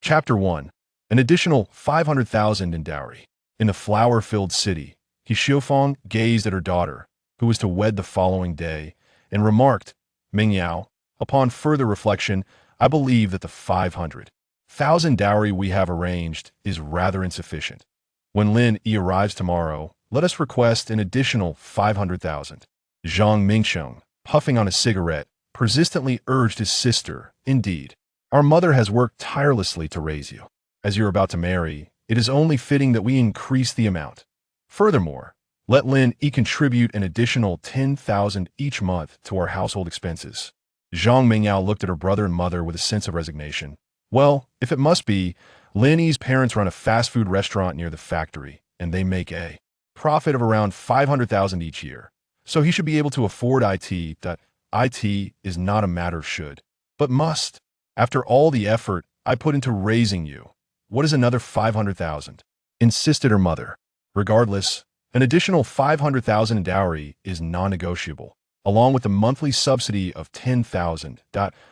Chapter 1. An additional 500,000 in dowry. In the flower-filled city, He Xiufeng gazed at her daughter, who was to wed the following day, and remarked, Ming Yao, upon further reflection, I believe that the 500,000 dowry we have arranged is rather insufficient. When Lin Yi arrives tomorrow, let us request an additional 500,000. Zhang Mingsheng, puffing on a cigarette, persistently urged his sister, Indeed, our mother has worked tirelessly to raise you. As you're about to marry, it is only fitting that we increase the amount. Furthermore, let Lin Yi contribute an additional 10,000 each month to our household expenses. Zhang Mingyao looked at her brother and mother with a sense of resignation. Well, if it must be, Lin Yi's parents run a fast food restaurant near the factory, and they make a profit of around 500,000 each year. So he should be able to afford IT. That IT is not a matter of should, but must. After all the effort I put into raising you, what is another 500,000? Insisted her mother. Regardless, an additional 500,000 in dowry is non-negotiable, along with the monthly subsidy of 10,000.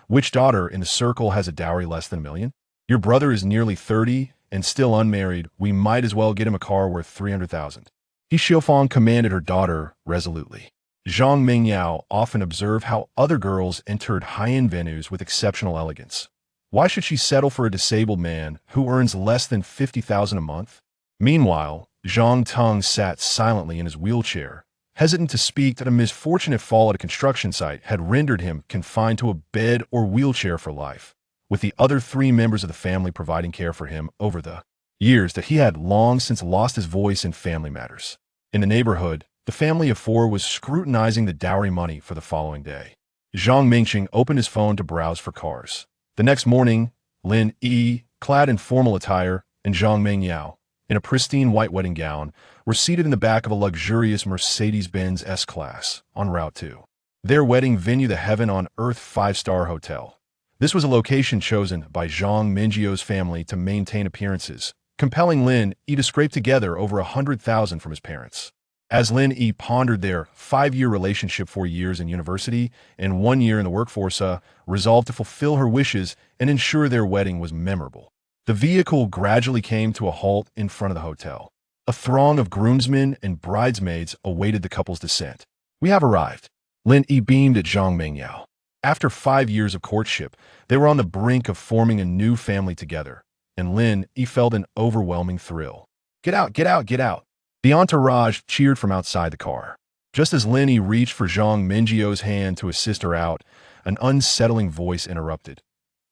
Which daughter in the circle has a dowry less than $1 million? Your brother is nearly 30 and still unmarried. We might as well get him a car worth 300,000. He Xiufeng commanded her daughter resolutely. Zhang Mingyao often observed how other girls entered high-end venues with exceptional elegance. Why should she settle for a disabled man who earns less than 50,000 a month? Meanwhile, Zhang Teng sat silently in his wheelchair, hesitant to speak that a misfortunate fall at a construction site had rendered him confined to a bed or wheelchair for life, with the other 3 members of the family providing care for him over the years that he had long since lost his voice in family matters. In the neighborhood, the family of 4 was scrutinizing the dowry money for the following day. Zhang Mingqing opened his phone to browse for cars. The next morning, Lin Yi, clad in formal attire, and Zhang Mingyao, in a pristine white wedding gown, were seated in the back of a luxurious Mercedes-Benz S-Class on Route 2. Their wedding venue, the Heaven on Earth 5-star hotel. This was a location chosen by Zhang Mingyio's family to maintain appearances, compelling Lin Yi to scrape together over 100,000 from his parents. As Lin Yi pondered their 5-year relationship, 4 years in university and 1 year in the workforce, resolved to fulfill her wishes and ensure their wedding was memorable. The vehicle gradually came to a halt in front of the hotel. A throng of groomsmen and bridesmaids awaited the couple's descent. We have arrived. Lin Yi beamed at Zhang Mingyao. After 5 years of courtship, they were on the brink of forming a new family together, and Lin Yi felt an overwhelming thrill. Get out, get out, get out. The entourage cheered from outside the car. Just as Lin Yi reached for Zhang Mingyio's hand to assist her out, an unsettling voice interrupted.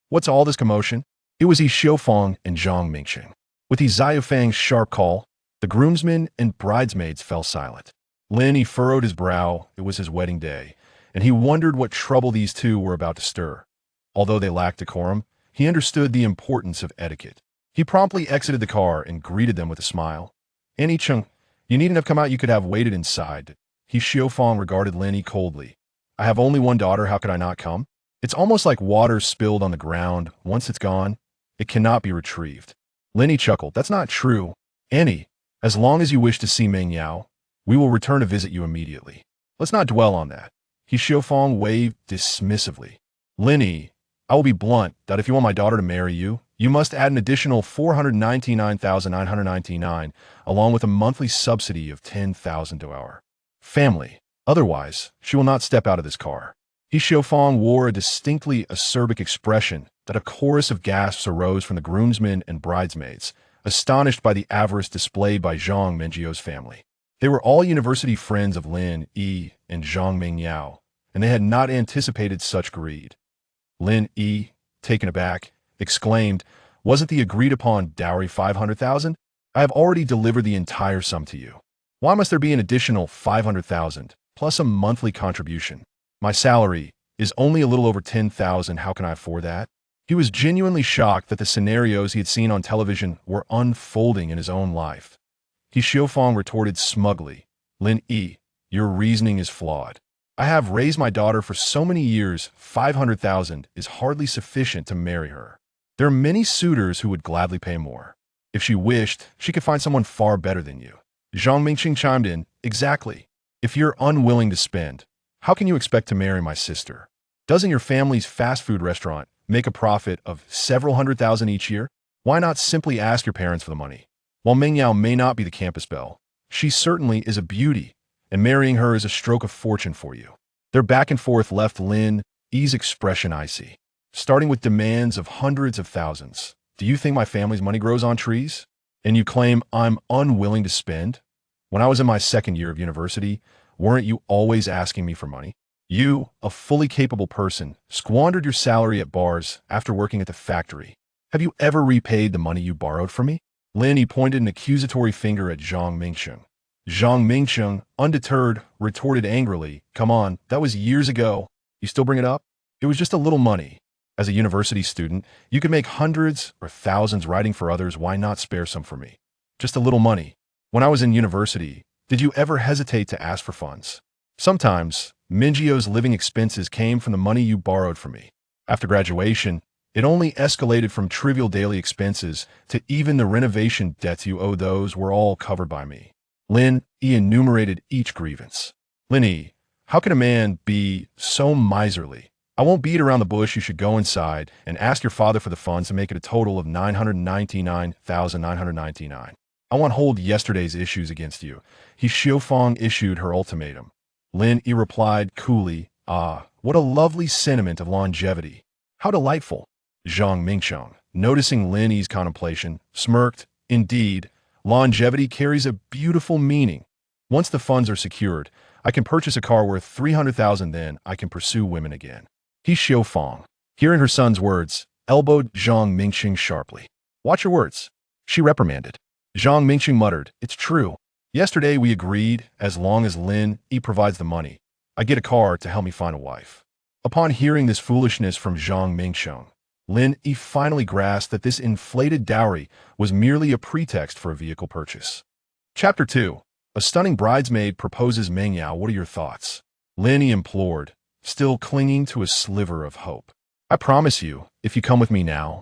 What's all this commotion? It was He Xiufeng and Zhang Mingqing. With He Xiufeng's sharp call, the groomsmen and bridesmaids fell silent. Lin Yi furrowed his brow. It was his wedding day, and he wondered what trouble these two were about to stir. Although they lacked decorum, he understood the importance of etiquette. He promptly exited the car and greeted them with a smile. Annie Chung, you needn't have come out. You could have waited inside. He Xiufeng regarded Lin Yi coldly. I have only one daughter. How could I not come? It's almost like water spilled on the ground. Once it's gone, it cannot be retrieved. Lin Yi chuckled. That's not true. Annie, as long as you wish to see Ming Yao, we will return to visit you immediately. Let's not dwell on that. He Xiufeng waved dismissively. Lin Yi, I will be blunt that if you want my daughter to marry you, you must add an additional 499,999, along with a monthly subsidy of 10,000 to our family. Otherwise, she will not step out of this car. He Xiufeng wore a distinctly acerbic expression that a chorus of gasps arose from the groomsmen and bridesmaids, astonished by the avarice displayed by Zhang Mingyio's family. They were all university friends of Lin Yi and Zhang Mingyao, and they had not anticipated such greed. Lin Yi, taken aback, exclaimed, Wasn't the agreed-upon dowry 500,000? I have already delivered the entire sum to you. Why must there be an additional 500,000, plus a monthly contribution? My salary is only a little over 10,000. How can I afford that? He was genuinely shocked that the scenarios he had seen on television were unfolding in his own life. He Xiufeng retorted smugly, Lin Yi, your reasoning is flawed. I have raised my daughter for so many years. 500,000 is hardly sufficient to marry her. There are many suitors who would gladly pay more. If she wished, she could find someone far better than you. Zhang Mingqing chimed in, Exactly. If you're unwilling to spend, how can you expect to marry my sister? Doesn't your family's fast food restaurant make a profit of several 100,000 each year? Why not simply ask your parents for the money? While Meng Yao may not be the campus belle, she certainly is a beauty, and marrying her is a stroke of fortune for you. Their back and forth left Lin Yi's expression icy, starting with demands of hundreds of thousands. Do you think my family's money grows on trees? And you claim I'm unwilling to spend? When I was in my second year of university, weren't you always asking me for money? You, a fully capable person, squandered your salary at bars after working at the factory. Have you ever repaid the money you borrowed from me? Lin Yi pointed an accusatory finger at Zhang Mingcheng. Zhang Mingcheng, undeterred, retorted angrily, "Come on, that was years ago. You still bring it up? It was just a little money. As a university student, you could make hundreds or thousands writing for others. Why not spare some for me? Just a little money. When I was in university, did you ever hesitate to ask for funds? Sometimes, Mingio's living expenses came from the money you borrowed from me. After graduation, it only escalated from trivial daily expenses to even the renovation debts you owe. Those were all covered by me." Lin Yi enumerated each grievance. "Lin Yi, how can a man be so miserly? I won't beat around the bush. You should go inside and ask your father for the funds to make it a total of 999,999. I won't hold yesterday's issues against you." He Xiaofang issued her ultimatum. Lin Yi replied coolly, "Ah, what a lovely sentiment of longevity. How delightful." Zhang Mingcheng, noticing Lin Yi's contemplation, smirked. "Indeed, longevity carries a beautiful meaning. Once the funds are secured, I can purchase a car worth 300,000, then I can pursue women again." He Xiaofang, hearing her son's words, elbowed Zhang Mingcheng sharply. "Watch your words," she reprimanded. Zhang Mingcheng muttered, "It's true. Yesterday we agreed, as long as Lin Yi provides the money, I get a car to help me find a wife." Upon hearing this foolishness from Zhang Mingcheng, Lin Yi finally grasped that this inflated dowry was merely a pretext for a vehicle purchase. Chapter 2. A stunning bridesmaid proposes Meng Yao. What are your thoughts? Lin Yi implored, still clinging to a sliver of hope. "I promise you, if you come with me now,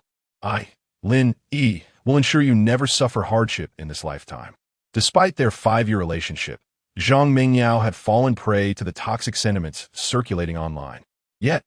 Lin Yi, will ensure you never suffer hardship in this lifetime." Despite their 5-year relationship, Zhang Mingyao had fallen prey to the toxic sentiments circulating online. Yet,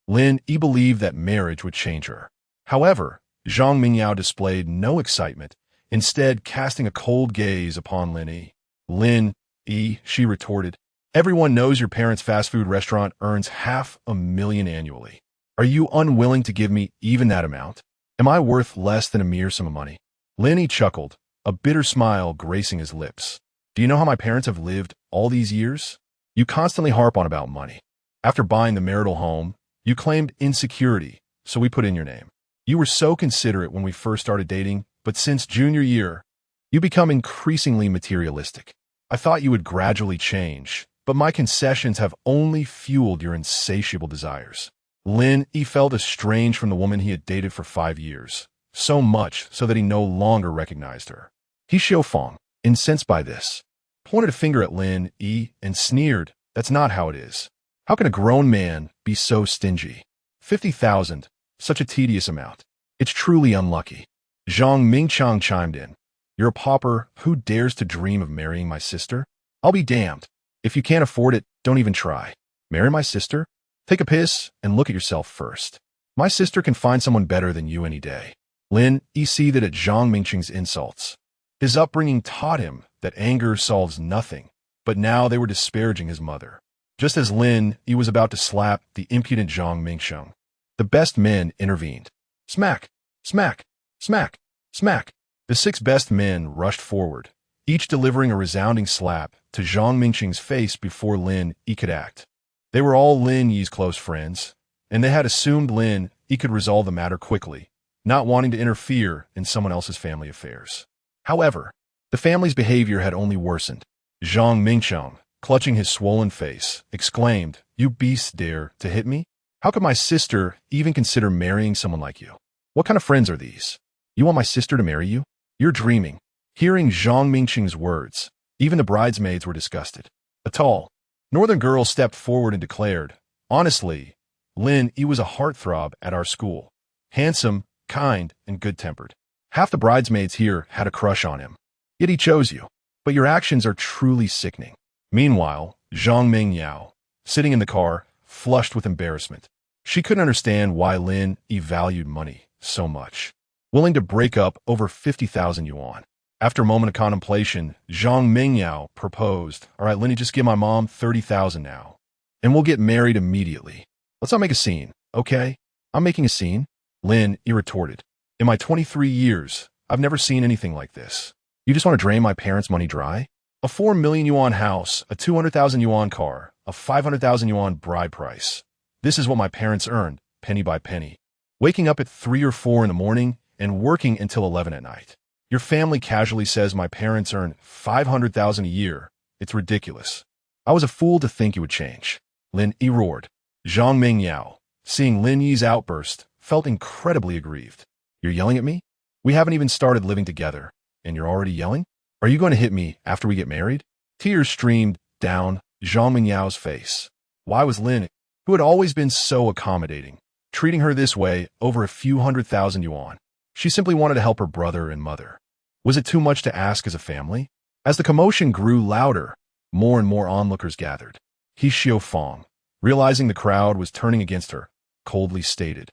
Lin Yi believed that marriage would change her. However, Zhang Mingyao displayed no excitement, instead casting a cold gaze upon Lin Yi. "Lin Yi," she retorted, "everyone knows your parents' fast food restaurant earns $500,000 annually. Are you unwilling to give me even that amount? Am I worth less than a mere sum of money?" Lin Yi chuckled, a bitter smile gracing his lips. "Do you know how my parents have lived all these years? You constantly harp on about money. After buying the marital home, you claimed insecurity, so we put in your name. You were so considerate when we first started dating, but since junior year, you become increasingly materialistic. I thought you would gradually change, but my concessions have only fueled your insatiable desires." Lin Yi felt estranged from the woman he had dated for 5 years, so much so that he no longer recognized her. He Xiaofang, incensed by this, pointed a finger at Lin Yi and sneered, "That's not how it is. How can a grown man be so stingy? 50,000, such a tedious amount. It's truly unlucky." Zhang Mingchang chimed in, "You're a pauper who dares to dream of marrying my sister? I'll be damned. If you can't afford it, don't even try. Marry my sister? Take a piss and look at yourself first. My sister can find someone better than you any day." Lin Yi seethed at Zhang Mingcheng's insults. His upbringing taught him that anger solves nothing, but now they were disparaging his mother. Just as Lin Yi was about to slap the impudent Zhang Mingcheng, the best men intervened. Smack, smack, smack, smack. The 6 best men rushed forward, each delivering a resounding slap to Zhang Mingcheng's face before Lin Yi could act. They were all Lin Yi's close friends, and they had assumed Lin Yi could resolve the matter quickly, not wanting to interfere in someone else's family affairs. However, the family's behavior had only worsened. Zhang Mingcheng, clutching his swollen face, exclaimed, "You beasts dare to hit me? How could my sister even consider marrying someone like you? What kind of friends are these? You want my sister to marry you? You're dreaming." Hearing Zhang Mingcheng's words, even the bridesmaids were disgusted. A tall, northern girl stepped forward and declared, "Honestly, Lin Yi was a heartthrob at our school. Handsome, kind, and good-tempered. Half the bridesmaids here had a crush on him. Yet he chose you. But your actions are truly sickening." Meanwhile, Zhang Mingyao, sitting in the car, flushed with embarrassment. She couldn't understand why Lin Yi valued money so much. willing to break up over 50,000 yuan. After a moment of contemplation, Zhang Mingyao proposed, "All right, Lin Yi, just give my mom 30,000 now, and we'll get married immediately. Let's not make a scene, okay?" "I'm making a scene," Lin Yi retorted. "In my 23 years, I've never seen anything like this. You just want to drain my parents' money dry? A 4 million yuan house, a 200,000 yuan car, a 500,000 yuan bride price. This is what my parents earned, penny by penny. Waking up at 3 or 4 in the morning and working until 11 at night. Your family casually says my parents earn 500,000 a year. It's ridiculous. I was a fool to think you would change," Lin Yi roared. Zhang Mingyao, seeing Lin Yi's outburst, felt incredibly aggrieved. "You're yelling at me? We haven't even started living together, and you're already yelling? Are you going to hit me after we get married?" Tears streamed down Zhang Mingyao's face. Why was Lin, who had always been so accommodating, treating her this way over a few 100,000 yuan? She simply wanted to help her brother and mother. Was it too much to ask as a family? As the commotion grew louder, more and more onlookers gathered. He Xiaofang, realizing the crowd was turning against her, coldly stated,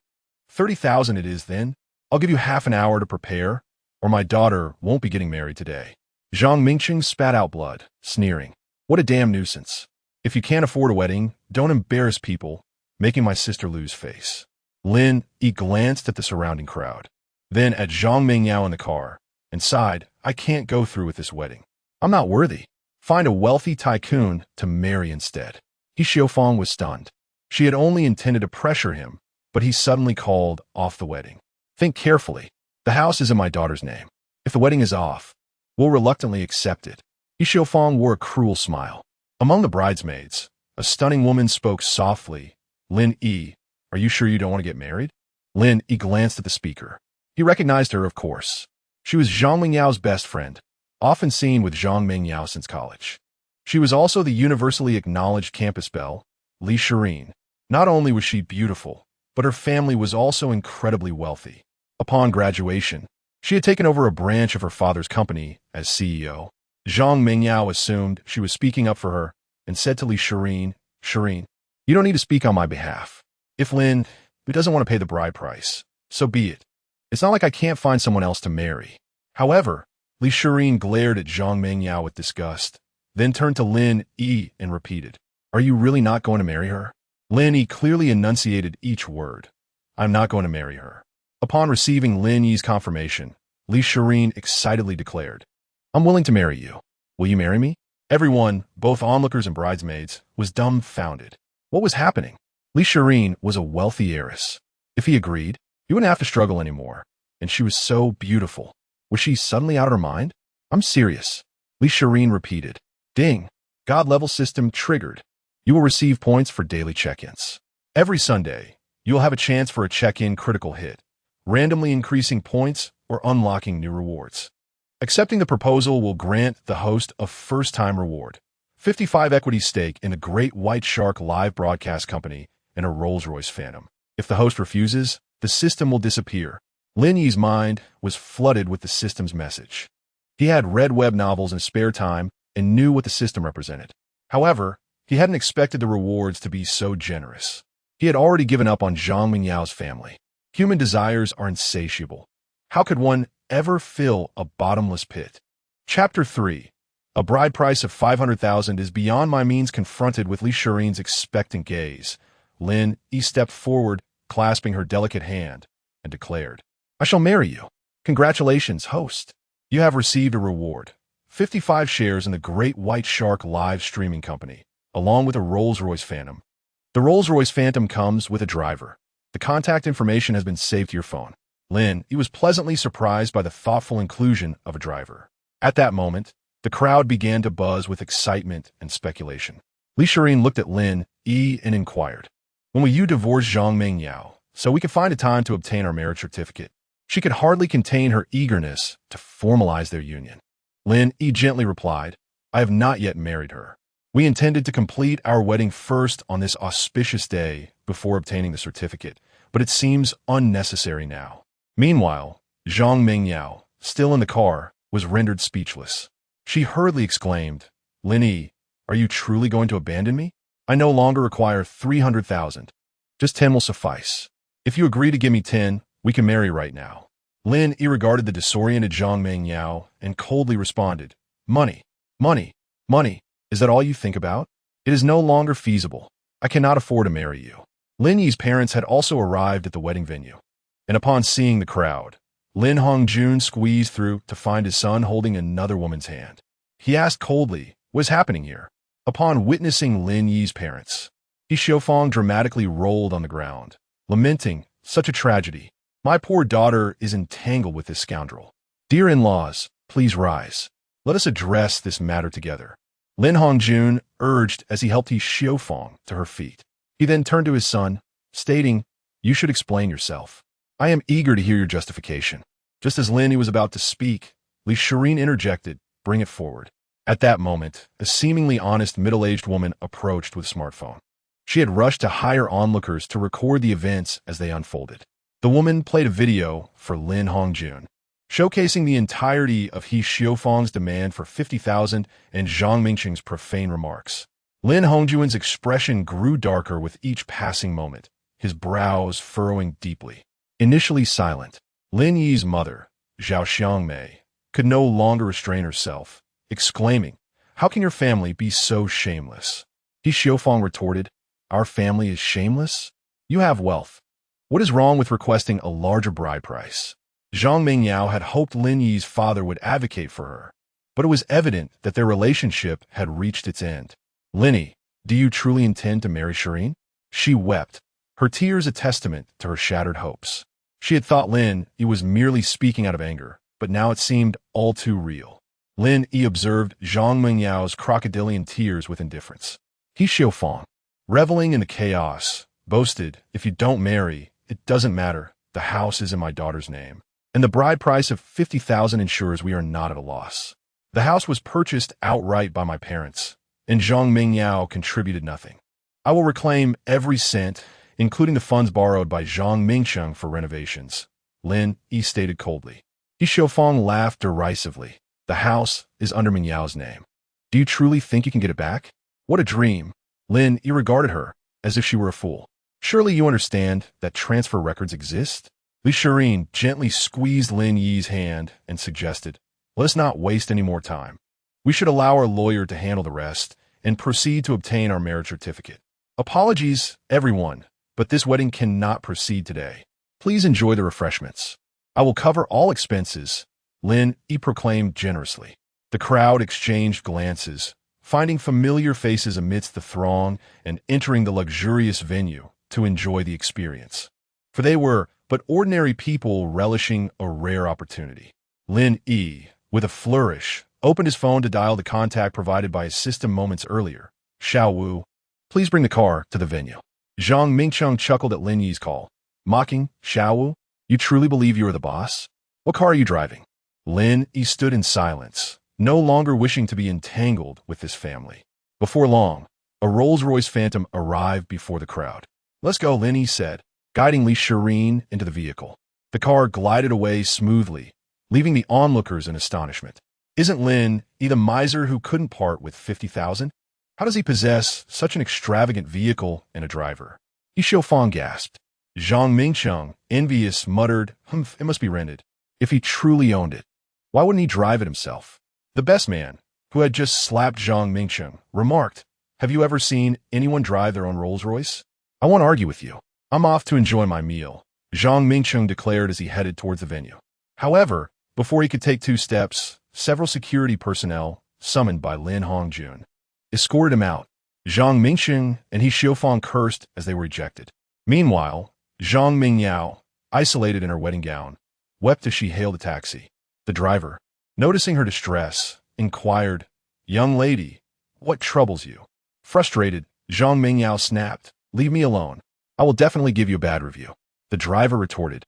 30,000 it is then. I'll give you half an hour to prepare, or my daughter won't be getting married today." Zhang Mingqing spat out blood, sneering, "What a damn nuisance. If you can't afford a wedding, don't embarrass people, making my sister lose face." Lin Yi glanced at the surrounding crowd, then at Zhang Mingyao in the car, and sighed, "I can't go through with this wedding. I'm not worthy. Find a wealthy tycoon to marry instead." He Xiaofang was stunned. She had only intended to pressure him, but he suddenly called off the wedding. "Think carefully. The house is in my daughter's name. If the wedding is off, we'll reluctantly accept it." He Xiaofang wore a cruel smile. Among the bridesmaids, a stunning woman spoke softly. "Lin Yi, are you sure you don't want to get married?" Lin Yi glanced at the speaker. He recognized her, of course. She was Zhang Mingyao's best friend, often seen with Zhang Mingyao since college. She was also the universally acknowledged campus belle, Li Shirin. Not only was she beautiful, but her family was also incredibly wealthy. Upon graduation, she had taken over a branch of her father's company as CEO. Zhang Mingyao assumed she was speaking up for her and said to Li Shirin, "Shirin, you don't need to speak on my behalf. If Lin, who doesn't want to pay the bride price, so be it. It's not like I can't find someone else to marry." However, Li Shirin glared at Zhang Mingyao with disgust, then turned to Lin Yi and repeated, "Are you really not going to marry her?" Lin Yi clearly enunciated each word. "I'm not going to marry her." Upon receiving Lin Yi's confirmation, Li Shirin excitedly declared, "I'm willing to marry you. Will you marry me?" Everyone, both onlookers and bridesmaids, was dumbfounded. What was happening? Li Shirin was a wealthy heiress. If he agreed, he wouldn't have to struggle anymore. And she was so beautiful. Was she suddenly out of her mind? "I'm serious," Li Shirin repeated. Ding. God level system triggered. You will receive points for daily check-ins. Every Sunday, you will have a chance for a check-in critical hit, randomly increasing points or unlocking new rewards. Accepting the proposal will grant the host a first-time reward, 55 equity stake in a Great White Shark live broadcast company and a Rolls-Royce Phantom. If the host refuses, the system will disappear. Lin Yi's mind was flooded with the system's message. He had read web novels in spare time and knew what the system represented. However, he hadn't expected the rewards to be so generous. He had already given up on Zhang Mingyao's family. Human desires are insatiable. How could one ever fill a bottomless pit? Chapter 3. A bride price of 500,000 is beyond my means. Confronted with Li Shirin's expectant gaze, Lin Yi stepped forward, clasping her delicate hand, and declared, "I shall marry you. Congratulations, host. You have received a reward. 55 shares in the Great White Shark live streaming company, along with a Rolls-Royce Phantom. The Rolls-Royce Phantom comes with a driver. The contact information has been saved to your phone." Lin Yi was pleasantly surprised by the thoughtful inclusion of a driver. At that moment, the crowd began to buzz with excitement and speculation. Li Shirin looked at Lin Yi and inquired, "When will you divorce Zhang Mingyao, so we can find a time to obtain our marriage certificate?" She could hardly contain her eagerness to formalize their union. Lin Yi gently replied, "I have not yet married her. We intended to complete our wedding first on this auspicious day before obtaining the certificate, but it seems unnecessary now." Meanwhile, Zhang Mingyao, still in the car, was rendered speechless. She hurriedly exclaimed, "Lin Yi, are you truly going to abandon me? I no longer require 300,000. Just 10 will suffice. If you agree to give me 10, we can marry right now." Lin Yi regarded the disoriented Zhang Mengyao and coldly responded, Money, money, money. Is that all you think about? It is no longer feasible. I cannot afford to marry you. Lin Yi's parents had also arrived at the wedding venue, and upon seeing the crowd, Lin Hongjun squeezed through to find his son holding another woman's hand. He asked coldly, what is happening here? Upon witnessing Lin Yi's parents, He Xiaofang dramatically rolled on the ground, lamenting, such a tragedy. My poor daughter is entangled with this scoundrel. Dear in-laws, please rise. Let us address this matter together. Lin Hongjun urged as he helped He Xiaofang to her feet. He then turned to his son, stating, You should explain yourself. I am eager to hear your justification. Just as Lin Yi was about to speak, Li Shireen interjected, Bring it forward. At that moment, a seemingly honest middle-aged woman approached with a smartphone. She had rushed to hire onlookers to record the events as they unfolded. The woman played a video for Lin Hongjun, showcasing the entirety of He Xiaofang's demand for 50,000 and Zhang Mingqing's profane remarks. Lin Hongjun's expression grew darker with each passing moment, his brows furrowing deeply. Initially silent, Lin Yi's mother, Zhao Xiangmei, could no longer restrain herself, exclaiming, How can your family be so shameless? He Xiaofang retorted, Our family is shameless? You have wealth. What is wrong with requesting a larger bride price? Zhang Mingyao had hoped Lin Yi's father would advocate for her, but it was evident that their relationship had reached its end. Lin Yi, do you truly intend to marry Shireen? She wept, her tears a testament to her shattered hopes. She had thought Lin Yi was merely speaking out of anger, but now it seemed all too real. Lin Yi observed Zhang Mingyao's crocodilian tears with indifference. He Xiaofang, reveling in the chaos, boasted, If you don't marry, it doesn't matter. The house is in my daughter's name, and the bride price of 50,000 ensures we are not at a loss. The house was purchased outright by my parents, and Zhang Mingyao contributed nothing. I will reclaim every cent, including the funds borrowed by Zhang Mingqiang for renovations, Lin Yi stated coldly. He Xiaofang laughed derisively. The house is under Mingyao's name. Do you truly think you can get it back? What a dream. Lin Yi regarded her as if she were a fool. Surely you understand that transfer records exist? Li Shireen gently squeezed Lin Yi's hand and suggested, Let us not waste any more time. We should allow our lawyer to handle the rest and proceed to obtain our marriage certificate. Apologies, everyone, but this wedding cannot proceed today. Please enjoy the refreshments. I will cover all expenses, Lin Yi proclaimed generously. The crowd exchanged glances, finding familiar faces amidst the throng and entering the luxurious venue to enjoy the experience. For they were but ordinary people relishing a rare opportunity. Lin Yi, with a flourish, opened his phone to dial the contact provided by his system moments earlier. Xiao Wu, please bring the car to the venue. Zhang Mingqiang chuckled at Lin Yi's call, mocking, Xiao Wu, you truly believe you are the boss? What car are you driving? Lin Yi stood in silence, no longer wishing to be entangled with this family. Before long, a Rolls-Royce Phantom arrived before the crowd. Let's go, Lin Yi said, guiding Li Shireen into the vehicle. The car glided away smoothly, leaving the onlookers in astonishment. Isn't Lin Yi the miser who couldn't part with 50,000? How does he possess such an extravagant vehicle and a driver? He Xiaofang gasped. Zhang Mingqiang, envious, muttered, It must be rented. If he truly owned it, why wouldn't he drive it himself? The best man, who had just slapped Zhang Mingqiang, remarked, Have you ever seen anyone drive their own Rolls-Royce? I won't argue with you. I'm off to enjoy my meal, Zhang Mingqiang declared as he headed towards the venue. However, before he could take 2 steps, several security personnel, summoned by Lin Hongjun, escorted him out. Zhang Mingqiang and He Xiaofang cursed as they were ejected. Meanwhile, Zhang Mingyao, isolated in her wedding gown, wept as she hailed a taxi. The driver, noticing her distress, inquired, Young lady, what troubles you? Frustrated, Zhang Mingyao snapped, Leave me alone. I will definitely give you a bad review. The driver retorted,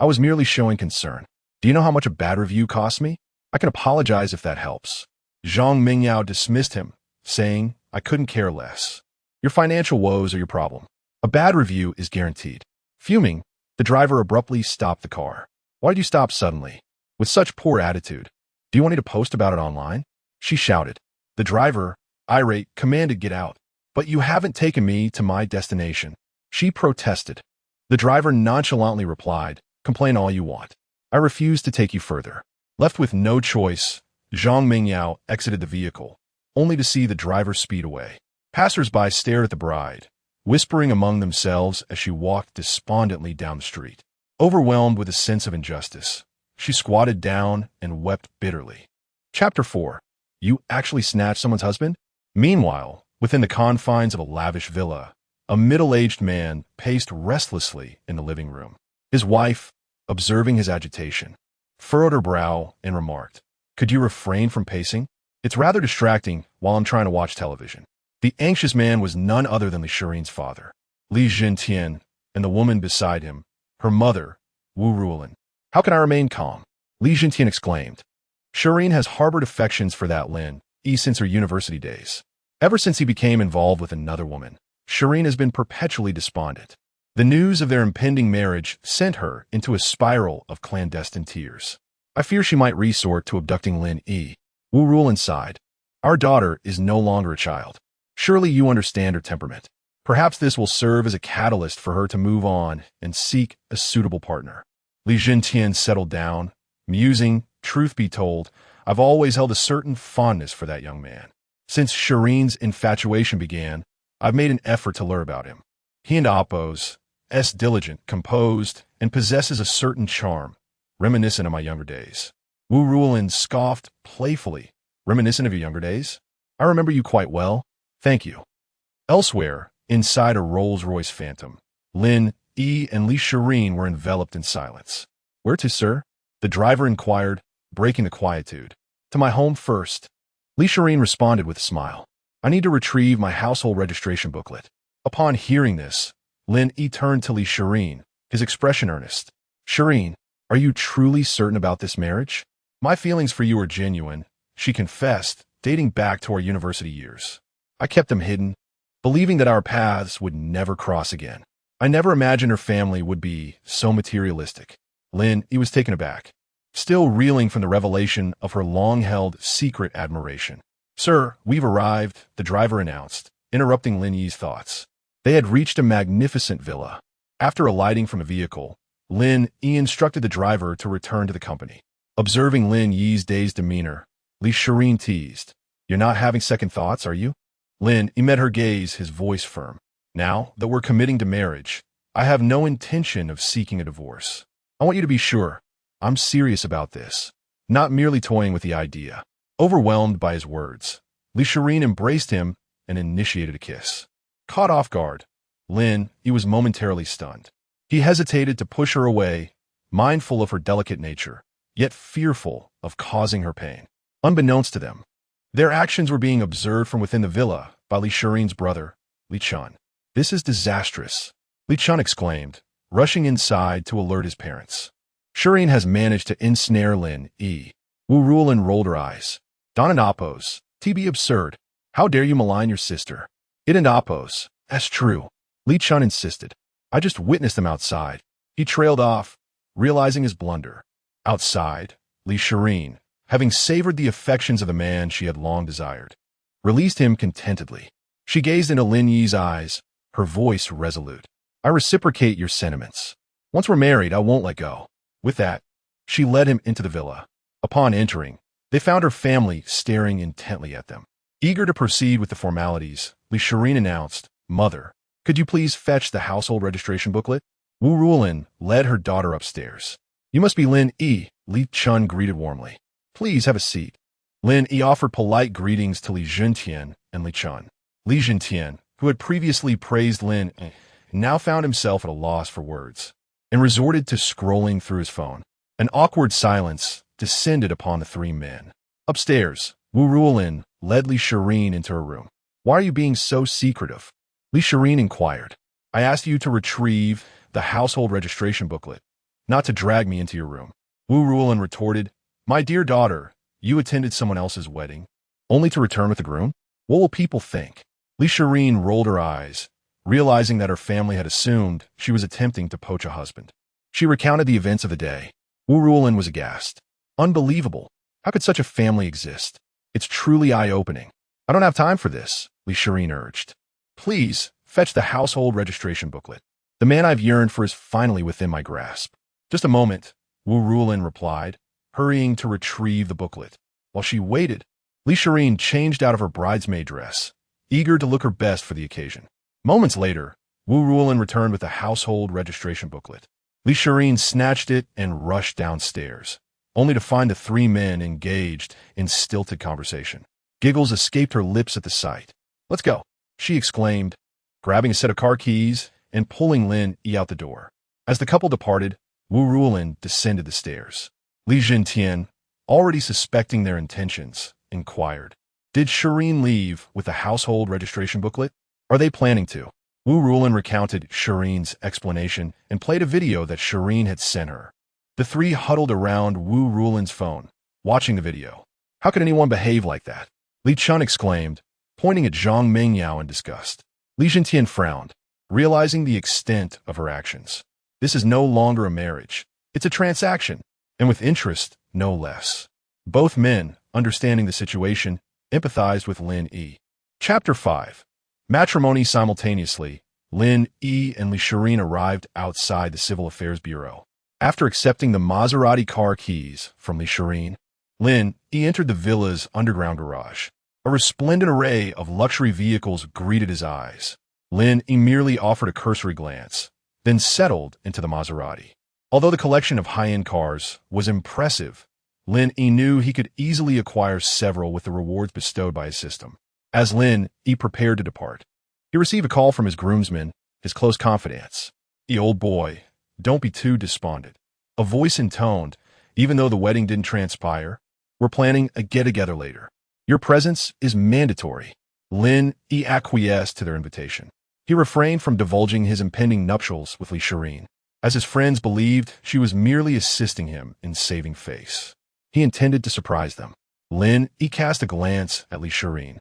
I was merely showing concern. Do you know how much a bad review costs me? I can apologize if that helps. Zhang Mingyao dismissed him, saying, I couldn't care less. Your financial woes are your problem. A bad review is guaranteed. Fuming, the driver abruptly stopped the car. Why did you stop suddenly? With such poor attitude. Do you want me to post about it online? She shouted. The driver, irate, commanded get out. But you haven't taken me to my destination. She protested. The driver nonchalantly replied, Complain all you want. I refuse to take you further. Left with no choice, Zhang Mingyao exited the vehicle, only to see the driver speed away. Passers-by stared at the bride, whispering among themselves as she walked despondently down the street. Overwhelmed with a sense of injustice, she squatted down and wept bitterly. Chapter 4. You actually snatched someone's husband? Meanwhile, within the confines of a lavish villa, a middle-aged man paced restlessly in the living room. His wife, observing his agitation, furrowed her brow and remarked, "Could you refrain from pacing? It's rather distracting while I'm trying to watch television." The anxious man was none other than Li Shirin's father, Li Jintian, and the woman beside him, her mother, Wu Ruolin. "How can I remain calm?" Li Jintian exclaimed. Shirin has harbored affections for that Lin Yi since her university days. Ever since he became involved with another woman, Shirin has been perpetually despondent. The news of their impending marriage sent her into a spiral of clandestine tears. "I fear she might resort to abducting Lin Yi." Wu Ruolin sighed. "Our daughter is no longer a child. Surely you understand her temperament. Perhaps this will serve as a catalyst for her to move on and seek a suitable partner." Li Jintian settled down, musing, "Truth be told, I've always held a certain fondness for that young man. Since Shirin's infatuation began, I've made an effort to learn about him. He and Apos, diligent, composed, and possesses a certain charm, reminiscent of my younger days." Wu Ruolin scoffed playfully. "Reminiscent of your younger days? I remember you quite well. Thank you." Elsewhere, inside a Rolls-Royce Phantom, Lin Yi and Li Shirin were enveloped in silence. "Where to, sir?" the driver inquired, breaking the quietude. "To my home first." Li Shirin responded with a smile. "I need to retrieve my household registration booklet." Upon hearing this, Lin Yi turned to Li Shirin, his expression earnest. "Shirin, are you truly certain about this marriage?" "My feelings for you are genuine," she confessed, dating back to our university years. "I kept them hidden, believing that our paths would never cross again. I never imagined her family would be so materialistic." Lin Yi was taken aback, still reeling from the revelation of her long-held secret admiration. "Sir, we've arrived," the driver announced, interrupting Lin Yi's thoughts. They had reached a magnificent villa. After alighting from a vehicle, Lin Yi instructed the driver to return to the company. Observing Lin Yi's dazed demeanor, Li Shirin teased, "You're not having second thoughts, are you?" Lin Yi met her gaze, his voice firm. "Now that we're committing to marriage, I have no intention of seeking a divorce. I want you to be sure, I'm serious about this, not merely toying with the idea." Overwhelmed by his words, Li Shirin embraced him and initiated a kiss. Caught off guard, Lin Yi was momentarily stunned. He hesitated to push her away, mindful of her delicate nature, yet fearful of causing her pain. Unbeknownst to them, their actions were being observed from within the villa by Li Shirin's brother, Li Chun. "This is disastrous," Li Chun exclaimed, rushing inside to alert his parents. "Shirin has managed to ensnare Lin Yi." Wu Ruolin rolled her eyes. "Don and Apos, TB absurd. How dare you malign your sister?" "It and Apos, that's true," Li Chun insisted. "I just witnessed them outside." He trailed off, realizing his blunder. Outside, Li Shirin, having savored the affections of the man she had long desired, released him contentedly. She gazed into Lin Yi's eyes, her voice resolute. "I reciprocate your sentiments. Once we're married, I won't let go." With that, she led him into the villa. Upon entering, they found her family staring intently at them. Eager to proceed with the formalities, Li Shirin announced, "Mother, could you please fetch the household registration booklet?" Wu Ruolin led her daughter upstairs. "You must be Lin Yi," Li Chun greeted warmly. "Please have a seat." Lin Yi offered polite greetings to Li Jintian and Li Chun. Li Jintian, who had previously praised Lin Yi, now found himself at a loss for words, and resorted to scrolling through his phone. An awkward silence descended upon the three men. Upstairs, Wu Ruolin led Li Shirin into her room. "Why are you being so secretive?" Li Shirin inquired. "I asked you to retrieve the household registration booklet, not to drag me into your room." Wu Ruolin retorted, "My dear daughter, you attended someone else's wedding, only to return with the groom? What will people think?" Li Shirin rolled her eyes, realizing that her family had assumed she was attempting to poach a husband. She recounted the events of the day. Wu Ruolin was aghast. "Unbelievable. How could such a family exist? It's truly eye-opening." "I don't have time for this," Li Shirin urged. "Please, fetch the household registration booklet. The man I've yearned for is finally within my grasp." "Just a moment," Wu Rulin replied, hurrying to retrieve the booklet. While she waited, Li Shirin changed out of her bridesmaid dress, eager to look her best for the occasion. Moments later, Wu Rulin returned with a household registration booklet. Li Shirin snatched it and rushed downstairs, only to find the three men engaged in stilted conversation. Giggles escaped her lips at the sight. "Let's go," she exclaimed, grabbing a set of car keys and pulling Lin Yi out the door. As the couple departed, Wu Rulin descended the stairs. Li Jintian, already suspecting their intentions, inquired, "Did Shirin leave with the household registration booklet? Are they planning to?" Wu Rulin recounted Shirin's explanation and played a video that Shirin had sent her. The three huddled around Wu Rulin's phone, watching the video. "How could anyone behave like that?" Li Chun exclaimed, pointing at Zhang Mingyao in disgust. Li Jintian frowned, realizing the extent of her actions. This is no longer a marriage. It's a transaction, and with interest, no less. Both men, understanding the situation, empathized with Lin Yi. Chapter 5. Matrimony. Simultaneously, Lin Yi and Li Shirin arrived outside the Civil Affairs Bureau. After accepting the Maserati car keys from Li Shirin, Lin Yi entered the villa's underground garage. A resplendent array of luxury vehicles greeted his eyes. Lin Yi merely offered a cursory glance, then settled into the Maserati. Although the collection of high-end cars was impressive, Lin Yi knew he could easily acquire several with the rewards bestowed by his system. As Lin Yi prepared to depart, he received a call from his groomsman, his close confidants. Old boy, don't be too despondent." A voice intoned, even though the wedding didn't transpire. "We're planning a get-together later. Your presence is mandatory." Lin Yi acquiesced to their invitation. He refrained from divulging his impending nuptials with Li Shirin, as his friends believed she was merely assisting him in saving face. He intended to surprise them. Lin Yi cast a glance at Li Shirin,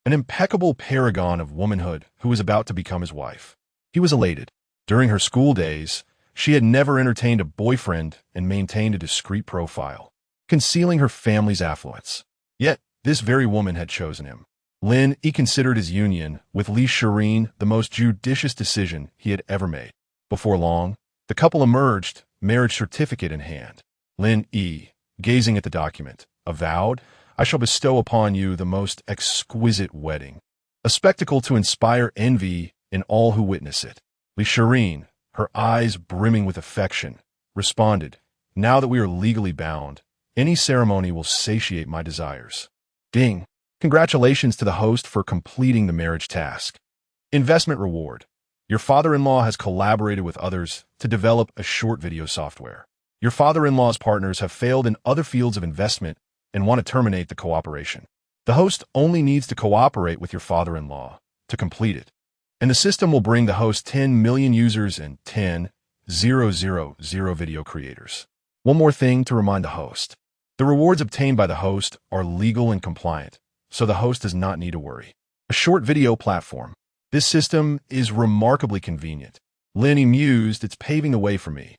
an impeccable paragon of womanhood who was about to become his wife. He was elated. During her school days, she had never entertained a boyfriend and maintained a discreet profile, concealing her family's affluence. Yet, this very woman had chosen him. Lin Yi considered his union with Li Shirin the most judicious decision he had ever made. Before long, the couple emerged, marriage certificate in hand. Lin Yi, gazing at the document, avowed, "I shall bestow upon you the most exquisite wedding, a spectacle to inspire envy in all who witness it." Li Shirin, her eyes brimming with affection, responded, "Now that we are legally bound, any ceremony will satiate my desires." Ding! Congratulations to the host for completing the marriage task. Investment reward. Your father-in-law has collaborated with others to develop a short video software. Your father-in-law's partners have failed in other fields of investment and want to terminate the cooperation. The host only needs to cooperate with your father-in-law to complete it, and the system will bring the host 10 million users and 10,000 video creators. One more thing to remind the host. The rewards obtained by the host are legal and compliant, so the host does not need to worry. A short video platform. This system is remarkably convenient. Lin Yi mused, "It's paving the way for me."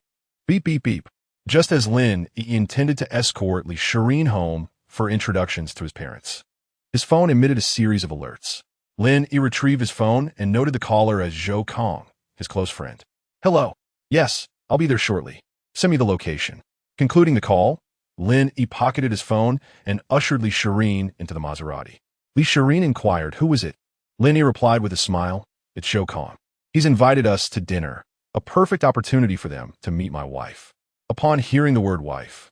Beep, beep, beep. Just as Lin Yi intended to escort Li Shirin home for introductions to his parents, his phone emitted a series of alerts. Lin Yi retrieved his phone and noted the caller as Zhou Kong, his close friend. "Hello. Yes, I'll be there shortly. Send me the location." Concluding the call, Lin Yi pocketed his phone and ushered Li Shirin into the Maserati. Li Shirin inquired, "Who is it?" Lin Yi replied with a smile, "It's Zhou Kong. He's invited us to dinner, a perfect opportunity for them to meet my wife." Upon hearing the word wife,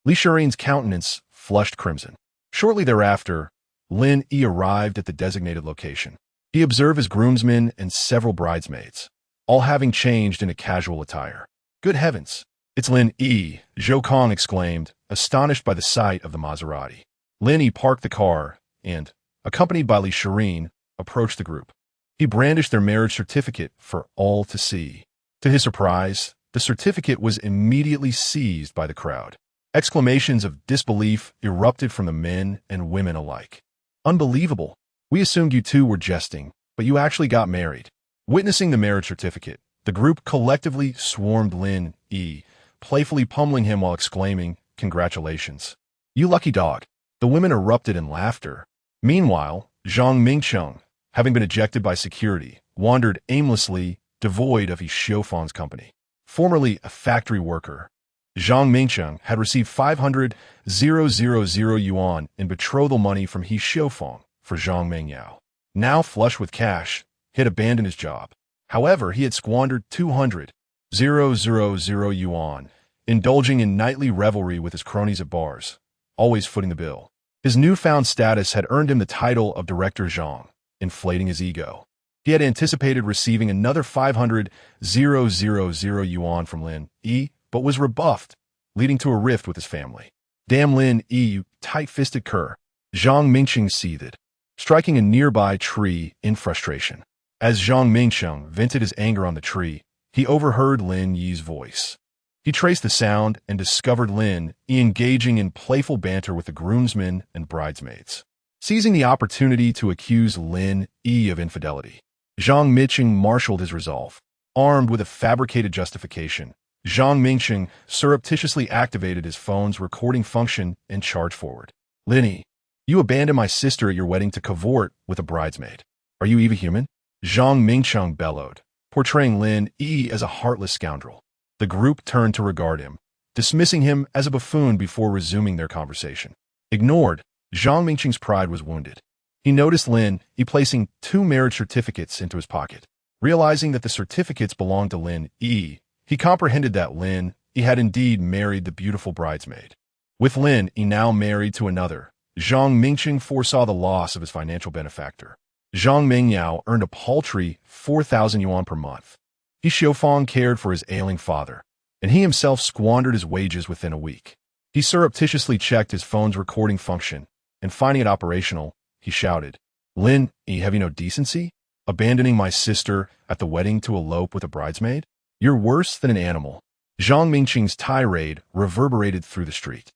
Li Shirin's countenance flushed crimson. Shortly thereafter, Lin Yi arrived at the designated location. He observed his groomsmen and several bridesmaids, all having changed into casual attire. "Good heavens! It's Lin Yi," Zhou Kong exclaimed, astonished by the sight of the Maserati. Lin Yi parked the car and, accompanied by Li Shirin, approached the group. He brandished their marriage certificate for all to see. To his surprise, the certificate was immediately seized by the crowd. Exclamations of disbelief erupted from the men and women alike. "Unbelievable! We assumed you two were jesting, but you actually got married." Witnessing the marriage certificate, the group collectively swarmed Lin Yi, playfully pummeling him while exclaiming, "Congratulations. You lucky dog." The women erupted in laughter. Meanwhile, Zhang Mingcheng, having been ejected by security, wandered aimlessly, devoid of his Xiufan's company. Formerly a factory worker, Zhang Mingcheng had received 500,000 yuan in betrothal money from He Xiufeng for Zhang Mengyao. Now flush with cash, he had abandoned his job. However, he had squandered 200,000 yuan, indulging in nightly revelry with his cronies at bars, always footing the bill. His newfound status had earned him the title of Director Zhang, inflating his ego. He had anticipated receiving another 500,000 yuan from Lin Yi, but was rebuffed, leading to a rift with his family. Damn Lin Yi, you tight-fisted cur, Zhang Mingcheng seethed, striking a nearby tree in frustration. As Zhang Mingcheng vented his anger on the tree, he overheard Lin Yi's voice. He traced the sound and discovered Lin Yi engaging in playful banter with the groomsmen and bridesmaids. Seizing the opportunity to accuse Lin Yi of infidelity, Zhang Mingcheng marshaled his resolve. Armed with a fabricated justification, Zhang Mingcheng surreptitiously activated his phone's recording function and charged forward. Lin Yi, you abandoned my sister at your wedding to cavort with a bridesmaid. Are you even human? Zhang Mingcheng bellowed, portraying Lin Yi as a heartless scoundrel. The group turned to regard him, dismissing him as a buffoon before resuming their conversation. Ignored, Zhang Mingcheng's pride was wounded. He noticed Lin Yi placing 2 marriage certificates into his pocket. Realizing that the certificates belonged to Lin Yi, he comprehended that Lin Yi had indeed married the beautiful bridesmaid. With Lin Yi now married to another, Zhang Mingcheng foresaw the loss of his financial benefactor. Zhang Mengyao earned a paltry 4,000 yuan per month. He Xiufeng cared for his ailing father, and he himself squandered his wages within a week. He surreptitiously checked his phone's recording function, and finding it operational, he shouted, Lin Yi, have you no decency? Abandoning my sister at the wedding to elope with a bridesmaid? You're worse than an animal. Zhang Mingcheng's tirade reverberated through the street.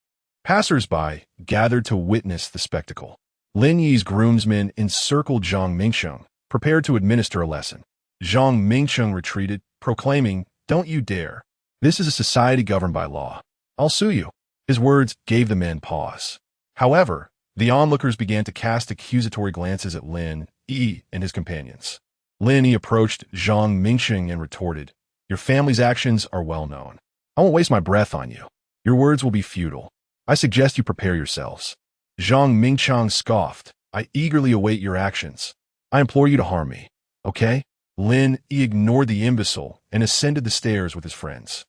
Passers-by gathered to witness the spectacle. Lin Yi's groomsmen encircled Zhang Mingcheng, prepared to administer a lesson. Zhang Mingcheng retreated, proclaiming, Don't you dare. This is a society governed by law. I'll sue you. His words gave the men pause. However, the onlookers began to cast accusatory glances at Lin Yi and his companions. Lin Yi approached Zhang Mingcheng and retorted, Your family's actions are well known. I won't waste my breath on you. Your words will be futile. I suggest you prepare yourselves. Zhang Mingcheng scoffed, I eagerly await your actions. I implore you to harm me. Okay? Lin Yi ignored the imbecile and ascended the stairs with his friends.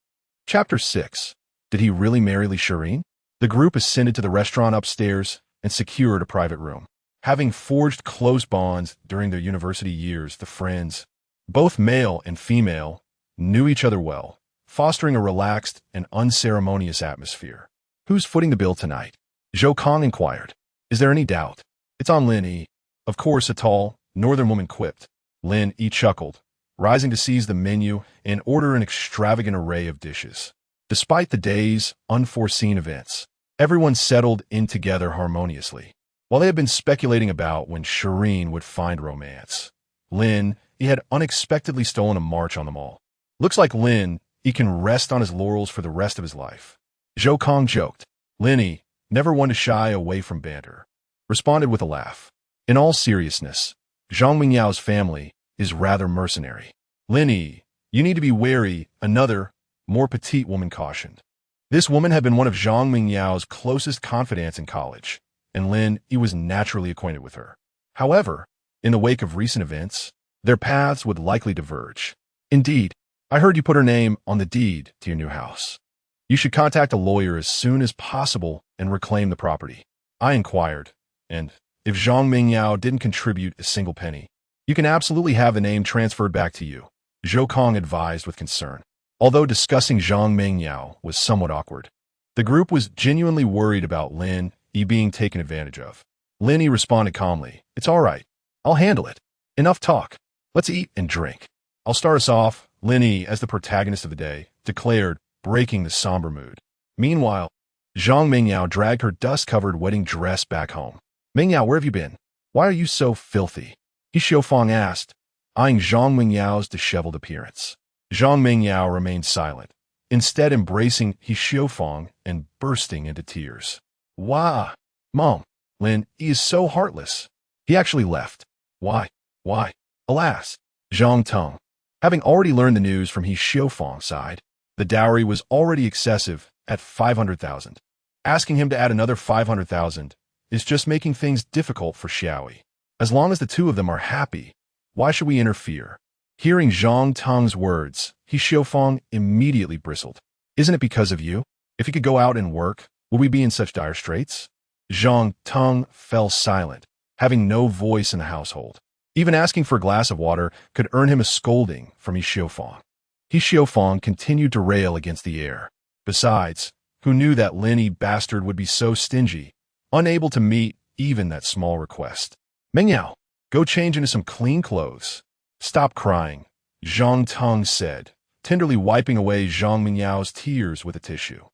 Chapter 6. Did he really marry Li Shirin? The group ascended to the restaurant upstairs and secured a private room. Having forged close bonds during their university years, the friends, both male and female, knew each other well, fostering a relaxed and unceremonious atmosphere. Who's footing the bill tonight? Zhou Kong inquired. Is there any doubt? It's on Lin Yi. Of course, a tall, northern woman quipped. Lin Yi chuckled, rising to seize the menu and order an extravagant array of dishes. Despite the day's unforeseen events, everyone settled in together harmoniously. While they had been speculating about when Shirin would find romance, Lin Yi had unexpectedly stolen a march on them all. Looks like Lin Yi can rest on his laurels for the rest of his life. Zhou Kong joked. Lin Yi, never one to shy away from banter, responded with a laugh. In all seriousness, Zhang Mingyao's family is rather mercenary. Lin Yi, you need to be wary, another, more petite woman cautioned. This woman had been one of Zhang Mingyao's closest confidants in college, and Lin Yi was naturally acquainted with her. However, in the wake of recent events, their paths would likely diverge. Indeed, I heard you put her name on the deed to your new house. You should contact a lawyer as soon as possible and reclaim the property. I inquired, and if Zhang Mengyao didn't contribute a single penny, you can absolutely have the name transferred back to you, Zhou Kong advised with concern. Although discussing Zhang Mengyao was somewhat awkward, the group was genuinely worried about Lin Yi being taken advantage of. Lin Yi responded calmly, It's all right. I'll handle it. Enough talk. Let's eat and drink. I'll start us off, Lin Yi, as the protagonist of the day, declared, breaking the somber mood. Meanwhile, Zhang Mengyao dragged her dust-covered wedding dress back home. Mengyao, where have you been? Why are you so filthy? He Xiufeng asked, eyeing Zhang Mingyao's disheveled appearance. Zhang Mengyao remained silent, instead embracing He Xiufeng and bursting into tears. Wah! Mom, Lin Yi is so heartless. He actually left. Why? Why? Alas! Zhang Tong. Having already learned the news from He Xiufeng, sighed. The dowry was already excessive, at 500,000. Asking him to add another 500,000 is just making things difficult for Xiaoyi. As long as the two of them are happy, why should we interfere? Hearing Zhang Teng's words, He Xiaofang immediately bristled. Isn't it because of you? If you could go out and work, would we be in such dire straits? Zhang Teng fell silent, having no voice in the household. Even asking for a glass of water could earn him a scolding from He Xiaofang. He Xiaofang continued to rail against the heir. Besides, who knew that Lin Yi bastard would be so stingy, unable to meet even that small request? Mengyao, go change into some clean clothes. Stop crying, Zhang Teng said, tenderly wiping away Zhang Mingyao's tears with a tissue.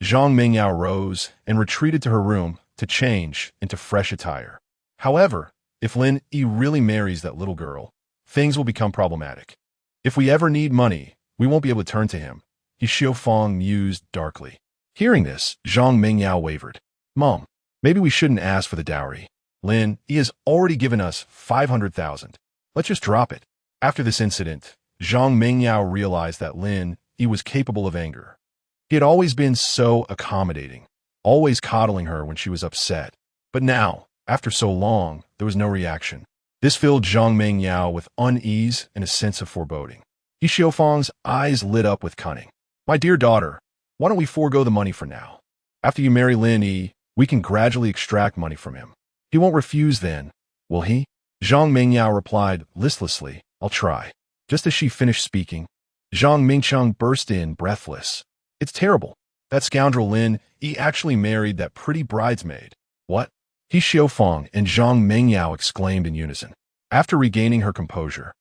Zhang Mingyao rose and retreated to her room to change into fresh attire. However, if Lin Yi really marries that little girl, things will become problematic. If we ever need money, we won't be able to turn to him, He Xiaofang mused darkly. Hearing this, Zhang Mingyao wavered. Mom, maybe we shouldn't ask for the dowry. Lin Yi has already given us 500,000. Let's just drop it. After this incident, Zhang Mingyao realized that Lin Yi was capable of anger. He had always been so accommodating, always coddling her when she was upset. But now, after so long, there was no reaction. This filled Zhang Mingyao with unease and a sense of foreboding. He Xiaofang's eyes lit up with cunning. My dear daughter, why don't we forego the money for now? After you marry Lin Yi, we can gradually extract money from him. He won't refuse then, will he? Zhang Mingyao replied listlessly, I'll try. Just as she finished speaking, Zhang Mingcheng burst in, breathless. It's terrible. That scoundrel Lin Yi actually married that pretty bridesmaid. What? He Xiaofang and Zhang Mingyao exclaimed in unison. After regaining her composure,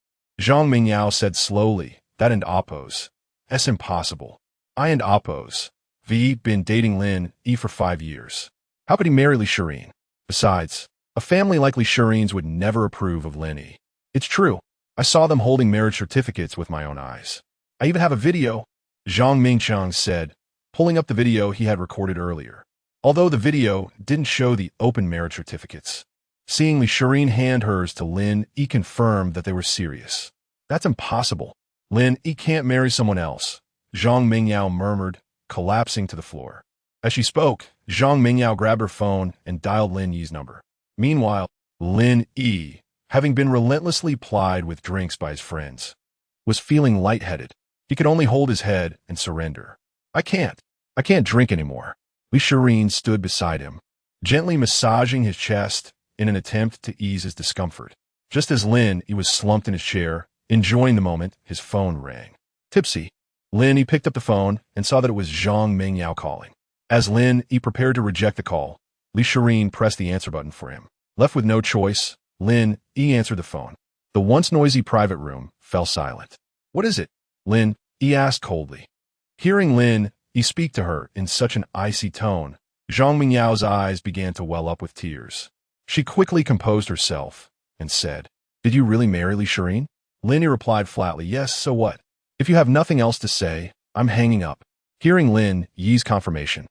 Zhang Mingyao said slowly, that and Oppos. That's impossible. I and Oppos. V been dating Lin Yi for 5 years. How could he marry Li Shireen? Besides, a family like Li Shireen's would never approve of Lin Yi. It's true. I saw them holding marriage certificates with my own eyes. I even have a video, Zhang Mingcheng said, pulling up the video he had recorded earlier. Although the video didn't show the open marriage certificates, seeing Li Shireen hand hers to Lin Yi confirmed that they were serious. That's impossible. Lin Yi can't marry someone else, Zhang Mingyao murmured, collapsing to the floor. As she spoke, Zhang Mingyao grabbed her phone and dialed Lin Yi's number. Meanwhile, Lin Yi, having been relentlessly plied with drinks by his friends, was feeling lightheaded. He could only hold his head and surrender. I can't drink anymore. Li Shireen stood beside him, gently massaging his chest in an attempt to ease his discomfort. Just as Lin Yi was slumped in his chair, enjoying the moment, his phone rang. Tipsy, Lin Yi picked up the phone and saw that it was Zhang Mingyao calling. As Lin Yi prepared to reject the call, Li Shireen pressed the answer button for him. Left with no choice, Lin Yi answered the phone. The once noisy private room fell silent. What is it? Lin Yi asked coldly. Hearing Lin Yi speak to her in such an icy tone, Zhang Mingyao's eyes began to well up with tears. She quickly composed herself and said, Did you really marry Li Shireen? Lin Yi replied flatly, Yes, so what? If you have nothing else to say, I'm hanging up. Hearing Lin Yi's confirmation,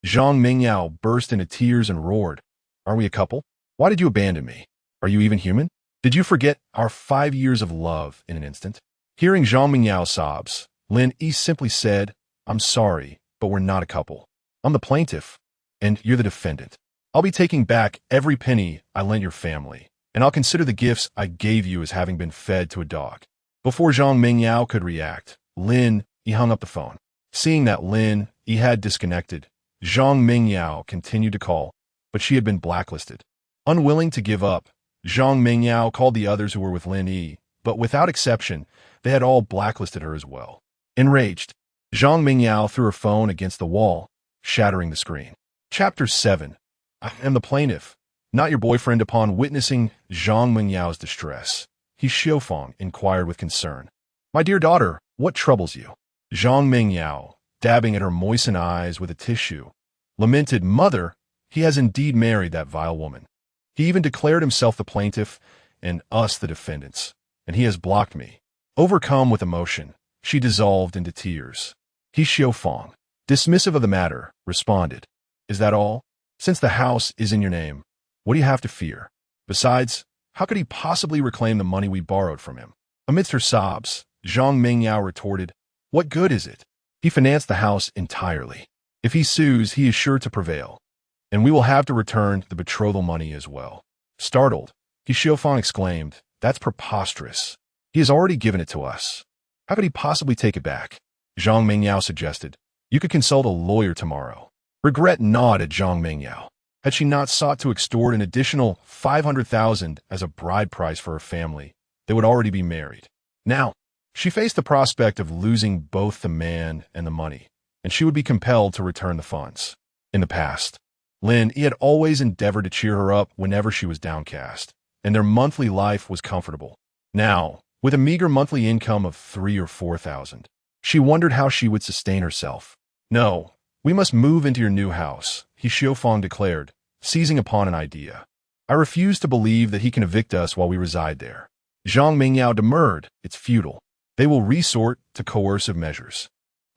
Zhang Mingyao burst into tears and roared, Are we a couple? Why did you abandon me? Are you even human? Did you forget our 5 years of love in an instant? Hearing Zhang Mingyao's sobs, Lin Yi simply said, I'm sorry, but we're not a couple. I'm the plaintiff, and you're the defendant. I'll be taking back every penny I lent your family, and I'll consider the gifts I gave you as having been fed to a dog. Before Zhang Mingyao could react, Lin Yi hung up the phone. Seeing that Lin Yi had disconnected, Zhang Mingyao continued to call, but she had been blacklisted. Unwilling to give up, Zhang Mingyao called the others who were with Lin Yi, but without exception, they had all blacklisted her as well. Enraged, Zhang Mingyao threw her phone against the wall, shattering the screen. Chapter 7. I am the plaintiff, not your boyfriend. Upon witnessing Zhang Mingyao's distress, He Xiaofang inquired with concern. My dear daughter, what troubles you? Zhang Mingyao, dabbing at her moistened eyes with a tissue, lamented, Mother, he has indeed married that vile woman. He even declared himself the plaintiff and us the defendants, and he has blocked me. Overcome with emotion, she dissolved into tears. He Xiaofang, dismissive of the matter, responded, Is that all? Since the house is in your name, what do you have to fear? Besides, how could he possibly reclaim the money we borrowed from him? Amidst her sobs, Zhang Mingyao retorted, What good is it? He financed the house entirely. If he sues, he is sure to prevail, and we will have to return the betrothal money as well. Startled, He Xiaofang exclaimed, "That's preposterous. He has already given it to us. How could he possibly take it back?" Zhang Mingyao suggested, "You could consult a lawyer tomorrow." Regret gnawed at Zhang Mingyao. Had she not sought to extort an additional 500,000 as a bride price for her family, they would already be married. Now, she faced the prospect of losing both the man and the money, and she would be compelled to return the funds. In the past, Lin Yi had always endeavored to cheer her up whenever she was downcast, and their monthly life was comfortable. Now, with a meager monthly income of 3,000 or 4,000, she wondered how she would sustain herself. "No, we must move into your new house," He Xiaofang declared, seizing upon an idea. "I refuse to believe that he can evict us while we reside there." Zhang Mingyao demurred, "It's futile. They will resort to coercive measures.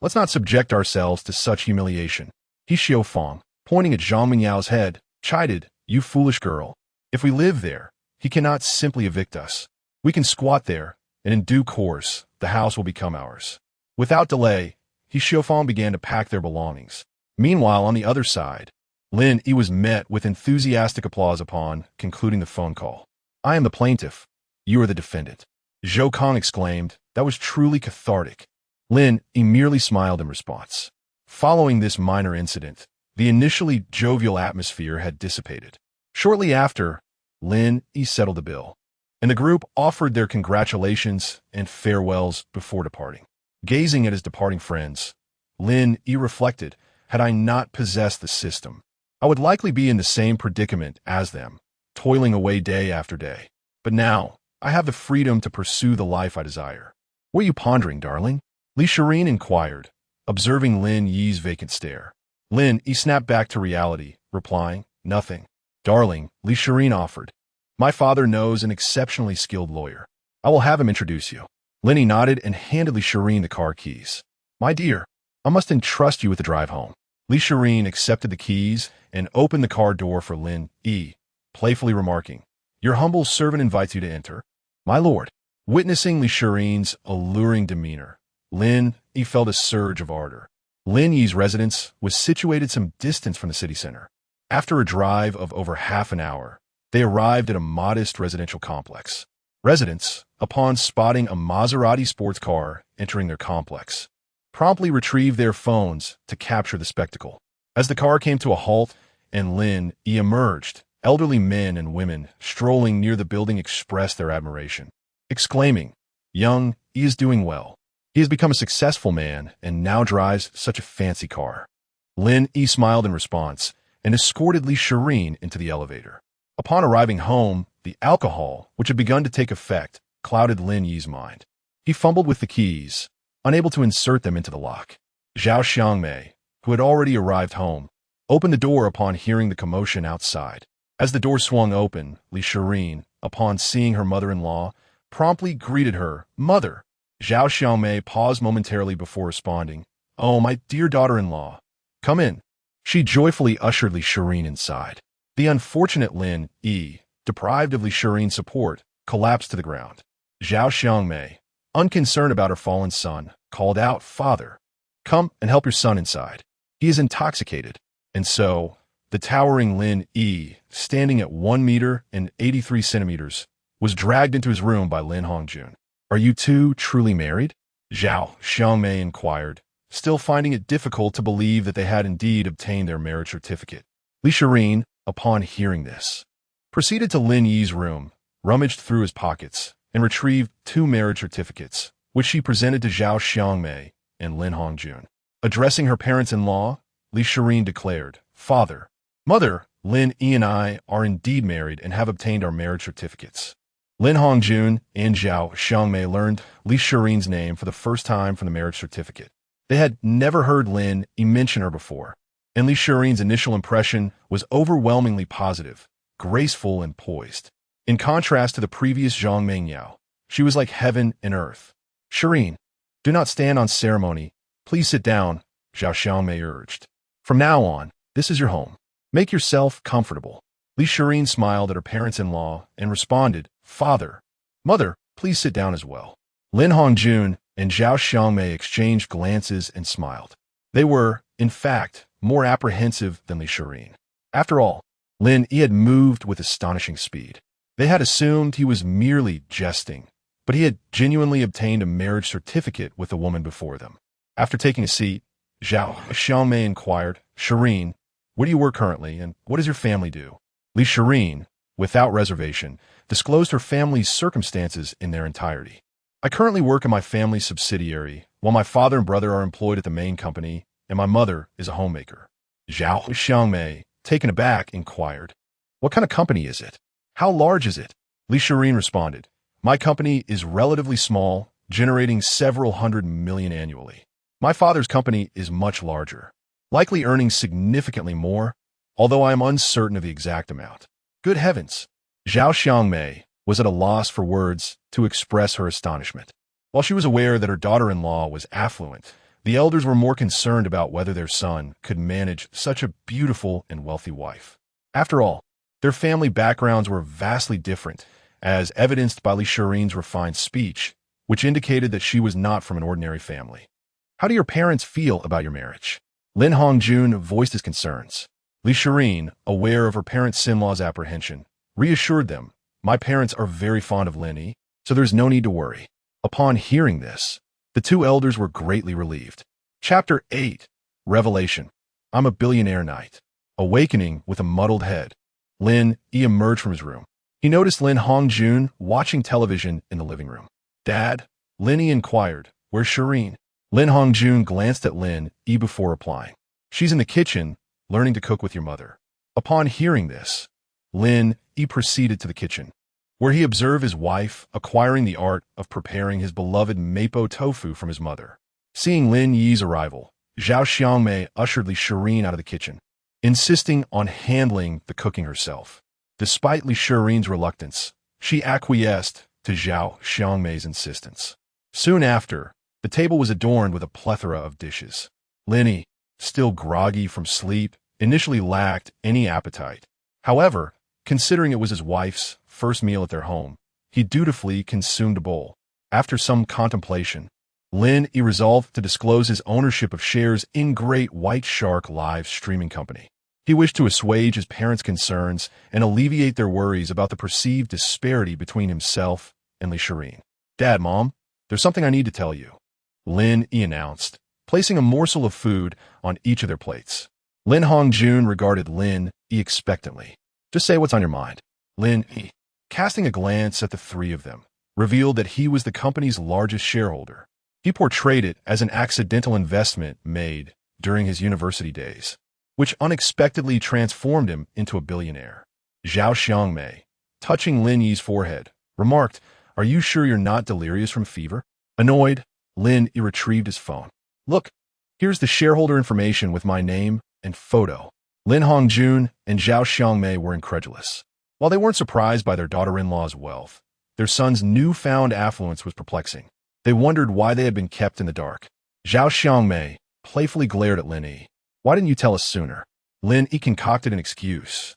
Let's not subject ourselves to such humiliation." He Xiaofang, pointing at Zhang Mingyao's head, chided, "You foolish girl. If we live there, he cannot simply evict us. We can squat there, and in due course, the house will become ours." Without delay, He Xiaofang began to pack their belongings. Meanwhile, on the other side, Lin Yi was met with enthusiastic applause upon concluding the phone call. "I am the plaintiff. You are the defendant," Zhou Kong exclaimed. That was truly cathartic. Lin Yi merely smiled in response. Following this minor incident, the initially jovial atmosphere had dissipated. Shortly after, Lin Yi settled the bill, and the group offered their congratulations and farewells before departing. Gazing at his departing friends, Lin Yi reflected, "Had I not possessed the system, I would likely be in the same predicament as them, toiling away day after day. But now, I have the freedom to pursue the life I desire." "What are you pondering, darling?" Li Shirin inquired, observing Lin Yi's vacant stare. Lin Yi snapped back to reality, replying, "Nothing." "Darling," Li Shirin offered, "my father knows an exceptionally skilled lawyer. I will have him introduce you." Lin Yi nodded and handed Li Shirin the car keys. "My dear, I must entrust you with the drive home." Li Shirin accepted the keys and opened the car door for Lin Yi, playfully remarking, "Your humble servant invites you to enter." "My lord." Witnessing Li Shirin's alluring demeanor, Lin Yi felt a surge of ardor. Lin Yi's residence was situated some distance from the city center. After a drive of over half an hour, they arrived at a modest residential complex. Residents, upon spotting a Maserati sports car entering their complex, promptly retrieved their phones to capture the spectacle. As the car came to a halt and Lin Yi emerged, elderly men and women strolling near the building expressed their admiration, exclaiming, "Young Yi is doing well. He has become a successful man and now drives such a fancy car." Lin Yi smiled in response and escorted Li Shirin into the elevator. Upon arriving home, the alcohol, which had begun to take effect, clouded Lin Yi's mind. He fumbled with the keys, unable to insert them into the lock. Zhao Xiangmei, who had already arrived home, opened the door upon hearing the commotion outside. As the door swung open, Li Shirin, upon seeing her mother-in-law, promptly greeted her, "Mother." Zhao Xiangmei paused momentarily before responding, "Oh, my dear daughter-in-law, come in." She joyfully ushered Li Shirin inside. The unfortunate Lin Yi, deprived of Li Shirin's support, collapsed to the ground. Zhao Xiangmei, unconcerned about her fallen son, called out, "Father, come and help your son inside. He is intoxicated." And so, the towering Lin Yi, standing at 1 meter and 83 centimeters, was dragged into his room by Lin Hongjun. "Are you two truly married?" Zhao Xiangmei inquired, still finding it difficult to believe that they had indeed obtained their marriage certificate. Li Shirin, upon hearing this, proceeded to Lin Yi's room, rummaged through his pockets, and retrieved 2 marriage certificates, which she presented to Zhao Xiangmei and Lin Hongjun. Addressing her parents-in-law, Li Shirin declared, "Father, Mother, Lin Yi and I are indeed married and have obtained our marriage certificates." Lin Hongjun and Zhao Xiangmei learned Li Shirin's name for the first time from the marriage certificate. They had never heard Lin Yi mention her before, and Li Shirin's initial impression was overwhelmingly positive, graceful, and poised. In contrast to the previous Zhang Mingyao, she was like heaven and earth. "Shirin, do not stand on ceremony. Please sit down," Zhao Xiangmei urged. "From now on, this is your home. Make yourself comfortable." Li Shirin smiled at her parents-in-law and responded, "Father, Mother, please sit down as well." Lin Hongjun and Zhao Xiangmei exchanged glances and smiled. They were, in fact, more apprehensive than Li Shirin. After all, Lin Yi had moved with astonishing speed. They had assumed he was merely jesting, but he had genuinely obtained a marriage certificate with the woman before them. After taking a seat, Xiangmei inquired, "Shirin, where do you work currently, and what does your family do?" Li Shirin, without reservation, disclosed her family's circumstances in their entirety. "I currently work in my family's subsidiary, while my father and brother are employed at the main company, and my mother is a homemaker." Xiangmei, taken aback, inquired, "What kind of company is it? How large is it?" Li Shirin responded, "My company is relatively small, generating several hundred million annually. My father's company is much larger, likely earning significantly more, although I am uncertain of the exact amount." Good heavens! Xiangmei was at a loss for words to express her astonishment. While she was aware that her daughter-in-law was affluent, the elders were more concerned about whether their son could manage such a beautiful and wealthy wife. After all, their family backgrounds were vastly different, as evidenced by Li Shirin's refined speech, which indicated that she was not from an ordinary family. "How do your parents feel about your marriage?" Lin Hongjun voiced his concerns. Li Shirin, aware of her parents'-in-law's apprehension, reassured them, "My parents are very fond of Lin Yi, so there's no need to worry." Upon hearing this, the two elders were greatly relieved. Chapter 8. Revelation. I'm a billionaire knight. Awakening with a muddled head, Lin Yi emerged from his room. He noticed Lin Hongjun watching television in the living room. "Dad?" Lin Yi inquired, "Where's Shirin?" Lin Hongjun glanced at Lin Yi before replying, "She's in the kitchen, learning to cook with your mother." Upon hearing this, Lin Yi proceeded to the kitchen, where he observed his wife acquiring the art of preparing his beloved mapo tofu from his mother. Seeing Lin Yi's arrival, Xiangmei ushered Li Shirin out of the kitchen, insisting on handling the cooking herself. Despite Li Shirin's reluctance, she acquiesced to Xiangmei's insistence. Soon after, the table was adorned with a plethora of dishes. Lin Yi, still groggy from sleep, initially lacked any appetite. However, considering it was his wife's first meal at their home, he dutifully consumed a bowl. After some contemplation, Lin Yi resolved to disclose his ownership of shares in Great White Shark live streaming company. He wished to assuage his parents' concerns and alleviate their worries about the perceived disparity between himself and Li Shirin. "Dad, Mom, there's something I need to tell you," Lin Yi announced, placing a morsel of food on each of their plates. Lin Hongjun regarded Lin Yi expectantly. "Just say what's on your mind." Lin Yi, casting a glance at the three of them, revealed that he was the company's largest shareholder. He portrayed it as an accidental investment made during his university days, which unexpectedly transformed him into a billionaire. Xiangmei, touching Lin Yi's forehead, remarked, "Are you sure you're not delirious from fever?" Annoyed, Lin Yi retrieved his phone. "Look, here's the shareholder information with my name and photo." Lin Hongjun and Xiangmei were incredulous. While they weren't surprised by their daughter-in-law's wealth, their son's newfound affluence was perplexing. They wondered why they had been kept in the dark. Xiangmei playfully glared at Lin Yi. "Why didn't you tell us sooner?" Lin Yi concocted an excuse,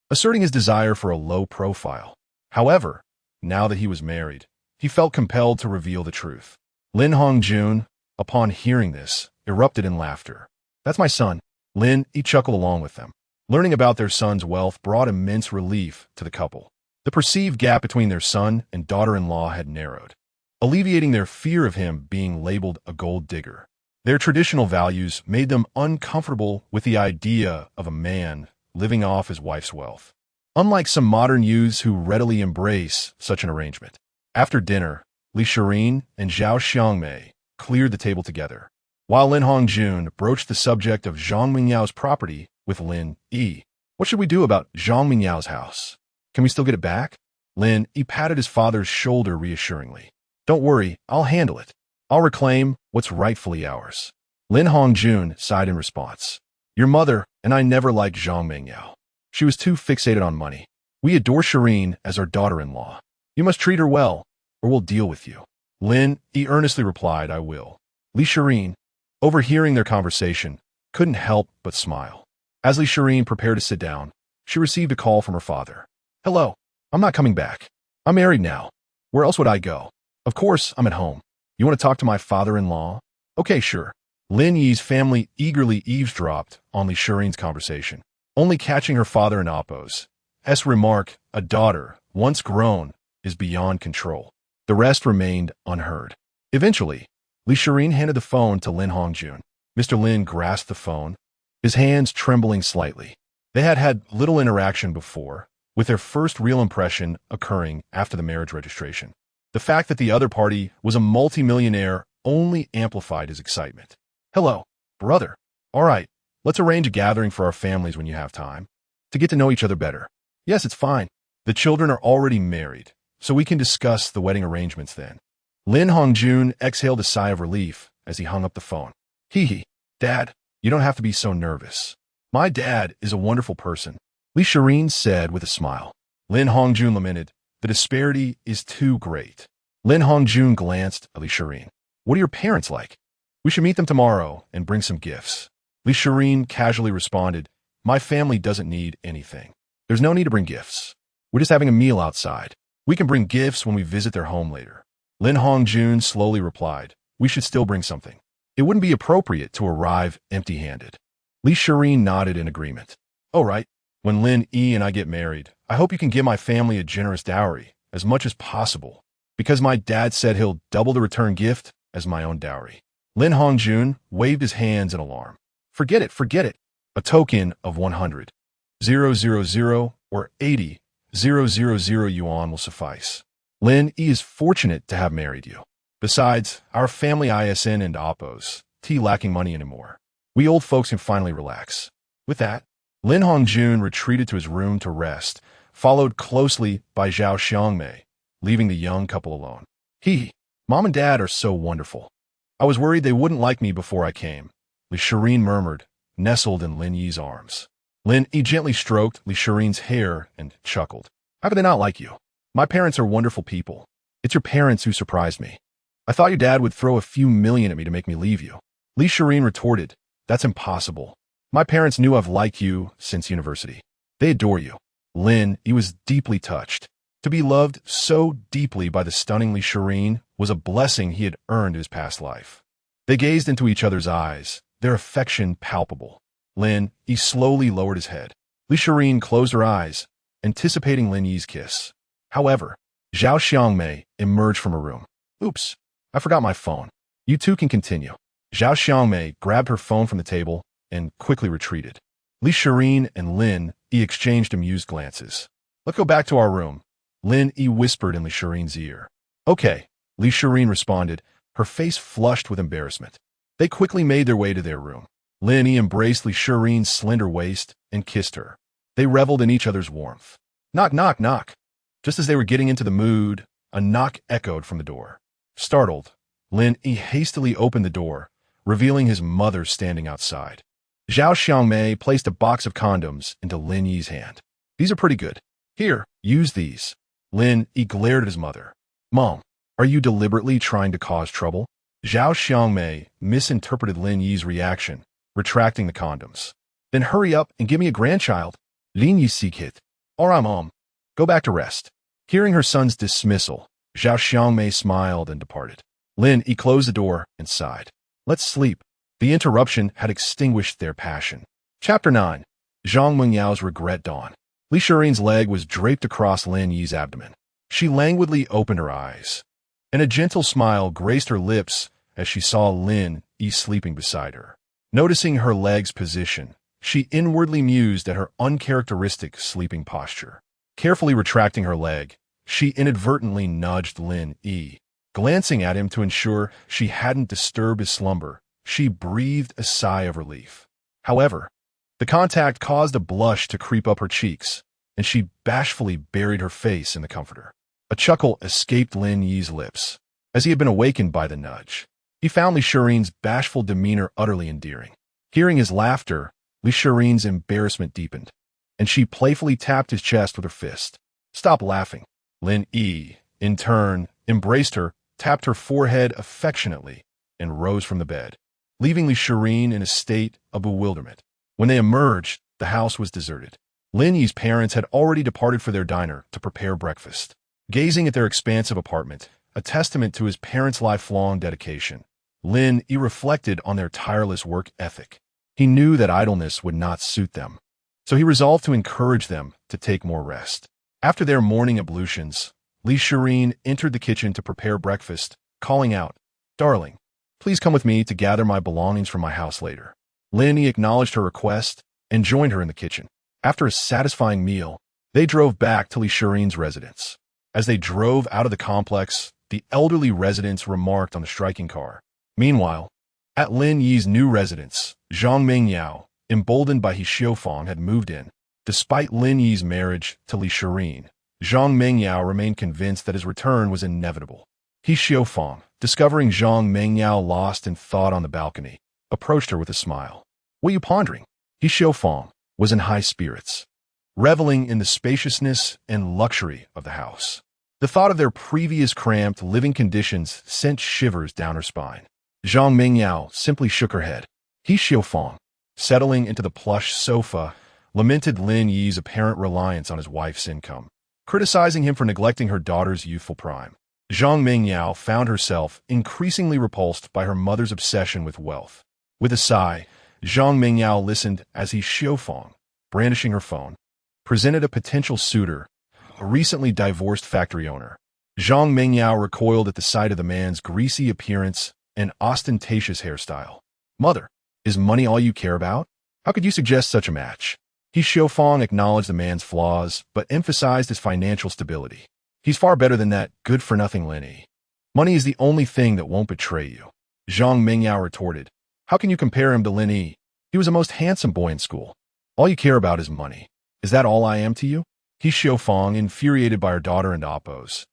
asserting his desire for a low profile. However, now that he was married, he felt compelled to reveal the truth. Lin Hongjun, upon hearing this, erupted in laughter. "That's my son." Lin Yi chuckled along with them. Learning about their son's wealth brought immense relief to the couple. The perceived gap between their son and daughter-in-law had narrowed, alleviating their fear of him being labeled a gold digger. Their traditional values made them uncomfortable with the idea of a man living off his wife's wealth, unlike some modern youths who readily embrace such an arrangement. After dinner, Li Shirin and Xiangmei cleared the table together, while Lin Hongjun broached the subject of Zhang Mingyao's property with Lin Yi. "What should we do about Zhang Mingyao's house? Can we still get it back?" Lin Yi patted his father's shoulder reassuringly. "Don't worry, I'll handle it. I'll reclaim what's rightfully ours." Lin Hongjun sighed in response. "Your mother and I never liked Zhang Mingyao. She was too fixated on money. We adore Shirin as our daughter-in-law. You must treat her well, or we'll deal with you." Lin Yi earnestly replied, "I will." Li Shirin, overhearing their conversation, couldn't help but smile. As Li Shirin prepared to sit down, she received a call from her father. "Hello, I'm not coming back. I'm married now. Where else would I go? Of course, I'm at home. You want to talk to my father-in-law?" "Okay, sure." Lin Yi's family eagerly eavesdropped on Li Shirin's conversation, only catching her father and Appo's remark, "A daughter, once grown, is beyond control." The rest remained unheard. Eventually, Li Shirin handed the phone to Lin Hongjun. Mr. Lin grasped the phone, his hands trembling slightly. They had had little interaction before, with their first real impression occurring after the marriage registration. The fact that the other party was a multimillionaire only amplified his excitement. "Hello, brother. All right, let's arrange a gathering for our families when you have time, to get to know each other better." "Yes, it's fine. The children are already married, so we can discuss the wedding arrangements then." Lin Hongjun exhaled a sigh of relief as he hung up the phone. Hee, Dad, you don't have to be so nervous. My dad is a wonderful person," Li Shirin said with a smile. Lin Hongjun lamented, "The disparity is too great." Lin Hongjun glanced at Li Shirin. "What are your parents like? We should meet them tomorrow and bring some gifts." Li Shirin casually responded, "My family doesn't need anything. There's no need to bring gifts. We're just having a meal outside. We can bring gifts when we visit their home later." Lin Hongjun slowly replied, "We should still bring something. It wouldn't be appropriate to arrive empty-handed." Li Shirin nodded in agreement. "All right, when Lin Yi and I get married, I hope you can give my family a generous dowry, as much as possible, because my dad said he'll double the return gift as my own dowry." Lin Hongjun waved his hands in alarm. Forget it. A token of 100,000 or 80,000 yuan will suffice. Lin Yi is fortunate to have married you. Besides, our family ISN and Appo's lacking money anymore. We old folks can finally relax. With that, Lin Hongjun retreated to his room to rest, followed closely by Zhao Xiangmei, leaving the young couple alone. Mom and Dad are so wonderful. I was worried they wouldn't like me before I came," Li Shirin murmured, nestled in Lin Yi's arms. Lin Yi gently stroked Li Shirin's hair and chuckled. "How could they not like you? My parents are wonderful people. It's your parents who surprised me. I thought your dad would throw a few million at me to make me leave you." Li Shirin retorted, "That's impossible. My parents knew I've liked you since university. They adore you." Lin Yi was deeply touched. To be loved so deeply by the stunning Li Shirin was a blessing he had earned in his past life. They gazed into each other's eyes, their affection palpable. Lin Yi slowly lowered his head. Li Shirin closed her eyes, anticipating Lin Yi's kiss. However, Zhao Xiangmei emerged from her room. "Oops, I forgot my phone. You two can continue." Zhao Xiangmei grabbed her phone from the table and quickly retreated. Li Shirin and Lin Yi exchanged amused glances. "Let's go back to our room," Lin Yi whispered in Li Shirin's ear. "Okay," Li Shirin responded, her face flushed with embarrassment. They quickly made their way to their room. Lin Yi embraced Li Shirin's slender waist and kissed her. They reveled in each other's warmth. Knock, knock, knock. Just as they were getting into the mood, a knock echoed from the door. Startled, Lin Yi hastily opened the door, revealing his mother standing outside. Zhao Xiangmei placed a box of condoms into Lin Yi's hand. "These are pretty good. Here, use these." Lin Yi glared at his mother. "Mom, are you deliberately trying to cause trouble?" Zhao Xiangmei misinterpreted Lin Yi's reaction, retracting the condoms. "Then hurry up and give me a grandchild." Lin Yi sikit. "All right, Mom. Go back to rest." Hearing her son's dismissal, Zhao Xiangmei smiled and departed. Lin Yi closed the door and sighed. "Let's sleep." The interruption had extinguished their passion. Chapter 9. Zhang Mengyao's regret dawned. Li Shirin's leg was draped across Lin Yi's abdomen. She languidly opened her eyes, and a gentle smile graced her lips as she saw Lin Yi sleeping beside her. Noticing her leg's position, she inwardly mused at her uncharacteristic sleeping posture. Carefully retracting her leg, she inadvertently nudged Lin Yi. Glancing at him to ensure she hadn't disturbed his slumber, she breathed a sigh of relief. However, the contact caused a blush to creep up her cheeks, and she bashfully buried her face in the comforter. A chuckle escaped Lin Yi's lips, as he had been awakened by the nudge. He found Li Shirin's bashful demeanor utterly endearing. Hearing his laughter, Li Shirin's embarrassment deepened, and she playfully tapped his chest with her fist. "Stop laughing." Lin Yi, in turn, embraced her, tapped her forehead affectionately, and rose from the bed, leaving Li Shirin in a state of bewilderment. When they emerged, the house was deserted. Lin Yi's parents had already departed for their diner to prepare breakfast. Gazing at their expansive apartment, a testament to his parents' lifelong dedication, Lin Yi reflected on their tireless work ethic. He knew that idleness would not suit them, so he resolved to encourage them to take more rest. After their morning ablutions, Li Shirin entered the kitchen to prepare breakfast, calling out, "Darling, please come with me to gather my belongings from my house later." Lin Yi acknowledged her request and joined her in the kitchen. After a satisfying meal, they drove back to Li Shirin's residence. As they drove out of the complex, the elderly residents remarked on the striking car. Meanwhile, at Lin Yi's new residence, Zhang Mingyao, emboldened by his Xiaofang, had moved in. Despite Lin Yi's marriage to Li Shirin, Zhang Mingyao remained convinced that his return was inevitable. He Xiaofang, discovering Zhang Mingyao lost in thought on the balcony, approached her with a smile. "What are you pondering?" He Xiaofang was in high spirits, reveling in the spaciousness and luxury of the house. The thought of their previous cramped living conditions sent shivers down her spine. Zhang Mingyao simply shook her head. He Xiaofang, settling into the plush sofa, lamented Lin Yi's apparent reliance on his wife's income, criticizing him for neglecting her daughter's youthful prime. Zhang Mingyao found herself increasingly repulsed by her mother's obsession with wealth. With a sigh, Zhang Mingyao listened as he Xiaofang, brandishing her phone, presented a potential suitor, a recently divorced factory owner. Zhang Mingyao recoiled at the sight of the man's greasy appearance and ostentatious hairstyle. "Mother, is money all you care about? How could you suggest such a match?" He Xiaofang acknowledged the man's flaws, but emphasized his financial stability. "He's far better than that good-for-nothing Lin Yi. Money is the only thing that won't betray you." Zhang Mingyao retorted, "How can you compare him to Lin Yi? He was the most handsome boy in school. All you care about is money. Is that all I am to you?" He Xiaofang, infuriated by her daughter and Appo's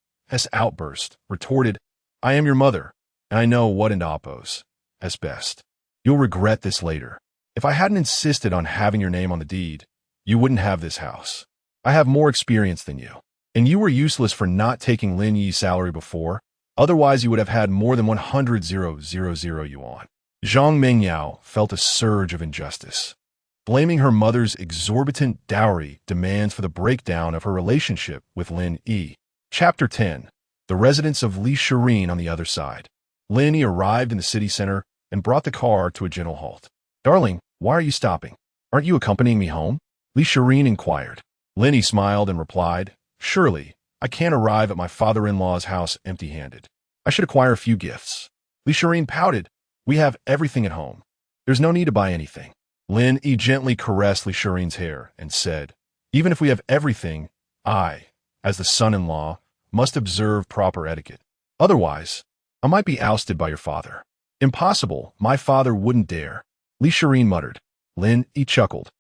outburst, retorted, "I am your mother, and I know what and Appo's as best. You'll regret this later. If I hadn't insisted on having your name on the deed, you wouldn't have this house. I have more experience than you, and you were useless for not taking Lin Yi's salary before. Otherwise, you would have had more than 100,000 yuan. Zhang Mingyao felt a surge of injustice, blaming her mother's exorbitant dowry demands for the breakdown of her relationship with Lin Yi. Chapter 10. The residence of Li Shirin on the other side. Lin Yi arrived in the city center and brought the car to a gentle halt. "Darling, why are you stopping? Aren't you accompanying me home?" Li Shirin inquired. Lin Yi smiled and replied, "Surely, I can't arrive at my father-in-law's house empty-handed. I should acquire a few gifts." Li Shirin pouted, "We have everything at home. There's no need to buy anything." Lin Yi gently caressed Li Shirin's hair and said, "Even if we have everything, I, as the son-in-law, must observe proper etiquette. Otherwise, I might be ousted by your father." "Impossible, my father wouldn't dare," Li Shirin muttered. Lin Yi chuckled,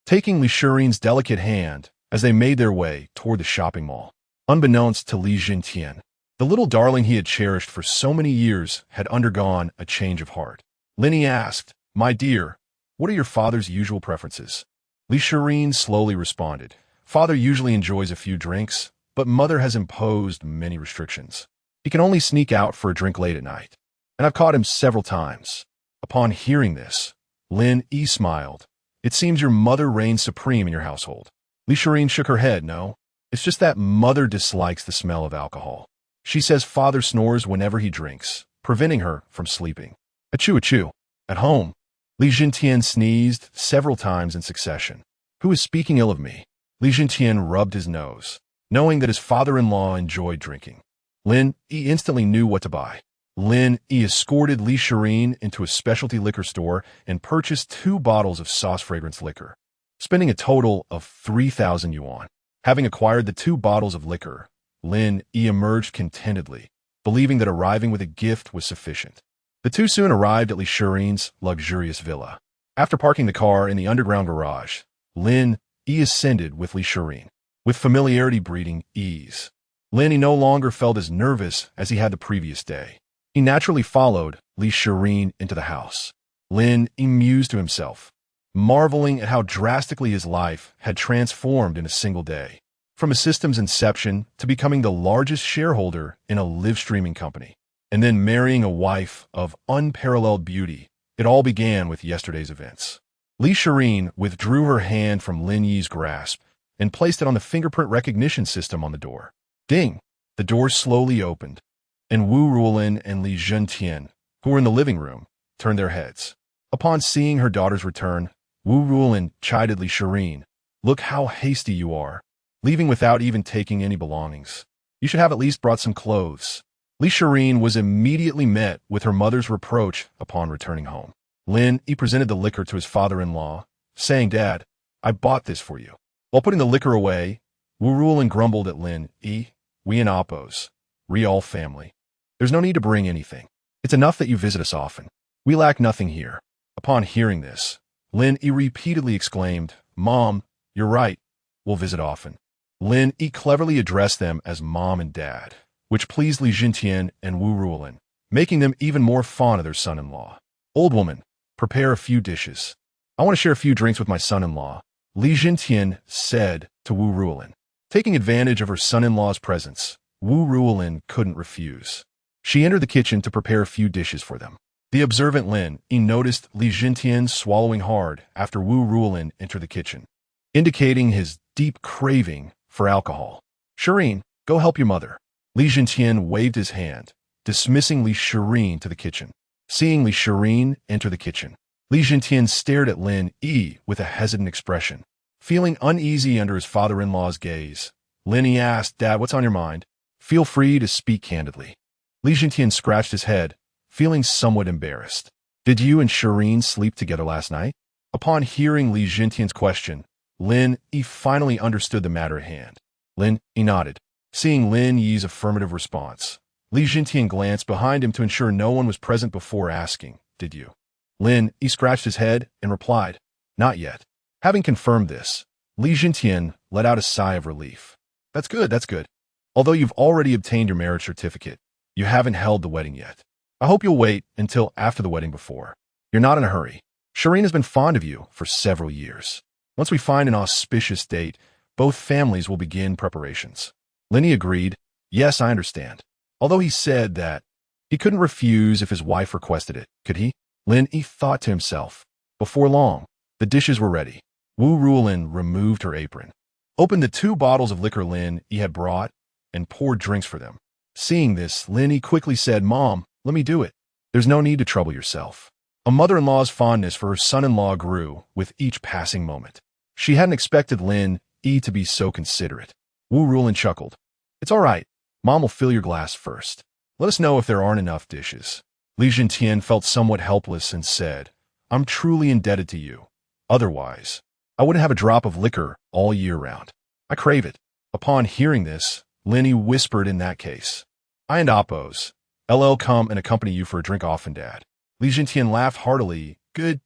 taking Li Shirin's delicate hand as they made their way toward the shopping mall. Unbeknownst to Li Jintian, the little darling he had cherished for so many years had undergone a change of heart. Lin Yi asked, "My dear, what are your father's usual preferences?" Li Shirin slowly responded, "Father usually enjoys a few drinks, but mother has imposed many restrictions. He can only sneak out for a drink late at night, and I've caught him several times." Upon hearing this, Lin Yi smiled. "It seems your mother reigns supreme in your household." Li Shirin shook her head. "No, it's just that mother dislikes the smell of alcohol. She says father snores whenever he drinks, preventing her from sleeping." "Achoo, achoo." At home, Li Jintian sneezed several times in succession. "Who is speaking ill of me?" Li Jintian rubbed his nose, knowing that his father-in-law enjoyed drinking. Lin Yi instantly knew what to buy. Lin Yi escorted Li Shirin into a specialty liquor store and purchased 2 bottles of sauce fragrance liquor, spending a total of 3,000 yuan. Having acquired the 2 bottles of liquor, Lin Yi emerged contentedly, believing that arriving with a gift was sufficient. The two soon arrived at Li Shirin's luxurious villa. After parking the car in the underground garage, Lin Yi ascended with Li Shirin, with familiarity breeding ease. Lin Yi no longer felt as nervous as he had the previous day. He naturally followed Li Shirin into the house. Lin Yi mused to himself, marveling at how drastically his life had transformed in a single day. From a system's inception to becoming the largest shareholder in a live-streaming company, and then marrying a wife of unparalleled beauty. It all began with yesterday's events. Li Shirin withdrew her hand from Lin Yi's grasp and placed it on the fingerprint recognition system on the door. Ding! The door slowly opened, and Wu Ruolin and Li Zhentian, who were in the living room, turned their heads. Upon seeing her daughter's return, Wu Ruolin chided Li Shireen. "Look how hasty you are, leaving without even taking any belongings. You should have at least brought some clothes." Li Shireen was immediately met with her mother's reproach upon returning home. Lin Yi presented the liquor to his father-in-law, saying, "Dad, I bought this for you." While putting the liquor away, Wu Ruolin grumbled at Lin Yi. "We in Oppos, Real family. There's no need to bring anything. It's enough that you visit us often. We lack nothing here." Upon hearing this, Lin Yi repeatedly exclaimed, "Mom, you're right. We'll visit often." Lin Yi cleverly addressed them as Mom and Dad, which pleased Li Jintian and Wu Ruolin, making them even more fond of their son-in-law. "Old woman, prepare a few dishes. I want to share a few drinks with my son-in-law," Li Jintian said to Wu Ruolin. Taking advantage of her son-in-law's presence, Wu Ruolin couldn't refuse. She entered the kitchen to prepare a few dishes for them. The observant Lin Yi noticed Li Jintian swallowing hard after Wu Ruolin entered the kitchen, indicating his deep craving for alcohol. "Shireen, go help your mother." Li Jintian waved his hand, dismissing Li Shireen to the kitchen. Seeing Li Shireen enter the kitchen, Li Jintian stared at Lin Yi with a hesitant expression. Feeling uneasy under his father-in-law's gaze, Lin Yi asked, "Dad, what's on your mind? Feel free to speak candidly." Li Jintian scratched his head, feeling somewhat embarrassed. "Did you and Shireen sleep together last night?" Upon hearing Li Jintian's question, Lin Yi finally understood the matter at hand. Lin Yi nodded. Seeing Lin Yi's affirmative response, Li Jintian glanced behind him to ensure no one was present before asking, "Did you?" Lin Yi scratched his head and replied, "Not yet." Having confirmed this, Li Jintian let out a sigh of relief. That's good. Although you've already obtained your marriage certificate, you haven't held the wedding yet. I hope you'll wait until after the wedding before. You're not in a hurry. Shireen has been fond of you for several years. Once we find an auspicious date, both families will begin preparations." Lin Yi agreed. "Yes, I understand." Although he said that he couldn't refuse if his wife requested it, could he? Lin Yi thought to himself. Before long, the dishes were ready. Wu Ruolin removed her apron, opened the 2 bottles of liquor Lin Yi had brought, and poured drinks for them. Seeing this, Lin Yi quickly said, "Mom, let me do it. There's no need to trouble yourself." A mother-in-law's fondness for her son-in-law grew with each passing moment. She hadn't expected Lin Yi to be so considerate. Wu Ruolin chuckled. "It's all right. Mom will fill your glass first. Let us know if there aren't enough dishes." Li Jintian felt somewhat helpless and said, "I'm truly indebted to you. Otherwise, I wouldn't have a drop of liquor all year round. I crave it." Upon hearing this, Lin Yi whispered, "In that case, I and Oppos, LL come and accompany you for a drink often, Dad." Li Jintian laughed heartily. Good.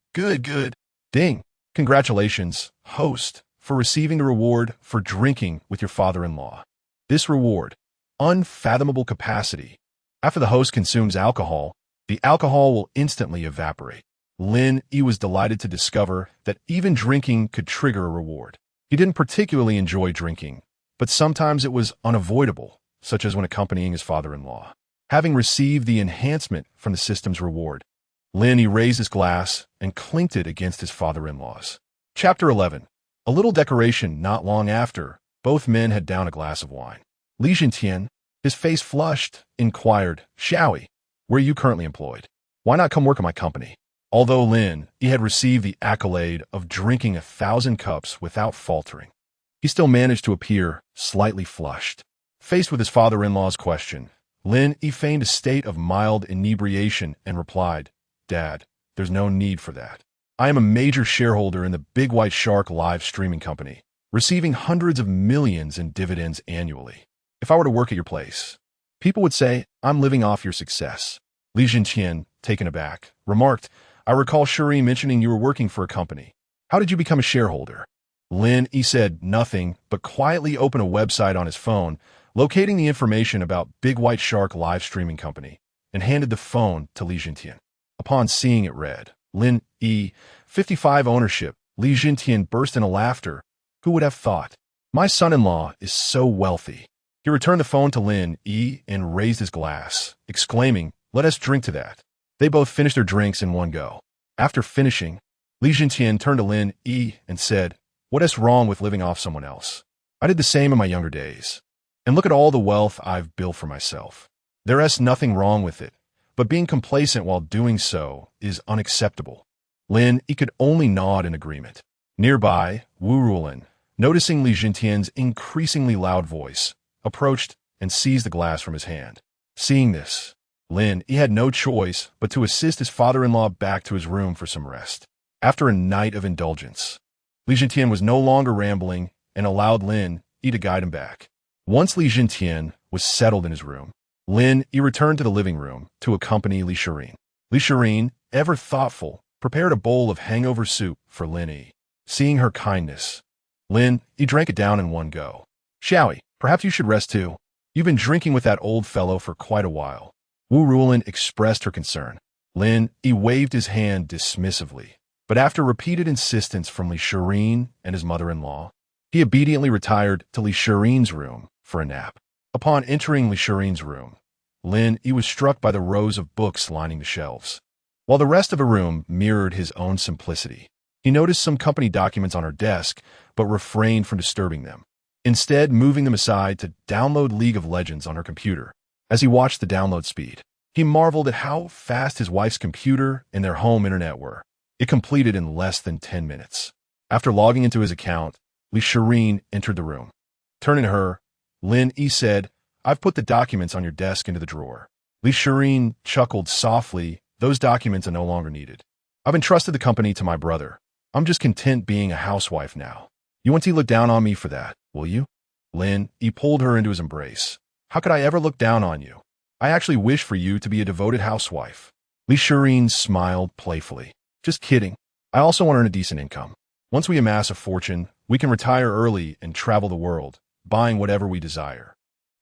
Ding. Congratulations, host, for receiving the reward for drinking with your father-in-law. This reward, unfathomable capacity. After the host consumes alcohol, the alcohol will instantly evaporate. Lin Yi was delighted to discover that even drinking could trigger a reward. He didn't particularly enjoy drinking, but sometimes it was unavoidable, such as when accompanying his father-in-law. Having received the enhancement from the system's reward, Lin Yi raised his glass and clinked it against his father-in-law's. Chapter 11. A little decoration not long after, both men had downed a glass of wine. Li Jintian, his face flushed, inquired, "Shall we? Where are you currently employed? Why not come work in my company?" Although Lin Yi had received the accolade of drinking 1,000 cups without faltering, he still managed to appear slightly flushed. Faced with his father-in-law's question, Lin Yi feigned a state of mild inebriation and replied, "Dad, there's no need for that. I am a major shareholder in the Big White Shark live streaming company, receiving hundreds of millions in dividends annually. If I were to work at your place, people would say I'm living off your success." Li Jintian, taken aback, remarked, "I recall Shireen mentioning you were working for a company. How did you become a shareholder?" Lin Yi said nothing, but quietly opened a website on his phone, locating the information about Big White Shark live streaming company, and handed the phone to Li Jintian. Upon seeing it read, Lin Yi, 55 ownership, Li Jintian burst into laughter. Who would have thought? My son-in-law is so wealthy. He returned the phone to Lin Yi and raised his glass, exclaiming, "Let us drink to that." They both finished their drinks in one go. After finishing, Li Jintian turned to Lin Yi and said, "What is wrong with living off someone else? I did the same in my younger days. And look at all the wealth I've built for myself. There is nothing wrong with it, but being complacent while doing so is unacceptable. Lin Yi could only nod in agreement. Nearby, Wu Rulin, noticing Li Jintian's increasingly loud voice, approached and seized the glass from his hand. Seeing this, Lin Yi had no choice but to assist his father-in-law back to his room for some rest. After a night of indulgence, Li Jintian was no longer rambling and allowed Lin Yi to guide him back. Once Li Jintian was settled in his room, Lin Yi returned to the living room to accompany Li Shirin. Li Shirin, ever thoughtful, prepared a bowl of hangover soup for Lin Yi. Seeing her kindness, Lin Yi drank it down in one go. Xiaoyi, perhaps you should rest too. You've been drinking with that old fellow for quite a while. Wu Rulin expressed her concern. Lin Yi waved his hand dismissively, but after repeated insistence from Li Shirin and his mother-in-law, he obediently retired to Li Shirin's room for a nap. Upon entering Li Shirin's room, Lin Yi was struck by the rows of books lining the shelves. While the rest of the room mirrored his own simplicity, he noticed some company documents on her desk, but refrained from disturbing them, instead moving them aside to download League of Legends on her computer. As he watched the download speed, he marveled at how fast his wife's computer and their home internet were. It completed in less than 10 minutes. After logging into his account, Li Shirin entered the room. Turning to her, Lin Yi said, "I've put the documents on your desk into the drawer." Li Shirin chuckled softly. "Those documents are no longer needed. I've entrusted the company to my brother. I'm just content being a housewife now. You won't look down on me for that, will you?" Lin Yi pulled her into his embrace. "How could I ever look down on you? I actually wish for you to be a devoted housewife." Li Shirin smiled playfully. "Just kidding. I also want to earn a decent income. Once we amass a fortune, we can retire early and travel the world, buying whatever we desire."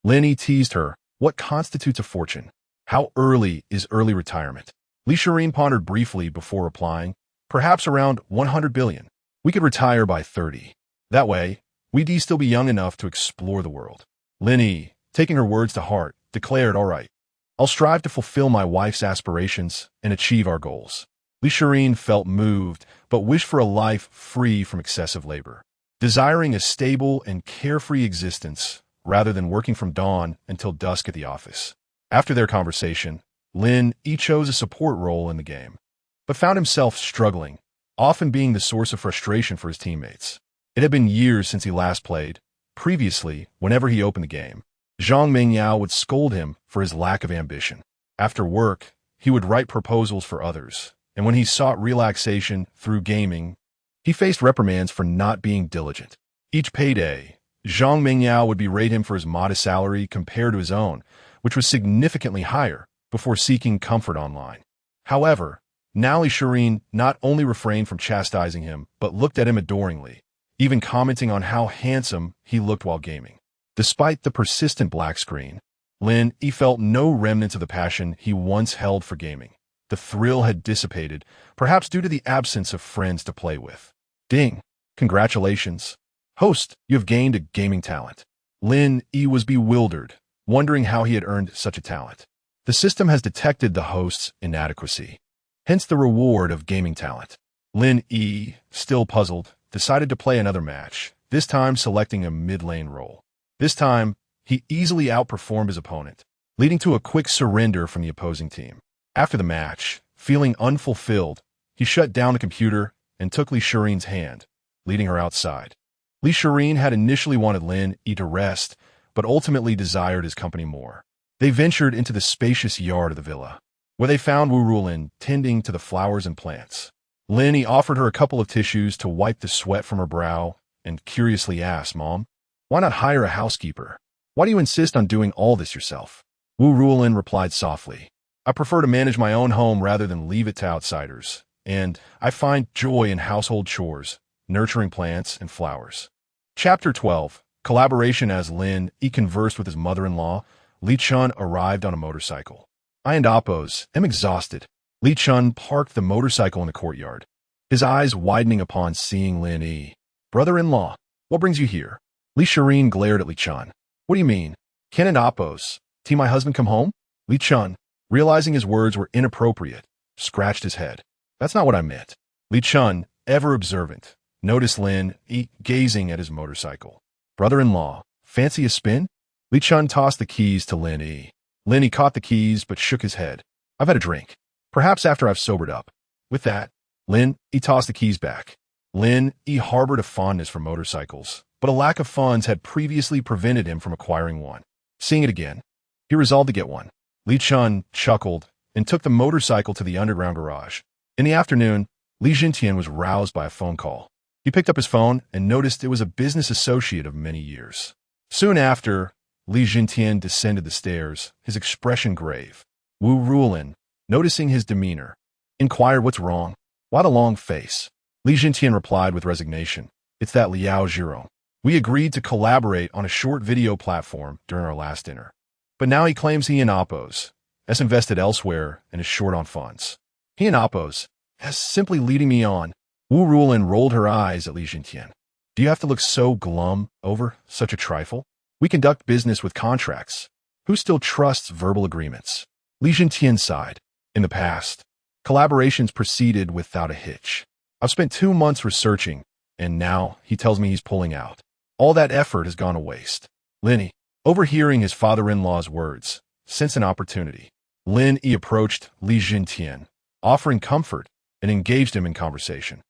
Lin Yi teased her. What constitutes a fortune? How early is early retirement? Li Shirin pondered briefly before replying, "Perhaps around 100 billion. We could retire by 30. That way, we'd still be young enough to explore the world." Lin Yi, taking her words to heart, declared, "All right. I'll strive to fulfill my wife's aspirations and achieve our goals." Li Shirin felt moved, but wished for a life free from excessive labor, desiring a stable and carefree existence rather than working from dawn until dusk at the office. After their conversation, Lin Yi chose a support role in the game, but found himself struggling, often being the source of frustration for his teammates. It had been years since he last played. Previously, whenever he opened the game, Zhang Mingyao would scold him for his lack of ambition. After work, he would write proposals for others, and when he sought relaxation through gaming, he faced reprimands for not being diligent. Each payday, Zhang Mingyao would berate him for his modest salary compared to his own, which was significantly higher, before seeking comfort online. However, now Li Shirin not only refrained from chastising him, but looked at him adoringly, even commenting on how handsome he looked while gaming. Despite the persistent black screen, Lin Yi felt no remnants of the passion he once held for gaming. The thrill had dissipated, perhaps due to the absence of friends to play with. Ding! Congratulations. Host, you have gained a gaming talent. Lin Yi was bewildered, wondering how he had earned such a talent. The system has detected the host's inadequacy, hence the reward of gaming talent. Lin Yi, still puzzled, decided to play another match, this time selecting a mid-lane role. This time, he easily outperformed his opponent, leading to a quick surrender from the opposing team. After the match, feeling unfulfilled, he shut down the computer and took Li Shirin's hand, leading her outside. Li Shirin had initially wanted Lin Yi to rest, but ultimately desired his company more. They ventured into the spacious yard of the villa, where they found Wu Rulin tending to the flowers and plants. Lin Yi offered her a couple of tissues to wipe the sweat from her brow and curiously asked, "Mom, why not hire a housekeeper? Why do you insist on doing all this yourself?" Wu Rulin replied softly, "I prefer to manage my own home rather than leave it to outsiders, and I find joy in household chores, nurturing plants and flowers." Chapter 12. Collaboration. As Lin Yi conversed with his mother-in-law, Li Chun arrived on a motorcycle. "I and Appos am exhausted." Li Chun parked the motorcycle in the courtyard, his eyes widening upon seeing Lin Yi. "Brother-in-law, what brings you here?" Li Shirin glared at Li Chun. "What do you mean? Can and Appos, my husband, come home?" Li Chun, realizing his words were inappropriate, scratched his head. "That's not what I meant." Li Chun, ever observant, noticed Lin Yi gazing at his motorcycle. "Brother-in-law, fancy a spin?" Li Chun tossed the keys to Lin Yi. Lin Yi caught the keys but shook his head. I've had a drink. Perhaps after I've sobered up. With that, Lin Yi tossed the keys back. Lin Yi harbored a fondness for motorcycles, but a lack of funds had previously prevented him from acquiring one. Seeing it again, he resolved to get one. Li Chun chuckled and took the motorcycle to the underground garage. In the afternoon, Li Jintian was roused by a phone call. He picked up his phone and noticed it was a business associate of many years. Soon after, Li Jintian descended the stairs, his expression grave. Wu Ruolin, noticing his demeanor, inquired what's wrong. Why the long face? Li Jintian replied with resignation. It's that Liao Zhirong. We agreed to collaborate on a short video platform during our last dinner. But now he claims he and Oppos has invested elsewhere and is short on funds. He and Oppos has simply leading me on. Wu Ruolin rolled her eyes at Li Jintian. Do you have to look so glum over such a trifle? We conduct business with contracts. Who still trusts verbal agreements? Li Jintian sighed. In the past, collaborations proceeded without a hitch. I've spent 2 months researching, and now he tells me he's pulling out. All that effort has gone to waste. Lin Yi, overhearing his father-in-law's words, sensed an opportunity. Lin Yi approached Li Jintian, offering comfort, and engaged him in conversation.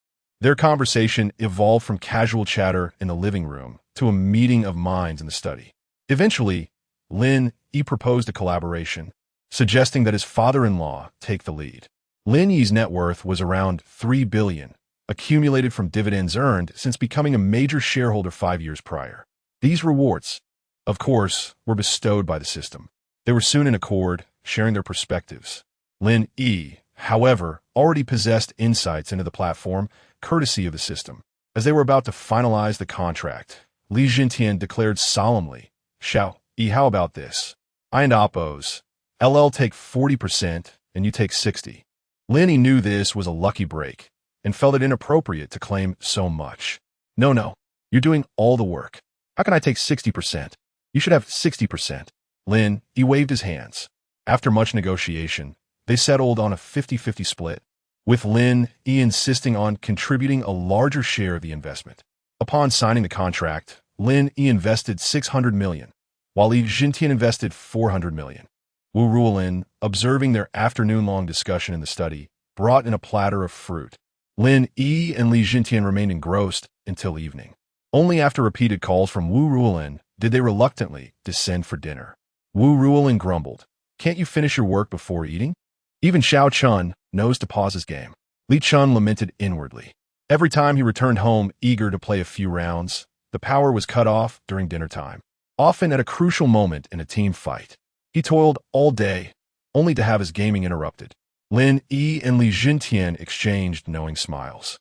Their conversation evolved from casual chatter in the living room to a meeting of minds in the study. Eventually, Lin Yi proposed a collaboration, suggesting that his father-in-law take the lead. Lin Yi's net worth was around 3 billion, accumulated from dividends earned since becoming a major shareholder 5 years prior. These rewards, of course, were bestowed by the system. They were soon in accord, sharing their perspectives. Lin Yi, however, already possessed insights into the platform, courtesy of the system. As they were about to finalize the contract, Li Jintian declared solemnly, Xiao Yi, how about this? I and Oppos, LL take 40% and you take 60%. Lin Yi knew this was a lucky break and felt it inappropriate to claim so much. No, you're doing all the work. How can I take 60%? You should have 60%. Lin Yi waved his hands. After much negotiation, they settled on a 50-50 split, with Lin Yi insisting on contributing a larger share of the investment. Upon signing the contract, Lin Yi invested 600 million, while Li Jintian invested 400 million. Wu Ruolin, observing their afternoon-long discussion in the study, brought in a platter of fruit. Lin Yi and Li Jintian remained engrossed until evening. Only after repeated calls from Wu Ruolin did they reluctantly descend for dinner. Wu Ruolin grumbled, Can't you finish your work before eating? Even Xiao Chun knows to pause his game. Li Chun lamented inwardly. Every time he returned home eager to play a few rounds, the power was cut off during dinner time, often at a crucial moment in a team fight. He toiled all day, only to have his gaming interrupted. Lin Yi and Li Jintian exchanged knowing smiles.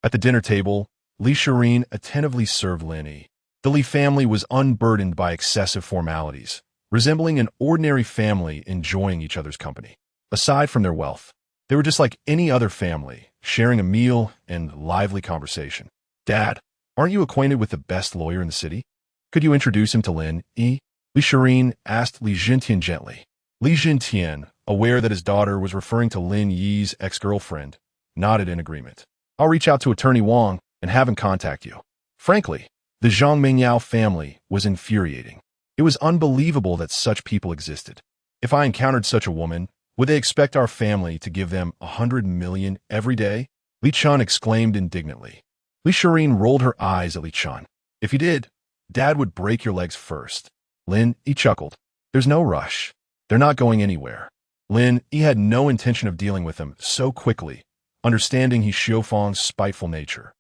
At the dinner table, Li Shirin attentively served Lin Yi. The Li family was unburdened by excessive formalities, resembling an ordinary family enjoying each other's company. Aside from their wealth, they were just like any other family, sharing a meal and lively conversation. Dad, aren't you acquainted with the best lawyer in the city? Could you introduce him to Lin Yi? Li Shirin asked Li Jintian gently. Li Jintian, aware that his daughter was referring to Lin Yi's ex-girlfriend, nodded in agreement. I'll reach out to Attorney Wang and have him contact you. Frankly, the Zhang Mingyao family was infuriating. It was unbelievable that such people existed. If I encountered such a woman, would they expect our family to give them 100 million every day? Li Chun exclaimed indignantly. Li Shirin rolled her eyes at Li Chun. If you did, Dad would break your legs first. Lin Yi chuckled. There's no rush. They're not going anywhere. Lin Yi had no intention of dealing with him so quickly, understanding He Xiufeng's spiteful nature.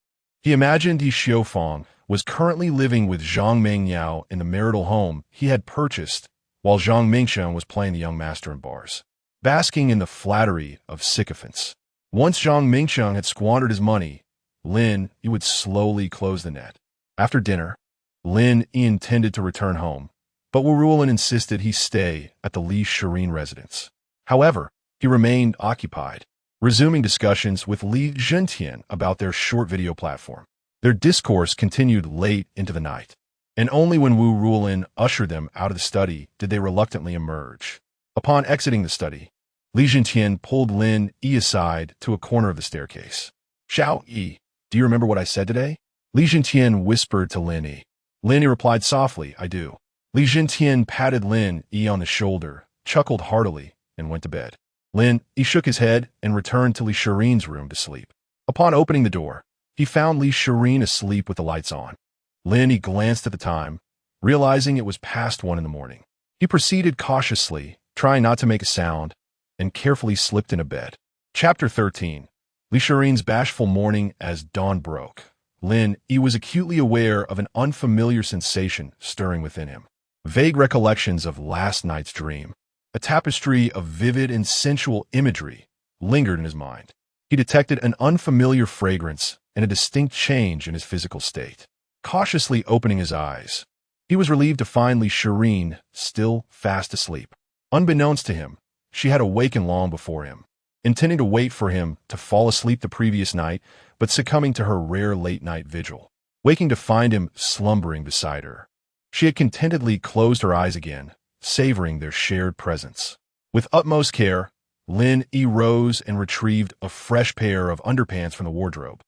He imagined He Xiufeng was currently living with Zhang Mingyao in the marital home he had purchased, while Zhang Mingsheng was playing the young master in bars, basking in the flattery of sycophants. Once Zhang Mingsheng had squandered his money, Lin Yi would slowly close the net. After dinner, Lin Yi intended to return home, but Wu Ruolin insisted he stay at the Li Shirin residence. However, he remained occupied, resuming discussions with Li Jintian about their short video platform. Their discourse continued late into the night, and only when Wu Ruolin ushered them out of the study did they reluctantly emerge. Upon exiting the study, Li Jintian pulled Lin Yi aside to a corner of the staircase. Xiao Yi, do you remember what I said today? Li Jintian whispered to Lin Yi. Lin Yi replied softly, I do. Li Jintian patted Lin Yi on the shoulder, chuckled heartily, and went to bed. Lin Yi shook his head and returned to Li Shirin's room to sleep. Upon opening the door, he found Li Shirin asleep with the lights on. Lin Yi glanced at the time, realizing it was past 1 in the morning. He proceeded cautiously, trying not to make a sound, and carefully slipped into bed. Chapter 13. Li Shirin's bashful morning. As dawn broke, Lin Yi was acutely aware of an unfamiliar sensation stirring within him. Vague recollections of last night's dream, a tapestry of vivid and sensual imagery, lingered in his mind. He detected an unfamiliar fragrance and a distinct change in his physical state. Cautiously opening his eyes, he was relieved to find Li Shirin still fast asleep. Unbeknownst to him, she had awakened long before him, intending to wait for him to fall asleep the previous night, but succumbing to her rare late-night vigil. Waking to find him slumbering beside her, she had contentedly closed her eyes again, savoring their shared presence. With utmost care, Lin Yi rose and retrieved a fresh pair of underpants from the wardrobe,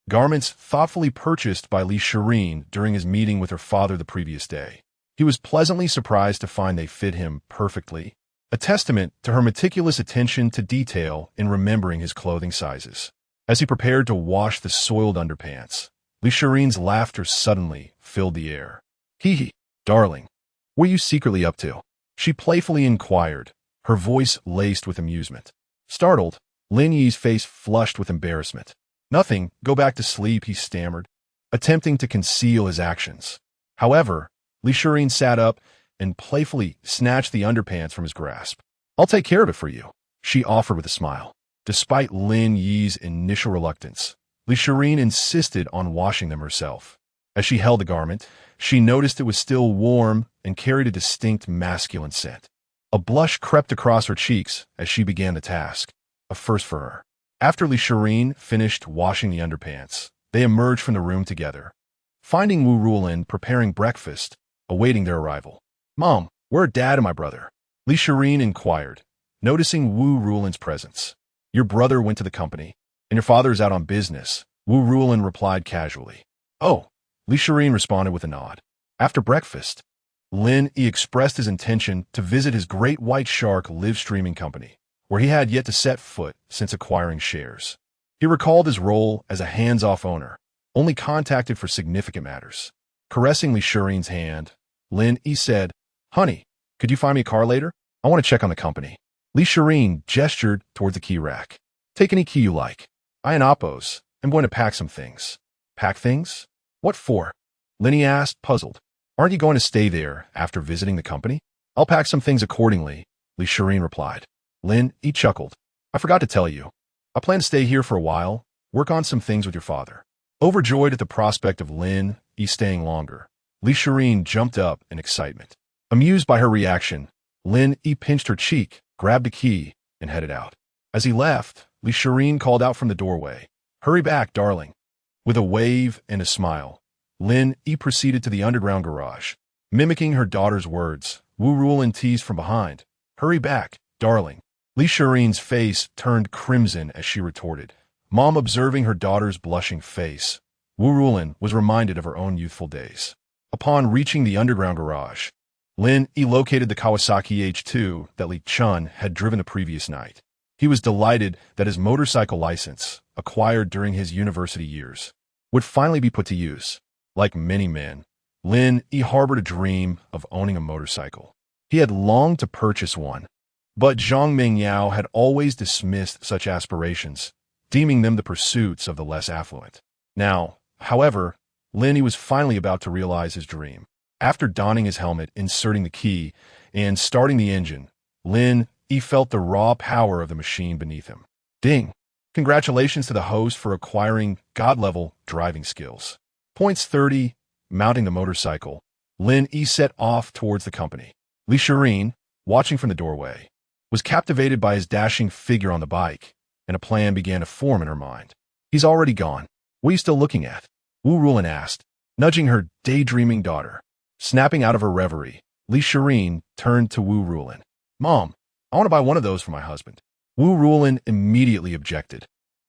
garments thoughtfully purchased by Li Shirin during his meeting with her father the previous day. He was pleasantly surprised to find they fit him perfectly, a testament to her meticulous attention to detail in remembering his clothing sizes. As he prepared to wash the soiled underpants, Li Shirin's laughter suddenly filled the air. Hee hee, darling, what are you secretly up to? She playfully inquired, her voice laced with amusement. Startled, Lin Yi's face flushed with embarrassment. Nothing, go back to sleep, he stammered, attempting to conceal his actions. However, Li Shirin sat up and playfully snatched the underpants from his grasp. I'll take care of it for you, she offered with a smile. Despite Lin Yi's initial reluctance, Li Shirin insisted on washing them herself. As she held the garment, she noticed it was still warm and carried a distinct masculine scent. A blush crept across her cheeks as she began the task, a first for her. After Li Shirin finished washing the underpants, they emerged from the room together, finding Wu Rulin preparing breakfast, awaiting their arrival. Mom, where are Dad and my brother? Li Shirin inquired, noticing Wu Rulin's presence. Your brother went to the company, and your father is out on business, Wu Rulin replied casually. Oh, Li Shirin responded with a nod. After breakfast, Lin Yi expressed his intention to visit his Great White Shark live streaming company, where he had yet to set foot since acquiring shares. He recalled his role as a hands-off owner, only contacted for significant matters. Caressing Li Shirin's hand, Lin Yi said, Honey, could you find me a car later? I want to check on the company. Li Shirin gestured toward the key rack. Take any key you like. I and Appos am going to pack some things. Pack things? What for? Lin Yi asked, puzzled. Aren't you going to stay there after visiting the company? I'll pack some things accordingly, Li Shirin replied. Lin Yi chuckled. I forgot to tell you. I plan to stay here for a while, work on some things with your father. Overjoyed at the prospect of Lin Yi staying longer, Li Shirin jumped up in excitement. Amused by her reaction, Lin Yi pinched her cheek, grabbed a key, and headed out. As he left, Li Shirin called out from the doorway, Hurry back, darling. With a wave and a smile, Lin Yi proceeded to the underground garage. Mimicking her daughter's words, Wu Rulin teased from behind, Hurry back, darling. Li Shirin's face turned crimson as she retorted. Mom observing her daughter's blushing face, Wu Rulin was reminded of her own youthful days. Upon reaching the underground garage, Lin Yi located the Kawasaki H2 that Li Chun had driven the previous night. He was delighted that his motorcycle license, acquired during his university years, would finally be put to use. Like many men, Lin Yi harbored a dream of owning a motorcycle. He had longed to purchase one, but Zhang Mingyao had always dismissed such aspirations, deeming them the pursuits of the less affluent. Now, however, Lin Yi was finally about to realize his dream. After donning his helmet, inserting the key, and starting the engine, Lin Yi felt the raw power of the machine beneath him. Ding! Congratulations to the host for acquiring God-level driving skills. Points 30, mounting the motorcycle, Lin Yi set off towards the company. Li Shirin, watching from the doorway, was captivated by his dashing figure on the bike, and a plan began to form in her mind. He's already gone. What are you still looking at? Wu Rulin asked, nudging her daydreaming daughter. Snapping out of her reverie, Li Shirin turned to Wu Rulin. Mom, I want to buy one of those for my husband. Wu Rulin immediately objected.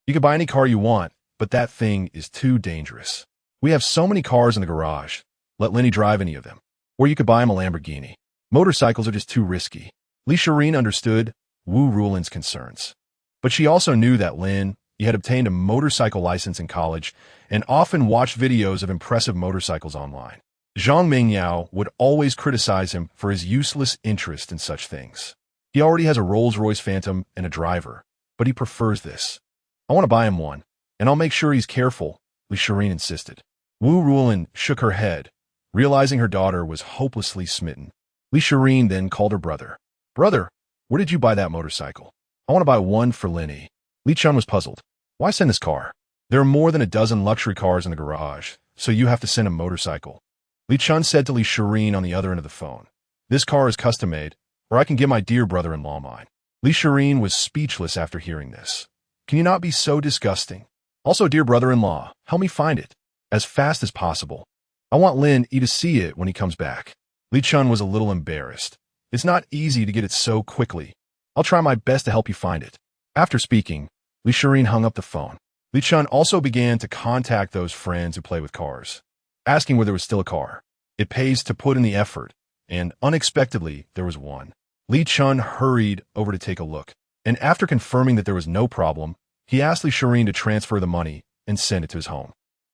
You can buy any car you want, but that thing is too dangerous. We have so many cars in the garage. Let Lin Yi drive any of them. Or you could buy him a Lamborghini. Motorcycles are just too risky. Li Shirin understood, Wu Rulin's concerns. But she also knew that Lin Yi had obtained a motorcycle license in college and often watched videos of impressive motorcycles online. Zhang Mingyao would always criticize him for his useless interest in such things. He already has a Rolls-Royce Phantom and a driver, but he prefers this. I want to buy him one, and I'll make sure he's careful, Li Shireen insisted. Wu Rulin shook her head, realizing her daughter was hopelessly smitten. Li Shireen then called her brother. Brother, where did you buy that motorcycle? I want to buy one for Lin Yi. Li Chun was puzzled. Why send this car? There are more than a dozen luxury cars in the garage, so you have to send a motorcycle. Li Chun said to Li Shireen on the other end of the phone. This car is custom-made, or I can get my dear brother-in-law mine. Li Shireen was speechless after hearing this. Can you not be so disgusting? Also, dear brother-in-law, help me find it. As fast as possible. I want Lin Yi to see it when he comes back. Li Chun was a little embarrassed. It's not easy to get it so quickly. I'll try my best to help you find it. After speaking, Li Shireen hung up the phone. Li Chun also began to contact those friends who play with cars, asking where there was still a car. It pays to put in the effort, and unexpectedly, there was one. Li Chun hurried over to take a look, and after confirming that there was no problem, he asked Li Shireen to transfer the money and send it to his home.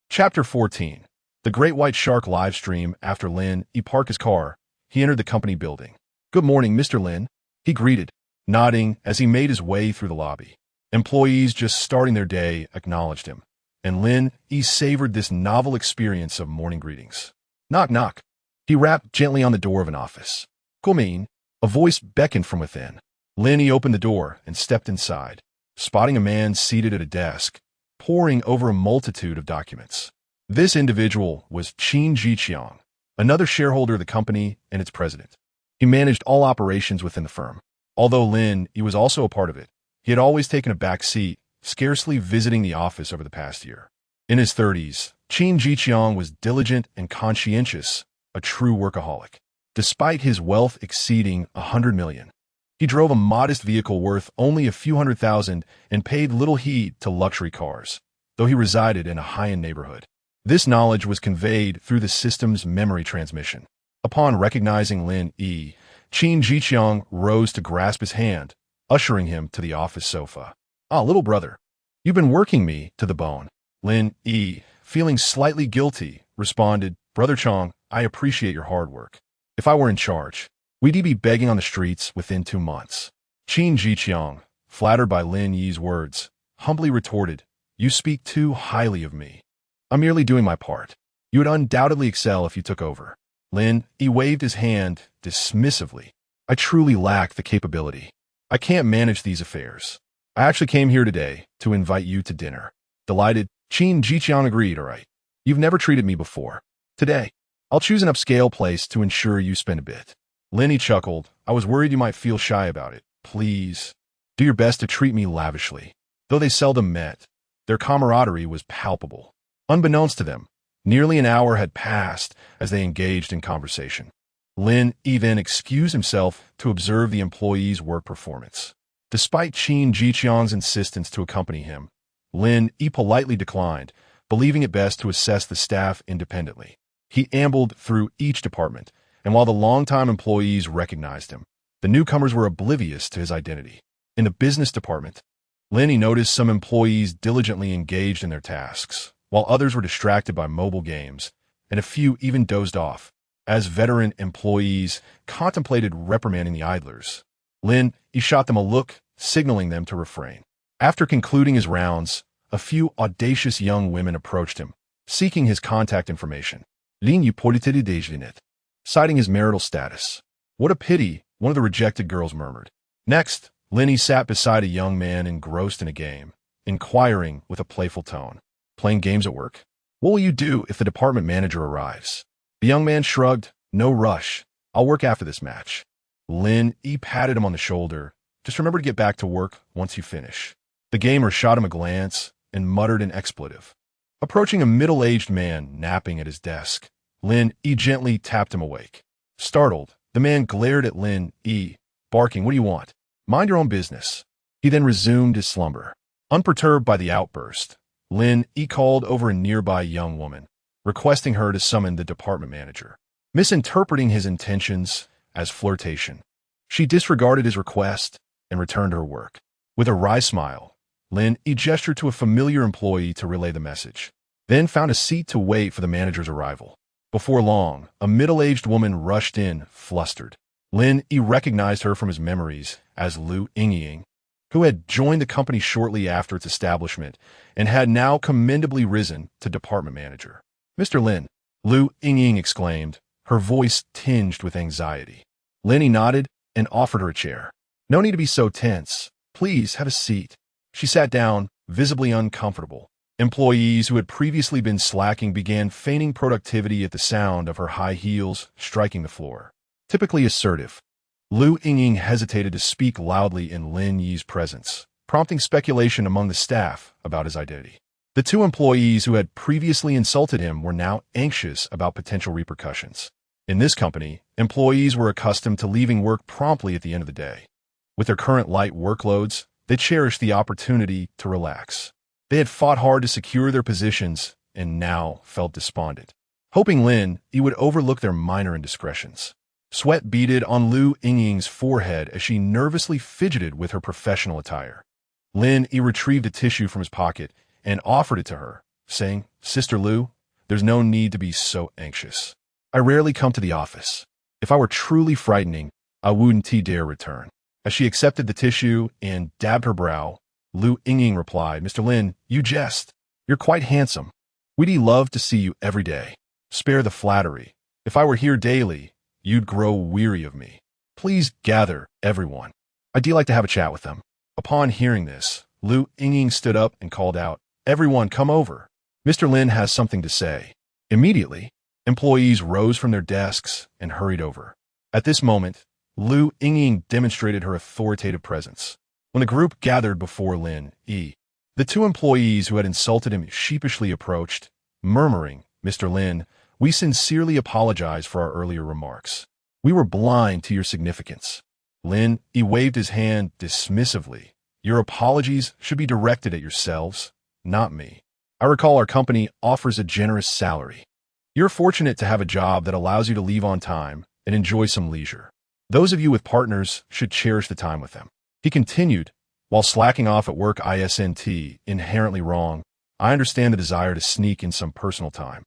Chapter 14. The Great White Shark livestream. After Lin Yi parked his car, he entered the company building. Good morning, Mr. Lin, he greeted, nodding as he made his way through the lobby. Employees just starting their day acknowledged him, and Lin Yi savored this novel experience of morning greetings. Knock, knock. He rapped gently on the door of an office. Come in. A voice beckoned from within. Lin Yi opened the door and stepped inside, spotting a man seated at a desk, poring over a multitude of documents. This individual was Qin Jiqiang, another shareholder of the company and its president. He managed all operations within the firm. Although Lin Yi was also a part of it, he had always taken a back seat, scarcely visiting the office over the past year. In his 30s, Qin Jiqiang was diligent and conscientious, a true workaholic. Despite his wealth exceeding 100 million, he drove a modest vehicle worth only a few $100,000 and paid little heed to luxury cars, though he resided in a high-end neighborhood. This knowledge was conveyed through the system's memory transmission. Upon recognizing Lin Yi, Qin Jiqiang rose to grasp his hand, ushering him to the office sofa. Ah, little brother, you've been working me to the bone. Lin Yi, feeling slightly guilty, responded, Brother Chong, I appreciate your hard work. If I were in charge, we'd be begging on the streets within 2 months. Qin Jiqiang, flattered by Lin Yi's words, humbly retorted, You speak too highly of me. I'm merely doing my part. You would undoubtedly excel if you took over. Lin Yi waved his hand dismissively. I truly lack the capability. I can't manage these affairs. I actually came here today to invite you to dinner. Delighted, Qin Jiqiang agreed, all right. You've never treated me before. Today, I'll choose an upscale place to ensure you spend a bit. Lin Yi chuckled. I was worried you might feel shy about it. Please, do your best to treat me lavishly. Though they seldom met, their camaraderie was palpable. Unbeknownst to them, nearly an hour had passed as they engaged in conversation. Lin Yi then excused himself to observe the employee's work performance. Despite Qin Jiqiang's insistence to accompany him, Lin Yi politely declined, believing it best to assess the staff independently. He ambled through each department, and while the longtime employees recognized him, the newcomers were oblivious to his identity. In the business department, Lin Yi noticed some employees diligently engaged in their tasks, while others were distracted by mobile games, and a few even dozed off, as veteran employees contemplated reprimanding the idlers. Lin Yi shot them a look, signaling them to refrain. After concluding his rounds, a few audacious young women approached him, seeking his contact information. Lin Yi pointed it, citing his marital status. What a pity, one of the rejected girls murmured. Next, Lin Yi sat beside a young man engrossed in a game, inquiring with a playful tone. Playing games at work? What will you do if the department manager arrives? The young man shrugged. No rush. I'll work after this match. Lin Yi patted him on the shoulder. Just remember to get back to work once you finish. The gamer shot him a glance and muttered an expletive. Approaching a middle-aged man napping at his desk, Lin Yi gently tapped him awake. Startled, the man glared at Lin Yi, barking, What do you want? Mind your own business. He then resumed his slumber. Unperturbed by the outburst, Lin Yi called over a nearby young woman, requesting her to summon the department manager. Misinterpreting his intentions as flirtation, she disregarded his request and returned to her work. With a wry smile, Lin Yi gestured to a familiar employee to relay the message, then found a seat to wait for the manager's arrival. Before long, a middle-aged woman rushed in, flustered. Lin Yi recognized her from his memories as Lin Yi, who had joined the company shortly after its establishment and had now commendably risen to department manager. "Mr. Lin," Lin Yi exclaimed, her voice tinged with anxiety. Lin Yi nodded and offered her a chair. "No need to be so tense. Please have a seat." She sat down, visibly uncomfortable. Employees who had previously been slacking began feigning productivity at the sound of her high heels striking the floor. Typically assertive, Lin Yi hesitated to speak loudly in Lin Yi's presence, prompting speculation among the staff about his identity. The two employees who had previously insulted him were now anxious about potential repercussions. In this company, employees were accustomed to leaving work promptly at the end of the day. With their current light workloads, they cherished the opportunity to relax. They had fought hard to secure their positions and now felt despondent, hoping Lin Yi would overlook their minor indiscretions. Sweat beaded on Lin Yi's forehead as she nervously fidgeted with her professional attire. Lin Yi retrieved a tissue from his pocket and offered it to her, saying, "Sister Lu, there's no need to be so anxious. I rarely come to the office. If I were truly frightening, I wouldn't dare return." As she accepted the tissue and dabbed her brow, Lin Yi replied, "Mr. Lin, you jest. You're quite handsome. We'd love to see you every day. Spare the flattery. If I were here daily, you'd grow weary of me. Please gather everyone. I'd like to have a chat with them." Upon hearing this, Lin Yi stood up and called out, "Everyone come over. Mr. Lin has something to say." Immediately, employees rose from their desks and hurried over. At this moment, Lin Yi demonstrated her authoritative presence. When the group gathered before Lin Yi, the two employees who had insulted him sheepishly approached, murmuring, "Mr. Lin, we sincerely apologize for our earlier remarks. We were blind to your significance." Lin Yi waved his hand dismissively. "Your apologies should be directed at yourselves, not me. I recall our company offers a generous salary. You're fortunate to have a job that allows you to leave on time and enjoy some leisure. Those of you with partners should cherish the time with them." He continued, "While slacking off at work isn't inherently wrong, I understand the desire to sneak in some personal time.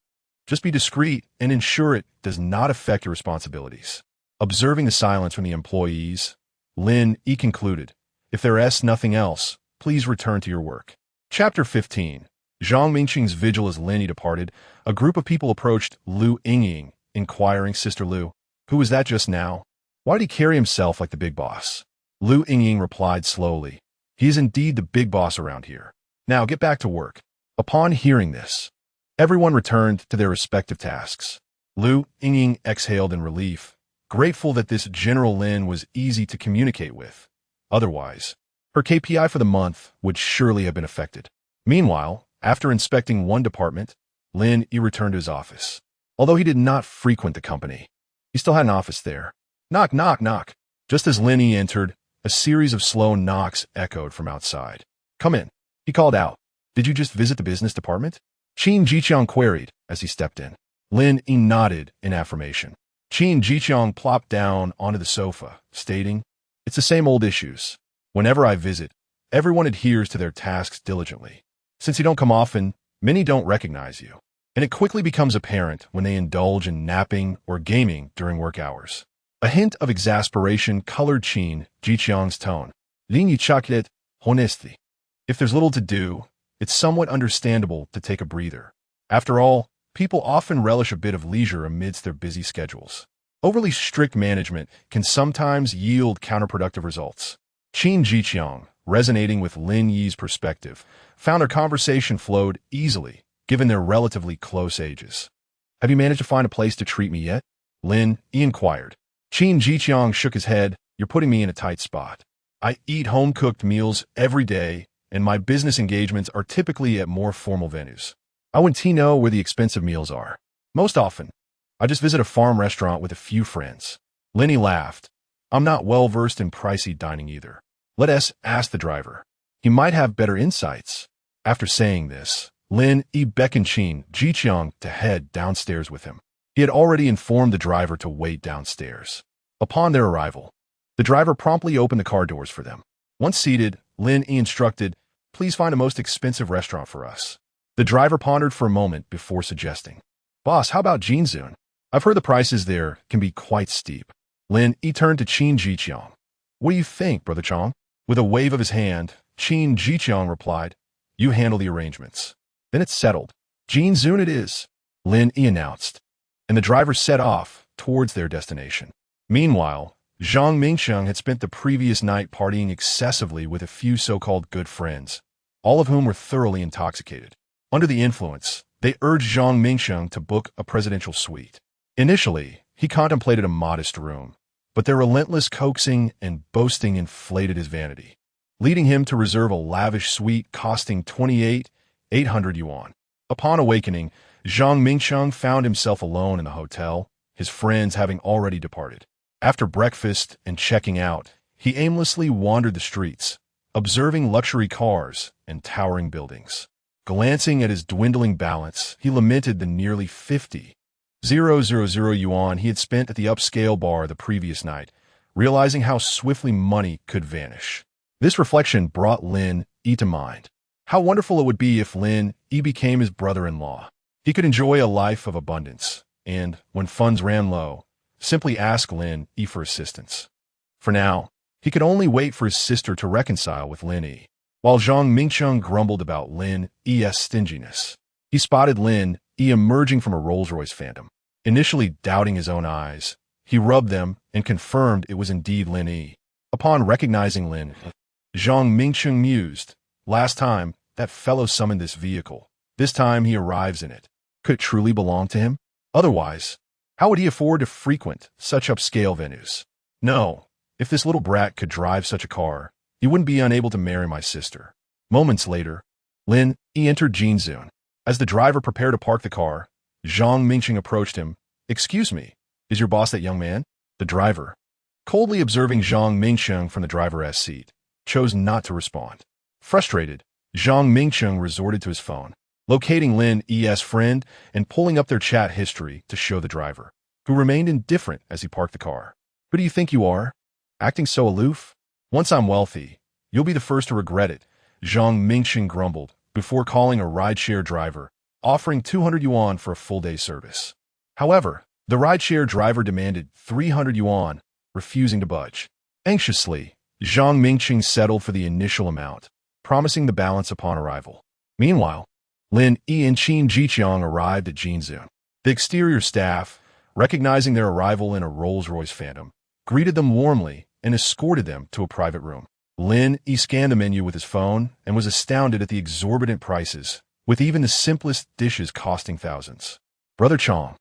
Just be discreet and ensure it does not affect your responsibilities." Observing the silence from the employees, Lin Yi concluded, "If there is nothing else, please return to your work." Chapter 15. Zhang Mingqing's vigil as Lin Yi departed, a group of people approached Lin Yi, inquiring, "Sister Lu, who was that just now? Why did he carry himself like the big boss?" Lin Yi replied slowly, "He is indeed the big boss around here. Now get back to work." Upon hearing this, everyone returned to their respective tasks. Lin Yi exhaled in relief, grateful that this General Lin was easy to communicate with. Otherwise, her KPI for the month would surely have been affected. Meanwhile, after inspecting one department, Lin Yi returned to his office. Although he did not frequent the company, he still had an office there. Knock, knock, knock. Just as Lin Yi entered, a series of slow knocks echoed from outside. "Come in," he called out. "Did you just visit the business department?" Qin Jiqiang queried as he stepped in. Lin Yi nodded in affirmation. Qin Jiqiang plopped down onto the sofa, stating, "It's the same old issues. Whenever I visit, everyone adheres to their tasks diligently. Since you don't come often, many don't recognize you. And it quickly becomes apparent when they indulge in napping or gaming during work hours." A hint of exasperation colored Qin Jiqiang's tone. "Lin Yi chocolate, honesty. If there's little to do, it's somewhat understandable to take a breather. After all, people often relish a bit of leisure amidst their busy schedules. Overly strict management can sometimes yield counterproductive results." Qin Jiqiang, resonating with Lin Yi's perspective, found their conversation flowed easily, given their relatively close ages. "Have you managed to find a place to treat me yet?" Lin Yi inquired. Qin Jiqiang shook his head. "You're putting me in a tight spot. I eat home-cooked meals every day, and my business engagements are typically at more formal venues. I wouldn't know where the expensive meals are. Most often, I just visit a farm restaurant with a few friends." Lin Yi laughed. "I'm not well-versed in pricey dining either. Let us ask the driver. He might have better insights." After saying this, Lin Yi beckoned Qin Jiqiang to head downstairs with him. He had already informed the driver to wait downstairs. Upon their arrival, The driver promptly opened the car doors for them. Once seated, Lin Yi instructed, "Please find a most expensive restaurant for us." The driver pondered for a moment before suggesting, "Boss, how about Jinzun? I've heard the prices there can be quite steep." Lin Yi turned to Qin Jiqiang. "What do you think, Brother Chong?" With a wave of his hand, Qin Jiqiang replied, "You handle the arrangements." "Then it's settled. Jinzun it is," Lin Yi announced, and the driver set off towards their destination. Meanwhile, Zhang Mingsheng had spent the previous night partying excessively with a few so-called good friends, all of whom were thoroughly intoxicated. Under the influence, they urged Zhang Mingsheng to book a presidential suite. Initially, he contemplated a modest room, but their relentless coaxing and boasting inflated his vanity, leading him to reserve a lavish suite costing 28,800 yuan. Upon awakening, Zhang Mingsheng found himself alone in the hotel, his friends having already departed. After breakfast and checking out, he aimlessly wandered the streets, observing luxury cars and towering buildings. Glancing at his dwindling balance, he lamented the nearly 50,000 yuan he had spent at the upscale bar the previous night, realizing how swiftly money could vanish. This reflection brought Lin Yi to mind. How wonderful it would be if Lin Yi became his brother-in-law. He could enjoy a life of abundance, and, when funds ran low, simply ask Lin Yi for assistance. For now, he could only wait for his sister to reconcile with Lin Yi. While Zhang Mingsheng grumbled about Lin Yi's stinginess, he spotted Lin Yi emerging from a Rolls-Royce Phantom. Initially doubting his own eyes, he rubbed them and confirmed it was indeed Lin Yi. Upon recognizing Lin, Zhang Mingsheng mused, "Last time, that fellow summoned this vehicle. This time he arrives in it. Could it truly belong to him? Otherwise, how would he afford to frequent such upscale venues? No, if this little brat could drive such a car, he wouldn't be unable to marry my sister." Moments later, Lin Yi entered Jinzun. As the driver prepared to park the car, Zhang Mingsheng approached him. "Excuse me, is your boss that young man?" The driver, coldly observing Zhang Mingsheng from the driver's seat, chose not to respond. Frustrated, Zhang Mingsheng resorted to his phone, locating Lin Yi's friend and pulling up their chat history to show the driver, who remained indifferent as he parked the car. "Who do you think you are? Acting so aloof? Once I'm wealthy, you'll be the first to regret it," Zhang Mingsheng grumbled, before calling a rideshare driver, offering 200 yuan for a full-day service. However, the rideshare driver demanded 300 yuan, refusing to budge. Anxiously, Zhang Mingsheng settled for the initial amount, promising the balance upon arrival. Meanwhile, Lin Yi and Qin Jiqiang arrived at Jinzun. The exterior staff, recognizing their arrival in a Rolls-Royce Phantom, greeted them warmly and escorted them to a private room. Lin Yi scanned the menu with his phone and was astounded at the exorbitant prices, with even the simplest dishes costing thousands. "Brother Chong,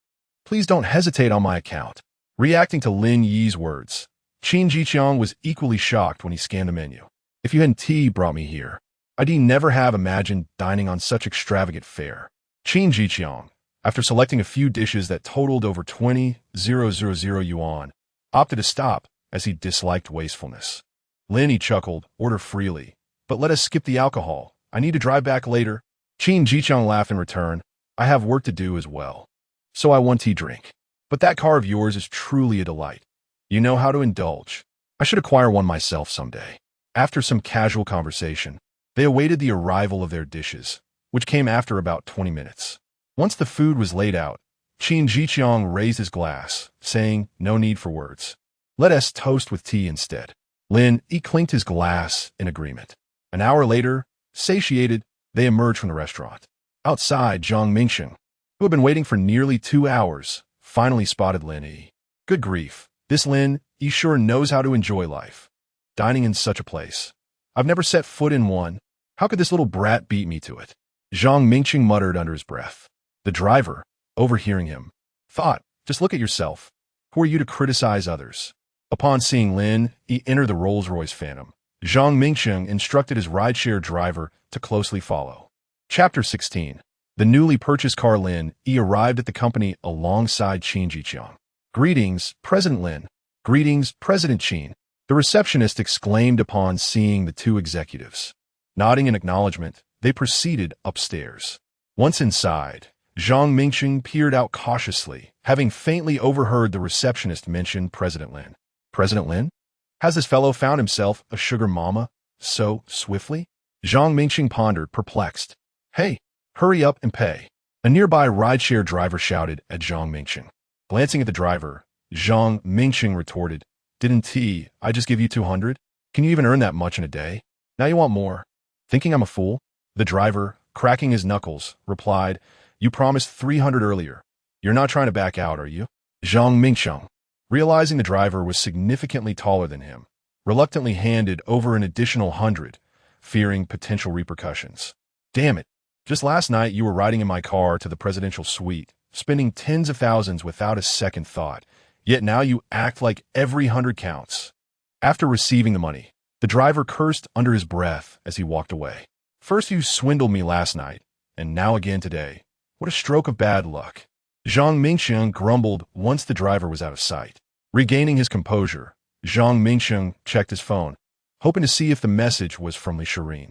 please don't hesitate on my account." Reacting to Lin Yi's words, Qin Jiqiang was equally shocked when he scanned the menu. "If you hadn't brought me here, I'd never have imagined dining on such extravagant fare." Qin Jiqiang, after selecting a few dishes that totaled over 20,000 yuan, opted to stop as he disliked wastefulness. Lin Yi chuckled, "Order freely, but let us skip the alcohol. I need to drive back later." Qin Jiqiang laughed in return, "I have work to do as well, so I want tea drink. But that car of yours is truly a delight. You know how to indulge. I should acquire one myself someday." After some casual conversation, they awaited the arrival of their dishes, which came after about 20 minutes. Once the food was laid out, Qin Jiqiang raised his glass, saying, "No need for words. Let us toast with tea instead." Lin Yi clinked his glass in agreement. An hour later, satiated, they emerged from the restaurant. Outside, Zhang Mingsheng, who had been waiting for nearly 2 hours, finally spotted Lin Yi. "Good grief, this Lin Yi sure knows how to enjoy life. Dining in such a place. I've never set foot in one. How could this little brat beat me to it?" Zhang Mingsheng muttered under his breath. The driver, overhearing him, thought, "Just look at yourself. Who are you to criticize others?" Upon seeing Lin Yi enter the Rolls-Royce Phantom, Zhang Mingsheng instructed his rideshare driver to closely follow. Chapter 16. The newly purchased car Lin Yi arrived at the company alongside Qin Jiqiang. "Greetings, President Lin." "Greetings, President Qin," the receptionist exclaimed upon seeing the two executives. Nodding in acknowledgement, they proceeded upstairs. Once inside, Zhang Mingsheng peered out cautiously, having faintly overheard the receptionist mention President Lin. "President Lin?" Has this fellow found himself a sugar mama so swiftly? Zhang Mingxing pondered, perplexed. Hey, hurry up and pay. A nearby rideshare driver shouted at Zhang Mingxing. Glancing at the driver, Zhang Mingxing retorted, Didn't I just give you 200? Can you even earn that much in a day? Now you want more. Thinking I'm a fool? The driver, cracking his knuckles, replied, You promised 300 earlier. You're not trying to back out, are you? Zhang Mingxing, realizing the driver was significantly taller than him, reluctantly handed over an additional 100, fearing potential repercussions. Damn it. Just last night you were riding in my car to the presidential suite, spending tens of thousands without a second thought, yet now you act like every 100 counts. After receiving the money, the driver cursed under his breath as he walked away. First you swindled me last night, and now again today. What a stroke of bad luck. Zhang Mingxing grumbled once the driver was out of sight. Regaining his composure, Zhang Mingxing checked his phone, hoping to see if the message was from Li Shirin,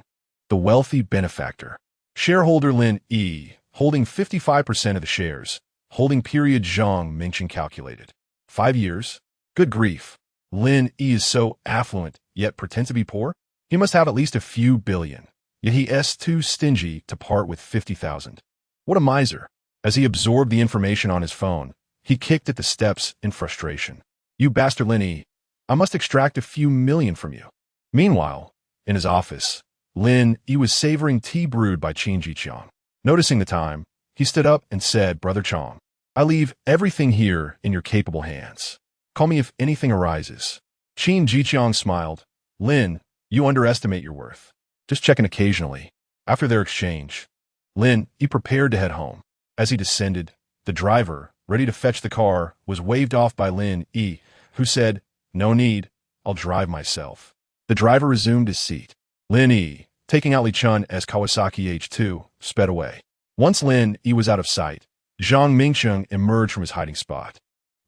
the wealthy benefactor. Shareholder Lin Yi, holding 55% of the shares, holding period Zhang Mingxing calculated. 5 years? Good grief. Lin Yi is so affluent, yet pretends to be poor? He must have at least a few billion, yet he is too stingy to part with 50,000. What a miser. As he absorbed the information on his phone, he kicked at the steps in frustration. You bastard Lin Yi, I must extract a few million from you. Meanwhile, in his office, Lin Yi was savoring tea brewed by Qin Jiqiang. Noticing the time, he stood up and said, Brother Chong, I leave everything here in your capable hands. Call me if anything arises. Qin Jiqiang smiled. Lin, you underestimate your worth. Just checking occasionally. After their exchange, Lin Yi prepared to head home. As he descended, the driver, ready to fetch the car, was waved off by Lin Yi, who said, No need, I'll drive myself. The driver resumed his seat. Lin Yi, taking out Li Chun as Kawasaki H2, sped away. Once Lin Yi was out of sight, Zhang Mingxing emerged from his hiding spot.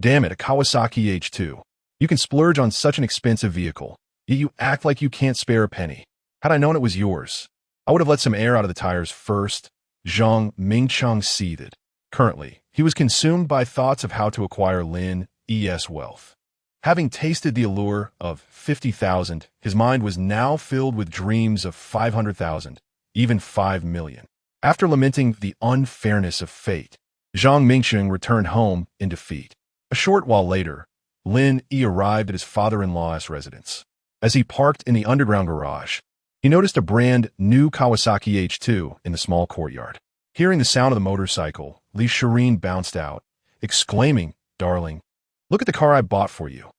Damn it, a Kawasaki H2. You can splurge on such an expensive vehicle, yet you act like you can't spare a penny. Had I known it was yours, I would have let some air out of the tires first. Zhang Mingxing seethed. Currently, he was consumed by thoughts of how to acquire Lin Yi's wealth. Having tasted the allure of 50,000, his mind was now filled with dreams of 500,000, even 5 million. After lamenting the unfairness of fate, Zhang Mingxing returned home in defeat. A short while later, Lin Yi arrived at his father-in-law's residence. As he parked in the underground garage, he noticed a brand new Kawasaki H2 in the small courtyard. Hearing the sound of the motorcycle, Li Shirin bounced out, exclaiming, Darling, look at the car I bought for you.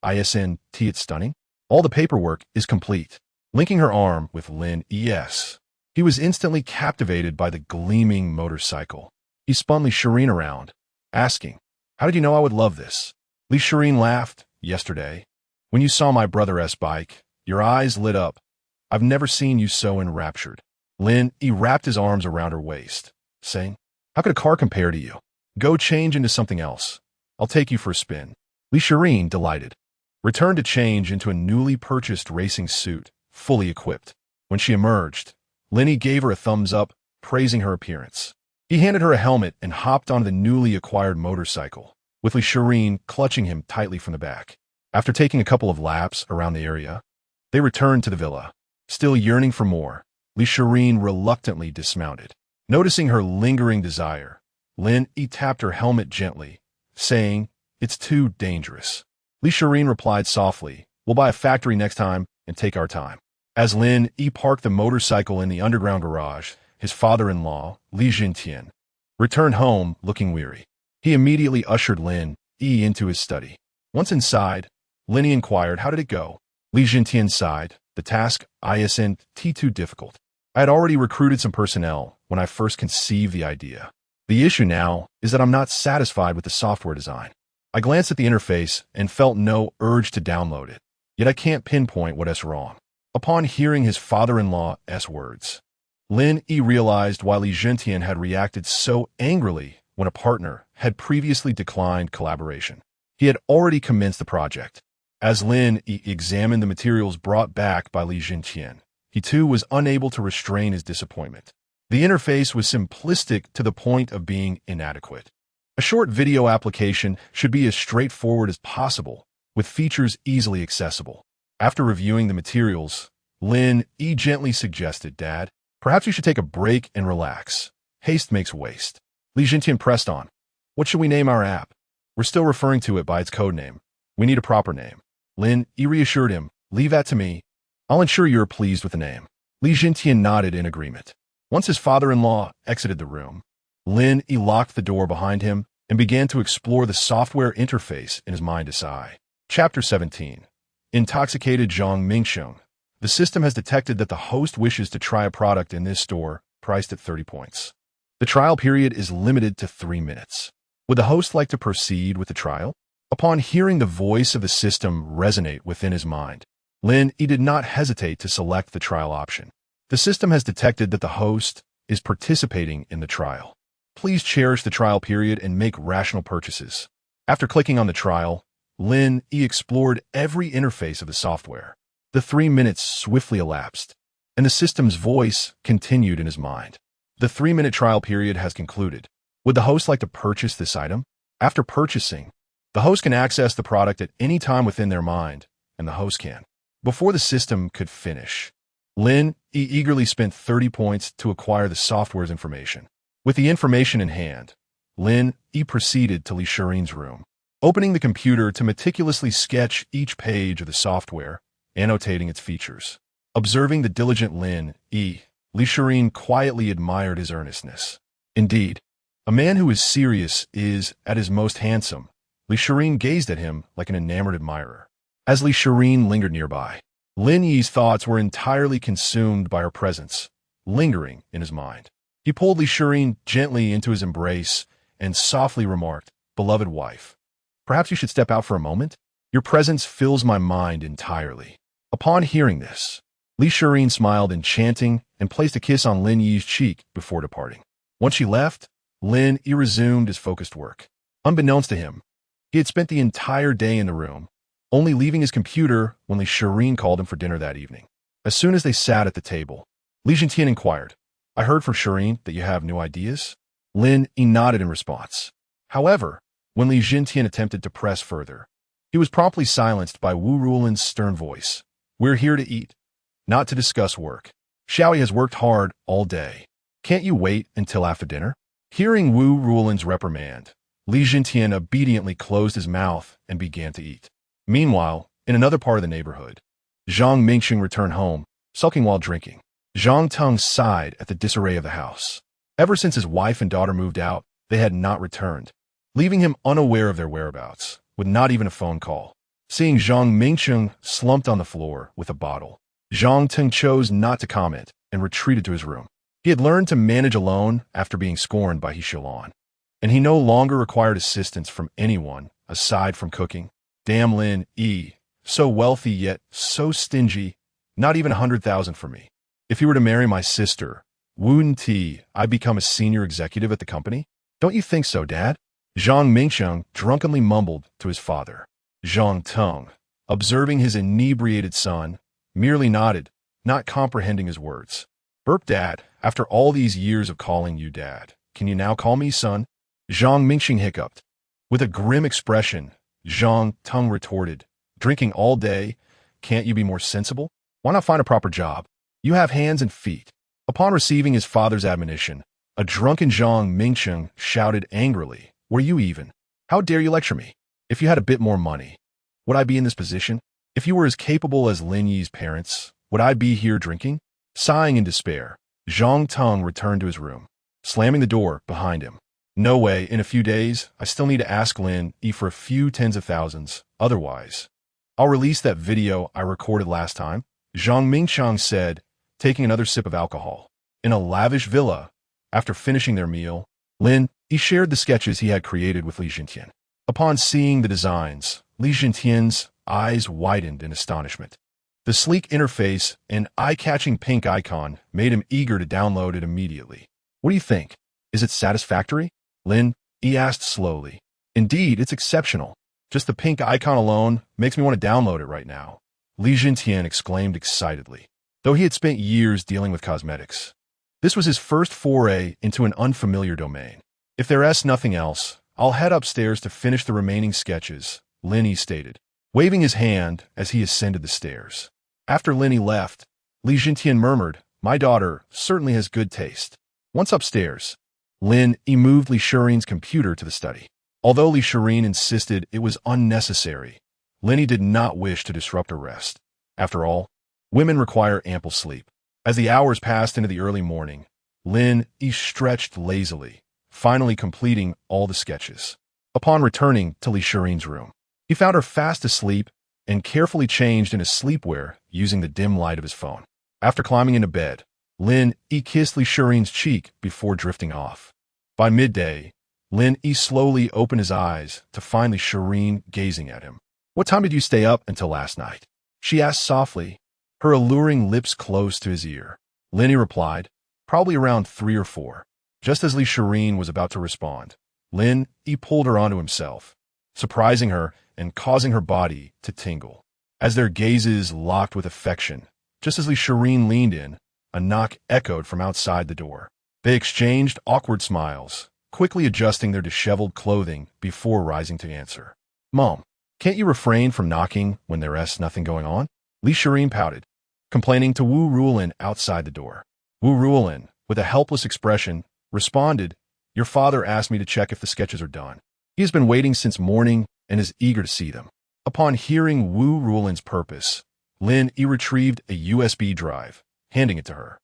Isn't it stunning? All the paperwork is complete. Linking her arm with Lin Yi's, he was instantly captivated by the gleaming motorcycle. He spun Li Shirin around, asking, How did you know I would love this? Li Shirin laughed. Yesterday, when you saw my brother's bike, your eyes lit up. I've never seen you so enraptured. Lin Yi wrapped his arms around her waist, saying, How could a car compare to you? Go change into something else. I'll take you for a spin. Li Shirin, delighted, returned to change into a newly purchased racing suit, fully equipped. When she emerged, Lin Yi gave her a thumbs up, praising her appearance. He handed her a helmet and hopped onto the newly acquired motorcycle, with Li Shirin clutching him tightly from the back. After taking a couple of laps around the area, they returned to the villa. Still yearning for more, Li Shirin reluctantly dismounted. Noticing her lingering desire, Lin Yi tapped her helmet gently, saying, It's too dangerous. Li Shirin replied softly, We'll buy a factory next time and take our time. As Lin Yi parked the motorcycle in the underground garage, his father-in-law, Li Jintian, returned home looking weary. He immediately ushered Lin Yi into his study. Once inside, Lin Yi inquired, How did it go? Li Jintian sighed. The task isn't too difficult. I had already recruited some personnel when I first conceived the idea. The issue now is that I'm not satisfied with the software design. I glanced at the interface and felt no urge to download it, yet I can't pinpoint what is wrong. Upon hearing his father-in-law's words, Lin Yi realized why Li Jintian had reacted so angrily when a partner had previously declined collaboration. He had already commenced the project. As Lin Yi examined the materials brought back by Li Jintian, he too was unable to restrain his disappointment. The interface was simplistic to the point of being inadequate. A short video application should be as straightforward as possible, with features easily accessible. After reviewing the materials, Lin Yi gently suggested, "Dad, perhaps you should take a break and relax. Haste makes waste." Li Jintian pressed on. "What should we name our app? We're still referring to it by its code name. We need a proper name." Lin Yi reassured him, "Leave that to me. I'll ensure you are pleased with the name." Li Jintian nodded in agreement. Once his father-in-law exited the room, Lin Yi locked the door behind him and began to explore the software interface in his mind's eye. Chapter 17. Intoxicated Zhang Mingsheng. The system has detected that the host wishes to try a product in this store, priced at 30 points. The trial period is limited to 3 minutes. Would the host like to proceed with the trial? Upon hearing the voice of the system resonate within his mind, Lin Yi did not hesitate to select the trial option. The system has detected that the host is participating in the trial. Please cherish the trial period and make rational purchases. After clicking on the trial, Lin Yi explored every interface of the software. The 3 minutes swiftly elapsed, and the system's voice continued in his mind. The 3-minute trial period has concluded. Would the host like to purchase this item? After purchasing, the host can access the product at any time within their mind, and the host can. Before the system could finish, Lin Yi eagerly spent 30 points to acquire the software's information. With the information in hand, Lin Yi proceeded to Li Shirin's room. Opening the computer to meticulously sketch each page of the software, annotating its features. Observing the diligent Lin Yi, Li Shirin quietly admired his earnestness. Indeed, a man who is serious is, at his most handsome. Li Shirin gazed at him like an enamored admirer. As Li Shirin lingered nearby, Lin Yi's thoughts were entirely consumed by her presence, lingering in his mind. He pulled Li Shirin gently into his embrace and softly remarked, "Beloved wife, perhaps you should step out for a moment? Your presence fills my mind entirely." Upon hearing this, Li Shirin smiled enchanting and placed a kiss on Lin Yi's cheek before departing. Once she left, Lin Yi resumed his focused work. Unbeknownst to him, he had spent the entire day in the room, only leaving his computer when Li Shirin called him for dinner that evening. As soon as they sat at the table, Li Jintian inquired, "I heard from Shirin that you have new ideas?" Lin Yi nodded in response. However, when Li Jintian attempted to press further, he was promptly silenced by Wu Rulin's stern voice. "We're here to eat, not to discuss work. Xiaoyi has worked hard all day. Can't you wait until after dinner?" Hearing Wu Rulin's reprimand, Li Jintian obediently closed his mouth and began to eat. Meanwhile, in another part of the neighborhood, Zhang Mingsheng returned home, sulking while drinking. Zhang Teng sighed at the disarray of the house. Ever since his wife and daughter moved out, they had not returned, leaving him unaware of their whereabouts, with not even a phone call. Seeing Zhang Mingsheng slumped on the floor with a bottle, Zhang Teng chose not to comment and retreated to his room. He had learned to manage alone after being scorned by He Xiaolan, and he no longer required assistance from anyone aside from cooking. Damn Lin Yi, so wealthy yet so stingy, not even 100,000 for me. If he were to marry my sister, Wu Ti, I'd become a senior executive at the company? Don't you think so, Dad? Zhang Mingsheng drunkenly mumbled to his father. Zhang Teng, observing his inebriated son, merely nodded, not comprehending his words. "Burp, Dad, after all these years of calling you Dad, can you now call me son?" Zhang Mingsheng hiccuped. With a grim expression, Zhang Teng retorted, "Drinking all day, can't you be more sensible? Why not find a proper job? You have hands and feet." Upon receiving his father's admonition, a drunken Zhang Mingsheng shouted angrily, "Were you even? How dare you lecture me? If you had a bit more money, would I be in this position? If you were as capable as Lin Yi's parents, would I be here drinking?" Sighing in despair, Zhang Teng returned to his room, slamming the door behind him. "No way, in a few days, I still need to ask Lin Yi for a few tens of thousands, otherwise I'll release that video I recorded last time," Zhang Mingsheng said, taking another sip of alcohol. In a lavish villa, after finishing their meal, Lin Yi shared the sketches he had created with Li Jintian. Upon seeing the designs, Li Jintian's eyes widened in astonishment. The sleek interface and eye-catching pink icon made him eager to download it immediately. "What do you think? Is it satisfactory?" Lin Yi asked slowly. "Indeed, it's exceptional. Just the pink icon alone makes me want to download it right now," Li Jintian exclaimed excitedly. Though he had spent years dealing with cosmetics, this was his first foray into an unfamiliar domain. "If there's nothing else, I'll head upstairs to finish the remaining sketches," Lin Yi stated. waving his hand as he ascended the stairs. After Lin Yi left, Li Jintian murmured, "My daughter certainly has good taste." Once upstairs, Lin Yi moved Li Shirin's computer to the study. Although Li Shirin insisted it was unnecessary, Lin Yi did not wish to disrupt her rest. After all, women require ample sleep. As the hours passed into the early morning, Lin Yi stretched lazily, finally completing all the sketches. Upon returning to Li Shirin's room, he found her fast asleep and carefully changed into sleepwear using the dim light of his phone. After climbing into bed, Lin Yi kissed Li Shirin's cheek before drifting off. By midday, Lin Yi slowly opened his eyes to find Li Shirin gazing at him. "What time did you stay up until last night?" she asked softly, her alluring lips close to his ear. Lin Yi replied, "Probably around 3 or 4. Just as Li Shirin was about to respond, Lin Yi pulled her onto himself, surprising her and causing her body to tingle. As their gazes locked with affection, just as Li Shirin leaned in, a knock echoed from outside the door. They exchanged awkward smiles, quickly adjusting their disheveled clothing before rising to answer. "Mom, can't you refrain from knocking when there's nothing going on?" Li Shirin pouted, complaining to Wu Ruolin outside the door. Wu Ruolin, with a helpless expression, responded, "Your father asked me to check if the sketches are done. He has been waiting since morning and is eager to see them." Upon hearing Wu Ruolin's purpose, Lin Yi retrieved a USB drive, handing it to her.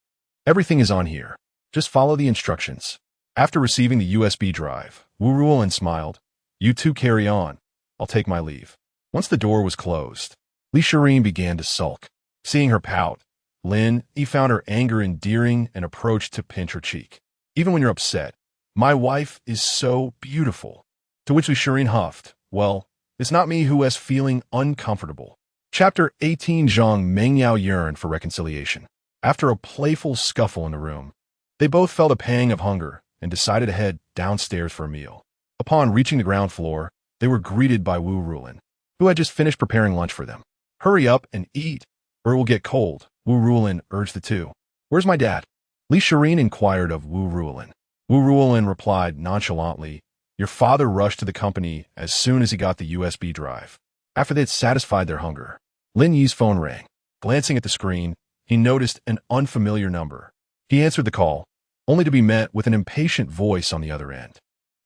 "Everything is on here. Just follow the instructions." After receiving the USB drive, Wu Ruolin smiled, "You two carry on. I'll take my leave." Once the door was closed, Li Shirin began to sulk. Seeing her pout, Lin Yi found her anger endearing and approached to pinch her cheek. "Even when you're upset, my wife is so beautiful." To which Li Shirin huffed, "Well, it's not me who is feeling uncomfortable." Chapter 18. Zhang Mengyao yearned for reconciliation. After a playful scuffle in the room, they both felt a pang of hunger and decided to head downstairs for a meal. Upon reaching the ground floor, they were greeted by Wu Ruolin, who had just finished preparing lunch for them. "Hurry up and eat, or it will get cold," Wu Ruolin urged the two. "Where's my dad?" Li Shirin inquired of Wu Ruolin. Wu Ruolin replied nonchalantly, "Your father rushed to the company as soon as he got the USB drive." After they had satisfied their hunger, Lin Yi's phone rang. Glancing at the screen, he noticed an unfamiliar number. He answered the call, only to be met with an impatient voice on the other end.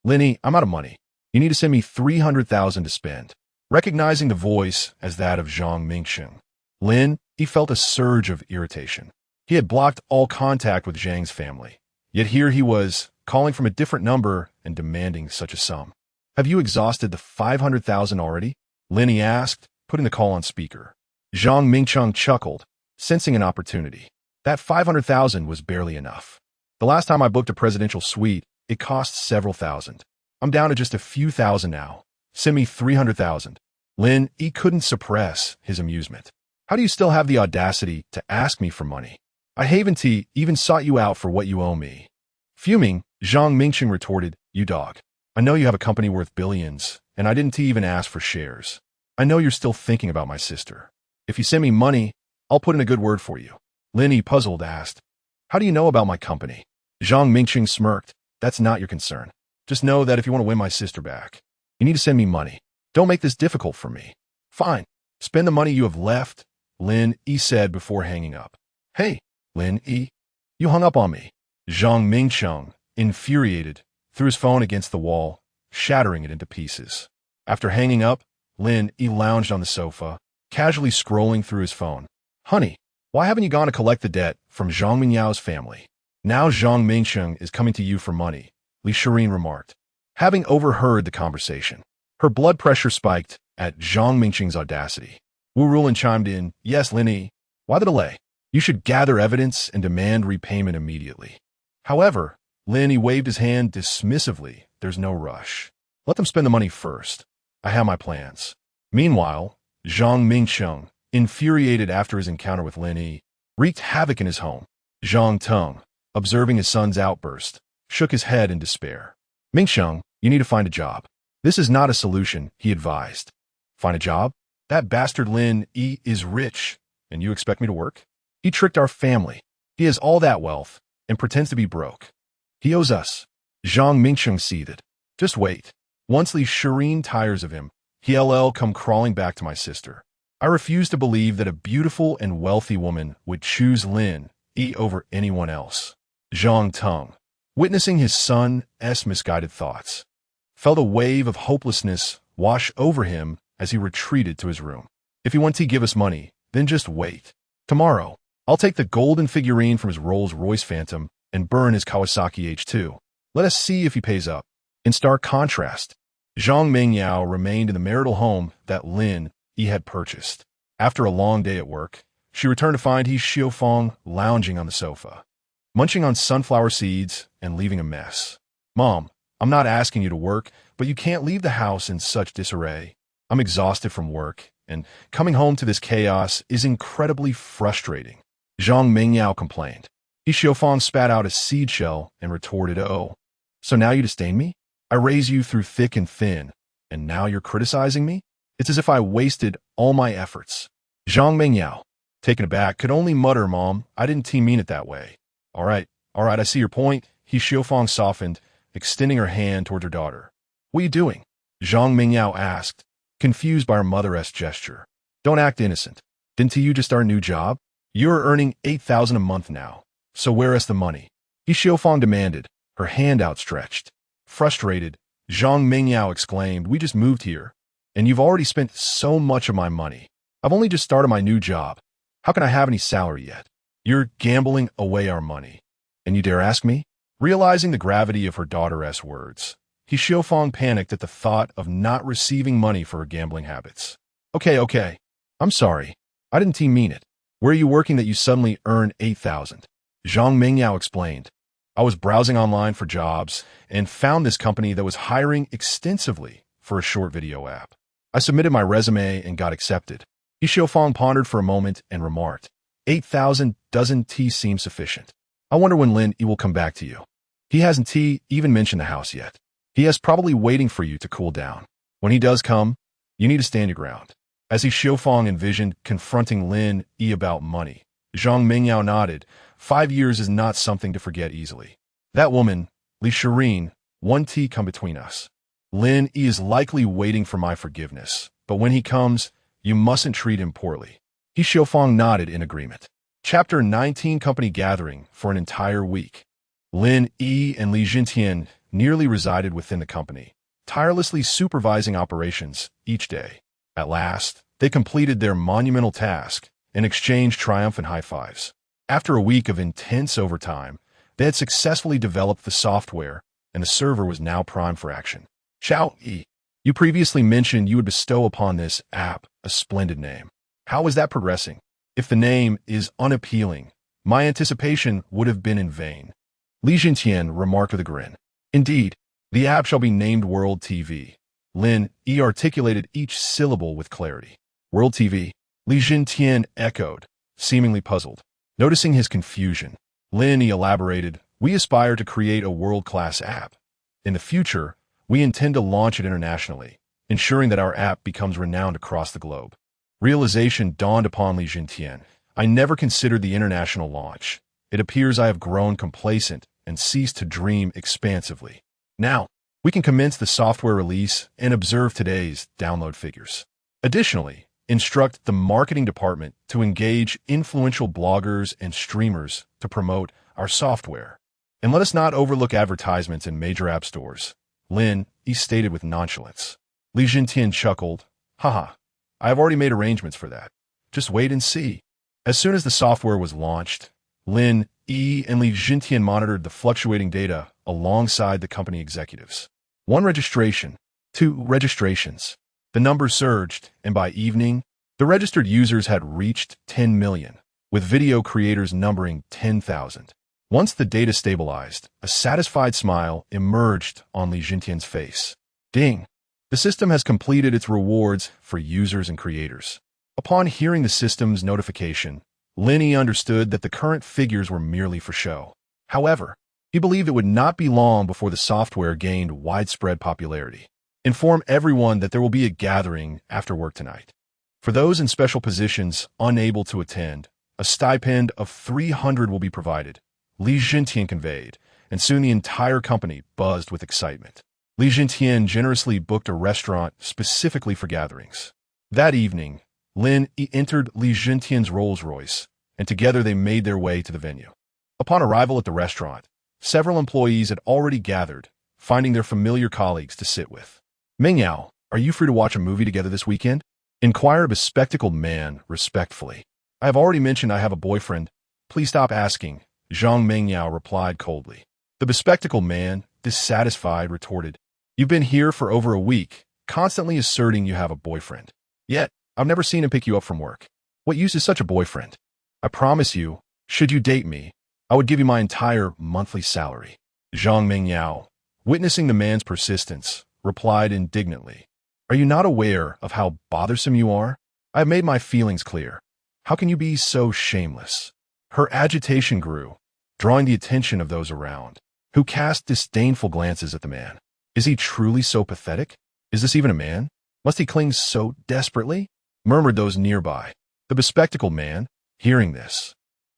"Lin Yi, I'm out of money. You need to send me 300,000 to spend." Recognizing the voice as that of Zhang Mingsheng, Lin Yi felt a surge of irritation. He had blocked all contact with Zhang's family, yet here he was, calling from a different number and demanding such a sum. "Have you exhausted the 500,000 already?" Lin Yi asked, putting the call on speaker. Zhang Mingsheng chuckled, sensing an opportunity. "That 500,000 was barely enough. The last time I booked a presidential suite, it cost several thousand. I'm down to just a few thousand now. Send me 300,000. Lin Yi couldn't suppress his amusement. "How do you still have the audacity to ask me for money? I haven't even sought you out for what you owe me." Fuming, Zhang Mingsheng retorted, "You dog. I know you have a company worth billions, and I didn't even ask for shares. I know you're still thinking about my sister. If you send me money, I'll put in a good word for you." Lin Yi, puzzled, asked, "How do you know about my company?" Zhang Mingsheng smirked, "That's not your concern. Just know that if you want to win my sister back, you need to send me money. Don't make this difficult for me." "Fine. Spend the money you have left," Lin Yi said before hanging up. "Hey, Lin Yi, you hung up on me." Zhang Mingsheng, infuriated, threw his phone against the wall, shattering it into pieces. After hanging up, Lin Yi lounged on the sofa, casually scrolling through his phone. "Honey, why haven't you gone to collect the debt from Zhang Mingyao's family?" "Now Zhang Mingsheng is coming to you for money," Li Shirin remarked. Having overheard the conversation, her blood pressure spiked at Zhang Mingsheng's audacity. Wu Ruolin chimed in, "Yes, Lin Yi. Why the delay? You should gather evidence and demand repayment immediately." However, Lin Yi waved his hand dismissively. "There's no rush. Let them spend the money first. I have my plans." Meanwhile, Zhang Mingsheng, infuriated after his encounter with Lin Yi, wreaked havoc in his home. Zhang Teng, observing his son's outburst, shook his head in despair. "Mingsheng, you need to find a job. This is not a solution," he advised. "Find a job? That bastard Lin Yi is rich, and you expect me to work? He tricked our family. He has all that wealth and pretends to be broke. He owes us." Zhang Mingsheng seethed. "Just wait. Once Li Shirin tires of him, He'll come crawling back to my sister. I refuse to believe that a beautiful and wealthy woman would choose Lin Yi over anyone else. Zhang Teng, witnessing his son's misguided thoughts, felt a wave of hopelessness wash over him as he retreated to his room. If he wants to give us money, then just wait. Tomorrow, I'll take the golden figurine from his Rolls-Royce Phantom and burn his Kawasaki H2. Let us see if he pays up. In stark contrast, Zhang Mengyao remained in the marital home that Lin Yi had purchased. After a long day at work, she returned to find He Xiaofang lounging on the sofa, munching on sunflower seeds and leaving a mess. Mom, I'm not asking you to work, but you can't leave the house in such disarray. I'm exhausted from work, and coming home to this chaos is incredibly frustrating. Zhang Mengyao complained. He Xiaofang spat out a seed shell and retorted, "Oh, so now you disdain me? I raise you through thick and thin, and now you're criticizing me? It's as if I wasted all my efforts." Zhang Mengyao, taken aback, could only mutter, "Mom, I didn't mean it that way." All right, I see your point." He Xiaofang softened, extending her hand toward her daughter. "What are you doing?" Zhang Mengyao asked, confused by her mother's gesture. "Don't act innocent. Didn't you just start a new job? You're earning 8,000 a month now, so where is the money?" He Xiaofang demanded, her hand outstretched. Frustrated, Zhang Mengyao exclaimed, "We just moved here, and you've already spent so much of my money. I've only just started my new job. How can I have any salary yet? You're gambling away our money. And you dare ask me?" Realizing the gravity of her daughter's words, He Xiaofang panicked at the thought of not receiving money for her gambling habits. Okay. I'm sorry. I didn't mean it. Where are you working that you suddenly earn 8,000? Zhang Mengyao explained. "I was browsing online for jobs and found this company that was hiring extensively for a short video app. I submitted my resume and got accepted." He Xiaofang pondered for a moment and remarked, 8,000 doesn't seem sufficient. I wonder when Lin Yi will come back to you. He hasn't even mentioned the house yet. He is probably waiting for you to cool down. When he does come, you need to stand your ground." As He Xiaofang envisioned confronting Lin Yi about money, Zhang Mengyao nodded. 5 years is not something to forget easily. That woman, Li Shirin, won't come between us. Lin Yi is likely waiting for my forgiveness, but when he comes, you mustn't treat him poorly. He Xiaofang nodded in agreement. Chapter 19 Company Gathering for an entire week. Lin Yi and Li Jintian nearly resided within the company, tirelessly supervising operations each day. At last, they completed their monumental task and exchanged triumphant high fives. After a week of intense overtime, they had successfully developed the software, and the server was now primed for action. "Xiao Yi, you previously mentioned you would bestow upon this app a splendid name. How is that progressing? If the name is unappealing, my anticipation would have been in vain." Li Jintian remarked with a grin. "Indeed, the app shall be named World TV." Lin Yi articulated each syllable with clarity. "World TV?" Li Jintian echoed, seemingly puzzled. Noticing his confusion, Lin Yi elaborated, "We aspire to create a world-class app. In the future, we intend to launch it internationally, ensuring that our app becomes renowned across the globe." Realization dawned upon Li Jintian. "I never considered the international launch. It appears I have grown complacent and ceased to dream expansively. Now, we can commence the software release and observe today's download figures. Additionally, instruct the marketing department to engage influential bloggers and streamers to promote our software. And let us not overlook advertisements in major app stores," Lin Yi stated with nonchalance. Li Jintian chuckled. "Haha, I have already made arrangements for that. Just wait and see." As soon as the software was launched, Lin Yi and Li Jintian monitored the fluctuating data alongside the company executives. 1 registration, 2 registrations. The numbers surged, and by evening, the registered users had reached 10 million, with video creators numbering 10,000. Once the data stabilized, a satisfied smile emerged on Li Jintian's face. Ding! The system has completed its rewards for users and creators. Upon hearing the system's notification, Lin Yi understood that the current figures were merely for show. However, he believed it would not be long before the software gained widespread popularity. "Inform everyone that there will be a gathering after work tonight. For those in special positions unable to attend, a stipend of 300 will be provided," Li Jintian conveyed, and soon the entire company buzzed with excitement. Li Jintian generously booked a restaurant specifically for gatherings. That evening, Lin Yi entered Li Jintian's Rolls-Royce, and together they made their way to the venue. Upon arrival at the restaurant, several employees had already gathered, finding their familiar colleagues to sit with. "Meng Yao, are you free to watch a movie together this weekend?" inquired a bespectacled man respectfully. "I have already mentioned I have a boyfriend. Please stop asking," Zhang Mengyao replied coldly. The bespectacled man, dissatisfied, retorted, "You've been here for over a week, constantly asserting you have a boyfriend. Yet, I've never seen him pick you up from work. What use is such a boyfriend? I promise you, should you date me, I would give you my entire monthly salary." Zhang Mengyao, witnessing the man's persistence, replied indignantly, "Are you not aware of how bothersome you are? I have made my feelings clear. How can you be so shameless?" Her agitation grew, drawing the attention of those around, who cast disdainful glances at the man. Is he truly so pathetic? Is this even a man? Must he cling so desperately? Murmured those nearby. The bespectacled man, hearing this,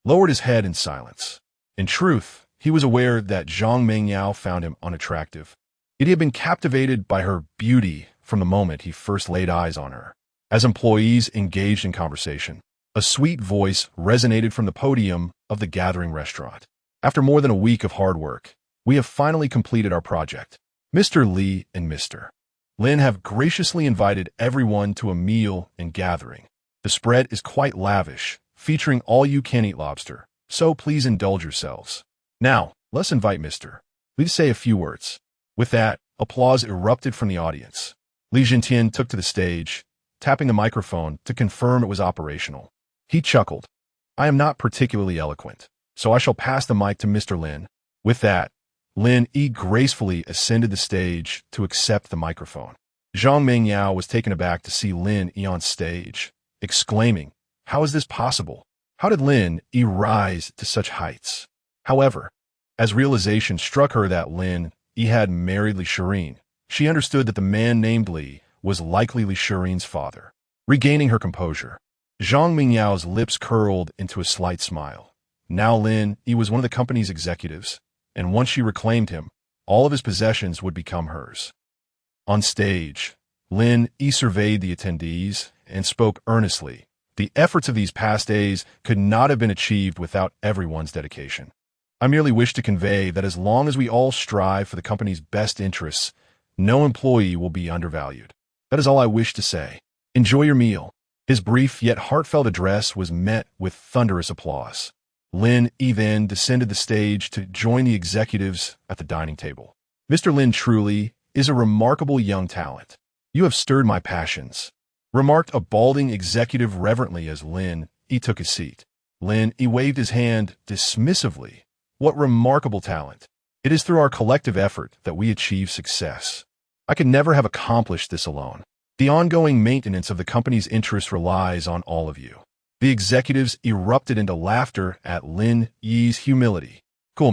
lowered his head in silence. In truth, he was aware that Zhang Mengyao found him unattractive. Yet he had been captivated by her beauty from the moment he first laid eyes on her. As employees engaged in conversation, a sweet voice resonated from the podium of the gathering restaurant. "After more than a week of hard work, we have finally completed our project. Mr. Li and Mr. Lin have graciously invited everyone to a meal and gathering. The spread is quite lavish, featuring all-you-can-eat lobster, so please indulge yourselves. Now, let's invite Mr. Li to say a few words." With that, applause erupted from the audience. Li Jintian took to the stage, tapping the microphone to confirm it was operational. He chuckled. "I am not particularly eloquent, so I shall pass the mic to Mr. Lin." With that, Lin Yi gracefully ascended the stage to accept the microphone. Zhang Mengyao was taken aback to see Lin Yi on stage, exclaiming, "How is this possible? How did Lin Yi rise to such heights?" However, as realization struck her that Lin Yi had married Li Shirin, she understood that the man named Li was likely Li Shirin's father. Regaining her composure, Zhang Mingyao's lips curled into a slight smile. Now Lin Yi was one of the company's executives, and once she reclaimed him, all of his possessions would become hers. On stage, Lin Yi surveyed the attendees and spoke earnestly. The efforts of these past days could not have been achieved without everyone's dedication. "I merely wish to convey that as long as we all strive for the company's best interests, no employee will be undervalued. That is all I wish to say. Enjoy your meal." His brief yet heartfelt address was met with thunderous applause. Lin Yi then descended the stage to join the executives at the dining table. "Mr. Lin truly is a remarkable young talent. You have stirred my passions," remarked a balding executive reverently as Lin Yi took his seat. Lin Yi waved his hand dismissively. "What remarkable talent! It is through our collective effort that we achieve success. I could never have accomplished this alone. The ongoing maintenance of the company's interests relies on all of you." The executives erupted into laughter at Lin Yi's humility. "Cool,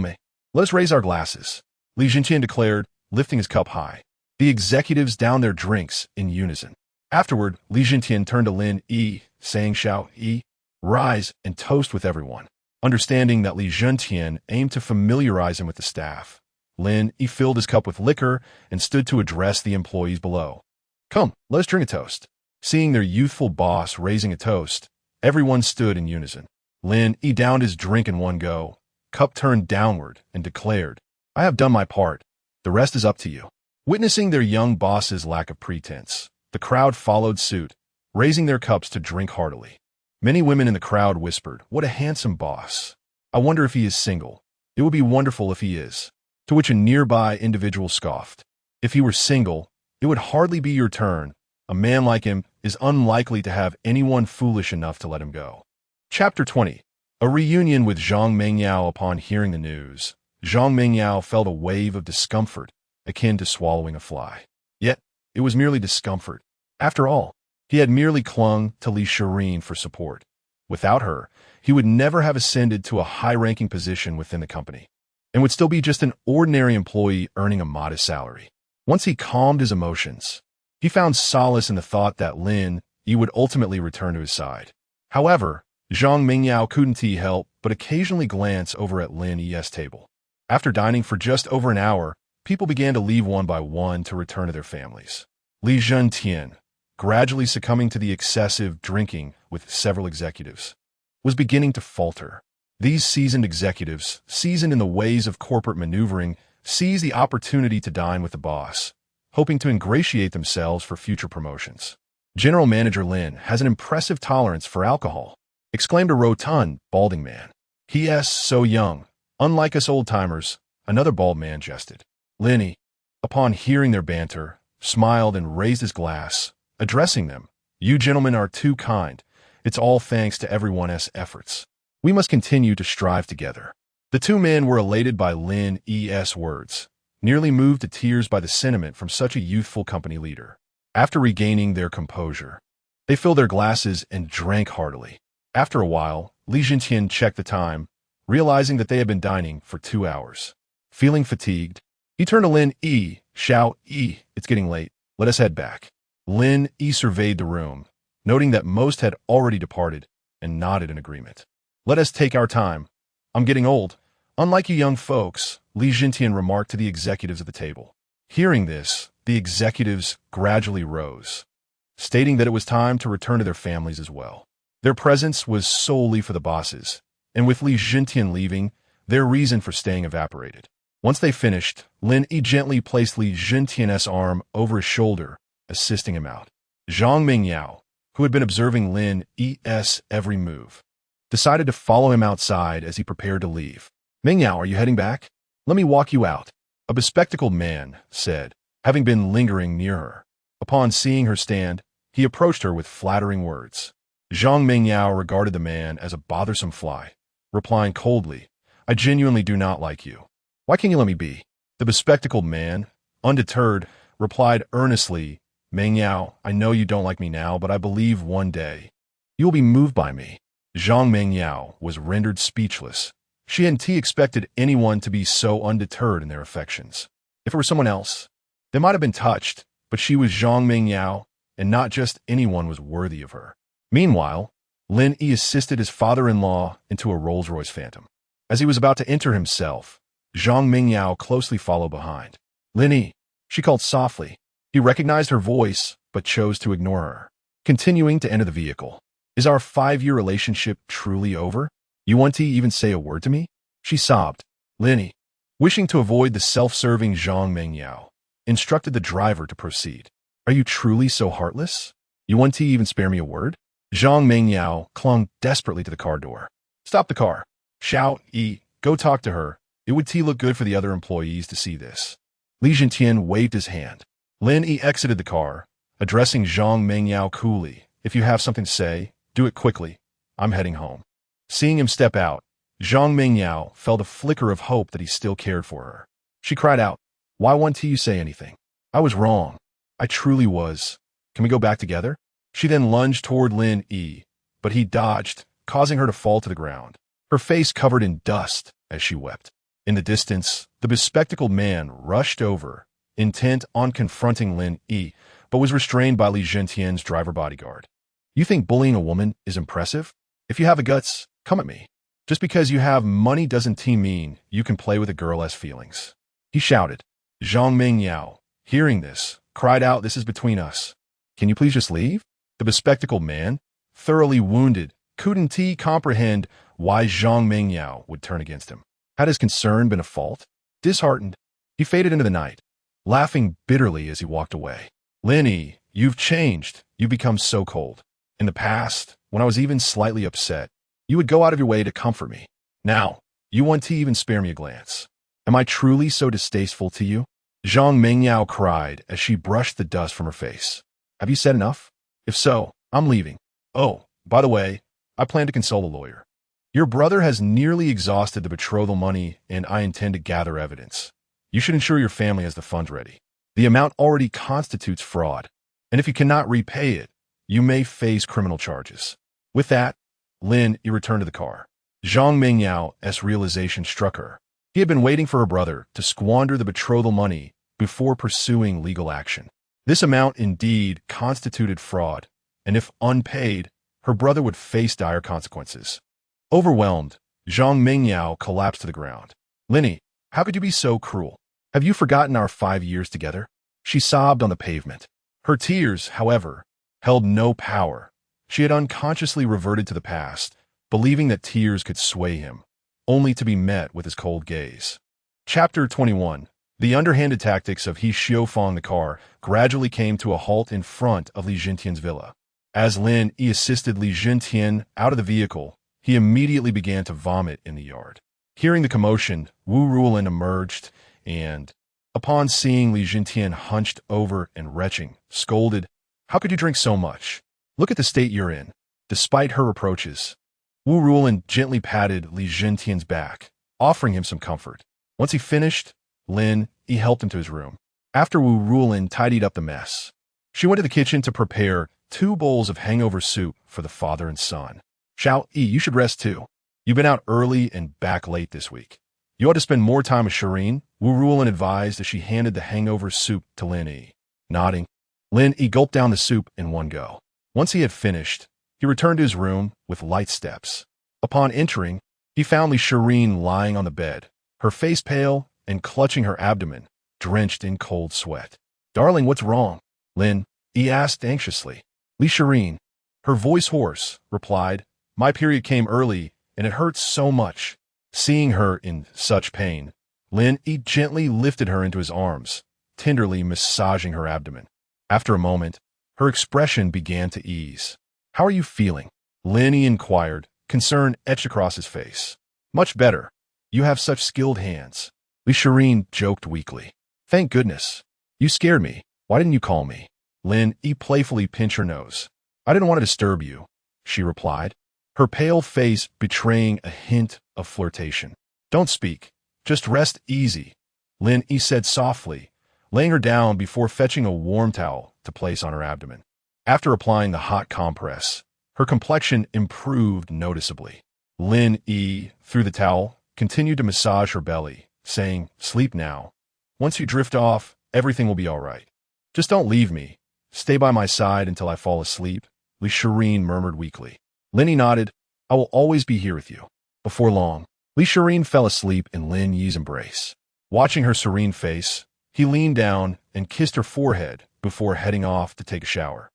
let us raise our glasses," Li Jintian declared, lifting his cup high. The executives downed their drinks in unison. Afterward, Li Jintian turned to Lin Yi, saying, "Shall Yi, rise and toast with everyone." Understanding that Li Jintian aimed to familiarize him with the staff, Lin Yi filled his cup with liquor and stood to address the employees below. "Come, let us drink a toast." Seeing their youthful boss raising a toast, everyone stood in unison. Lin Yi downed his drink in one go, cup turned downward, and declared, "I have done my part. The rest is up to you." Witnessing their young boss's lack of pretense, the crowd followed suit, raising their cups to drink heartily. Many women in the crowd whispered, "What a handsome boss. I wonder if he is single. It would be wonderful if he is." To which a nearby individual scoffed, "If he were single, it would hardly be your turn. A man like him is unlikely to have anyone foolish enough to let him go." Chapter 20. A reunion with Zhang Mengyao. Upon hearing the news, Zhang Mengyao felt a wave of discomfort, akin to swallowing a fly. Yet, it was merely discomfort. After all, he had merely clung to Li Shirin for support. Without her, he would never have ascended to a high-ranking position within the company, and would still be just an ordinary employee earning a modest salary. Once he calmed his emotions, he found solace in the thought that Lin Yi would ultimately return to his side. However, Zhang Mengyao couldn't help but occasionally glance over at Lin Yi's table. After dining for just over an hour, people began to leave one by one to return to their families. Li Zhentian, gradually succumbing to the excessive drinking with several executives, was beginning to falter. These seasoned executives, seasoned in the ways of corporate maneuvering, seized the opportunity to dine with the boss, hoping to ingratiate themselves for future promotions. General Manager Lin has an impressive tolerance for alcohol, exclaimed a rotund, balding man. He is so young. Unlike us old-timers, another bald man jested. Lin Yi, upon hearing their banter, smiled and raised his glass, addressing them. You gentlemen are too kind. It's all thanks to everyone's efforts. We must continue to strive together. The two men were elated by Lin Yi's words, nearly moved to tears by the sentiment from such a youthful company leader. After regaining their composure, they filled their glasses and drank heartily. After a while, Li Zhentian checked the time, realizing that they had been dining for 2 hours. Feeling fatigued, he turned to Lin Yi, shout, "Yi, it's getting late. Let us head back." Lin Yi surveyed the room, noting that most had already departed, and nodded in agreement. "Let us take our time. I'm getting old. Unlike you young folks," Li Zhentian remarked to the executives at the table. Hearing this, the executives gradually rose, stating that it was time to return to their families as well. Their presence was solely for the bosses, and with Li Zhentian leaving, their reason for staying evaporated. Once they finished, Lin Yi gently placed Li Zhentian's arm over his shoulder, assisting him out. Zhang Mingyao, who had been observing Lin Yi's every move, decided to follow him outside as he prepared to leave. "Mingyao, are you heading back? Let me walk you out," a bespectacled man said, having been lingering near her. Upon seeing her stand, he approached her with flattering words. Zhang Mingyao regarded the man as a bothersome fly, replying coldly, "I genuinely do not like you. Why can't you let me be?" The bespectacled man, undeterred, replied earnestly, "Mingyao, I know you don't like me now, but I believe one day you will be moved by me." Zhang Mingyao was rendered speechless. She hadn't expected anyone to be so undeterred in their affections. If it were someone else, they might have been touched, but she was Zhang Mingyao, and not just anyone was worthy of her. Meanwhile, Lin Yi assisted his father-in-law into a Rolls-Royce Phantom. As he was about to enter himself, Zhang Mingyao closely followed behind. "Lin Yi," she called softly. He recognized her voice, but chose to ignore her. Continuing to enter the vehicle. "Is our 5-year relationship truly over? You want to even say a word to me?" She sobbed. Lin Yi, wishing to avoid the self-serving Zhang Mingyao, instructed the driver to proceed. "Are you truly so heartless? You want to even spare me a word?" Zhang Mingyao clung desperately to the car door. "Stop the car. Shout, Yi, go talk to her. It would look good for the other employees to see this." Li Zhentian waved his hand. Lin Yi exited the car, addressing Zhang Mingyao coolly. "If you have something to say, do it quickly. I'm heading home." Seeing him step out, Zhang Mingyao felt a flicker of hope that he still cared for her. She cried out, "Why won't you say anything? I was wrong. I truly was. Can we go back together?" She then lunged toward Lin Yi, but he dodged, causing her to fall to the ground, her face covered in dust as she wept. In the distance, the bespectacled man rushed over, intent on confronting Lin Yi, but was restrained by Li Zhentian's driver bodyguard. "You think bullying a woman is impressive? If you have the guts, come at me. Just because you have money doesn't mean you can play with a girl's feelings," he shouted. Zhang Mingyao, hearing this, cried out, "This is between us. Can you please just leave?" The bespectacled man, thoroughly wounded, couldn't comprehend why Zhang Mingyao would turn against him. Had his concern been a fault? Disheartened, he faded into the night, laughing bitterly as he walked away. "Lin Yi, you've changed. You've become so cold. In the past, when I was even slightly upset, you would go out of your way to comfort me. Now, you want to even spare me a glance. Am I truly so distasteful to you?" Zhang Mingyao cried as she brushed the dust from her face. "Have you said enough? If so, I'm leaving. Oh, by the way, I plan to consult a lawyer. Your brother has nearly exhausted the betrothal money, and I intend to gather evidence. You should ensure your family has the funds ready. The amount already constitutes fraud, and if you cannot repay it, you may face criminal charges." With that, Lin Yi returned to the car. Zhang Mingyao's realization struck her. He had been waiting for her brother to squander the betrothal money before pursuing legal action. This amount indeed constituted fraud, and if unpaid, her brother would face dire consequences. Overwhelmed, Zhang Mingyao collapsed to the ground. "Lin Yi, how could you be so cruel? Have you forgotten our 5 years together? She sobbed on the pavement. Her tears, however, held no power. She had unconsciously reverted to the past, believing that tears could sway him, only to be met with his cold gaze. Chapter 21. The underhanded tactics of He Xiaofang. The car gradually came to a halt in front of Li Jintian's villa. As Lin Yi assisted Li Jintian out of the vehicle, he immediately began to vomit in the yard. Hearing the commotion, Wu Ruolin emerged and, upon seeing Li Jintian hunched over and retching, scolded, "How could you drink so much? Look at the state you're in." Despite her reproaches, Wu Ruolin gently patted Li Jintian's back, offering him some comfort. Once he finished, Lin Yi helped him to his room. After Wu Ruolin tidied up the mess, she went to the kitchen to prepare 2 bowls of hangover soup for the father and son. "Xiao Yi, you should rest too. You've been out early and back late this week. You ought to spend more time with Shireen," Wu Ruolin advised as she handed the hangover soup to Lin Yi. Nodding, Lin Yi gulped down the soup in one go. Once he had finished, he returned to his room with light steps. Upon entering, he found Li Shireen lying on the bed, her face pale and clutching her abdomen, drenched in cold sweat. "Darling, what's wrong?" Lin Yi asked anxiously. Li Shireen, her voice hoarse, replied, "My period came early and it hurts so much." Seeing her in such pain, Lin Yi gently lifted her into his arms, tenderly massaging her abdomen. After a moment, her expression began to ease. "How are you feeling?" Lin Yi inquired, concern etched across his face. "Much better. You have such skilled hands." Li Shireen joked weakly. "Thank goodness. You scared me. Why didn't you call me?" Lin Yi playfully pinched her nose. "I didn't want to disturb you," she replied, her pale face betraying a hint of flirtation. "Don't speak. Just rest easy," Lin Yi said softly, laying her down before fetching a warm towel to place on her abdomen. After applying the hot compress, her complexion improved noticeably. Lin Yi, through the towel, continued to massage her belly, saying, "Sleep now. Once you drift off, everything will be all right. Just don't leave me. Stay by my side until I fall asleep," Li Shireen murmured weakly. Lin Yi nodded. "I will always be here with you." Before long, Li Shireen fell asleep in Lin Yi's embrace. Watching her serene face, he leaned down and kissed her forehead before heading off to take a shower.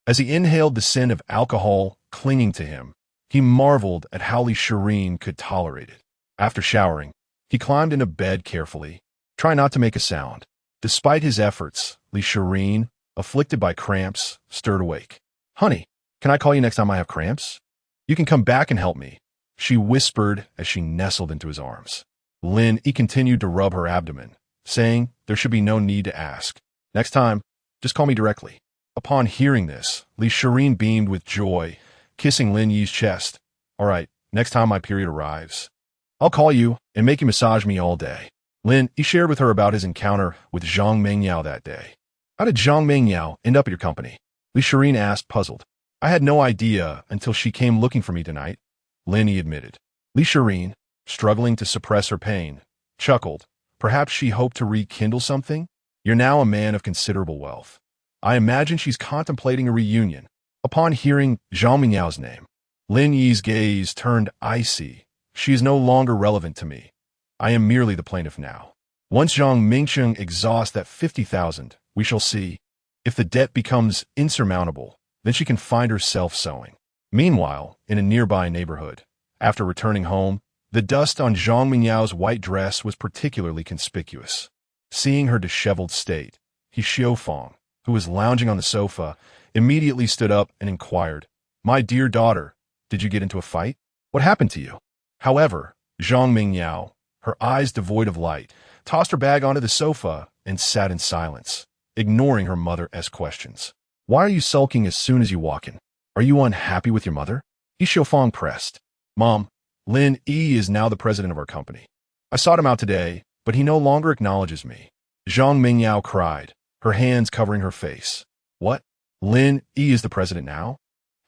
As he inhaled the scent of alcohol clinging to him, he marveled at how Li Shireen could tolerate it. After showering, he climbed into bed carefully, trying not to make a sound. Despite his efforts, Li Shireen, afflicted by cramps, stirred awake. "Honey, can I call you next time I have cramps? You can come back and help me," she whispered as she nestled into his arms. Lin Yi continued to rub her abdomen, saying there should be no need to ask. "Next time, just call me directly." Upon hearing this, Li Shireen beamed with joy, kissing Lin Yi's chest. "All right, next time my period arrives, I'll call you and make you massage me all day." Lin Yi shared with her about his encounter with Zhang Mengyao that day. "How did Zhang Mengyao end up at your company?" Li Shireen asked, puzzled. "I had no idea until she came looking for me tonight," Lin Yi admitted. Li Shireen, struggling to suppress her pain, chuckled. Perhaps she hoped to rekindle something? "You're now a man of considerable wealth. I imagine she's contemplating a reunion." Upon hearing Zhang Mingyao's name, Lin Yi's gaze turned icy. "She is no longer relevant to me. I am merely the plaintiff now. Once Zhang Mingcheng exhausts that 50,000, we shall see. If the debt becomes insurmountable, then she can find herself sewing." Meanwhile, in a nearby neighborhood, after returning home, the dust on Zhang Mingyao's white dress was particularly conspicuous. Seeing her disheveled state, He Xiaofang, who was lounging on the sofa, immediately stood up and inquired, "My dear daughter, did you get into a fight? What happened to you?" However, Zhang Mingyao, her eyes devoid of light, tossed her bag onto the sofa and sat in silence, ignoring her mother-esque questions. "Why are you sulking as soon as you walk in? Are you unhappy with your mother?" He Xiaofang pressed. "Mom, Lin Yi is now the president of our company. I sought him out today, but he no longer acknowledges me." Zhang Mingyao cried, her hands covering her face. "What? Lin Yi is the president now?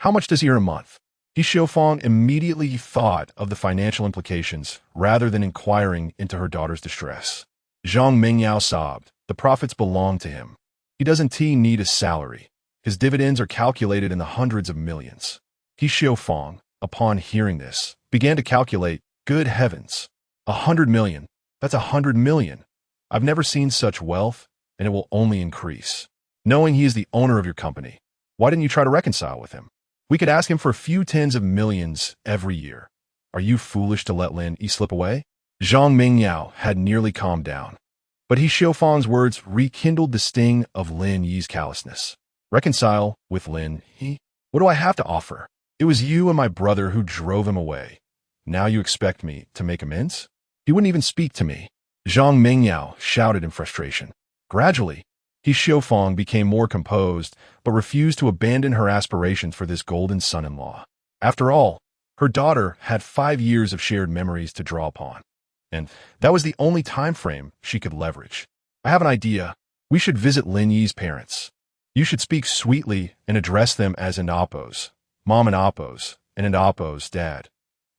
How much does he earn a month?" He Xiaofang immediately thought of the financial implications rather than inquiring into her daughter's distress. Zhang Mingyao sobbed. "The profits belong to him. He doesn't need a salary. His dividends are calculated in the hundreds of millions." He Xiaofang, upon hearing this, began to calculate. Good heavens! 100 million. That's 100 million. I've never seen such wealth, and it will only increase. Knowing he is the owner of your company, why didn't you try to reconcile with him? We could ask him for a few tens of millions every year. Are you foolish to let Lin Yi slip away? Zhang Mingyao had nearly calmed down, but He Xiaofang's words rekindled the sting of Lin Yi's callousness. Reconcile with Lin Yi? What do I have to offer? It was you and my brother who drove him away. Now you expect me to make amends? He wouldn't even speak to me. Zhang Mingyao shouted in frustration. Gradually, He Xiaofang became more composed, but refused to abandon her aspirations for this golden son-in-law. After all, her daughter had 5 years of shared memories to draw upon, and that was the only time frame she could leverage. I have an idea. We should visit Lin Yi's parents. You should speak sweetly and address them as Indapos, Mom and Apos, and Indapos, Dad.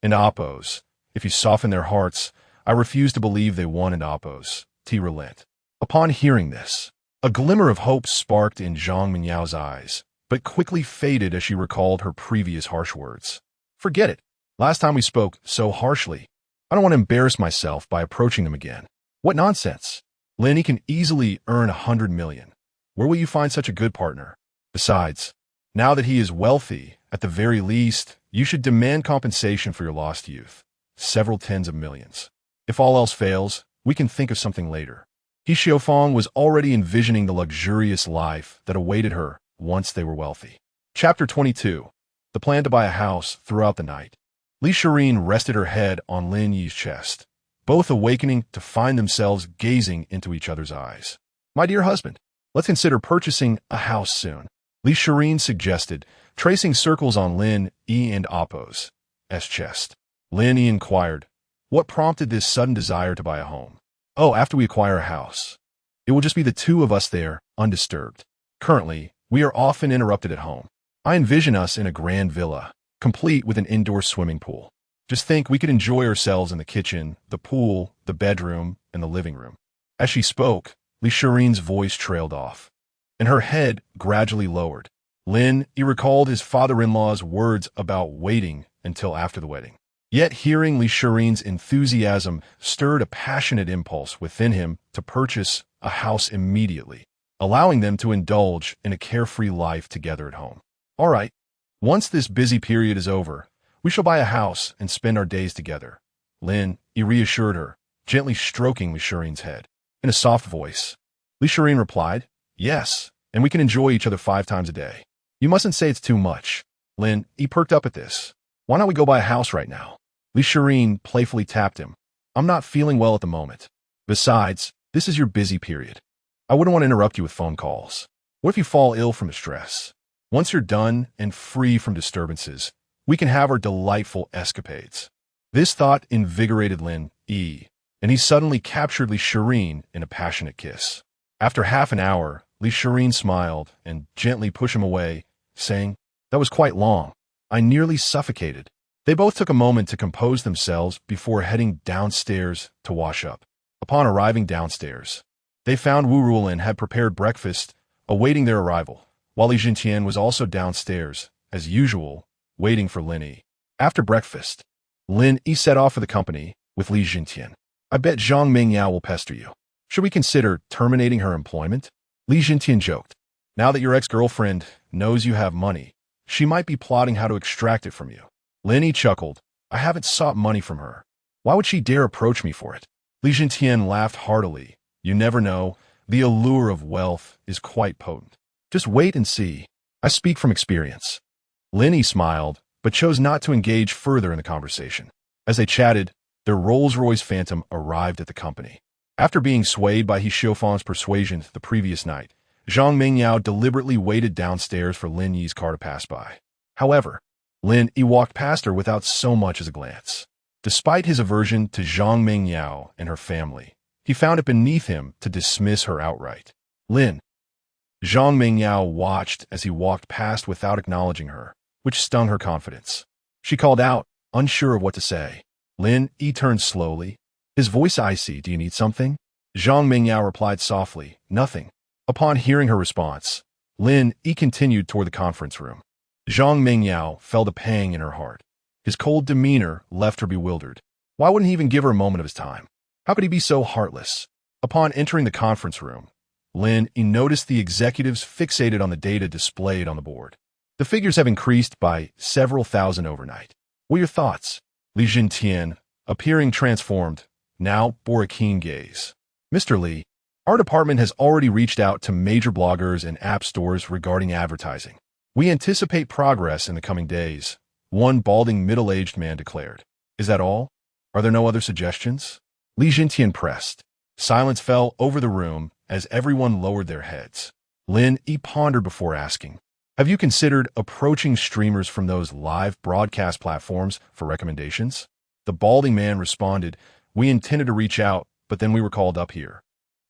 Indapos, if you soften their hearts, I refuse to believe they want Indapos, T. relent. Upon hearing this, a glimmer of hope sparked in Zhang Mingyao's eyes, but quickly faded as she recalled her previous harsh words. Forget it. Last time we spoke so harshly. I don't want to embarrass myself by approaching them again. What nonsense. Lin Yi can easily earn 100 million. Where will you find such a good partner? Besides, now that he is wealthy, at the very least, you should demand compensation for your lost youth. Several tens of millions. If all else fails, we can think of something later. He Xiaofang was already envisioning the luxurious life that awaited her once they were wealthy. Chapter 22. The plan to buy a house throughout the night. Li Shirin rested her head on Lin Yi's chest, both awakening to find themselves gazing into each other's eyes. My dear husband, let's consider purchasing a house soon, Li Shirin suggested, tracing circles on Lin Yi and Apos' chest. Lin Yi inquired, what prompted this sudden desire to buy a home? Oh, after we acquire a house. It will just be the two of us there, undisturbed. Currently, we are often interrupted at home. I envision us in a grand villa, complete with an indoor swimming pool. Just think we could enjoy ourselves in the kitchen, the pool, the bedroom, and the living room. As she spoke, Li Shirin's voice trailed off, and her head gradually lowered. Lin Yi recalled his father-in-law's words about waiting until after the wedding. Yet hearing Li Shirin's enthusiasm stirred a passionate impulse within him to purchase a house immediately, allowing them to indulge in a carefree life together at home. All right, once this busy period is over, we shall buy a house and spend our days together. Lin Yi reassured her, gently stroking Li Shirin's head. In a soft voice, Li Shirin replied, yes, and we can enjoy each other 5 times a day. You mustn't say it's too much. Lin Yi perked up at this. Why not we go buy a house right now? Li Shirin playfully tapped him. I'm not feeling well at the moment. Besides, this is your busy period. I wouldn't want to interrupt you with phone calls. What if you fall ill from the stress? Once you're done and free from disturbances, we can have our delightful escapades. This thought invigorated Lin Yi, and he suddenly captured Li Shirin in a passionate kiss. After half an hour, Li Shirin smiled and gently pushed him away, saying, that was quite long. I nearly suffocated. They both took a moment to compose themselves before heading downstairs to wash up. Upon arriving downstairs, they found Wu Rulin had prepared breakfast, awaiting their arrival, while Li Jintian was also downstairs, as usual, waiting for Lin Yi. After breakfast, Lin Yi set off for the company with Li Jintian. I bet Zhang Mingyao will pester you. Should we consider terminating her employment? Li Jintian joked. Now that your ex-girlfriend knows you have money, she might be plotting how to extract it from you. Lin Yi chuckled. I haven't sought money from her. Why would she dare approach me for it? Li Jintian laughed heartily. You never know. The allure of wealth is quite potent. Just wait and see. I speak from experience. Lin Yi smiled, but chose not to engage further in the conversation. As they chatted, their Rolls-Royce Phantom arrived at the company. After being swayed by He Xiaofang's persuasion the previous night, Zhang Mingyao deliberately waited downstairs for Lin Yi's car to pass by. However, Lin Yi walked past her without so much as a glance. Despite his aversion to Zhang Mingyao and her family, he found it beneath him to dismiss her outright. Lin. Zhang Mingyao watched as he walked past without acknowledging her, which stung her confidence. She called out, unsure of what to say. Lin Yi turned slowly, his voice icy. Do you need something? Zhang Mingyao replied softly, nothing. Upon hearing her response, Lin Yi continued toward the conference room. Zhang Mingyao felt a pang in her heart. His cold demeanor left her bewildered. Why wouldn't he even give her a moment of his time? How could he be so heartless? Upon entering the conference room, Lin Yi noticed the executives fixated on the data displayed on the board. The figures have increased by several thousand overnight. What are your thoughts? Li Jintian, appearing transformed, now bore a keen gaze. Mr. Li, our department has already reached out to major bloggers and app stores regarding advertising. We anticipate progress in the coming days, one balding middle-aged man declared. Is that all? Are there no other suggestions? Li Jintian pressed. Silence fell over the room as everyone lowered their heads. Lin Yi pondered before asking, have you considered approaching streamers from those live broadcast platforms for recommendations? The balding man responded, we intended to reach out, but then we were called up here.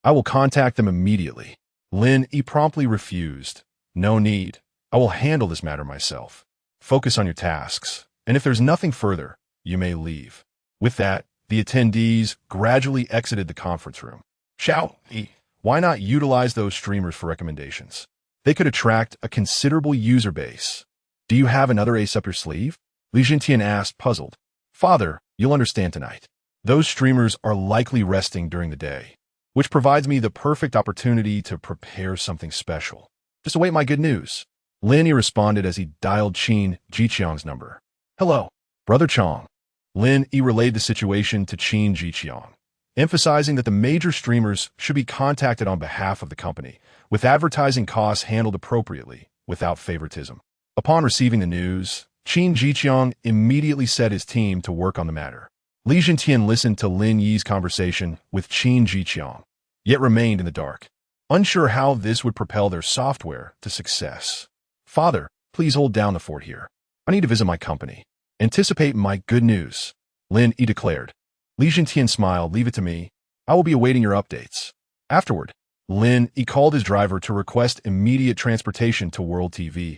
I will contact them immediately. Lin Yi promptly refused. No need. I will handle this matter myself. Focus on your tasks, and if there's nothing further, you may leave. With that, the attendees gradually exited the conference room. Xiao Yi, why not utilize those streamers for recommendations? They could attract a considerable user base. Do you have another ace up your sleeve? Li Jintian asked, puzzled. Father, you'll understand tonight. Those streamers are likely resting during the day, which provides me the perfect opportunity to prepare something special. Just await my good news. Lin Yi responded as he dialed Qin Jiqiang's number. Hello, Brother Chong. Lin Yi relayed the situation to Qin Jiqiang, emphasizing that the major streamers should be contacted on behalf of the company, with advertising costs handled appropriately, without favoritism. Upon receiving the news, Qin Jiqiang immediately set his team to work on the matter. Li Jintian listened to Lin Yi's conversation with Qin Jiqiang, yet remained in the dark, unsure how this would propel their software to success. Father, please hold down the fort here. I need to visit my company. Anticipate my good news, Lin Yi declared. Li Jintian smiled, leave it to me. I will be awaiting your updates. Afterward, Lin Yi called his driver to request immediate transportation to World TV,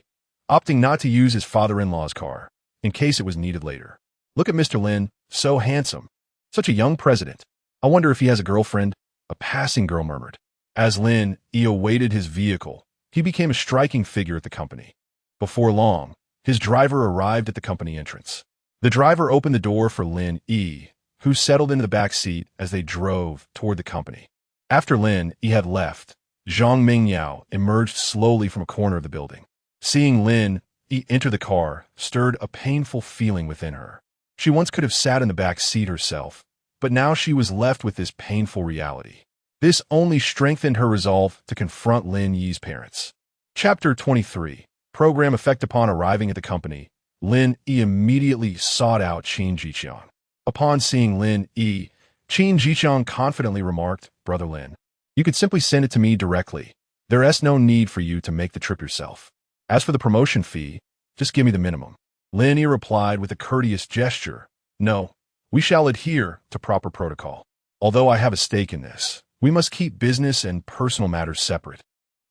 opting not to use his father-in-law's car, in case it was needed later. Look at Mr. Lin, so handsome. Such a young president. I wonder if he has a girlfriend, a passing girl murmured. As Lin Yi awaited his vehicle, he became a striking figure at the company. Before long, his driver arrived at the company entrance. The driver opened the door for Lin Yi, who settled into the back seat as they drove toward the company. After Lin Yi had left, Zhang Mingyao emerged slowly from a corner of the building. Seeing Lin Yi enter the car stirred a painful feeling within her. She once could have sat in the back seat herself, but now she was left with this painful reality. This only strengthened her resolve to confront Lin Yi's parents. Chapter 23. Program effect. Upon arriving at the company, Lin Yi immediately sought out Qin Jiqiang. Upon seeing Lin Yi, Qin Jiqiang confidently remarked, Brother Lin, you could simply send it to me directly. There is no need for you to make the trip yourself. As for the promotion fee, just give me the minimum. Lin Yi replied with a courteous gesture, no, we shall adhere to proper protocol. Although I have a stake in this, we must keep business and personal matters separate.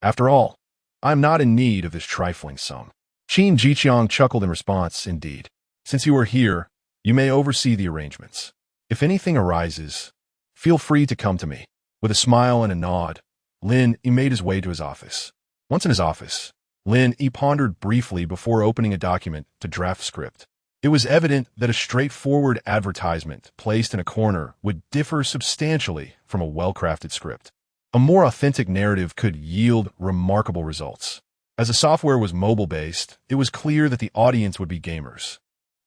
After all, I am not in need of this trifling sum. Qin Jiqiang chuckled in response, indeed. Since you are here, you may oversee the arrangements. If anything arises, feel free to come to me. With a smile and a nod, Lin Yi made his way to his office. Once in his office, Lin Yi pondered briefly before opening a document to draft script. It was evident that a straightforward advertisement placed in a corner would differ substantially from a well-crafted script. A more authentic narrative could yield remarkable results. As the software was mobile-based, it was clear that the audience would be gamers.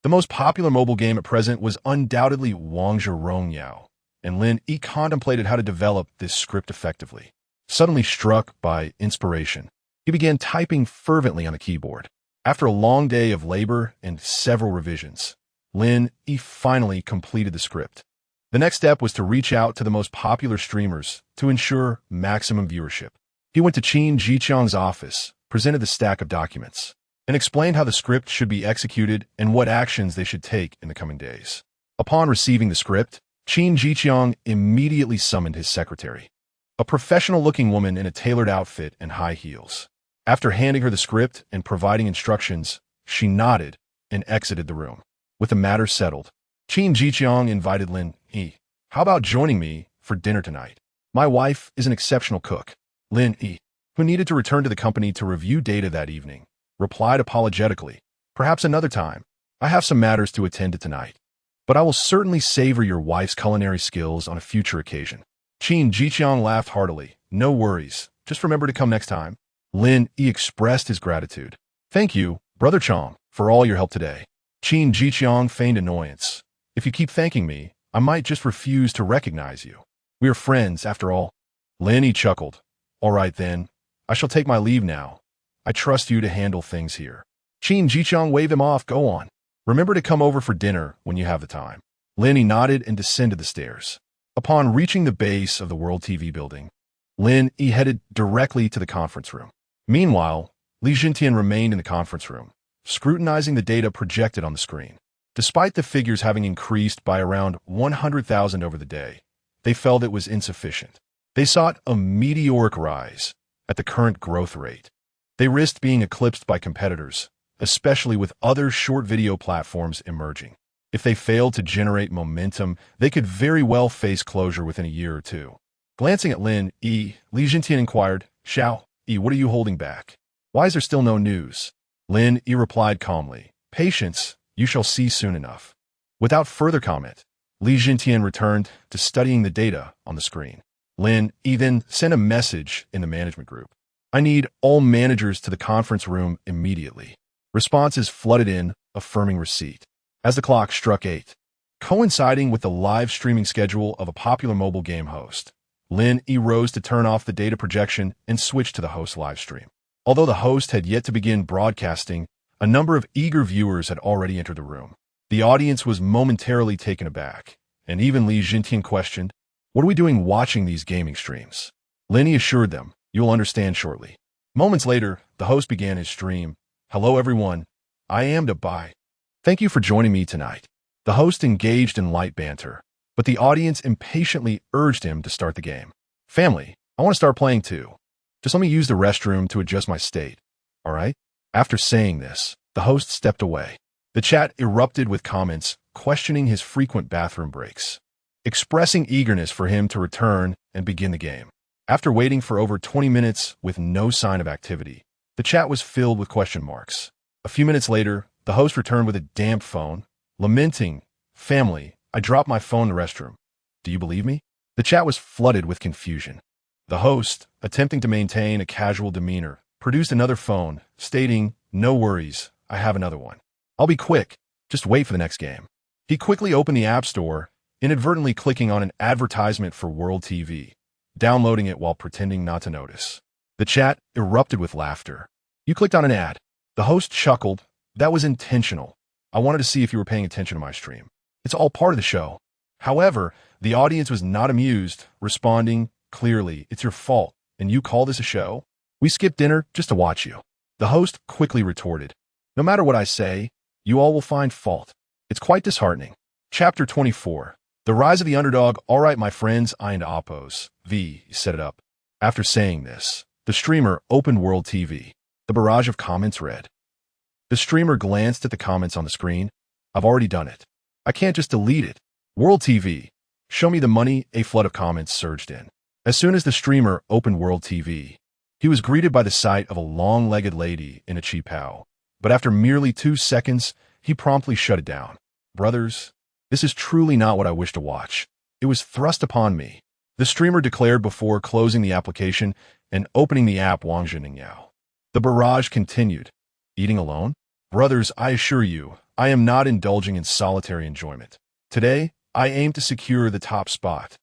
The most popular mobile game at present was undoubtedly Wangzhe Rongyao, and Lin Yi contemplated how to develop this script effectively. Suddenly struck by inspiration, he began typing fervently on the keyboard. After a long day of labor and several revisions, Lin Yi finally completed the script. The next step was to reach out to the most popular streamers to ensure maximum viewership. He went to Qin Jiqiang's office, presented the stack of documents, and explained how the script should be executed and what actions they should take in the coming days. Upon receiving the script, Qin Jiqiang immediately summoned his secretary, a professional-looking woman in a tailored outfit and high heels. After handing her the script and providing instructions, she nodded and exited the room. With the matter settled, Qin Jiqiang invited Lin Yi. How about joining me for dinner tonight? My wife is an exceptional cook. Lin Yi, who needed to return to the company to review data that evening, replied apologetically, perhaps another time. I have some matters to attend to tonight, but I will certainly savor your wife's culinary skills on a future occasion. Qin Jiqiang laughed heartily. No worries. Just remember to come next time. Lin Yi expressed his gratitude. Thank you, Brother Chong, for all your help today. Qin Jiqiang feigned annoyance. If you keep thanking me, I might just refuse to recognize you. We are friends, after all. Lin Yi chuckled. All right then. I shall take my leave now. I trust you to handle things here. Qin Jiqiang waved him off. Go on. Remember to come over for dinner when you have the time. Lin Yi nodded and descended the stairs. Upon reaching the base of the World TV building, Lin Yi headed directly to the conference room. Meanwhile, Li Jintian remained in the conference room, scrutinizing the data projected on the screen. Despite the figures having increased by around 100,000 over the day, they felt it was insufficient. They sought a meteoric rise at the current growth rate. They risked being eclipsed by competitors, especially with other short video platforms emerging. If they failed to generate momentum, they could very well face closure within a year or two. Glancing at Lin Yi, Li Jintian inquired, Xiao Yi, what are you holding back? Why is there still no news? Lin Yi replied calmly, Patience, you shall see soon enough. Without further comment, Li Jintian returned to studying the data on the screen. Lin Yi then sent a message in the management group. I need all managers to the conference room immediately. Responses flooded in, affirming receipt. As the clock struck 8, coinciding with the live streaming schedule of a popular mobile game host, Lin Yi rose to turn off the data projection and switch to the host live stream. Although the host had yet to begin broadcasting, a number of eager viewers had already entered the room. The audience was momentarily taken aback, and even Li Jintian questioned, What are we doing watching these gaming streams? Lin Yi assured them, You'll understand shortly. Moments later, the host began his stream. Hello everyone, I am Bai. Thank you for joining me tonight. The host engaged in light banter, but the audience impatiently urged him to start the game. Family, I want to start playing too. Just let me use the restroom to adjust my state, all right? After saying this, the host stepped away. The chat erupted with comments questioning his frequent bathroom breaks, expressing eagerness for him to return and begin the game. After waiting for over 20 minutes with no sign of activity, the chat was filled with question marks. A few minutes later, the host returned with a damp phone, lamenting, Family, I dropped my phone in the restroom. Do you believe me? The chat was flooded with confusion. The host, attempting to maintain a casual demeanor, produced another phone, stating, No worries, I have another one. I'll be quick, just wait for the next game. He quickly opened the App Store, inadvertently clicking on an advertisement for World TV, downloading it while pretending not to notice. The chat erupted with laughter. You clicked on an ad. The host chuckled. That was intentional. I wanted to see if you were paying attention to my stream. It's all part of the show. However, the audience was not amused, responding, Clearly, it's your fault, and you call this a show? We skipped dinner just to watch you. The host quickly retorted, No matter what I say, you all will find fault. It's quite disheartening. Chapter 24. The Rise of the Underdog. All right, my friends, I and Oppos. V set it up. After saying this, the streamer opened World TV. The barrage of comments read. The streamer glanced at the comments on the screen. I've already done it. I can't just delete it. World TV. Show me the money. A flood of comments surged in. As soon as the streamer opened World TV, he was greeted by the sight of a long-legged lady in a qipao. But after merely 2 seconds, he promptly shut it down. Brothers, this is truly not what I wish to watch. It was thrust upon me. The streamer declared before closing the application and opening the app Wang Zheningyao. The barrage continued. Eating alone? Brothers, I assure you, I am not indulging in solitary enjoyment. Today, I aim to secure the top spot.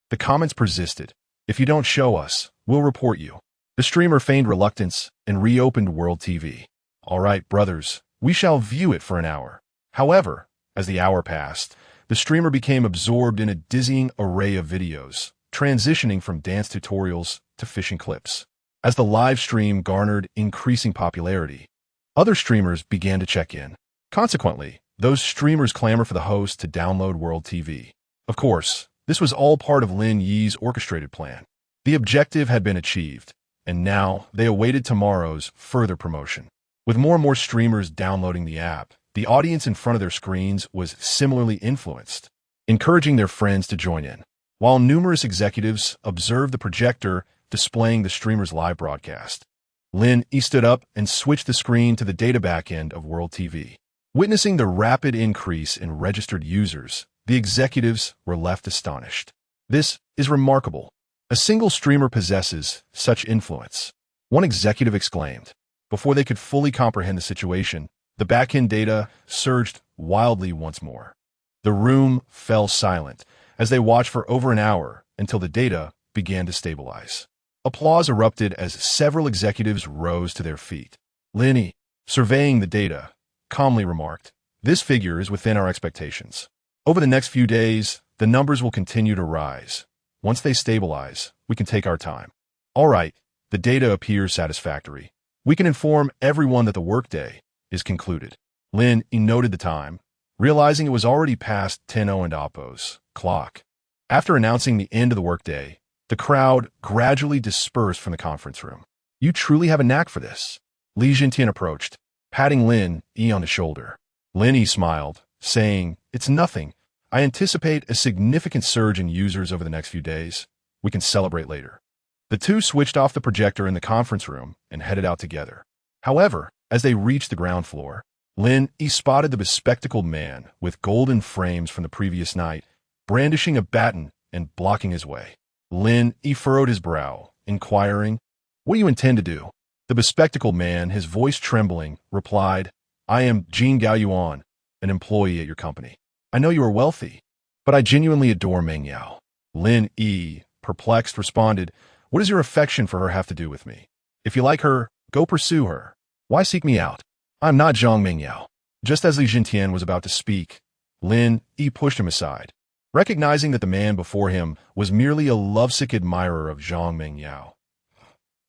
The comments persisted. If you don't show us, we'll report you. The streamer feigned reluctance and reopened World TV. All right, brothers, we shall view it for an hour. However, as the hour passed, the streamer became absorbed in a dizzying array of videos, transitioning from dance tutorials to fishing clips. As the live stream garnered increasing popularity, other streamers began to check in. Consequently, those streamers clamored for the host to download World TV. Of course, this was all part of Lin Yi's orchestrated plan. The objective had been achieved, and now they awaited tomorrow's further promotion. With more and more streamers downloading the app, the audience in front of their screens was similarly influenced, encouraging their friends to join in. While numerous executives observed the projector displaying the streamer's live broadcast, Lin Yi stood up and switched the screen to the data backend of World TV. Witnessing the rapid increase in registered users, the executives were left astonished. This is remarkable. A single streamer possesses such influence. One executive exclaimed. Before they could fully comprehend the situation, the back-end data surged wildly once more. The room fell silent as they watched for over an hour until the data began to stabilize. Applause erupted as several executives rose to their feet. Lin Yi, surveying the data, calmly remarked, "This figure is within our expectations. Over the next few days, the numbers will continue to rise. Once they stabilize, we can take our time." "All right, the data appears satisfactory. We can inform everyone that the workday is concluded." Lin Yi noted the time, realizing it was already past 10:00 and Oppo's clock. After announcing the end of the workday, the crowd gradually dispersed from the conference room. "You truly have a knack for this." Li Jintian approached, patting Lin Yi on the shoulder. Lin Yi smiled, saying, "It's nothing. I anticipate a significant surge in users over the next few days. We can celebrate later." The two switched off the projector in the conference room and headed out together. However, as they reached the ground floor, Lin Yi spotted the bespectacled man with golden frames from the previous night, brandishing a baton and blocking his way. Lin Yi furrowed his brow, inquiring, "What do you intend to do?" The bespectacled man, his voice trembling, replied, "I am Jin Gaoyuan, an employee at your company. I know you are wealthy, but I genuinely adore Meng Yao." Lin Yi, perplexed, responded, "What does your affection for her have to do with me? If you like her, go pursue her. Why seek me out? I'm not Zhang Mengyao." Just as Li Jintian was about to speak, Lin Yi pushed him aside, recognizing that the man before him was merely a lovesick admirer of Zhang Mengyao.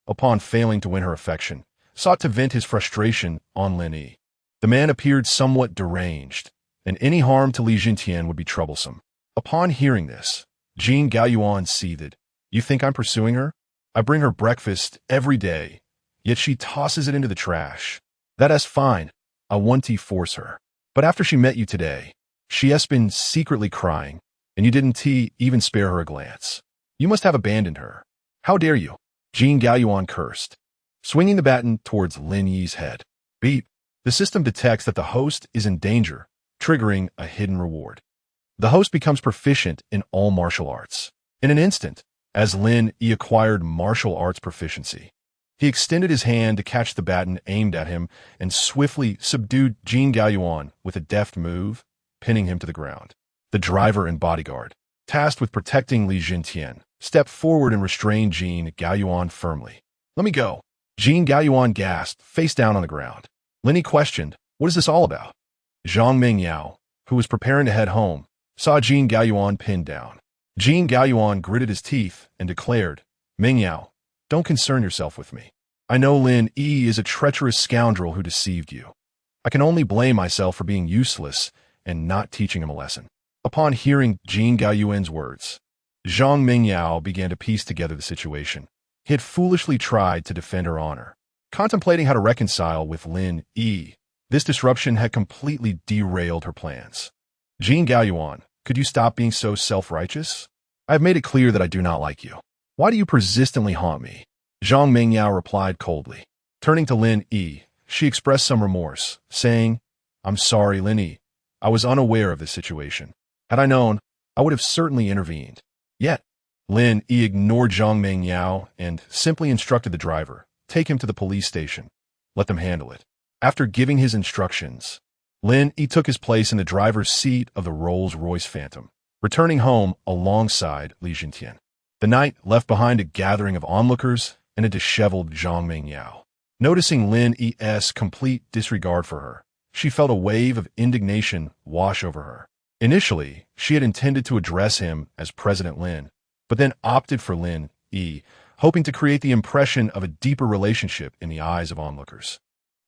Upon failing to win her affection, sought to vent his frustration on Lin Yi. The man appeared somewhat deranged, and any harm to Li Jintian would be troublesome. Upon hearing this, Jin Gaoyuan seethed. "You think I'm pursuing her? I bring her breakfast every day, yet she tosses it into the trash. That is fine. I want to force her. But after she met you today, she has been secretly crying, and you didn't even spare her a glance. You must have abandoned her. How dare you?" Jin Gaoyuan cursed, swinging the baton towards Lin Yi's head. Beep. The system detects that the host is in danger, triggering a hidden reward. The host becomes proficient in all martial arts. In an instant, as Lin Yi acquired martial arts proficiency, he extended his hand to catch the baton aimed at him and swiftly subdued Jin Gaoyuan with a deft move, pinning him to the ground. The driver and bodyguard, tasked with protecting Li Jintian, stepped forward and restrained Jin Gaoyuan firmly. "Let me go." Jin Gaoyuan gasped, face down on the ground. Lin Yi questioned, "What is this all about?" Zhang Mengyao, who was preparing to head home, saw Jin Gaoyuan pinned down. Jin Gaoyuan gritted his teeth and declared, "Mengyao, don't concern yourself with me. I know Lin Yi is a treacherous scoundrel who deceived you. I can only blame myself for being useless and not teaching him a lesson." Upon hearing Jin Gaoyuan's words, Zhang Mengyao began to piece together the situation. He had foolishly tried to defend her honor, contemplating how to reconcile with Lin Yi. This disruption had completely derailed her plans. "Jin Gaoyuan, could you stop being so self-righteous? I have made it clear that I do not like you. Why do you persistently haunt me?" Zhang Mengyao replied coldly. Turning to Lin Yi, she expressed some remorse, saying, "I'm sorry, Lin Yi. I was unaware of this situation. Had I known, I would have certainly intervened." Yet, Lin Yi ignored Zhang Mengyao and simply instructed the driver, "Take him to the police station. Let them handle it." After giving his instructions, Lin Yi took his place in the driver's seat of the Rolls-Royce Phantom, returning home alongside Li Jintian. The night left behind a gathering of onlookers and a disheveled Zhang Mengyao. Noticing Lin Yi's complete disregard for her, she felt a wave of indignation wash over her. Initially, she had intended to address him as President Lin, but then opted for Lin Yi, hoping to create the impression of a deeper relationship in the eyes of onlookers.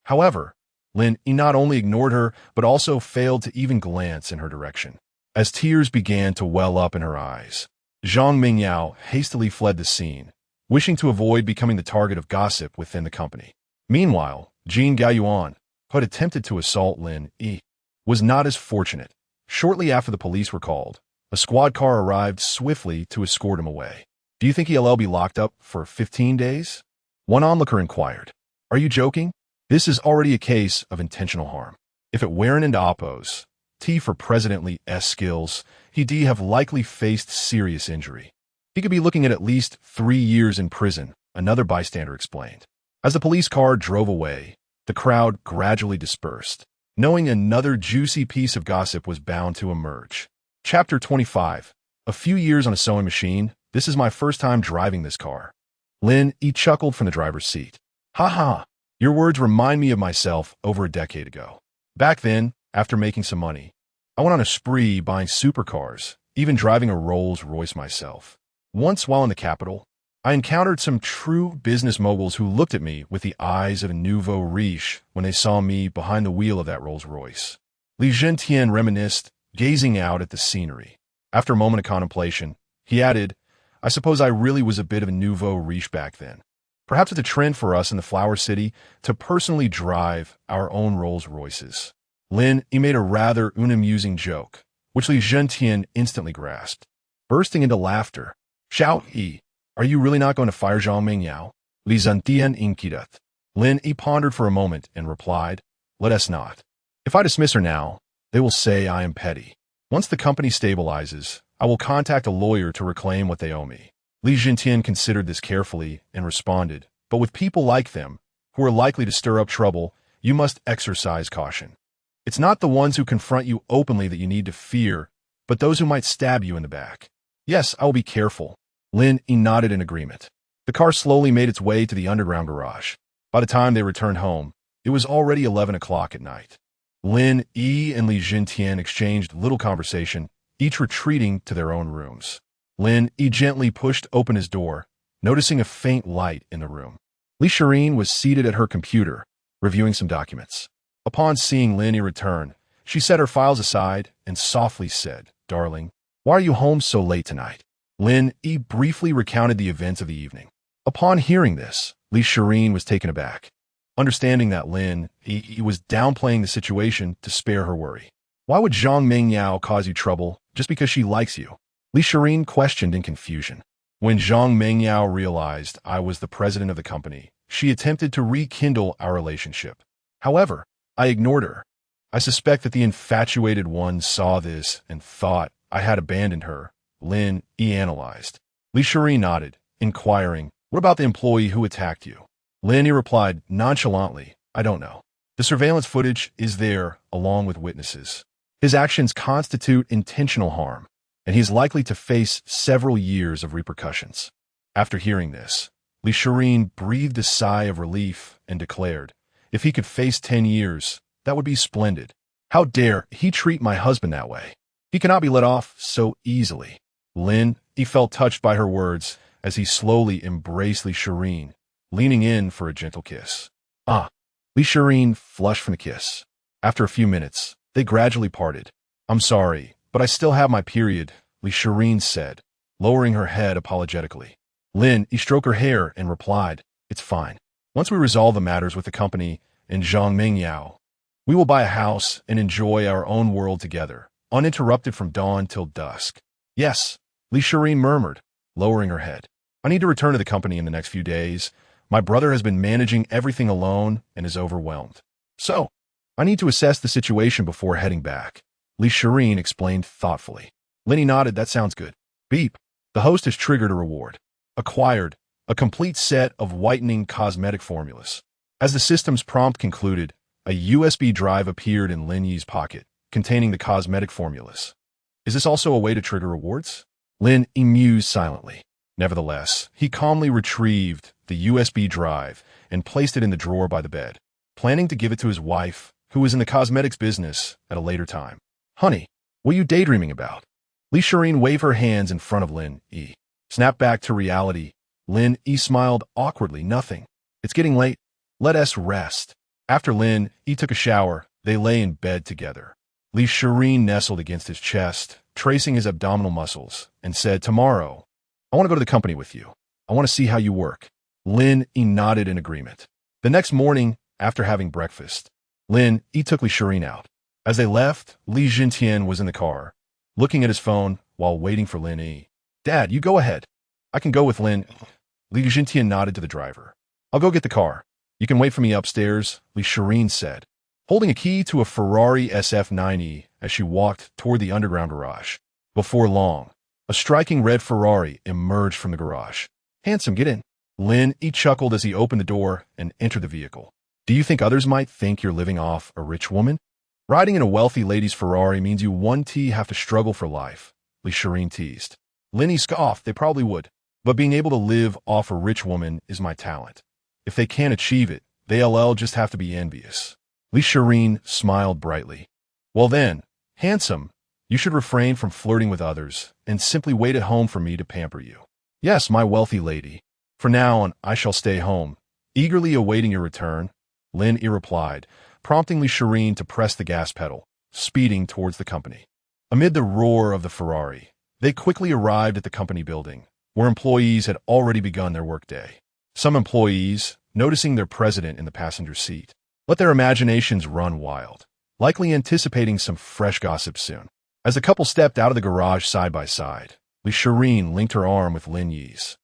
However, Lin Yi not only ignored her, but also failed to even glance in her direction. As tears began to well up in her eyes, Zhang Mengyao hastily fled the scene, wishing to avoid becoming the target of gossip within the company. Meanwhile, Jin Gaoyuan, who had attempted to assault Lin Yi, was not as fortunate. Shortly after the police were called, a squad car arrived swiftly to escort him away. "Do you think he'll be locked up for 15 days? One onlooker inquired. "Are you joking? This is already a case of intentional harm. If it weren't into Oppos, T for President Li's skills, he'd have likely faced serious injury. He could be looking at least 3 years in prison, another bystander explained. As the police car drove away, the crowd gradually dispersed, knowing another juicy piece of gossip was bound to emerge. Chapter 25. A few years on a sewing machine. This is my first time driving this car. Lin Yi chuckled from the driver's seat. Ha ha, your words remind me of myself over a decade ago. Back then, after making some money, I went on a spree buying supercars, even driving a Rolls-Royce myself. Once while in the capital, I encountered some true business moguls who looked at me with the eyes of a nouveau riche when they saw me behind the wheel of that Rolls-Royce. Li Zhentian reminisced, gazing out at the scenery. After a moment of contemplation, he added, I suppose I really was a bit of a nouveau riche back then. Perhaps it's a trend for us in the Flower City to personally drive our own Rolls-Royces. Lin Yi made a rather unamusing joke, which Li Zhentian instantly grasped. Bursting into laughter, Xiao Yi, are you really not going to fire Zhang Mingyao? Li Zhentian inquired. Lin Yi pondered for a moment and replied, let us not. If I dismiss her now, they will say I am petty. Once the company stabilizes, I will contact a lawyer to reclaim what they owe me. Li Zhentian considered this carefully and responded, but with people like them, who are likely to stir up trouble, you must exercise caution. It's not the ones who confront you openly that you need to fear, but those who might stab you in the back. Yes, I will be careful. Lin Yi nodded in agreement. The car slowly made its way to the underground garage. By the time they returned home, it was already 11 o'clock at night. Lin Yi and Li Zhentian exchanged little conversation, each retreating to their own rooms. Lin Yi gently pushed open his door, noticing a faint light in the room. Li Shireen was seated at her computer, reviewing some documents. Upon seeing Lin Yi return, she set her files aside and softly said, Darling, why are you home so late tonight? Lin Yi briefly recounted the events of the evening. Upon hearing this, Li Shireen was taken aback, understanding that Lin Yi was downplaying the situation to spare her worry. Why would Zhang Mingyao cause you trouble just because she likes you? Li Shireen questioned in confusion. When Zhang Mingyao realized I was the president of the company, she attempted to rekindle our relationship. However, I ignored her. I suspect that the infatuated one saw this and thought I had abandoned her. Lin Yi analyzed. Li Shireen nodded, inquiring, what about the employee who attacked you? Lin Yi replied nonchalantly, I don't know. The surveillance footage is there, along with witnesses. His actions constitute intentional harm, and he is likely to face several years of repercussions. After hearing this, Li Shireen breathed a sigh of relief and declared, if he could face 10 years, that would be splendid. How dare he treat my husband that way? He cannot be let off so easily. Lin Yi felt touched by her words as he slowly embraced Li Shireen, leaning in for a gentle kiss. Li Shireen flushed from the kiss. After a few minutes, they gradually parted. I'm sorry, but I still have my period, Li Shireen said, lowering her head apologetically. Lin Yi stroked her hair and replied, it's fine. Once we resolve the matters with the company and Zhang Mingyao, we will buy a house and enjoy our own world together, uninterrupted from dawn till dusk. Yes, Li Shireen murmured, lowering her head. I need to return to the company in the next few days. My brother has been managing everything alone and is overwhelmed. So, I need to assess the situation before heading back. Li Shireen explained thoughtfully. Lin Yi nodded, that sounds good. Beep. The host has triggered a reward. Acquired a complete set of whitening cosmetic formulas. As the system's prompt concluded, a USB drive appeared in Lin Yi's pocket, containing the cosmetic formulas. Is this also a way to trigger rewards? Lin Yi mused silently. Nevertheless, he calmly retrieved the USB drive and placed it in the drawer by the bed, planning to give it to his wife, who was in the cosmetics business, at a later time. Honey, what are you daydreaming about? Li Shireen waved her hands in front of Lin Yi. Snap back to reality. Lin Yi smiled awkwardly. Nothing. It's getting late. Let us rest. After Lin Yi took a shower, they lay in bed together. Li Shireen nestled against his chest, tracing his abdominal muscles, and said, tomorrow, I want to go to the company with you. I want to see how you work. Lin Yi nodded in agreement. The next morning, after having breakfast, Lin Yi took Li Shireen out. As they left, Li Zhentian was in the car, looking at his phone while waiting for Lin Yi. Dad, you go ahead. I can go with Lin. Li Zhentian nodded to the driver. I'll go get the car. You can wait for me upstairs, Li Shireen said. holding a key to a Ferrari SF90 as she walked toward the underground garage. Before long, a striking red Ferrari emerged from the garage. "Handsome, get in." Lin Yi chuckled as he opened the door and entered the vehicle. "Do you think others might think you're living off a rich woman? Riding in a wealthy lady's Ferrari means you have to struggle for life," Shireen teased. Lin Yi scoffed. "They probably would. But being able to live off a rich woman is my talent. If they can't achieve it, they'll just have to be envious." Shireen smiled brightly. "Well then, handsome, you should refrain from flirting with others and simply wait at home for me to pamper you." "Yes, my wealthy lady. For now on, I shall stay home, eagerly awaiting your return," Lin Yi replied, prompting Shireen to press the gas pedal, speeding towards the company. Amid the roar of the Ferrari, they quickly arrived at the company building, where employees had already begun their workday. Some employees, noticing their president in the passenger seat, let their imaginations run wild, likely anticipating some fresh gossip soon. As the couple stepped out of the garage side by side, Shireen linked her arm with Lin Yi's.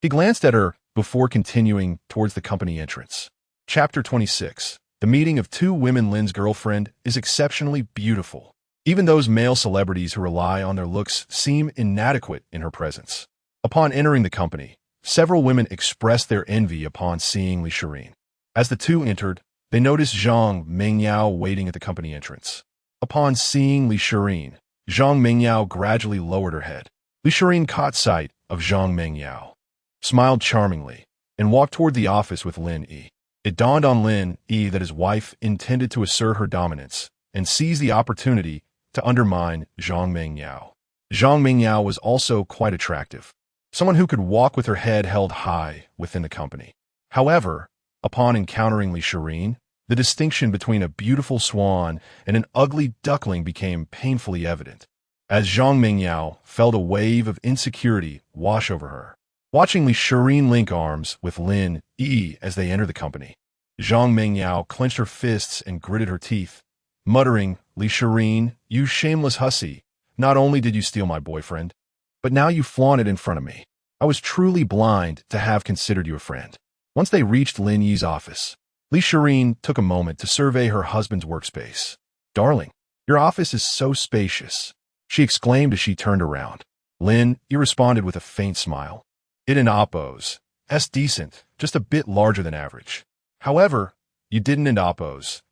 He glanced at her before continuing towards the company entrance. Chapter 26. The meeting of two women. Lin's girlfriend is exceptionally beautiful. Even those male celebrities who rely on their looks seem inadequate in her presence. Upon entering the company, several women expressed their envy upon seeing Shireen. As the two entered, they noticed Zhang Mengyao waiting at the company entrance. Upon seeing Shireen, Zhang Mengyao gradually lowered her head. Shireen caught sight of Zhang Mengyao, smiled charmingly, and walked toward the office with Lin Yi. It dawned on Lin Yi that his wife intended to assert her dominance and seize the opportunity to undermine Zhang Mengyao. Zhang Mengyao was also quite attractive, someone who could walk with her head held high within the company. However, upon encountering Shireen, the distinction between a beautiful swan and an ugly duckling became painfully evident. As Zhang Mengyao felt a wave of insecurity wash over her. Watching Shireen link arms with Lin Yi as they entered the company, Zhang Mengyao clenched her fists and gritted her teeth, muttering, "Shireen, you shameless hussy, not only did you steal my boyfriend, but now you flaunt it in front of me. I was truly blind to have considered you a friend." Once they reached Lin Yi's office, Shireen took a moment to survey her husband's workspace. "Darling, your office is so spacious," she exclaimed as she turned around. Lin Yi responded with a faint smile. "It and Oppo's. S decent, just a bit larger than average. However, you didn't and Oppo's.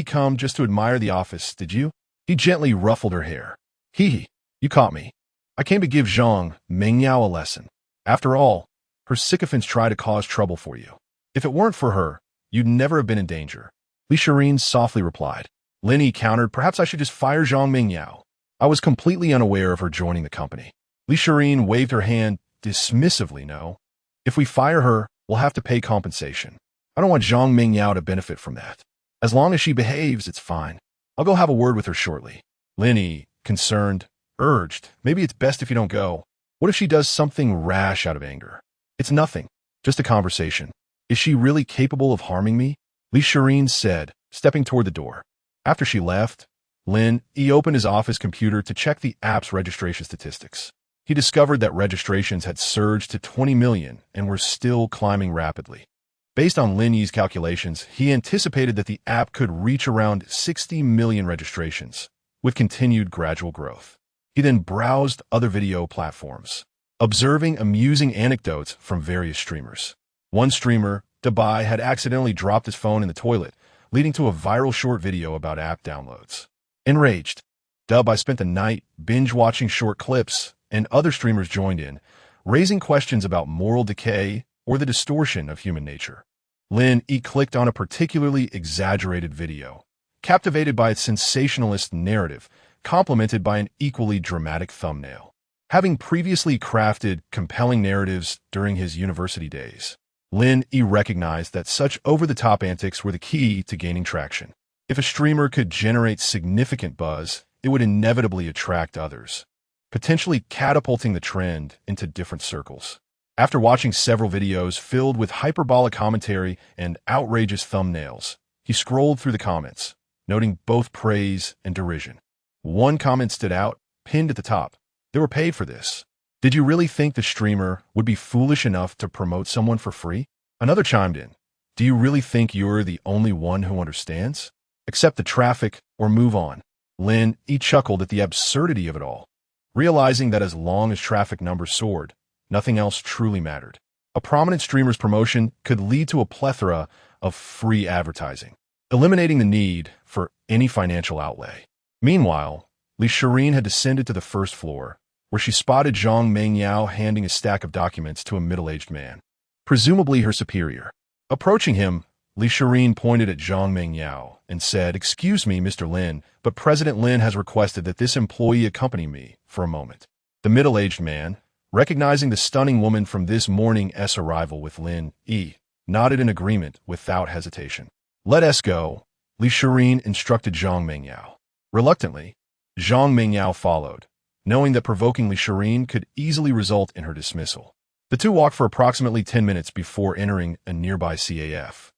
Come just to admire the office, did you?" He gently ruffled her hair. "Hee, you caught me. I came to give Zhang Mengyao a lesson. After all, her sycophants try to cause trouble for you. If it weren't for her, you'd never have been in danger." Shireen softly replied. Lin Yi countered, "Perhaps I should just fire Zhang Mengyao. I was completely unaware of her joining the company." Shireen waved her hand dismissively. "No. If we fire her, we'll have to pay compensation. I don't want Zhang Mengyao to benefit from that. As long as she behaves, it's fine. I'll go have a word with her shortly." Lin Yi, concerned, urged, "Maybe it's best if you don't go. What if she does something rash out of anger?" "It's nothing. Just a conversation. Is she really capable of harming me?" Shireen said, stepping toward the door. After she left, Lin Yi opened his office computer to check the app's registration statistics. He discovered that registrations had surged to 20 million and were still climbing rapidly. Based on Lin Yi's calculations, he anticipated that the app could reach around 60 million registrations, with continued gradual growth. He then browsed other video platforms, observing amusing anecdotes from various streamers. One streamer, Dubai, had accidentally dropped his phone in the toilet, leading to a viral short video about app downloads. Enraged, I spent the night binge-watching short clips, and other streamers joined in, raising questions about moral decay or the distortion of human nature. Lin Yi clicked on a particularly exaggerated video, captivated by its sensationalist narrative, complemented by an equally dramatic thumbnail. Having previously crafted compelling narratives during his university days, Lin Yi recognized that such over-the-top antics were the key to gaining traction. If a streamer could generate significant buzz, it would inevitably attract others, potentially catapulting the trend into different circles. After watching several videos filled with hyperbolic commentary and outrageous thumbnails, he scrolled through the comments, noting both praise and derision. One comment stood out, pinned at the top. "They were paid for this. Did you really think the streamer would be foolish enough to promote someone for free?" Another chimed in. "Do you really think you're the only one who understands? Accept the traffic or move on. Lin Yi chuckled at the absurdity of it all, realizing that as long as traffic numbers soared, nothing else truly mattered. A prominent streamer's promotion could lead to a plethora of free advertising, eliminating the need for any financial outlay. Meanwhile, Li Shirin had descended to the first floor, where she spotted Zhang Mengyao handing a stack of documents to a middle-aged man, presumably her superior. Approaching him, Li Shirin pointed at Zhang Mengyao and said, "Excuse me, Mr. Lin, but President Lin has requested that this employee accompany me for a moment." The middle-aged man, recognizing the stunning woman from this morning's arrival with Lin Yi, nodded in agreement without hesitation. "Let us go," Li Shirin instructed Zhang Mengyao. Reluctantly, Zhang Mengyao followed, knowing that provoking Li Shirin could easily result in her dismissal. The two walked for approximately 10 minutes before entering a nearby CAF.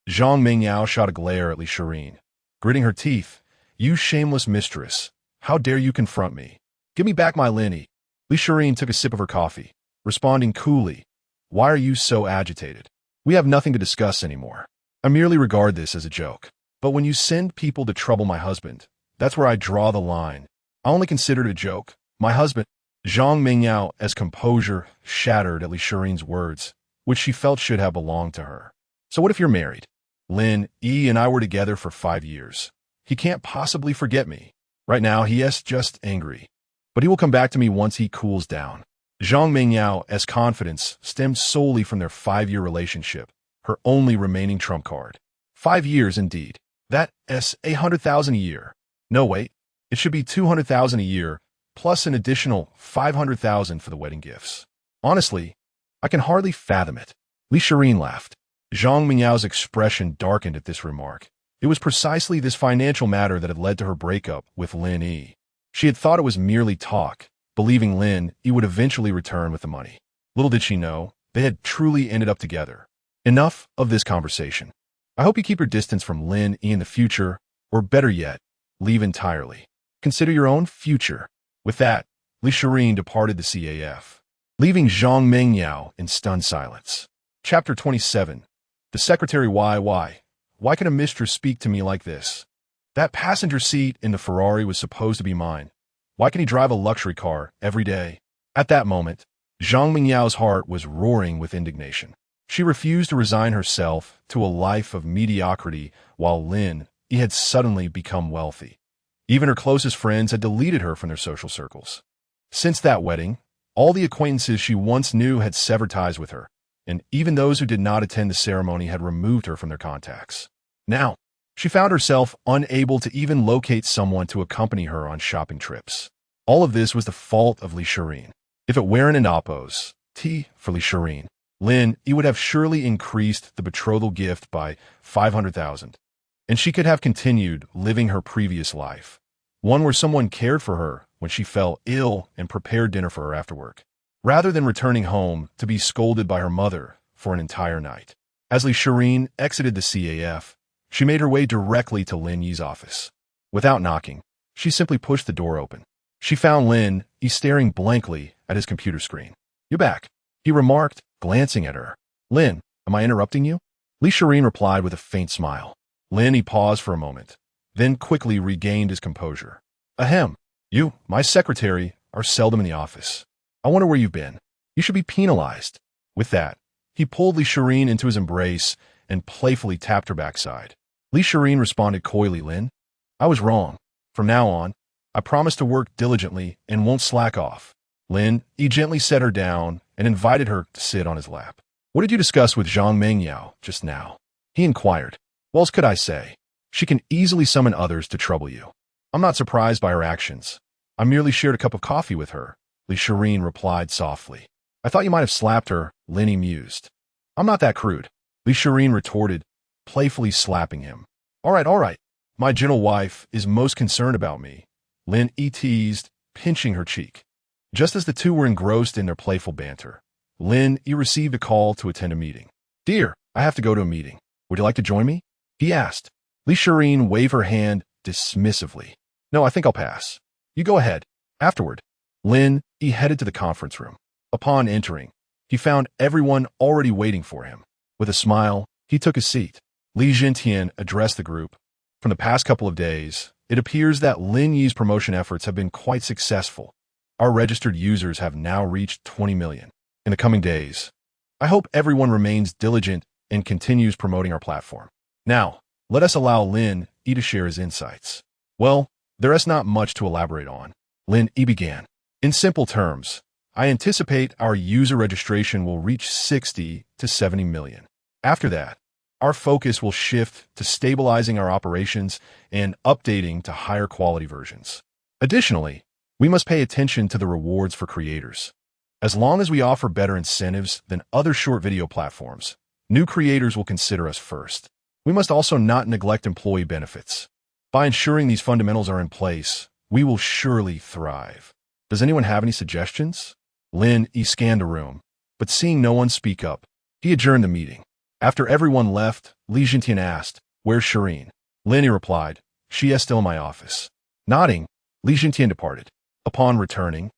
Zhang Mengyao shot a glare at Li Shirin, gritting her teeth. "You shameless mistress, how dare you confront me? Give me back my Lin Yi." Li Shirin took a sip of her coffee, responding coolly, "Why are you so agitated? We have nothing to discuss anymore. I merely regard this as a joke. But when you send people to trouble my husband, that's where I draw the line. I only consider it a joke. My husband..." Zhang Mengyao's composure shattered at Li Shirin's words, which she felt should have belonged to her. "So what if you're married? Lin Yi and I were together for 5 years. He can't possibly forget me. Right now, he is just angry. But he will come back to me once he cools down." Zhang Mengyao's confidence stemmed solely from their 5-year relationship, her only remaining trump card. 5 years, indeed. That's 100,000 a year. No, wait. It should be 200,000 a year, plus an additional 500,000 for the wedding gifts. Honestly, I can hardly fathom it. Li Shirin laughed. Zhang Mengyao's expression darkened at this remark. It was precisely this financial matter that had led to her breakup with Lin Yi. She had thought it was merely talk, believing Lin Yi would eventually return with the money. Little did she know, they had truly ended up together. Enough of this conversation. I hope you keep your distance from Lin Yi in the future, or better yet, leave entirely. Consider your own future. With that, Li Shirin departed the CAF, leaving Zhang Mengyao in stunned silence. Chapter 27. The secretary. Why can a mistress speak to me like this? That passenger seat in the Ferrari was supposed to be mine. Why can he drive a luxury car every day? At that moment, Zhang Mengyao's heart was roaring with indignation. She refused to resign herself to a life of mediocrity while Lin Yi had suddenly become wealthy. Even her closest friends had deleted her from their social circles. Since that wedding, all the acquaintances she once knew had severed ties with her, and even those who did not attend the ceremony had removed her from their contacts. Now, she found herself unable to even locate someone to accompany her on shopping trips. All of this was the fault of Li Shirin. If it weren't an oppose for Li Shirin, Lin Yi would have surely increased the betrothal gift by 500,000, and she could have continued living her previous life, one where someone cared for her when she fell ill and prepared dinner for her after work, rather than returning home to be scolded by her mother for an entire night. As Li Shirin exited the CAF, she made her way directly to Lin Yi's office. Without knocking, she simply pushed the door open. She found Lin Yi staring blankly at his computer screen. "You're back," he remarked, glancing at her. "Lin, am I interrupting you?" Li Shirin replied with a faint smile. Lin Yi paused for a moment, then quickly regained his composure. "Ahem. You, my secretary, are seldom in the office. I wonder where you've been. You should be penalized." With that, he pulled Li Shirin into his embrace and playfully tapped her backside. Li Shirin responded coyly, "Lin, I was wrong. From now on, I promise to work diligently and won't slack off." Lin Yi gently set her down and invited her to sit on his lap. "What did you discuss with Zhang Mengyao just now?" he inquired. "What else could I say? She can easily summon others to trouble you. I'm not surprised by her actions. I merely shared a cup of coffee with her," Li Shirin replied softly. "I thought you might have slapped her," Lin Yi mused. "I'm not that crude," Li Shirin retorted, playfully slapping him. All right. My gentle wife is most concerned about me," Lin Yi teased, pinching her cheek. Just as the two were engrossed in their playful banter, Lin Yi received a call to attend a meeting. "Dear, I have to go to a meeting. Would you like to join me?" he asked. Li Shirin waved her hand dismissively. "No, I think I'll pass. You go ahead." Afterward, Lin Yi headed to the conference room. Upon entering, he found everyone already waiting for him. With a smile, he took a seat. Li Jintian addressed the group. From the past couple of days, it appears that Lin Yi's promotion efforts have been quite successful. Our registered users have now reached 20 million. In the coming days, I hope everyone remains diligent and continues promoting our platform. Now, let us allow Lin Yi to share his insights. Well, there is not much to elaborate on. Lin Yi began. In simple terms, I anticipate our user registration will reach 60 to 70 million. After that, our focus will shift to stabilizing our operations and updating to higher quality versions. Additionally, we must pay attention to the rewards for creators. As long as we offer better incentives than other short video platforms, new creators will consider us first. We must also not neglect employee benefits. By ensuring these fundamentals are in place, we will surely thrive. Does anyone have any suggestions? Lin Yi scanned the room, but seeing no one speak up, he adjourned the meeting. After everyone left, Li Jintian asked, "Where's Shireen?" Lin Yi replied, "She is still in my office." Nodding, Li Jintian departed. Upon returning,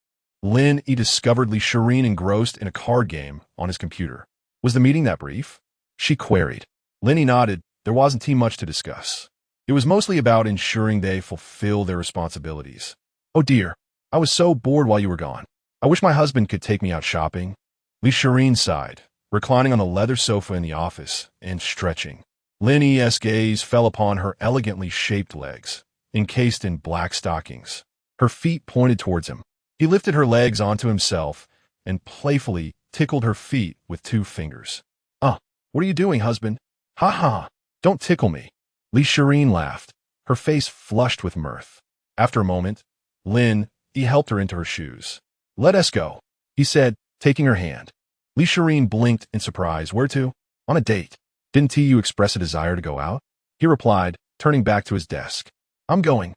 Lin Yi discovered Li Shireen engrossed in a card game on his computer. Was the meeting that brief? She queried. Lin Yi nodded. There wasn't too much to discuss. It was mostly about ensuring they fulfill their responsibilities. "Oh dear, I was so bored while you were gone. I wish my husband could take me out shopping." Li Shireen sighed, reclining on the leather sofa in the office and stretching. Lin Yi's gaze fell upon her elegantly shaped legs, encased in black stockings. Her feet pointed towards him. He lifted her legs onto himself and playfully tickled her feet with 2 fingers. What are you doing, husband?" "Ha ha, don't tickle me." Li Shireen laughed, her face flushed with mirth. After a moment, Lin Yi helped her into her shoes. "Let us go," he said, taking her hand. Li Shireen blinked in surprise. "Where to?" "On a date. Didn't you express a desire to go out?" He replied, turning back to his desk. I'm going.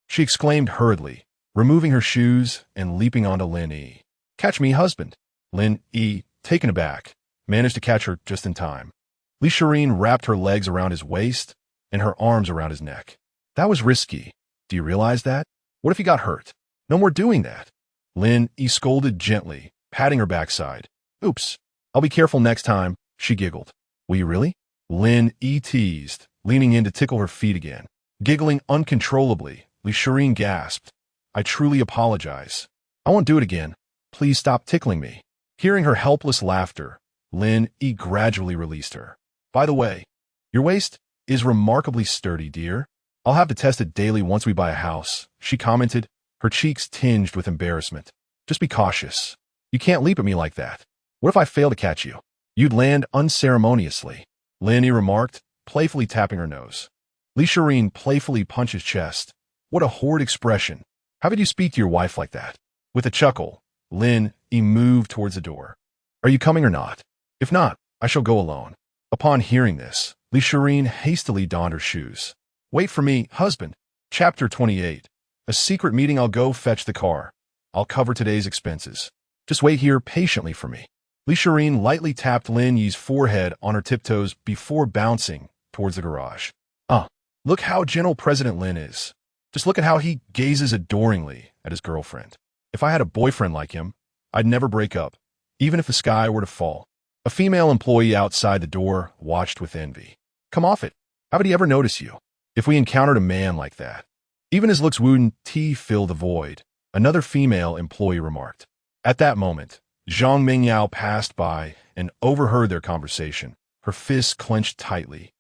She exclaimed hurriedly, removing her shoes and leaping onto Lin Yi. "Catch me, husband." Lin Yi, taken aback, managed to catch her just in time. Li Shireen wrapped her legs around his waist and her arms around his neck. "That was risky. Do you realize that? What if he got hurt? No more doing that." Lin Yi scolded gently, patting her backside. "Oops, I'll be careful next time," she giggled. "Will you really?" Lin Yi teased, leaning in to tickle her feet again. Giggling uncontrollably, Li Shireen gasped, "I truly apologize. I won't do it again. Please stop tickling me." Hearing her helpless laughter, Lin Yi gradually released her. "By the way, your waist is remarkably sturdy, dear. I'll have to test it daily once we buy a house," she commented, her cheeks tinged with embarrassment. "Just be cautious. You can't leap at me like that. What if I fail to catch you? You'd land unceremoniously," Lin Yi remarked, playfully tapping her nose. Li Shireen playfully punched his chest. "What a horrid expression. How could you speak to your wife like that?" With a chuckle, Lin Yi moved towards the door. "Are you coming or not? If not, I shall go alone." Upon hearing this, Li Shireen hastily donned her shoes. "Wait for me, husband." Chapter 28. A secret meeting. "I'll go fetch the car. I'll cover today's expenses. Just wait here patiently for me." Li Shireen lightly tapped Lin Yi's forehead on her tiptoes before bouncing towards the garage. Look how gentle President Lin is. Just look at how he gazes adoringly at his girlfriend. If I had a boyfriend like him, I'd never break up, even if the sky were to fall." A female employee outside the door watched with envy. "Come off it. How would he ever notice you? If we encountered a man like that." Even his looks wouldn't fill the void, another female employee remarked. At that moment, Zhang Mingyao passed by and overheard their conversation, her fists clenched tightly,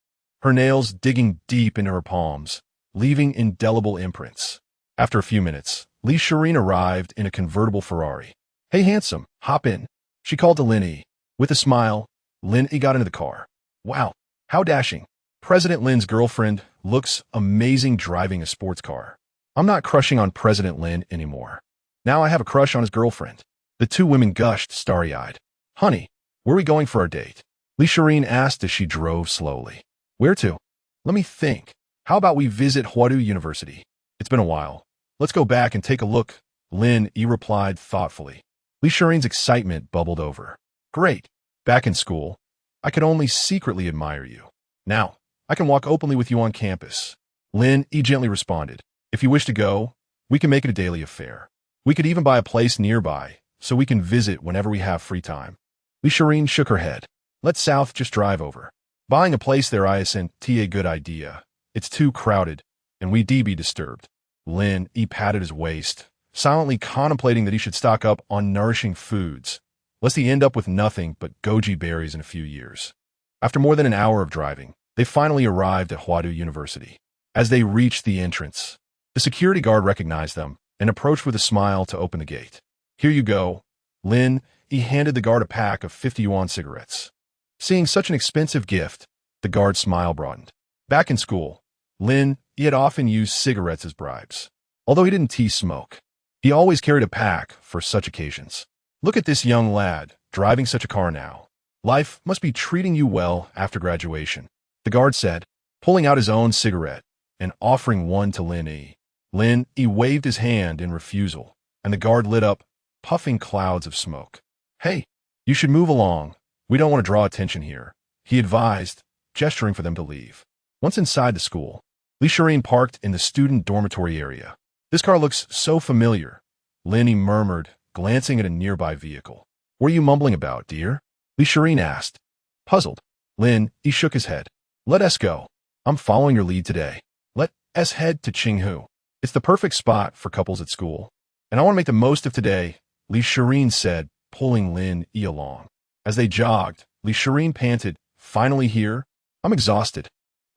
her nails digging deep into her palms, leaving indelible imprints. After a few minutes, Li Shireen arrived in a convertible Ferrari. "Hey, handsome, hop in," she called to Lin Yi. With a smile, Lin Yi got into the car. "Wow, how dashing. President Lin's girlfriend looks amazing driving a sports car. I'm not crushing on President Lin anymore. Now I have a crush on his girlfriend." The 2 women gushed starry-eyed. "Honey, where are we going for our date?" Li Shireen asked as she drove slowly. "Where to? Let me think. How about we visit Huadu University? It's been a while. Let's go back and take a look," Lin Yi replied thoughtfully. Li Shireen's excitement bubbled over. "Great. Back in school, I could only secretly admire you. Now, I can walk openly with you on campus." Lin Yi gently responded. "If you wish to go, we can make it a daily affair. We could even buy a place nearby, so we can visit whenever we have free time." Li Shireen shook her head. "Let South just drive over. Buying a place there isn't a good idea. It's too crowded, and we'd be disturbed. Lin Yi patted his waist, silently contemplating that he should stock up on nourishing foods, lest he end up with nothing but goji berries in a few years. After more than an hour of driving, they finally arrived at Huadu University. As they reached the entrance, the security guard recognized them and approached with a smile to open the gate. Here you go. Lin Yi handed the guard a pack of 50 yuan cigarettes. Seeing such an expensive gift, the guard's smile broadened. Back in school, Lin Yi had often used cigarettes as bribes. Although he didn't smoke, he always carried a pack for such occasions. Look at this young lad, driving such a car now. Life must be treating you well after graduation, the guard said, pulling out his own cigarette and offering one to Lin Yi. Lin Yi waved his hand in refusal, and the guard lit up, puffing clouds of smoke. Hey, you should move along. We don't want to draw attention here, he advised, gesturing for them to leave. Once inside the school, Li Shirin parked in the student dormitory area. This car looks so familiar, Lin Yi murmured, glancing at a nearby vehicle. What are you mumbling about, dear? Li Shirin asked. Puzzled, Lin Yi shook his head. Let us go. I'm following your lead today. Let us head to Qinghu. It's the perfect spot for couples at school. And I want to make the most of today, Li Shirin said, pulling Lin Yi along. As they jogged, Li Shirin panted, finally here? I'm exhausted.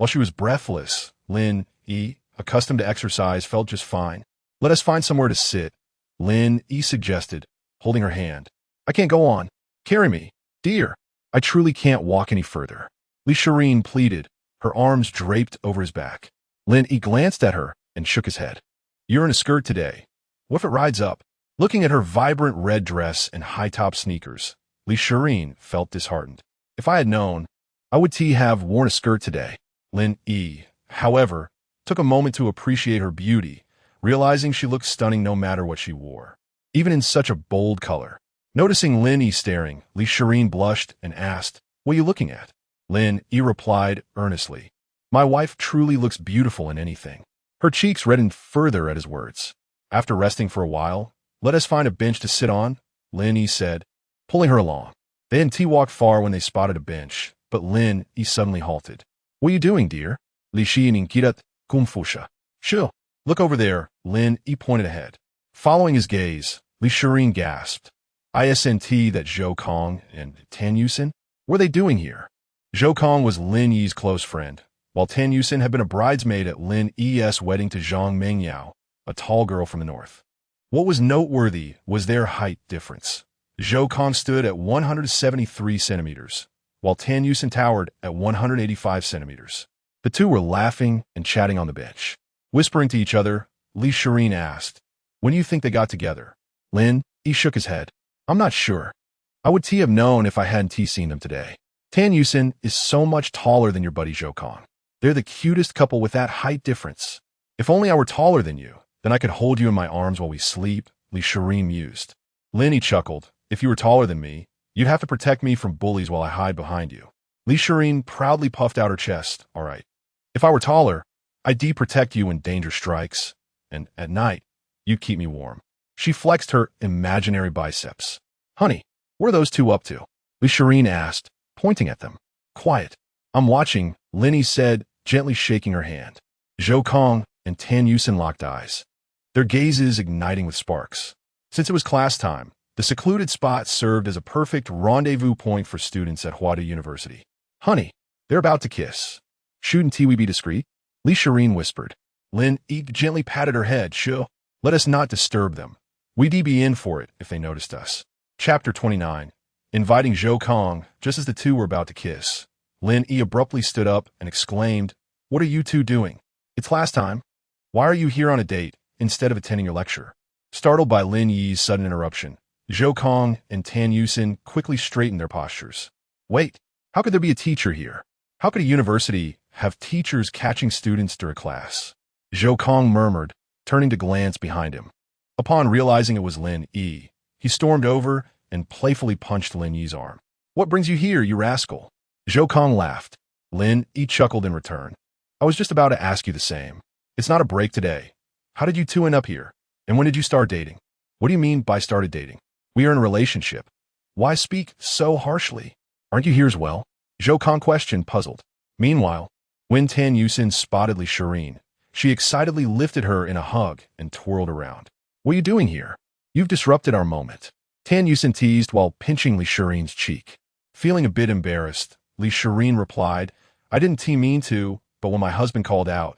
While she was breathless, Lin Yi, accustomed to exercise, felt just fine. Let us find somewhere to sit, Lin Yi suggested, holding her hand. I can't go on. Carry me, dear. I truly can't walk any further. Li Shirin pleaded, her arms draped over his back. Lin Yi glanced at her and shook his head. You're in a skirt today. What if it rides up? Looking at her vibrant red dress and high-top sneakers, Li Shirin felt disheartened. If I had known, I would have worn a skirt today. Lin Yi, however, took a moment to appreciate her beauty, realizing she looked stunning no matter what she wore, even in such a bold color. Noticing Lin Yi staring, Li Shirin blushed and asked, What are you looking at? Lin Yi replied earnestly, My wife truly looks beautiful in anything. Her cheeks reddened further at his words. After resting for a while, let us find a bench to sit on, Lin Yi said, pulling her along. They hadn't walked far when they spotted a bench, but Lin Yi suddenly halted. What are you doing, dear? Li Shirin kirat kumfusha. Sure. Look over there, Lin Yi pointed ahead. Following his gaze, Li Shirin gasped. Isn't that Zhou Kong and Tan Yusin? What are they doing here? Zhou Kong was Lin Yi's close friend, while Tan Yusin had been a bridesmaid at Lin Yi's wedding to Zhang Mengyao, a tall girl from the north. What was noteworthy was their height difference. Zhou Kong stood at 173 centimeters, while Tan Yusin towered at 185 centimeters. The two were laughing and chatting on the bench. Whispering to each other, Li Shirin asked, When do you think they got together? Lin Yi shook his head. I'm not sure. I would have known if I hadn't seen them today. Tan Yusin is so much taller than your buddy Zhou Kong. They're the cutest couple with that height difference. If only I were taller than you, then I could hold you in my arms while we sleep, Li Shirin mused. Lin Yi chuckled. If you were taller than me, you'd have to protect me from bullies while I hide behind you. Li Shirin proudly puffed out her chest. All right. If I were taller, I'd protect you when danger strikes, and at night, you'd keep me warm. She flexed her imaginary biceps. Honey, what are those two up to? Li Shirin asked, pointing at them. Quiet. I'm watching, Lin Yi said, gently shaking her hand. Zhou Kong and Tan Yusin locked eyes, their gazes igniting with sparks. Since it was class time, the secluded spot served as a perfect rendezvous point for students at Huadu University. Honey, they're about to kiss. Shouldn't we be discreet? Li Shirin whispered. Lin Yi gently patted her head. Sure. Let us not disturb them. We'd be in for it if they noticed us. Chapter 29. Inviting Zhou Kong, just as the two were about to kiss, Lin Yi abruptly stood up and exclaimed, What are you two doing? It's class time. Why are you here on a date instead of attending your lecture? Startled by Lin Yi's sudden interruption, Zhou Kong and Tan Yusin quickly straightened their postures. Wait, how could there be a teacher here? How could a university have teachers catching students during class? Zhou Kong murmured, turning to glance behind him. Upon realizing it was Lin Yi, he stormed over and playfully punched Lin Yi's arm. What brings you here, you rascal? Zhou Kong laughed. Lin Yi chuckled in return. I was just about to ask you the same. It's not a break today. How did you two end up here? And when did you start dating? What do you mean by started dating? We are in a relationship. Why speak so harshly? Aren't you here as well? Zhou Kong questioned, puzzled. Meanwhile, When Tan Yusin spotted Li Shireen, she excitedly lifted her in a hug and twirled around. What are you doing here? You've disrupted our moment. Tan Yusin teased while pinching Li Shireen's cheek. Feeling a bit embarrassed, Li Shireen replied, I didn't mean to, but when my husband called out,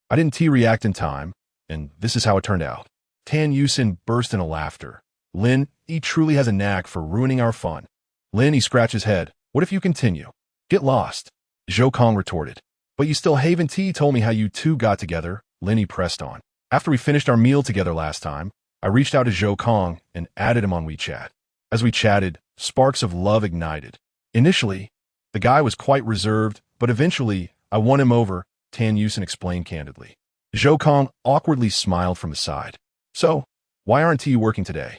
I didn't react in time, and this is how it turned out. Tan Yusin burst into laughter. Lin Yi truly has a knack for ruining our fun. Lin Yi scratched his head. What if you continue? Get lost. Zhou Kong retorted. But you still haven't told me how you two got together, Lin Yi pressed on. After we finished our meal together last time, I reached out to Zhou Kong and added him on WeChat. As we chatted, sparks of love ignited. Initially, the guy was quite reserved, but eventually, I won him over, Tan Yusin explained candidly. Zhou Kong awkwardly smiled from the side. So, why aren't you working today?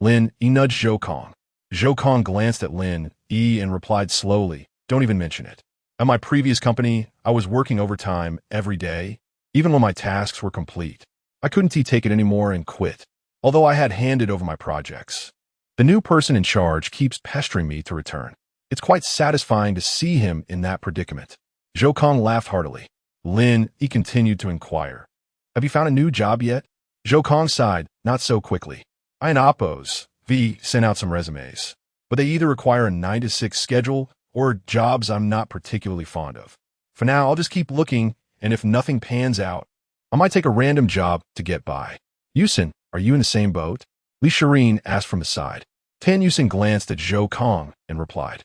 Lin Yi nudged Zhou Kong. Zhou Kong glanced at Lin Yi and replied slowly, don't even mention it. At my previous company, I was working overtime every day, even when my tasks were complete. I couldn't take it anymore and quit, although I had handed over my projects. The new person in charge keeps pestering me to return. It's quite satisfying to see him in that predicament. Zhou Kong laughed heartily. Lin Yi continued to inquire. Have you found a new job yet? Zhou Kong sighed, not so quickly. I and Oppos, V, sent out some resumes, but they either require a 9-to-6 schedule or jobs I'm not particularly fond of. For now, I'll just keep looking, and if nothing pans out, I might take a random job to get by. Yusin, are you in the same boat? Li Shireen asked from the side. Tan Yusin glanced at Zhou Kong and replied,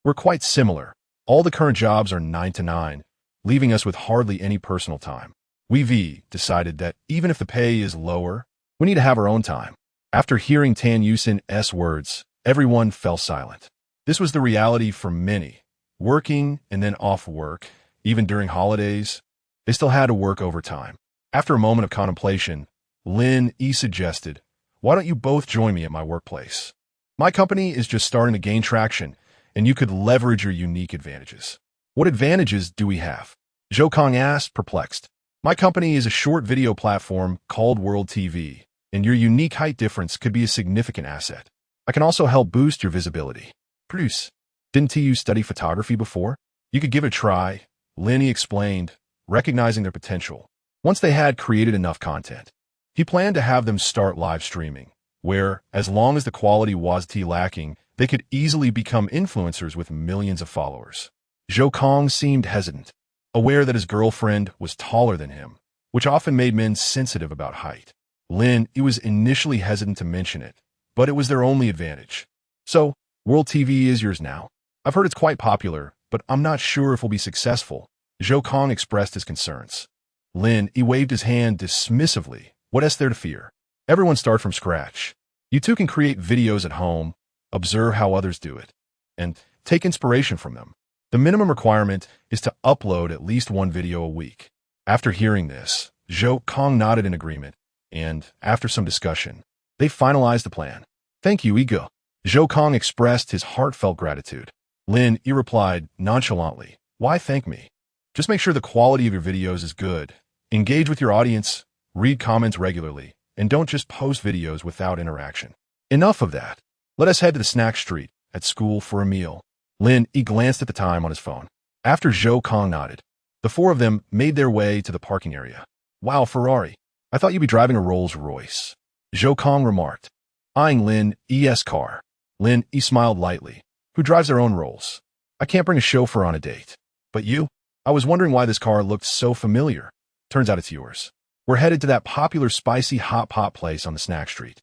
we're quite similar. All the current jobs are 9 to 9, leaving us with hardly any personal time. We decided that even if the pay is lower, we need to have our own time. After hearing Tan Yusin's words, everyone fell silent. This was the reality for many. Working and then off work, even during holidays, they still had to work overtime. After a moment of contemplation, Lin Yi suggested, why don't you both join me at my workplace? My company is just starting to gain traction, and you could leverage your unique advantages. What advantages do we have? Zhou Kong asked, perplexed. My company is a short video platform called World TV, and your unique height difference could be a significant asset. I can also help boost your visibility. Produce. Didn't you study photography before? You could give it a try, Lin Yi explained, recognizing their potential. Once they had created enough content, he planned to have them start live streaming, where, as long as the quality was lacking, they could easily become influencers with millions of followers. Zhou Kong seemed hesitant, aware that his girlfriend was taller than him, which often made men sensitive about height. Lin Yi was initially hesitant to mention it, but it was their only advantage. So, World TV is yours now. I've heard it's quite popular, but I'm not sure if we'll be successful. Zhou Kong expressed his concerns. Lin Yi waved his hand dismissively. What is there to fear? Everyone start from scratch. You two can create videos at home, observe how others do it, and take inspiration from them. The minimum requirement is to upload at least one video a week. After hearing this, Zhou Kong nodded in agreement, and after some discussion, they finalized the plan. Thank you, Ego. Zhou Kong expressed his heartfelt gratitude. Lin Yi replied nonchalantly, why thank me? Just make sure the quality of your videos is good. Engage with your audience, read comments regularly, and don't just post videos without interaction. Enough of that. Let us head to the snack street at school for a meal. Lin Yi glanced at the time on his phone. After Zhou Kong nodded, the four of them made their way to the parking area. Wow, Ferrari. I thought you'd be driving a Rolls Royce. Zhou Kong remarked, eyeing Lin Yi's car. Lin Yi smiled lightly. Who drives their own Rolls? I can't bring a chauffeur on a date. But you? I was wondering why this car looked so familiar. Turns out it's yours. We're headed to that popular spicy hot pot place on the snack street.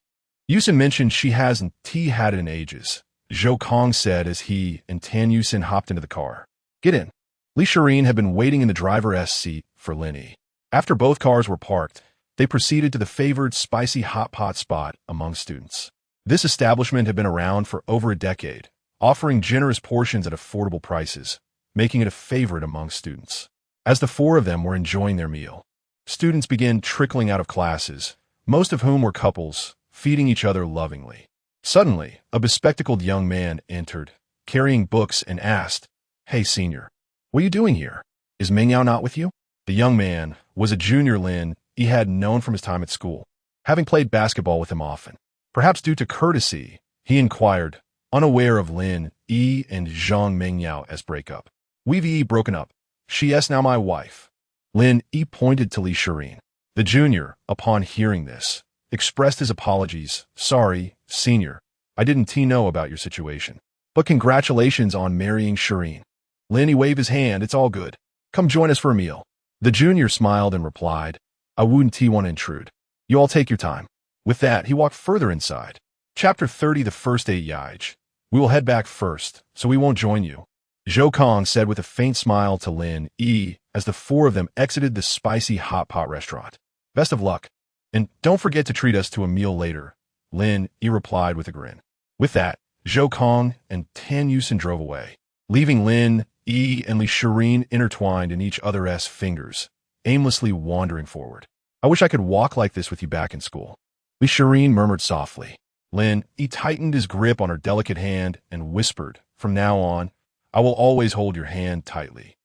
Yusin mentioned she hasn't had it in ages, Zhou Kong said as he and Tan Yusin hopped into the car. Get in. Li Shireen had been waiting in the driver's seat for Lin Yi. After both cars were parked, they proceeded to the favored spicy hot pot spot among students. This establishment had been around for over a decade, offering generous portions at affordable prices, making it a favorite among students. As the four of them were enjoying their meal, students began trickling out of classes, most of whom were couples, feeding each other lovingly. Suddenly, a bespectacled young man entered, carrying books, and asked, Hey, senior, what are you doing here? Is Meng Yao not with you? The young man was a junior Lin Yi had known from his time at school, having played basketball with him often. Perhaps due to courtesy, he inquired, unaware of Lin Yi and Zhang Mengyao as breakup. We've broken up, She is now my wife. Lin Yi pointed to Li Shirin. The junior, upon hearing this, expressed his apologies. Sorry, senior. I didn't know about your situation. But congratulations on marrying Shirin. Lin Yi waved his hand. It's all good. Come join us for a meal. The junior smiled and replied, I wouldn't want to intrude. You all take your time. With that, he walked further inside. Chapter 30 The First 8 Yaij. We will head back first, so we won't join you. Zhou Kong said with a faint smile to Lin Yi as the four of them exited the spicy hot pot restaurant. Best of luck. And don't forget to treat us to a meal later, Lin Yi replied with a grin. With that, Zhou Kong and Tan Yusin drove away, leaving Lin Yi and Li Shirin intertwined in each other's fingers, aimlessly wandering forward. I wish I could walk like this with you back in school. Li Shirin murmured softly. Lin Yi tightened his grip on her delicate hand and whispered, From now on, I will always hold your hand tightly.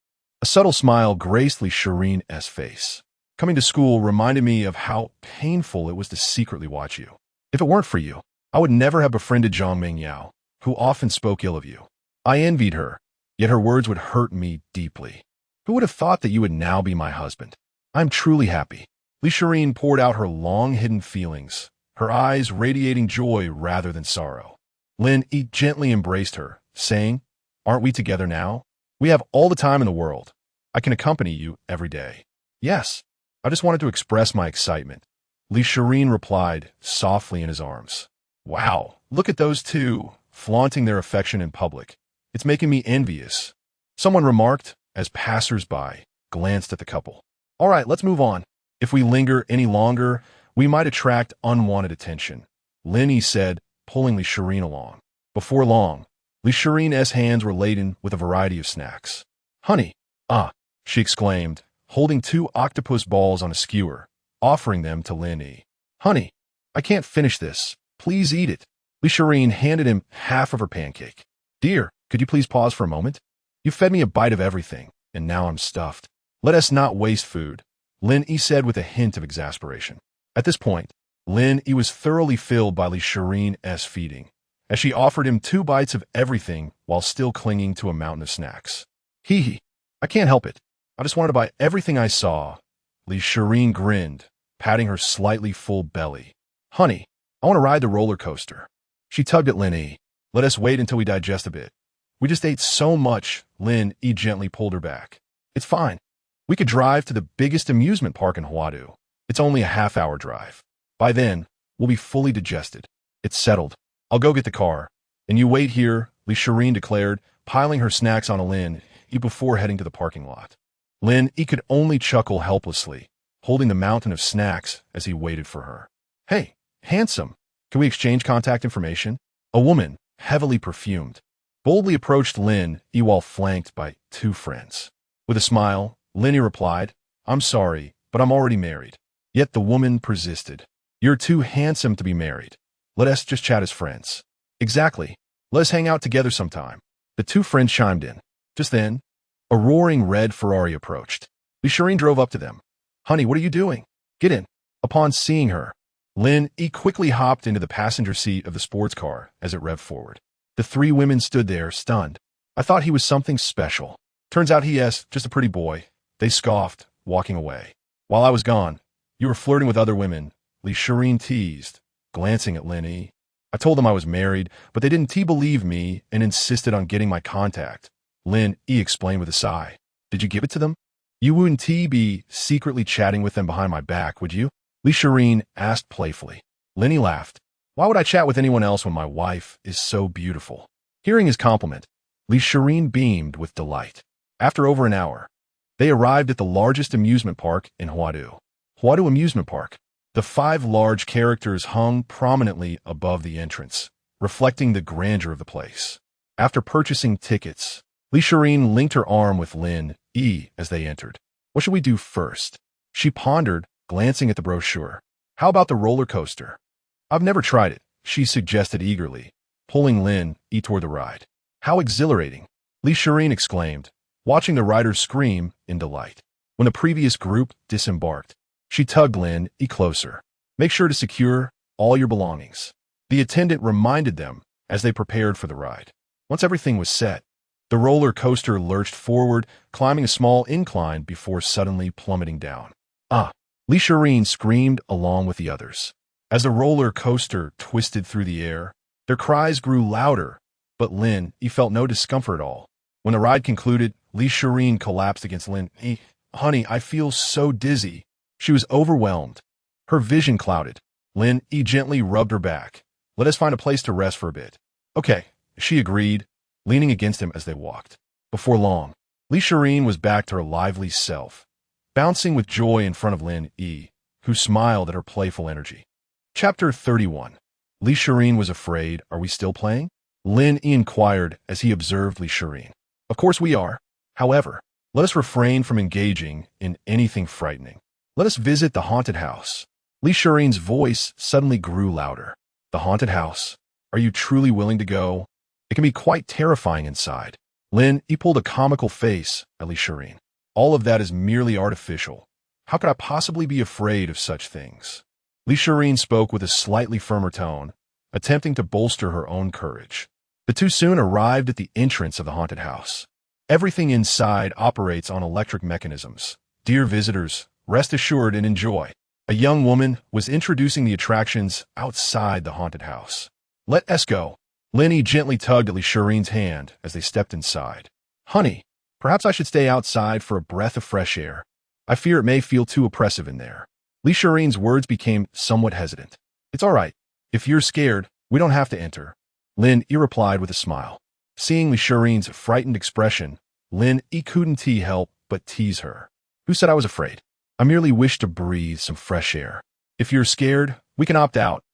A subtle smile graced Li Shirin's face. Coming to school reminded me of how painful it was to secretly watch you. If it weren't for you, I would never have befriended Zhang Mingyao, who often spoke ill of you. I envied her, yet her words would hurt me deeply. Who would have thought that you would now be my husband? I'm truly happy. Li Shirin poured out her long-hidden feelings, her eyes radiating joy rather than sorrow. Lin Yi gently embraced her, saying, Aren't we together now? We have all the time in the world. I can accompany you every day. Yes, I just wanted to express my excitement. Li Shirin replied, softly in his arms. Wow, look at those two, flaunting their affection in public. It's making me envious. Someone remarked as passers-by glanced at the couple. All right, let's move on. If we linger any longer, we might attract unwanted attention, Lin Yi said, pulling Li Shirin along. Before long, Li Shirin's hands were laden with a variety of snacks. Honey, she exclaimed, holding 2 octopus balls on a skewer, offering them to Lin Yi. Honey, I can't finish this. Please eat it. Li Shirin handed him half of her pancake. Dear, could you please pause for a moment? You fed me a bite of everything, and now I'm stuffed. Let us not waste food, Lin Yi said with a hint of exasperation. At this point, Lin Yi was thoroughly filled by Li Shirin's feeding, as she offered him 2 bites of everything while still clinging to a mountain of snacks. Hee, I can't help it. I just wanted to buy everything I saw. Li Shirin grinned, patting her slightly full belly. Honey, I want to ride the roller coaster. She tugged at Lin Yi. Let us wait until we digest a bit. We just ate so much, Lin Yi gently pulled her back. It's fine. We could drive to the biggest amusement park in Huadu. It's only a half-hour drive. By then, we'll be fully digested. It's settled. I'll go get the car. And you wait here, Li Shirin declared, piling her snacks on a Lin Yi before heading to the parking lot. Lin Yi could only chuckle helplessly, holding the mountain of snacks as he waited for her. Hey, handsome, can we exchange contact information? A woman, heavily perfumed, boldly approached Lin Yi while flanked by 2 friends. With a smile, Lin Yi replied, I'm sorry, but I'm already married. Yet the woman persisted. You're too handsome to be married. Let us just chat as friends. Exactly. Let us hang out together sometime. The 2 friends chimed in. Just then, a roaring red Ferrari approached. Li Shirin drove up to them. Honey, what are you doing? Get in. Upon seeing her, Lin Yi quickly hopped into the passenger seat of the sports car as it revved forward. The 3 women stood there, stunned. I thought he was something special. Turns out he is just a pretty boy. They scoffed, walking away. While I was gone, you were flirting with other women, Li Shirin teased, glancing at Lin Yi. I told them I was married, but they didn't believe me and insisted on getting my contact, Lin Yi explained with a sigh. Did you give it to them? You wouldn't be secretly chatting with them behind my back, would you? Li Shirin asked playfully. Lin Yi laughed. Why would I chat with anyone else when my wife is so beautiful? Hearing his compliment, Li Shirin beamed with delight. After over an hour, they arrived at the largest amusement park in Huadu. Huadu Amusement Park. The 5 large characters hung prominently above the entrance, reflecting the grandeur of the place. After purchasing tickets, Li Shirin linked her arm with Lin Yi as they entered. What should we do first? She pondered, glancing at the brochure. How about the roller coaster? I've never tried it, she suggested eagerly, pulling Lin Yi toward the ride. How exhilarating, Li Shirin exclaimed, watching the riders scream in delight. When the previous group disembarked, she tugged Lin Yi closer. Make sure to secure all your belongings. The attendant reminded them as they prepared for the ride. Once everything was set, The roller coaster lurched forward, climbing a small incline before suddenly plummeting down. Ah! Li Shirin screamed along with the others. As the roller coaster twisted through the air, their cries grew louder, but Lin Yi felt no discomfort at all. When the ride concluded, Li Shirin collapsed against Lin Yi. "Honey, I feel so dizzy." She was overwhelmed. Her vision clouded. Lin Yi gently rubbed her back. "Let us find a place to rest for a bit." "Okay," she agreed, leaning against him as they walked. Before long, Li Shirin was back to her lively self, bouncing with joy in front of Lin Yi, who smiled at her playful energy. Chapter 31. Li Shirin was afraid. "Are we still playing?" Lin Yi inquired as he observed Li Shirin. "Of course we are. However, let us refrain from engaging in anything frightening. Let us visit the haunted house." Li Shirin's voice suddenly grew louder. "The haunted house? Are you truly willing to go? It can be quite terrifying inside." Lin Yi pulled a comical face at Li Shirin. "All of that is merely artificial. How could I possibly be afraid of such things?" Li Shirin spoke with a slightly firmer tone, attempting to bolster her own courage. The two soon arrived at the entrance of the haunted house. Everything inside operates on electric mechanisms. Dear visitors, rest assured and enjoy. A young woman was introducing the attractions outside the haunted house. "Let us go." Lin Yi gently tugged at Li Shirin's hand as they stepped inside. "Honey, perhaps I should stay outside for a breath of fresh air. I fear it may feel too oppressive in there." Li Shirin's words became somewhat hesitant. "It's all right. If you're scared, we don't have to enter," Lin Yi replied with a smile. Seeing Li Shirin's frightened expression, Lin Yi couldn't help but tease her. "Who said I was afraid? I merely wish to breathe some fresh air. If you're scared, we can opt out.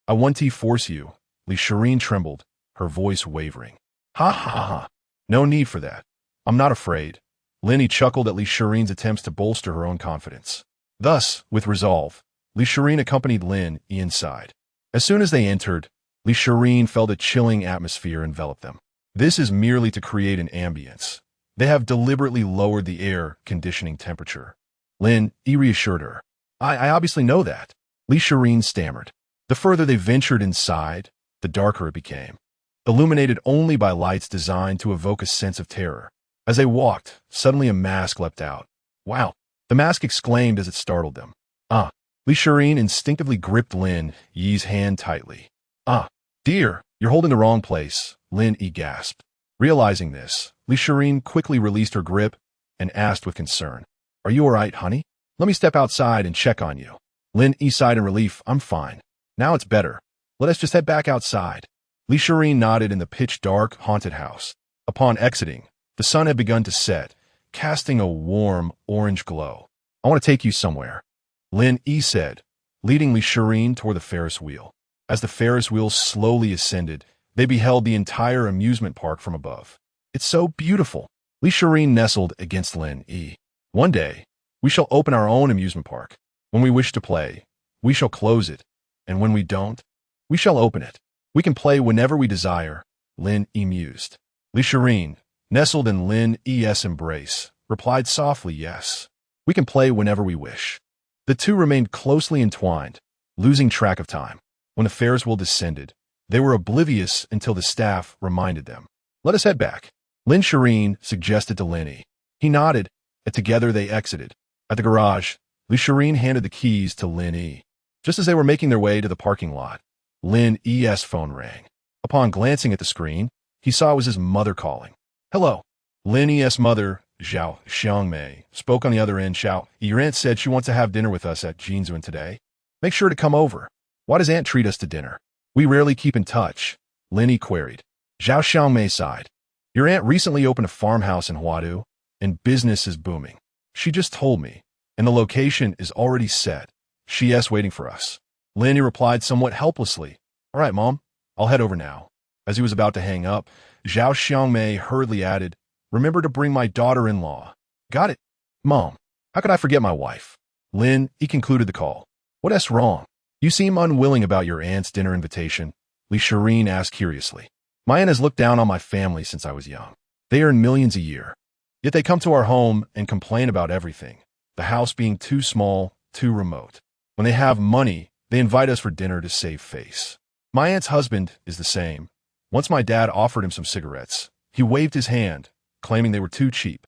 I want to force you." Li Shirin trembled, her voice wavering. "Ha ha ha. No need for that. I'm not afraid." Lin Yi chuckled at Li Shirin's attempts to bolster her own confidence. Thus, with resolve, Li Shirin accompanied Lin Yi inside. As soon as they entered, Li Shirin felt a chilling atmosphere envelop them. This is merely to create an ambience. They have deliberately lowered the air conditioning temperature. Lin Yi reassured her. I obviously know that." Li Shirin stammered. The further they ventured inside, the darker it became, illuminated only by lights designed to evoke a sense of terror. As they walked, suddenly a mask leapt out. "Wow!" the mask exclaimed as it startled them. "Ah!" Li Shirin instinctively gripped Lin Yi's hand tightly. "Ah! Dear, you're holding the wrong place," Lin Yi gasped. Realizing this, Li Shirin quickly released her grip and asked with concern, "Are you all right, honey? Let me step outside and check on you." Lin Yi sighed in relief. "I'm fine. Now it's better. Let us just head back outside." Li Shirin nodded in the pitch-dark, haunted house. Upon exiting, the sun had begun to set, casting a warm, orange glow. "I want to take you somewhere," Lin Yi said, leading Li Shirin toward the Ferris wheel. As the Ferris wheel slowly ascended, they beheld the entire amusement park from above. "It's so beautiful." Li Shirin nestled against Lin Yi. "One day, we shall open our own amusement park. When we wish to play, we shall close it, and when we don't, we shall open it. We can play whenever we desire," Lin Yi mused. Li Shirin, nestled in Lin Yi's embrace, replied softly, "Yes, we can play whenever we wish." The two remained closely entwined, losing track of time. When the Ferris wheel descended, they were oblivious until the staff reminded them. "Let us head back," Lin Shirin suggested to Lin Yi. He nodded, and together they exited. At the garage, Li Shirin handed the keys to Lin Yi. Just as they were making their way to the parking lot, Lin Yi's phone rang. Upon glancing at the screen, he saw it was his mother calling. "Hello." Lin Yi's mother, Zhao Xiangmei, spoke on the other end. "Zhao, your aunt said she wants to have dinner with us at Jinzuan today. Make sure to come over." "Why does aunt treat us to dinner? We rarely keep in touch," Lin Yi queried. Zhao Xiangmei sighed. "Your aunt recently opened a farmhouse in Huadu, and business is booming. She just told me, and the location is already set. She's waiting for us." Lin Yi replied somewhat helplessly, "All right, Mom, I'll head over now." As he was about to hang up, Zhao Xiangmei hurriedly added, "Remember to bring my daughter-in-law." "Got it, Mom. How could I forget my wife?" Lin Yi concluded the call. "What's wrong? You seem unwilling about your aunt's dinner invitation," Li Shirin asked curiously. "My aunt has looked down on my family since I was young. They earn millions a year. Yet they come to our home and complain about everything, the house being too small, too remote. When they have money, they invite us for dinner to save face. My aunt's husband is the same. Once my dad offered him some cigarettes, He waved his hand, claiming they were too cheap.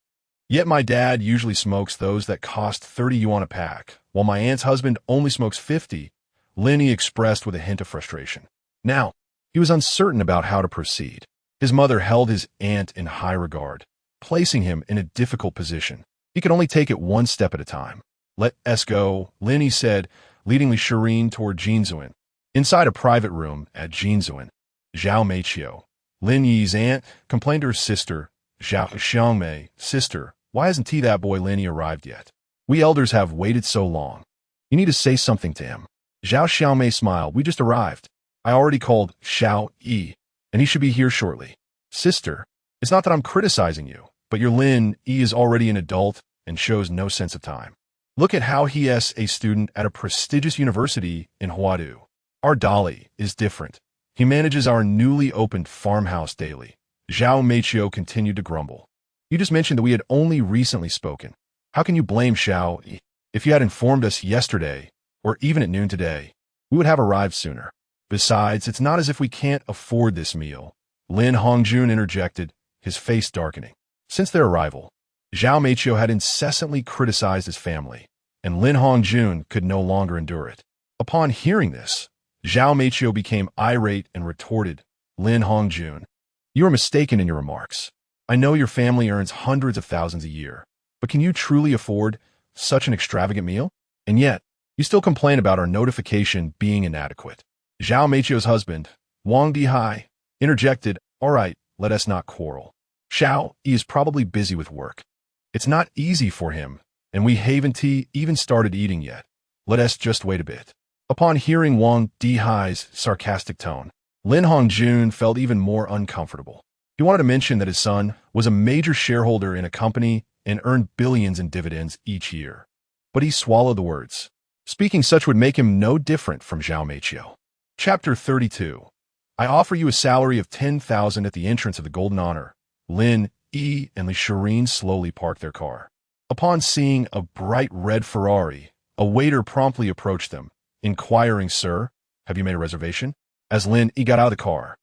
Yet my dad usually smokes those that cost 30 yuan a pack, while my aunt's husband only smokes 50, Lin Yi expressed with a hint of frustration. Now, he was uncertain about how to proceed. His mother held his aunt in high regard, placing him in a difficult position. He could only take it one step at a time. Let us go, Lin Yi said, leading Li Shirin toward Jinzuan. Inside a private room at Jinzuan, Zhao Meiqiu, Lin Yi's aunt, complained to her sister, Zhao Xiangmei, sister, why hasn't that boy Lin Yi arrived yet? We elders have waited so long. You need to say something to him. Zhao Xiangmei smiled. We just arrived. I already called Xiao Yi, and he should be here shortly. Sister, it's not that I'm criticizing you, but your Lin Yi is already an adult and shows no sense of time. Look at how he is a student at a prestigious university in Huadu. Our Dolly is different. He manages our newly opened farmhouse daily. Zhao Meiqiu continued to grumble. You just mentioned that we had only recently spoken. How can you blame Xiao Yi? If you had informed us yesterday, or even at noon today, we would have arrived sooner. Besides, it's not as if we can't afford this meal. Lin Hongjun interjected, his face darkening. Since their arrival, Zhao Meiqiu had incessantly criticized his family, and Lin Hongjun could no longer endure it. Upon hearing this, Zhao Meiqiu became irate and retorted, Lin Hongjun, you are mistaken in your remarks. I know your family earns hundreds of thousands a year, but can you truly afford such an extravagant meal? And yet, you still complain about our notification being inadequate. Zhao Meiqiu's husband, Wang Dihai, interjected, all right, let us not quarrel. Xiao Yi is probably busy with work. It's not easy for him, and we haven't even started eating yet. Let us just wait a bit. Upon hearing Wang Dihai's sarcastic tone, Lin Hongjun felt even more uncomfortable. He wanted to mention that his son was a major shareholder in a company and earned billions in dividends each year. But he swallowed the words. Speaking such would make him no different from Zhao Meiqiu. Chapter 32. I offer you a salary of 10,000 at the entrance of the Golden Honor. Lin Yi and Li Shirin slowly parked their car. Upon seeing a bright red Ferrari, a waiter promptly approached them, inquiring, Sir, have you made a reservation? As Lin Yi got out of the car,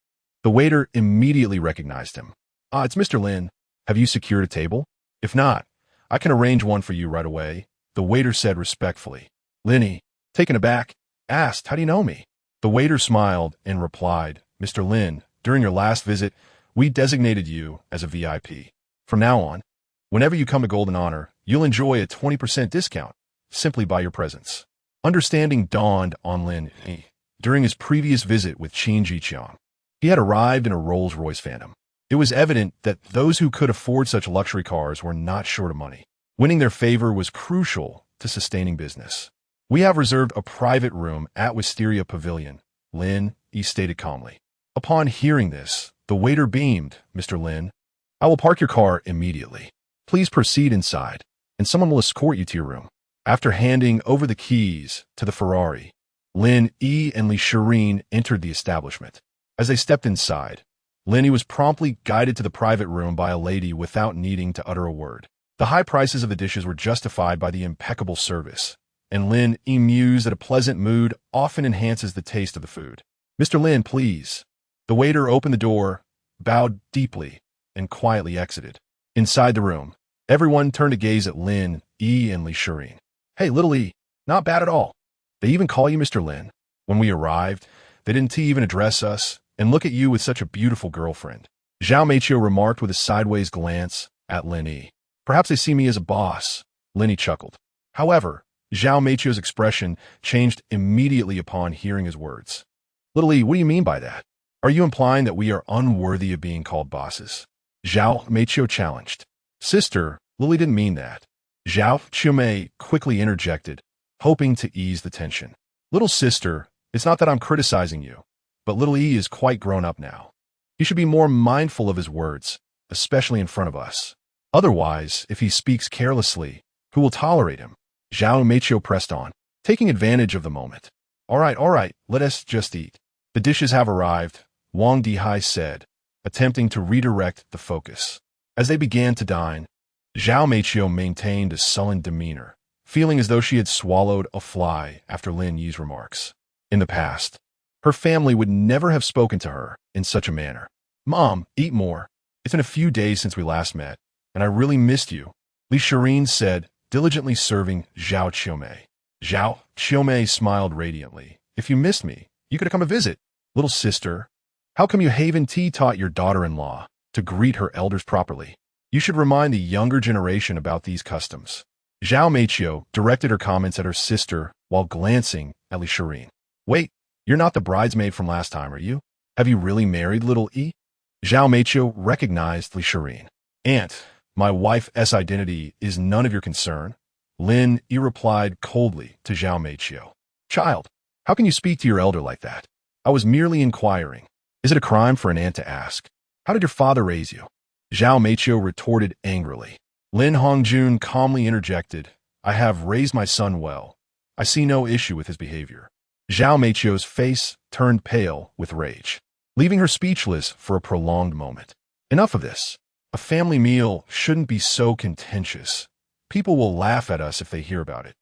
the waiter immediately recognized him. It's Mr. Lin. Have you secured a table? If not, I can arrange one for you right away, the waiter said respectfully. Lin Yi, taken aback, asked, how do you know me? The waiter smiled and replied, Mr. Lin, during your last visit, we designated you as a VIP. From now on, whenever you come to Golden Honor, you'll enjoy a 20% discount simply by your presence. Understanding dawned on Lin Yi. During his previous visit with Qin Jiqiang, he had arrived in a Rolls-Royce Phantom. It was evident that those who could afford such luxury cars were not short of money. Winning their favor was crucial to sustaining business. We have reserved a private room at Wisteria Pavilion, Lin Yi stated calmly. Upon hearing this, the waiter beamed, Mr. Lin, I will park your car immediately. Please proceed inside, and someone will escort you to your room. After handing over the keys to the Ferrari, Lin Yi and Li Shirin entered the establishment. As they stepped inside, Lin Yi was promptly guided to the private room by a lady without needing to utter a word. The high prices of the dishes were justified by the impeccable service, and Lin Yi mused that a pleasant mood often enhances the taste of the food. Mr. Lin, please. The waiter opened the door, bowed deeply, and quietly exited. Inside the room, everyone turned to gaze at Lin Yi and Li Shirin. Hey, little Yi, not bad at all. They even call you Mr. Lin. When we arrived, they didn't even address us, and look at you with such a beautiful girlfriend. Zhao Meiqiu remarked with a sideways glance at Lin Yi. Perhaps they see me as a boss, Lin Yi chuckled. However, Zhao Meiqiu's expression changed immediately upon hearing his words. Little Yi, what do you mean by that? Are you implying that we are unworthy of being called bosses? Zhao Meiqiu challenged. Sister, Lily didn't mean that. Zhao Qiumei quickly interjected, hoping to ease the tension. Little sister, it's not that I'm criticizing you, but little Yi is quite grown up now. He should be more mindful of his words, especially in front of us. Otherwise, if he speaks carelessly, who will tolerate him? Zhao Meiqiu pressed on, taking advantage of the moment. All right, let us just eat. The dishes have arrived, Wang Dihai said, attempting to redirect the focus. As they began to dine, Zhao Meiqiu maintained a sullen demeanor, feeling as though she had swallowed a fly after Lin Yi's remarks. In the past, her family would never have spoken to her in such a manner. Mom, eat more. It's been a few days since we last met, and I really missed you, Li Shirin said, diligently serving Zhao Qiumei. Zhao Qiumei smiled radiantly. If you missed me, you could have come a visit. Little sister, how come you haven't taught your daughter-in-law to greet her elders properly? You should remind the younger generation about these customs. Zhao Meiqiu directed her comments at her sister while glancing at Li Shirin. Wait, you're not the bridesmaid from last time, are you? Have you really married little Yi? Zhao Meiqiu recognized Li Shirin. Aunt, my wife's identity is none of your concern. Lin Yi replied coldly to Zhao Meiqiu. Child, how can you speak to your elder like that? I was merely inquiring. Is it a crime for an aunt to ask? How did your father raise you? Zhao Meiqiu retorted angrily. Lin Hongjun calmly interjected, I have raised my son well. I see no issue with his behavior. Zhao Meiqiu's face turned pale with rage, leaving her speechless for a prolonged moment. Enough of this. A family meal shouldn't be so contentious. People will laugh at us if they hear about it.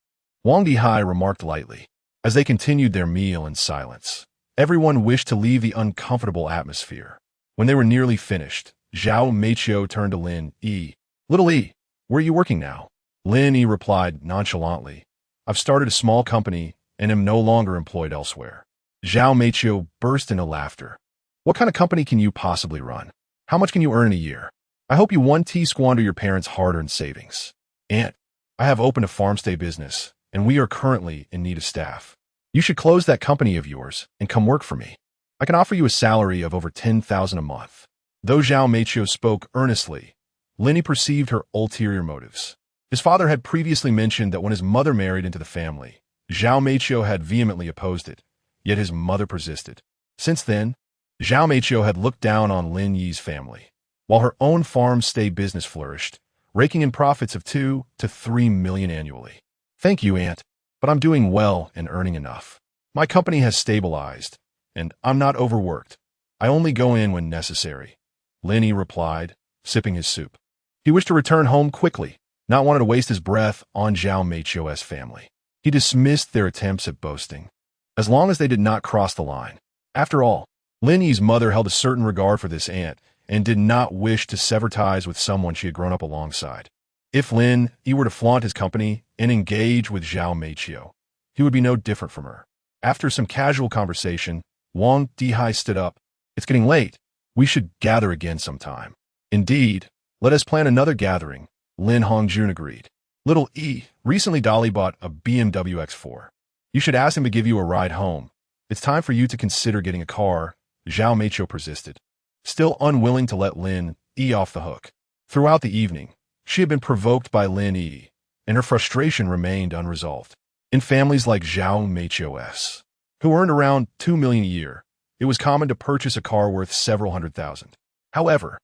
Wang Dihai remarked lightly. As they continued their meal in silence, everyone wished to leave the uncomfortable atmosphere. When they were nearly finished, Zhao Meiqiu turned to Lin Yi. Little Yi, where are you working now? Lin Yi replied nonchalantly. I've started a small company and am no longer employed elsewhere. Zhao Meiqiu burst into laughter. What kind of company can you possibly run? How much can you earn in a year? I hope you won't squander your parents' hard-earned savings. Aunt, I have opened a farmstay business, and we are currently in need of staff. You should close that company of yours and come work for me. I can offer you a salary of over 10,000 a month. Though Zhao Meiqiu spoke earnestly, Lin Yi perceived her ulterior motives. His father had previously mentioned that when his mother married into the family, Zhao Meiqiu had vehemently opposed it, yet his mother persisted. Since then, Zhao Meiqiu had looked down on Lin Yi's family, while her own farmstay business flourished, raking in profits of 2 to 3 million annually. Thank you, Aunt, but I'm doing well and earning enough. My company has stabilized, and I'm not overworked. I only go in when necessary, Lin Yi replied, sipping his soup. He wished to return home quickly, not wanting to waste his breath on Zhao Meiqiu's family. He dismissed their attempts at boasting, as long as they did not cross the line. After all, Lin Yi's mother held a certain regard for this aunt and did not wish to sever ties with someone she had grown up alongside. If Lin Yi were to flaunt his company and engage with Zhao Meiqiu, he would be no different from her. After some casual conversation, Wang Dihai stood up. It's getting late. We should gather again sometime. Indeed, let us plan another gathering, Lin Hongjun agreed. Little Yi, recently Dolly bought a BMW X4. You should ask him to give you a ride home. It's time for you to consider getting a car, Zhao Meiqiu persisted, still unwilling to let Lin Yi off the hook. Throughout the evening, she had been provoked by Lin Yi, and her frustration remained unresolved. In families like Zhao Meiqiu's, who earned around 2 million a year, it was common to purchase a car worth several hundred thousand. However,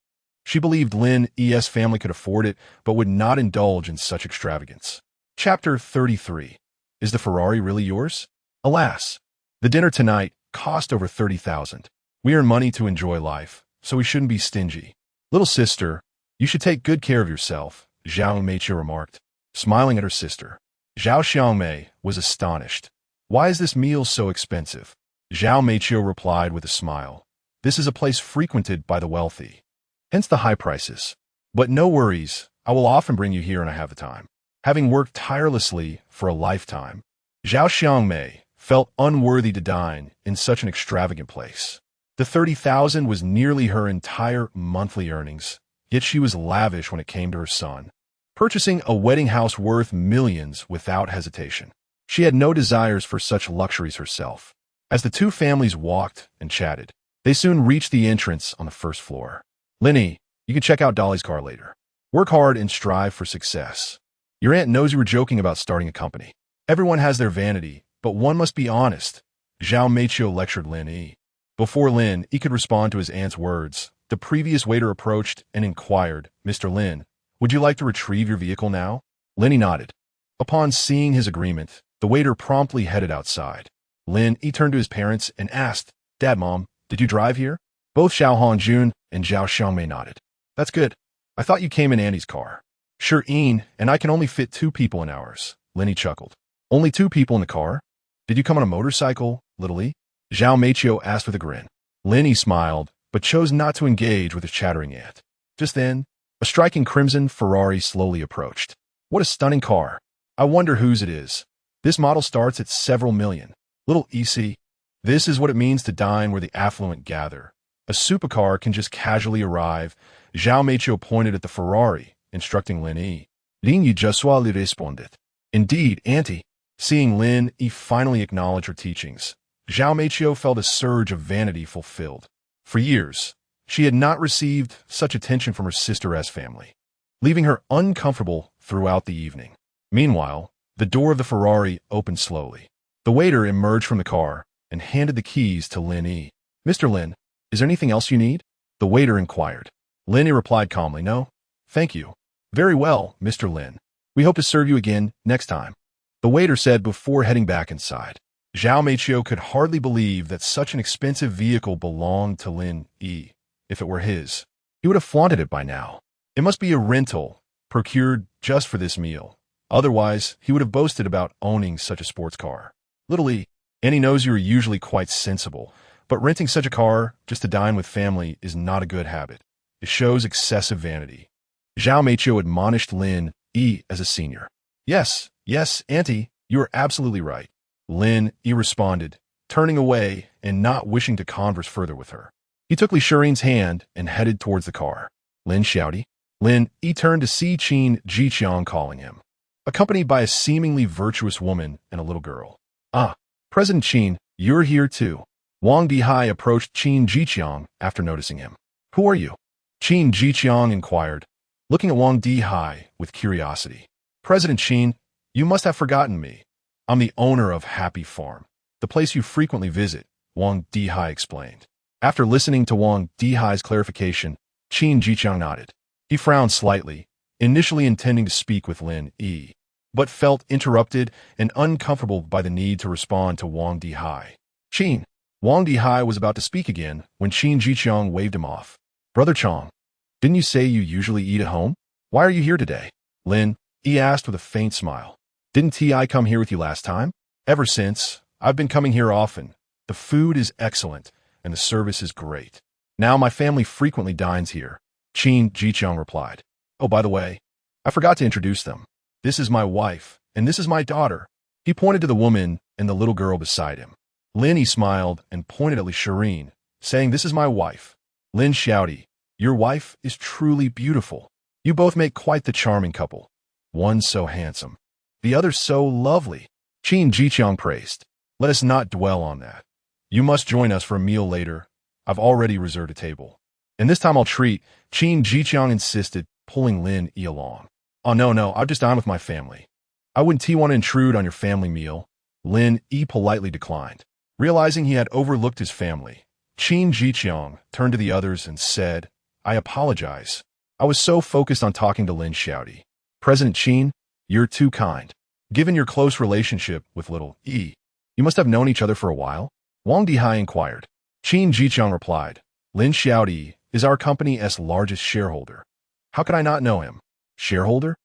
she believed Lin Yi's family could afford it, but would not indulge in such extravagance. Chapter 33. Is the Ferrari really yours? Alas, the dinner tonight cost over 30,000. We earn money to enjoy life, so we shouldn't be stingy. Little sister, you should take good care of yourself, Zhao Meiqiu remarked, smiling at her sister. Zhao Xiangmei was astonished. Why is this meal so expensive? Zhao Meiqiu replied with a smile. This is a place frequented by the wealthy, hence the high prices. But no worries, I will often bring you here when I have the time. Having worked tirelessly for a lifetime, Zhao Xiangmei felt unworthy to dine in such an extravagant place. The 30,000 was nearly her entire monthly earnings, yet she was lavish when it came to her son, purchasing a wedding house worth millions without hesitation. She had no desires for such luxuries herself. As the two families walked and chatted, they soon reached the entrance on the first floor. Lin Yi, you can check out Dolly's car later. Work hard and strive for success. Your aunt knows you were joking about starting a company. Everyone has their vanity, but one must be honest, Zhao Meiqiu lectured Lin Yi. Before Lin Yi could respond to his aunt's words, the previous waiter approached and inquired, Mr. Lin, would you like to retrieve your vehicle now? Lin Yi nodded. Upon seeing his agreement, the waiter promptly headed outside. Lin Yi turned to his parents and asked, Dad, Mom, did you drive here? Both Zhao Hongjun and Zhao Xiangmei nodded. That's good. I thought you came in Annie's car. Sure, Ian, and I can only fit 2 people in ours, Lin Yi chuckled. Only 2 people in the car? Did you come on a motorcycle, Little Yi? Zhao Meiqiu asked with a grin. Lin Yi smiled, but chose not to engage with his chattering aunt. Just then, a striking crimson Ferrari slowly approached. What a stunning car. I wonder whose it is. This model starts at several million. Little EC. This is what it means to dine where the affluent gather. A supercar can just casually arrive. Zhao Meiqiu pointed at the Ferrari, instructing Lin Yi. Lin Yi just le responded. Indeed, Auntie. Seeing Lin Yi finally acknowledge her teachings, Zhao Meiqiu felt a surge of vanity fulfilled. For years, she had not received such attention from her sister-S family, leaving her uncomfortable throughout the evening. Meanwhile, the door of the Ferrari opened slowly. The waiter emerged from the car and handed the keys to Lin Yi. Mr. Lin, is there anything else you need? The waiter inquired. Lin Yi replied calmly, no, thank you. Very well, Mr. Lin. We hope to serve you again next time, the waiter said before heading back inside. Zhao Meiqiu could hardly believe that such an expensive vehicle belonged to Lin Yi. If it were his, he would have flaunted it by now. It must be a rental, procured just for this meal. Otherwise, he would have boasted about owning such a sports car. Little E, Annie knows you are usually quite sensible, but renting such a car just to dine with family is not a good habit. It shows excessive vanity. Zhao Meiqiu admonished Lin Yi as a senior. Yes, Auntie, you are absolutely right. Lin Yi responded, turning away and not wishing to converse further with her. He took Li Shirin's hand and headed towards the car. Lin shouted. Lin Yi turned to see Qin Jiqiang calling him, accompanied by a seemingly virtuous woman and a little girl. Ah, President Qin, you're here too. Wang Dihai approached Qin Jiqiang after noticing him. Who are you? Qin Jiqiang inquired, looking at Wang Dihai with curiosity. President Qin, you must have forgotten me. I'm the owner of Happy Farm, the place you frequently visit, Wang Dihai explained. After listening to Wang Dihai's clarification, Qin Jiqiang nodded. He frowned slightly, initially intending to speak with Lin Yi, but felt interrupted and uncomfortable by the need to respond to Wang Dihai. Qin. Wang Dihai was about to speak again when Qin Jiqiang waved him off. Brother Chong, didn't you say you usually eat at home? Why are you here today? Lin Yi asked with a faint smile. Didn't T.I. come here with you last time? Ever since, I've been coming here often. The food is excellent, and the service is great. Now my family frequently dines here, Qin Jiqiang replied. Oh, by the way, I forgot to introduce them. This is my wife, and this is my daughter. He pointed to the woman and the little girl beside him. Lin Yi smiled and pointed at Li Shirin, saying, This is my wife. Lin shouted, Your wife is truly beautiful. You both make quite the charming couple. One so handsome, the other so lovely. Qin Jiqiang praised. Let us not dwell on that. You must join us for a meal later. I've already reserved a table. And this time I'll treat, Qin Jiqiang insisted, pulling Lin Yi along. Oh, no, I've just dined with my family. I wouldn't want to intrude on your family meal. Lin Yi politely declined. Realizing he had overlooked his family, Qin Jiqiang turned to the others and said, I apologize. I was so focused on talking to Lin Shouty. President Qin, you're too kind. Given your close relationship with little E, you must have known each other for a while? Wang Dihai inquired. Qin Jiqiang replied, Lin Xiaodi is our company's largest shareholder. How could I not know him? Shareholder?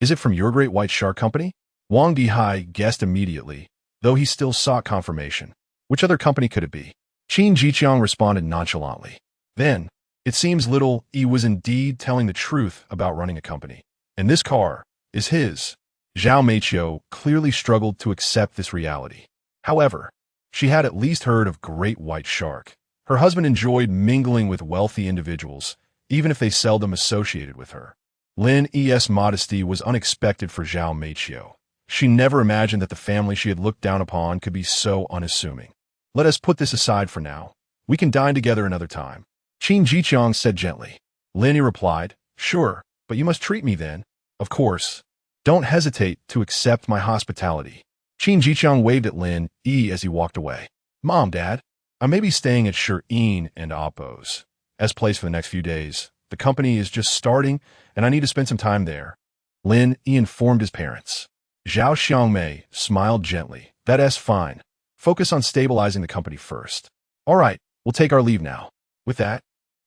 Is it from your Great White Shark Company? Wang Dihai guessed immediately, though he still sought confirmation. Which other company could it be? Qin Jiqiang responded nonchalantly. Then, it seems little E was indeed telling the truth about running a company. And this car is his. Zhao Meiqiu clearly struggled to accept this reality. However, she had at least heard of Great White Shark. Her husband enjoyed mingling with wealthy individuals, even if they seldom associated with her. Lin Yi's modesty was unexpected for Zhao Meiqiu. She never imagined that the family she had looked down upon could be so unassuming. Let us put this aside for now. We can dine together another time. Qin Jiqiang said gently. Lin Yi replied, Sure, but you must treat me then. Of course. Don't hesitate to accept my hospitality. Qin Jiqiang waved at Lin Yi as he walked away. Mom, Dad, I may be staying at Shirin and Oppo's as place for the next few days. The company is just starting, and I need to spend some time there. Lin Yi informed his parents. Zhao Xiangmei smiled gently. That's fine. Focus on stabilizing the company first. All right, we'll take our leave now. With that,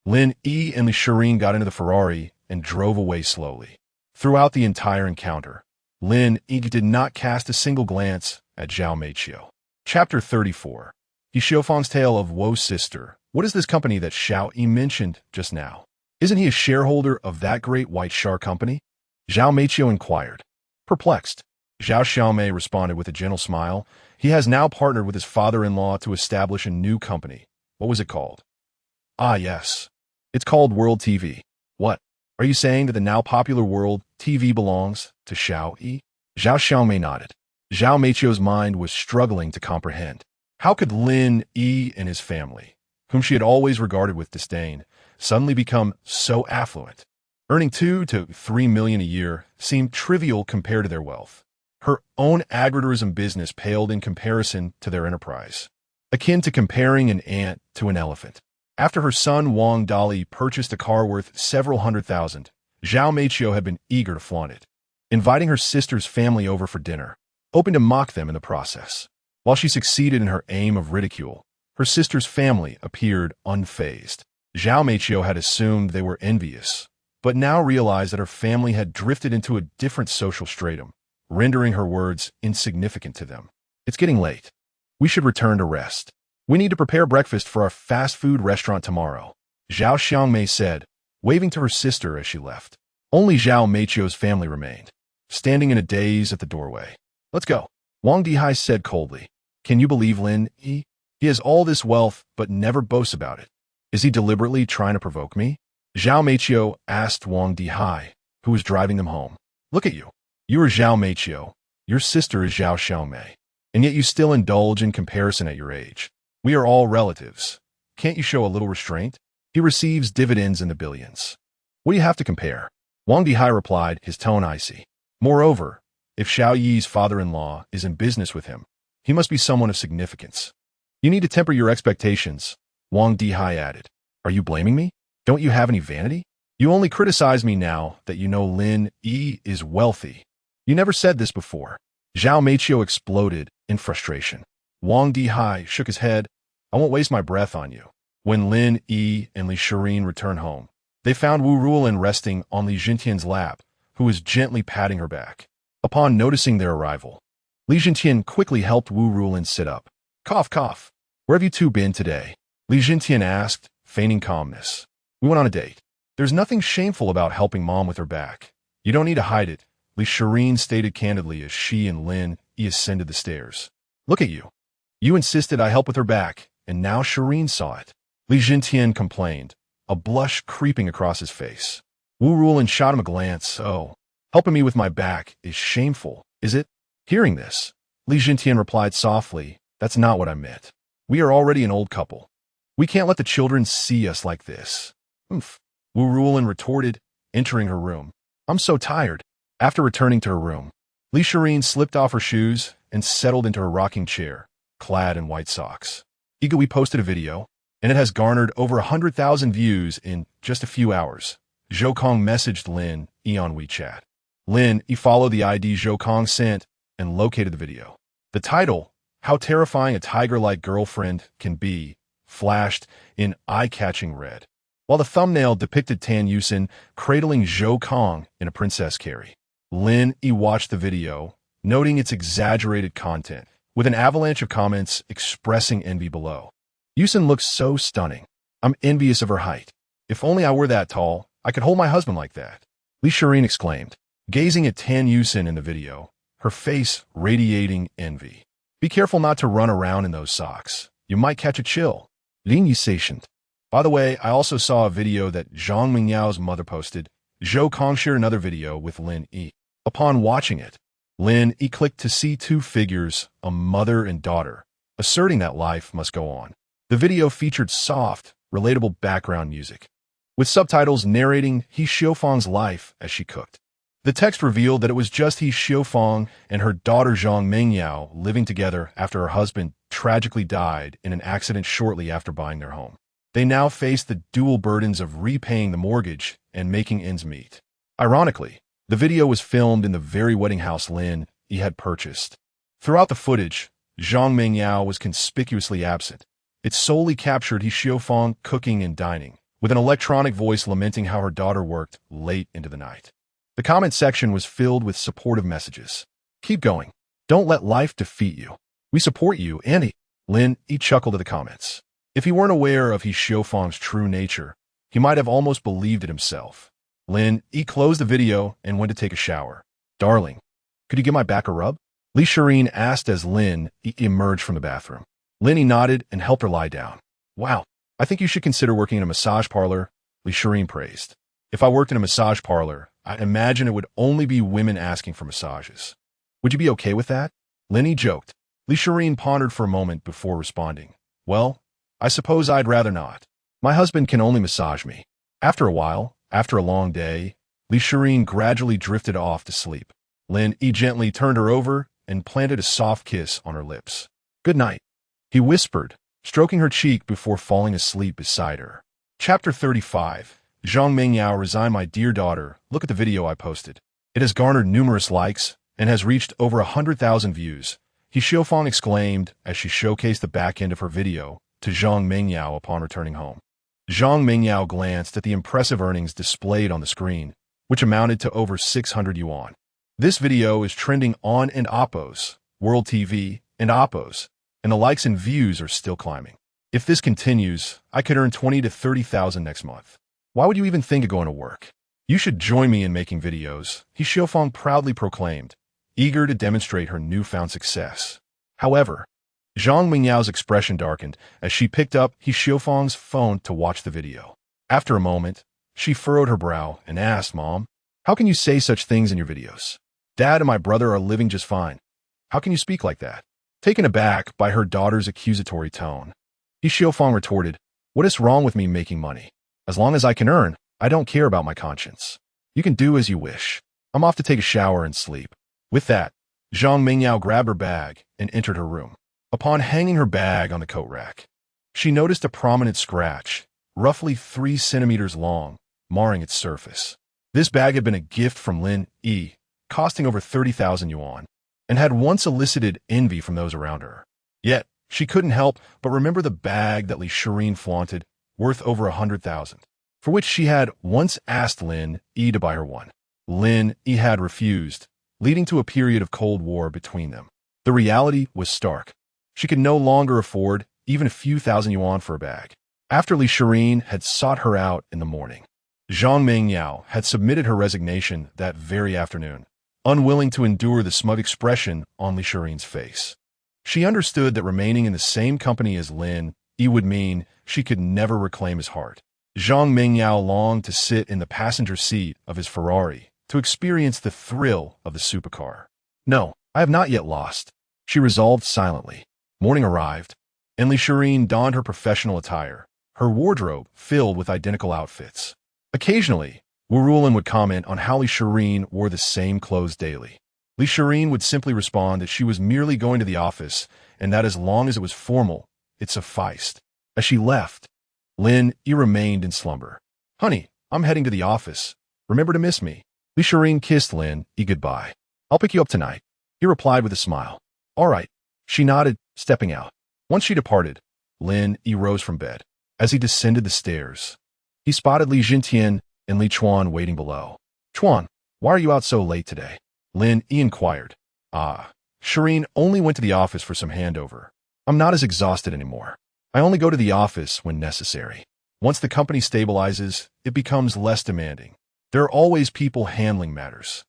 Lin Yi and Li Shirin got into the Ferrari and drove away slowly. Throughout the entire encounter, Lin Yi did not cast a single glance at Zhao Meiqiu. Chapter 34. Xiaofang's Tale of Woe's Sister. What is this company that Xiao Yi mentioned just now? Isn't he a shareholder of that great white shark company? Zhao Meiqiu inquired. Perplexed, Zhao Xiaomei responded with a gentle smile. He has now partnered with his father-in-law to establish a new company. What was it called? Ah, yes. It's called World TV. What? Are you saying that the now popular World TV belongs to Xiao Yi? Zhao Xiaomei nodded. Zhao Meiqiu's mind was struggling to comprehend. How could Lin Yi and his family, whom she had always regarded with disdain, suddenly become so affluent? Earning 2 to 3 million a year seemed trivial compared to their wealth. Her own agritourism business paled in comparison to their enterprise, akin to comparing an ant to an elephant. After her son Wang Dali purchased a car worth several $100,000, Zhao Meiqiu had been eager to flaunt it. Inviting her sister's family over for dinner, hoping to mock them in the process. While she succeeded in her aim of ridicule, her sister's family appeared unfazed. Zhao Meiqiu had assumed they were envious, but now realized that her family had drifted into a different social stratum, rendering her words insignificant to them. It's getting late. We should return to rest. We need to prepare breakfast for our fast food restaurant tomorrow, Zhao Xiaomei said, waving to her sister as she left. Only Zhao Meiqiu's family remained, standing in a daze at the doorway. Let's go, Wang Dihai said coldly. Can you believe Lin Yi? He has all this wealth but never boasts about it. Is he deliberately trying to provoke me? Zhao Meiqiu asked Wang Dihai, who was driving them home. Look at you. You are Zhao Meiqiu. Your sister is Zhao Xiaomei. And yet you still indulge in comparison at your age. We are all relatives. Can't you show a little restraint? He receives dividends in the billions. What do you have to compare? Wang Dihai replied, his tone icy. Moreover, if Xiao Yi's father-in-law is in business with him, he must be someone of significance. You need to temper your expectations, Wang Dihai added. Are you blaming me? Don't you have any vanity? You only criticize me now that you know Lin Yi is wealthy. You never said this before. Zhao Meiqiu exploded in frustration. Wang Dihai shook his head. I won't waste my breath on you. When Lin Yi and Li Shirin returned home, they found Wu Ruolin resting on Li Jintian's lap, who was gently patting her back. Upon noticing their arrival, Li Jintian quickly helped Wu Ruolin sit up. Cough, cough. Where have you two been today? Li Jintian asked, feigning calmness. We went on a date. There's nothing shameful about helping Mom with her back. You don't need to hide it, Li Shirin stated candidly as she and Lin Yi ascended the stairs. Look at you. You insisted I help with her back, and now Shirin saw it. Li Jintian complained, a blush creeping across his face. Wu Ruolin shot him a glance. Oh, helping me with my back is shameful, is it? Hearing this, Li Jintian replied softly, that's not what I meant. We are already an old couple. We can't let the children see us like this. Oof. Wu Ruolin retorted, entering her room. I'm so tired. After returning to her room, Li Shirin slipped off her shoes and settled into her rocking chair, clad in white socks. We posted a video, and it has garnered over 100,000 views in just a few hours. Zhou Kong messaged Lin Yi on WeChat. Lin Yi followed the ID Zhou Kong sent and located the video. The title, How Terrifying a Tiger-Like Girlfriend Can Be, flashed in eye-catching red, while the thumbnail depicted Tan Yusin cradling Zhou Kong in a princess carry. Lin Yi watched the video, noting its exaggerated content, with an avalanche of comments expressing envy below. Yusin looks so stunning. I'm envious of her height. If only I were that tall, I could hold my husband like that. Li Shirin exclaimed, gazing at Tan Yusin in the video, her face radiating envy. Be careful not to run around in those socks. You might catch a chill. Lin Yi stationed. By the way, I also saw a video that Zhang Mingyao's mother posted. Zhou Kong shared another video with Lin Yi. Upon watching it, Lin Yi clicked to see two figures, a mother and daughter, asserting that life must go on. The video featured soft, relatable background music, with subtitles narrating He Xiufang's life as she cooked. The text revealed that it was just He Xiufang and her daughter Zhang Mingyao living together after her husband tragically died in an accident shortly after buying their home. They now faced the dual burdens of repaying the mortgage and making ends meet. Ironically, the video was filmed in the very wedding house Lin Yi had purchased. Throughout the footage, Zhang Mingyao was conspicuously absent. It solely captured He Xiufang cooking and dining, with an electronic voice lamenting how her daughter worked late into the night. The comment section was filled with supportive messages. Keep going. Don't let life defeat you. We support you, Annie. Lin Yi chuckled at the comments. If he weren't aware of He Xiufang's true nature, He might have almost believed it himself. Lin Yi closed the video and went to take a shower. "Darling, could you give my back a rub?" Li Shireen asked as Lin Yi emerged from the bathroom. Lin Yi nodded and helped her lie down. "Wow, I think you should consider working in a massage parlor," Li Shireen praised. "If I worked in a massage parlor, I imagine it would only be women asking for massages. Would you be okay with that?" Lin Yi joked. Li Shireen pondered for a moment before responding. "Well, I suppose I'd rather not. My husband can only massage me." After a while, after a long day, Li Shireen gradually drifted off to sleep. Lin Yi gently turned her over and planted a soft kiss on her lips. "Good night," he whispered, stroking her cheek before falling asleep beside her. Chapter 35. Zhang Mingyao resigned. My dear daughter, look at the video I posted. It has garnered numerous likes and has reached over 100,000 views, He Xiaofang exclaimed as she showcased the back end of her video to Zhang Mingyao upon returning home. Zhang Mingyao glanced at the impressive earnings displayed on the screen, which amounted to over 600 yuan. This video is trending on and Oppos, World TV, and Oppos, and the likes and views are still climbing. If this continues, I could earn 20 to 30,000 next month. Why would you even think of going to work? You should join me in making videos, He Xiaofang proudly proclaimed, eager to demonstrate her newfound success. However, Zhang Mingyao's expression darkened as she picked up He Xiaofang's phone to watch the video. After a moment, she furrowed her brow and asked, "Mom, how can you say such things in your videos? Dad and my brother are living just fine. How can you speak like that?" Taken aback by her daughter's accusatory tone, He Xiaofang retorted, "What is wrong with me making money? As long as I can earn, I don't care about my conscience. You can do as you wish. I'm off to take a shower and sleep." With that, Zhang Mingyao grabbed her bag and entered her room. Upon hanging her bag on the coat rack, she noticed a prominent scratch, roughly 3 centimeters long, marring its surface. This bag had been a gift from Lin Yi, costing over 30,000 yuan, and had once elicited envy from those around her. Yet, she couldn't help but remember the bag that Li Shireen flaunted, worth over 100,000, for which she had once asked Lin Yi to buy her one. Lin Yi had refused, leading to a period of Cold War between them. The reality was stark. She could no longer afford even a few thousand yuan for a bag. After Li Shireen had sought her out in the morning, Zhang Mingyao had submitted her resignation that very afternoon, unwilling to endure the smug expression on Li Shireen's face. She understood that remaining in the same company as Lin Yi would mean she could never reclaim his heart. Zhang Mingyao longed to sit in the passenger seat of his Ferrari to experience the thrill of the supercar. "No, I have not yet lost," she resolved silently. Morning arrived, and Li Shireen donned her professional attire, her wardrobe filled with identical outfits. Occasionally, Wu Rulin would comment on how Li Shireen wore the same clothes daily. Li Shireen would simply respond that she was merely going to the office and that as long as it was formal, it sufficed. As she left, Lin Yi remained in slumber. "Honey, I'm heading to the office. Remember to miss me." Li Shireen kissed Lin Yi goodbye. "I'll pick you up tonight," he replied with a smile. "All right," she nodded, stepping out. Once she departed, Lin Yi rose from bed. As he descended the stairs, he spotted Li Jintian and Li Chuan waiting below. "Chuan, why are you out so late today?" Lin Yi inquired. Shireen only went to the office for some handover. I'm not as exhausted anymore. I only go to the office when necessary. Once the company stabilizes, it becomes less demanding. There are always people handling matters.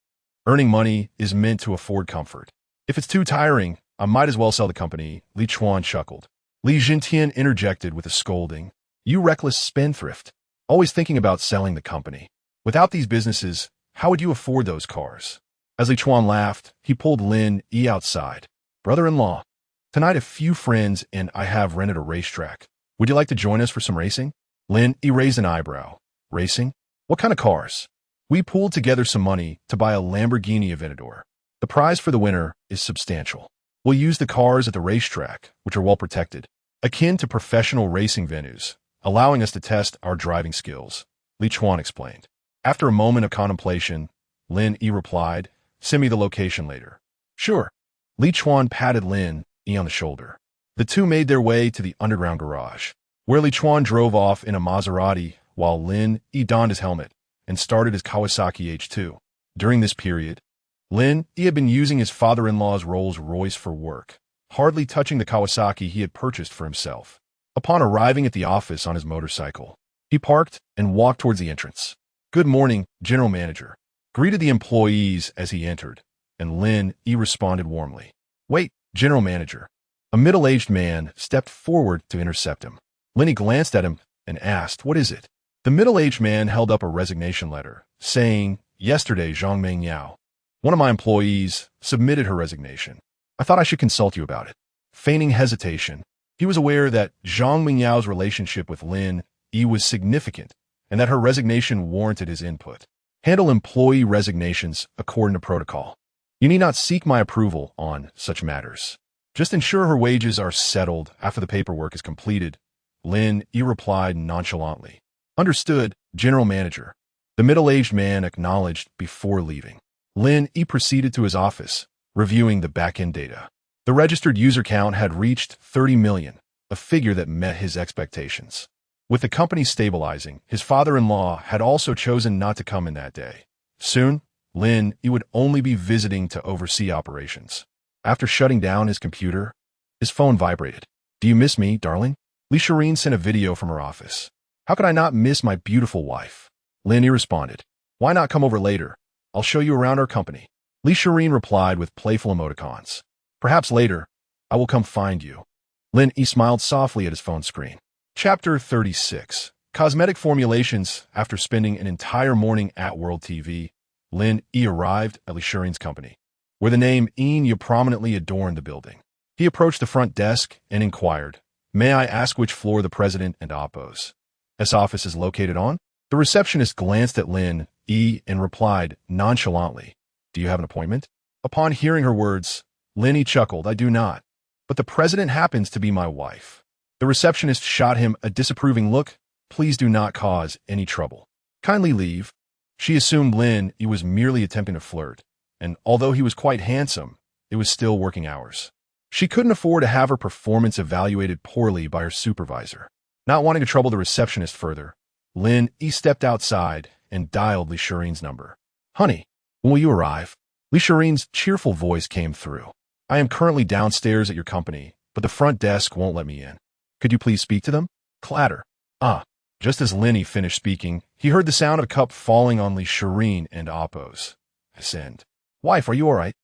Earning money is meant to afford comfort. If it's too tiring, I might as well sell the company, Li Chuan chuckled. Li Jintian interjected with a scolding. "You reckless spendthrift, always thinking about selling the company. Without these businesses, how would you afford those cars?" As Li Chuan laughed, he pulled Lin Yi outside. "Brother-in-law, tonight a few friends and I have rented a racetrack. Would you like to join us for some racing?" Lin Yi raised an eyebrow. "Racing? What kind of cars?" "We pooled together some money to buy a Lamborghini Aventador. The prize for the winner is substantial. We'll use the cars at the racetrack, which are well protected, akin to professional racing venues, allowing us to test our driving skills," Li Chuan explained. After a moment of contemplation, Lin Yi replied, "Send me the location later." "Sure." Li Chuan patted Lin Yi on the shoulder. The two made their way to the underground garage, where Li Chuan drove off in a Maserati while Lin Yi donned his helmet and started his Kawasaki H2. During this period, Lin Yi had been using his father-in-law's Rolls-Royce for work, hardly touching the Kawasaki he had purchased for himself. Upon arriving at the office on his motorcycle, He parked and walked towards the entrance. "Good morning, General Manager," greeted the employees as he entered, and Lin Yi responded warmly. "Wait, General Manager." A middle-aged man stepped forward to intercept him. Lin Yi glanced at him and asked, "What is it?" The middle-aged man held up a resignation letter, saying, "Yesterday, Zhang Mengyao, one of my employees, submitted her resignation. I thought I should consult you about it." Feigning hesitation, he was aware that Zhang Mingyao's relationship with Lin Yi was significant and that her resignation warranted his input. "Handle employee resignations according to protocol. You need not seek my approval on such matters. Just ensure her wages are settled after the paperwork is completed," Lin Yi replied nonchalantly. "Understood, General Manager." The middle-aged man acknowledged before leaving. Lin Yi proceeded to his office, reviewing the back-end data. The registered user count had reached 30 million, a figure that met his expectations. With the company stabilizing, his father-in-law had also chosen not to come in that day. Soon, Lin Yi would only be visiting to oversee operations. After shutting down his computer, his phone vibrated. "Do you miss me, darling?" Li Shireen sent a video from her office. "How could I not miss my beautiful wife?" Lin Yi responded, "Why not come over later? I'll show you around our company." Li Shireen replied with playful emoticons. "Perhaps later, I will come find you." Lin Yi smiled softly at his phone screen. Chapter 36. Cosmetic Formulations. After spending an entire morning at World TV, Lin Yi arrived at Li Shireen's company, where the name Lin Yi prominently adorned the building. He approached the front desk and inquired, "May I ask which floor the president and Oppo's office is located on?" The receptionist glanced at Lin Yi and replied nonchalantly, "Do you have an appointment?" Upon hearing her words, Lin Yi chuckled, "I do not. But the president happens to be my wife." The receptionist shot him a disapproving look. "Please do not cause any trouble. Kindly leave." She assumed Lin Yi was merely attempting to flirt, and although he was quite handsome, it was still working hours. She couldn't afford to have her performance evaluated poorly by her supervisor. Not wanting to trouble the receptionist further, Lin Yi stepped outside and dialed Li Shireen's number. "Honey, when will you arrive?" Li Shireen's cheerful voice came through. "I am currently downstairs at your company, but the front desk won't let me in. Could you please speak to them?" Clatter. "Ah." Just as Lin Yi finished speaking, he heard the sound of a cup falling on Li Shireen and Oppo's end. "Wife, are you all right?"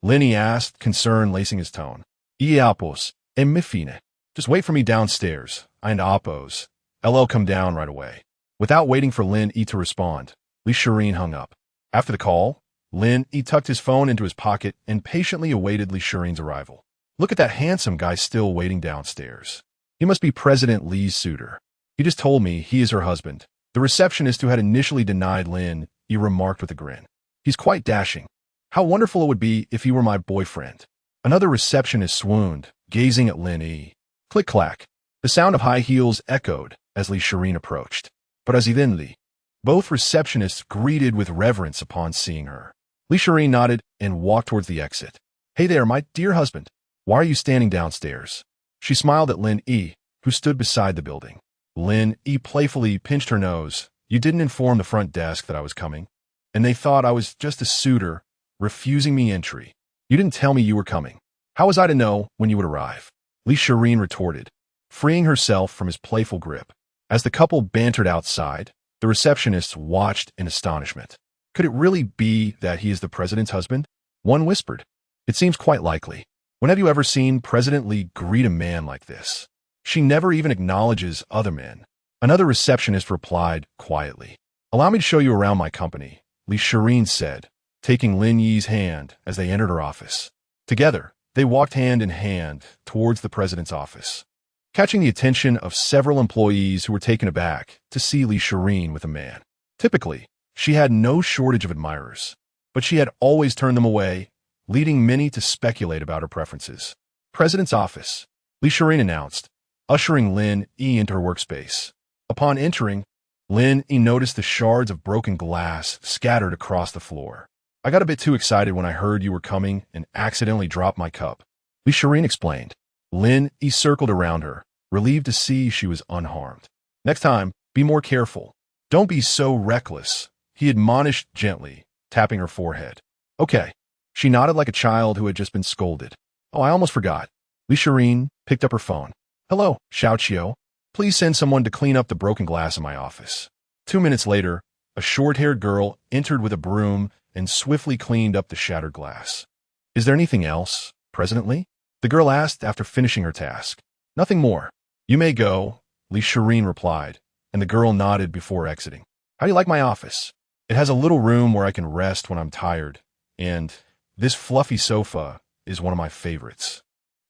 Lin Yi asked, concern lacing his tone. "E Oppo's, and mi fine. Just wait for me downstairs. I and Oppo's. LL come down right away." Without waiting for Lin Yi to respond, Li Shireen hung up. After the call, Lin Yi tucked his phone into his pocket and patiently awaited Li Shireen's arrival. "Look at that handsome guy still waiting downstairs. He must be President Li's suitor. He just told me he is her husband." The receptionist who had initially denied Lin Yi remarked with a grin. "He's quite dashing. How wonderful it would be if he were my boyfriend." Another receptionist swooned, gazing at Lin Yi. Click-clack. The sound of high heels echoed as Li Shireen approached. "Presidente." Both receptionists greeted with reverence upon seeing her. Li Shireen nodded and walked towards the exit. "Hey there, my dear husband. Why are you standing downstairs?" She smiled at Lin Yi, who stood beside the building. Lin Yi playfully pinched her nose. "You didn't inform the front desk that I was coming, and they thought I was just a suitor, refusing me entry. You didn't tell me you were coming. How was I to know when you would arrive?" Li Shireen retorted, freeing herself from his playful grip. As the couple bantered outside, the receptionists watched in astonishment. Could it really be that he is the president's husband? One whispered, "It seems quite likely. When have you ever seen President Li greet a man like this? She never even acknowledges other men." Another receptionist replied quietly. "Allow me to show you around my company," Li Shireen said, taking Lin Yi's hand as they entered her office. Together, they walked hand in hand towards the president's office, catching the attention of several employees who were taken aback to see Li Shireen with a man. Typically, she had no shortage of admirers, but she had always turned them away, leading many to speculate about her preferences. "President's office," Li Shireen announced, ushering Lin Yi into her workspace. Upon entering, Lin Yi noticed the shards of broken glass scattered across the floor. "I got a bit too excited when I heard you were coming and accidentally dropped my cup," Li Shireen explained. Lin Yi circled around her, relieved to see she was unharmed. "Next time, be more careful. Don't be so reckless," he admonished gently, tapping her forehead. "Okay." She nodded like a child who had just been scolded. "Oh, I almost forgot." Li Shireen picked up her phone. "Hello, Xiao Qiu. Please please send someone to clean up the broken glass in my office. 2 minutes later, a short-haired girl entered with a broom and swiftly cleaned up the shattered glass. Is there anything else, President Li? The girl asked after finishing her task. Nothing more. You may go, Li Shireen replied, and the girl nodded before exiting. How do you like my office? It has a little room where I can rest when I'm tired, and this fluffy sofa is one of my favorites.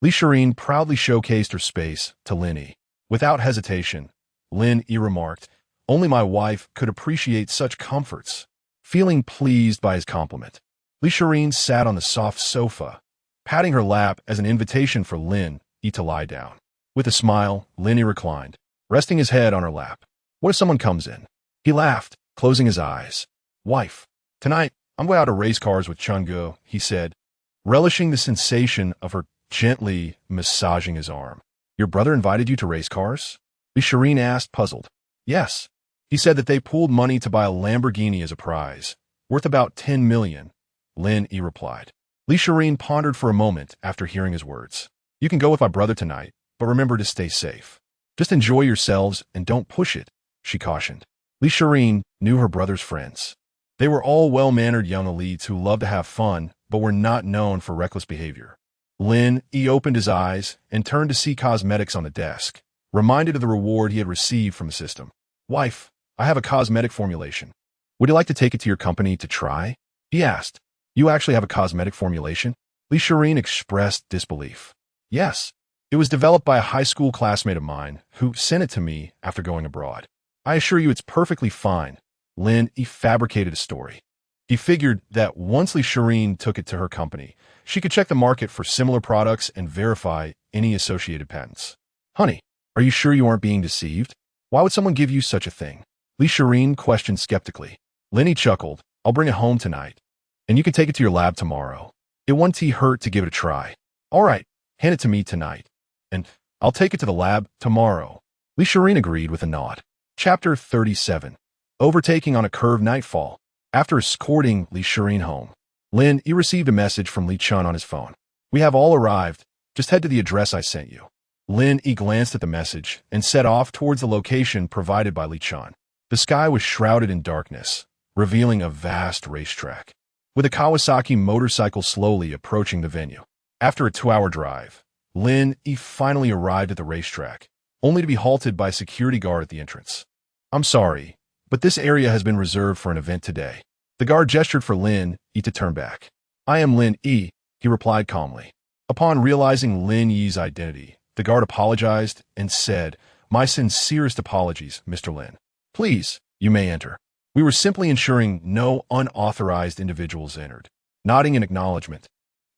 Li Shireen proudly showcased her space to Lin Yi. Without hesitation, Lin Yi remarked, only my wife could appreciate such comforts. Feeling pleased by his compliment, Li Shireen sat on the soft sofa, patting her lap as an invitation for Lin Yi to lie down. With a smile, Lin Yi reclined, resting his head on her lap. What if someone comes in? He laughed, closing his eyes. Wife, tonight, I'm going out to race cars with Chungo, he said, relishing the sensation of her gently massaging his arm. Your brother invited you to race cars? Li Shireen asked, puzzled. Yes. He said that they pooled money to buy a Lamborghini as a prize, worth about 10 million, Lin Yi replied. Li Shireen pondered for a moment after hearing his words. You can go with my brother tonight, but remember to stay safe. Just enjoy yourselves and don't push it, she cautioned. Li Shireen knew her brother's friends. They were all well-mannered young elites who loved to have fun, but were not known for reckless behavior. Lin Yi opened his eyes and turned to see cosmetics on the desk, reminded of the reward he had received from the system. Wife, I have a cosmetic formulation. Would you like to take it to your company to try? He asked. You actually have a cosmetic formulation? Li Shireen expressed disbelief. Yes. It was developed by a high school classmate of mine who sent it to me after going abroad. I assure you it's perfectly fine. Lin Yi fabricated a story. He figured that once Li Shireen took it to her company, she could check the market for similar products and verify any associated patents. Honey, are you sure you aren't being deceived? Why would someone give you such a thing? Li Shireen questioned skeptically. Lin Yi chuckled. I'll bring it home tonight, and you can take it to your lab tomorrow. It won't hurt to give it a try. All right, hand it to me tonight, and I'll take it to the lab tomorrow. Li Shireen agreed with a nod. Chapter 37. Overtaking on a curved nightfall. After escorting Li Shireen home, Lin Yi received a message from Li Chun on his phone. We have all arrived. Just head to the address I sent you. Lin Yi glanced at the message and set off towards the location provided by Li Chun. The sky was shrouded in darkness, revealing a vast racetrack, with a Kawasaki motorcycle slowly approaching the venue. After a 2-hour drive, Lin Yi finally arrived at the racetrack, only to be halted by a security guard at the entrance. I'm sorry, but this area has been reserved for an event today. The guard gestured for Lin Yi to turn back. I am Lin Yi, he replied calmly. Upon realizing Lin Yi's identity, the guard apologized and said, My sincerest apologies, Mr. Lin. Please, you may enter. We were simply ensuring no unauthorized individuals entered. Nodding in acknowledgement,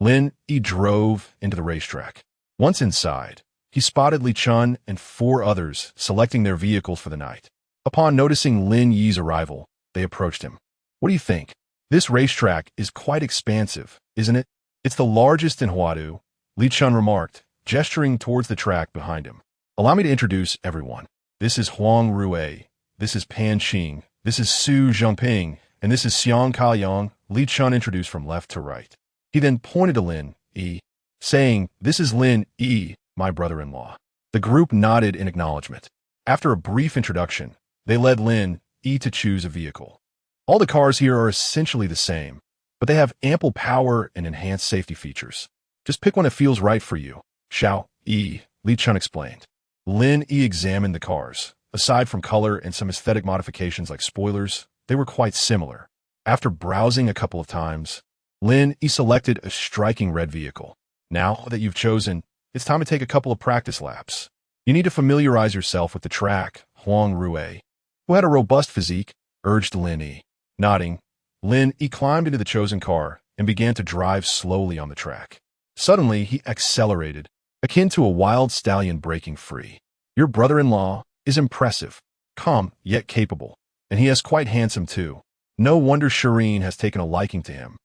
Lin Yi drove into the racetrack. Once inside, he spotted Li Chun and 4 others selecting their vehicles for the night. Upon noticing Lin Yi's arrival, they approached him. What do you think? This racetrack is quite expansive, isn't it? It's the largest in Huadu, Li Chun remarked, gesturing towards the track behind him. Allow me to introduce everyone. This is Huang Rui. This is Pan Qing. This is Su Zhongping. And this is Xiang Kaoyang, Li Chun introduced from left to right. He then pointed to Lin Yi, saying, This is Lin Yi, my brother-in-law. The group nodded in acknowledgement. After a brief introduction, they led Lin Yi to choose a vehicle. All the cars here are essentially the same, but they have ample power and enhanced safety features. Just pick one that feels right for you. Xiao Yi, Li Chun explained. Lin Yi examined the cars. Aside from color and some aesthetic modifications like spoilers, they were quite similar. After browsing a couple of times, Lin Yi selected a striking red vehicle. Now that you've chosen, it's time to take a couple of practice laps. You need to familiarize yourself with the track, Huang Rui, who had a robust physique, urged Lin Yi. Nodding, Lin Yi climbed into the chosen car and began to drive slowly on the track. Suddenly, he accelerated, akin to a wild stallion breaking free. Your brother-in-law is impressive, calm yet capable, and he is quite handsome too. No wonder Shireen has taken a liking to him.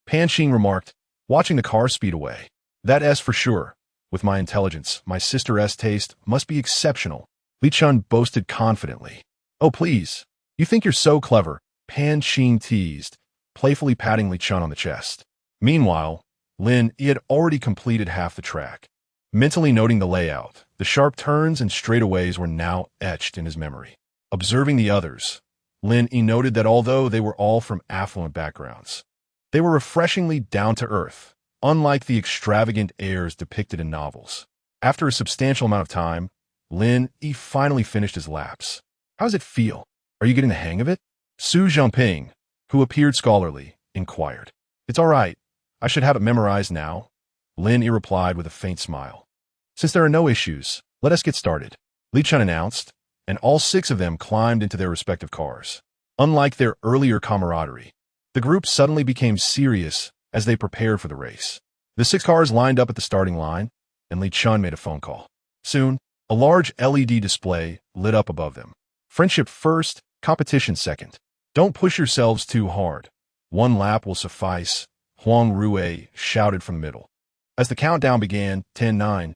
Pan Qing remarked, watching the car speed away. That S for sure. With my intelligence, my sister's taste must be exceptional. Li Chun boasted confidently. Oh please, you think you're so clever, Pan Qing teased, playfully patting Li Chun on the chest. Meanwhile, Lin Yi had already completed half the track. Mentally noting the layout, The sharp turns and straightaways were now etched in his memory. Observing the others, Lin Yi noted that although they were all from affluent backgrounds, they were refreshingly down-to-earth, unlike the extravagant airs depicted in novels. After a substantial amount of time, Lin Yi finally finished his laps. "How does it feel? Are you getting the hang of it?" Su Zhangping, who appeared scholarly, inquired. "It's all right. I should have it memorized now," Lin Yi replied with a faint smile. "Since there are no issues, let us get started," Li Chun announced, and all 6 of them climbed into their respective cars. Unlike their earlier camaraderie, the group suddenly became serious as they prepared for the race. The 6 cars lined up at the starting line, and Li Chun made a phone call. Soon, a large LED display lit up above them. "Friendship first, competition second. Don't push yourselves too hard. 1 lap will suffice," Huang Rue shouted from the middle. As the countdown began, 10, 9,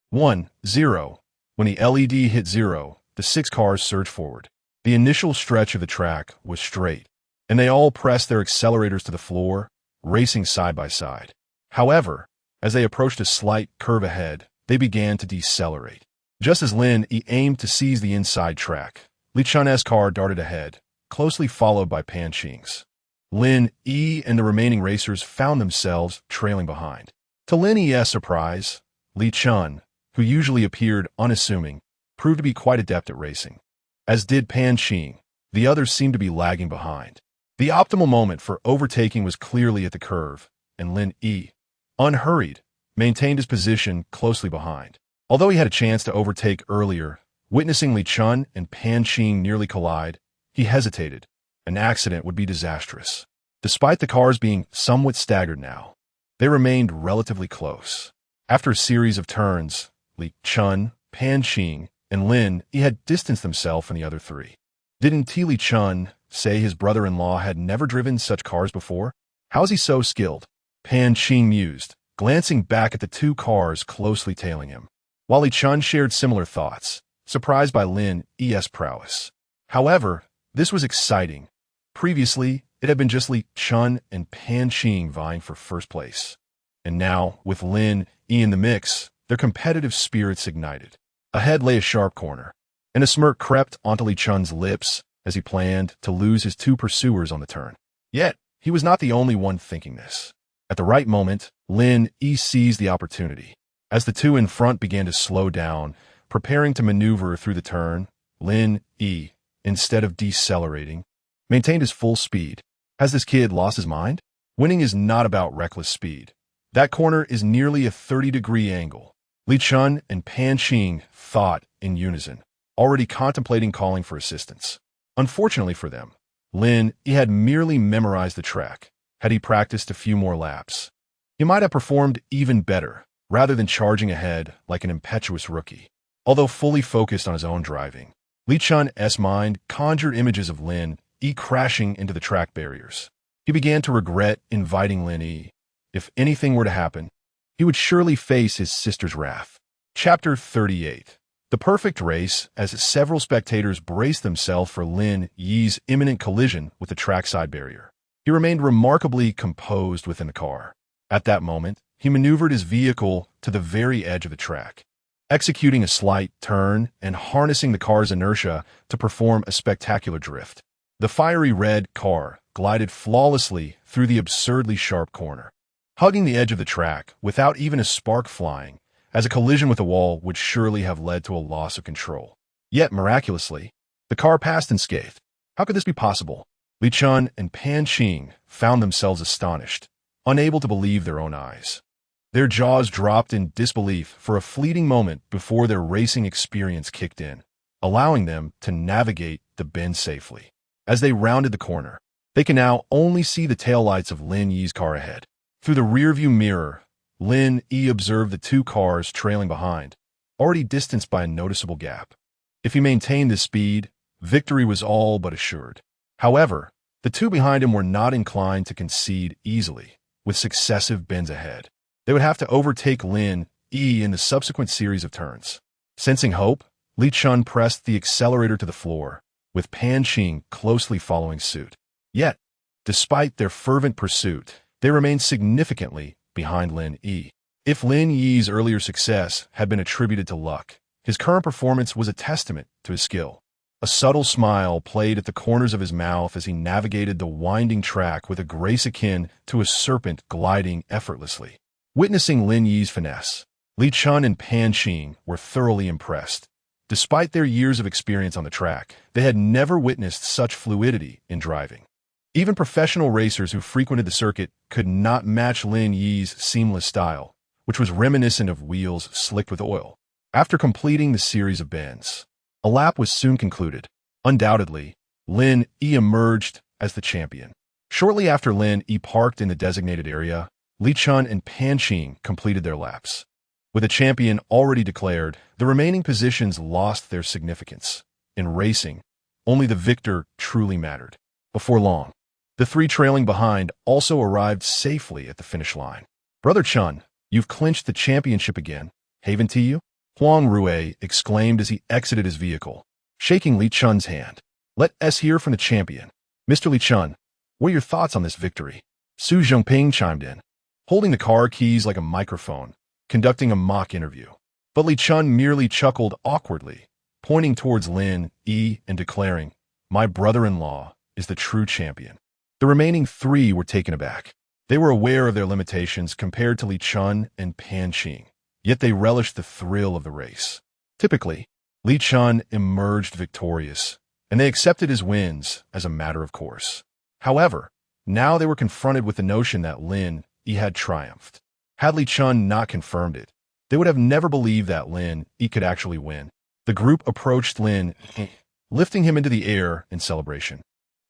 1, 0. When the LED hit 0, the 6 cars surged forward. The initial stretch of the track was straight, and they all pressed their accelerators to the floor, racing side by side. However, as they approached a slight curve ahead, they began to decelerate. Just as Lin Yi aimed to seize the inside track, Li Chun's car darted ahead, closely followed by Pan Qing's. Lin Yi and the remaining racers found themselves trailing behind. To Lin Yi's surprise, Li Chun, who usually appeared unassuming, proved to be quite adept at racing. As did Pan Qing, the others seemed to be lagging behind. The optimal moment for overtaking was clearly at the curve, and Lin Yi, unhurried, maintained his position closely behind. Although he had a chance to overtake earlier, witnessing Li Chun and Pan Qing nearly collide, he hesitated. An accident would be disastrous. Despite the cars being somewhat staggered now, they remained relatively close. After a series of turns, Li Chun, Pan Qing, and Lin Yi had distanced themselves from the other 3. Didn't Li Chun say his brother-in-law had never driven such cars before? How is he so skilled? Pan Qing mused, glancing back at the 2 cars closely tailing him. While Li Chun shared similar thoughts, surprised by Lin Yi's prowess. However, this was exciting. Previously, it had been just Li Chun and Pan Qing vying for first place. And now, with Lin Yi in the mix, their competitive spirits ignited. Ahead lay a sharp corner, and a smirk crept onto Li Chun's lips as he planned to lose his 2 pursuers on the turn. Yet, he was not the only one thinking this. At the right moment, Lin Yi seized the opportunity. As the 2 in front began to slow down, preparing to maneuver through the turn, Lin Yi, instead of decelerating, maintained his full speed. Has this kid lost his mind? Winning is not about reckless speed. That corner is nearly a 30-degree angle. Li Chun and Pan Qing thought in unison, already contemplating calling for assistance. Unfortunately for them, Lin Yi had merely memorized the track. Had he practiced a few more laps, he might have performed even better, rather than charging ahead like an impetuous rookie. Although fully focused on his own driving, Li Chun's mind conjured images of Lin Yi crashing into the track barriers. He began to regret inviting Lin Yi. If anything were to happen, he would surely face his sister's wrath. Chapter 38. The perfect race, as several spectators braced themselves for Lin Yi's imminent collision with the trackside barrier. He remained remarkably composed within the car. At that moment, he maneuvered his vehicle to the very edge of the track, executing a slight turn and harnessing the car's inertia to perform a spectacular drift. The fiery red car glided flawlessly through the absurdly sharp corner, hugging the edge of the track without even a spark flying, as a collision with the wall would surely have led to a loss of control. Yet, miraculously, the car passed unscathed. How could this be possible? Li Chun and Pan Qing found themselves astonished, unable to believe their own eyes. Their jaws dropped in disbelief for a fleeting moment before their racing experience kicked in, allowing them to navigate the bend safely. As they rounded the corner, they can now only see the taillights of Lin Yi's car ahead. Through the rearview mirror, Lin Yi observed the 2 cars trailing behind, already distanced by a noticeable gap. If he maintained this speed, victory was all but assured. However, the 2 behind him were not inclined to concede easily, with successive bends ahead. They would have to overtake Lin Yi in the subsequent series of turns. Sensing hope, Li Chun pressed the accelerator to the floor, with Pan Qing closely following suit. Yet, despite their fervent pursuit, they remained significantly behind Lin Yi. If Lin Yi's earlier success had been attributed to luck, His current performance was a testament to his skill. A subtle smile played at the corners of his mouth as he navigated the winding track with a grace akin to a serpent gliding effortlessly. Witnessing Lin Yi's finesse, Li Chun and Pan Qing were thoroughly impressed. Despite their years of experience on the track, they had never witnessed such fluidity in driving. Even professional racers who frequented the circuit could not match Lin Yi's seamless style, which was reminiscent of wheels slicked with oil. After completing the series of bends, a lap was soon concluded. Undoubtedly, Lin Yi emerged as the champion. Shortly after Lin Yi parked in the designated area, Li Chun and Pan Qing completed their laps. With a champion already declared, the remaining positions lost their significance. In racing, only the victor truly mattered. Before long, the three trailing behind also arrived safely at the finish line. "Brother Chun, you've clinched the championship again. Haven to you?" Huang Rui exclaimed as he exited his vehicle, shaking Li Chun's hand. "Let us hear from the champion. Mr. Li Chun, what are your thoughts on this victory?" Su Zhongping chimed in, holding the car keys like a microphone, conducting a mock interview. But Li Chun merely chuckled awkwardly, pointing towards Lin Yi and declaring, "My brother-in-law is the true champion." The remaining three were taken aback. They were aware of their limitations compared to Li Chun and Pan Qing, yet they relished the thrill of the race. Typically, Li Chun emerged victorious, and they accepted his wins as a matter of course. However, now they were confronted with the notion that Lin Yi had triumphed. Had Li Chun not confirmed it, they would have never believed that Lin Yi could actually win. The group approached Lin Yi, lifting him into the air in celebration.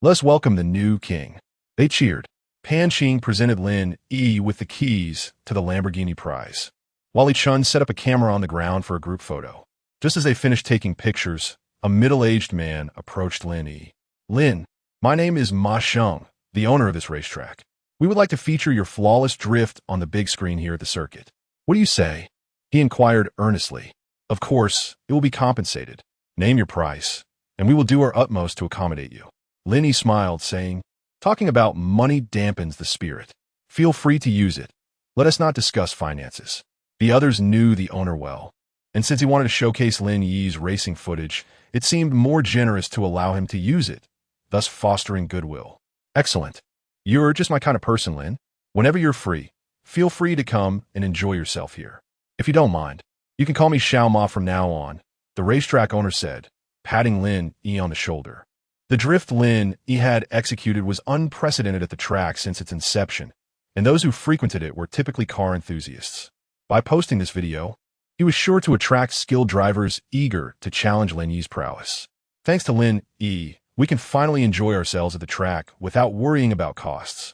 "Let's welcome the new king." They cheered. Pan Qing presented Lin Yi with the keys to the Lamborghini prize, while Li Chun set up a camera on the ground for a group photo. Just as they finished taking pictures, a middle-aged man approached Lin Yi. "Lin, my name is Ma Sheng, the owner of this racetrack. We would like to feature your flawless drift on the big screen here at the circuit. What do you say?" He inquired earnestly. "Of course, it will be compensated. Name your price, and we will do our utmost to accommodate you." Lin Yi smiled, saying, "Talking about money dampens the spirit. Feel free to use it. Let us not discuss finances." The others knew the owner well, and since he wanted to showcase Lin Yi's racing footage, it seemed more generous to allow him to use it, thus fostering goodwill. "Excellent. You're just my kind of person, Lin. Whenever you're free, feel free to come and enjoy yourself here. If you don't mind, you can call me Xiao Ma from now on," the racetrack owner said, patting Lin Yi on the shoulder. The drift Lin Yi had executed was unprecedented at the track since its inception, and those who frequented it were typically car enthusiasts. By posting this video, he was sure to attract skilled drivers eager to challenge Lin Yi's prowess. Thanks to Lin Yi, we can finally enjoy ourselves at the track without worrying about costs.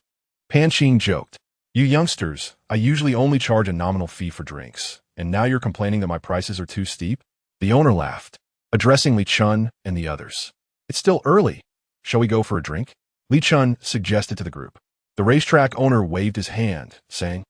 Pan Qing joked, "You youngsters, I usually only charge a nominal fee for drinks, and now you're complaining that my prices are too steep?" The owner laughed, addressing Li Chun and the others. "It's still early. Shall we go for a drink?" Li Chun suggested to the group. The racetrack owner waved his hand, saying,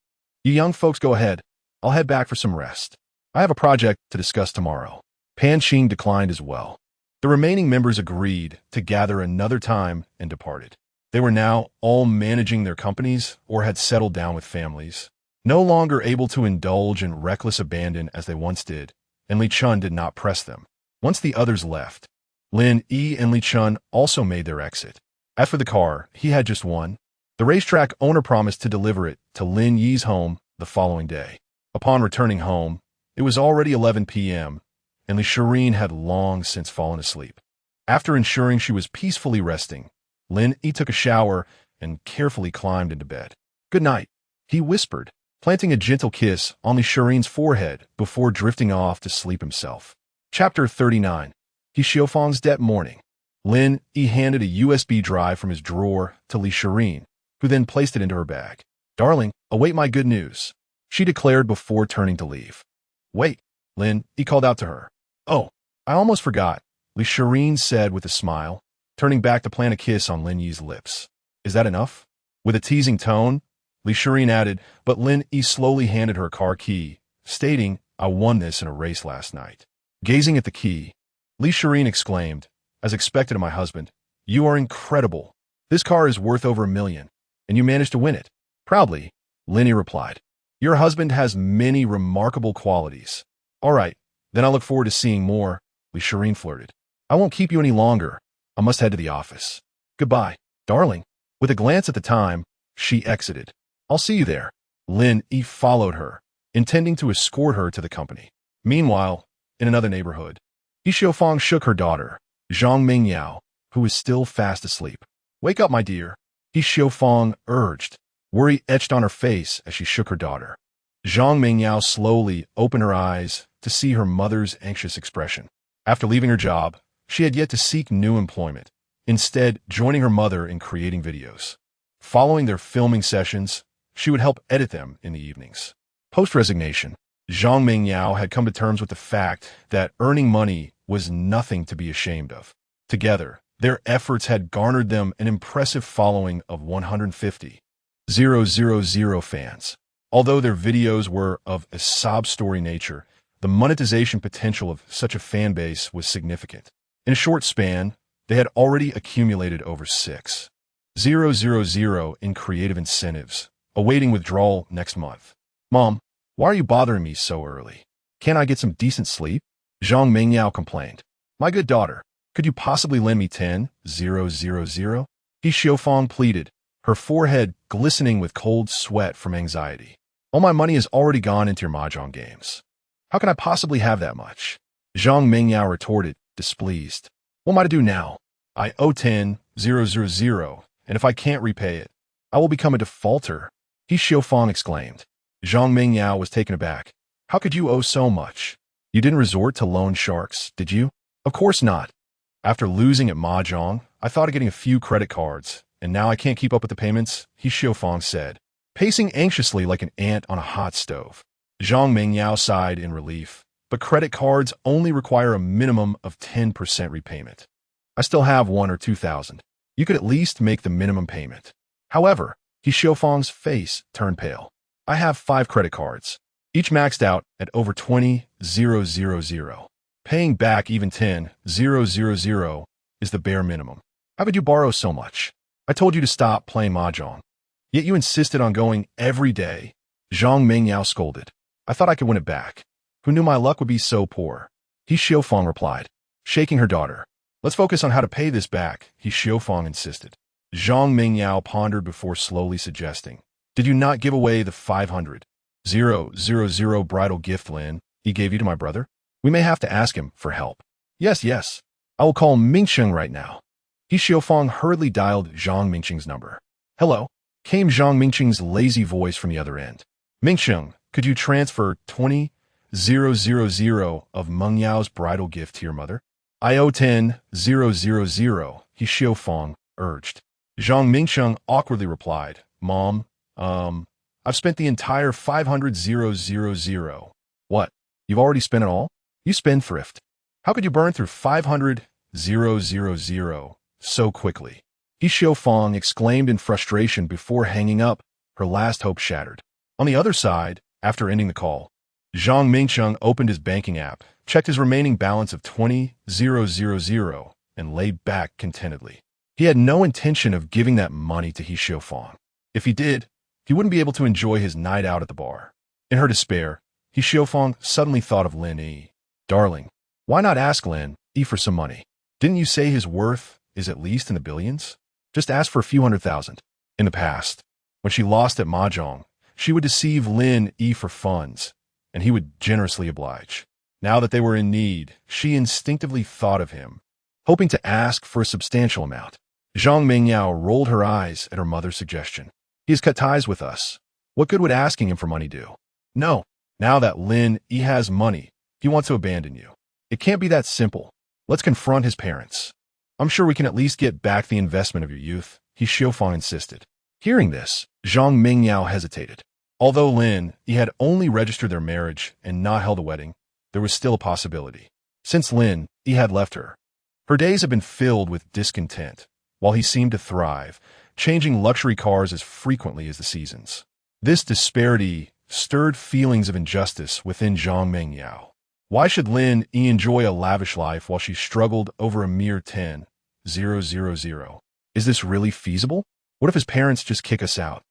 "You young folks go ahead. I'll head back for some rest. I have a project to discuss tomorrow." Pan Qing declined as well. The remaining members agreed to gather another time and departed. They were now all managing their companies or had settled down with families, no longer able to indulge in reckless abandon as they once did, and Li Chun did not press them. Once the others left, Lin Yi and Li Chun also made their exit. As for the car, he had just one. The racetrack owner promised to deliver it to Lin Yi's home the following day. Upon returning home, it was already 11 p.m., and Li Shireen had long since fallen asleep. After ensuring she was peacefully resting, Lin Yi took a shower and carefully climbed into bed. "Good night," he whispered, planting a gentle kiss on Li Shireen's forehead before drifting off to sleep himself. Chapter 39. He Xiaofang's Debt Morning. Lin Yi handed a USB drive from his drawer to Li Shireen, who then placed it into her bag. "Darling, await my good news," she declared before turning to leave. "Wait," Lin Yi called out to her. "Oh, I almost forgot," Li Shireen said with a smile, turning back to plant a kiss on Lin Yi's lips. "Is that enough?" With a teasing tone, Li Shireen added, but Lin Yi slowly handed her a car key, stating, "I won this in a race last night." Gazing at the key, Li Shireen exclaimed, "As expected of my husband, you are incredible. This car is worth over $1 million, and you managed to win it." Proudly, Lin Yi replied, "Your husband has many remarkable qualities. All right, Then I look forward to seeing more, Li Shireen flirted. I won't keep you any longer. I must head to the office. Goodbye, darling. With a glance at the time, she exited. I'll see you there. Lin Yi followed her, intending to escort her to the company. Meanwhile, in another neighborhood, Yi Xiaofang shook her daughter, Zhang Mingyao, who was still fast asleep. Wake up, my dear, Yi Xiaofang urged. Worry etched on her face as she shook her daughter. Zhang Mingyao slowly opened her eyes to see her mother's anxious expression. After leaving her job, she had yet to seek new employment, instead joining her mother in creating videos. Following their filming sessions, she would help edit them in the evenings. Post-resignation, Zhang Mingyao had come to terms with the fact that earning money was nothing to be ashamed of. Together, their efforts had garnered them an impressive following of 150,000 fans. Although their videos were of a sob-story nature, the monetization potential of such a fan base was significant. In a short span, they had already accumulated over 6,000 in creative incentives, awaiting withdrawal next month. Mom, why are you bothering me so early? Can't I get some decent sleep? Zhang Mingyao complained. My good daughter, could you possibly lend me 10,000? Yi Xiaofang pleaded, her forehead glistening with cold sweat from anxiety. All my money has already gone into your mahjong games. How can I possibly have that much? Zhang Mingyao retorted, displeased. What am I to do now? I owe 10,000, and if I can't repay it, I will become a defaulter, Yi Xiaofang exclaimed. Zhang Mingyao was taken aback. How could you owe so much? You didn't resort to loan sharks, did you? Of course not. After losing at mahjong, I thought of getting a few credit cards, and now I can't keep up with the payments, Yi Xiaofang said, pacing anxiously like an ant on a hot stove. Zhang Mingyao sighed in relief, but credit cards only require a minimum of 10% repayment. I still have 1,000 or 2,000. You could at least make the minimum payment. However, Yi Xiaofang's face turned pale. I have 5 credit cards, each maxed out at over 20,000. Paying back even 10,000 is the bare minimum. How could you borrow so much? I told you to stop playing mahjong. Yet you insisted on going every day. Zhang Mingyao scolded. I thought I could win it back. Who knew my luck would be so poor? Yi Xiaofang replied, shaking her daughter. Let's focus on how to pay this back, Yi Xiaofang insisted. Zhang Mingyao pondered before slowly suggesting. Did you not give away the 500,000 bridal gift Lin Yi gave you to my brother? We may have to ask him for help. Yes. I will call Mingsheng right now. Yi Xiaofang hurriedly dialed Zhang Mingsheng's number. Hello, came Zhang Mingsheng's lazy voice from the other end. Mingsheng, could you transfer 20,000 of Meng Yao's bridal gift to your mother? I owe 10,000, Yi Xiaofang urged. Zhang Mingsheng awkwardly replied, Mom, I've spent the entire 500,000. What? You've already spent it all? You spendthrift. How could you burn through 500,000 so quickly? Yi Xiaofang exclaimed in frustration before hanging up, her last hope shattered. On the other side, after ending the call, Zhang Mingsheng opened his banking app, checked his remaining balance of 20,000, and lay back contentedly. He had no intention of giving that money to Yi Xiaofang. If he did, he wouldn't be able to enjoy his night out at the bar. In her despair, Yi Xiaofang suddenly thought of Lin Yi. Darling, why not ask Lin Yi for some money? Didn't you say his worth is at least in the billions? Just ask for a few 100,000. In the past, when she lost at mahjong, she would deceive Lin Yi for funds, and he would generously oblige. Now that they were in need, she instinctively thought of him, hoping to ask for a substantial amount. Zhang Mingyao rolled her eyes at her mother's suggestion. He has cut ties with us. What good would asking him for money do? No. Now that Lin Yi has money, he wants to abandon you. It can't be that simple. Let's confront his parents. I'm sure we can at least get back the investment of your youth, Yi Xiaofang insisted. Hearing this, Zhang Mingyao hesitated. Although Lin Yi had only registered their marriage and not held a wedding, there was still a possibility. Since Lin Yi had left her, her days had been filled with discontent, while he seemed to thrive, changing luxury cars as frequently as the seasons. This disparity stirred feelings of injustice within Zhang Mingyao. Why should Lin Yi enjoy a lavish life while she struggled over a mere 10,000? Is this really feasible? What if his parents just kick us out?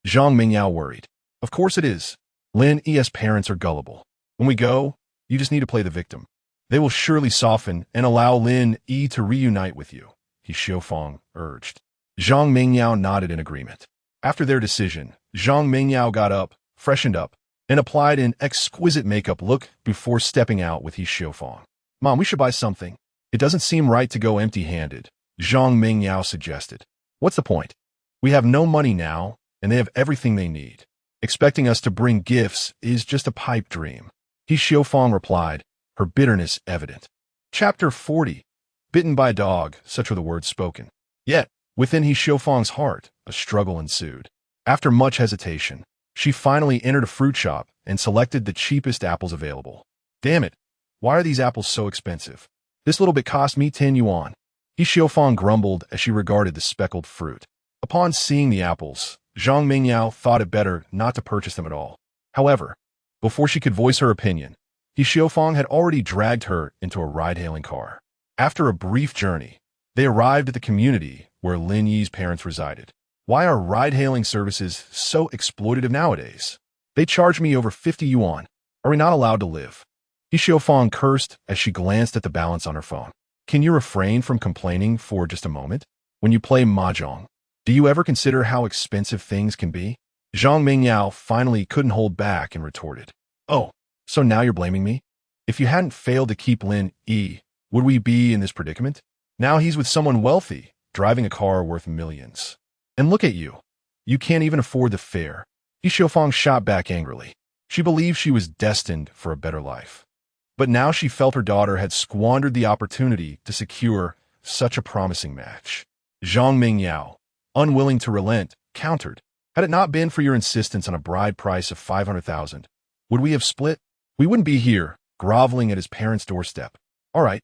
Zhang Mingyao worried. Of course it is. Lin Yi's parents are gullible. When we go, You just need to play the victim. They will surely soften and allow Lin Yi to reunite with you, he Xiaofang urged. Zhang Mingyao nodded in agreement. After their decision, Zhang Mingyao got up, freshened up, and applied an exquisite makeup look before stepping out with He Xiaofang. Mom, we should buy something. It doesn't seem right to go empty-handed, Zhang Mingyao suggested. What's the point? We have no money now, and they have everything they need. Expecting us to bring gifts is just a pipe dream. He Xiaofang replied, her bitterness evident. Chapter 40. Bitten by a dog, such were the words spoken. Yet, within He Xiaofang's heart, a struggle ensued. After much hesitation, she finally entered a fruit shop and selected the cheapest apples available. Damn it, why are these apples so expensive? This little bit cost me 10 yuan. He Xiaofang grumbled as she regarded the speckled fruit. Upon seeing the apples, Zhang Mingyao thought it better not to purchase them at all. However, before she could voice her opinion, He Xiaofang had already dragged her into a ride-hailing car. After a brief journey, they arrived at the community where Lin Yi's parents resided. Why are ride-hailing services so exploitative nowadays? They charge me over 50 yuan. Are we not allowed to live? He Xiaofang cursed as she glanced at the balance on her phone. Can you refrain from complaining for just a moment? When you play mahjong, do you ever consider how expensive things can be? Zhang Mingyao finally couldn't hold back and retorted. Oh, so now you're blaming me? If you hadn't failed to keep Lin Yi, would we be in this predicament? Now he's with someone wealthy, driving a car worth millions. And look at you. You can't even afford the fare. He Xiaofang shot back angrily. She believed she was destined for a better life. But now she felt her daughter had squandered the opportunity to secure such a promising match. Zhang Mingyao, unwilling to relent, countered. Had it not been for your insistence on a bride price of 500,000, would we have split? We wouldn't be here, groveling at his parents' doorstep. All right,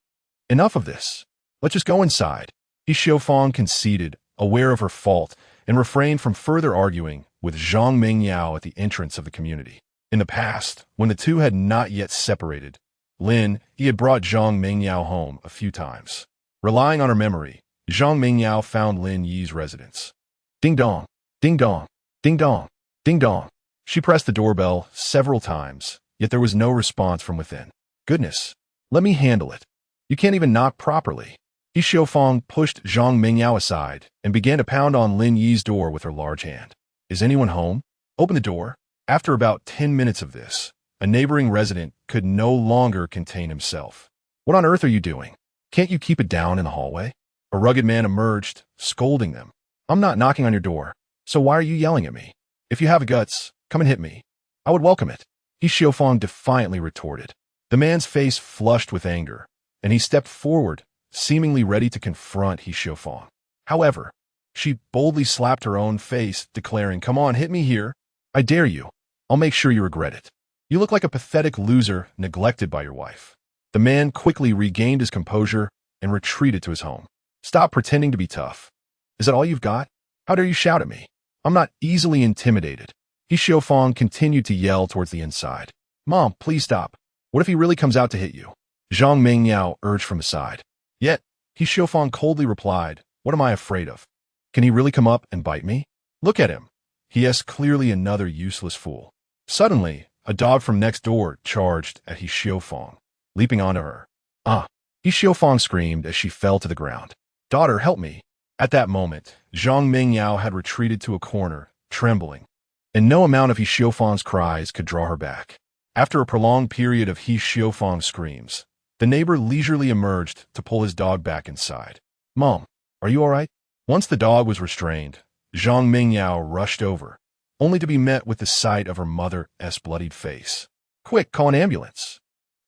enough of this. Let's just go inside. He Xiaofang conceded, aware of her fault, and refrained from further arguing with Zhang Mingyao at the entrance of the community. In the past, when the two had not yet separated, Lin Yi had brought Zhang Mingyao home a few times. Relying on her memory, Zhang Mingyao found Lin Yi's residence. Ding dong, ding dong, ding dong, ding dong. She pressed the doorbell several times, yet there was no response from within. Goodness, let me handle it. You can't even knock properly. He Xiaofang pushed Zhang Mingyao aside and began to pound on Lin Yi's door with her large hand. Is anyone home? Open the door. After about 10 minutes of this, a neighboring resident could no longer contain himself. What on earth are you doing? Can't you keep it down in the hallway? A rugged man emerged, scolding them. I'm not knocking on your door, so why are you yelling at me? If you have guts, come and hit me. I would welcome it. He Xiaofang defiantly retorted. The man's face flushed with anger, and he stepped forward, seemingly ready to confront He Xiaofang. However, she boldly slapped her own face, declaring, Come on, hit me here. I dare you. I'll make sure you regret it. You look like a pathetic loser neglected by your wife. The man quickly regained his composure and retreated to his home. Stop pretending to be tough. Is that all you've got? How dare you shout at me? I'm not easily intimidated. He Xiaofang continued to yell towards the inside. Mom, please stop. What if he really comes out to hit you? Zhang Mingyao urged from the side. Yet, He Xiaofang coldly replied, What am I afraid of? Can he really come up and bite me? Look at him. He is clearly another useless fool. Suddenly, a dog from next door charged at He Xiaofang, leaping onto her. Ah! He Xiaofang screamed as she fell to the ground. Daughter, help me. At that moment, Zhang Mingyao had retreated to a corner, trembling, and no amount of He Xiaofang's cries could draw her back. After a prolonged period of He Xiaofang's screams, the neighbor leisurely emerged to pull his dog back inside. Mom, are you all right? Once the dog was restrained, Zhang Mingyao rushed over, only to be met with the sight of her mother's bloodied face. Quick, call an ambulance.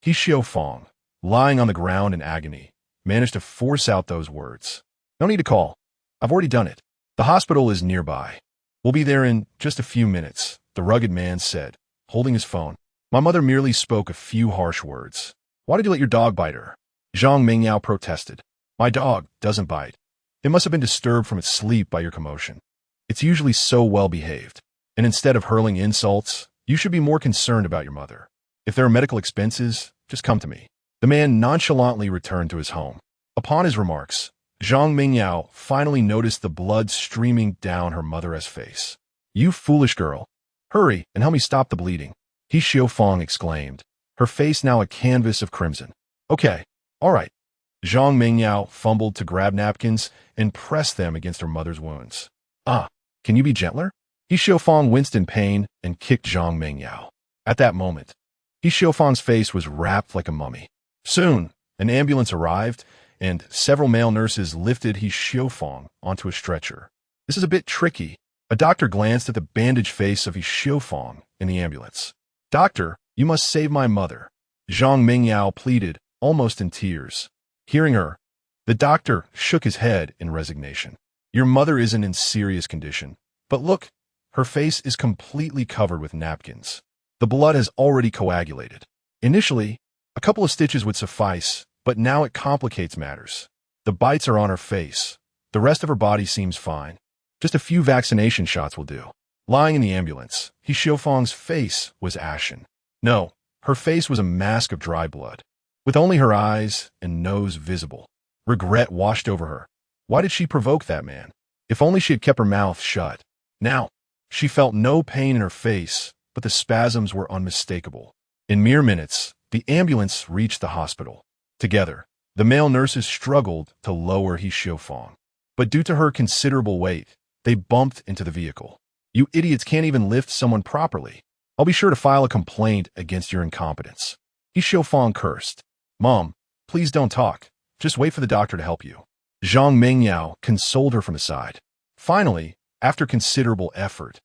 He Xiaofang, lying on the ground in agony, managed to force out those words. No need to call. I've already done it. The hospital is nearby. We'll be there in just a few minutes, the rugged man said, holding his phone. My mother merely spoke a few harsh words. Why did you let your dog bite her? Zhang Mingyao protested. My dog doesn't bite. It must have been disturbed from its sleep by your commotion. It's usually so well behaved. And instead of hurling insults, you should be more concerned about your mother. If there are medical expenses, just come to me. The man nonchalantly returned to his home. Upon his remarks, Zhang Mingyao finally noticed the blood streaming down her mother's face. You foolish girl. Hurry and help me stop the bleeding. He Xiaofang exclaimed, her face now a canvas of crimson. Okay, all right. Zhang Mingyao fumbled to grab napkins and pressed them against her mother's wounds. Ah, can you be gentler? He Xiaofang winced in pain and kicked Zhang Mingyao. At that moment, He Xiaofang's face was wrapped like a mummy. Soon, an ambulance arrived, and several male nurses lifted He Xiaofang onto a stretcher. This is a bit tricky. A doctor glanced at the bandaged face of He Xiaofang in the ambulance. Doctor, you must save my mother. Zhang Mingyao pleaded, almost in tears. Hearing her, the doctor shook his head in resignation. Your mother isn't in serious condition, but look, her face is completely covered with napkins. The blood has already coagulated. Initially, a couple of stitches would suffice, but now it complicates matters. The bites are on her face. The rest of her body seems fine. Just a few vaccination shots will do. Lying in the ambulance, He Xiaofang's face was ashen. No, her face was a mask of dry blood, with only her eyes and nose visible. Regret washed over her. Why did she provoke that man? If only she had kept her mouth shut. Now, she felt no pain in her face, but the spasms were unmistakable. In mere minutes, the ambulance reached the hospital. Together, the male nurses struggled to lower He Xiaofang. But due to her considerable weight, they bumped into the vehicle. You idiots can't even lift someone properly. I'll be sure to file a complaint against your incompetence. He Xiaofang cursed. Mom, please don't talk. Just wait for the doctor to help you. Zhang Mingyao consoled her from the side. Finally, after considerable effort,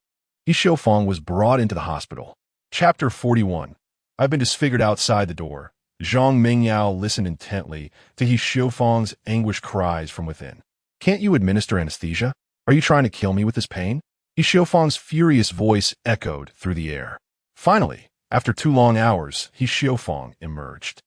He Xiaofang was brought into the hospital. Chapter 41. I've been disfigured outside the door. Zhang Mingyao listened intently to He Xiaofang's anguished cries from within. Can't you administer anesthesia? Are you trying to kill me with this pain? He Xiaofang's furious voice echoed through the air. Finally, after 2 long hours, He Xiaofang emerged.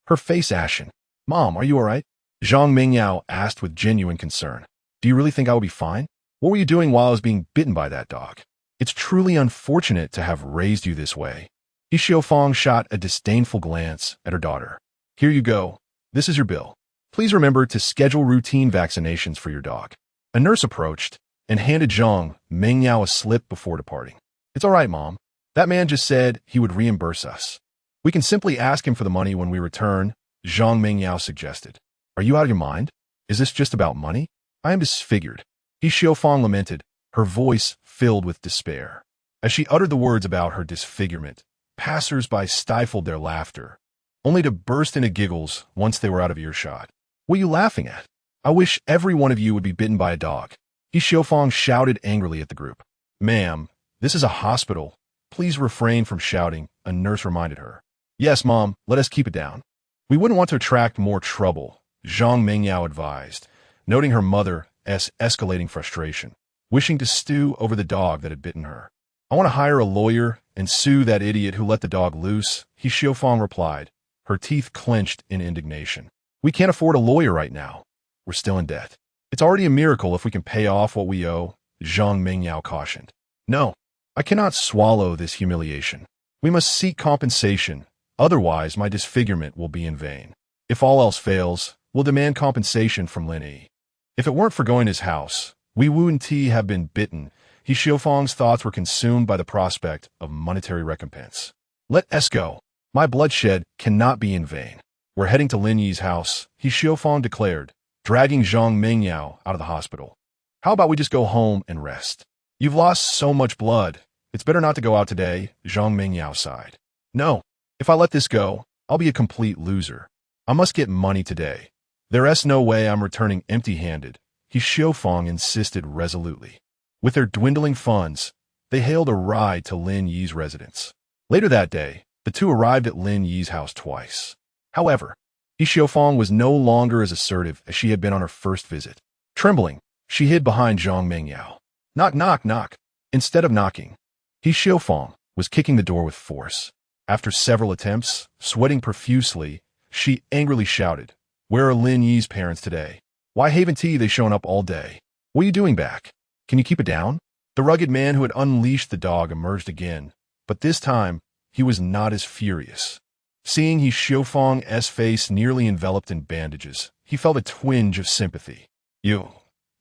Her face ashen. Mom, are you all right? Zhang Mingyao asked with genuine concern. Do you really think I will be fine? What were you doing while I was being bitten by that dog? It's truly unfortunate to have raised you this way. He Xiaofang shot a disdainful glance at her daughter. Here you go. This is your bill. Please remember to schedule routine vaccinations for your dog. A nurse approached and handed Zhang Mingyao a slip before departing. It's all right, Mom. That man just said he would reimburse us. We can simply ask him for the money when we return, Zhang Mingyao suggested. Are you out of your mind? Is this just about money? I am disfigured. He Xiaofang lamented, her voice filled with despair. As she uttered the words about her disfigurement, passers-by stifled their laughter, only to burst into giggles once they were out of earshot. What are you laughing at? I wish every one of you would be bitten by a dog. He Xiaofang shouted angrily at the group. Ma'am, this is a hospital. Please refrain from shouting, a nurse reminded her. Yes, Mom, let us keep it down. We wouldn't want to attract more trouble, Zhang Mingyao advised, noting her mother's escalating frustration, wishing to stew over the dog that had bitten her. I want to hire a lawyer and sue that idiot who let the dog loose, He Xiaofang replied, her teeth clenched in indignation. We can't afford a lawyer right now. We're still in debt. It's already a miracle if we can pay off what we owe, Zhang Mingyao cautioned. No, I cannot swallow this humiliation. We must seek compensation, otherwise my disfigurement will be in vain. If all else fails, we'll demand compensation from Lin Yi. If it weren't for going to his house, we wouldn't have been bitten. He Xiaofang's thoughts were consumed by the prospect of monetary recompense. Let us go. My bloodshed cannot be in vain. We're heading to Lin Yi's house, He Xiaofang declared, dragging Zhang Mingyao out of the hospital. How about we just go home and rest? You've lost so much blood. It's better not to go out today, Zhang Mingyao sighed. No, if I let this go, I'll be a complete loser. I must get money today. There's no way I'm returning empty-handed, He Xiaofang insisted resolutely. With their dwindling funds, they hailed a ride to Lin Yi's residence. Later that day, the two arrived at Lin Yi's house twice. However, He Xiaofang was no longer as assertive as she had been on her first visit. Trembling, she hid behind Zhang Mingyao. Knock, knock, knock. Instead of knocking, He Xiaofang was kicking the door with force. After several attempts, sweating profusely, she angrily shouted, Where are Lin Yi's parents today? Why haven't they shown up all day? What are you doing back? Can you keep it down? The rugged man who had unleashed the dog emerged again, but this time, he was not as furious. Seeing He Xiaofang's face nearly enveloped in bandages, he felt a twinge of sympathy. You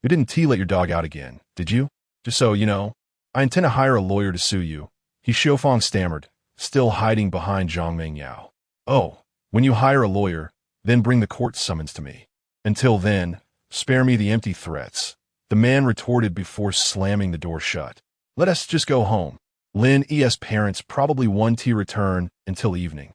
didn't let your dog out again, did you? Just so you know, I intend to hire a lawyer to sue you, He Xiaofang stammered, still hiding behind Zhang Mingyao. Oh, when you hire a lawyer, then bring the court summons to me. Until then, spare me the empty threats. The man retorted before slamming the door shut. Let us just go home. Lin Yi's parents probably want to return until evening.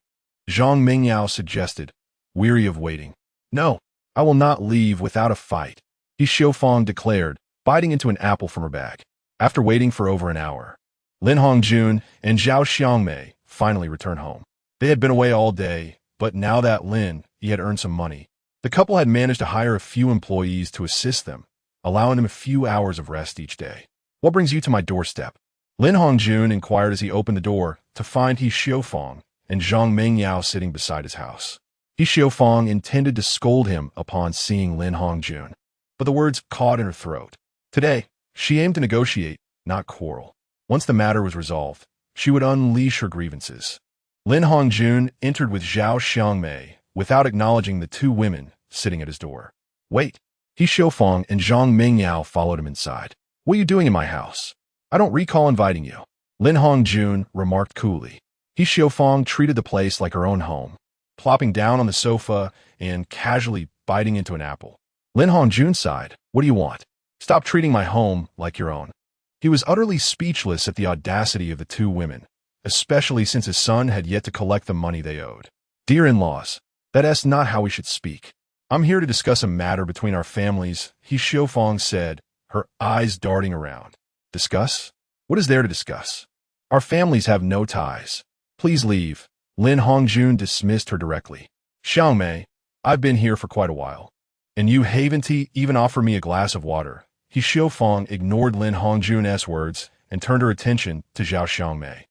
Zhang Mingyao suggested, weary of waiting. No, I will not leave without a fight, He Xiaofang declared, biting into an apple from her bag. After waiting for over an hour, Lin Hongjun and Zhao Xiangmei finally returned home. They had been away all day, but now that Lin Yi had earned some money, the couple had managed to hire a few employees to assist them, allowing them a few hours of rest each day. What brings you to my doorstep? Lin Hongjun inquired as he opened the door to find He Xiaofang and Zhang Mingyao sitting beside his house. He Xiaofang intended to scold him upon seeing Lin Hongjun, but the words caught in her throat. Today, she aimed to negotiate, not quarrel. Once the matter was resolved, she would unleash her grievances. Lin Hongjun entered with Zhao Xiangmei without acknowledging the two women sitting at his door. Wait. He Xiaofang and Zhang Mingyao followed him inside. What are you doing in my house? I don't recall inviting you. Lin Hongjun remarked coolly. He Xiaofang treated the place like her own home, plopping down on the sofa and casually biting into an apple. Lin Hongjun sighed. What do you want? Stop treating my home like your own. He was utterly speechless at the audacity of the two women, especially since his son had yet to collect the money they owed. Dear in-laws, that's not how we should speak. I'm here to discuss a matter between our families, He Xiaofang said, her eyes darting around. Discuss? What is there to discuss? Our families have no ties. Please leave. Lin Hongjun dismissed her directly. Xiangmei, I've been here for quite a while. And you haven't even offered me a glass of water. He Xiaofang ignored Lin Hongjun's words and turned her attention to Zhao Xiangmei,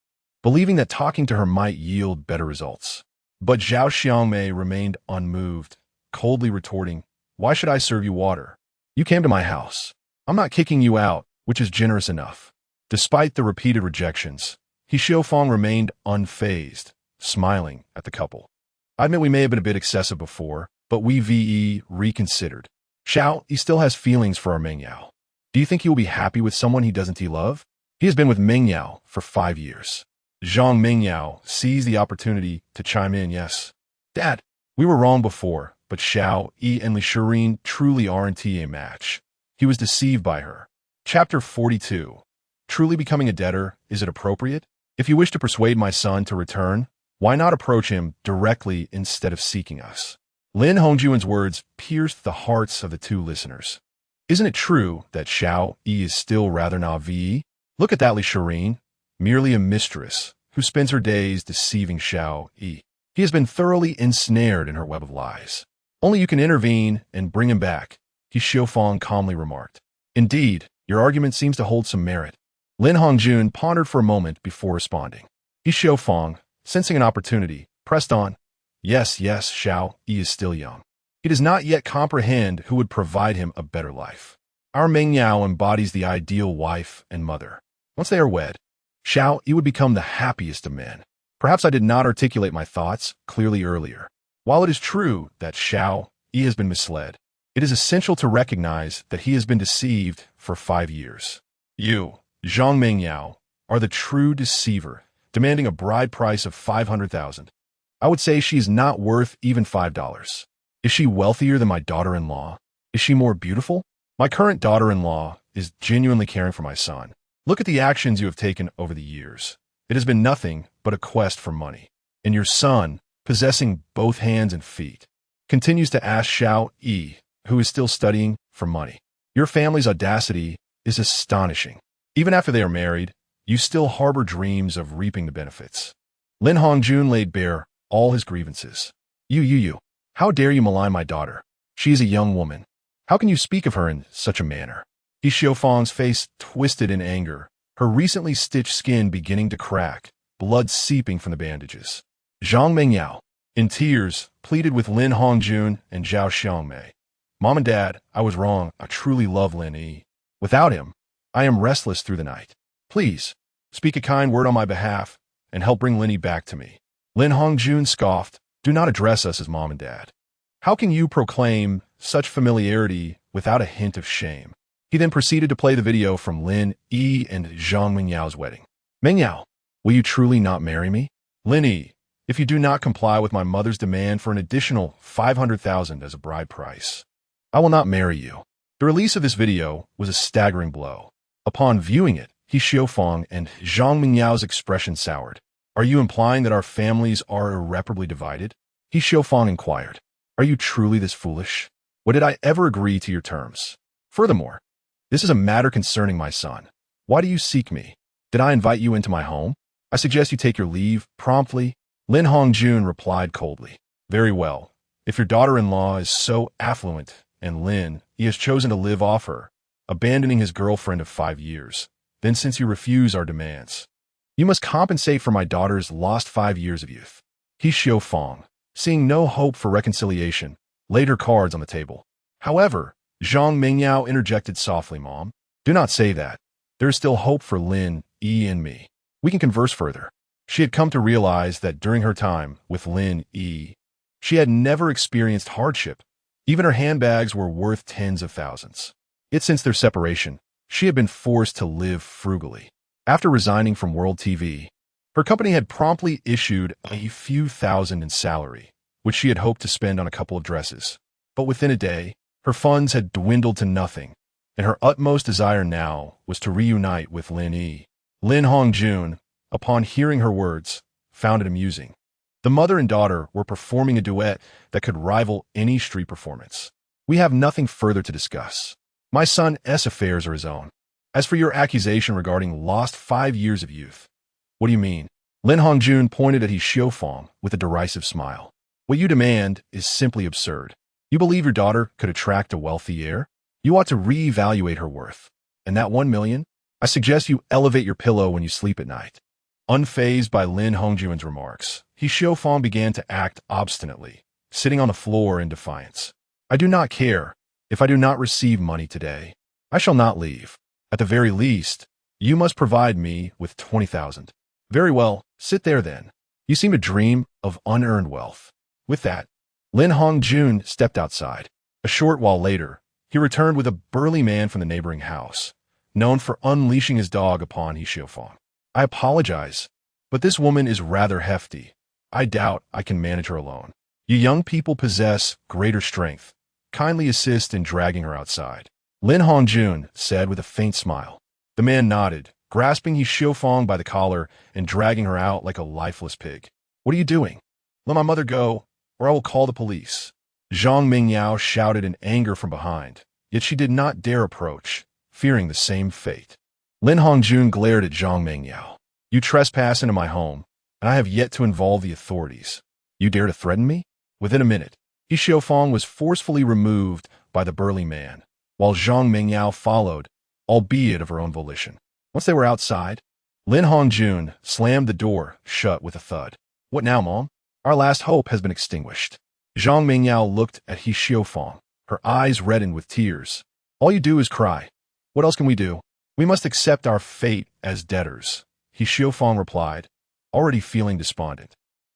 believing that talking to her might yield better results. But Zhao Xiangmei remained unmoved, coldly retorting, Why should I serve you water? You came to my house. I'm not kicking you out, which is generous enough. Despite the repeated rejections, He Xiaofang remained unfazed, smiling at the couple. I admit we may have been a bit excessive before, but we reconsidered. Xiao, he still has feelings for our Mingyao. Do you think he will be happy with someone he doesn't love? He has been with Mingyao for 5 years. Zhang Mingyao seized the opportunity to chime in, yes. Dad, we were wrong before, but Xiao, Yi, and Li Shirin truly aren't a match. He was deceived by her. Chapter 42. Truly becoming a debtor, is it appropriate? If you wish to persuade my son to return, why not approach him directly instead of seeking us? Lin Hongjun's words pierced the hearts of the two listeners. Isn't it true that Xiao Yi is still rather naive? Look at that Li Shirin, merely a mistress who spends her days deceiving Xiao Yi. He has been thoroughly ensnared in her web of lies. Only you can intervene and bring him back, He Xiaofang calmly remarked. Indeed, your argument seems to hold some merit. Lin Hongjun pondered for a moment before responding. He Xiaofang, sensing an opportunity, pressed on. Yes, Xiao Yi is still young. He does not yet comprehend who would provide him a better life. Our Mingyao embodies the ideal wife and mother. Once they are wed, Xiao Yi would become the happiest of men. Perhaps I did not articulate my thoughts clearly earlier. While it is true that Xiao Yi has been misled, it is essential to recognize that he has been deceived for 5 years. You, Zhang Mingyao, are the true deceiver, demanding a bride price of 500,000. I would say she is not worth even $5. Is she wealthier than my daughter-in-law? Is she more beautiful? My current daughter-in-law is genuinely caring for my son. Look at the actions you have taken over the years. It has been nothing but a quest for money. And your son, possessing both hands and feet, continues to ask Xiao Yi, who is still studying, for money. Your family's audacity is astonishing. Even after they are married, you still harbor dreams of reaping the benefits. Lin Hongjun laid bare all his grievances. You. How dare you malign my daughter? She is a young woman. How can you speak of her in such a manner? He Xiaofang's face twisted in anger, her recently stitched skin beginning to crack, blood seeping from the bandages. Zhang Mingyao, in tears, pleaded with Lin Hongjun and Zhao Xiangmei. Mom and Dad, I was wrong. I truly love Lin Yi. Without him, I am restless through the night. Please, speak a kind word on my behalf and help bring Lin Yi back to me. Lin Hongjun scoffed. Do not address us as Mom and Dad. How can you proclaim such familiarity without a hint of shame? He then proceeded to play the video from Lin Yi and Zhang Mingyao's wedding. Mingyao, will you truly not marry me? Lin Yi, if you do not comply with my mother's demand for an additional 500,000 as a bride price, I will not marry you." The release of this video was a staggering blow. Upon viewing it, He Xiaofang and Zhang Mingyao's expression soured. "Are you implying that our families are irreparably divided?" He Xiaofang inquired. "Are you truly this foolish? What did I ever agree to your terms? Furthermore, this is a matter concerning my son. Why do you seek me? Did I invite you into my home? I suggest you take your leave promptly." Lin Hongjun replied coldly. "Very well. If your daughter-in-law is so affluent and Lin Yi has chosen to live off her, abandoning his girlfriend of 5 years, then since you refuse our demands, you must compensate for my daughter's lost 5 years of youth." He Xiaofang, seeing no hope for reconciliation, laid her cards on the table. However, Zhang Mingyao interjected softly, "Mom, do not say that. There is still hope for Lin Yi and me. We can converse further." She had come to realize that during her time with Lin Yi, she had never experienced hardship. Even her handbags were worth tens of thousands. Yet since their separation, she had been forced to live frugally. After resigning from World TV, her company had promptly issued a few thousand in salary, which she had hoped to spend on a couple of dresses. But within a day, her funds had dwindled to nothing, and her utmost desire now was to reunite with Lin Yi. Lin Hongjun, upon hearing her words, found it amusing. The mother and daughter were performing a duet that could rival any street performance. "We have nothing further to discuss. My son's affairs are his own. As for your accusation regarding lost 5 years of youth, what do you mean?" Lin Hongjun pointed at He Xiaofang with a derisive smile. "What you demand is simply absurd. You believe your daughter could attract a wealthy heir? You ought to reevaluate her worth. And that 1 million? I suggest you elevate your pillow when you sleep at night." Unfazed by Lin Hongjun's remarks, He Xiaofang began to act obstinately, sitting on the floor in defiance. "I do not care. If I do not receive money today, I shall not leave. At the very least, you must provide me with 20,000. "Very well, sit there then. You seem to dream of unearned wealth." With that, Lin Hongjun stepped outside. A short while later, he returned with a burly man from the neighboring house, known for unleashing his dog upon He Xiaofang. "I apologize, but this woman is rather hefty. I doubt I can manage her alone. You young people possess greater strength. Kindly assist in dragging her outside," Lin Hongjun said with a faint smile. The man nodded, grasping He Xiaofang by the collar and dragging her out like a lifeless pig. "What are you doing? Let my mother go, or I will call the police." Zhang Mingyao shouted in anger from behind, yet she did not dare approach, fearing the same fate. Lin Hongjun glared at Zhang Mingyao. "You trespass into my home, and I have yet to involve the authorities. You dare to threaten me?" Within a minute, He Xiaofang was forcefully removed by the burly man, while Zhang Mingyao followed, albeit of her own volition. Once they were outside, Lin Hongjun slammed the door shut with a thud. "What now, Mom? Our last hope has been extinguished." Zhang Mingyao looked at He Xiaofang, her eyes reddened with tears. "All you do is cry. What else can we do? We must accept our fate as debtors," He Xiaofang replied, already feeling despondent,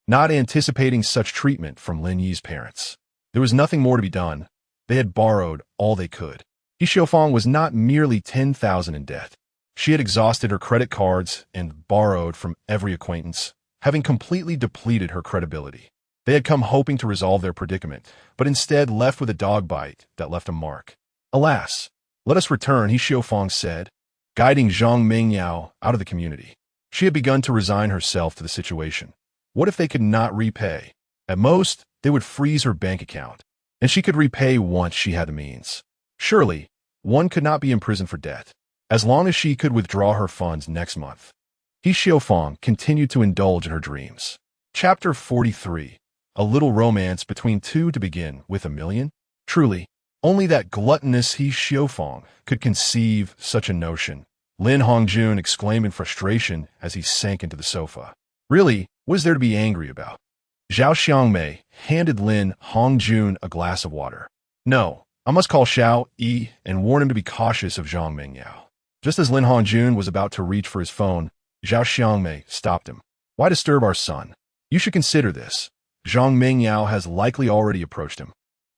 not anticipating such treatment from Lin Yi's parents. There was nothing more to be done. They had borrowed all they could. He Xiaofang was not merely 10,000 in debt. She had exhausted her credit cards and borrowed from every acquaintance, having completely depleted her credibility. They had come hoping to resolve their predicament, but instead left with a dog bite that left a mark. "Alas, let us return," He Xiaofang said, guiding Zhang Mingyao out of the community. She had begun to resign herself to the situation. What if they could not repay? At most, they would freeze her bank account, and she could repay once she had the means. Surely, one could not be imprisoned for debt, as long as she could withdraw her funds next month. He Xiaofang continued to indulge in her dreams. Chapter 43. A little romance between two to begin with 1 million? Truly, only that gluttonous He Xiaofang could conceive such a notion. Lin Hongjun exclaimed in frustration as he sank into the sofa. Really, what is there to be angry about? Zhao Xiangmei handed Lin Hongjun a glass of water. "No, I must call Xiao Yi and warn him to be cautious of Zhang Mingyao." Just as Lin Hongjun was about to reach for his phone, Zhao Xiangmei stopped him. "Why disturb our son? You should consider this. Zhang Mingyao has likely already approached him.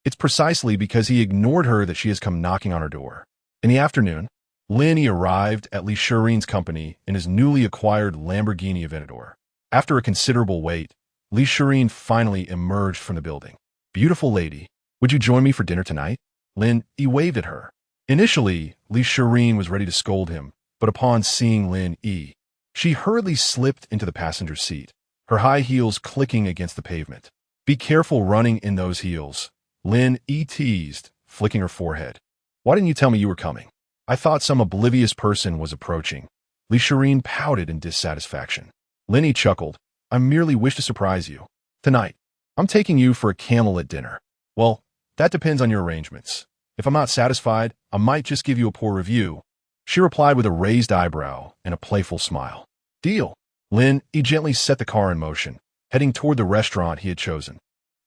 It's precisely because he ignored her that she has come knocking on her door." In the afternoon, Lin Yi arrived at Li Shirin's company in his newly acquired Lamborghini Aventador. After a considerable wait, Li Shireen finally emerged from the building. "Beautiful lady, would you join me for dinner tonight?" Lin Yi waved at her. Initially, Li Shireen was ready to scold him, but upon seeing Lin Yi, she hurriedly slipped into the passenger seat, her high heels clicking against the pavement. "Be careful running in those heels," Lin Yi teased, flicking her forehead. "Why didn't you tell me you were coming? I thought some oblivious person was approaching." Li Shireen pouted in dissatisfaction. Lin Yi chuckled. "I merely wish to surprise you. Tonight, I'm taking you for a candlelit dinner." "Well, that depends on your arrangements. If I'm not satisfied, I might just give you a poor review," she replied with a raised eyebrow and a playful smile. "Deal." Lin Yi gently set the car in motion, heading toward the restaurant he had chosen.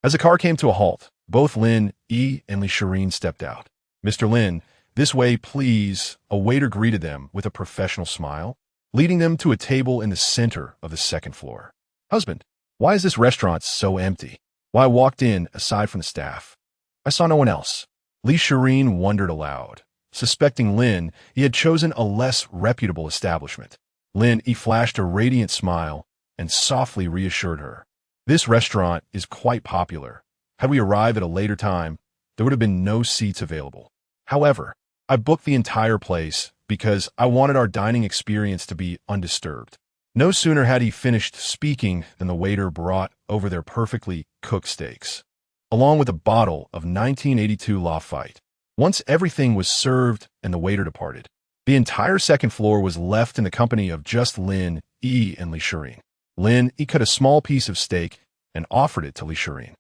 As the car came to a halt, both Lin Yi and Li Shireen stepped out. "Mr. Lin, this way, please," a waiter greeted them with a professional smile, leading them to a table in the center of the second floor. "Husband, why is this restaurant so empty?" "Why, I walked in, aside from the staff. I saw no one else." Li Shireen wondered aloud. Suspecting Lin, he had chosen a less reputable establishment. Lin Yi flashed a radiant smile and softly reassured her. "This restaurant is quite popular. Had we arrived at a later time, there would have been no seats available. However, I booked the entire place because I wanted our dining experience to be undisturbed." No sooner had he finished speaking than the waiter brought over their perfectly cooked steaks, along with a bottle of 1982 Lafite. Once everything was served and the waiter departed, the entire second floor was left in the company of just Lin Yi and Li Shireen. Lin Yi cut a small piece of steak and offered it to Li Shireen.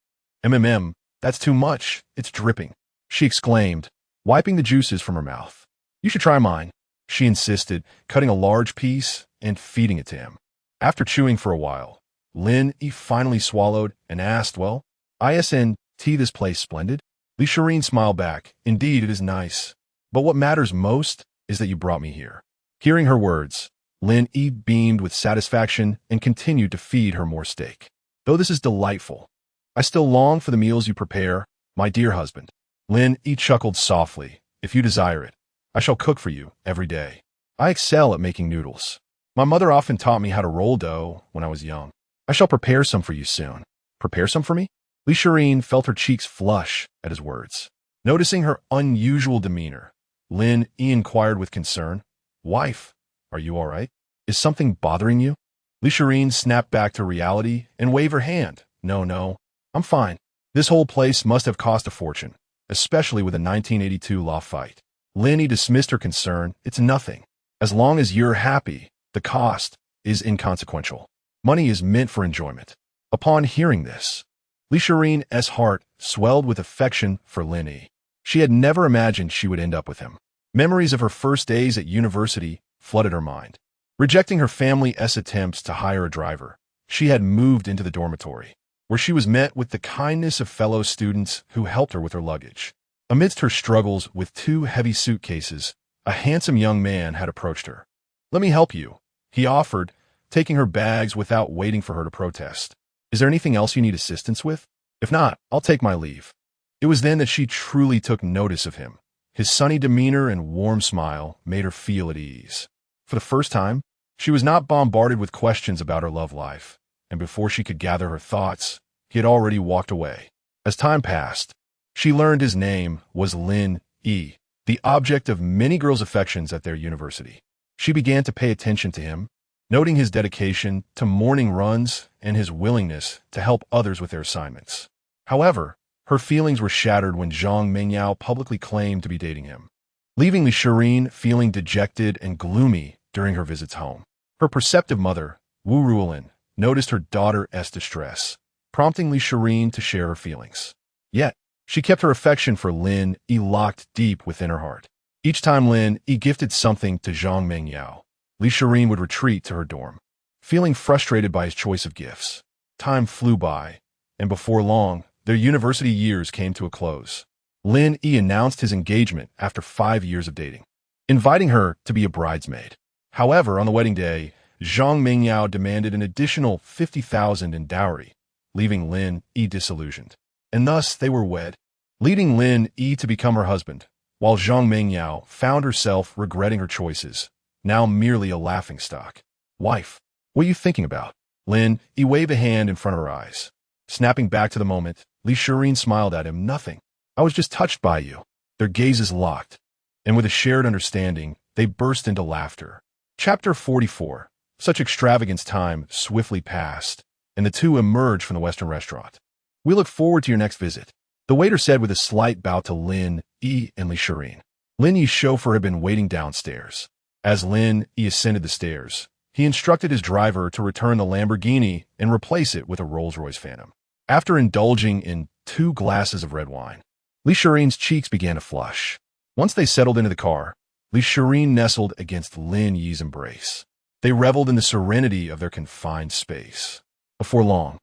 That's too much. It's dripping," she exclaimed, wiping the juices from her mouth. "You should try mine," she insisted, cutting a large piece and feeding it to him. After chewing for a while, Lin Yi finally swallowed and asked, "Well, isn't this place splendid?" Li Shireen smiled back. "Indeed, it is nice. But what matters most is that you brought me here." Hearing her words, Lin Yi beamed with satisfaction and continued to feed her more steak. "Though this is delightful, I still long for the meals you prepare, my dear husband." Lin Yi chuckled softly. "If you desire it, I shall cook for you every day. I excel at making noodles. My mother often taught me how to roll dough when I was young. I shall prepare some for you soon." "Prepare some for me?" Li Shireen felt her cheeks flush at his words. Noticing her unusual demeanor, Lin Yi inquired with concern, "Wife, are you all right? Is something bothering you?" Li Shireen snapped back to reality and waved her hand. No, I'm fine. This whole place must have cost a fortune, especially with a 1982 Lafite." Lin Yi dismissed her concern. "It's nothing. As long as you're happy, the cost is inconsequential. Money is meant for enjoyment." Upon hearing this, Li Shireen's heart swelled with affection for Lin Yi. She had never imagined she would end up with him. Memories of her first days at university flooded her mind. Rejecting her family's attempts to hire a driver, she had moved into the dormitory, where she was met with the kindness of fellow students who helped her with her luggage. Amidst her struggles with 2 heavy suitcases, a handsome young man had approached her. "Let me help you," he offered, taking her bags without waiting for her to protest. "Is there anything else you need assistance with? If not, I'll take my leave." It was then that she truly took notice of him. His sunny demeanor and warm smile made her feel at ease. For the first time, she was not bombarded with questions about her love life, and before she could gather her thoughts, he had already walked away. As time passed, she learned his name was Lin Yi, the object of many girls' affections at their university. She began to pay attention to him, noting his dedication to morning runs and his willingness to help others with their assignments. However, her feelings were shattered when Zhang Mengyao publicly claimed to be dating him, leaving Li Shireen feeling dejected and gloomy during her visits home. Her perceptive mother, Wu Ruolin, noticed her daughter's distress, prompting Li Shireen to share her feelings. Yet, she kept her affection for Lin Yi locked deep within her heart. Each time Lin Yi gifted something to Zhang Mengyao, Li Shireen would retreat to her dorm, feeling frustrated by his choice of gifts. Time flew by, and before long, their university years came to a close. Lin Yi announced his engagement after 5 years of dating, inviting her to be a bridesmaid. However, on the wedding day, Zhang Mengyao demanded an additional 50,000 in dowry, leaving Lin Yi disillusioned. And thus they were wed, leading Lin Yi to become her husband, while Zhang Mengyao found herself regretting her choices, now merely a laughingstock. "Wife, what are you thinking about?" Lin Yi waved a hand in front of her eyes. Snapping back to the moment, Li Shirin smiled at him. Nothing. I was just touched by you. Their gazes locked, and with a shared understanding, they burst into laughter. Chapter 44. Such extravagance. Time swiftly passed, and the two emerged from the Western restaurant. We look forward to your next visit, the waiter said with a slight bow to Lin Yi and Li Shirin. Lin Yi's chauffeur had been waiting downstairs. As Lin Yi ascended the stairs, he instructed his driver to return the Lamborghini and replace it with a Rolls-Royce Phantom. After indulging in 2 glasses of red wine, Li Shirin's cheeks began to flush. Once they settled into the car, Li Shirin nestled against Lin Yi's embrace. They reveled in the serenity of their confined space. Before long,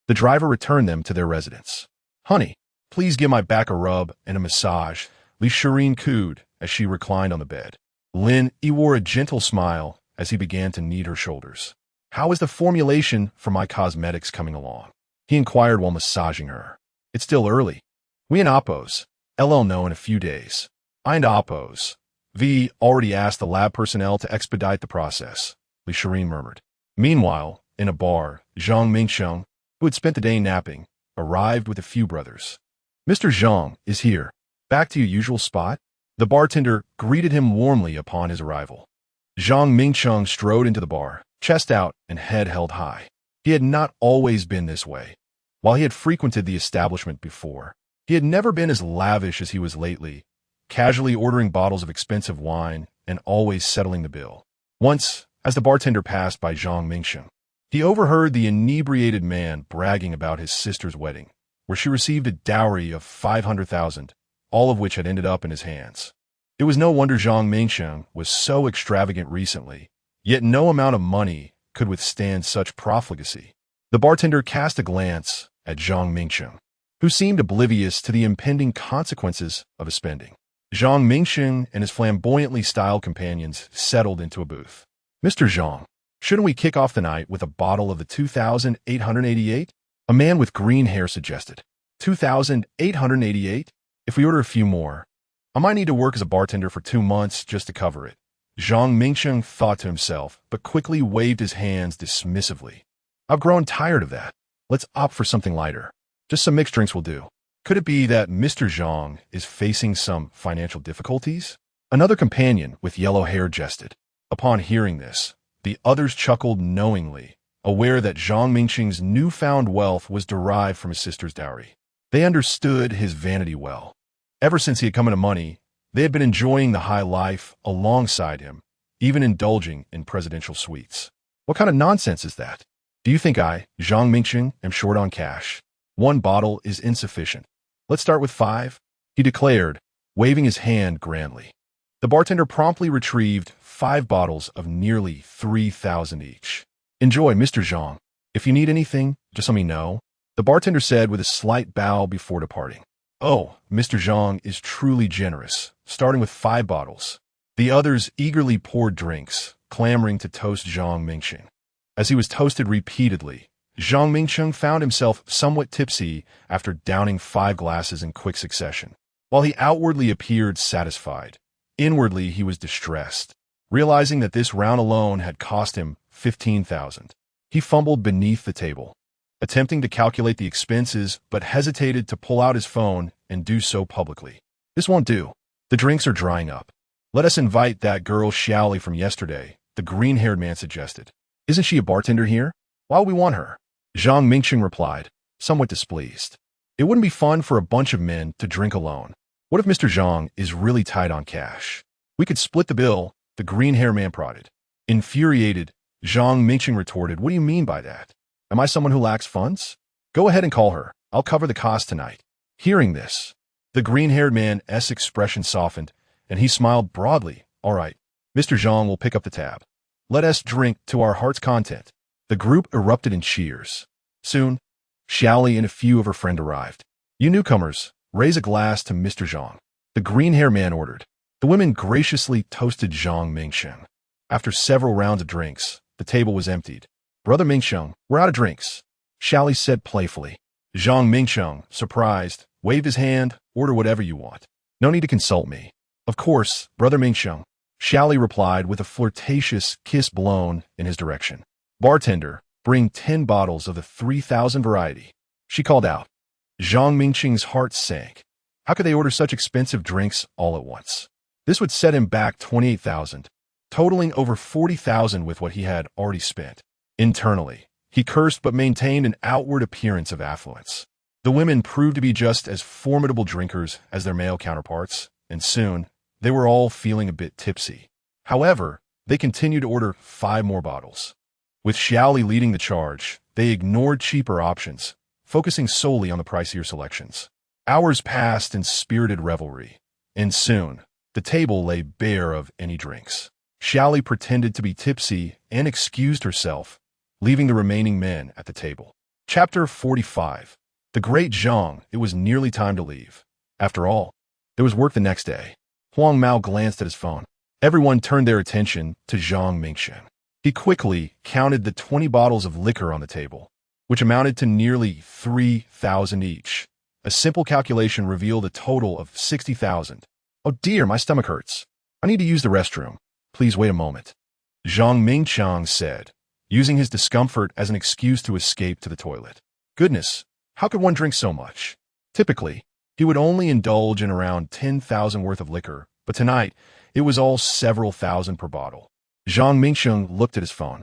the driver returned them to their residence. Honey, please give my back a rub and a massage, Li Shirin cooed as she reclined on the bed. Lin Yi wore a gentle smile as he began to knead her shoulders. How is the formulation for my cosmetics coming along? He inquired while massaging her. It's still early. We in Oppos. LL know in a few days. I and Oppos. V already asked the lab personnel to expedite the process, Li Shirin murmured. Meanwhile, in a bar, Zhang Mingsheng, who had spent the day napping, arrived with a few brothers. Mr. Zhang is here. Back to your usual spot? The bartender greeted him warmly upon his arrival. Zhang Mingsheng strode into the bar, chest out and head held high. He had not always been this way. While he had frequented the establishment before, he had never been as lavish as he was lately, casually ordering bottles of expensive wine and always settling the bill. Once, as the bartender passed by Zhang Mingsheng, he overheard the inebriated man bragging about his sister's wedding, where she received a dowry of 500,000, all of which had ended up in his hands. It was no wonder Zhang Mingsheng was so extravagant recently, yet no amount of money could withstand such profligacy. The bartender cast a glance at Zhang Mingsheng, who seemed oblivious to the impending consequences of his spending. Zhang Mingsheng and his flamboyantly styled companions settled into a booth. Mr. Zhang, shouldn't we kick off the night with a bottle of the 2,888? A man with green hair suggested. 2,888? If we order a few more, I might need to work as a bartender for 2 months just to cover it. Zhang Mingsheng thought to himself, but quickly waved his hands dismissively. I've grown tired of that. Let's opt for something lighter. Just some mixed drinks will do. Could it be that Mr. Zhang is facing some financial difficulties? Another companion with yellow hair jested. Upon hearing this, the others chuckled knowingly, aware that Zhang Mingsheng's newfound wealth was derived from his sister's dowry. They understood his vanity well. Ever since he had come into money, they had been enjoying the high life alongside him, even indulging in presidential suites. What kind of nonsense is that? Do you think I, Zhang Mingsheng, am short on cash? 1 bottle is insufficient. Let's start with 5, he declared, waving his hand grandly. The bartender promptly retrieved 5 bottles of nearly 3,000 each. Enjoy, Mr. Zhang. If you need anything, just let me know, the bartender said with a slight bow before departing. Oh, Mr. Zhang is truly generous, starting with 5 bottles. The others eagerly poured drinks, clamoring to toast Zhang Mingsheng. As he was toasted repeatedly, Zhang Mingsheng found himself somewhat tipsy after downing 5 glasses in quick succession. While he outwardly appeared satisfied, inwardly he was distressed, realizing that this round alone had cost him 15,000. He fumbled beneath the table, attempting to calculate the expenses, but hesitated to pull out his phone and do so publicly. This won't do. The drinks are drying up. Let us invite that girl Xiaoli from yesterday, the green-haired man suggested. Isn't she a bartender here? Why would we want her? Zhang Mingsheng replied, somewhat displeased. It wouldn't be fun for a bunch of men to drink alone. What if Mr. Zhang is really tight on cash? We could split the bill, the green-haired man prodded. Infuriated, Zhang Mingsheng retorted, what do you mean by that? Am I someone who lacks funds? Go ahead and call her. I'll cover the cost tonight. Hearing this, the green-haired man's expression softened, and he smiled broadly. All right, Mr. Zhang will pick up the tab. Let us drink to our heart's content. The group erupted in cheers. Soon, Xiaoli and a few of her friends arrived. You newcomers, raise a glass to Mr. Zhang, the green-haired man ordered. The women graciously toasted Zhang Mingsheng. After several rounds of drinks, the table was emptied. Brother Mingsheng, we're out of drinks, Xiaoli said playfully. Zhang Mingsheng, surprised, waved his hand, order whatever you want. No need to consult me. Of course, Brother Mingsheng, Xiaoli replied with a flirtatious kiss blown in his direction. Bartender, Bring 10 bottles of the 3,000 variety. She called out. Zhang Mingqing's heart sank. How could they order such expensive drinks all at once? This would set him back 28,000, totaling over 40,000 with what he had already spent. Internally, he cursed but maintained an outward appearance of affluence. The women proved to be just as formidable drinkers as their male counterparts, and soon, they were all feeling a bit tipsy. However, they continued to order 5 more bottles. With Xiaoli leading the charge, they ignored cheaper options, focusing solely on the pricier selections. Hours passed in spirited revelry, and soon, the table lay bare of any drinks. Xiaoli pretended to be tipsy and excused herself, leaving the remaining men at the table. Chapter 45. The Great Zhang. It was nearly time to leave. After all, there was work the next day. Huang Mao glanced at his phone. Everyone turned their attention to Zhang Mingqiang. He quickly counted the 20 bottles of liquor on the table, which amounted to nearly 3,000 each. A simple calculation revealed a total of 60,000. Oh dear, my stomach hurts. I need to use the restroom. Please wait a moment. Zhang Mingqiang said, using his discomfort as an excuse to escape to the toilet. Goodness, how could one drink so much? Typically, he would only indulge in around 10,000 worth of liquor, but tonight, it was all several thousand per bottle. Zhang Mingqiang looked at his phone,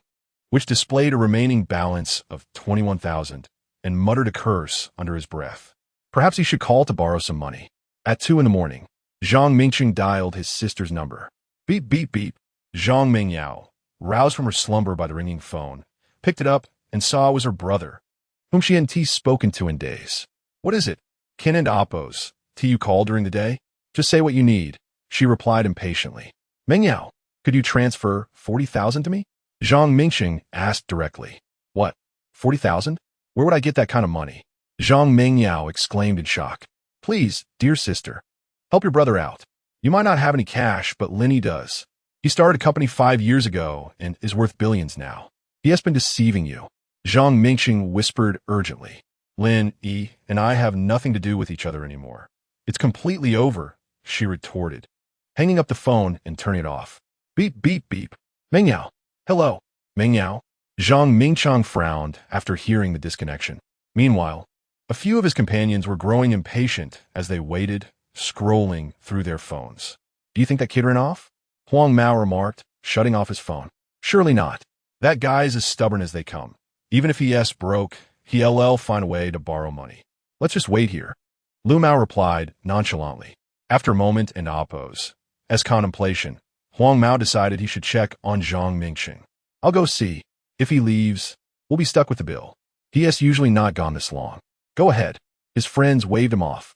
which displayed a remaining balance of 21,000, and muttered a curse under his breath. Perhaps he should call to borrow some money. At 2 in the morning, Zhang Mingqiang dialed his sister's number. Beep, beep, beep. Zhang Mingyao, roused from her slumber by the ringing phone, picked it up and saw it was her brother, whom she hadn't spoken to in days. What is it? Kin and Appos, you called during the day? Just say what you need, she replied impatiently. Mingyao, could you transfer 40,000 to me? Zhang Mingqiang asked directly. What? 40,000? Where would I get that kind of money? Zhang Mingyao exclaimed in shock. Please, dear sister, help your brother out. You might not have any cash, but Lin Yi does. He started a company 5 years ago and is worth billions now. He has been deceiving you. Zhang Mingqiang whispered urgently. Lin Yi and I have nothing to do with each other anymore. It's completely over, she retorted, hanging up the phone and turning it off. Beep, beep, beep. Mingyao. Hello. Mingyao. Zhang Mingqiang frowned after hearing the disconnection. Meanwhile, a few of his companions were growing impatient as they waited, scrolling through their phones. Do you think that kid ran off? Huang Mao remarked, shutting off his phone. Surely not. That guy is as stubborn as they come. Even if he broke, he'll find a way to borrow money. Let's just wait here. Lu Mao replied nonchalantly. After a moment and Appos, as contemplation, Huang Mao decided he should check on Zhang Mingqiang. I'll go see. If he leaves, we'll be stuck with the bill. He has usually not gone this long. Go ahead. His friends waved him off.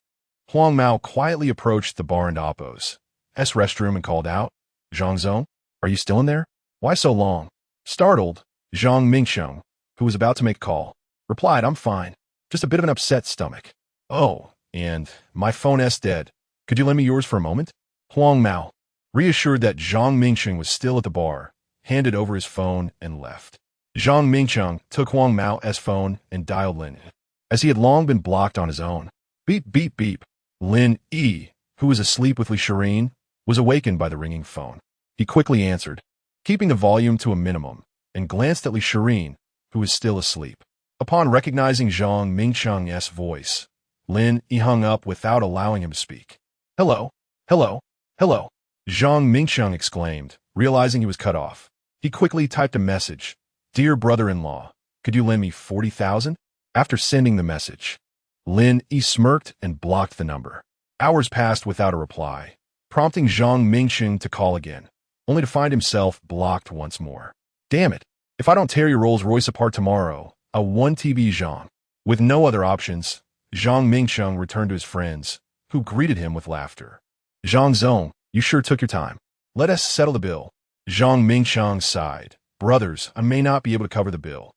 Huang Mao quietly approached the bar and Appos' restroom and called out, Zhang Zong, are you still in there? Why so long? Startled, Zhang Mingqiang, who was about to make a call, replied, I'm fine. Just a bit of an upset stomach. Oh, and my phone's dead. Could you lend me yours for a moment? Huang Mao, reassured that Zhang Mingqiang was still at the bar, handed over his phone and left. Zhang Mingqiang took Huang Mao's phone and dialed Lin Yi, as he had long been blocked on his own. Beep, beep, beep. Lin Yi, who was asleep with Li Shirin, was awakened by the ringing phone. He quickly answered, keeping the volume to a minimum, and glanced at Li Shirin, who was still asleep. Upon recognizing Zhang Mingqiang's voice, Lin Yi hung up without allowing him to speak. Hello, hello, hello, Zhang Mingqiang exclaimed, realizing he was cut off. He quickly typed a message. Dear brother-in-law, could you lend me 40,000? After sending the message, Lin Yi smirked and blocked the number. Hours passed without a reply, prompting Zhang Mingqiang to call again, only to find himself blocked once more. Damn it, if I don't tear your Rolls-Royce apart tomorrow, a 1TB Zhang. With no other options, Zhang Mingqiang returned to his friends, who greeted him with laughter. Zhang Zong, you sure took your time. Let us settle the bill. Zhang Mingqiang sighed. Brothers, I may not be able to cover the bill.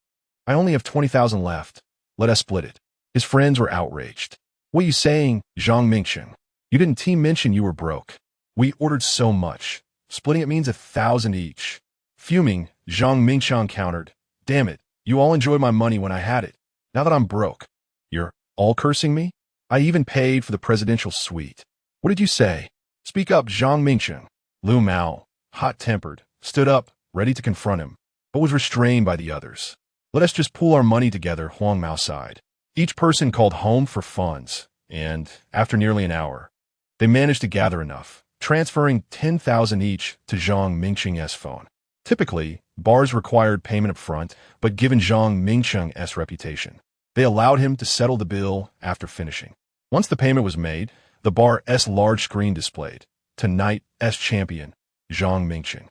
I only have 20,000 left. Let us split it. His friends were outraged. What are you saying, Zhang Mingqiang? You didn't mention you were broke. We ordered so much. Splitting it means 1,000 each. Fuming, Zhang Mingqiang countered. Damn it, you all enjoyed my money when I had it. Now that I'm broke, you're all cursing me? I even paid for the presidential suite. What did you say? Speak up, Zhang Mingqiang. Lu Mao, hot-tempered, stood up, ready to confront him, but was restrained by the others. Let us just pool our money together, Huang Mao sighed. Each person called home for funds, and, after nearly an hour, they managed to gather enough, transferring 10,000 each to Zhang Mingcheng's phone. Typically, bars required payment up front, but given Zhang Mingcheng's reputation, they allowed him to settle the bill after finishing. Once the payment was made, the bar's large screen displayed, "Tonight's champion, Zhang Mingcheng."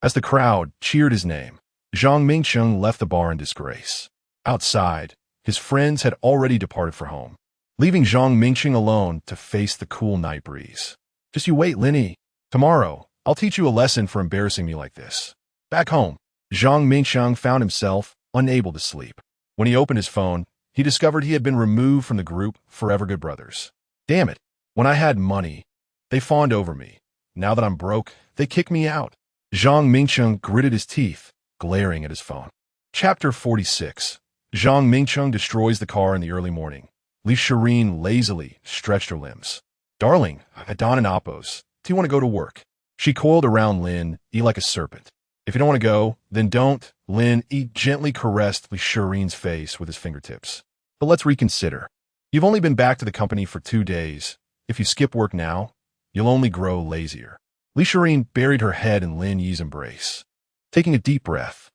As the crowd cheered his name, Zhang Mingcheng left the bar in disgrace. Outside, his friends had already departed for home, leaving Zhang Mingcheng alone to face the cool night breeze. "Just you wait, Lin Yi. Tomorrow, I'll teach you a lesson for embarrassing me like this." Back home, Zhang Mingcheng found himself unable to sleep. When he opened his phone, he discovered he had been removed from the group Forever Good Brothers. Damn it. When I had money, they fawned over me. Now that I'm broke, they kick me out. Zhang Mingcheng gritted his teeth, glaring at his phone. Chapter 46. Zhang Mingcheng destroys the car in the early morning. Li Shireen lazily stretched her limbs. "Darling, at dawn and Appos, do you want to go to work?" She coiled around Lin Yi like a serpent. "If you don't want to go, then don't." Lin Yi gently caressed Li Shireen's face with his fingertips. "But let's reconsider. You've only been back to the company for 2 days. If you skip work now, you'll only grow lazier." Li Shireen buried her head in Lin Yi's embrace. Taking a deep breath.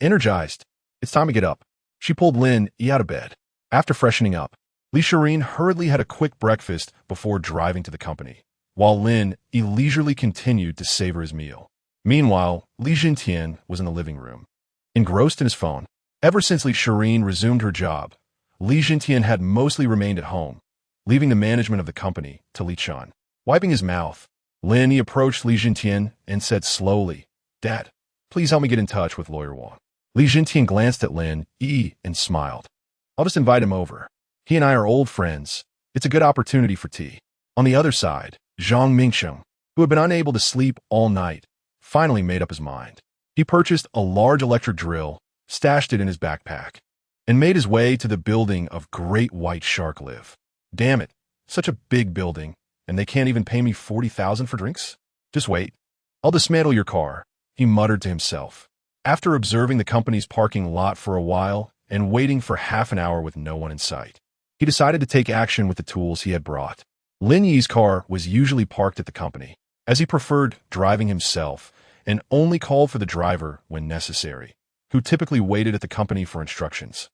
Energized. It's time to get up." She pulled Lin Yi out of bed. After freshening up, Li Shireen hurriedly had a quick breakfast before driving to the company, while Lin Yi leisurely continued to savor his meal. Meanwhile, Li Jintian was in the living room, engrossed in his phone. Ever since Li Shireen resumed her job, Li Jintian had mostly remained at home, leaving the management of the company to Li Chan. Wiping his mouth, Lin Yi approached Li Jintian and said slowly, "Dad, please help me get in touch with Lawyer Wang." Li Jintian glanced at Lin Yi and smiled. "I'll just invite him over. He and I are old friends. It's a good opportunity for tea." On the other side, Zhang Mingcheng, who had been unable to sleep all night, finally made up his mind. He purchased a large electric drill, stashed it in his backpack, and made his way to the building of Great White Shark live. "Damn it, such a big building, and they can't even pay me 40,000 for drinks? Just wait. I'll dismantle your car," he muttered to himself. After observing the company's parking lot for a while and waiting for half an hour with no one in sight, he decided to take action with the tools he had brought. Lin Yi's car was usually parked at the company, as he preferred driving himself and only called for the driver when necessary, who typically waited at the company for instructions.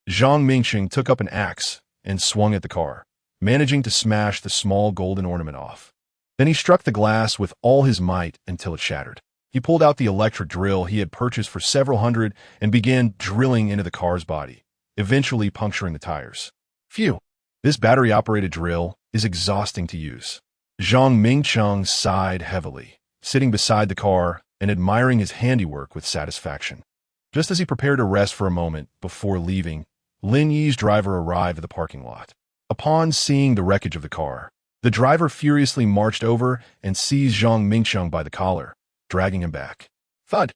Zhang Mingcheng took up an axe and swung at the car, managing to smash the small golden ornament off. Then he struck the glass with all his might until it shattered. He pulled out the electric drill he had purchased for several hundred and began drilling into the car's body, eventually puncturing the tires. Phew, this battery-operated drill is exhausting to use. Zhang Mingcheng sighed heavily, sitting beside the car and admiring his handiwork with satisfaction. Just as he prepared to rest for a moment before leaving, Lin Yi's driver arrived at the parking lot. Upon seeing the wreckage of the car, the driver furiously marched over and seized Zhang Mingcheng by the collar, dragging him back. Thud!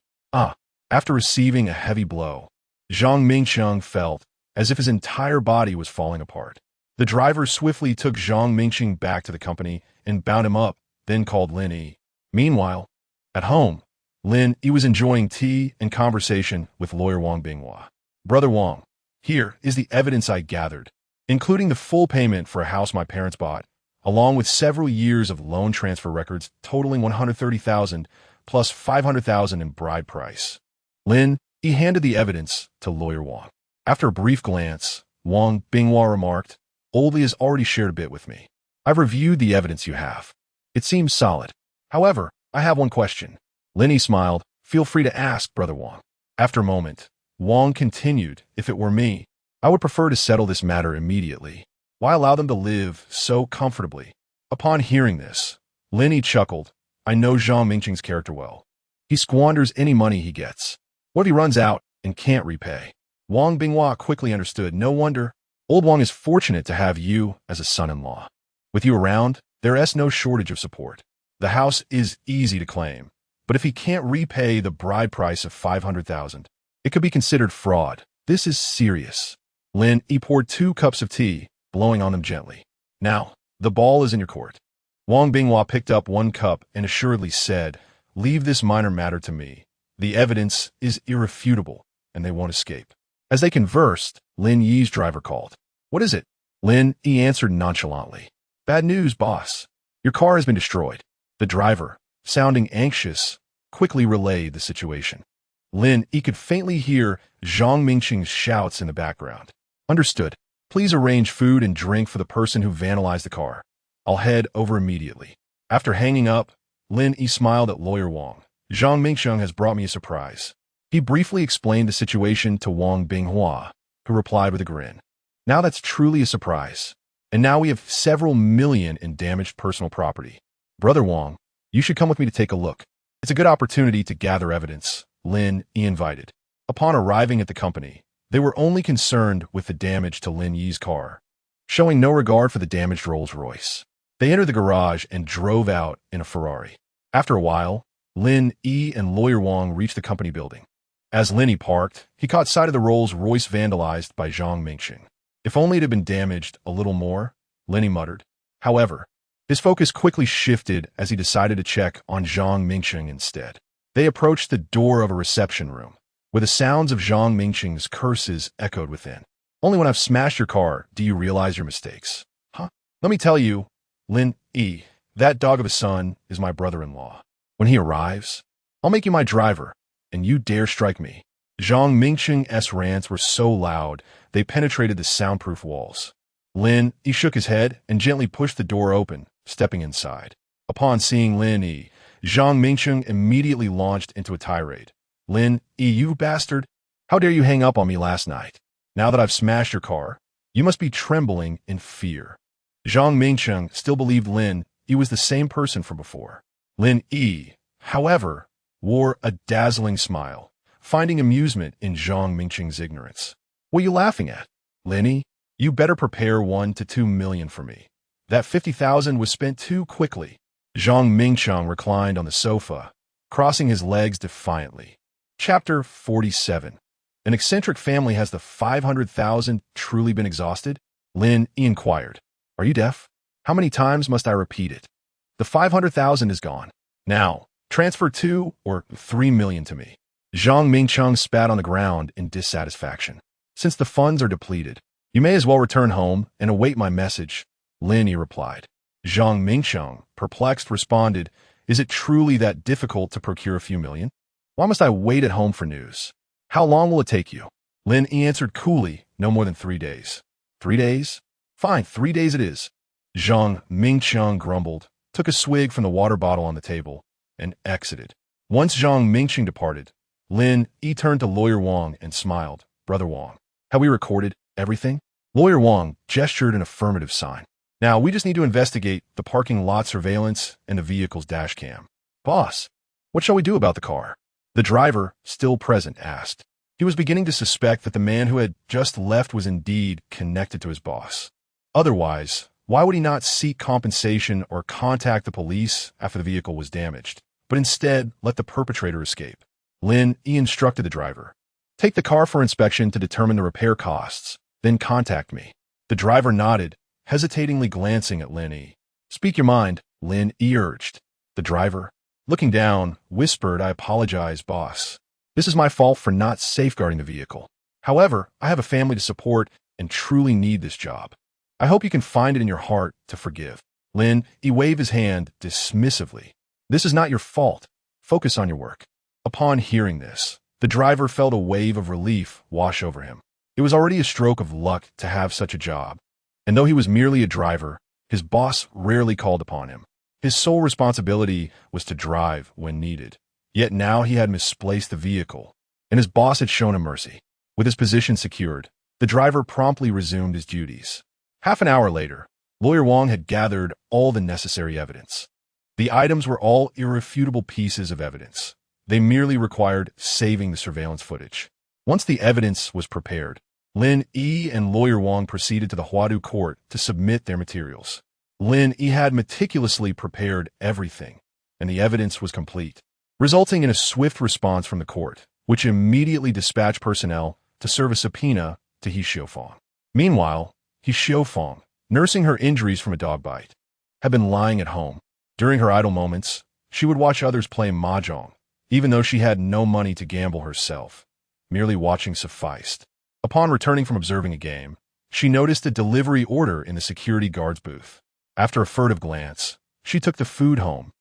After receiving a heavy blow, Zhang Mingcheng felt as if his entire body was falling apart. The driver swiftly took Zhang Mingcheng back to the company and bound him up, then called Lin Yi. Meanwhile, at home, Lin Yi was enjoying tea and conversation with lawyer Wang Binghua. "Brother Wang, here is the evidence I gathered, including the full payment for a house my parents bought, along with several years of loan transfer records totaling 130,000 plus 500,000 in bride price." Lin Yi handed the evidence to lawyer Wang. After a brief glance, Wang Binghua remarked, "Oldie has already shared a bit with me. I've reviewed the evidence you have. It seems solid. However, I have one question." Lin Yi smiled. "Feel free to ask, Brother Wang." After a moment, Wang continued, "If it were me, I would prefer to settle this matter immediately. Why allow them to live so comfortably?" Upon hearing this, Lin Yi chuckled. "I know Zhang Mingcheng's character well. He squanders any money he gets. What if he runs out and can't repay?" Wang Binghua quickly understood. "No wonder. Old Wang is fortunate to have you as a son-in-law. With you around, there is no shortage of support. The house is easy to claim, but if he can't repay the bride price of 500,000, it could be considered fraud. This is serious." Lin Yi poured 2 cups of tea, blowing on them gently. "Now, the ball is in your court." Wang Binghua picked up 1 cup and assuredly said, "Leave this minor matter to me. The evidence is irrefutable, and they won't escape." As they conversed, Lin Yi's driver called. "What is it?" Lin Yi answered nonchalantly. "Bad news, boss. Your car has been destroyed." The driver, sounding anxious, quickly relayed the situation. Lin Yi could faintly hear Zhang Mingqing's shouts in the background. "Understood. Please arrange food and drink for the person who vandalized the car. I'll head over immediately." After hanging up, Lin Yi smiled at Lawyer Wang. "Zhang Mingqing has brought me a surprise." He briefly explained the situation to Wang Binghua, who replied with a grin. "Now that's truly a surprise. And now we have several million in damaged personal property. Brother Wang, you should come with me to take a look. It's a good opportunity to gather evidence," Lin Yi invited. Upon arriving at the company, they were only concerned with the damage to Lin Yi's car, showing no regard for the damaged Rolls-Royce. They entered the garage and drove out in a Ferrari. After a while, Lin Yi and Lawyer Wang reached the company building. As Lin Yi parked, he caught sight of the Rolls-Royce vandalized by Zhang Mingqing. "If only it had been damaged a little more," Lin Yi muttered. However, his focus quickly shifted as he decided to check on Zhang Mingqing instead. They approached the door of a reception room, where the sounds of Zhang Mingqing's curses echoed within. "Only when I've smashed your car do you realize your mistakes. Huh? Let me tell you, Lin Yi, that dog of a son is my brother-in-law. When he arrives, I'll make you my driver, and you dare strike me." Zhang Mingqing's rants were so loud, they penetrated the soundproof walls. Lin Yi shook his head and gently pushed the door open, stepping inside. Upon seeing Lin Yi, Zhang Mingqing immediately launched into a tirade. "Lin Yi, you bastard! How dare you hang up on me last night? Now that I've smashed your car, you must be trembling in fear." Zhang Mingqing still believed Lin Yi was the same person from before. Lin Yi, however, wore a dazzling smile, finding amusement in Zhang Mingqing's ignorance. "What are you laughing at? Lin Yi, you better prepare 1 to 2 million for me. That 50,000 was spent too quickly." Zhang Mingqing reclined on the sofa, crossing his legs defiantly. Chapter 47. An eccentric family has the 500,000 truly been exhausted? Lin Yi inquired. "Are you deaf? How many times must I repeat it? The 500,000 is gone. Now, transfer 2 or 3 million to me." Zhang Mingqing spat on the ground in dissatisfaction. "Since the funds are depleted, you may as well return home and await my message," Lin Yi replied. Zhang Mingqing, perplexed, responded, "Is it truly that difficult to procure a few million? Why must I wait at home for news? How long will it take you?" Lin Yi answered coolly, "No more than 3 days." "3 days? Fine, 3 days it is." Zhang Mingqing grumbled, took a swig from the water bottle on the table, and exited. Once Zhang Mingqing departed, Lin Yi turned to Lawyer Wang and smiled. "Brother Wang, have we recorded everything?" Lawyer Wang gestured an affirmative sign. "Now we just need to investigate the parking lot surveillance and the vehicle's dash cam." "Boss, what shall we do about the car?" The driver, still present, asked. He was beginning to suspect that the man who had just left was indeed connected to his boss. Otherwise, why would he not seek compensation or contact the police after the vehicle was damaged, but instead let the perpetrator escape? Lin Yi instructed the driver. "Take the car for inspection to determine the repair costs, then contact me." The driver nodded, hesitatingly glancing at Lin Yi. "Speak your mind," Lin Yi urged. The driver, looking down, whispered, "I apologize, boss. This is my fault for not safeguarding the vehicle. However, I have a family to support and truly need this job. I hope you can find it in your heart to forgive." Lin Yi waved his hand dismissively. "This is not your fault. Focus on your work." Upon hearing this, the driver felt a wave of relief wash over him. It was already a stroke of luck to have such a job. And though he was merely a driver, his boss rarely called upon him. His sole responsibility was to drive when needed. Yet now he had misplaced the vehicle, and his boss had shown him mercy. With his position secured, the driver promptly resumed his duties. Half an hour later, Lawyer Wang had gathered all the necessary evidence. The items were all irrefutable pieces of evidence. They merely required saving the surveillance footage. Once the evidence was prepared, Lin Yi and Lawyer Wang proceeded to the Huadu court to submit their materials. Lin Yi had meticulously prepared everything, and the evidence was complete, resulting in a swift response from the court, which immediately dispatched personnel to serve a subpoena to He Xiufang. Meanwhile, He Xiufang, nursing her injuries from a dog bite, had been lying at home. During her idle moments, she would watch others play mahjong, even though she had no money to gamble herself. Merely watching sufficed. Upon returning from observing a game, she noticed a delivery order in the security guard's booth. After a furtive glance, she took the food home,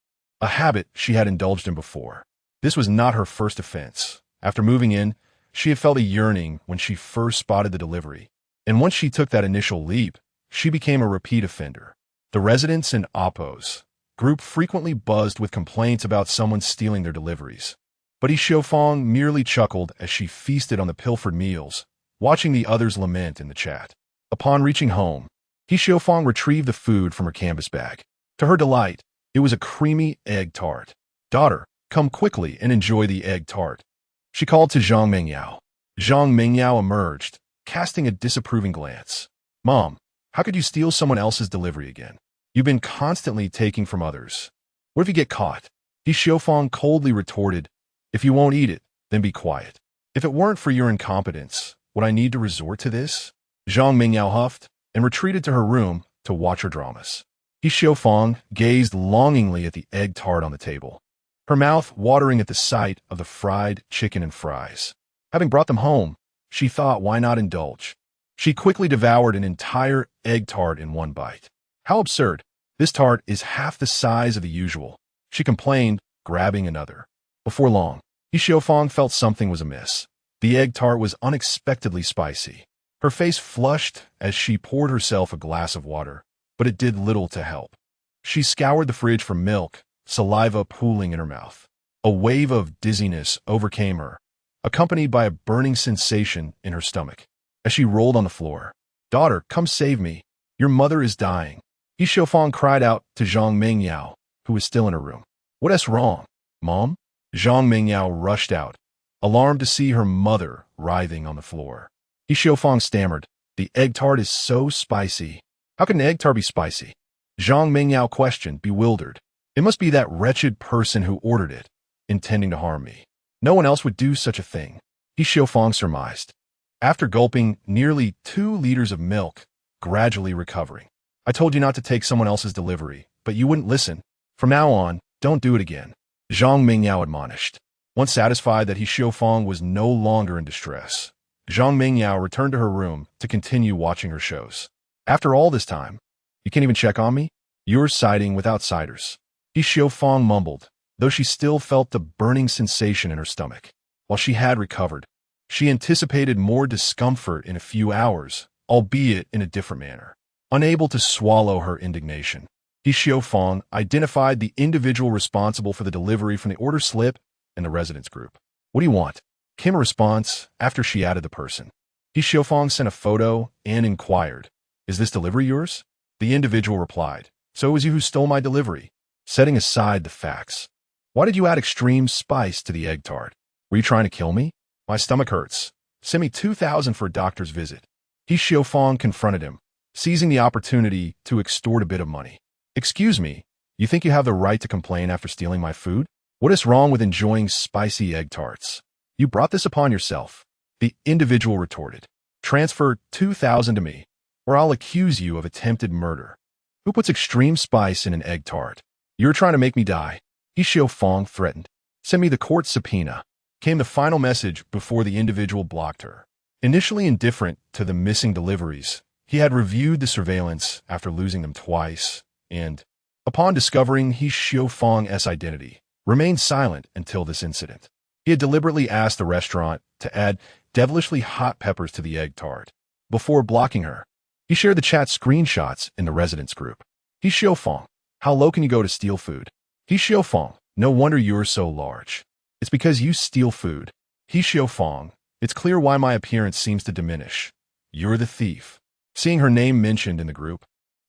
a habit she had indulged in before. This was not her first offense. After moving in, she had felt a yearning when she first spotted the delivery, and once she took that initial leap, she became a repeat offender. The residents in Oppo's group frequently buzzed with complaints about someone stealing their deliveries. But Yi Xiaofang merely chuckled as she feasted on the pilfered meals, watching the others lament in the chat. Upon reaching home, Yi Xiaofang retrieved the food from her canvas bag. To her delight, it was a creamy egg tart. "Daughter, come quickly and enjoy the egg tart," she called to Zhang Mengyao. Zhang Mengyao emerged, casting a disapproving glance. "Mom, how could you steal someone else's delivery again? You've been constantly taking from others. What if you get caught?" Yi Xiaofang coldly retorted, "If you won't eat it, then be quiet. If it weren't for your incompetence, would I need to resort to this?" Zhang Mengyao huffed and retreated to her room to watch her dramas. Yi Xiaofang gazed longingly at the egg tart on the table, her mouth watering at the sight of the fried chicken and fries. Having brought them home, she thought, why not indulge? She quickly devoured an entire egg tart in one bite. "How absurd! This tart is half the size of the usual," she complained, grabbing another. Before long, Yi Xiaofang felt something was amiss. The egg tart was unexpectedly spicy. Her face flushed as she poured herself a glass of water, but it did little to help. She scoured the fridge for milk, saliva pooling in her mouth. A wave of dizziness overcame her, accompanied by a burning sensation in her stomach. As she rolled on the floor, "Daughter, come save me. Your mother is dying." Yi Xiaofang cried out to Zhang Mengyao, who was still in her room. "What's wrong, Mom?" Zhang Mengyao rushed out, alarmed to see her mother writhing on the floor. Yi Xiaofang stammered, "The egg tart is so spicy." "How can an egg tart be spicy?" Zhang Mengyao questioned, bewildered. "It must be that wretched person who ordered it, intending to harm me. No one else would do such a thing," Yi Xiaofang surmised. After gulping nearly 2 liters of milk, gradually recovering, "I told you not to take someone else's delivery, but you wouldn't listen. From now on, don't do it again," Zhang Mengyao admonished. Once satisfied that Yi Xiaofang was no longer in distress, Zhang Mengyao returned to her room to continue watching her shows. "After all this time, you can't even check on me? You're siding with outsiders," Yi Xiaofang mumbled, though she still felt the burning sensation in her stomach. While she had recovered, she anticipated more discomfort in a few hours, albeit in a different manner. Unable to swallow her indignation, Yi Xiaofang identified the individual responsible for the delivery from the order slip in the residence group. "What do you want?" came a response after she added the person. Yi Xiaofang sent a photo and inquired, "Is this delivery yours?" The individual replied, "So it was you who stole my delivery." Setting aside the facts, "Why did you add extreme spice to the egg tart? Were you trying to kill me? My stomach hurts. Send me 2,000 for a doctor's visit." Yi Xiaofang confronted him, seizing the opportunity to extort a bit of money. "Excuse me, you think you have the right to complain after stealing my food? What is wrong with enjoying spicy egg tarts? You brought this upon yourself," the individual retorted. "Transfer 2,000 to me, or I'll accuse you of attempted murder. Who puts extreme spice in an egg tart? You're trying to make me die," Yi Xiaofang threatened. "Send me the court subpoena," came the final message before the individual blocked her. Initially indifferent to the missing deliveries, he had reviewed the surveillance after losing them twice, and, upon discovering Yi Xiaofang's identity, remained silent until this incident. He had deliberately asked the restaurant to add devilishly hot peppers to the egg tart. Before blocking her, he shared the chat screenshots in the residence group. "Yi Xiaofang, how low can you go to steal food?" "Yi Xiaofang, no wonder you're so large. It's because you steal food." "Yi Xiaofang, it's clear why my appearance seems to diminish. You're the thief." Seeing her name mentioned in the group,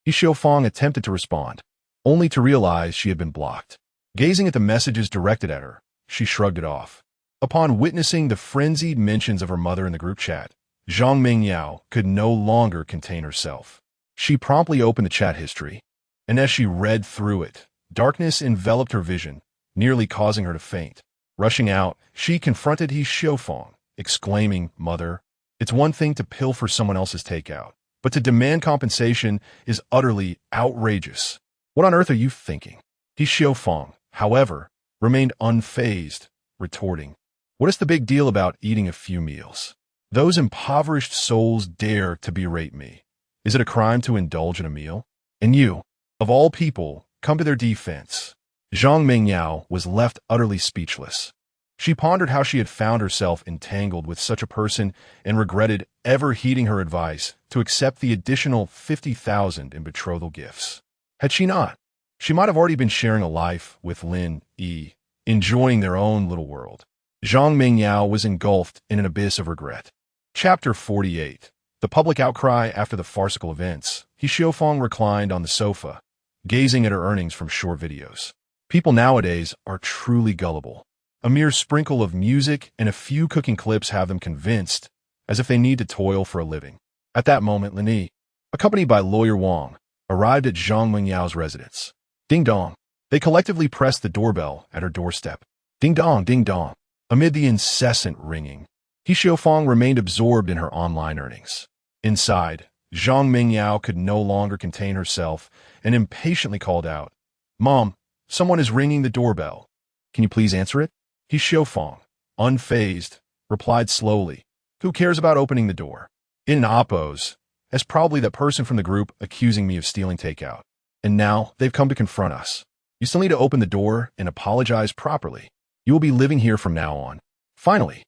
Yi Xiaofang attempted to respond, only to realize she had been blocked. Gazing at the messages directed at her, she shrugged it off. Upon witnessing the frenzied mentions of her mother in the group chat, Zhang Mengyao could no longer contain herself. She promptly opened the chat history, and as she read through it, darkness enveloped her vision, nearly causing her to faint. Rushing out, she confronted Yi Xiaofang, exclaiming, "Mother, it's one thing to pilfer someone else's takeout, but to demand compensation is utterly outrageous. What on earth are you thinking?" Yi Xiaofang, however, remained unfazed, retorting, "What is the big deal about eating a few meals? Those impoverished souls dare to berate me. Is it a crime to indulge in a meal? And you, of all people, come to their defense. Zhang Mingyao was left utterly speechless. She pondered how she had found herself entangled with such a person and regretted ever heeding her advice to accept the additional 50,000 in betrothal gifts. Had she not, she might have already been sharing a life with Lin Yi, enjoying their own little world. Zhang Mingyao was engulfed in an abyss of regret. Chapter 48. The public outcry after the farcical events. He Xiaofang reclined on the sofa, gazing at her earnings from short videos. People nowadays are truly gullible. A mere sprinkle of music and a few cooking clips have them convinced, as if they need to toil for a living. At that moment, Lin Yi, accompanied by Lawyer Wang, arrived at Zhang Mingyao's residence. Ding dong. They collectively pressed the doorbell at her doorstep. Ding dong, ding dong. Amid the incessant ringing, He Xiaofang remained absorbed in her online earnings. Inside, Zhang Mingyao could no longer contain herself and impatiently called out, "Mom, someone is ringing the doorbell. Can you please answer it?" He Xiaofang, unfazed, replied slowly, "Who cares about opening the door? In oppose, as probably that person from the group accusing me of stealing takeout. And now they've come to confront us. You still need to open the door and apologize properly. You will be living here from now on." Finally,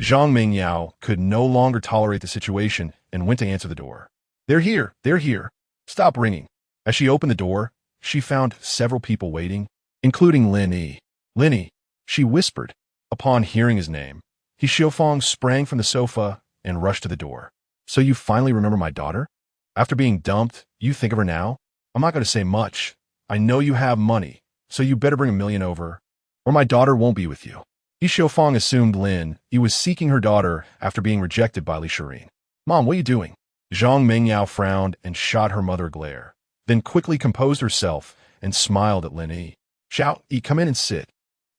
Zhang Mingyao could no longer tolerate the situation and went to answer the door. They're here. Stop ringing." As she opened the door, she found several people waiting, including Lin Yi. "Lin Yi," she whispered. Upon hearing his name, He Xiaofang sprang from the sofa and rushed to the door. "So you finally remember my daughter? After being dumped, you think of her now? I'm not going to say much. I know you have money, so you better bring 1 million over, or my daughter won't be with you." He Xiaofang assumed Lin Yi was seeking her daughter after being rejected by Li Shirin. "Mom, what are you doing?" Zhang Mingyao frowned and shot her mother a glare, then quickly composed herself and smiled at Lin Yi. "Xiao Yi, come in and sit.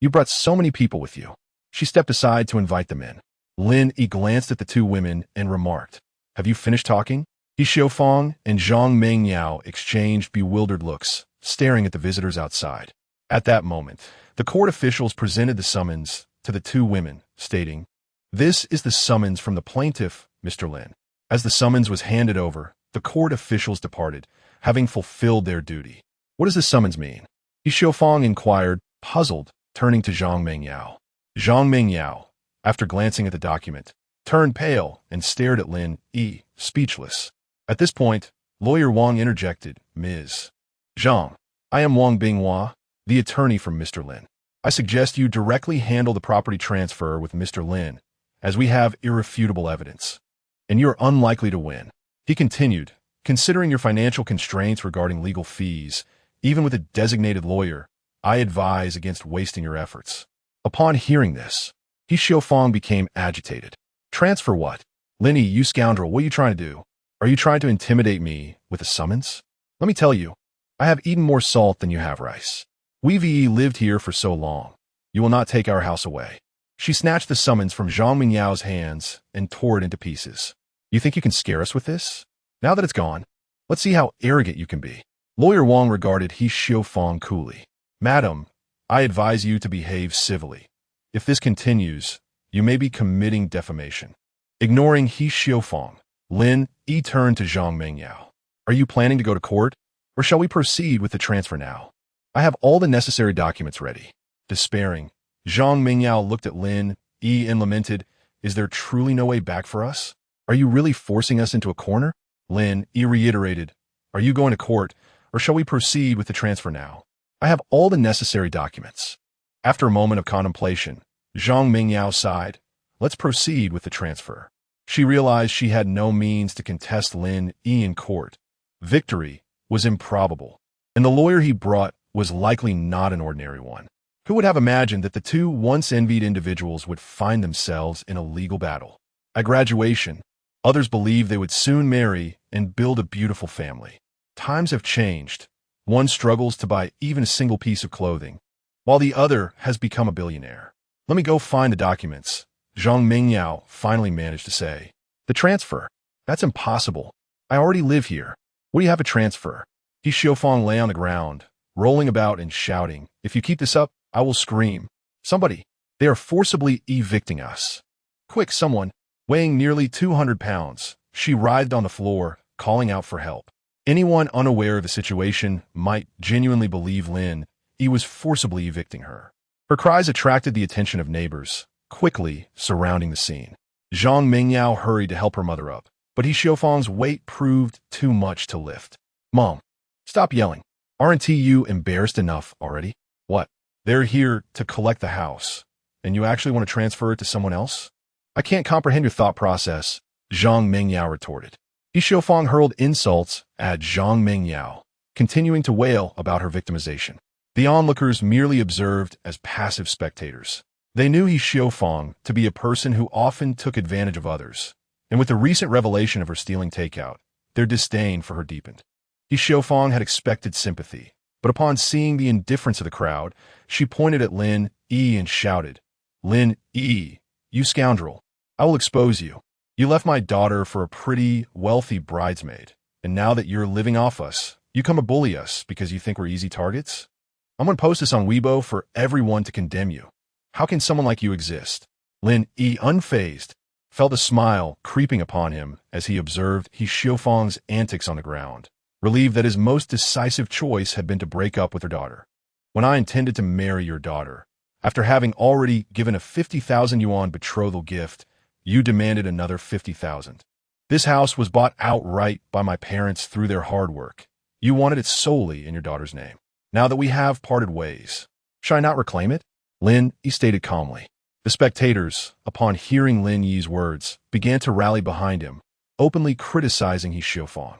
You brought so many people with you." She stepped aside to invite them in. Lin Yi glanced at the two women and remarked, "Have you finished talking?" He Xiaofang and Zhang Mingyao exchanged bewildered looks, staring at the visitors outside. At that moment, the court officials presented the summons to the two women, stating, "This is the summons from the plaintiff, Mr. Lin." As the summons was handed over, the court officials departed, having fulfilled their duty. "What does the summons mean?" He Xiaofang inquired, puzzled, turning to Zhang Mingyao. Zhang Mingyao, after glancing at the document, turned pale and stared at Lin Yi, speechless. At this point, Lawyer Wang interjected, "Ms. Zhang, I am Wang Binghua, the attorney from Mr. Lin. I suggest you directly handle the property transfer with Mr. Lin, as we have irrefutable evidence. And you're unlikely to win." He continued, "Considering your financial constraints regarding legal fees, even with a designated lawyer, I advise against wasting your efforts." Upon hearing this, He Xiaofang became agitated. "Transfer what? Lin Yi, you scoundrel, what are you trying to do? Are you trying to intimidate me with a summons? Let me tell you, I have eaten more salt than you have rice. We've lived here for so long. You will not take our house away." She snatched the summons from Zhang Mingyao's hands and tore it into pieces. "You think you can scare us with this? Now that it's gone, let's see how arrogant you can be." Lawyer Wang regarded He Xiaofang coolly. "Madam, I advise you to behave civilly. If this continues, you may be committing defamation." Ignoring He Xiaofang, Lin Yi turned to Zhang Mingyao. "Are you planning to go to court, or shall we proceed with the transfer now? I have all the necessary documents ready." Despairing, Zhang Mingyao looked at Lin Yi and lamented, "Is there truly no way back for us? Are you really forcing us into a corner?" Lin Yi reiterated, "Are you going to court, or shall we proceed with the transfer now? I have all the necessary documents." After a moment of contemplation, Zhang Mingyao sighed, "Let's proceed with the transfer." She realized she had no means to contest Lin Yi in court. Victory was improbable, and the lawyer he brought was likely not an ordinary one. Who would have imagined that the two once envied individuals would find themselves in a legal battle? At graduation, others believed they would soon marry and build a beautiful family. Times have changed. One struggles to buy even a single piece of clothing, while the other has become a billionaire. "Let me go find the documents," Zhang Mingyao finally managed to say. "The transfer? That's impossible. I already live here. What do you have to transfer?" He Xiaofang lay on the ground, rolling about and shouting, "If you keep this up, I will scream. Somebody! They are forcibly evicting us. Quick, someone! Weighing nearly 200 pounds, she writhed on the floor, calling out for help. Anyone unaware of the situation might genuinely believe Lin Yi was forcibly evicting her. Her cries attracted the attention of neighbors, quickly surrounding the scene. Zhang Mingyao hurried to help her mother up, but He Xiaofang's weight proved too much to lift. Mom, stop yelling. Aren't you embarrassed enough already? What? They're here to collect the house, and you actually want to transfer it to someone else? I can't comprehend your thought process, Zhang Mingyao retorted. He Xiaofang hurled insults at Zhang Mingyao, continuing to wail about her victimization. The onlookers merely observed as passive spectators. They knew He Xiaofang to be a person who often took advantage of others, and with the recent revelation of her stealing takeout, their disdain for her deepened. He Xiaofang had expected sympathy, but upon seeing the indifference of the crowd, she pointed at Lin Yi and shouted, "Lin Yi, you scoundrel, I will expose you. You left my daughter for a pretty, wealthy bridesmaid, and now that you're living off us, you come to bully us because you think we're easy targets? I'm going to post this on Weibo for everyone to condemn you. How can someone like you exist?" Lin Yi, unfazed, felt a smile creeping upon him as he observed He Xiaofang's antics on the ground, relieved that his most decisive choice had been to break up with her daughter. "When I intended to marry your daughter, after having already given a 50,000 yuan betrothal gift, you demanded another 50,000. This house was bought outright by my parents through their hard work. You wanted it solely in your daughter's name. Now that we have parted ways, shall I not reclaim it?" Lin Yi stated calmly. The spectators, upon hearing Lin Yi's words, began to rally behind him, openly criticizing He Xiaofang.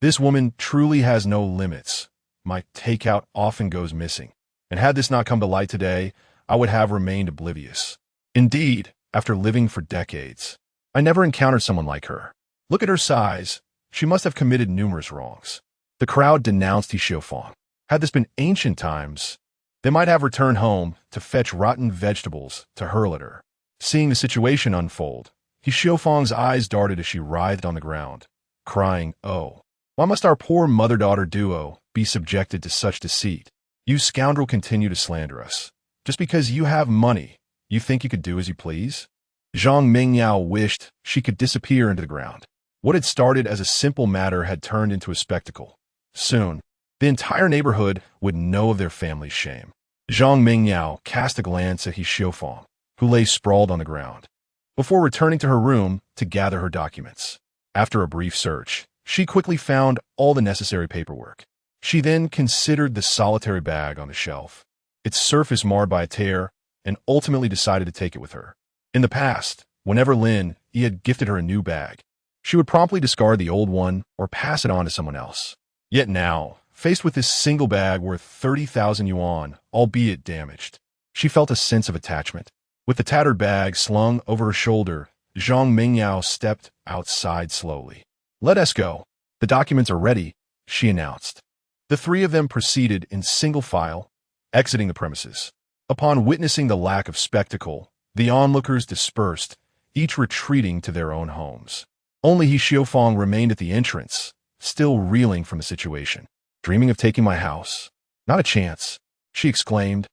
"This woman truly has no limits. My takeout often goes missing, and had this not come to light today, I would have remained oblivious. Indeed, after living for decades, I never encountered someone like her. Look at her size. She must have committed numerous wrongs." The crowd denounced He Xiaofang. Had this been ancient times, they might have returned home to fetch rotten vegetables to hurl at her. Seeing the situation unfold, He Xiaofang's eyes darted as she writhed on the ground, crying, "Oh, why must our poor mother-daughter duo be subjected to such deceit? You scoundrel continue to slander us. Just because you have money, you think you could do as you please?" Zhang Mingyao wished she could disappear into the ground. What had started as a simple matter had turned into a spectacle. Soon, the entire neighborhood would know of their family's shame. Zhang Mingyao cast a glance at He Xiaofang, who lay sprawled on the ground, before returning to her room to gather her documents. After a brief search, she quickly found all the necessary paperwork. She then considered the solitary bag on the shelf, its surface marred by a tear, and ultimately decided to take it with her. In the past, whenever Lin Yi had gifted her a new bag, she would promptly discard the old one or pass it on to someone else. Yet now, faced with this single bag worth 30,000 yuan, albeit damaged, she felt a sense of attachment. With the tattered bag slung over her shoulder, Zhang Mingyao stepped outside slowly. "Let us go. The documents are ready," she announced. The three of them proceeded in single file, exiting the premises. Upon witnessing the lack of spectacle, the onlookers dispersed, each retreating to their own homes. Only He Xiaofang remained at the entrance, still reeling from the situation. "Dreaming of taking my house? Not a chance," she exclaimed,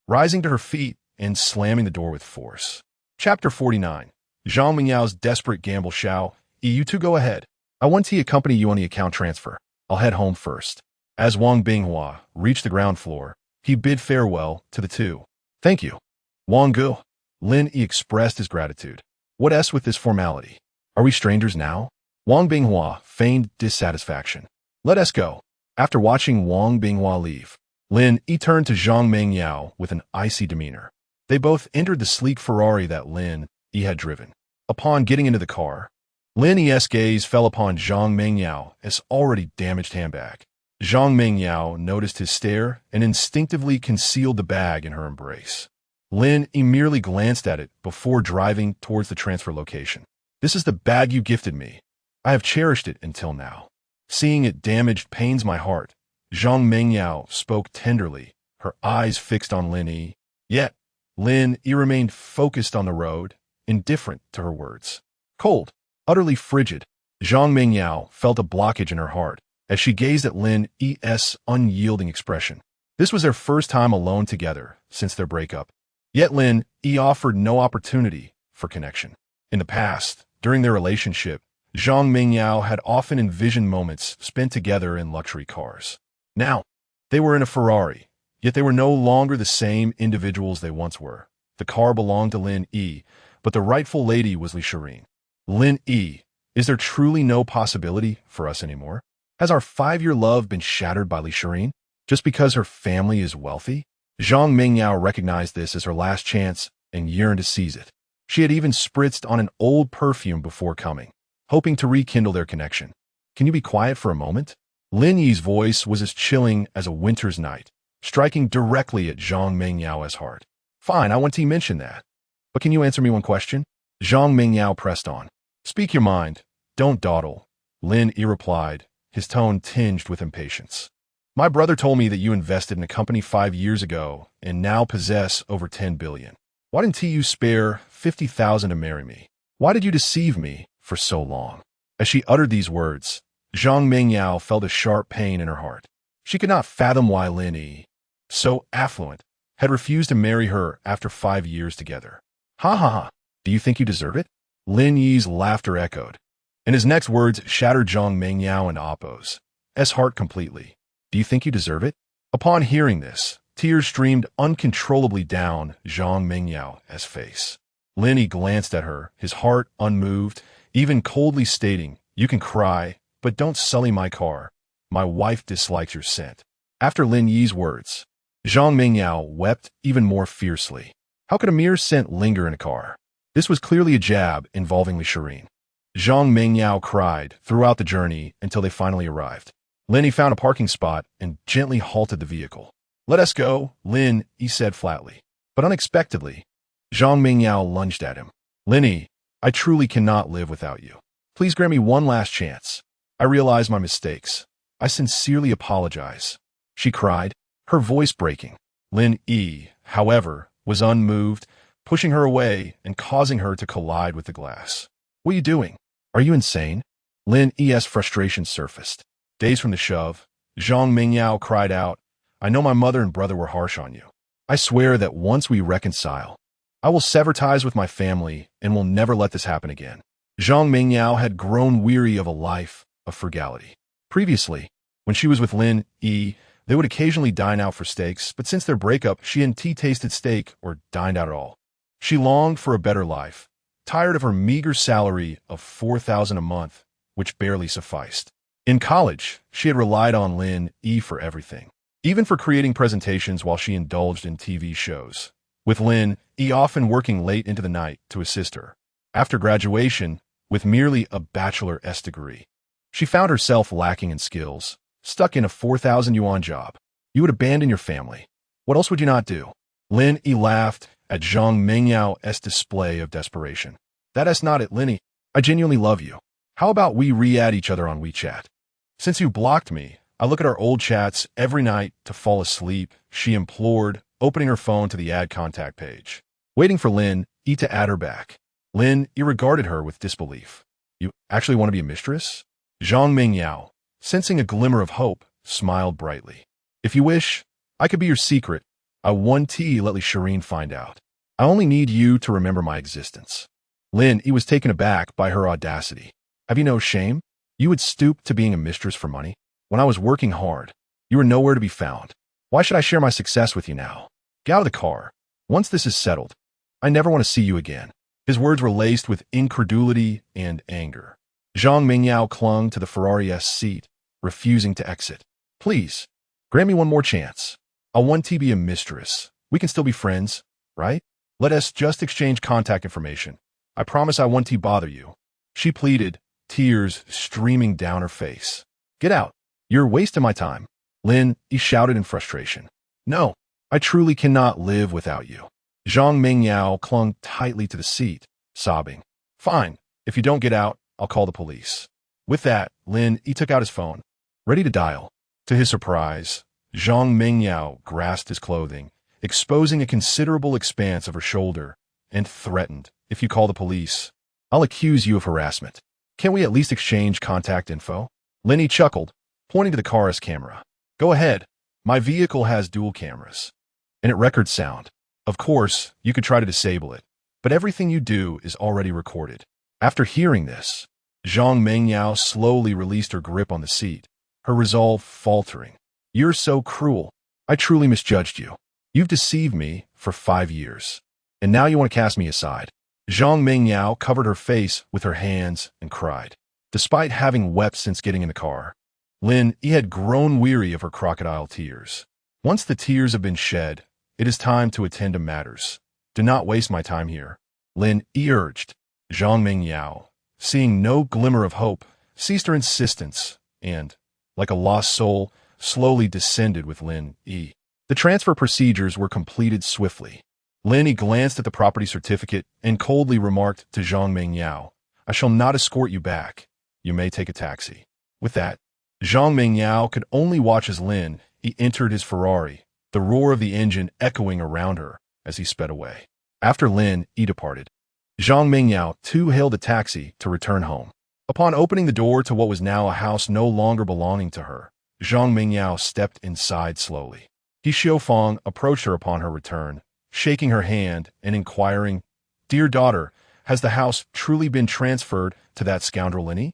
rising to her feet and slamming the door with force. Chapter 49. Zhang Mingyao's desperate gamble. "Shao, you two go ahead. I want to accompany you on the account transfer. I'll head home first." As Wang Binghua reached the ground floor, he bid farewell to the two. "Thank you, Wang Gu." Lin Yi expressed his gratitude. "What else with this formality? Are we strangers now?" Wang Binghua feigned dissatisfaction. "Let us go." After watching Wang Binghua leave, Lin Yi turned to Zhang Mingyao with an icy demeanor. They both entered the sleek Ferrari that Lin Yi had driven. Upon getting into the car, Lin Yi's gaze fell upon Zhang Mingyao's already damaged handbag. Zhang Mingyao noticed his stare and instinctively concealed the bag in her embrace. Lin Yi merely glanced at it before driving towards the transfer location. "This is the bag you gifted me. I have cherished it until now. Seeing it damaged pains my heart." Zhang Mingyao spoke tenderly, her eyes fixed on Lin Yi. Yet, Lin Yi remained focused on the road, indifferent to her words. Cold, utterly frigid, Zhang Mingyao felt a blockage in her heart as she gazed at Lin Yi's unyielding expression. This was their first time alone together since their breakup. Yet Lin Yi offered no opportunity for connection. In the past, During their relationship, Zhang Mingyao had often envisioned moments spent together in luxury cars. Now, they were in a Ferrari, yet they were no longer the same individuals they once were. The car belonged to Lin Yi, but the rightful lady was Li Shireen. Lin Yi, is there truly no possibility for us anymore? Has our 5-year love been shattered by Li Shireen just because her family is wealthy? Zhang Mingyao recognized this as her last chance and yearned to seize it. She had even spritzed on an old perfume before coming, hoping to rekindle their connection. Can you be quiet for a moment? Lin Yi's voice was as chilling as a winter's night, striking directly at Zhang Mingyao's heart. Fine, I want to mention that. But can you answer me one question? Zhang Mingyao pressed on. Speak your mind. Don't dawdle. Lin Yi replied, his tone tinged with impatience. My brother told me that you invested in a company 5 years ago and now possess over 10 billion. Why didn't you spare 50,000 to marry me? Why did you deceive me for so long? As she uttered these words, Zhang Mingyao felt a sharp pain in her heart. She could not fathom why Lin Yi, so affluent, had refused to marry her after 5 years together. Ha ha ha, do you think you deserve it? Lin Yi's laughter echoed, and his next words shattered Zhang Mingyao and Appo's heart completely. Do you think you deserve it? Upon hearing this, tears streamed uncontrollably down Zhang Mingyao's face. Lin Yi glanced at her, his heart unmoved, even coldly stating, you can cry, but don't sully my car. My wife dislikes your scent. After Lin Yi's words, Zhang Mingyao wept even more fiercely. How could a mere scent linger in a car? This was clearly a jab involving Li Shireen. Zhang Mingyao cried throughout the journey until they finally arrived. Lin Yi found a parking spot and gently halted the vehicle. Let us go, Lin Yi said flatly. But unexpectedly, Zhang Mingyao lunged at him. Lin Yi, I truly cannot live without you. Please grant me one last chance. I realize my mistakes. I sincerely apologize. She cried, her voice breaking. Lin Yi, however, was unmoved, pushing her away and causing her to collide with the glass. What are you doing? Are you insane? Lin Yi's frustration surfaced. Dazed from the shove, Zhang Mingyao cried out, I know my mother and brother were harsh on you. I swear that once we reconcile, I will sever ties with my family and will never let this happen again. Zhang Mingyao had grown weary of a life of frugality. Previously, when she was with Lin Yi, they would occasionally dine out for steaks, but since their breakup, she hadn't tasted steak or dined out at all. She longed for a better life, tired of her meager salary of 4,000 a month, which barely sufficed. In college, she had relied on Lin Yi for everything, even for creating presentations while she indulged in TV shows, with Lin Yi often working late into the night to assist her. After graduation, with merely a bachelor's degree, she found herself lacking in skills, stuck in a 4,000 yuan job. You would abandon your family. What else would you not do? Lin Yi laughed at Zhang Mingyao's display of desperation. That's not it, Lin Yi. I genuinely love you. How about we re-add each other on WeChat? Since you blocked me, I look at our old chats every night to fall asleep, she implored, opening her phone to the add contact page, waiting for Lin Yi to add her back. Lin Yi regarded her with disbelief. You actually want to be a mistress? Zhang Mingyao, sensing a glimmer of hope, smiled brightly. If you wish, I could be your secret. I won't let Li Shireen find out. I only need you to remember my existence. Lin Yi was taken aback by her audacity. Have you no shame? You would stoop to being a mistress for money? When I was working hard, you were nowhere to be found. Why should I share my success with you now? Get out of the car. Once this is settled, I never want to see you again. His words were laced with incredulity and anger. Zhang Mingyao clung to the Ferrari's seat, refusing to exit. Please, grant me one more chance. I want to be a mistress. We can still be friends, right? Let us just exchange contact information. I promise I won't bother you. She pleaded, tears streaming down her face. Get out. You're wasting my time. Lin Yi shouted in frustration. No, I truly cannot live without you. Zhang Mingyao clung tightly to the seat, sobbing. Fine, if you don't get out, I'll call the police. With that, Lin Yi took out his phone, ready to dial. To his surprise, Zhang Mingyao grasped his clothing, exposing a considerable expanse of her shoulder, and threatened, if you call the police, I'll accuse you of harassment. Can't we at least exchange contact info? Lin Yi chuckled, pointing to the car's camera. Go ahead. My vehicle has dual cameras, and it records sound. Of course, you could try to disable it, but everything you do is already recorded. After hearing this, Zhang Mengyao slowly released her grip on the seat, her resolve faltering. You're so cruel. I truly misjudged you. You've deceived me for 5 years. And now you want to cast me aside. Zhang Mengyao covered her face with her hands and cried. Despite having wept since getting in the car, Lin Yi had grown weary of her crocodile tears. Once the tears have been shed, it is time to attend to matters. Do not waste my time here, Lin Yi urged. Zhang Mengyao, seeing no glimmer of hope, ceased her insistence and, like a lost soul, slowly descended with Lin Yi. The transfer procedures were completed swiftly. Lin Yi glanced at the property certificate and coldly remarked to Zhang Mengyao, I shall not escort you back. You may take a taxi. With that, Zhang Mengyao could only watch as Lin Yi entered his Ferrari, the roar of the engine echoing around her as he sped away. After Lin Yi departed, Zhang Mengyao too hailed a taxi to return home. Upon opening the door to what was now a house no longer belonging to her, Zhang Mengyao stepped inside slowly. He Xiaofang approached her upon her return, shaking her hand and inquiring, Dear daughter, has the house truly been transferred to that scoundrel Lin Yi?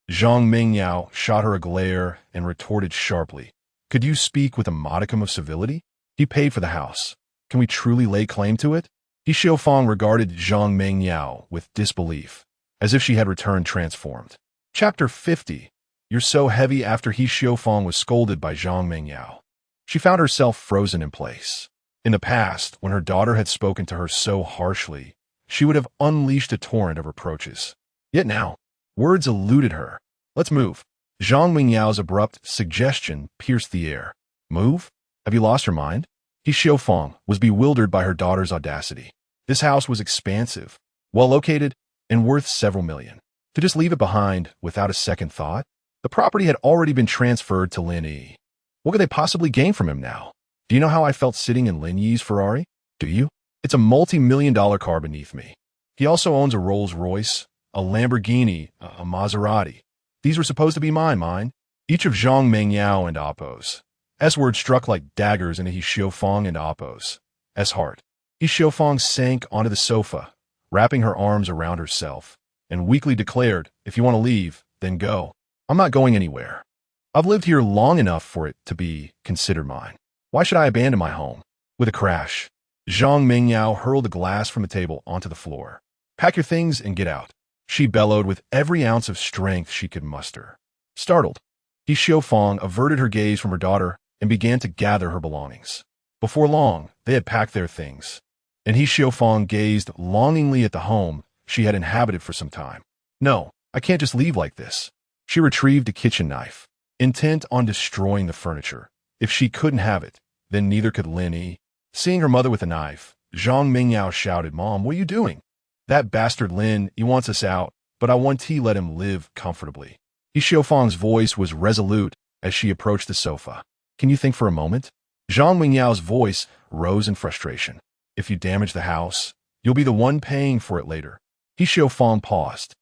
Zhang Mengyao shot her a glare and retorted sharply, Could you speak with a modicum of civility? He paid for the house. Can we truly lay claim to it? He Xiaofang regarded Zhang Mengyao with disbelief, as if she had returned transformed. Chapter 50. You're so heavy. After He Xiaofang was scolded by Zhang Mengyao, she found herself frozen in place. In the past, when her daughter had spoken to her so harshly, she would have unleashed a torrent of reproaches. Yet now, words eluded her. Let's move. Zhang Mingyao's abrupt suggestion pierced the air. Move? Have you lost your mind? He Xiaofang was bewildered by her daughter's audacity. This house was expansive, well located, and worth several million. To just leave it behind without a second thought? The property had already been transferred to Lin Yi. What could they possibly gain from him now? Do you know how I felt sitting in Lin Yi's Ferrari? Do you? It's a multi-million-dollar car beneath me. He also owns a Rolls-Royce, a Lamborghini, a Maserati. These were supposed to be mine. Each of Zhang Mengyao and Appo's S-words struck like daggers into He Xiaofang and Appo's S-heart. He Xiaofang sank onto the sofa, wrapping her arms around herself, and weakly declared, If you want to leave, then go. I'm not going anywhere. I've lived here long enough for it to be considered mine. Why should I abandon my home? With a crash, Zhang Mengyao hurled a glass from the table onto the floor. Pack your things and get out, she bellowed with every ounce of strength she could muster. Startled, He Xiaofang averted her gaze from her daughter and began to gather her belongings. Before long, they had packed their things, and He Xiaofang gazed longingly at the home she had inhabited for some time. No, I can't just leave like this. She retrieved a kitchen knife, intent on destroying the furniture. If she couldn't have it, then neither could Lin Yi. Seeing her mother with a knife, Zhang Mengyao shouted, Mom, what are you doing? That bastard Lin Yi wants us out, but I want to let him live comfortably. He Xiaofang's voice was resolute as she approached the sofa. Can you think for a moment? Zhang Mingyao's voice rose in frustration. If you damage the house, you'll be the one paying for it later. He Xiaofang paused,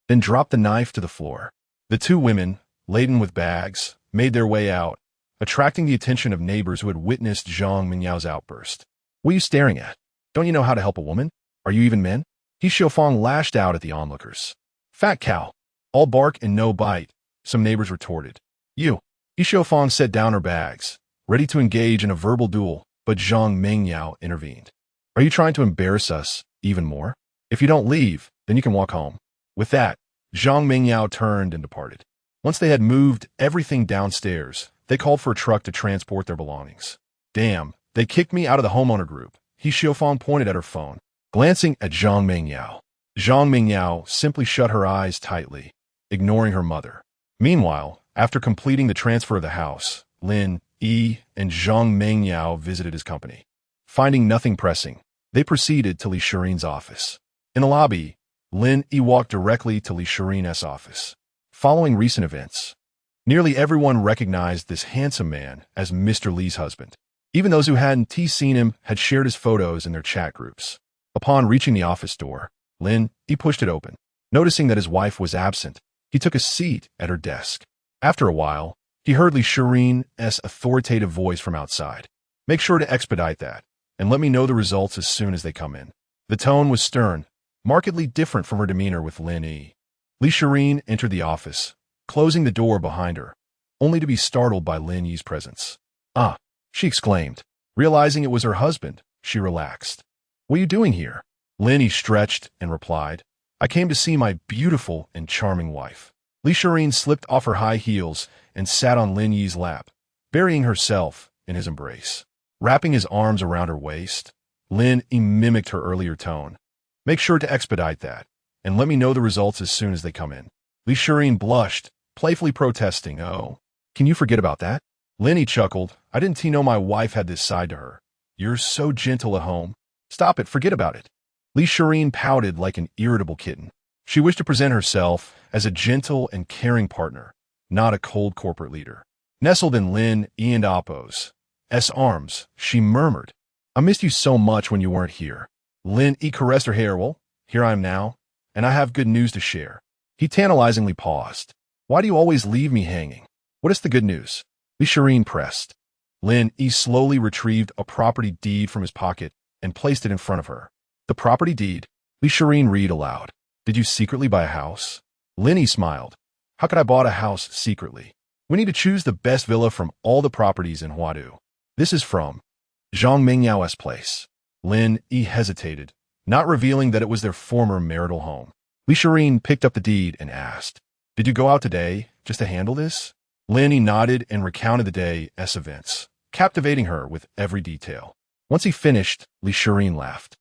then dropped the knife to the floor. The two women, laden with bags, made their way out, attracting the attention of neighbors who had witnessed Zhang Mingyao's outburst. What are you staring at? Don't you know how to help a woman? Are you even men? He Xiaofang lashed out at the onlookers. Fat cow. All bark and no bite, some neighbors retorted. You. He Xiaofang set down her bags, ready to engage in a verbal duel, but Zhang Mengyao intervened. Are you trying to embarrass us even more? If you don't leave, then you can walk home. With that, Zhang Mengyao turned and departed. Once they had moved everything downstairs, they called for a truck to transport their belongings. Damn, they kicked me out of the homeowner group. He Xiaofang pointed at her phone, glancing at Zhang Mengyao. Zhang Mengyao simply shut her eyes tightly, ignoring her mother. Meanwhile, after completing the transfer of the house, Lin Yi and Zhang Mengyao visited his company. Finding nothing pressing, they proceeded to Li Shirin's office. In the lobby, Lin Yi walked directly to Li Shirin's office. Following recent events, nearly everyone recognized this handsome man as Mr. Li's husband. Even those who hadn't seen him had shared his photos in their chat groups. Upon reaching the office door, Lin Yi pushed it open. Noticing that his wife was absent, he took a seat at her desk. After a while, he heard Li Shirin's authoritative voice from outside. Make sure to expedite that, and let me know the results as soon as they come in. The tone was stern, markedly different from her demeanor with Lin Yi. Li Shireen entered the office, closing the door behind her, only to be startled by Lin Yi's presence. "Ah," she exclaimed. Realizing it was her husband, she relaxed. "What are you doing here?" Lin Yi stretched and replied, "I came to see my beautiful and charming wife." Li Shireen slipped off her high heels and sat on Lin Yi's lap, burying herself in his embrace. Wrapping his arms around her waist, Lin Yi mimicked her earlier tone. "Make sure to expedite that, and let me know the results as soon as they come in." Li Shireen blushed, playfully protesting, "Oh, can you forget about that?" Lin Yi chuckled. "I didn't know my wife had this side to her. You're so gentle at home. Stop it, forget about it." Li Shireen pouted like an irritable kitten. She wished to present herself as a gentle and caring partner, not a cold corporate leader. Nestled in Lin Yi and Appo's arms, she murmured, "I missed you so much when you weren't here." Lin Yi caressed her hair. "Well, here I am now, and I have good news to share." He tantalizingly paused. "Why do you always leave me hanging? What is the good news?" Li Shireen pressed. Lin Yi slowly retrieved a property deed from his pocket and placed it in front of her. "The property deed?" Li Shireen read aloud. "Did you secretly buy a house?" Lin Yi smiled. "How could I bought a house secretly? We need to choose the best villa from all the properties in Huadu. This is from Zhang Mingyao's place." Lin Yi hesitated, not revealing that it was their former marital home. Li Shireen picked up the deed and asked, "Did you go out today just to handle this?" Lin Yi nodded and recounted the day's events, captivating her with every detail. Once he finished, Li Shireen laughed.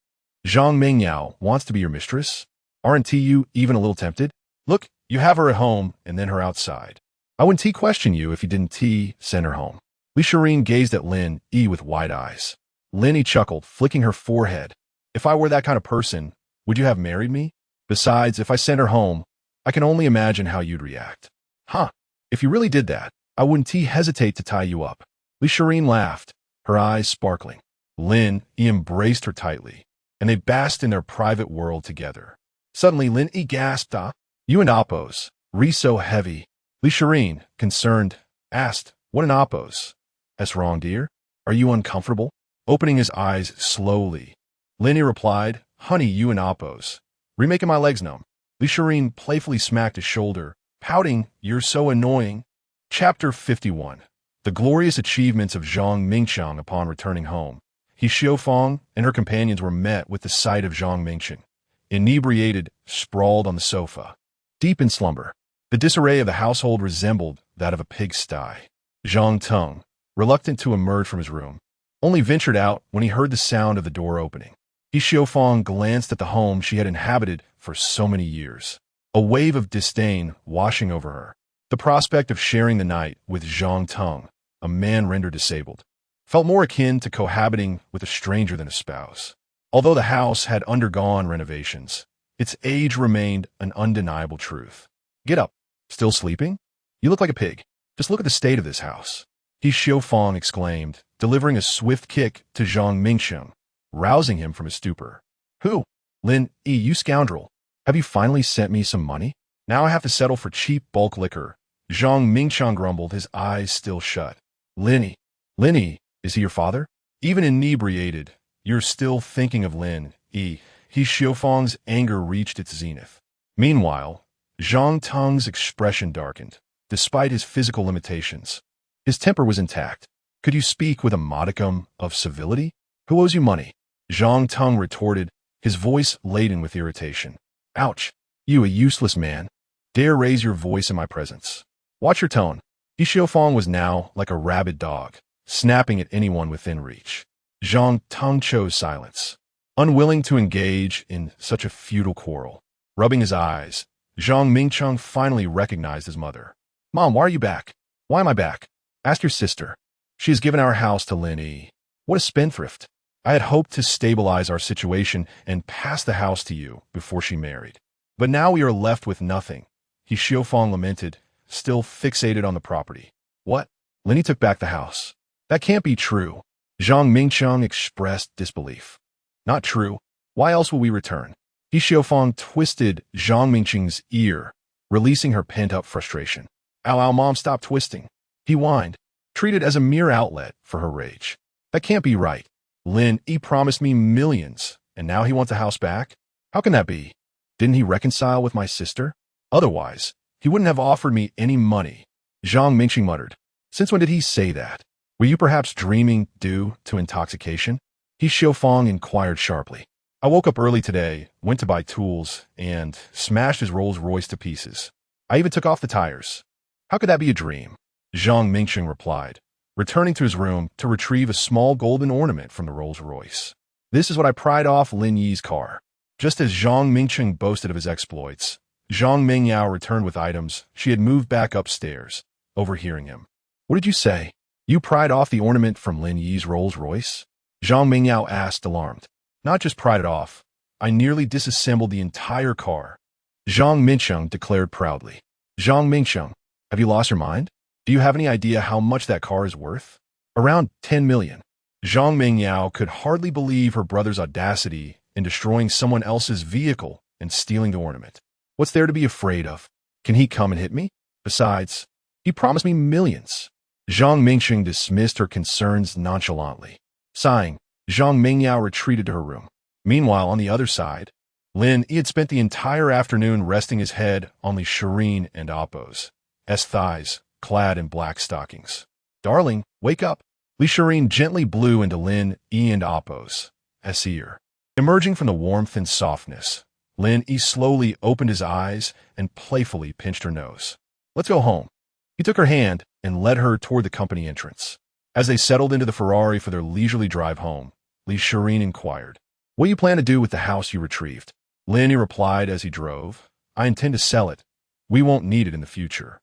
"Zhang Mingyao wants to be your mistress? Aren't you even a little tempted? Look, you have her at home and then her outside. I wouldn't question you if you didn't send her home." Li Shireen gazed at Lin Yi with wide eyes. Lin Yi chuckled, flicking her forehead. "If I were that kind of person, would you have married me? Besides, if I sent her home, I can only imagine how you'd react." "Huh. If you really did that, I wouldn't hesitate to tie you up." Li Shireen laughed, her eyes sparkling. Lin Yi embraced her tightly, and they basked in their private world together. Suddenly, Lin Yi gasped, "Ah, you and Appo's, re so heavy." Li Shireen, concerned, asked, "What an Appo's?" "That's wrong, dear. Are you uncomfortable?" Opening his eyes slowly, Lin Yi replied, "Honey, you and Appo's. Remaking my legs numb." Li Shireen playfully smacked his shoulder, pouting, "You're so annoying." Chapter 51. The glorious achievements of Zhang Mingqiang upon returning home. He Xiaofang and her companions were met with the sight of Zhang Mingqiang, inebriated, sprawled on the sofa, deep in slumber. The disarray of the household resembled that of a pigsty. Zhang Teng, reluctant to emerge from his room, only ventured out when he heard the sound of the door opening. He Xiaofang glanced at the home she had inhabited for so many years, a wave of disdain washing over her. The prospect of sharing the night with Zhang Teng, a man rendered disabled, felt more akin to cohabiting with a stranger than a spouse. Although the house had undergone renovations, its age remained an undeniable truth. "Get up. Still sleeping? You look like a pig. Just look at the state of this house." He Xiaofang exclaimed, delivering a swift kick to Zhang Mingqiang, rousing him from his stupor. "Who? Lin Yi, you scoundrel. Have you finally sent me some money? Now I have to settle for cheap bulk liquor." Zhang Mingqiang grumbled, his eyes still shut. Lin Yi, is he your father? Even inebriated, you're still thinking of Lin Yi." He Xiaofang's anger reached its zenith. Meanwhile, Zhang Teng's expression darkened. Despite his physical limitations, his temper was intact. "Could you speak with a modicum of civility? Who owes you money?" Zhang Teng retorted, his voice laden with irritation. "Ouch! You, a useless man, dare raise your voice in my presence. Watch your tone." He Xiaofang was now like a rabid dog, snapping at anyone within reach. Zhang Teng chose silence, unwilling to engage in such a futile quarrel. Rubbing his eyes, Zhang Mingqiang finally recognized his mother. "Mom, why are you back?" "Why am I back?" "Ask your sister. She has given our house to Lin Yi." "What a spendthrift. I had hoped to stabilize our situation and pass the house to you before she married. But now we are left with nothing." He Xiaofang lamented, still fixated on the property. "What? Lin Yi took back the house? That can't be true." Zhang Mingqiang expressed disbelief. "Not true. Why else will we return?" He Xiaofang twisted Zhang Mingqiang's ear, releasing her pent-up frustration. "Ow, ow, Mom, stop twisting." He whined, treated as a mere outlet for her rage. "That can't be right. Lin Yi promised me millions, and now he wants the house back? How can that be? Didn't he reconcile with my sister? Otherwise, he wouldn't have offered me any money. Zhang Mingqing muttered. Since when did he say that? Were you perhaps dreaming due to intoxication? He Xiaofang inquired sharply. I woke up early today, went to buy tools, and smashed his Rolls-Royce to pieces. I even took off the tires. How could that be a dream? Zhang Mingqing replied, returning to his room to retrieve a small golden ornament from the Rolls-Royce. This is what I pried off Lin Yi's car. Just as Zhang Mingqing boasted of his exploits, Zhang Mingyao returned with items she had moved back upstairs, overhearing him. What did you say? You pried off the ornament from Lin Yi's Rolls-Royce? Zhang Mingyao asked, alarmed. Not just pried it off. I nearly disassembled the entire car. Zhang Mingqiang declared proudly. Zhang Mingqiang, have you lost your mind? Do you have any idea how much that car is worth? Around 10 million. Zhang Mingyao could hardly believe her brother's audacity in destroying someone else's vehicle and stealing the ornament. What's there to be afraid of? Can he come and hit me? Besides, he promised me millions. Zhang Mingqing dismissed her concerns nonchalantly. Sighing, Zhang Mingyao retreated to her room. Meanwhile, on the other side, Lin Yi had spent the entire afternoon resting his head on Li Shireen and Appo's thighs, clad in black stockings. Darling, wake up. Li Shireen gently blew into Lin Yi and Appo's ear. Emerging from the warmth and softness, Lin Yi slowly opened his eyes and playfully pinched her nose. Let's go home. He took her hand and led her toward the company entrance. As they settled into the Ferrari for their leisurely drive home, Li Shireen inquired, what do you plan to do with the house you retrieved? Lin Yi replied as he drove, I intend to sell it. We won't need it in the future.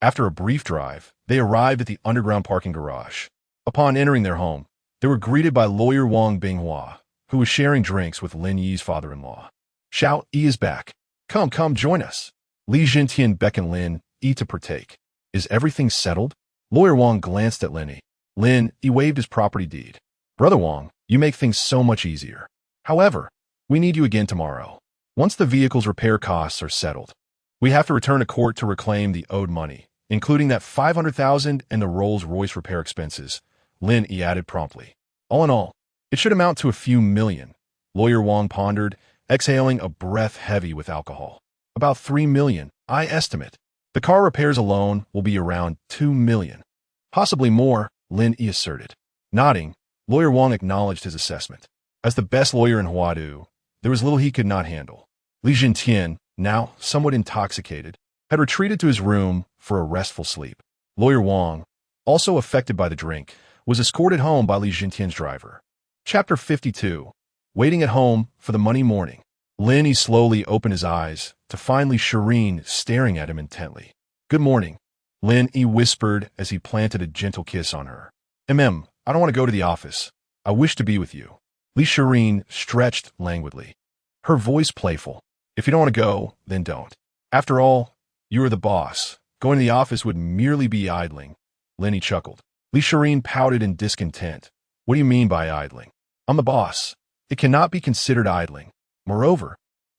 After a brief drive, they arrived at the underground parking garage. Upon entering their home, they were greeted by lawyer Wang Binghua, who was sharing drinks with Lin Yi's father-in-law. Xiao Yi is back. Come, join us. Li Jintian beckoned Lin Yi to partake. Is everything settled? Lawyer Wang glanced at Lin Yi. Lin Yi waved his property deed. Brother Wang, you make things so much easier. However, we need you again tomorrow. Once the vehicle's repair costs are settled, we have to return to court to reclaim the owed money, including that 500,000 and the Rolls-Royce repair expenses, Lin Yi added promptly. All in all, it should amount to a few million, Lawyer Wang pondered, exhaling a breath heavy with alcohol. About 3 million, I estimate. The car repairs alone will be around 2 million. Possibly more, Lin Yi asserted. Nodding, Lawyer Wang acknowledged his assessment. As the best lawyer in Huadu, there was little he could not handle. Li Jintian, now somewhat intoxicated, had retreated to his room for a restful sleep. Lawyer Wang, also affected by the drink, was escorted home by Li Jintian's driver. Chapter 52. Waiting at home for the Monday morning. Lin Yi slowly opened his eyes to find Li Shireen staring at him intently. Good morning, Lin Yi whispered as he planted a gentle kiss on her. I don't want to go to the office. I wish to be with you. Li Shireen stretched languidly, her voice playful. If you don't want to go, then don't. After all, you are the boss. Going to the office would merely be idling. Lin Yi chuckled. Li Shireen pouted in discontent. What do you mean by idling? I'm the boss. It cannot be considered idling. Moreover,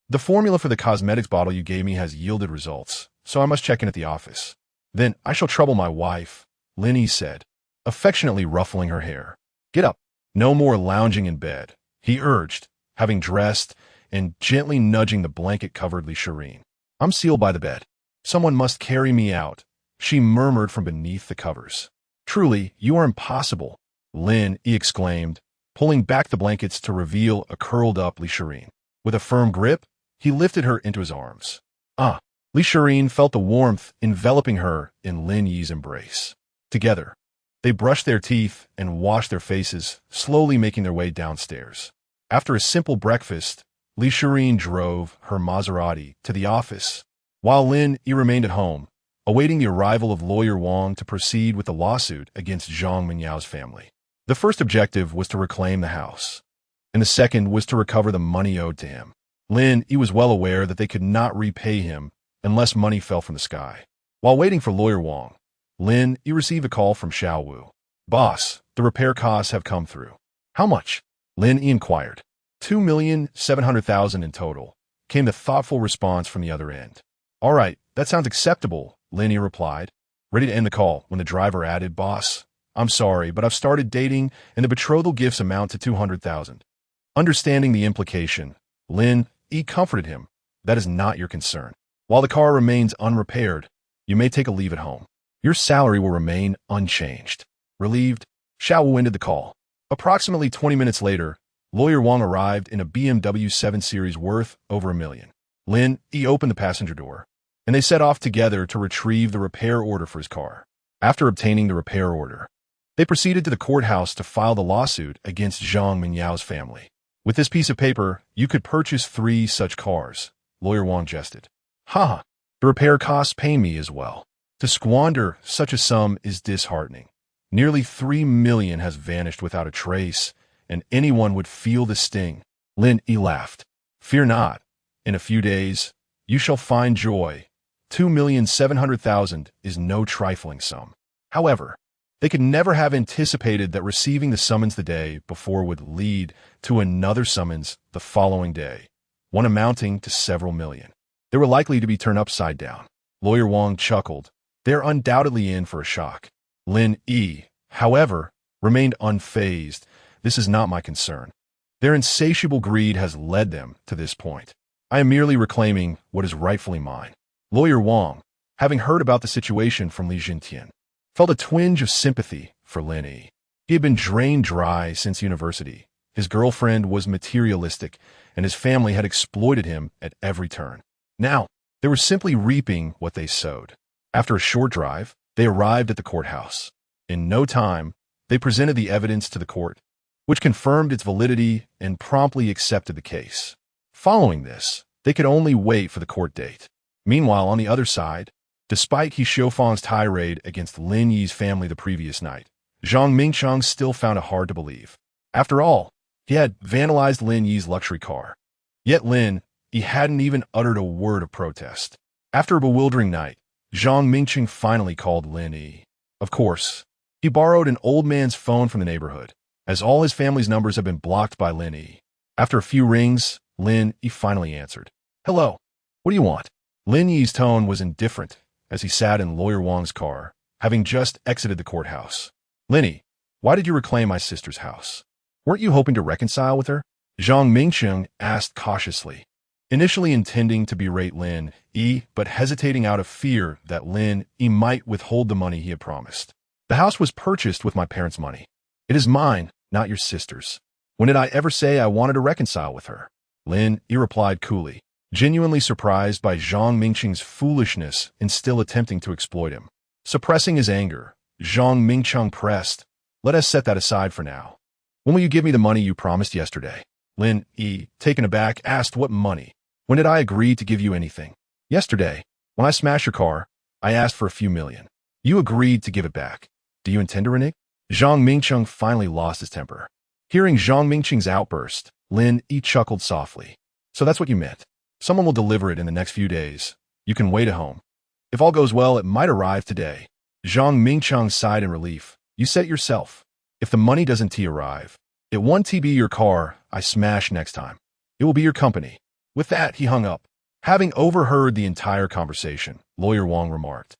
the formula for the cosmetics bottle you gave me has yielded results, so I must check in at the office. Then I shall trouble my wife, Lin Yi said, affectionately ruffling her hair. Get up. No more lounging in bed, he urged, having dressed and gently nudging the blanket-covered Li Shireen. I'm sealed by the bed. Someone must carry me out, she murmured from beneath the covers. Truly, you are impossible, Lin Yi exclaimed, pulling back the blankets to reveal a curled-up Li Shireen. With a firm grip, he lifted her into his arms. Li Shireen felt the warmth enveloping her in Lin Yi's embrace. Together, they brushed their teeth and washed their faces, slowly making their way downstairs. After a simple breakfast, Li Shireen drove her Maserati to the office, while Lin Yi remained at home, awaiting the arrival of lawyer Wang to proceed with the lawsuit against Zhang Mingyao's family. The first objective was to reclaim the house, and the second was to recover the money owed to him. Lin Yi was well aware that they could not repay him unless money fell from the sky. While waiting for lawyer Wang, Lin Yi received a call from Xiao Wu. Boss, the repair costs have come through. How much? Lin Yi inquired. 2,700,000 in total, came the thoughtful response from the other end. All right, that sounds acceptable, Lin Yi replied, ready to end the call when the driver added, Boss, I'm sorry, but I've started dating and the betrothal gifts amount to 200,000. Understanding the implication, Lin Yi comforted him. That is not your concern. While the car remains unrepaired, you may take a leave at home. Your salary will remain unchanged. Relieved, Xiao Wu ended the call. Approximately 20 minutes later, Lawyer Wang arrived in a BMW 7 Series worth over $1 million. Lin Yi opened the passenger door, and they set off together to retrieve the repair order for his car. After obtaining the repair order, they proceeded to the courthouse to file the lawsuit against Zhang Mingyao's family. With this piece of paper, you could purchase 3 such cars, Lawyer Wang jested. Ha! The repair costs pay me as well. To squander such a sum is disheartening. Nearly 3 million has vanished without a trace, and anyone would feel the sting. Lin Yi laughed. Fear not. In a few days, you shall find joy. 2,700,000 is no trifling sum. However, they could never have anticipated that receiving the summons the day before would lead to another summons the following day, one amounting to several million. They were likely to be turned upside down. Lawyer Wang chuckled. They're undoubtedly in for a shock. Lin Yi, however, remained unfazed. This is not my concern. Their insatiable greed has led them to this point. I am merely reclaiming what is rightfully mine. Lawyer Wang, having heard about the situation from Li Jintian, felt a twinge of sympathy for Lin Yi. He had been drained dry since university. His girlfriend was materialistic, and his family had exploited him at every turn. Now, they were simply reaping what they sowed. After a short drive, they arrived at the courthouse. In no time, they presented the evidence to the court, which confirmed its validity and promptly accepted the case. Following this, they could only wait for the court date. Meanwhile, on the other side, despite He Xiufang's tirade against Lin Yi's family the previous night, Zhang Mingchang still found it hard to believe. After all, he had vandalized Lin Yi's luxury car. Yet Lin Yi hadn't even uttered a word of protest. After a bewildering night, Zhang Mingchang finally called Lin Yi. Of course, he borrowed an old man's phone from the neighborhood, as all his family's numbers have been blocked by Lin Yi. After a few rings, Lin Yi finally answered. Hello, what do you want? Lin Yi's tone was indifferent as he sat in Lawyer Wang's car, having just exited the courthouse. Lin Yi, why did you reclaim my sister's house? Weren't you hoping to reconcile with her? Zhang Mingcheng asked cautiously, initially intending to berate Lin Yi, but hesitating out of fear that Lin Yi might withhold the money he had promised. The house was purchased with my parents' money. It is mine, not your sister's. When did I ever say I wanted to reconcile with her? Lin Yi replied coolly, genuinely surprised by Zhang Mingcheng's foolishness in still attempting to exploit him. Suppressing his anger, Zhang Mingcheng pressed, let us set that aside for now. When will you give me the money you promised yesterday? Lin Yi, taken aback, asked what money. When did I agree to give you anything? Yesterday, when I smashed your car, I asked for a few million. You agreed to give it back. Do you intend to renege? Zhang Mingcheng finally lost his temper. Hearing Zhang Mingcheng's outburst, Lin Yi chuckled softly. So that's what you meant. Someone will deliver it in the next few days. You can wait at home. If all goes well, it might arrive today. Zhang Mingcheng sighed in relief. You said it yourself. If the money doesn't arrive, it won't be your car I smash next time. It will be your company. With that, he hung up. Having overheard the entire conversation, Lawyer Wang remarked,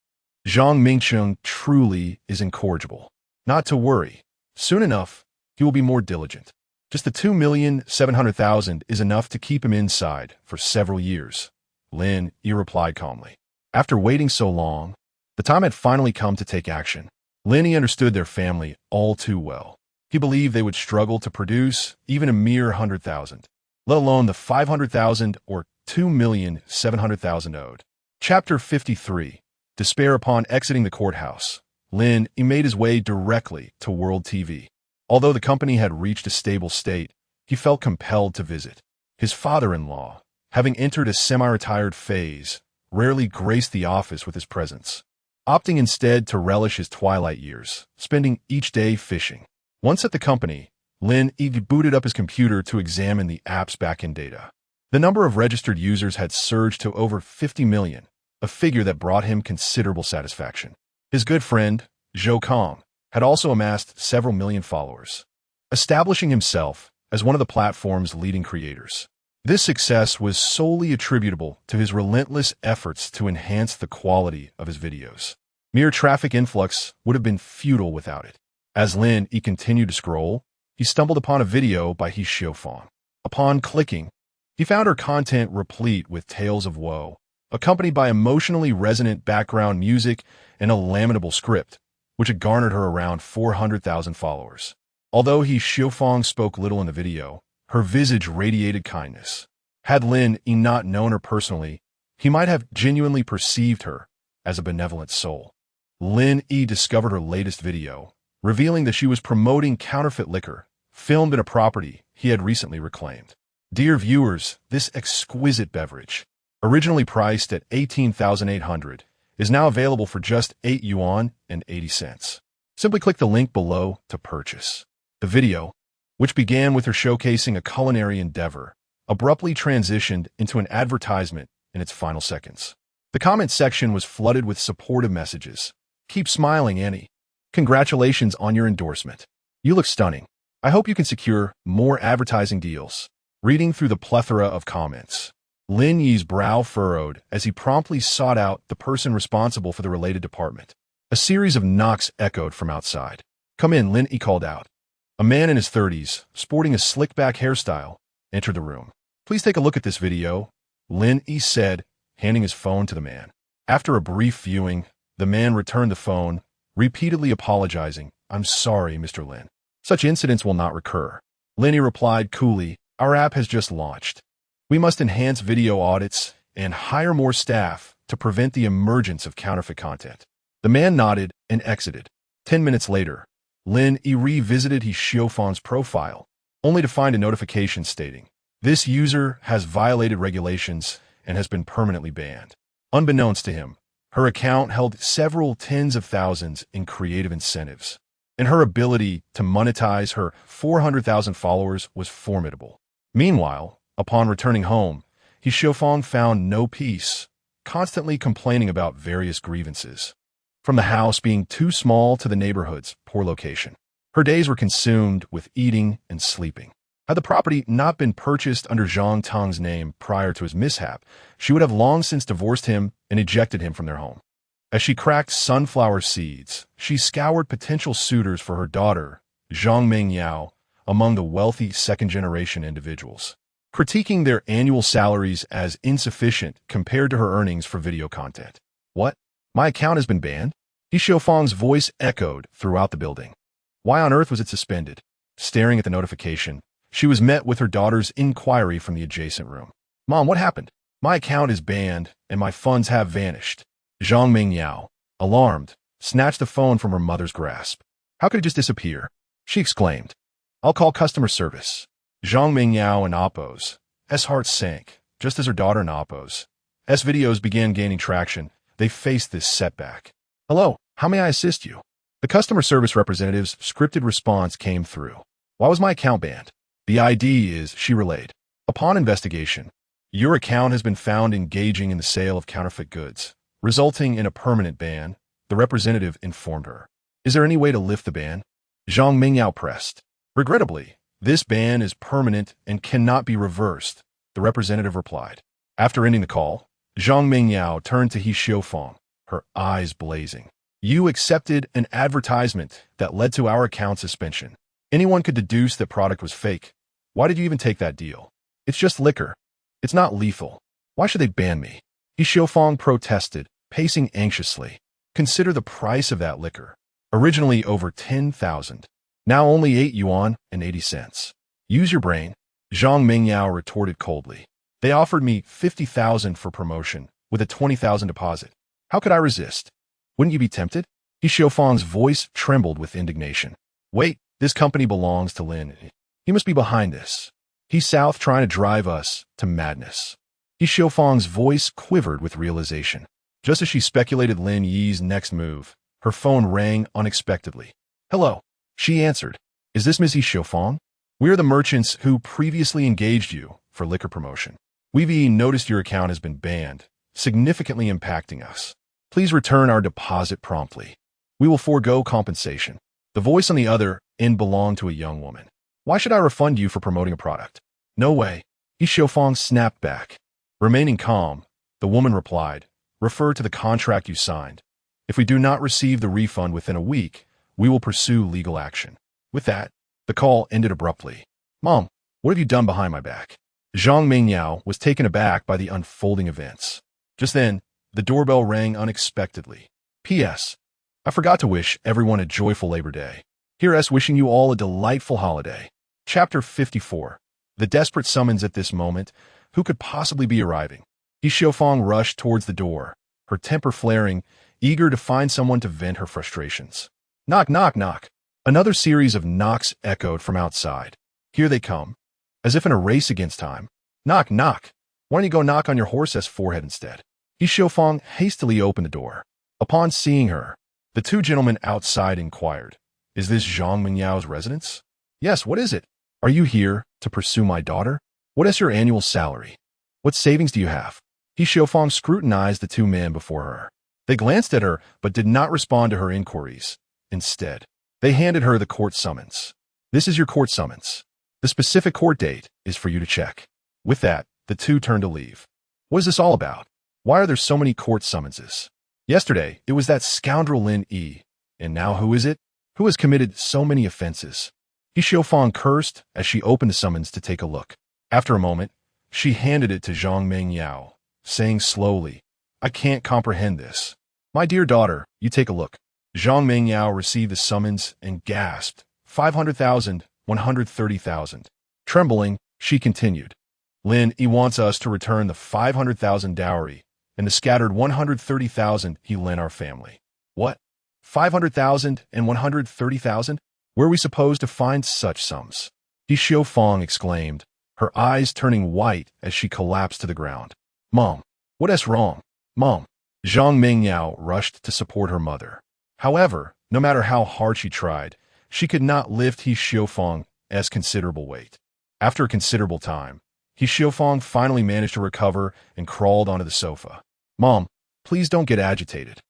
Zhang Mingcheng truly is incorrigible. Not to worry. Soon enough, he will be more diligent. Just the 2,700,000 is enough to keep him inside for several years. Lin Yi replied calmly. After waiting so long, the time had finally come to take action. Lin Yi understood their family all too well. He believed they would struggle to produce even a mere 100,000, let alone the 500,000 or 2,700,000 owed. Chapter 53. Despair upon exiting the courthouse. Lin Yi made his way directly to World TV. Although the company had reached a stable state, he felt compelled to visit. His father-in-law, having entered a semi-retired phase, rarely graced the office with his presence, opting instead to relish his twilight years, spending each day fishing. Once at the company, Lin Yi booted up his computer to examine the app's backend data. The number of registered users had surged to over 50 million, a figure that brought him considerable satisfaction. His good friend, Zhou Kong, had also amassed several million followers, establishing himself as one of the platform's leading creators. This success was solely attributable to his relentless efforts to enhance the quality of his videos. Mere traffic influx would have been futile without it. As Lin Yi continued to scroll, he stumbled upon a video by He Xiufang. Upon clicking, He found her content replete with tales of woe, accompanied by emotionally resonant background music and a lamentable script, which had garnered her around 400,000 followers. Although He Xiaofang spoke little in the video, her visage radiated kindness. Had Lin Yi not known her personally, he might have genuinely perceived her as a benevolent soul. Lin Yi discovered her latest video, revealing that she was promoting counterfeit liquor, filmed in a property he had recently reclaimed. Dear viewers, this exquisite beverage, originally priced at 18,800, is now available for just 8 yuan and 80 cents. Simply click the link below to purchase. The video, which began with her showcasing a culinary endeavor, abruptly transitioned into an advertisement in its final seconds. The comment section was flooded with supportive messages. Keep smiling, Annie. Congratulations on your endorsement. You look stunning. I hope you can secure more advertising deals. Reading through the plethora of comments, Lin Yi's brow furrowed as he promptly sought out the person responsible for the related department. A series of knocks echoed from outside. Come in, Lin Yi called out. A man in his 30s, sporting a slick-back hairstyle, entered the room. Please take a look at this video, Lin Yi said, handing his phone to the man. After a brief viewing, the man returned the phone, repeatedly apologizing. I'm sorry, Mr. Lin. Such incidents will not recur. Lin Yi replied coolly, our app has just launched. We must enhance video audits and hire more staff to prevent the emergence of counterfeit content. The man nodded and exited. 10 minutes later, Lin Yi revisited He Xiaofang's profile, only to find a notification stating, this user has violated regulations and has been permanently banned. Unbeknownst to him, her account held several tens of thousands in creative incentives, and her ability to monetize her 400,000 followers was formidable. Meanwhile, upon returning home, He Xiaofang found no peace, constantly complaining about various grievances. From the house being too small to the neighborhood's poor location, her days were consumed with eating and sleeping. Had the property not been purchased under Zhang Tong's name prior to his mishap, she would have long since divorced him and ejected him from their home. As she cracked sunflower seeds, she scoured potential suitors for her daughter, Zhang Mengyao, among the wealthy second-generation individuals, critiquing their annual salaries as insufficient compared to her earnings for video content. What? My account has been banned? He Xiaofang's voice echoed throughout the building. Why on earth was it suspended? Staring at the notification, she was met with her daughter's inquiry from the adjacent room. Mom, what happened? My account is banned, and my funds have vanished. Zhang Mengyao, alarmed, snatched the phone from her mother's grasp. How could it just disappear? She exclaimed. I'll call customer service. Zhang Mengyao and Oppo's heart sank, just as her daughter and Oppo's videos began gaining traction. They faced this setback. Hello, how may I assist you? The customer service representative's scripted response came through. Why was my account banned? The ID is, she relayed. Upon investigation, your account has been found engaging in the sale of counterfeit goods, resulting in a permanent ban, the representative informed her. Is there any way to lift the ban? Zhang Mengyao pressed. Regrettably, this ban is permanent and cannot be reversed, the representative replied. After ending the call, Zhang Mengyao turned to He Xiaofang, her eyes blazing. You accepted an advertisement that led to our account suspension. Anyone could deduce that product was fake. Why did you even take that deal? It's just liquor. It's not lethal. Why should they ban me? He Xiaofang protested, pacing anxiously. Consider the price of that liquor. Originally over 10,000. Now only 8 yuan and 80 cents. Use your brain. Zhang Mengyao retorted coldly. They offered me 50,000 for promotion, with a 20,000 deposit. How could I resist? Wouldn't you be tempted? He Xiaofang's voice trembled with indignation. Wait, this company belongs to Lin Yi. He must be behind this. He's south trying to drive us to madness. He Xiaofang's voice quivered with realization. Just as she speculated Lin Yi's next move, her phone rang unexpectedly. Hello, she answered. Is this Ms. He Xiaofang? We are the merchants who previously engaged you for liquor promotion. We've noticed your account has been banned, significantly impacting us. Please return our deposit promptly. We will forego compensation. The voice on the other end belonged to a young woman. Why should I refund you for promoting a product? No way. He Xiaofang snapped back. Remaining calm, the woman replied, refer to the contract you signed. If we do not receive the refund within a week, we will pursue legal action. With that, the call ended abruptly. Mom, what have you done behind my back? Zhang Mingyao was taken aback by the unfolding events. Just then, the doorbell rang unexpectedly. P.S. I forgot to wish everyone a joyful Labor Day. Here's wishing you all a delightful holiday. Chapter 54. The desperate summons at this moment. Who could possibly be arriving? He Xiaofang rushed towards the door, her temper flaring, eager to find someone to vent her frustrations. Knock, knock, knock. Another series of knocks echoed from outside. Here they come. As if in a race against time. Knock, knock. Why don't you go knock on your horse's forehead instead? He Xiaofang hastily opened the door. Upon seeing her, the two gentlemen outside inquired, "Is this Zhang Mingyao's residence?" "Yes, what is it?" "Are you here to pursue my daughter? What is your annual salary? What savings do you have?" He Xiaofang scrutinized the two men before her. They glanced at her, but did not respond to her inquiries. Instead, they handed her the court summons. "This is your court summons. The specific court date is for you to check." With that, the two turned to leave. What is this all about? Why are there so many court summonses? Yesterday, it was that scoundrel Lin Yi. And now who is it? Who has committed so many offenses? He Xiaofang cursed as she opened the summons to take a look. After a moment, she handed it to Zhang Mingyao, saying slowly, "I can't comprehend this." "My dear daughter, you take a look." Zhang Mingyao received the summons and gasped, 500,000, 130,000. Trembling, she continued, "Lin Yi wants us to return the 500,000 dowry and the scattered 130,000 he lent our family." "What? 500,000 and 130,000? Where are we supposed to find such sums?" He Xiaofang exclaimed, her eyes turning white as she collapsed to the ground. "Mom, what is wrong? Mom." Zhang Mingyao rushed to support her mother. However, no matter how hard she tried, she could not lift He Xiaofang's considerable weight. After a considerable time, He Xiaofang finally managed to recover and crawled onto the sofa. "Mom, please don't get agitated."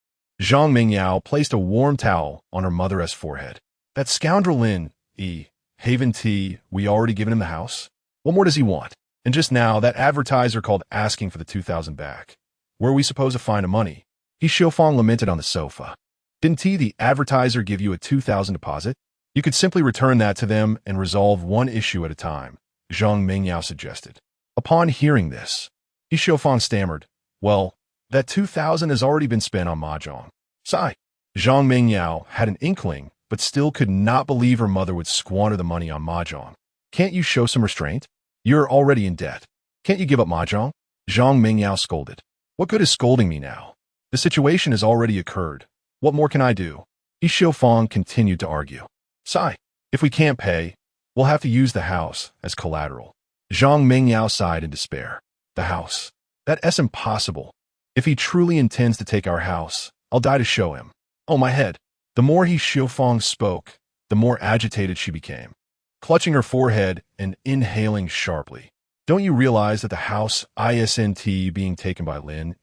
Zhang Mingyao placed a warm towel on her mother's forehead. "That scoundrel Lin Yi, Haven Tea, we already given him the house? What more does he want? And just now, that advertiser called asking for the 2,000 back. Where are we supposed to find the money?" He Xiaofang lamented on the sofa. "Didn't the advertiser give you a 2,000 deposit? You could simply return that to them and resolve one issue at a time," Zhang Mingyao suggested. Upon hearing this, He Xiaofang stammered, "Well, that 2,000 has already been spent on mahjong." Sigh. Zhang Mingyao had an inkling, but still could not believe her mother would squander the money on mahjong. "Can't you show some restraint? You're already in debt. Can't you give up mahjong?" Zhang Mingyao scolded. "What good is scolding me now? The situation has already occurred. What more can I do?" He Xiaofang continued to argue. "Sigh. If we can't pay, we'll have to use the house as collateral." Zhang Mingyao sighed in despair. "The house? That's impossible. If he truly intends to take our house, I'll die to show him. Oh, my head." The more He Xiaofang spoke, the more agitated she became, clutching her forehead and inhaling sharply. "Don't you realize that the house isn't being taken by Lin?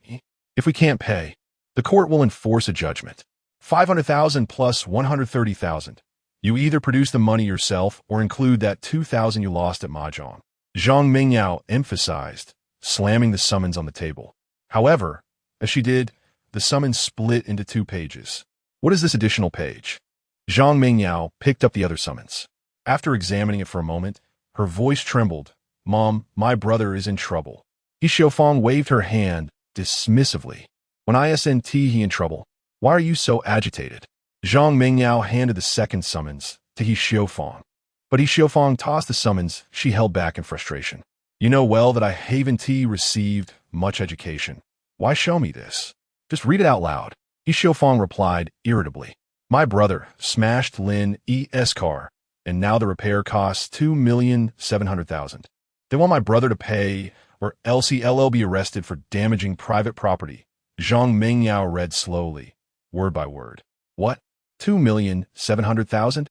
If we can't pay, the court will enforce a judgment. 500,000 plus 130,000. You either produce the money yourself or include that 2,000 you lost at mahjong." Zhang Mingyao emphasized, slamming the summons on the table. However, as she did, the summons split into 2 pages. "What is this additional page?" Zhang Mingyao picked up the other summons. After examining it for a moment, her voice trembled. "Mom, my brother is in trouble." He Xiaofang waved her hand dismissively. "When isn't he in trouble? Why are you so agitated?" Zhang Mingyao handed the second summons to He Xiaofang. But He Xiaofang tossed the summons she held back in frustration. "You know well that I haven't received much education. Why show me this? Just read it out loud." He Xiaofang replied irritably. "My brother smashed Lin Yi's car, and now the repair costs 2,700,000. They want my brother to pay, or else he'll be arrested for damaging private property." Zhang Mingyao read slowly, word by word. "What? 2,700,000?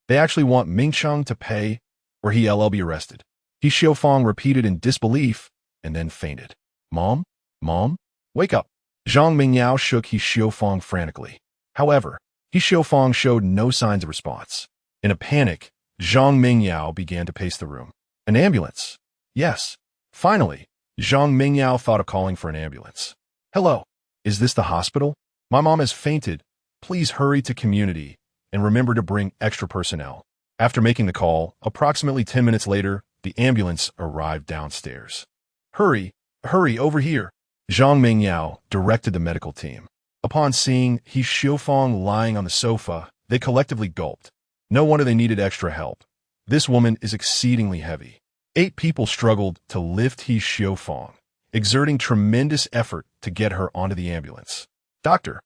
They actually want Mingcheng to pay, or he'll be arrested." He Xiaofang repeated in disbelief, and then fainted. "Mom? Mom? Wake up!" Zhang Mingyao shook He Xiaofang frantically. However, He Xiaofang showed no signs of response. In a panic, Zhang Mingyao began to pace the room. "An ambulance?" "Yes." Finally, Zhang Mingyao thought of calling for an ambulance. "Hello, is this the hospital? My mom has fainted. Please hurry to community and remember to bring extra personnel." After making the call, approximately 10 minutes later, the ambulance arrived downstairs. Hurry, hurry, over here. Zhang Mingyao directed the medical team. Upon seeing He Xiufang lying on the sofa, they collectively gulped. No wonder they needed extra help. This woman is exceedingly heavy. 8 people struggled to lift He Xiufang, exerting tremendous effort to get her onto the ambulance. Doctor,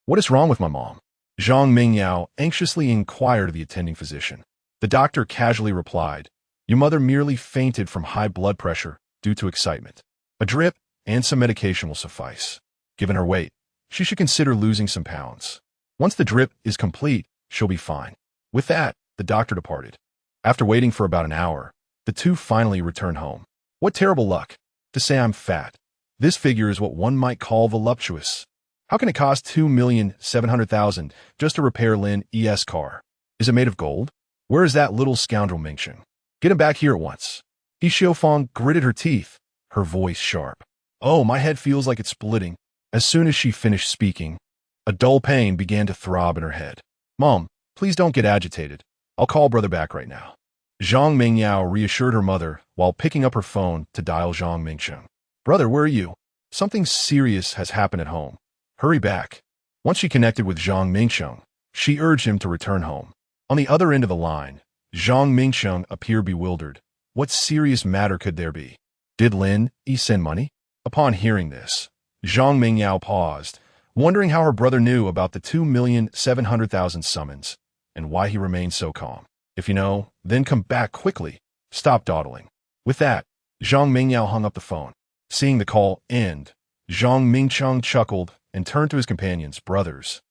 what is wrong with my mom? Zhang Mingyao anxiously inquired of the attending physician. The doctor casually replied, your mother merely fainted from high blood pressure due to excitement. A drip and some medication will suffice. Given her weight, she should consider losing some pounds. Once the drip is complete, she'll be fine. With that, the doctor departed. After waiting for about an hour, the two finally returned home. What terrible luck. To say I'm fat. This figure is what one might call voluptuous. How can it cost 2,700,000 just to repair Lin Yi's car? Is it made of gold? Where is that little scoundrel Mingsheng? Get him back here at once. He Xiufang gritted her teeth, her voice sharp. Oh, my head feels like it's splitting. As soon as she finished speaking, a dull pain began to throb in her head. Mom, please don't get agitated. I'll call brother back right now. Zhang Mingyao reassured her mother while picking up her phone to dial Zhang Mingsheng. Brother, where are you? Something serious has happened at home. Hurry back. Once she connected with Zhang Mingsheng, she urged him to return home. On the other end of the line, Zhang Mingsheng appeared bewildered. What serious matter could there be? Did Lin Yi send money? Upon hearing this, Zhang Mingyao paused, wondering how her brother knew about the 2,700,000 summons and why he remained so calm. If you know, then come back quickly. Stop dawdling. With that, Zhang Mingyao hung up the phone. Seeing the call end, Zhang Mingsheng chuckled and turned to his companions. Brothers,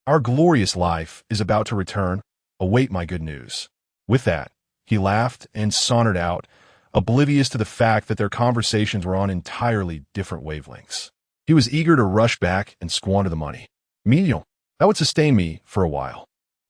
our glorious life is about to return. Await my good news. With that, he laughed and sauntered out, oblivious to the fact that their conversations were on entirely different wavelengths. He was eager to rush back and squander the money. Million, that would sustain me for a while.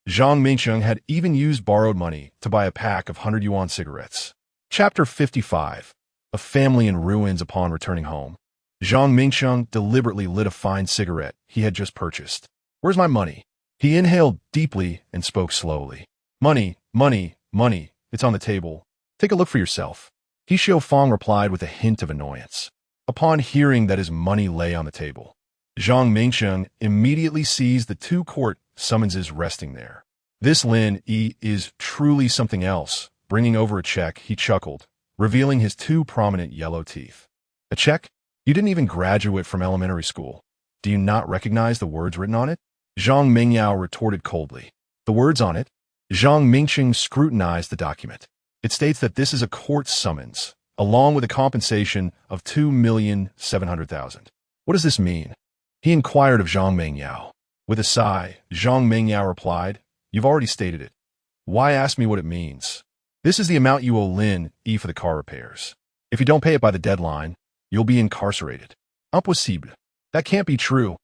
Zhang Mingsheng had even used borrowed money to buy a pack of 100 yuan cigarettes. Chapter 55. A family in ruins upon returning home. Zhang Mingsheng deliberately lit a fine cigarette he had just purchased. Where's my money? He inhaled deeply and spoke slowly. Money, money, money. It's on the table. Take a look for yourself. He Xiufang replied with a hint of annoyance. Upon hearing that his money lay on the table, Zhang Mingsheng immediately seized the 2 court summonses resting there. This Lin Yi is truly something else. Bringing over a check, he chuckled, revealing his 2 prominent yellow teeth. A check? You didn't even graduate from elementary school. Do you not recognize the words written on it? Zhang Mingyao retorted coldly. The words on it? Zhang Mingsheng scrutinized the document. It states that this is a court summons, along with a compensation of 2,700,000. What does this mean? He inquired of Zhang Mingyao. With a sigh, Zhang Mingyao replied, You've already stated it. Why ask me what it means? This is the amount you owe Lin Yi for the car repairs. If you don't pay it by the deadline, you'll be incarcerated. Impossible. That can't be true.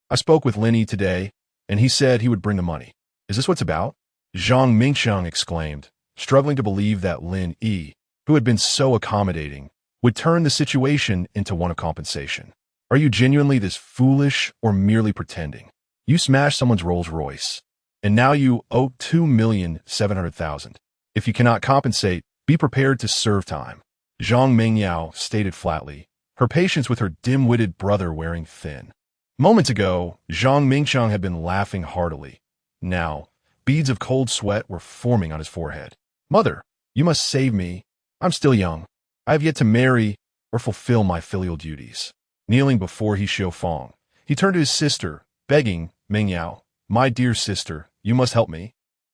I spoke with Lin Yi today, and he said he would bring the money. Is this what's about? Zhang Mingsheng exclaimed, struggling to believe that Lin Yi, who had been so accommodating, would turn the situation into one of compensation. Are you genuinely this foolish or merely pretending? You smashed someone's Rolls Royce, and now you owe 2,700,000. If you cannot compensate, be prepared to serve time. Zhang Mingyao stated flatly, her patience with her dim-witted brother wearing thin. Moments ago, Zhang Mingsheng had been laughing heartily. Now, beads of cold sweat were forming on his forehead. Mother, you must save me. I'm still young. I have yet to marry or fulfill my filial duties. Kneeling before He Xiufang, he turned to his sister, begging, Mingyao, my dear sister, you must help me.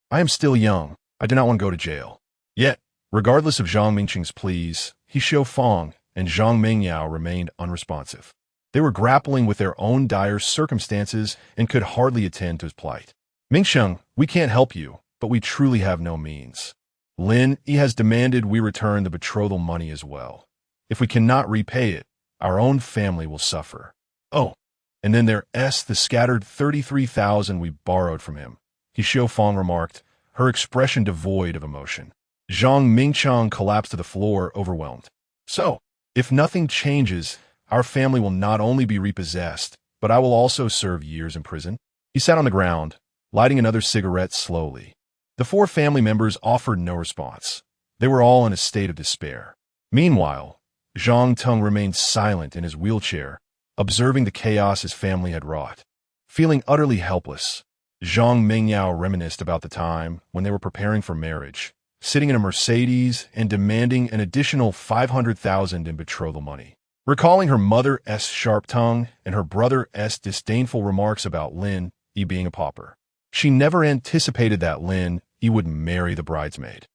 I am still young. I do not want to go to jail. Yet, regardless of Zhang Mingsheng's pleas, He Xiufang and Zhang Mingyao remained unresponsive. They were grappling with their own dire circumstances and could hardly attend to his plight. Mingsheng, we can't help you, but we truly have no means. Lin Yi has demanded we return the betrothal money as well. If we cannot repay it, our own family will suffer. Oh, and then there's the scattered 33,000 we borrowed from him, He Xiufang remarked, her expression devoid of emotion. Zhang Mingsheng collapsed to the floor, overwhelmed. So, if nothing changes, our family will not only be repossessed, but I will also serve years in prison. He sat on the ground, lighting another cigarette slowly. The 4 family members offered no response. They were all in a state of despair. Meanwhile, Zhang Teng remained silent in his wheelchair, observing the chaos his family had wrought. Feeling utterly helpless, Zhang Mingyao reminisced about the time when they were preparing for marriage, sitting in a Mercedes and demanding an additional 500,000 in betrothal money. Recalling her mother's sharp tongue and her brother's disdainful remarks about Lin Yi being a pauper, she never anticipated that Lin Yi would marry the bridesmaid,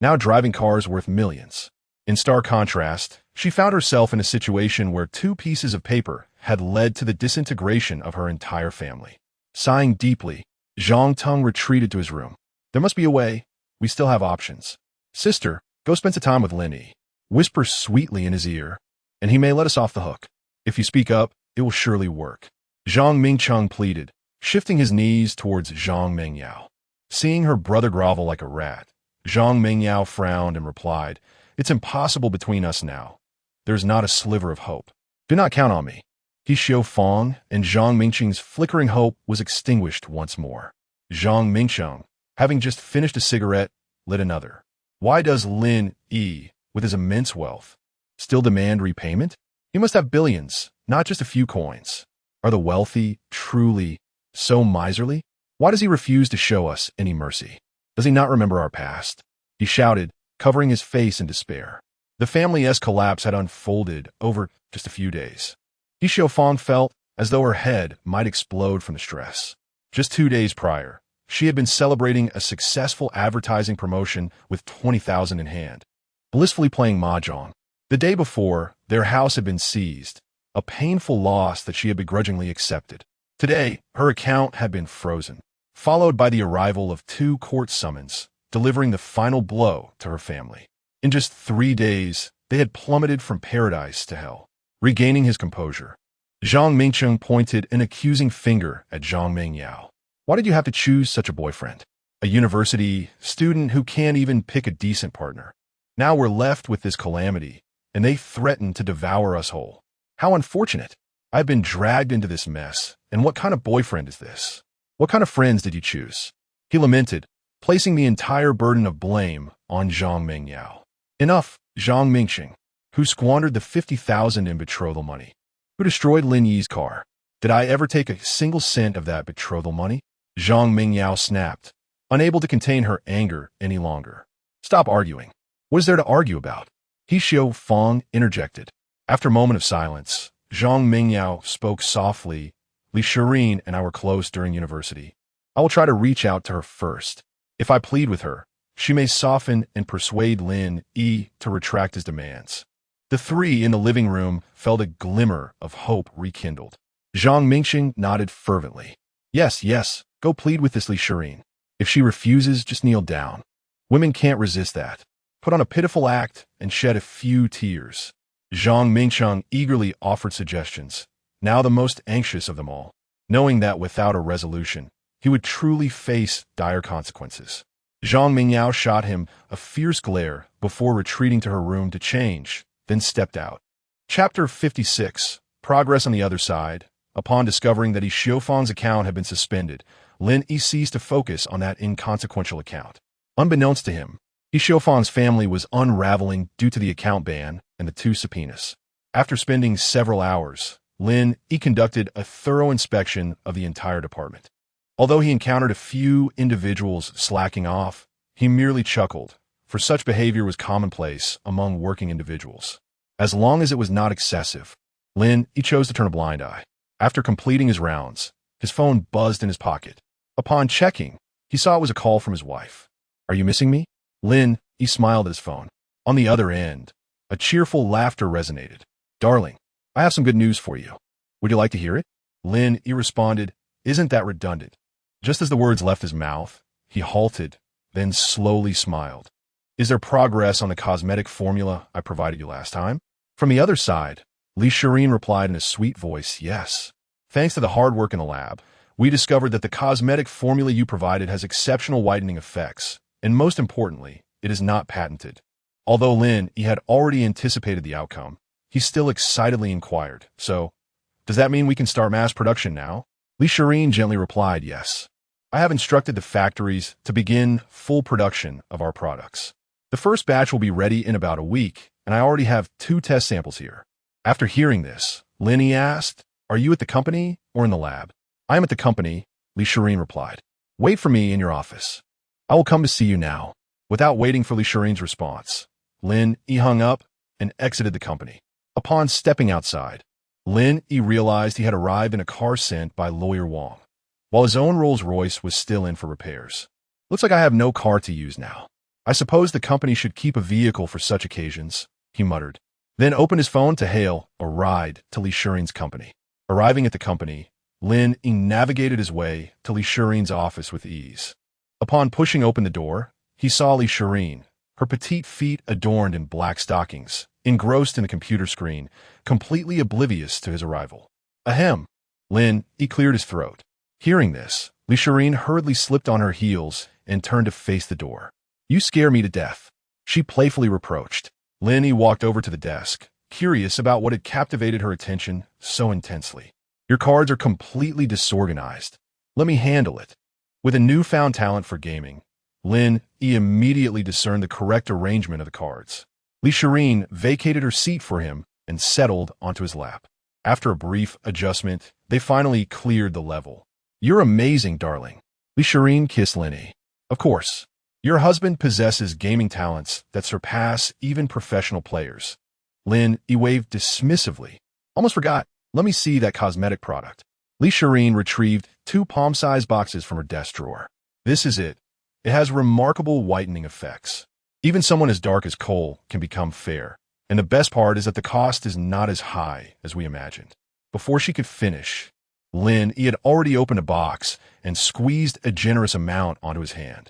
now driving cars worth millions. In stark contrast, she found herself in a situation where 2 pieces of paper had led to the disintegration of her entire family. Sighing deeply, Zhang Teng retreated to his room. There must be a way. We still have options. Sister, go spend some time with Lin Yi. Whisper sweetly in his ear, and he may let us off the hook. If you speak up, it will surely work. Zhang Mingcheng pleaded, shifting his knees towards Zhang Mingyao. Seeing her brother grovel like a rat, Zhang Mingyao frowned and replied, "It's impossible between us now. There's not a sliver of hope. Do not count on me." He Xiu Fong and Zhang Mingcheng's flickering hope was extinguished once more. Zhang Mingcheng, having just finished a cigarette, lit another. Why does Lin Yi, with his immense wealth, still demand repayment? He must have billions, not just a few coins. Are the wealthy truly so miserly? Why does he refuse to show us any mercy? Does he not remember our past? He shouted, covering his face in despair. The family's collapse had unfolded over just a few days. Yi Xiaofang felt as though her head might explode from the stress. Just 2 days prior, she had been celebrating a successful advertising promotion with 20,000 in hand, blissfully playing mahjong. The day before, their house had been seized, a painful loss that she had begrudgingly accepted. Today, her account had been frozen, followed by the arrival of 2 court summons, delivering the final blow to her family. In just 3 days, they had plummeted from paradise to hell. Regaining his composure, Zhang Mingcheng pointed an accusing finger at Zhang Mingyao. Why did you have to choose such a boyfriend? A university student who can't even pick a decent partner. Now we're left with this calamity, and they threaten to devour us whole. How unfortunate. I've been dragged into this mess, and what kind of boyfriend is this? What kind of friends did you choose? He lamented, placing the entire burden of blame on Zhang Mingyao. Enough, Zhang Mingcheng, who squandered the 50,000 in betrothal money, who destroyed Lin Yi's car. Did I ever take a single cent of that betrothal money? Zhang Mingyao snapped, unable to contain her anger any longer. Stop arguing. What is there to argue about? He Xiu Fong interjected. After a moment of silence, Zhang Mingyao spoke softly. Li Shirin and I were close during university. I will try to reach out to her first. If I plead with her, she may soften and persuade Lin Yi to retract his demands. The 3 in the living room felt a glimmer of hope rekindled. Zhang Mingcheng nodded fervently. Yes, yes, go plead with this Li Shirin. If she refuses, just kneel down. Women can't resist that. Put on a pitiful act and shed a few tears. Zhang Mingcheng eagerly offered suggestions, now the most anxious of them all, knowing that without a resolution, he would truly face dire consequences. Zhang Mingyao shot him a fierce glare before retreating to her room to change, then stepped out. Chapter 56. Progress on the other side. Upon discovering that Yi Xiaofang's account had been suspended, Lin Yi ceased to focus on that inconsequential account. Unbeknownst to him, Yi Xiaofang's family was unraveling due to the account ban and the 2 subpoenas. After spending several hours, Lin Yi conducted a thorough inspection of the entire department. Although he encountered a few individuals slacking off, he merely chuckled, for such behavior was commonplace among working individuals. As long as it was not excessive, Lin Yi chose to turn a blind eye. After completing his rounds, his phone buzzed in his pocket. Upon checking, he saw it was a call from his wife. Are you missing me? Lin Yi smiled at his phone. On the other end, a cheerful laughter resonated. Darling, I have some good news for you. Would you like to hear it? Lin Yi responded, Isn't that redundant? Just as the words left his mouth, he halted, then slowly smiled. Is there progress on the cosmetic formula I provided you last time? From the other side, Li Shirin replied in a sweet voice, Yes. Thanks to the hard work in the lab, we discovered that the cosmetic formula you provided has exceptional whitening effects, and most importantly, it is not patented. Although Lin Yi had already anticipated the outcome, he still excitedly inquired, So, does that mean we can start mass production now? Li Shirin gently replied, Yes. I have instructed the factories to begin full production of our products. The first batch will be ready in about a week, and I already have 2 test samples here. After hearing this, Lin Yi asked, "Are you at the company or in the lab?" "I am at the company," Li Shirin replied. "Wait for me in your office. I will come to see you now." Without waiting for Li Shirin's response, Lin Yi hung up and exited the company. Upon stepping outside, Lin Yi realized he had arrived in a car sent by Lawyer Wang, while his own Rolls-Royce was still in for repairs. "Looks like I have no car to use now. I suppose the company should keep a vehicle for such occasions," he muttered, then opened his phone to hail a ride to Li Shirin's company. Arriving at the company, Lin Yi navigated his way to Li Shirin's office with ease. Upon pushing open the door, he saw Li Shirin, her petite feet adorned in black stockings, engrossed in a computer screen, completely oblivious to his arrival. "Ahem." Lin Yi cleared his throat. Hearing this, Li Shirin hurriedly slipped on her heels and turned to face the door. "You scare me to death," she playfully reproached. Lin Yi walked over to the desk, curious about what had captivated her attention so intensely. "Your cards are completely disorganized. Let me handle it." With a newfound talent for gaming, Lin Yi immediately discerned the correct arrangement of the cards. Li Shirin vacated her seat for him and settled onto his lap. After a brief adjustment, they finally cleared the level. "You're amazing, darling." Li Shirin kissed Lin Yi. "Of course. Your husband possesses gaming talents that surpass even professional players." Lin Yi waved dismissively. "Almost forgot. Let me see that cosmetic product." Li Shirin retrieved 2 palm-sized boxes from her desk drawer. "This is it. It has remarkable whitening effects. Even someone as dark as coal can become fair. And the best part is that the cost is not as high as we imagined." Before she could finish, Lin Yi had already opened a box and squeezed a generous amount onto his hand.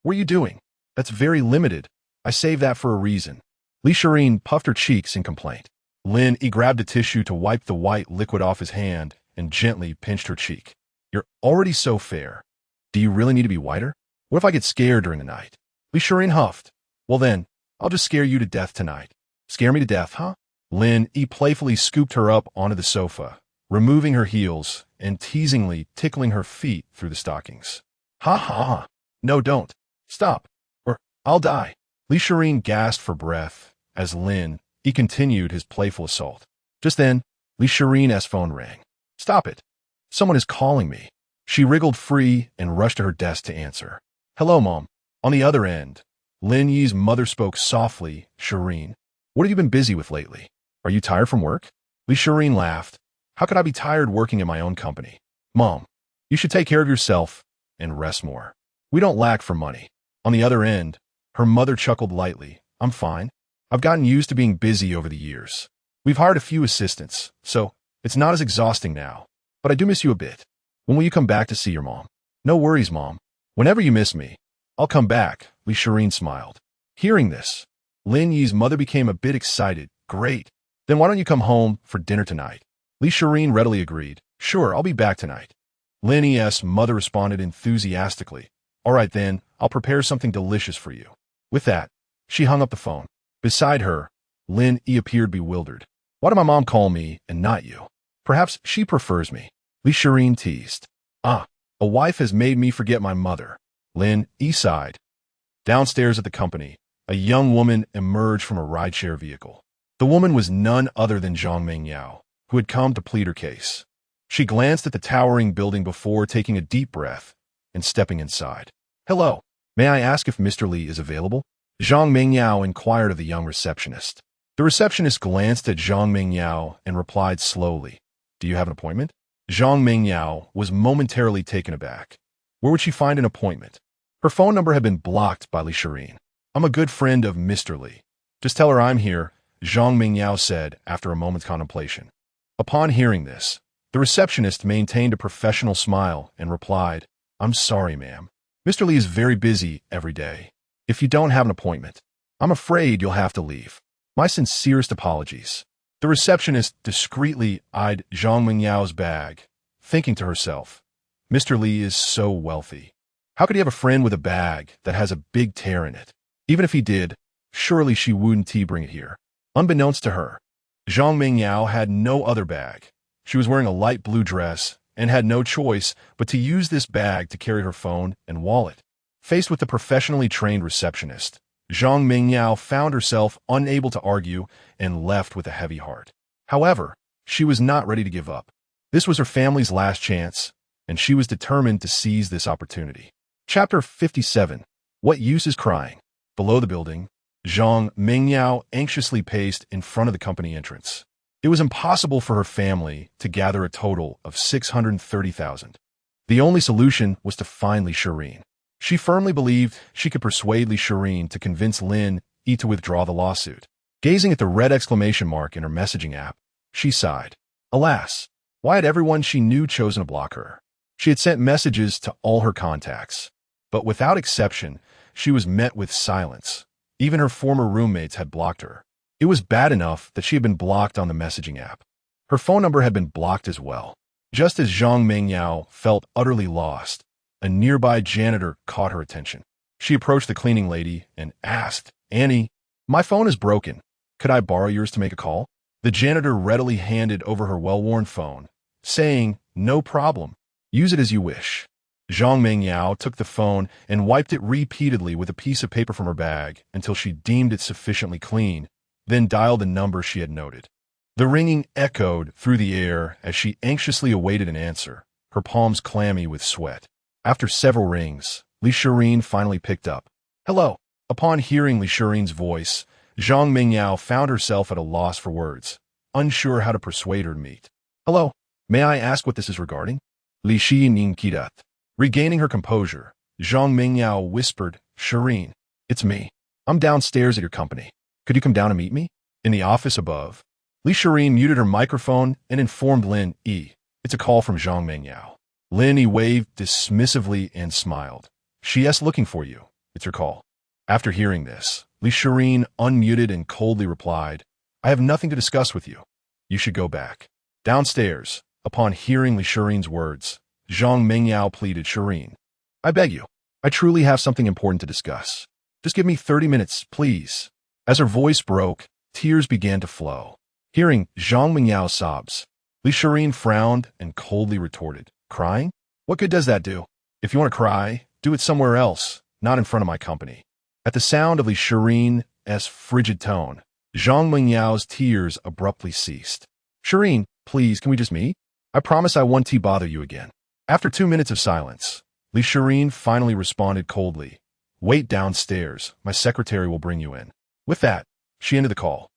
What are you doing? That's very limited. I saved that for a reason." Li Shirin puffed her cheeks in complaint. Lin Yi grabbed a tissue to wipe the white liquid off his hand and gently pinched her cheek. "You're already so fair. Do you really need to be whiter? What if I get scared during the night?" Li Shirin huffed. "Well then, I'll just scare you to death tonight." "Scare me to death, huh?" Lin Yi playfully scooped her up onto the sofa, removing her heels and teasingly tickling her feet through the stockings. "Ha ha ha. No, don't. Stop, or I'll die." Li Shirin gasped for breath as Lin Yi continued his playful assault. Just then, Li Shirin's phone rang. "Stop it. Someone is calling me." She wriggled free and rushed to her desk to answer. "Hello, Mom." On the other end, Lin Yi's mother spoke softly. "Shirin, what have you been busy with lately? Are you tired from work?" Li Shirin laughed. "How could I be tired working in my own company?" "Mom, you should take care of yourself and rest more. We don't lack for money." On the other end, her mother chuckled lightly. "I'm fine. I've gotten used to being busy over the years. We've hired a few assistants, so it's not as exhausting now. But I do miss you a bit. When will you come back to see your mom?" "No worries, Mom. Whenever you miss me, I'll come back," Li Shirin smiled. Hearing this, Lin Yi's mother became a bit excited. "Great. Then why don't you come home for dinner tonight?" Li Shirin readily agreed. "Sure, I'll be back tonight." Lin Yi's mother responded enthusiastically. "All right then, I'll prepare something delicious for you." With that, she hung up the phone. Beside her, Lin Yi appeared bewildered. "Why did my mom call me and not you? Perhaps she prefers me." Li Shirin teased. "A wife has made me forget my mother." Lin Yi sighed. Downstairs at the company, a young woman emerged from a rideshare vehicle. The woman was none other than Zhang Mengyao, who had come to plead her case. She glanced at the towering building before taking a deep breath and stepping inside. "Hello. May I ask if Mr. Li is available?" Zhang Mengyao inquired of the young receptionist. The receptionist glanced at Zhang Mengyao and replied slowly, "Do you have an appointment?" Zhang Mengyao was momentarily taken aback. Where would she find an appointment? Her phone number had been blocked by Li Shirin. "I'm a good friend of Mr. Li. Just tell her I'm here," Zhang Mengyao said after a moment's contemplation. Upon hearing this, the receptionist maintained a professional smile and replied, "I'm sorry, ma'am. Mr. Li is very busy every day. If you don't have an appointment, I'm afraid you'll have to leave. My sincerest apologies." The receptionist discreetly eyed Zhang Mengyao's bag, thinking to herself, "Mr. Li is so wealthy. How could he have a friend with a bag that has a big tear in it? Even if he did, surely she wouldn't bring it here." Unbeknownst to her, Zhang Mengyao had no other bag. She was wearing a light blue dress and had no choice but to use this bag to carry her phone and wallet. Faced with the professionally trained receptionist, Zhang Mingyao found herself unable to argue and left with a heavy heart. However, she was not ready to give up. This was her family's last chance, and she was determined to seize this opportunity. Chapter 57. What use is crying? Below the building, Zhang Mingyao anxiously paced in front of the company entrance. It was impossible for her family to gather a total of 630,000. The only solution was to find Li Shirin. She firmly believed she could persuade Li Shirin to convince Lin Yi to withdraw the lawsuit. Gazing at the red exclamation mark in her messaging app, she sighed. Alas, why had everyone she knew chosen to block her? She had sent messages to all her contacts, but without exception, she was met with silence. Even her former roommates had blocked her. It was bad enough that she had been blocked on the messaging app. Her phone number had been blocked as well. Just as Zhang Mingyao felt utterly lost, a nearby janitor caught her attention. She approached the cleaning lady and asked, Annie, my phone is broken. Could I borrow yours to make a call? The janitor readily handed over her well-worn phone, saying, no problem. Use it as you wish. Zhang Mingyao took the phone and wiped it repeatedly with a piece of paper from her bag until she deemed it sufficiently clean, then dialed the number she had noted. The ringing echoed through the air as she anxiously awaited an answer, her palms clammy with sweat. After several rings, Li Shirin finally picked up. Hello. Upon hearing Li Shirin's voice, Zhang Mingyao found herself at a loss for words, unsure how to persuade her to meet. Hello. May I ask what this is regarding? Li Shirin kidat. Regaining her composure, Zhang Mingyao whispered, Shirin, it's me. I'm downstairs at your company. Could you come down and meet me? In the office above. Li Shirin muted her microphone and informed Lin Yi. It's a call from Zhang Mingyao. Lin Yi waved dismissively and smiled. She's looking for you. It's her call. After hearing this, Li Shirin unmuted and coldly replied, I have nothing to discuss with you. You should go back. Downstairs, upon hearing Li Shirin's words, Zhang Mingyao pleaded, Shirin, I beg you. I truly have something important to discuss. Just give me 30 minutes, please. As her voice broke, tears began to flow. Hearing Zhang Mingyao's sobs, Li Shirin frowned and coldly retorted, Crying? What good does that do? If you want to cry, do it somewhere else, not in front of my company. At the sound of Li Shirin's frigid tone, Zhang Mingyao's tears abruptly ceased. Shirin, please, can we just meet? I promise I won't bother you again. After 2 minutes of silence, Li Shirin finally responded coldly, Wait downstairs, my secretary will bring you in. With that, she ended the call.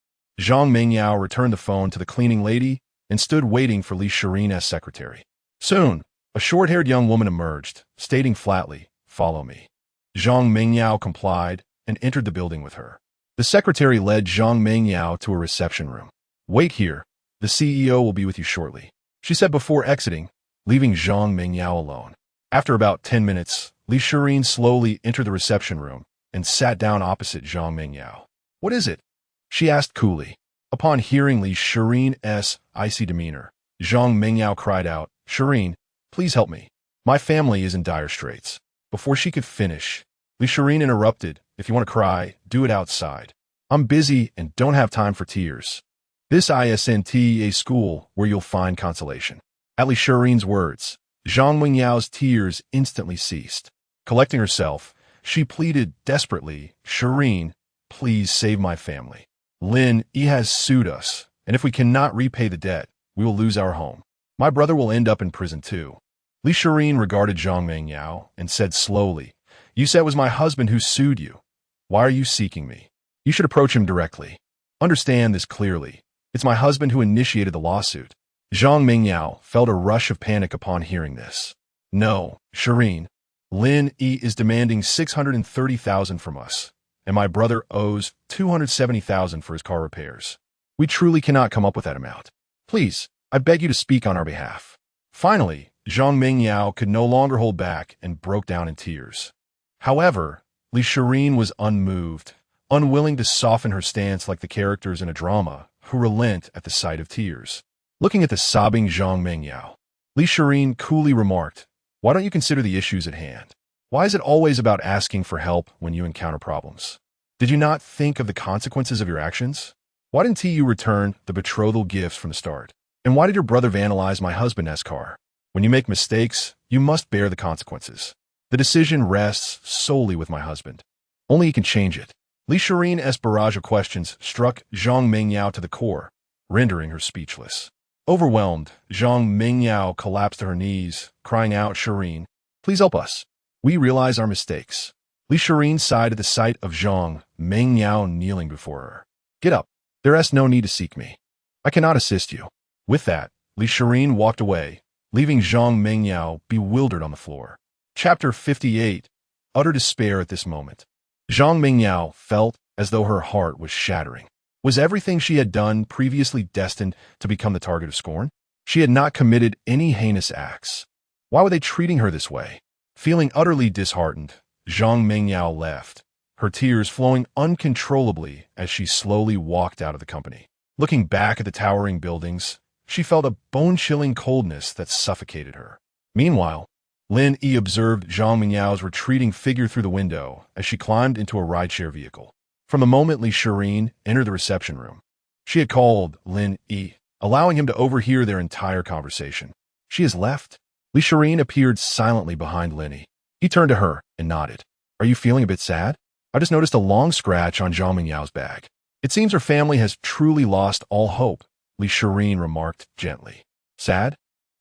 Zhang Mingyao returned the phone to the cleaning lady and stood waiting for Li Shirin's secretary. Soon, a short-haired young woman emerged, stating flatly, Follow me. Zhang Mingyao complied and entered the building with her. The secretary led Zhang Mingyao to a reception room. Wait here. The CEO will be with you shortly, she said before exiting, leaving Zhang Mingyao alone. After about 10 minutes, Li Shirin slowly entered the reception room and sat down opposite Zhang Mingyao. What is it? She asked coolly. Upon hearing Li Shirin's icy demeanor, Zhang Mingyao cried out, Shirin, please help me. My family is in dire straits. Before she could finish, Li Shirin interrupted, If you want to cry, do it outside. I'm busy and don't have time for tears. This isn't a school where you'll find consolation. At Li Shirin's words, Zhang Mingyao's tears instantly ceased. Collecting herself, she pleaded desperately, Shirin, please save my family. Lin Yi has sued us, and if we cannot repay the debt, we will lose our home. My brother will end up in prison too. Li Shirin regarded Zhang Mingyao and said slowly, You said it was my husband who sued you. Why are you seeking me? You should approach him directly. Understand this clearly. It's my husband who initiated the lawsuit. Zhang Mingyao felt a rush of panic upon hearing this. No, Shirin. Lin Yi is demanding 630,000 from us, and my brother owes 270,000 for his car repairs. We truly cannot come up with that amount. Please, I beg you to speak on our behalf. Finally, Zhang Mingyao could no longer hold back and broke down in tears. However, Li Shirin was unmoved, unwilling to soften her stance like the characters in a drama who relent at the sight of tears. Looking at the sobbing Zhang Mingyao, Li Shirin coolly remarked, Why don't you consider the issues at hand? Why is it always about asking for help when you encounter problems? Did you not think of the consequences of your actions? Why didn't you return the betrothal gifts from the start? And why did your brother vandalize my husband's car? When you make mistakes, you must bear the consequences. The decision rests solely with my husband. Only he can change it. Li Shirin's barrage of questions struck Zhang Mingyao to the core, rendering her speechless. Overwhelmed, Zhang Mingyao collapsed to her knees, crying out, "Shirin, please help us. We realize our mistakes." Li Shirin sighed at the sight of Zhang Mingyao kneeling before her. "Get up. There is no need to seek me. I cannot assist you." With that, Li Shirin walked away, leaving Zhang Mingyao bewildered on the floor. Chapter 58. Utter despair at this moment. Zhang Mingyao felt as though her heart was shattering. Was everything she had done previously destined to become the target of scorn? She had not committed any heinous acts. Why were they treating her this way? Feeling utterly disheartened, Zhang Mingyao left, her tears flowing uncontrollably as she slowly walked out of the company. Looking back at the towering buildings, she felt a bone-chilling coldness that suffocated her. Meanwhile, Lin Yi observed Zhang Mingyao's retreating figure through the window as she climbed into a rideshare vehicle. From the moment Li Shirin entered the reception room, she had called Lin Yi, allowing him to overhear their entire conversation. "She has left?" Li Shirin appeared silently behind Lin Yi. He turned to her and nodded. "Are you feeling a bit sad? I just noticed a long scratch on Zhang Mingyao's bag. It seems her family has truly lost all hope," Li Shirin remarked gently. "Sad?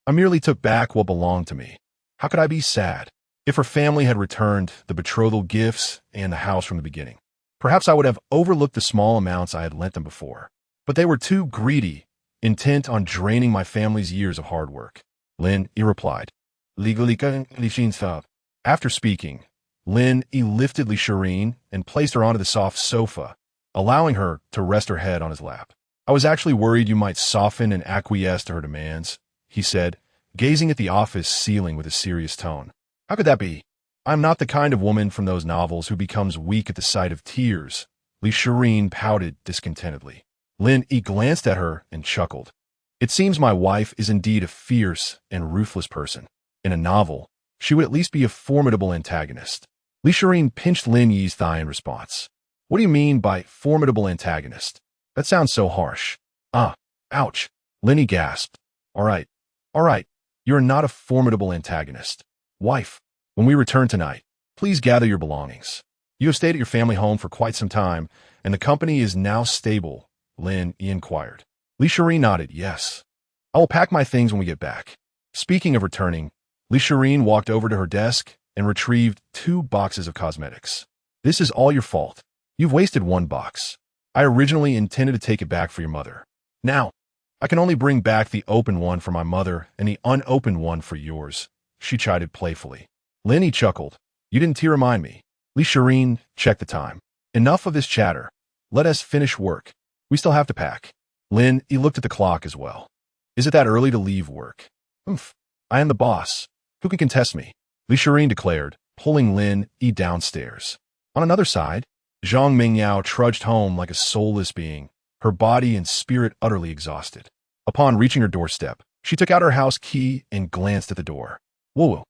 I merely took back what belonged to me. How could I be sad? If her family had returned the betrothal gifts and the house from the beginning, perhaps I would have overlooked the small amounts I had lent them before. But they were too greedy, intent on draining my family's years of hard work." Lin Yi replied. After speaking, Lin Yi lifted Li Shirin and placed her onto the soft sofa, allowing her to rest her head on his lap. "I was actually worried you might soften and acquiesce to her demands," he said, gazing at the office ceiling with a serious tone. "How could that be? I'm not the kind of woman from those novels who becomes weak at the sight of tears." Li Shirin pouted discontentedly. Lin Yi glanced at her and chuckled. "It seems my wife is indeed a fierce and ruthless person. In a novel, she would at least be a formidable antagonist." Li Shirin pinched Lin Yi's thigh in response. "What do you mean by formidable antagonist? That sounds so harsh." "Ah, ouch," Lin Yi gasped. All right. You're not a formidable antagonist. Wife, when we return tonight, please gather your belongings. You have stayed at your family home for quite some time, and the company is now stable," Lin Yi inquired. Li Shirin nodded. "Yes. I will pack my things when we get back." Speaking of returning, Li Shirin walked over to her desk and retrieved 2 boxes of cosmetics. "This is all your fault. You've wasted 1 box. I originally intended to take it back for your mother. Now, I can only bring back the open one for my mother and the unopened one for yours," she chided playfully. Lin Yi chuckled. "You didn't remind me." Li Shirin checked the time. "Enough of this chatter. Let us finish work. We still have to pack." Lin Yi looked at the clock as well. "Is it that early to leave work?" "Humph. I am the boss. Who can contest me?" Li Shirin declared, pulling Lin Yi downstairs. On another side, Zhang Mingyao trudged home like a soulless being, her body and spirit utterly exhausted. Upon reaching her doorstep, she took out her house key and glanced at the door. "Whoa."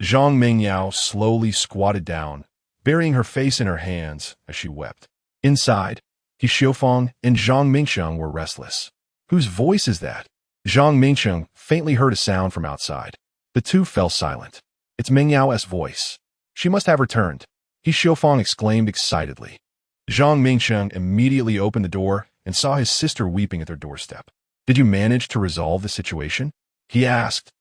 Zhang Mingyao slowly squatted down, burying her face in her hands as she wept. Inside, He Xiufeng and Zhang Mingsheng were restless. "Whose voice is that?" Zhang Mingsheng faintly heard a sound from outside. The two fell silent. "It's Mingyao's voice. She must have returned," He Xiufeng exclaimed excitedly. Zhang Mingsheng immediately opened the door and saw his sister weeping at their doorstep. "Did you manage to resolve the situation?" he asked,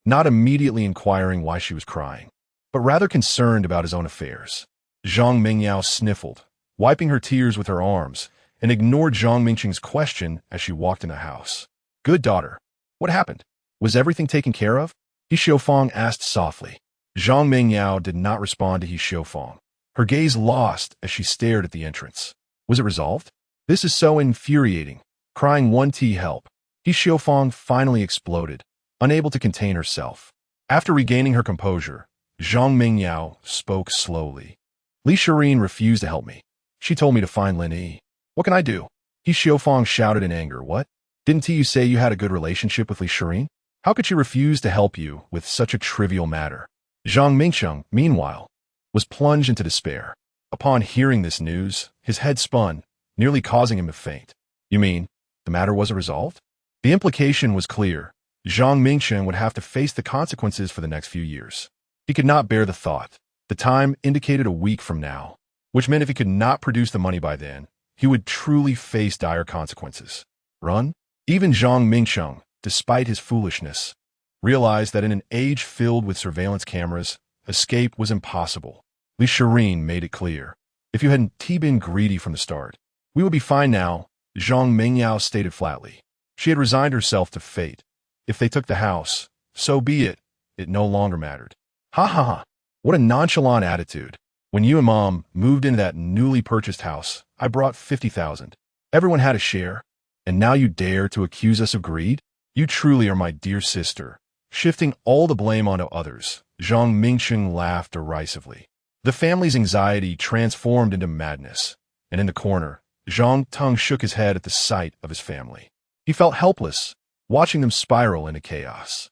not immediately inquiring why she was crying, but rather concerned about his own affairs. Zhang Mingyao sniffled, wiping her tears with her arms, and ignored Zhang Mingsheng's question as she walked in the house. "Good daughter. What happened? Was everything taken care of?" He Xiufeng asked softly. Zhang Mingyao did not respond to He Xiufeng, her gaze lost as she stared at the entrance. "Was it resolved? This is so infuriating. Crying 1T help." He Xiufeng finally exploded, unable to contain herself. After regaining her composure, Zhang Mingyao spoke slowly. "Li Shirin refused to help me. She told me to find Lin Yi. What can I do?" He Xiufeng shouted in anger. "What? Didn't you say you had a good relationship with Li Shirin? How could she refuse to help you with such a trivial matter?" Zhang Mingsheng, meanwhile, was plunged into despair. Upon hearing this news, his head spun, nearly causing him to faint. "You mean, the matter wasn't resolved?" The implication was clear. Zhang Mingsheng would have to face the consequences for the next few years. He could not bear the thought. The time indicated a week from now. which meant if he could not produce the money by then, he would truly face dire consequences. Run? Even Zhang Mingsheng, despite his foolishness, realized that in an age filled with surveillance cameras, escape was impossible. Li Shirin made it clear. If you hadn't been greedy from the start, we would be fine now, Zhang Mingyao stated flatly. She had resigned herself to fate. If they took the house, so be it. It no longer mattered. Ha ha ha. What a nonchalant attitude. When you and Mom moved into that newly purchased house, I brought 50,000. Everyone had a share. And now you dare to accuse us of greed? You truly are my dear sister. Shifting all the blame onto others, Zhang Mingsheng laughed derisively. The family's anxiety transformed into madness, and in the corner, Zhang Teng shook his head at the sight of his family. He felt helpless, watching them spiral into chaos.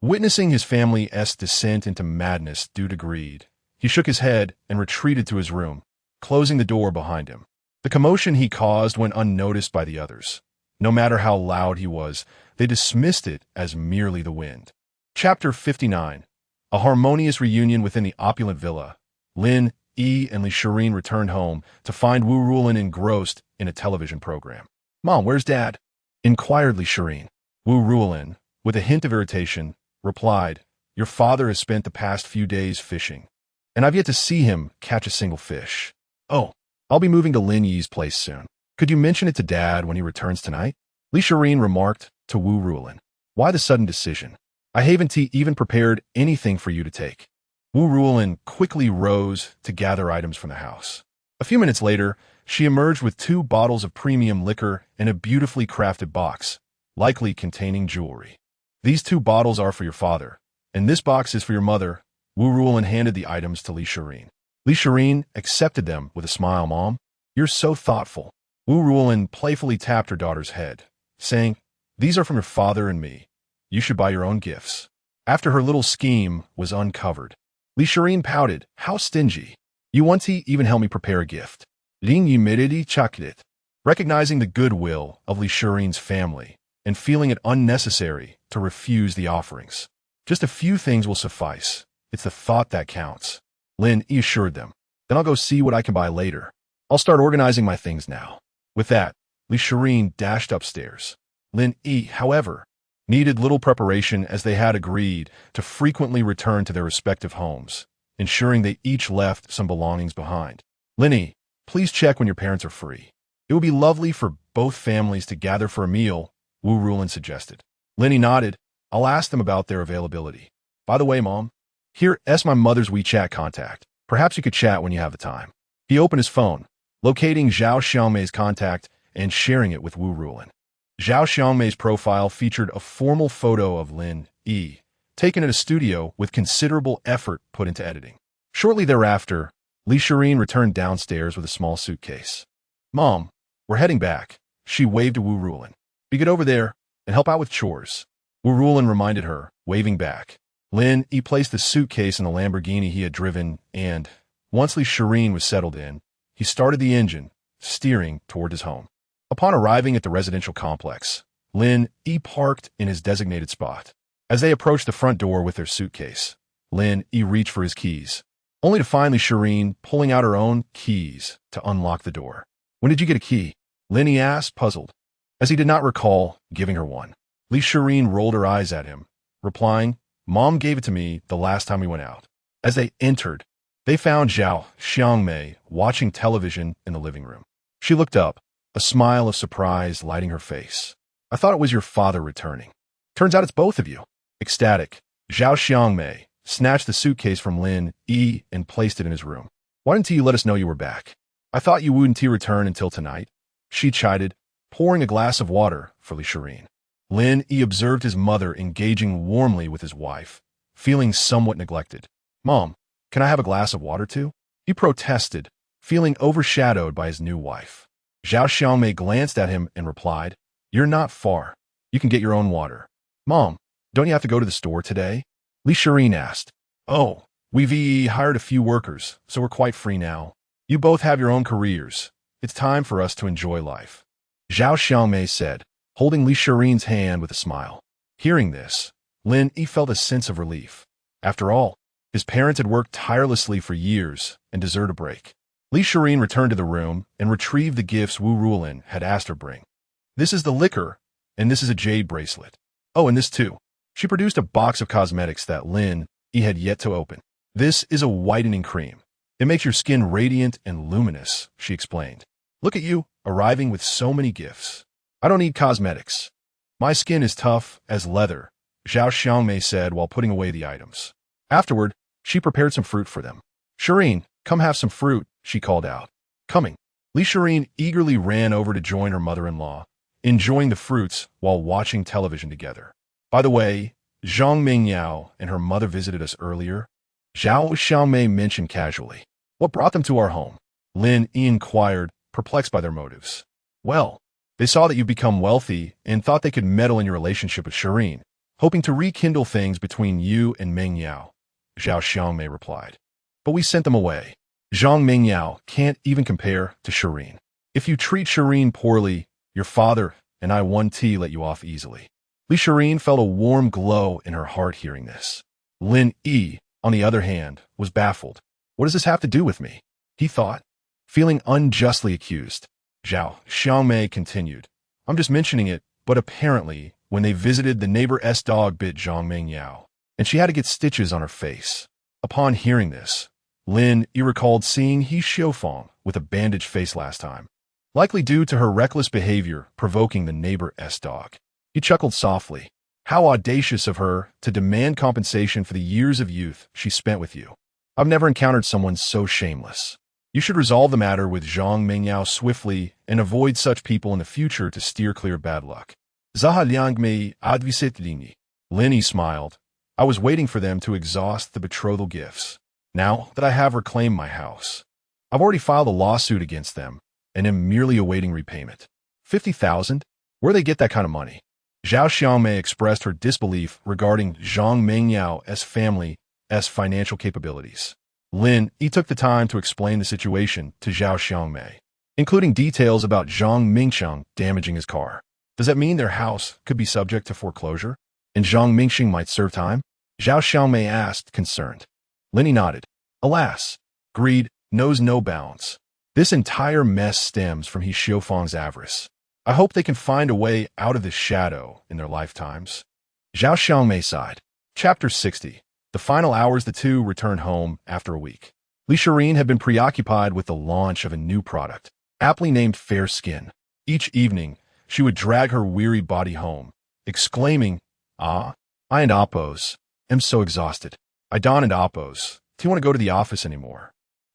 Witnessing his family's descent into madness due to greed, he shook his head and retreated to his room, closing the door behind him. The commotion he caused went unnoticed by the others. No matter how loud he was, they dismissed it as merely the wind. Chapter 59. A harmonious reunion within the opulent villa. Lin Yi and Li Shirin returned home to find Wu Rulin engrossed in a television program. "Mom, where's Dad?" inquired Li Shirin. Wu Rulin, with a hint of irritation, replied, "Your father has spent the past few days fishing, and I've yet to see him catch a single fish." "Oh, I'll be moving to Lin Yi's place soon. Could you mention it to Dad when he returns tonight?" Li Shirin remarked to Wu Rulin. "Why the sudden decision? I haven't even prepared anything for you to take." Wu Rulin quickly rose to gather items from the house. A few minutes later, she emerged with 2 bottles of premium liquor and a beautifully crafted box, likely containing jewelry. "These 2 bottles are for your father, and this box is for your mother." Wu Rulin handed the items to Li Shirin. Li Shirin accepted them with a smile. "Mom, you're so thoughtful." Wu Rulin playfully tapped her daughter's head, saying, "These are from your father and me. You should buy your own gifts." After her little scheme was uncovered, Li Shirin pouted, "How stingy. You want to even help me prepare a gift." Lin Yi immediately chucked it. Recognizing the goodwill of Li Shirin's family and feeling it unnecessary to refuse the offerings. "Just a few things will suffice. It's the thought that counts," Lin Yi assured them. "Then I'll go see what I can buy later. I'll start organizing my things now." With that, Li Shirin dashed upstairs. Lin Yi, however, needed little preparation as they had agreed to frequently return to their respective homes, ensuring they each left some belongings behind. "Lin Yi, please check when your parents are free. It would be lovely for both families to gather for a meal," Wu Rulin suggested. Lin Yi nodded. "I'll ask them about their availability. By the way, Mom, here's my mother's WeChat contact. Perhaps you could chat when you have the time." He opened his phone, locating Zhao Xiangmei's contact and sharing it with Wu Rulin. Zhao Xiangmei's profile featured a formal photo of Lin Yi, taken at a studio with considerable effort put into editing. Shortly thereafter, Li Shirin returned downstairs with a small suitcase. "Mom, we're heading back," she waved to Wu Rulin. "We get over there and help out with chores." Wu Rulin reminded her, waving back. Lin Yi placed the suitcase in the Lamborghini he had driven and, once Li Shirin was settled in, he started the engine, steering toward his home. Upon arriving at the residential complex, Lin Yi parked in his designated spot. As they approached the front door with their suitcase, Lin Yi reached for his keys, only to find Li Shirin pulling out her own keys to unlock the door. "When did you get a key?" Lin Yi asked, puzzled, as he did not recall giving her one. Li Shirin rolled her eyes at him, replying, "Mom gave it to me the last time we went out." As they entered, they found Zhao Xiangmei watching television in the living room. She looked up, a smile of surprise lighting her face. "I thought it was your father returning. Turns out it's both of you." Ecstatic, Zhao Xiangmei snatched the suitcase from Lin Yi and placed it in his room. "Why didn't you let us know you were back? I thought you wouldn't return until tonight," she chided, pouring a glass of water for Li Shirin. Lin Yi observed his mother engaging warmly with his wife, feeling somewhat neglected. "Mom, can I have a glass of water too?" he protested, feeling overshadowed by his new wife. Zhao Xiangmei glanced at him and replied, "You're not far. You can get your own water." "Mom, don't you have to go to the store today?" Li Shirin asked. "Oh, we've hired a few workers, so we're quite free now. You both have your own careers. It's time for us to enjoy life," Zhao Xiangmei said, holding Li Shirin's hand with a smile. Hearing this, Lin Yi felt a sense of relief. After all, his parents had worked tirelessly for years and deserved a break. Li Shirin returned to the room and retrieved the gifts Wu Rulin had asked her bring. This is the liquor, and this is a jade bracelet. Oh, and this too. She produced a box of cosmetics that Lin Yi had yet to open. This is a whitening cream. It makes your skin radiant and luminous, she explained. Look at you, arriving with so many gifts. I don't need cosmetics. My skin is tough as leather, Zhao Xiangmei said while putting away the items. Afterward, she prepared some fruit for them. Shirin, come have some fruit, she called out. Coming. Li Shirin eagerly ran over to join her mother-in-law, enjoying the fruits while watching television together. By the way, Zhang Mingyao and her mother visited us earlier, Zhao Xiangmei mentioned casually. What brought them to our home? Lin Yi inquired, perplexed by their motives. Well, they saw that you've become wealthy and thought they could meddle in your relationship with Shirin, hoping to rekindle things between you and Mingyao, Zhao Xiangmei replied. But we sent them away. Zhang Mingyao can't even compare to Shirin. If you treat Shirin poorly, your father and I won't let you off easily. Li Shirin felt a warm glow in her heart hearing this. Lin Yi, on the other hand, was baffled. What does this have to do with me? He thought. Feeling unjustly accused, Zhao Xiangmei continued. I'm just mentioning it, but apparently, when they visited, the neighbor's dog bit Zhang Mingyao, and she had to get stitches on her face. Upon hearing this, Lin Yi recalled seeing He Xiufeng with a bandaged face last time, likely due to her reckless behavior provoking the neighbor's dog. He chuckled softly. How audacious of her to demand compensation for the years of youth she spent with you. I've never encountered someone so shameless. You should resolve the matter with Zhang Mingyao swiftly and avoid such people in the future to steer clear of bad luck. Zaha Liangmei advisit Lin Yi. Lin Yi smiled. I was waiting for them to exhaust the betrothal gifts. Now that I have reclaimed my house, I've already filed a lawsuit against them and am merely awaiting repayment. 50,000? Where they get that kind of money? Zhao Xiangmei expressed her disbelief regarding Zhang Mingyao's family's financial capabilities. Lin Yi took the time to explain the situation to Zhao Xiangmei, including details about Zhang Mingxiang damaging his car. Does that mean their house could be subject to foreclosure, and Zhang Mingxiang might serve time? Zhao Xiangmei asked, concerned. Lin Yi nodded. Alas, greed knows no bounds. This entire mess stems from He Xiufeng's avarice. I hope they can find a way out of this shadow in their lifetimes. Zhao Xiangmei sighed. Chapter 60. The final hours the two returned home after a week. Li Shirin had been preoccupied with the launch of a new product, aptly named Fair Skin. Each evening, she would drag her weary body home, exclaiming, I and Oppos am so exhausted. I Don and Oppos, do you want to go to the office anymore?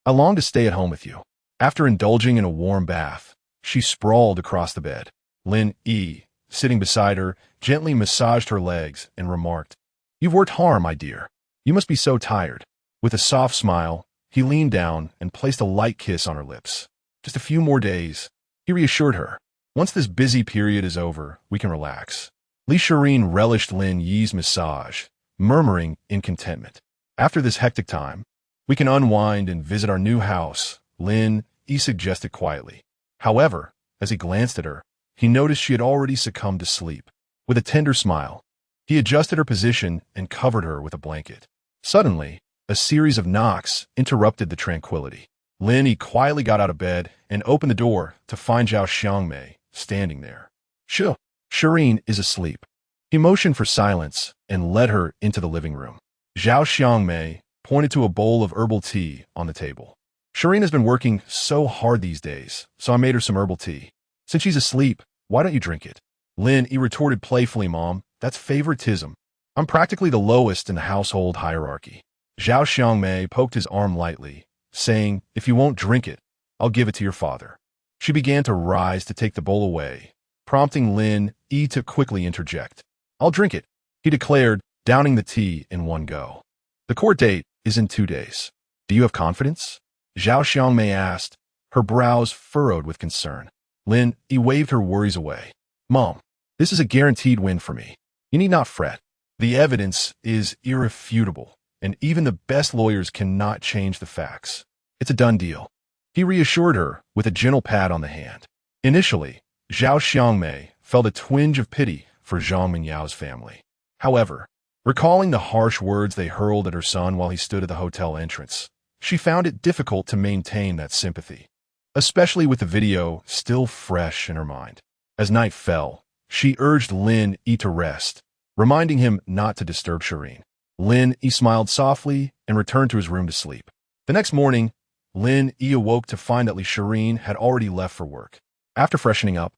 I long to stay at home with you. After indulging in a warm bath, she sprawled across the bed. Lin Yi, sitting beside her, gently massaged her legs and remarked, You've worked hard, my dear. You must be so tired. With a soft smile, he leaned down and placed a light kiss on her lips. Just a few more days, he reassured her. Once this busy period is over, we can relax. Li Shirin relished Lin Yi's massage, murmuring in contentment. After this hectic time, we can unwind and visit our new house, Lin Yi suggested quietly. However, as he glanced at her, he noticed she had already succumbed to sleep. With a tender smile, he adjusted her position and covered her with a blanket. Suddenly, a series of knocks interrupted the tranquility. Lin Yi quietly got out of bed and opened the door to find Zhao Xiangmei standing there. Shirin is asleep. He motioned for silence and led her into the living room. Zhao Xiangmei pointed to a bowl of herbal tea on the table. Shirin has been working so hard these days, so I made her some herbal tea. Since she's asleep, why don't you drink it? Lin Yi retorted playfully, Mom, that's favoritism. I'm practically the lowest in the household hierarchy. Zhao Xiangmei poked his arm lightly, saying, If you won't drink it, I'll give it to your father. She began to rise to take the bowl away, prompting Lin Yi to quickly interject. I'll drink it, he declared, downing the tea in one go. The court date is in 2 days. Do you have confidence? Zhao Xiangmei asked, her brows furrowed with concern. Lin Yi waved her worries away. Mom, this is a guaranteed win for me. You need not fret. The evidence is irrefutable, and even the best lawyers cannot change the facts. It's a done deal. He reassured her with a gentle pat on the hand. Initially, Zhao Xiangmei felt a twinge of pity for Zhang Mingyao's family. However, recalling the harsh words they hurled at her son while he stood at the hotel entrance, she found it difficult to maintain that sympathy, especially with the video still fresh in her mind. As night fell, she urged Lin Yi to rest, reminding him not to disturb Shireen. Lin Yi smiled softly and returned to his room to sleep. The next morning, Lin Yi awoke to find that Shireen had already left for work. After freshening up,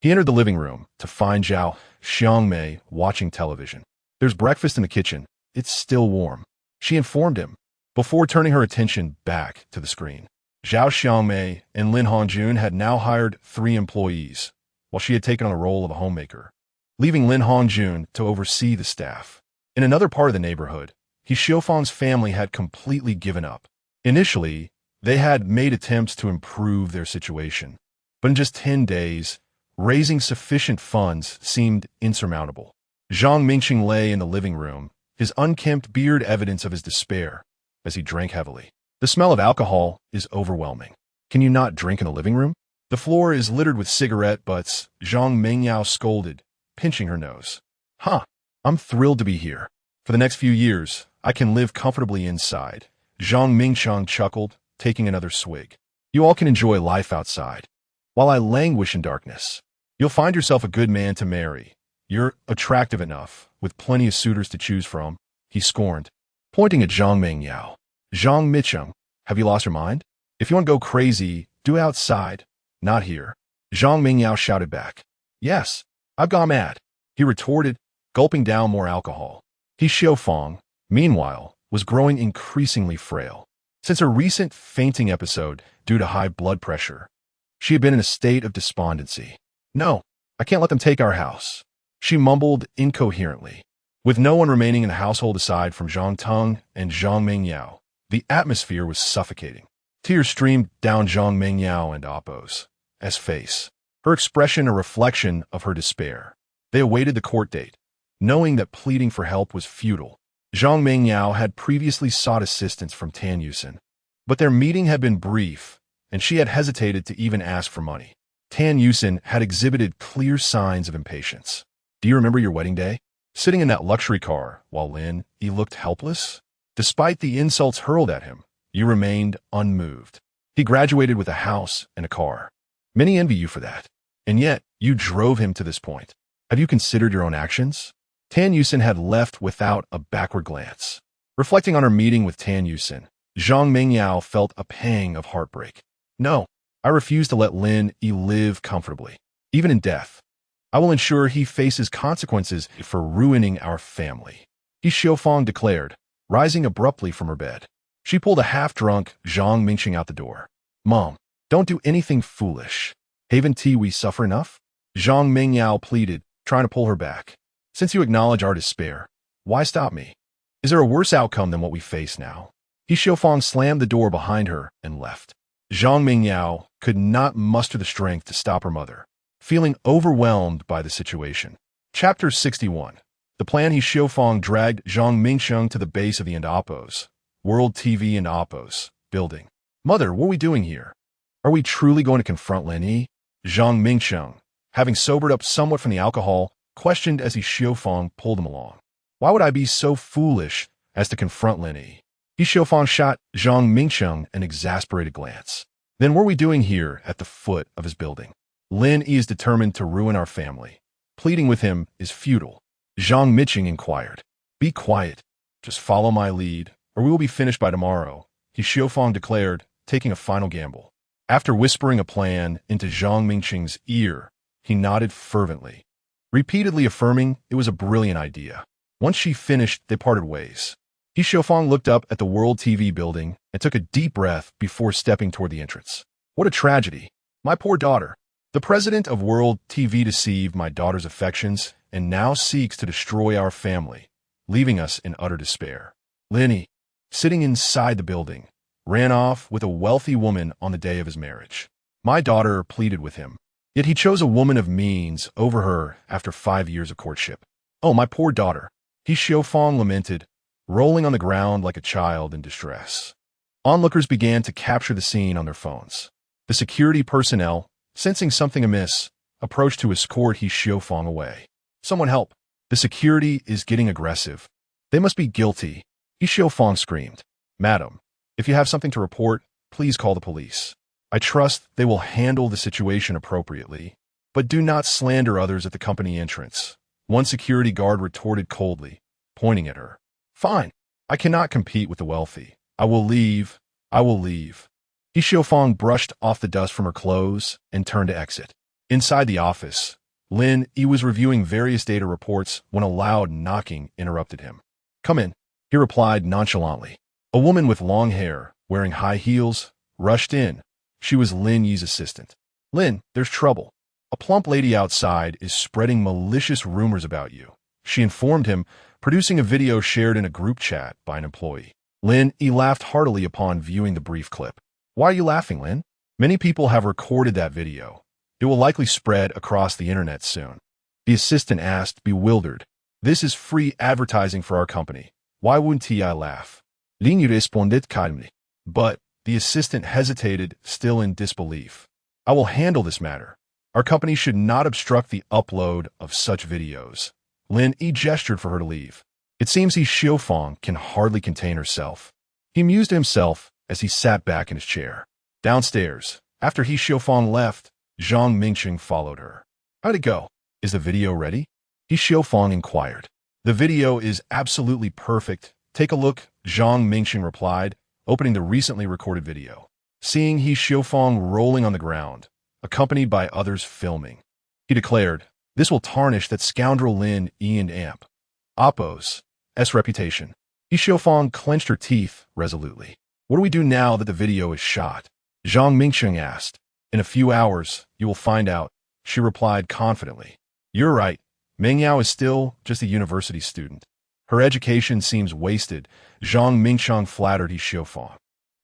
he entered the living room to find Zhao Xiangmei watching television. There's breakfast in the kitchen. It's still warm, she informed him, before turning her attention back to the screen. Zhao Xiangmei and Lin Hongjun had now hired 3 employees, while she had taken on the role of a homemaker, leaving Lin Hongjun to oversee the staff. In another part of the neighborhood, He Xiufang's family had completely given up. Initially, they had made attempts to improve their situation, but in just 10 days, raising sufficient funds seemed insurmountable. Zhang Mingqing lay in the living room, his unkempt beard evidence of his despair, as he drank heavily. The smell of alcohol is overwhelming. Can you not drink in the living room? The floor is littered with cigarette butts, Zhang Mingyao scolded, pinching her nose. I'm thrilled to be here. For the next few years, I can live comfortably inside. Zhang Mingqiang chuckled, taking another swig. You all can enjoy life outside, while I languish in darkness. You'll find yourself a good man to marry. You're attractive enough, with plenty of suitors to choose from, he scorned, pointing at Zhang Mingyao. Zhang Micheng, have you lost your mind? If you want to go crazy, do it outside, not here. Zhang Mingyao shouted back. Yes, I've gone mad, he retorted, gulping down more alcohol. He Xiufang, meanwhile, was growing increasingly frail. Since her recent fainting episode due to high blood pressure, she had been in a state of despondency. No, I can't let them take our house, she mumbled incoherently. With no one remaining in the household aside from Zhang Teng and Zhang Mingyao, the atmosphere was suffocating. Tears streamed down Zhang Mingyao and Oppo's face, her expression a reflection of her despair. They awaited the court date, knowing that pleading for help was futile. Zhang Mingyao had previously sought assistance from Tan Yusin, but their meeting had been brief, and she had hesitated to even ask for money. Tan Yusin had exhibited clear signs of impatience. Do you remember your wedding day? Sitting in that luxury car while Lin Yi looked helpless? Despite the insults hurled at him, you remained unmoved. He graduated with a house and a car. Many envy you for that, and yet you drove him to this point. Have you considered your own actions? Tan Yusin had left without a backward glance. Reflecting on her meeting with Tan Yusin, Zhang Mingyao felt a pang of heartbreak. No, I refuse to let Lin Yi live comfortably. Even in death, I will ensure he faces consequences for ruining our family, He Xiufang declared, rising abruptly from her bed. She pulled a half-drunk Zhang Mingqing out the door. Mom, don't do anything foolish. Haven't we suffer enough? Zhang Mingyao pleaded, trying to pull her back. Since you acknowledge our despair, why stop me? Is there a worse outcome than what we face now? He Xiufang slammed the door behind her and left. Zhang Mingyao could not muster the strength to stop her mother, feeling overwhelmed by the situation. Chapter 61. The plan. He Xiufang dragged Zhang Mingqiang to the base of the Oppo's World TV and Oppo's building. Mother, what are we doing here? Are we truly going to confront Lin Yi? Zhang Mingqiang, having sobered up somewhat from the alcohol, questioned as He Xiufang pulled him along. Why would I be so foolish as to confront Lin Yi? He Xiufang shot Zhang Mingqiang an exasperated glance. Then what are we doing here at the foot of his building? Lin Yi is determined to ruin our family. Pleading with him is futile. Zhang Micheng inquired. Be quiet. Just follow my lead, or we will be finished by tomorrow, He Xiufang declared, taking a final gamble. After whispering a plan into Zhang Mingqing's ear, he nodded fervently, repeatedly affirming it was a brilliant idea. Once she finished, they parted ways. He Xiufang looked up at the World TV building and took a deep breath before stepping toward the entrance. What a tragedy. My poor daughter. The president of World TV deceived my daughter's affections and now seeks to destroy our family, leaving us in utter despair. Lin Yi, sitting inside the building, ran off with a wealthy woman on the day of his marriage. My daughter pleaded with him, yet he chose a woman of means over her after 5 years of courtship. Oh, my poor daughter, He Xiufang lamented, rolling on the ground like a child in distress. Onlookers began to capture the scene on their phones. The security personnel, sensing something amiss, approached to escort He Xiufang away. Someone help. The security is getting aggressive. They must be guilty, He Xiufang screamed. Madam, If you have something to report, please call the police. I trust they will handle the situation appropriately, but do not slander others at the company entrance. One security guard retorted coldly, pointing at her. Fine. I cannot compete with the wealthy. I will leave. I will leave. He Xiaofang brushed off the dust from her clothes and turned to exit. Inside the office, Lin Yi was reviewing various data reports when a loud knocking interrupted him. Come in, he replied nonchalantly. A woman with long hair, wearing high heels, rushed in. She was Lin Yi's assistant. Lin, there's trouble. A plump lady outside is spreading malicious rumors about you, she informed him, producing a video shared in a group chat by an employee. Lin Yi laughed heartily upon viewing the brief clip. Why are you laughing, Lin? Many people have recorded that video. It will likely spread across the internet soon. The assistant asked, bewildered. This is free advertising for our company. Why wouldn't I laugh? Lin Yi responded calmly. But the assistant hesitated, still in disbelief. I will handle this matter. Our company should not obstruct the upload of such videos. Lin Yi gestured for her to leave. It seems He Xiaofang can hardly contain herself. He amused himself as he sat back in his chair. Downstairs, after He Xiaofang left, Zhang Mingqing followed her. How'd it go? Is the video ready? He Xiaofang inquired. The video is absolutely perfect. Take a look, Zhang Mingqing replied, opening the recently recorded video. Seeing He Xiaofang rolling on the ground, accompanied by others filming, he declared, this will tarnish that scoundrel Lin Yi and Amp. Oppo's reputation. He Xiaofang clenched her teeth resolutely. What do we do now that the video is shot? Zhang Mingqing asked. In a few hours, you will find out, she replied confidently. You're right. Meng Yao is still just a university student. Her education seems wasted, Zhang Mingqiang flattered He Xiaofang.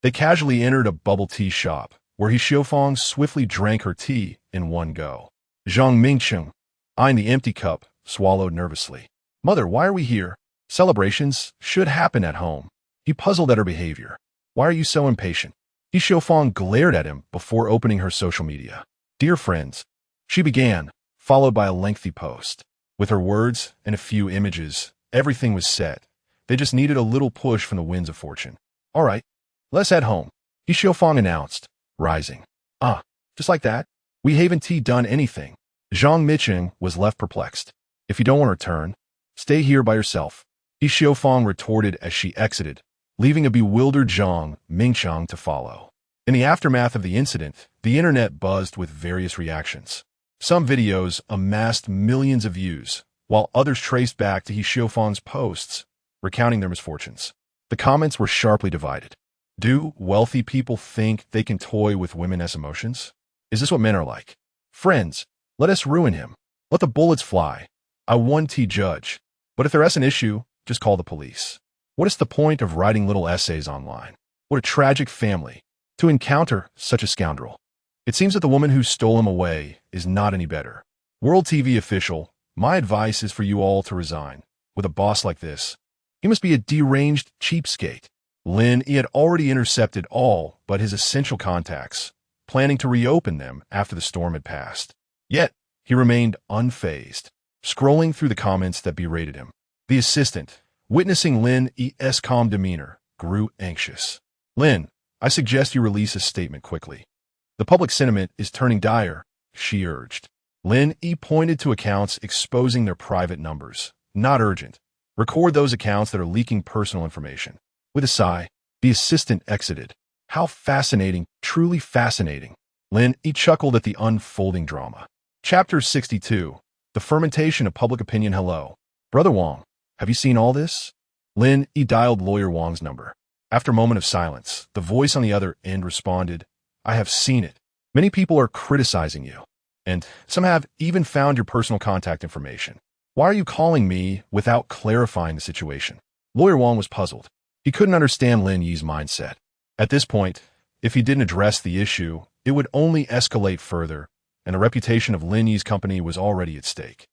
They casually entered a bubble tea shop, where He Xiaofang swiftly drank her tea in one go. Zhang Mingqiang, eyeing the empty cup, swallowed nervously. Mother, why are we here? Celebrations should happen at home. He puzzled at her behavior. Why are you so impatient? He Xiaofang glared at him before opening her social media. Dear friends, she began, followed by a lengthy post. With her words and a few images, everything was set. They just needed a little push from the winds of fortune. All right, let's head home, He Xiaofang announced, rising. Just like that? We haven't done anything. Zhang Mingqing was left perplexed. If you don't want to return, stay here by yourself, He Xiaofang retorted as she exited, leaving a bewildered Zhang Mingqiang to follow. In the aftermath of the incident, the internet buzzed with various reactions. Some videos amassed millions of views, while others traced back to He Xiaofang's posts, recounting their misfortunes. The comments were sharply divided. Do wealthy people think they can toy with women's emotions? Is this what men are like? Friends, let us ruin him. Let the bullets fly. I want to judge. But if there is an issue, just call the police. What is the point of writing little essays online? What a tragic family to encounter such a scoundrel. It seems that the woman who stole him away is not any better. World TV official, my advice is for you all to resign. With a boss like this, he must be a deranged cheapskate. Lin Yi had already intercepted all but his essential contacts, planning to reopen them after the storm had passed. Yet, he remained unfazed, scrolling through the comments that berated him. The assistant, witnessing Lin Yi's calm demeanor, grew anxious. Lin, I suggest you release a statement quickly. The public sentiment is turning dire, she urged. Lin Yi pointed to accounts exposing their private numbers. Not urgent. Record those accounts that are leaking personal information. With a sigh, the assistant exited. How fascinating, truly fascinating. Lin Yi chuckled at the unfolding drama. Chapter 62. The Fermentation of Public Opinion. Hello. Brother Wang, have you seen all this? Lin Yi dialed Lawyer Wang's number. After a moment of silence, the voice on the other end responded, I have seen it. Many people are criticizing you, and some have even found your personal contact information. Why are you calling me without clarifying the situation? Lawyer Wang was puzzled. He couldn't understand Lin Yi's mindset. At this point, if he didn't address the issue, it would only escalate further, and the reputation of Lin Yi's company was already at stake.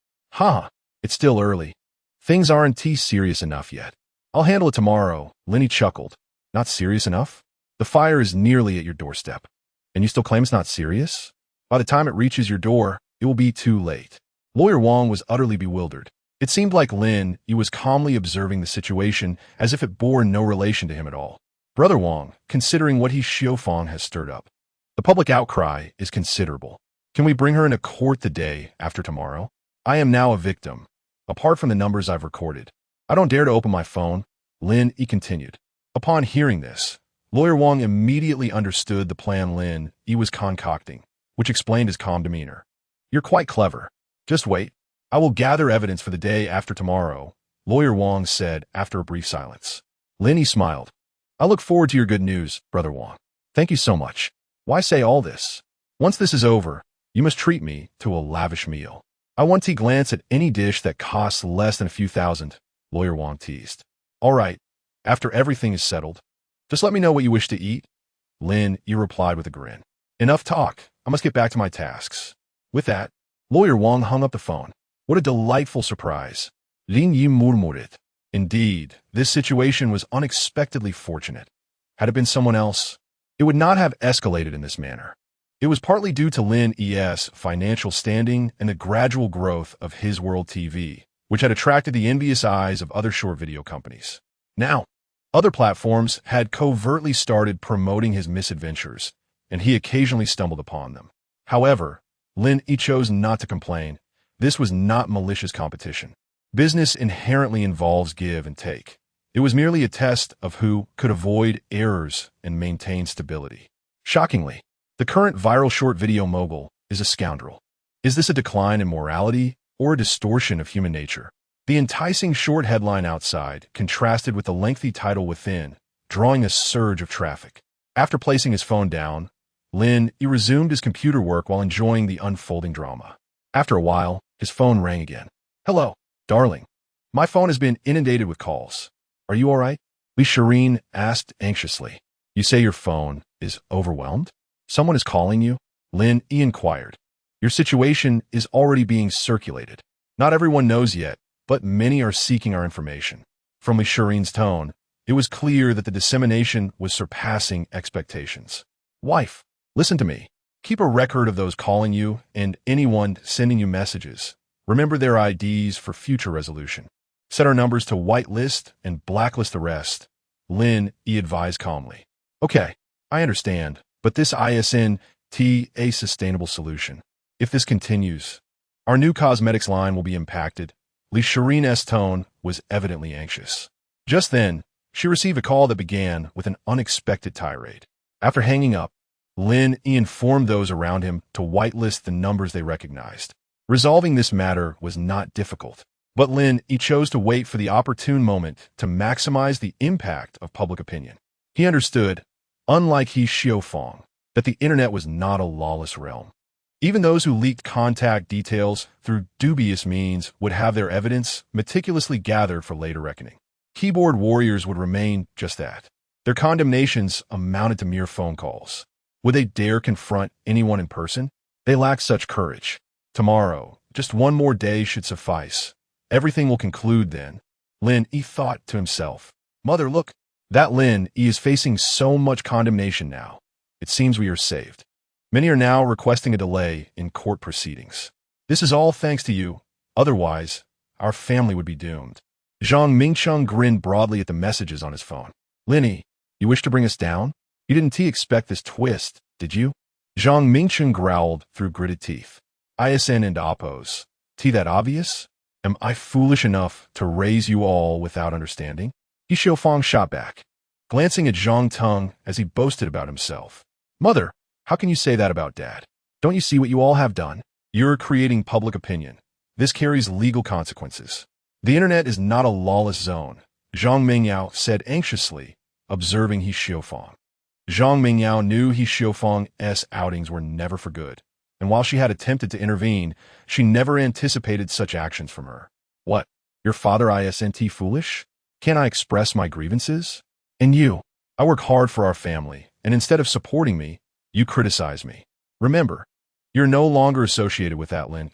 It's still early. Things aren't serious enough yet. I'll handle it tomorrow, Lin Yi chuckled. Not serious enough? The fire is nearly at your doorstep. And you still claim it's not serious? By the time it reaches your door, it will be too late. Lawyer Wang was utterly bewildered. It seemed like Lin Yi was calmly observing the situation as if it bore no relation to him at all. Brother Wang, considering what Xiaofang has stirred up. The public outcry is considerable. Can we bring her into court the day after tomorrow? I am now a victim, apart from the numbers I've recorded. I don't dare to open my phone, Lin Yi continued. Upon hearing this, Lawyer Wang immediately understood the plan Lin Yi was concocting, which explained his calm demeanor. You're quite clever. Just wait. I will gather evidence for the day after tomorrow, Lawyer Wang said after a brief silence. Lin Yi smiled. I look forward to your good news, Brother Wang. Thank you so much. Why say all this? Once this is over, you must treat me to a lavish meal. I want to glance at any dish that costs less than a few thousand, Lawyer Wang teased. All right, after everything is settled, just let me know what you wish to eat, Lin Yi replied with a grin. Enough talk. I must get back to my tasks. With that, Lawyer Wang hung up the phone. What a delightful surprise. Lin Yi murmured. Indeed, this situation was unexpectedly fortunate. Had it been someone else, it would not have escalated in this manner. It was partly due to Lin Yi's financial standing and the gradual growth of His World TV, which had attracted the envious eyes of other short video companies. Now, other platforms had covertly started promoting his misadventures, and he occasionally stumbled upon them. However, Lin Yi chose not to complain. This was not malicious competition. Business inherently involves give and take. It was merely a test of who could avoid errors and maintain stability. Shockingly, the current viral short video mogul is a scoundrel. Is this a decline in morality or a distortion of human nature? The enticing short headline outside contrasted with the lengthy title within, drawing a surge of traffic. After placing his phone down, Lin Yi resumed his computer work while enjoying the unfolding drama. After a while, his phone rang again. Hello, darling. My phone has been inundated with calls. Are you all right? Li Shireen asked anxiously. You say your phone is overwhelmed? Someone is calling you? Lin Yi inquired. Your situation is already being circulated. Not everyone knows yet, but many are seeking our information. From Li Shireen's tone, it was clear that the dissemination was surpassing expectations. Wife, listen to me. Keep a record of those calling you and anyone sending you messages. Remember their IDs for future resolution. Set our numbers to whitelist and blacklist the rest, Lin Yi advised calmly. Okay, I understand, but this isn't a sustainable solution. If this continues, our new cosmetics line will be impacted. Li Shireen's tone was evidently anxious. Just then, she received a call that began with an unexpected tirade. After hanging up, Lin Yi informed those around him to whitelist the numbers they recognized. Resolving this matter was not difficult, but Lin Yi chose to wait for the opportune moment to maximize the impact of public opinion. He understood, unlike Xiaofang, that the internet was not a lawless realm. Even those who leaked contact details through dubious means would have their evidence meticulously gathered for later reckoning. Keyboard warriors would remain just that. Their condemnations amounted to mere phone calls. Would they dare confront anyone in person? They lacked such courage. Tomorrow, just one more day should suffice. Everything will conclude then. Lin Yi thought to himself. Mother, look, that Lin Yi is facing so much condemnation now. It seems we are saved. Many are now requesting a delay in court proceedings. This is all thanks to you. Otherwise, our family would be doomed. Zhang Mingcheng grinned broadly at the messages on his phone. Lin Yi, you wish to bring us down? You didn't expect this twist, did you? Zhang Mingcheng growled through gritted teeth. ISN and Oppos. That obvious? Am I foolish enough to raise you all without understanding? Xiaofang shot back, glancing at Zhang Teng as he boasted about himself. Mother, how can you say that about Dad? Don't you see what you all have done? You're creating public opinion. This carries legal consequences. The internet is not a lawless zone, Zhang Mingyao said anxiously, observing Xiaofang. Zhang Mingyao knew Xiaofang's outings were never for good, and while she had attempted to intervene, she never anticipated such actions from her. What? Your father isn't foolish? Can't I express my grievances? And you? I work hard for our family, and instead of supporting me, you criticize me. Remember, you're no longer associated with that Lin.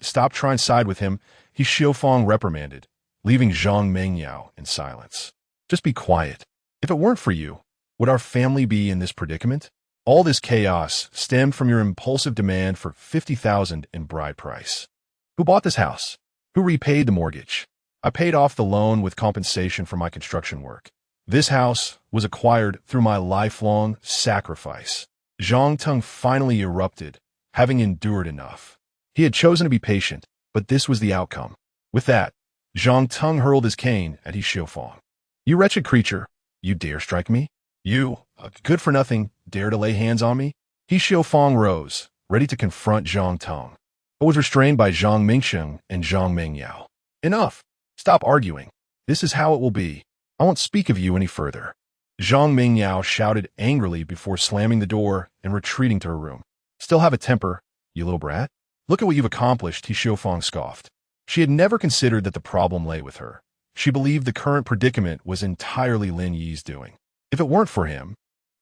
Stop trying to side with him, Xiaofang reprimanded, leaving Zhang Mingyao in silence. Just be quiet. If it weren't for you, would our family be in this predicament? All this chaos stemmed from your impulsive demand for $50,000 in bride price. Who bought this house? Who repaid the mortgage? I paid off the loan with compensation for my construction work. This house was acquired through my lifelong sacrifice. Zhang Teng finally erupted, having endured enough. He had chosen to be patient, but this was the outcome. With that, Zhang Teng hurled his cane at He Xiaofang. You wretched creature, you dare strike me? You, a good-for-nothing, dare to lay hands on me? He Xiaofang rose, ready to confront Zhang Teng, but was restrained by Zhang Mingsheng and Zhang Mengyao. Enough! Stop arguing. This is how it will be. I won't speak of you any further. Zhang Mengyao shouted angrily before slamming the door and retreating to her room. Still have a temper, you little brat? Look at what you've accomplished, He Xiaofang scoffed. She had never considered that the problem lay with her. She believed the current predicament was entirely Lin Yi's doing. If it weren't for him,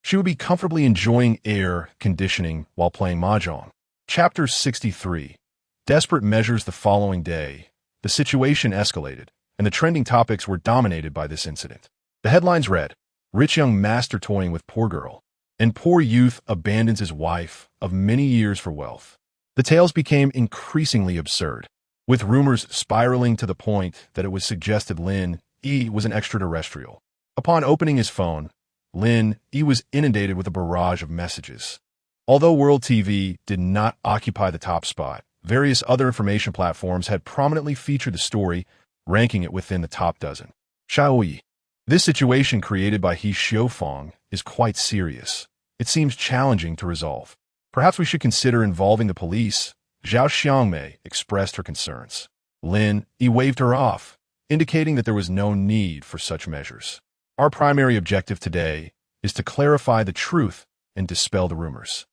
she would be comfortably enjoying air conditioning while playing mahjong. Chapter 63. Desperate measures. The following day, the situation escalated, and the trending topics were dominated by this incident. The headlines read, Rich young master toying with poor girl, and poor youth abandons his wife of many years for wealth. The tales became increasingly absurd, with rumors spiraling to the point that it was suggested Lin Yi was an extraterrestrial. Upon opening his phone, Lin Yi was inundated with a barrage of messages. Although World TV did not occupy the top spot, various other information platforms had prominently featured the story, ranking it within the top dozen. Xiaoyi. This situation created by He Xiaofang is quite serious. It seems challenging to resolve. Perhaps we should consider involving the police. Zhao Xiangmei expressed her concerns. Lin Yi waved her off, indicating that there was no need for such measures. Our primary objective today is to clarify the truth and dispel the rumors.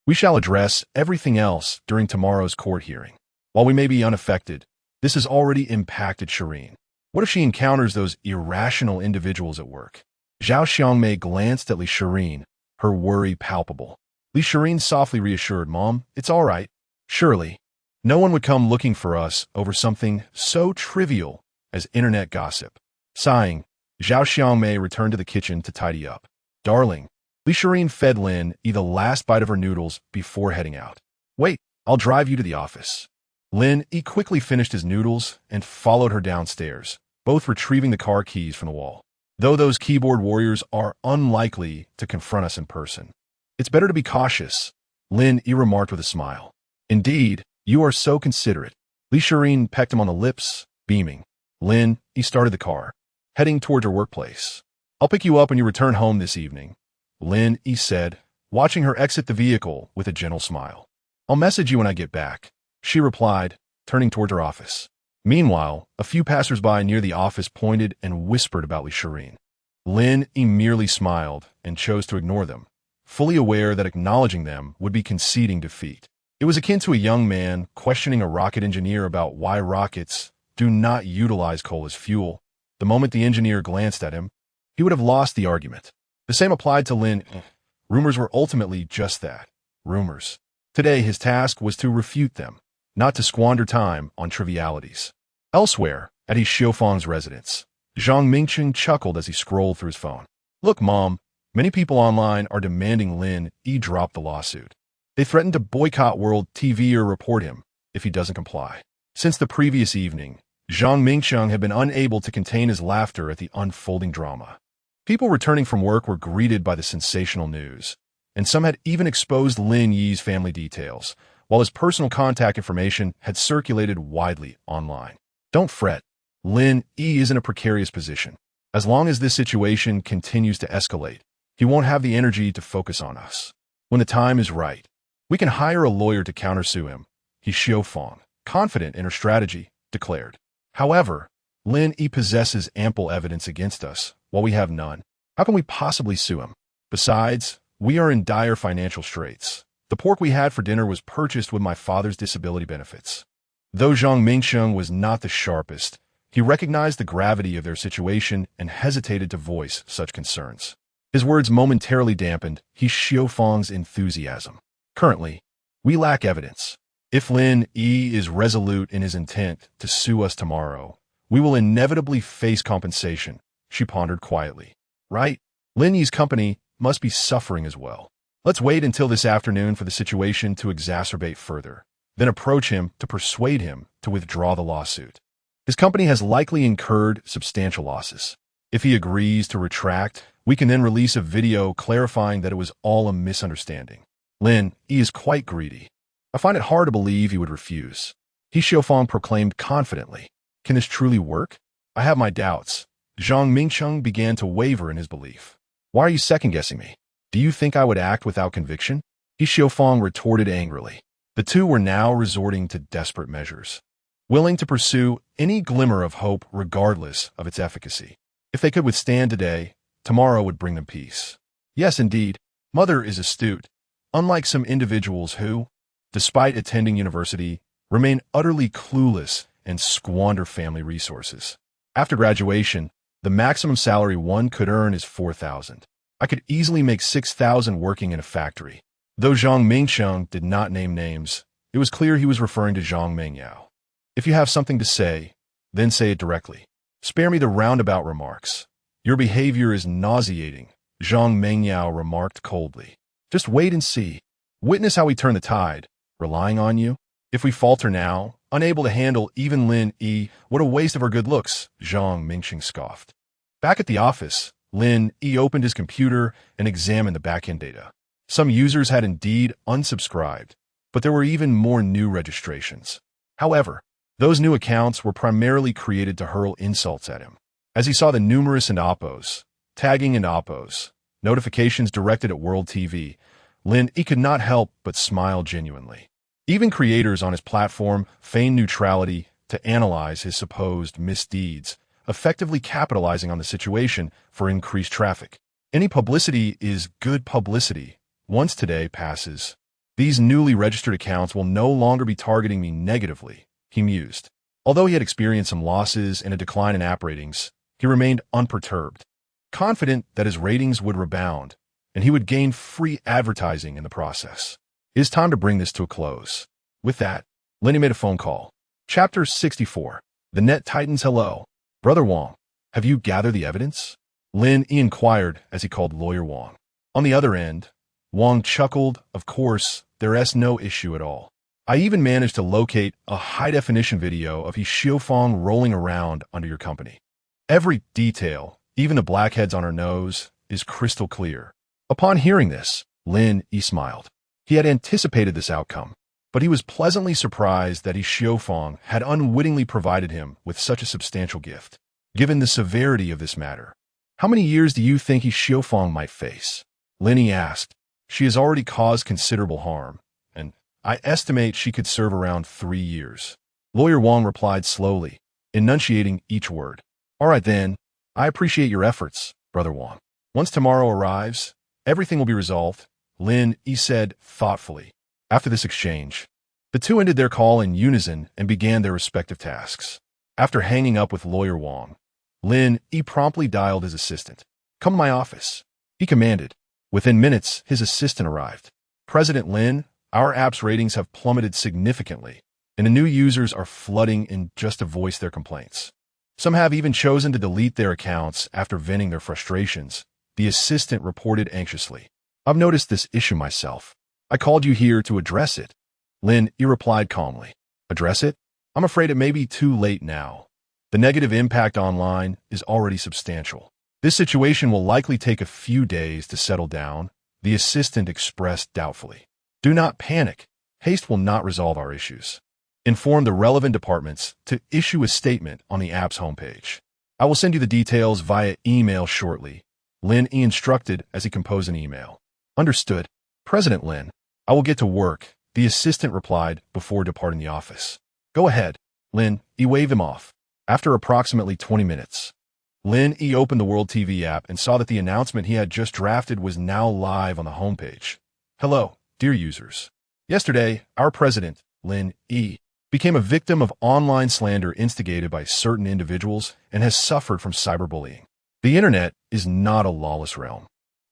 We shall address everything else during tomorrow's court hearing. While we may be unaffected, this has already impacted Shireen. What if she encounters those irrational individuals at work? Zhao Xiangmei glanced at Li Shireen, her worry palpable. Li Shireen softly reassured, Mom, it's all right. Surely, no one would come looking for us over something so trivial as internet gossip. Sighing, Zhao Xiangmei returned to the kitchen to tidy up. Darling, Li Shireen fed Lin Yi the last bite of her noodles before heading out. Wait, I'll drive you to the office. Lin Yi quickly finished his noodles and followed her downstairs, both retrieving the car keys from the wall. Though those keyboard warriors are unlikely to confront us in person, it's better to be cautious, Lin Yi remarked with a smile. Indeed, you are so considerate. Li Shireen pecked him on the lips, beaming. Lin Yi started the car, heading towards her workplace. I'll pick you up when you return home this evening, Lin Yi said, watching her exit the vehicle with a gentle smile. I'll message you when I get back, she replied, turning towards her office. Meanwhile, a few passersby near the office pointed and whispered about Li Shireen. Lin Yi merely smiled and chose to ignore them, fully aware that acknowledging them would be conceding defeat. It was akin to a young man questioning a rocket engineer about why rockets do not utilize coal as fuel. The moment the engineer glanced at him, he would have lost the argument. The same applied to Lin. Rumors were ultimately just that, rumors. Today, his task was to refute them, not to squander time on trivialities. Elsewhere, at He Xiaofang's residence, Zhang Mingcheng chuckled as he scrolled through his phone. Look, Mom, many people online are demanding Lin Yi drop the lawsuit. They threatened to boycott World TV or report him if he doesn't comply. Since the previous evening, Zhang Mingcheng had been unable to contain his laughter at the unfolding drama. People returning from work were greeted by the sensational news, and some had even exposed Lin Yi's family details, while his personal contact information had circulated widely online. Don't fret, Lin Yi is in a precarious position. As long as this situation continues to escalate, he won't have the energy to focus on us. When the time is right, we can hire a lawyer to countersue him, He Xiaofang, confident in her strategy, declared. However, Lin Yi possesses ample evidence against us, while we have none. How can we possibly sue him? Besides, we are in dire financial straits. The pork we had for dinner was purchased with my father's disability benefits. Though Zhang Mingsheng was not the sharpest, he recognized the gravity of their situation and hesitated to voice such concerns. His words momentarily dampened He Xiaofang's enthusiasm. Currently, we lack evidence. If Lin Yi is resolute in his intent to sue us tomorrow, we will inevitably face compensation, she pondered quietly. Right? Lin Yi's company must be suffering as well. Let's wait until this afternoon for the situation to exacerbate further, then approach him to persuade him to withdraw the lawsuit. His company has likely incurred substantial losses. If he agrees to retract, we can then release a video clarifying that it was all a misunderstanding. Lin Yi is quite greedy. I find it hard to believe he would refuse. He Xiaofang proclaimed confidently. Can this truly work? I have my doubts. Zhang Mingcheng began to waver in his belief. Why are you second-guessing me? Do you think I would act without conviction? He Xiaofang retorted angrily. The two were now resorting to desperate measures, willing to pursue any glimmer of hope regardless of its efficacy. If they could withstand today, tomorrow would bring them peace. Yes, indeed, Mother is astute, unlike some individuals who, despite attending university, remain utterly clueless and squander family resources. After graduation, the maximum salary one could earn is 4,000. I could easily make 6,000 working in a factory. Though Zhang Mingcheng did not name names, it was clear he was referring to Zhang Mengyao. If you have something to say, then say it directly. Spare me the roundabout remarks. Your behavior is nauseating, Zhang Mengyao remarked coldly. Just wait and see. Witness how we turn the tide, relying on you. If we falter now, unable to handle even Lin Yi, what a waste of our good looks, Zhang Mingcheng scoffed. Back at the office, Lin Yi opened his computer and examined the backend data. Some users had indeed unsubscribed, but there were even more new registrations. However, those new accounts were primarily created to hurl insults at him. As he saw the numerous and oppos, tagging and oppos, notifications directed at World TV, Lin Yi could not help but smile genuinely. Even creators on his platform feigned neutrality to analyze his supposed misdeeds, effectively capitalizing on the situation for increased traffic. Any publicity is good publicity. Once today passes, these newly registered accounts will no longer be targeting me negatively, he mused. Although he had experienced some losses and a decline in app ratings, he remained unperturbed, confident that his ratings would rebound, and he would gain free advertising in the process. It is time to bring this to a close. With that, Lin Yi made a phone call. Chapter 64. The Net Titans. Hello. Brother Wang, have you gathered the evidence? Lin Yi inquired as he called Lawyer Wang. On the other end, Wang chuckled. Of course, there's no issue at all. I even managed to locate a high-definition video of He Xiaofang rolling around under your company. Every detail, even the blackheads on her nose, is crystal clear. Upon hearing this, Lin Yi smiled. He had anticipated this outcome, but he was pleasantly surprised that He Xiaofang had unwittingly provided him with such a substantial gift. Given the severity of this matter, how many years do you think He Xiaofang might face? Lin Yi asked. She has already caused considerable harm, and I estimate she could serve around 3 years. Lawyer Wang replied slowly, enunciating each word. All right then, I appreciate your efforts, Brother Wang. Once tomorrow arrives, everything will be resolved, Lin Yi said thoughtfully. After this exchange, the two ended their call in unison and began their respective tasks. After hanging up with Lawyer Wang, Lin Yi promptly dialed his assistant. Come to my office, he commanded. Within minutes, his assistant arrived. President Lin, our app's ratings have plummeted significantly, and the new users are flooding in just to voice their complaints. Some have even chosen to delete their accounts after venting their frustrations, the assistant reported anxiously. I've noticed this issue myself. I called you here to address it. Lin Yi replied calmly. Address it? I'm afraid it may be too late now. The negative impact online is already substantial. This situation will likely take a few days to settle down, the assistant expressed doubtfully. Do not panic. Haste will not resolve our issues. Inform the relevant departments to issue a statement on the app's homepage. I will send you the details via email shortly, Lin Yi instructed as he composed an email. Understood. President Lin, I will get to work, the assistant replied before departing the office. Go ahead, Lin Yi waved him off. After approximately 20 minutes, Lin Yi opened the World TV app and saw that the announcement he had just drafted was now live on the homepage. Hello, dear users. Yesterday, our president, Lin Yi, became a victim of online slander instigated by certain individuals and has suffered from cyberbullying. The internet is not a lawless realm.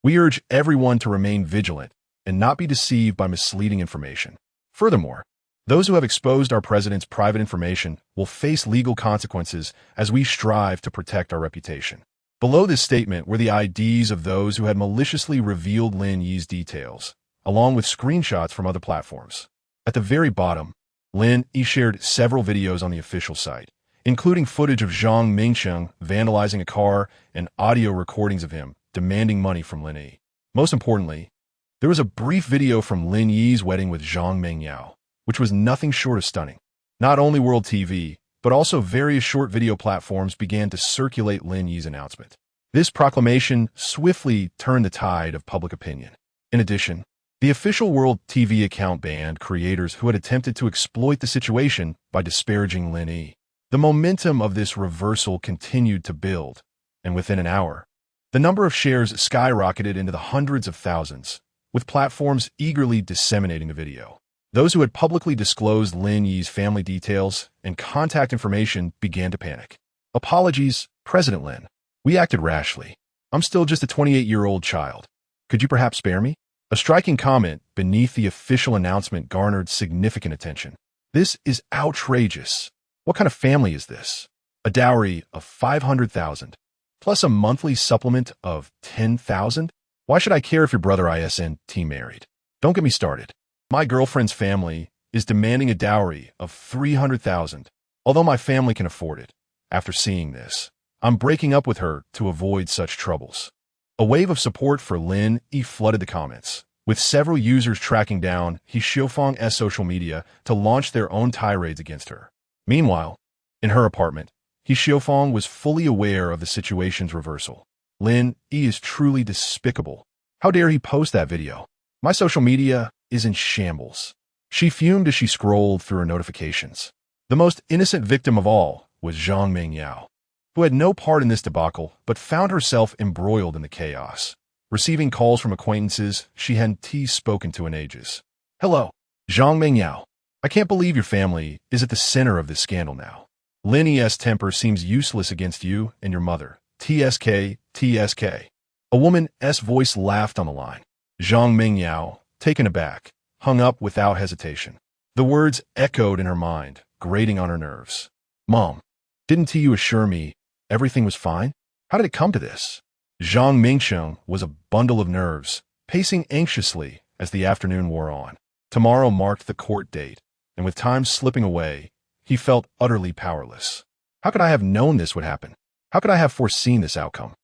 We urge everyone to remain vigilant and not be deceived by misleading information. Furthermore, those who have exposed our president's private information will face legal consequences as we strive to protect our reputation. Below this statement were the IDs of those who had maliciously revealed Lin Yi's details, along with screenshots from other platforms. At the very bottom, Lin Yi shared several videos on the official site, including footage of Zhang Mingcheng vandalizing a car and audio recordings of him demanding money from Lin Yi. Most importantly, there was a brief video from Lin Yi's wedding with Zhang Mengyao, which was nothing short of stunning. Not only World TV, but also various short video platforms began to circulate Lin Yi's announcement. This proclamation swiftly turned the tide of public opinion. In addition, the official World TV account banned creators who had attempted to exploit the situation by disparaging Lin Yi. The momentum of this reversal continued to build, and within an hour, the number of shares skyrocketed into the hundreds of thousands, with platforms eagerly disseminating the video. Those who had publicly disclosed Lin Yi's family details and contact information began to panic. Apologies, President Lin. We acted rashly. I'm still just a 28-year-old child. Could you perhaps spare me? A striking comment beneath the official announcement garnered significant attention. This is outrageous. What kind of family is this? A dowry of 500,000, plus a monthly supplement of 10,000? Why should I care if your brother isn't married? Don't get me started. My girlfriend's family is demanding a dowry of 300,000, although my family can afford it. After seeing this, I'm breaking up with her to avoid such troubles. A wave of support for Lin Yi flooded the comments, with several users tracking down He Xiaofeng's social media to launch their own tirades against her. Meanwhile, in her apartment, He Xiaofeng was fully aware of the situation's reversal. Lin Yi is truly despicable. How dare he post that video? My social media is in shambles. She fumed as she scrolled through her notifications. The most innocent victim of all was Zhang Mengyao, who had no part in this debacle but found herself embroiled in the chaos, receiving calls from acquaintances she hadn't spoken to in ages. Hello, Zhang Mengyao. I can't believe your family is at the center of this scandal now. Lin Yi's temper seems useless against you and your mother. TSK, TSK. A woman's voice laughed on the line. Zhang Mengyao, taken aback, hung up without hesitation. The words echoed in her mind, grating on her nerves. Mom, didn't you assure me everything was fine? How did it come to this? Zhang Mingcheng was a bundle of nerves, pacing anxiously as the afternoon wore on. Tomorrow marked the court date, and with time slipping away, he felt utterly powerless. How could I have known this would happen? How could I have foreseen this outcome?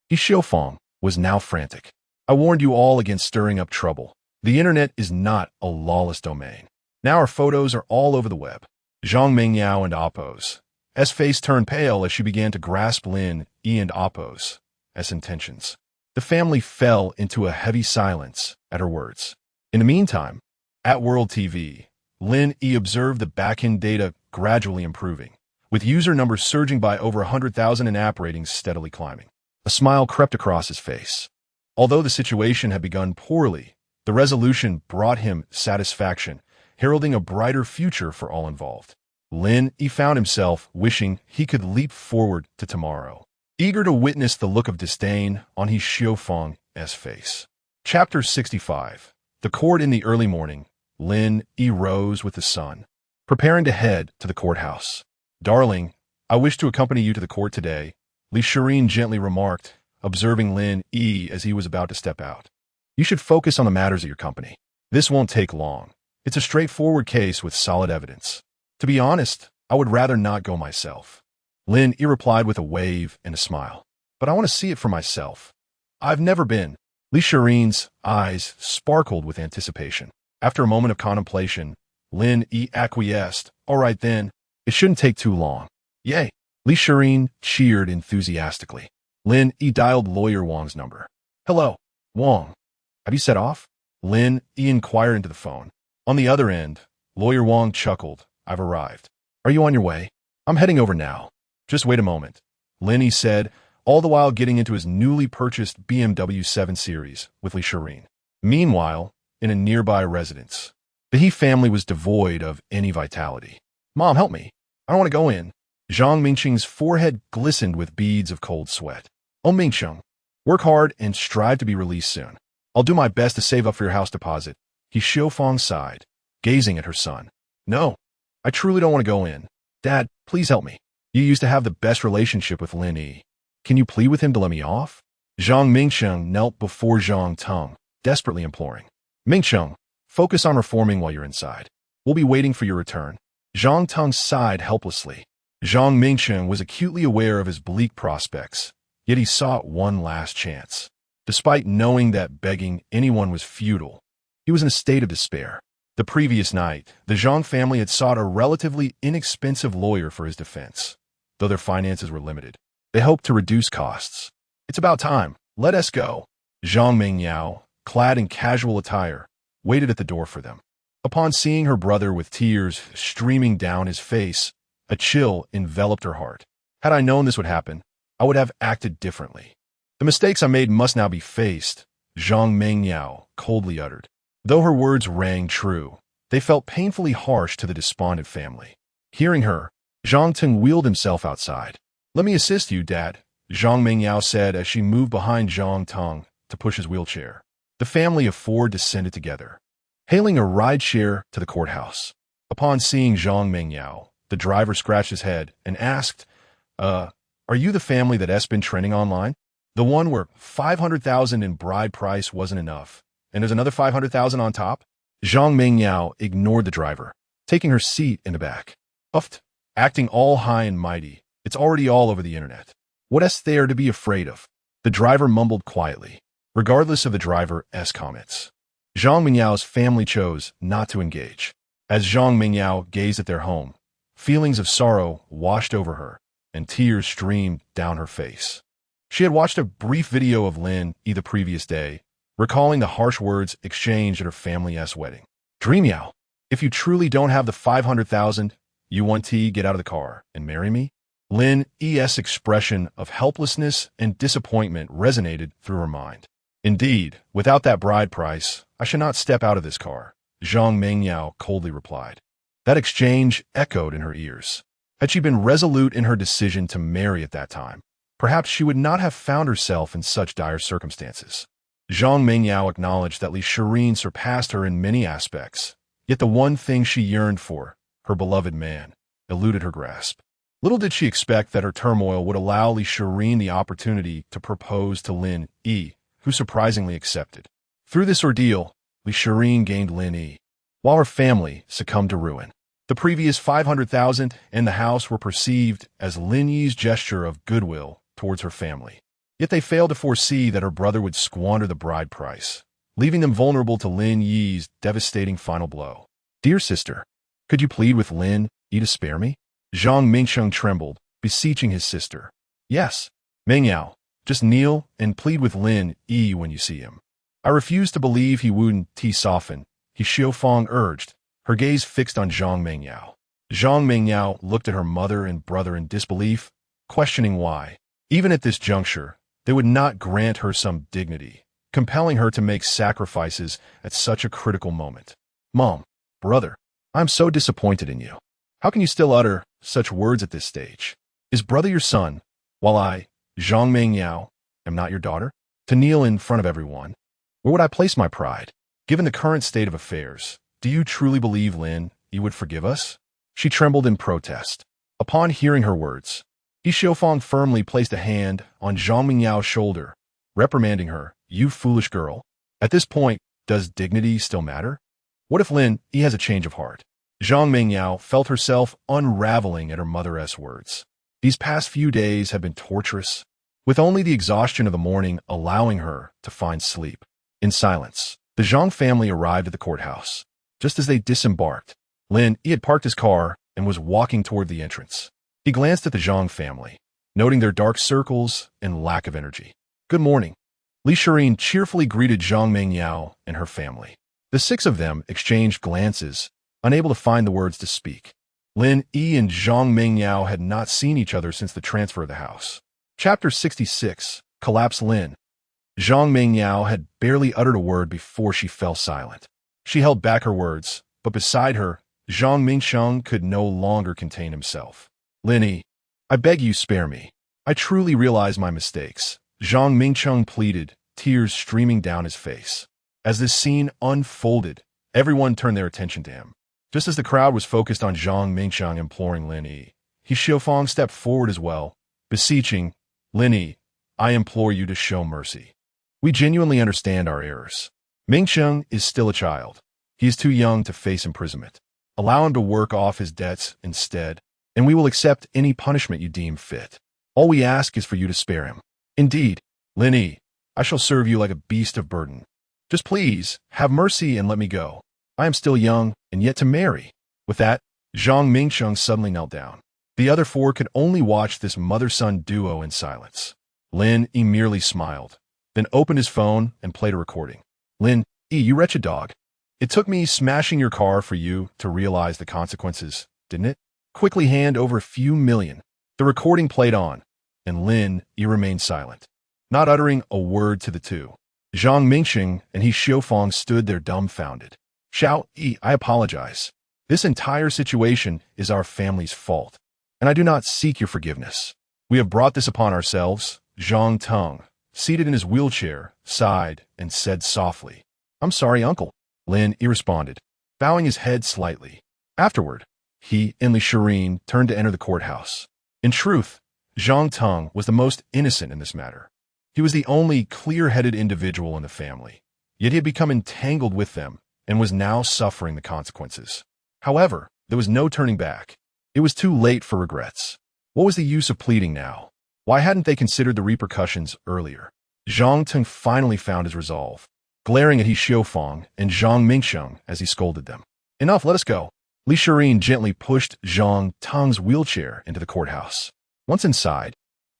He Xiaofeng was now frantic. I warned you all against stirring up trouble. The internet is not a lawless domain. Now our photos are all over the web. Zhang Mengyao and Appo's face turned pale as she began to grasp Lin Yi and Appo's intentions. The family fell into a heavy silence at her words. In the meantime, at World TV, Lin Yi observed the back-end data gradually improving, with user numbers surging by over 100,000 and app ratings steadily climbing. A smile crept across his face. Although the situation had begun poorly, the resolution brought him satisfaction, heralding a brighter future for all involved. Lin Yi found himself wishing he could leap forward to tomorrow, eager to witness the look of disdain on He Xiaofeng's face. Chapter 65. The court in the early morning. Lin Yi rose with the sun, preparing to head to the courthouse. Darling, I wish to accompany you to the court today, Li Shirin gently remarked, observing Lin Yi as he was about to step out. You should focus on the matters of your company. This won't take long. It's a straightforward case with solid evidence. To be honest, I would rather not go myself. Lin Yi replied with a wave and a smile. But I want to see it for myself. I've never been. Li Shirin's eyes sparkled with anticipation. After a moment of contemplation, Lin Yi acquiesced. All right then, it shouldn't take too long. Yay! Li Shirin cheered enthusiastically. Lin Yi dialed lawyer Wang's number. Hello, Wang. Have you set off? Lin Yi inquired into the phone. On the other end, lawyer Wang chuckled. I've arrived. Are you on your way? I'm heading over now. Just wait a moment, Lin Yi said, all the while getting into his newly purchased BMW 7 Series with Li Shirin. Meanwhile, in a nearby residence, the He family was devoid of any vitality. Mom, help me. I don't want to go in. Zhang Mingcheng's forehead glistened with beads of cold sweat. Oh, Mingcheng, work hard and strive to be released soon. I'll do my best to save up for your house deposit. He Xiaofeng sighed, gazing at her son. No, I truly don't want to go in. Dad, please help me. You used to have the best relationship with Lin Yi. Can you plead with him to let me off? Zhang Mingcheng knelt before Zhang Teng, desperately imploring. Mingcheng, focus on reforming while you're inside. We'll be waiting for your return. Zhang Teng sighed helplessly. Zhang Mingcheng was acutely aware of his bleak prospects, yet he sought one last chance. Despite knowing that begging anyone was futile, he was in a state of despair. The previous night, the Zhang family had sought a relatively inexpensive lawyer for his defense, though their finances were limited. They hoped to reduce costs. "It's about time. Let us go." Zhang Mingyao, clad in casual attire, waited at the door for them. Upon seeing her brother with tears streaming down his face, a chill enveloped her heart. "Had I known this would happen, I would have acted differently. The mistakes I made must now be faced," Zhang Mingyao coldly uttered. Though her words rang true, they felt painfully harsh to the despondent family. Hearing her, Zhang Teng wheeled himself outside. "Let me assist you, Dad," Zhang Mingyao said as she moved behind Zhang Teng to push his wheelchair. The family of four descended together, hailing a rideshare to the courthouse. Upon seeing Zhang Mingyao, the driver scratched his head and asked, Are you the family that has been trending online? The one where 500,000 in bride price wasn't enough, and there's another 500,000 on top?" Zhang Mingyao ignored the driver, taking her seat in the back. "Uft, acting all high and mighty. It's already all over the internet. What is there to be afraid of?" The driver mumbled quietly, regardless of the driver's comments. Zhang Mingyao's family chose not to engage. As Zhang Mingyao gazed at their home, feelings of sorrow washed over her, and tears streamed down her face. She had watched a brief video of Lin Yi the previous day, recalling the harsh words exchanged at her family's wedding. "Dream Yao, if you truly don't have the 500,000, you want to get out of the car and marry me?" Lin Yi's expression of helplessness and disappointment resonated through her mind. "Indeed, without that bride price, I should not step out of this car," Zhang Mingyao coldly replied. That exchange echoed in her ears. Had she been resolute in her decision to marry at that time, perhaps she would not have found herself in such dire circumstances. Zhang Mingyao acknowledged that Li Shirin surpassed her in many aspects, yet the one thing she yearned for, her beloved man, eluded her grasp. Little did she expect that her turmoil would allow Li Shirin the opportunity to propose to Lin Yi, who surprisingly accepted. Through this ordeal, Li Shirin gained Lin Yi, while her family succumbed to ruin. The previous 500,000 and the house were perceived as Lin Yi's gesture of goodwill towards her family. Yet they failed to foresee that her brother would squander the bride price, leaving them vulnerable to Lin Yi's devastating final blow. "Dear sister, could you plead with Lin Yi to spare me?" Zhang Mingcheng trembled, beseeching his sister. "Yes, Mingyao, just kneel and plead with Lin Yi when you see him." "I refuse to believe he wouldn't soften," He Xiaofang urged, her gaze fixed on Zhang Mingyao. Zhang Mingyao looked at her mother and brother in disbelief, questioning why, even at this juncture, they would not grant her some dignity, compelling her to make sacrifices at such a critical moment. "Mom, brother, I'm so disappointed in you. How can you still utter such words at this stage? Is brother your son, while I, Zhang Mingyao, am not your daughter? To kneel in front of everyone? Where would I place my pride? Given the current state of affairs, do you truly believe, Lin, you would forgive us?" She trembled in protest. Upon hearing her words, He Xiaofang firmly placed a hand on Zhang Mingyao's shoulder, reprimanding her. "You foolish girl. At this point, does dignity still matter? What if Lin Yi has a change of heart?" Zhang Mingyao felt herself unraveling at her mother's words. These past few days had been torturous, with only the exhaustion of the morning allowing her to find sleep. In silence, the Zhang family arrived at the courthouse. Just as they disembarked, Lin Yi had parked his car and was walking toward the entrance. He glanced at the Zhang family, noting their dark circles and lack of energy. "Good morning." Li Shirin cheerfully greeted Zhang Mingyao and her family. The six of them exchanged glances, unable to find the words to speak. Lin Yi and Zhang Mingyao had not seen each other since the transfer of the house. Chapter 66, Collapse Lin. Zhang Mingyao had barely uttered a word before she fell silent. She held back her words, but beside her, Zhang Mingcheng could no longer contain himself. "Lin Yi, I beg you spare me. I truly realize my mistakes," Zhang Mingcheng pleaded, tears streaming down his face. As this scene unfolded, everyone turned their attention to him. Just as the crowd was focused on Zhang Mingcheng imploring Lin Yi, He Xiaofang stepped forward as well, beseeching, "Lin Yi, I implore you to show mercy. We genuinely understand our errors. Mingcheng is still a child. He is too young to face imprisonment. Allow him to work off his debts instead." and we will accept any punishment you deem fit. All we ask is for you to spare him. Indeed, Lin Yi, I shall serve you like a beast of burden. Just please, have mercy and let me go. I am still young and yet to marry." With that, Zhang Mingsheng suddenly knelt down. The other four could only watch this mother-son duo in silence. Lin Yi merely smiled, then opened his phone and played a recording. "Lin Yi, you wretched dog. It took me smashing your car for you to realize the consequences, didn't it? Quickly hand over a few million." The recording played on, and Lin Yi remained silent, not uttering a word to the two. Zhang Mingsheng and He Xiaofang stood there dumbfounded. "Xiao Yi, I apologize. This entire situation is our family's fault, and I do not seek your forgiveness. We have brought this upon ourselves." Zhang Teng, seated in his wheelchair, sighed and said softly, "I'm sorry, uncle." Lin Yi responded, bowing his head slightly. Afterward, he and Li Shirin turned to enter the courthouse. In truth, Zhang Teng was the most innocent in this matter. He was the only clear-headed individual in the family, yet he had become entangled with them and was now suffering the consequences. However, there was no turning back. It was too late for regrets. What was the use of pleading now? Why hadn't they considered the repercussions earlier? Zhang Teng finally found his resolve, glaring at He Xiaofang and Zhang Mingsheng as he scolded them. "Enough, let us go." Li Shirin gently pushed Zhang Teng's wheelchair into the courthouse. Once inside,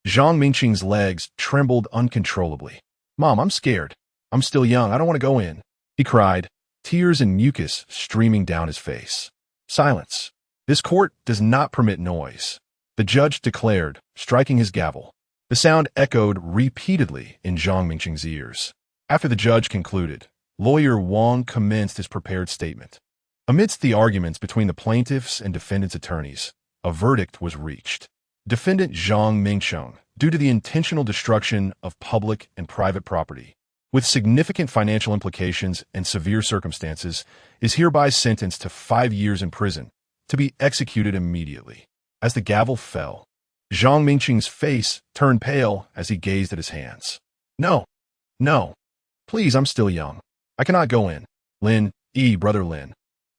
Zhang Mingsheng's legs trembled uncontrollably. "Mom, I'm scared. I'm still young. I don't want to go in," he cried, tears and mucus streaming down his face. "Silence. This court does not permit noise," the judge declared, striking his gavel. The sound echoed repeatedly in Zhang Mingsheng's ears. After the judge concluded, lawyer Wang commenced his prepared statement. Amidst the arguments between the plaintiffs and defendants' attorneys, a verdict was reached. Defendant Zhang Mingsheng, due to the intentional destruction of public and private property, with significant financial implications and severe circumstances, is hereby sentenced to 5 years in prison, to be executed immediately. As the gavel fell, Zhang Mingsheng's face turned pale as he gazed at his hands. "No, no. Please, I'm still young. I cannot go in. Lin Yi, brother Lin,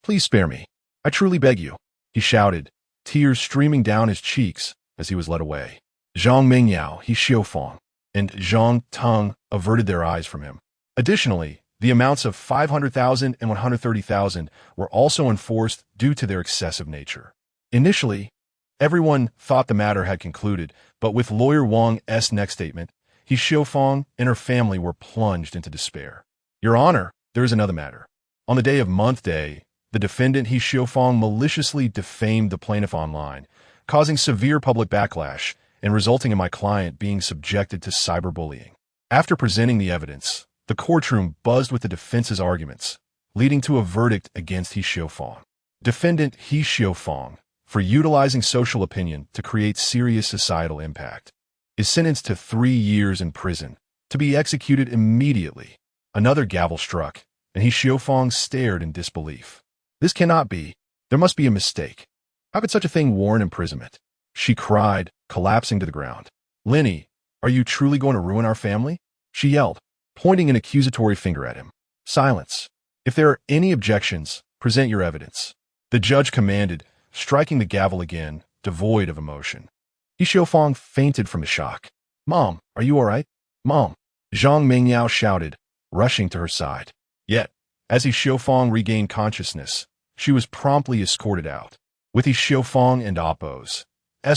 please spare me. I truly beg you," he shouted, tears streaming down his cheeks as he was led away. Zhang Mingyao, He Xiaofang, and Zhang Teng averted their eyes from him. Additionally, the amounts of 500,000 and 130,000 were also enforced due to their excessive nature. Initially, everyone thought the matter had concluded, but with lawyer Wang's next statement, He Xiaofang and her family were plunged into despair. "Your Honor, there is another matter. On the day of month day, the defendant He Xiaofang maliciously defamed the plaintiff online, causing severe public backlash and resulting in my client being subjected to cyberbullying. After presenting the evidence, the courtroom buzzed with the defense's arguments, leading to a verdict against He Xiaofang. Defendant He Xiaofang, for utilizing social opinion to create serious societal impact, is sentenced to 3 years in prison, to be executed immediately." Another gavel struck, and He Xiaofang stared in disbelief. "This cannot be. There must be a mistake. How could such a thing warrant imprisonment?" she cried, collapsing to the ground. "Lin Yi, are you truly going to ruin our family?" she yelled, pointing an accusatory finger at him. "Silence. If there are any objections, present your evidence," the judge commanded, striking the gavel again, devoid of emotion. He Xiaofang fainted from the shock. "Mom, are you all right? Mom!" Zhang Mingyao shouted, rushing to her side. Yet, as He Xiaofang regained consciousness, she was promptly escorted out. With He Xiaofang and Oppo's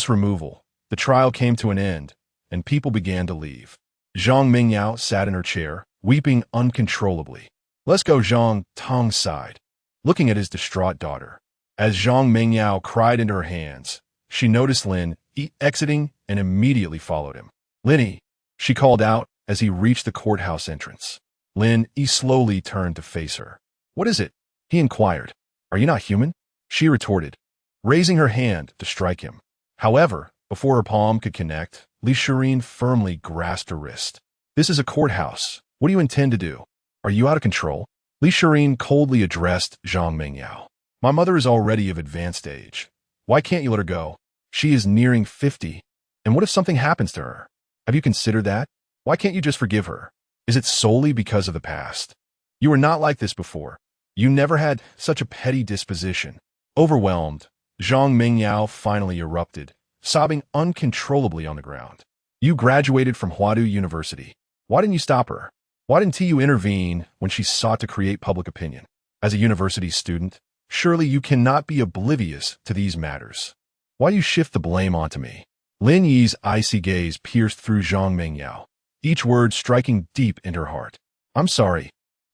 removal, the trial came to an end, and people began to leave. Zhang Mingyao sat in her chair, weeping uncontrollably. "Let's go," Zhang Teng sighed, looking at his distraught daughter. As Zhang Mingyao cried into her hands, she noticed Lin Yi exiting and immediately followed him. "Lin Yi," she called out as he reached the courthouse entrance. Lin Yi slowly turned to face her. "What is it?" he inquired. "Are you not human?" she retorted, raising her hand to strike him. However, before her palm could connect, Li Shirin firmly grasped her wrist. "This is a courthouse. What do you intend to do? Are you out of control?" Li Shirin coldly addressed Zhang Mingyao. "My mother is already of advanced age. Why can't you let her go? She is nearing 50. And what if something happens to her? Have you considered that? Why can't you just forgive her? Is it solely because of the past? You were not like this before. You never had such a petty disposition." Overwhelmed, Zhang Mingyao finally erupted, sobbing uncontrollably on the ground. You graduated from Huadu University. Why didn't you stop her? Why didn't you intervene when she sought to create public opinion? As a university student, surely you cannot be oblivious to these matters. Why do you shift the blame onto me? Lin Yi's icy gaze pierced through Zhang Mingyao, each word striking deep into her heart. I'm sorry.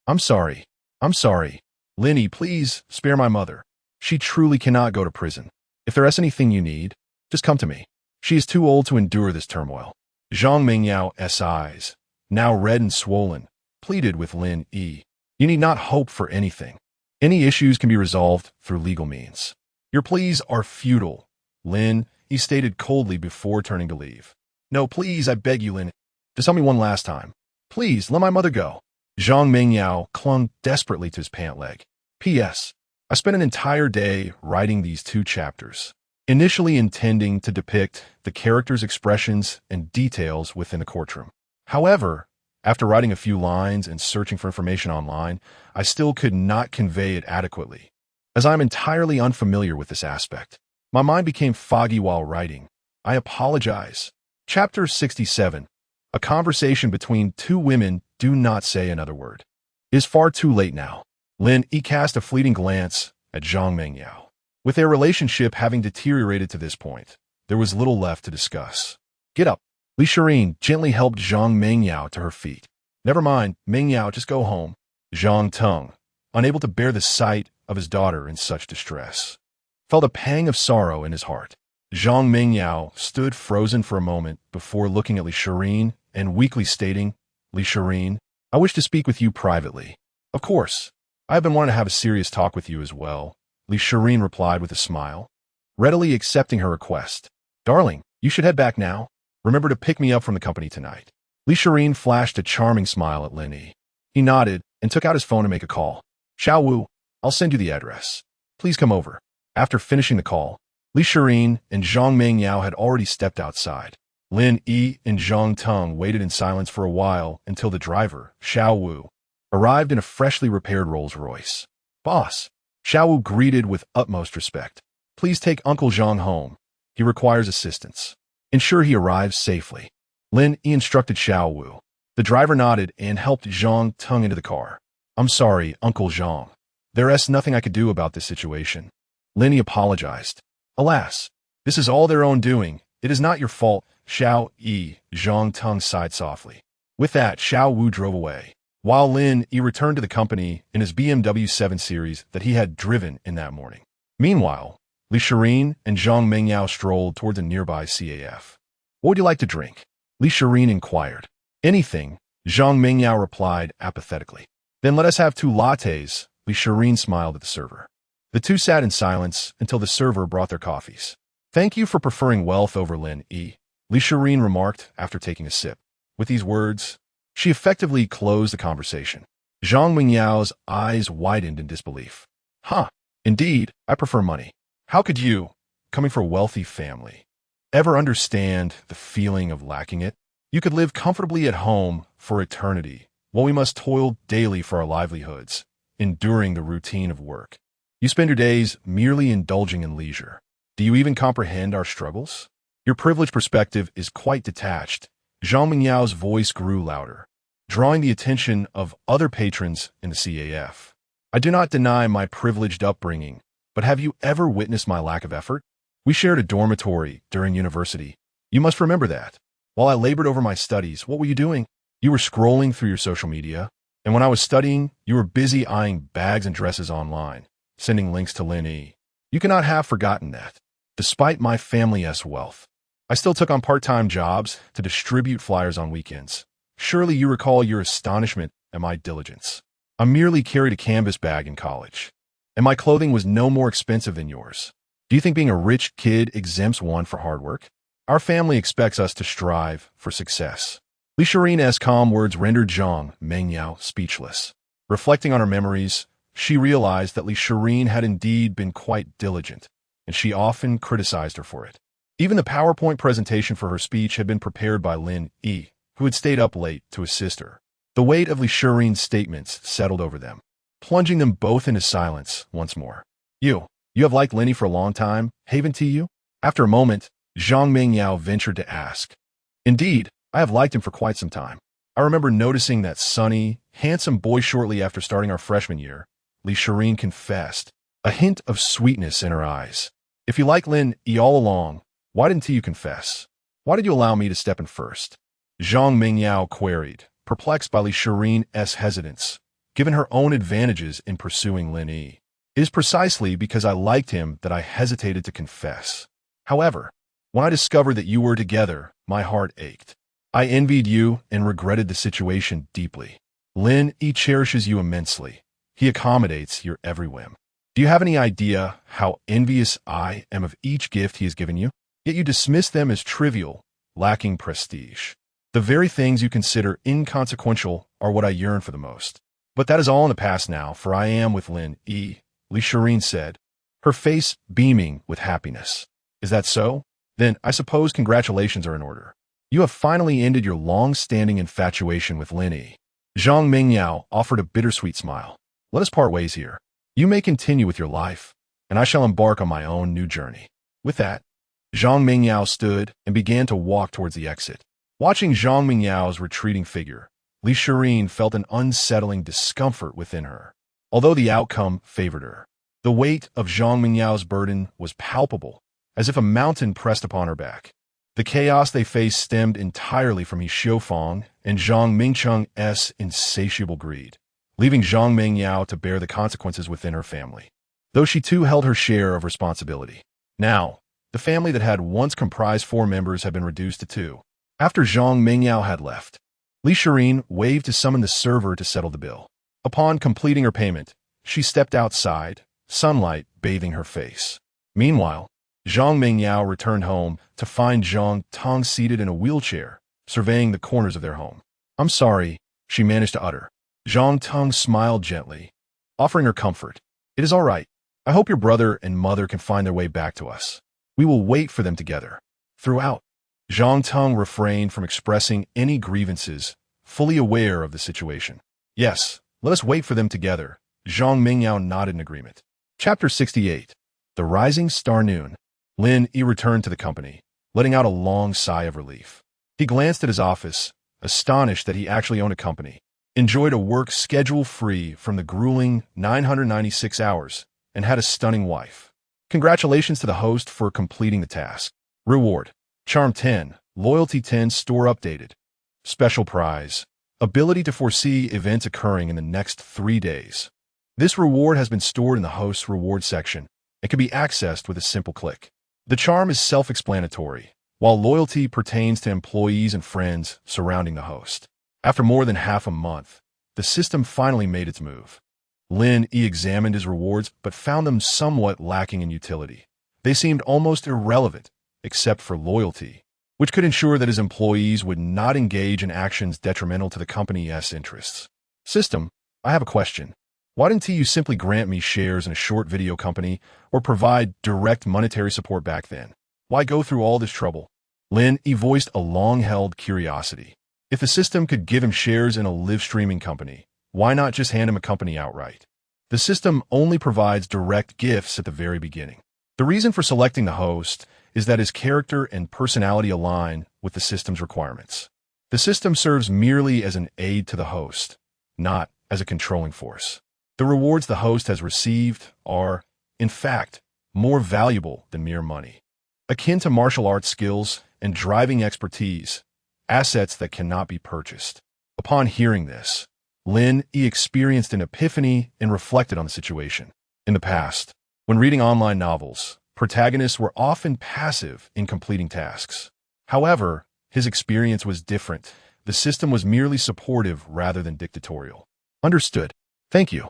I'm sorry. I'm sorry. Lin Yi, please spare my mother. She truly cannot go to prison. If there is anything you need, just come to me. She is too old to endure this turmoil. Zhang Mingyao's eyes, now red and swollen, pleaded with Lin Yi. You need not hope for anything. Any issues can be resolved through legal means. Your pleas are futile, Lin Yi stated coldly before turning to leave. No, please, I beg you, Lin. Just tell me one last time. Please, let my mother go. Zhang Mingyao clung desperately to his pant leg. P.S. I spent an entire day writing these 2 chapters, initially intending to depict the characters' expressions and details within the courtroom. However, after writing a few lines and searching for information online, I still could not convey it adequately, as I am entirely unfamiliar with this aspect. My mind became foggy while writing. I apologize. Chapter 67. A conversation between 2 women. Do not say another word. It is far too late now. Lin Yi cast a fleeting glance at Zhang Mingyao. With their relationship having deteriorated to this point, there was little left to discuss. Get up. Li Shirin gently helped Zhang Mingyao to her feet. Never mind, Mingyao, just go home. Zhang Teng, unable to bear the sight of his daughter in such distress, felt a pang of sorrow in his heart. Zhang Mingyao stood frozen for a moment before looking at Li Shirin and weakly stating, Li Shirin, I wish to speak with you privately. Of course. I have been wanting to have a serious talk with you as well, Li Shirin replied with a smile, readily accepting her request. Darling, you should head back now. Remember to pick me up from the company tonight. Li Shirin flashed a charming smile at Lin Yi. He nodded and took out his phone to make a call. Xiao Wu, I'll send you the address. Please come over. After finishing the call, Li Shirin and Zhang Mingyao had already stepped outside. Lin Yi and Zhang Teng waited in silence for a while until the driver, Xiao Wu, arrived in a freshly repaired Rolls-Royce. Boss, Xiao Wu greeted with utmost respect. Please take Uncle Zhang home. He requires assistance. Ensure he arrives safely. Lin Yi instructed Xiao Wu. The driver nodded and helped Zhang Teng into the car. I'm sorry, Uncle Zhang. There is nothing I could do about this situation. Lin Yi apologized. Alas, this is all their own doing. It is not your fault, Xiao Yi, Zhang Teng sighed softly. With that, Xiao Wu drove away, while Lin Yi returned to the company in his BMW 7 Series that he had driven in that morning. Meanwhile, Li Shirin and Zhang Mingyao strolled towards a nearby CAF. What would you like to drink? Li Shirin inquired. Anything, Zhang Mingyao replied apathetically. Then let us have 2 lattes, Li Shirin smiled at the server. The 2 sat in silence until the server brought their coffees. Thank you for preferring wealth over Lin Yi, Li Shirin remarked after taking a sip. With these words, she effectively closed the conversation. Zhang Mingyao's eyes widened in disbelief. Indeed, I prefer money. How could you, coming from a wealthy family, ever understand the feeling of lacking it? You could live comfortably at home for eternity, while we must toil daily for our livelihoods, enduring the routine of work. You spend your days merely indulging in leisure. Do you even comprehend our struggles? Your privileged perspective is quite detached. Zhang Mingyao's voice grew louder, drawing the attention of other patrons in the CAF. I do not deny my privileged upbringing, but have you ever witnessed my lack of effort? We shared a dormitory during university. You must remember that. While I labored over my studies, what were you doing? You were scrolling through your social media, and when I was studying, you were busy eyeing bags and dresses online, sending links to Lin Yi. You cannot have forgotten that. Despite my family's wealth, I still took on part-time jobs to distribute flyers on weekends. Surely you recall your astonishment at my diligence. I merely carried a canvas bag in college, and my clothing was no more expensive than yours. Do you think being a rich kid exempts one for hard work? Our family expects us to strive for success. Li Shirin's calm words rendered Zhang Mingyao speechless. Reflecting on her memories, she realized that Li Shirin had indeed been quite diligent, and she often criticized her for it. Even the PowerPoint presentation for her speech had been prepared by Lin Yi, who had stayed up late to assist her. The weight of Li Shirin's statements settled over them, plunging them both into silence once more. You, You have liked Lin Yi for a long time, haven't you? After a moment, Zhang Mingyao ventured to ask. Indeed, I have liked him for quite some time. I remember noticing that sunny, handsome boy shortly after starting our freshman year, Li Shireen confessed, a hint of sweetness in her eyes. If you like Lin Yi all along, why didn't you confess? Why did you allow me to step in first? Zhang Mingyao queried, perplexed by Li Shireen's hesitance, given her own advantages in pursuing Lin Yi. It is precisely because I liked him that I hesitated to confess. However, when I discovered that you were together, my heart ached. I envied you and regretted the situation deeply. Lin Yi cherishes you immensely. He accommodates your every whim. Do you have any idea how envious I am of each gift he has given you? Yet you dismiss them as trivial, lacking prestige. The very things you consider inconsequential are what I yearn for the most. But that is all in the past now, for I am with Lin Yi, Li Shireen said, her face beaming with happiness. Is that so? Then I suppose congratulations are in order. You have finally ended your long-standing infatuation with Lin Yi. Zhang Mingyao offered a bittersweet smile. Let us part ways here. You may continue with your life, and I shall embark on my own new journey. With that, Zhang Mingyao stood and began to walk towards the exit. Watching Zhang Mingyao's retreating figure, Li Shireen felt an unsettling discomfort within her. Although the outcome favored her, the weight of Zhang Mingyao's burden was palpable, as if a mountain pressed upon her back. The chaos they faced stemmed entirely from Yi Xiufang and Zhang Mingcheng's insatiable greed, leaving Zhang Mingyao to bear the consequences within her family, though she too held her share of responsibility. Now, the family that had once comprised 4 members had been reduced to 2. After Zhang Mingyao had left, Li Shireen waved to summon the server to settle the bill. Upon completing her payment, she stepped outside, sunlight bathing her face. Meanwhile, Zhang Mingyao returned home to find Zhang Tong seated in a wheelchair, surveying the corners of their home. I'm sorry, she managed to utter. Zhang Tong smiled gently, offering her comfort. It is all right. I hope your brother and mother can find their way back to us. We will wait for them together. Throughout, Zhang Tong refrained from expressing any grievances, fully aware of the situation. Yes, let us wait for them together. Zhang Mingyao nodded in agreement. Chapter 68. The Rising Star Noon. Lin Yi returned to the company, letting out a long sigh of relief. He glanced at his office, astonished that he actually owned a company, enjoyed a work schedule free from the grueling 996 hours, and had a stunning wife. Congratulations to the host for completing the task. Reward: Charm 10, Loyalty 10 store updated. Special prize: ability to foresee events occurring in the next 3 days. This reward has been stored in the host's reward section and can be accessed with a simple click. The charm is self-explanatory, while loyalty pertains to employees and friends surrounding the host. After more than half a month, the system finally made its move. Lin Yi examined his rewards but found them somewhat lacking in utility. They seemed almost irrelevant, except for loyalty, which could ensure that his employees would not engage in actions detrimental to the company's interests. System, I have a question. Why didn't you simply grant me shares in a short video company or provide direct monetary support back then? Why go through all this trouble? Lin Yi voiced a long-held curiosity. If the system could give him shares in a live streaming company, why not just hand him a company outright? The system only provides direct gifts at the very beginning. The reason for selecting the host is that his character and personality align with the system's requirements. The system serves merely as an aid to the host, not as a controlling force. The rewards the host has received are, in fact, more valuable than mere money. Akin to martial arts skills and driving expertise, assets that cannot be purchased. Upon hearing this, Lin Yi experienced an epiphany and reflected on the situation. In the past, when reading online novels, protagonists were often passive in completing tasks. However, his experience was different. The system was merely supportive rather than dictatorial. Understood. Thank you.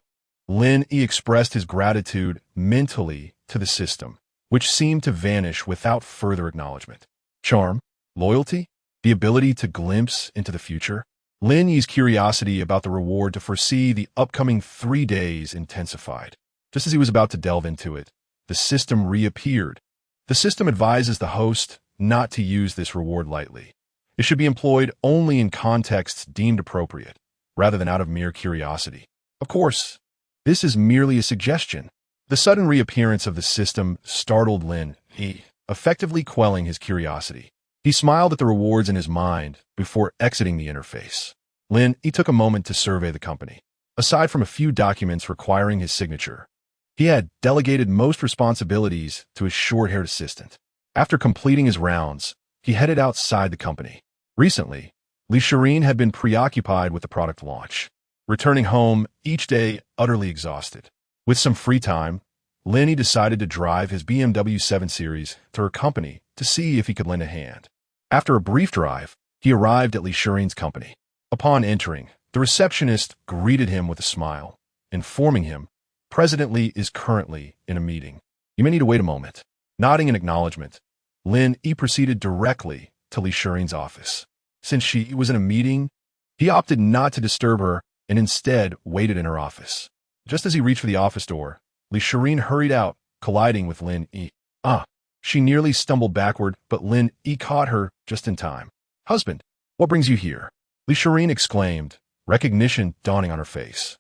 Lin Yi expressed his gratitude mentally to the system, which seemed to vanish without further acknowledgement. Charm, loyalty, the ability to glimpse into the future. Lin Yi's curiosity about the reward to foresee the upcoming 3 days intensified. Just as he was about to delve into it, the system reappeared. The system advises the host not to use this reward lightly. It should be employed only in contexts deemed appropriate, rather than out of mere curiosity. Of course, this is merely a suggestion. The sudden reappearance of the system startled Lin Yi, effectively quelling his curiosity. He smiled at the rewards in his mind before exiting the interface. Lin Yi took a moment to survey the company. Aside from a few documents requiring his signature, he had delegated most responsibilities to his short-haired assistant. After completing his rounds, he headed outside the company. Recently, Li Shirin had been preoccupied with the product launch, returning home each day utterly exhausted. With some free time, Lin Yi decided to drive his BMW 7 Series to her company to see if he could lend a hand. After a brief drive, he arrived at Li Shirin's company. Upon entering, the receptionist greeted him with a smile, informing him, "President Li is currently in a meeting. You may need to wait a moment." Nodding in acknowledgement, Lin Yi proceeded directly to Li Shirin's office. Since she was in a meeting, he opted not to disturb her and instead waited in her office. Just as he reached for the office door, Li Shirin hurried out, colliding with Lin Yi. She nearly stumbled backward, but Lin Yi caught her just in time. "Husband, what brings you here?" Li Shirin exclaimed, recognition dawning on her face.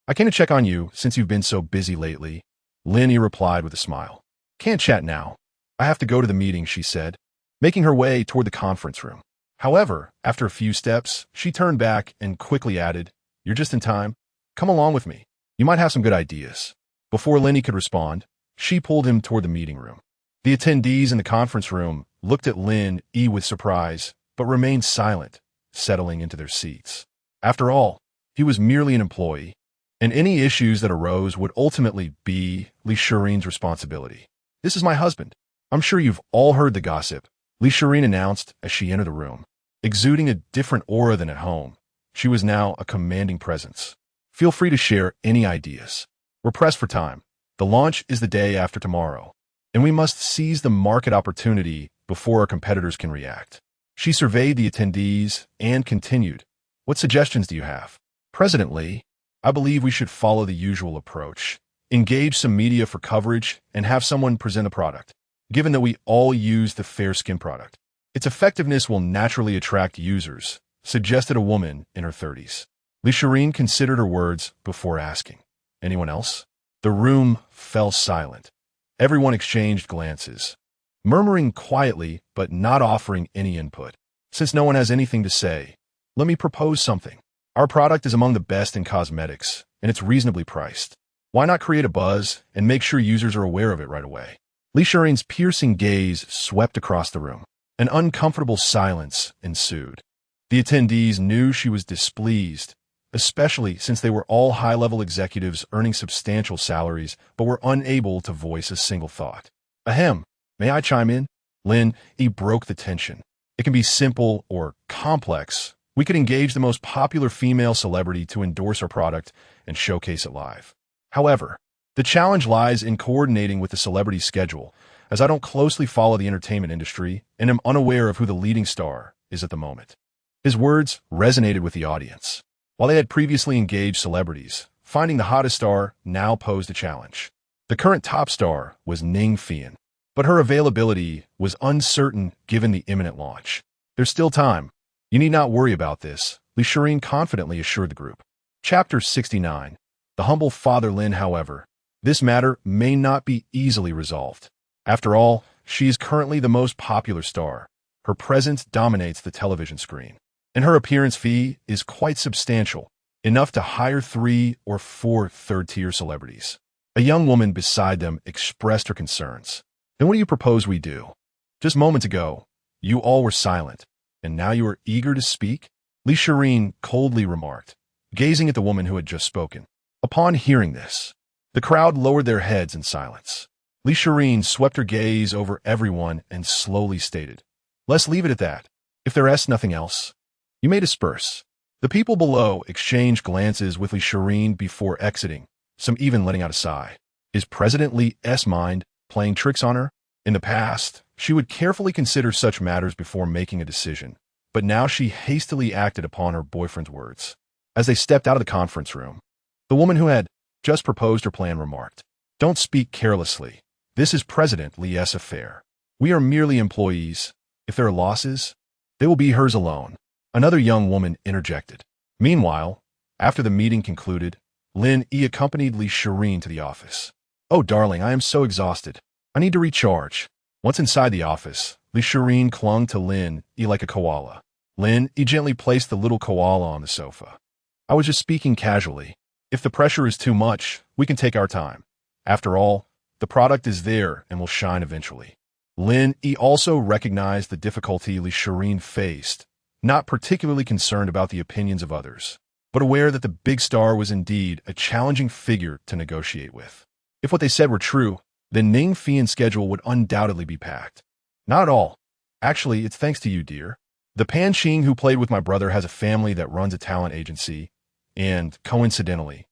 "I came to check on you since you've been so busy lately," Lin Yi replied with a smile. "Can't chat now. I have to go to the meeting," she said, making her way toward the conference room. However, after a few steps, she turned back and quickly added, "You're just in time. Come along with me. You might have some good ideas." Before Lin Yi could respond, she pulled him toward the meeting room. The attendees in the conference room looked at Lin Yi with surprise, but remained silent, settling into their seats. After all, he was merely an employee, and any issues that arose would ultimately be Li Shirin's responsibility. "This is my husband. I'm sure you've all heard the gossip," Li Shirin announced as she entered the room. Exuding a different aura than at home, she was now a commanding presence. "Feel free to share any ideas. We're pressed for time. The launch is the day after tomorrow, and we must seize the market opportunity before our competitors can react." She surveyed the attendees and continued, "What suggestions do you have?" "President Li, I believe we should follow the usual approach. Engage some media for coverage and have someone present a product. Given that we all use the fair skin product, its effectiveness will naturally attract users," suggested a woman in her 30s. Li Shirin considered her words before asking, "Anyone else?" The room fell silent. Everyone exchanged glances, murmuring quietly but not offering any input. "Since no one has anything to say, let me propose something. Our product is among the best in cosmetics, and it's reasonably priced. Why not create a buzz and make sure users are aware of it right away?" Li Shirin's piercing gaze swept across the room. An uncomfortable silence ensued. The attendees knew she was displeased, especially since they were all high-level executives earning substantial salaries but were unable to voice a single thought. "Ahem, may I chime in?" Lin Yi broke the tension. "It can be simple or complex. We could engage the most popular female celebrity to endorse our product and showcase it live. However, the challenge lies in coordinating with the celebrity's schedule, as I don't closely follow the entertainment industry and am unaware of who the leading star is at the moment." His words resonated with the audience. While they had previously engaged celebrities, finding the hottest star now posed a challenge. The current top star was Ning Fian, but her availability was uncertain given the imminent launch. "There's still time. You need not worry about this," Li Shirin confidently assured the group. Chapter 69. The humble father Lin, however, this matter may not be easily resolved. After all, she is currently the most popular star. Her presence dominates the television screen, and her appearance fee is quite substantial, enough to hire 3 or 4 third-tier celebrities. A young woman beside them expressed her concerns. "Then what do you propose we do? Just moments ago, you all were silent, and now you are eager to speak?" Li Shirin coldly remarked, gazing at the woman who had just spoken. Upon hearing this, the crowd lowered their heads in silence. Li Shirin swept her gaze over everyone and slowly stated, "Let's leave it at that. If there is nothing else, you may disperse." The people below exchanged glances with Li Shirin before exiting, some even letting out a sigh. Is President Li's mind playing tricks on her? In the past, she would carefully consider such matters before making a decision, but now she hastily acted upon her boyfriend's words. As they stepped out of the conference room, the woman who had just proposed her plan remarked, "Don't speak carelessly. This is President Li's affair. We are merely employees. If there are losses, they will be hers alone." Another young woman interjected. Meanwhile, after the meeting concluded, Lin Yi accompanied Li Shirin to the office. Oh, darling, I am so exhausted. I need to recharge. Once inside the office, Li Shireen clung to Lin Yi like a koala. Lin Yi gently placed the little koala on the sofa. I was just speaking casually. If the pressure is too much, we can take our time. After all, the product is there and will shine eventually. Lin Yi also recognized the difficulty Li Shireen faced, not particularly concerned about the opinions of others, but aware that the big star was indeed a challenging figure to negotiate with. If what they said were true, then Ning Fian's schedule would undoubtedly be packed. Not at all. Actually, it's thanks to you, dear. The Pan Xing who played with my brother has a family that runs a talent agency, and, coincidentally,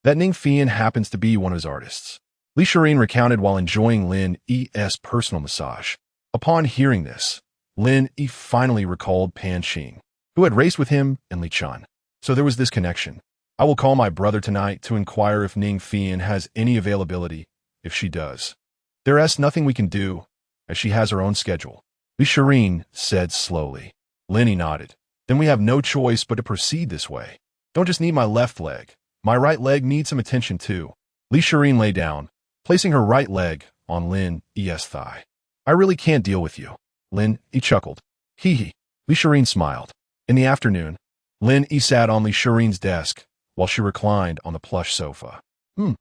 that Ning Fian happens to be one of his artists. Li Shireen recounted while enjoying Lin Yi's personal massage. Upon hearing this, Lin Yi finally recalled Pan Xing, who had raced with him and Li Chun. So there was this connection. I will call my brother tonight to inquire if Ning Fian has any availability. If she does, there is nothing we can do, as she has her own schedule. Li Shireen said slowly. Lin Yi nodded. Then we have no choice but to proceed this way. Don't just need my left leg. My right leg needs some attention too. Li Shireen lay down, placing her right leg on Lin Yi's thigh. I really can't deal with you. Lin Yi chuckled. Hee hee. Li Shireen smiled. In the afternoon, Lin Yi sat on Li Shireen's desk while she reclined on the plush sofa. Li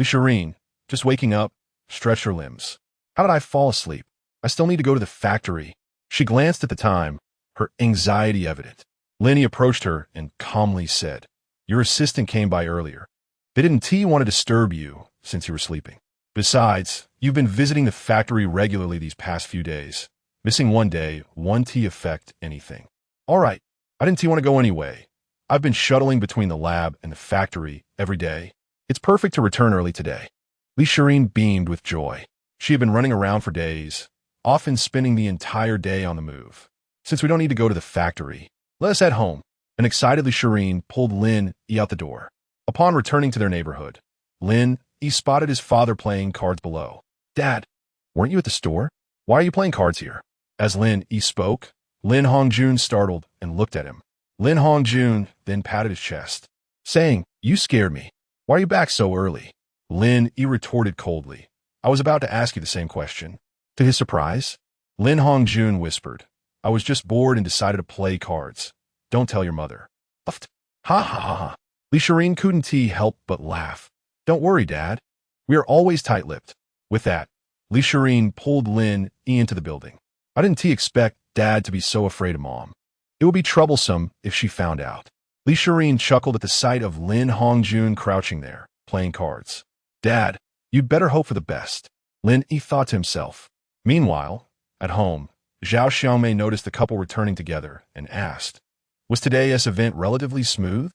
Shireen, just waking up, stretched her limbs. How did I fall asleep? I still need to go to the factory. She glanced at the time, her anxiety evident. Lin Yi approached her and calmly said, Your assistant came by earlier. They didn't want to disturb you since you were sleeping. Besides, you've been visiting the factory regularly these past few days. Missing one day won't affect anything. All right, I didn't want to go anyway. I've been shuttling between the lab and the factory every day. It's perfect to return early today. Li Shireen beamed with joy. She had been running around for days, often spending the entire day on the move. Since we don't need to go to the factory, let us head home. And excitedly Shireen pulled Lin Yi out the door. Upon returning to their neighborhood, Lin Yi spotted his father playing cards below. Dad, weren't you at the store? Why are you playing cards here? As Lin Yi spoke, Lin Hongjun startled and looked at him. Lin Hongjun then patted his chest, saying, You scared me. Why are you back so early? Lin Yi retorted coldly. I was about to ask you the same question. To his surprise, Lin Hongjun whispered, I was just bored and decided to play cards. Don't tell your mother. Uffed. Ha ha ha ha. Li Shireen couldn't help but laugh. Don't worry, Dad. We are always tight-lipped. With that, Li Shireen pulled Lin Yi into the building. I didn't expect Dad to be so afraid of Mom. It would be troublesome if she found out. Li Shireen chuckled at the sight of Lin Hongjun crouching there, playing cards. Dad, you'd better hope for the best. Lin Yi thought to himself. Meanwhile, at home, Zhao Xiaomei noticed the couple returning together and asked, Was today's event relatively smooth?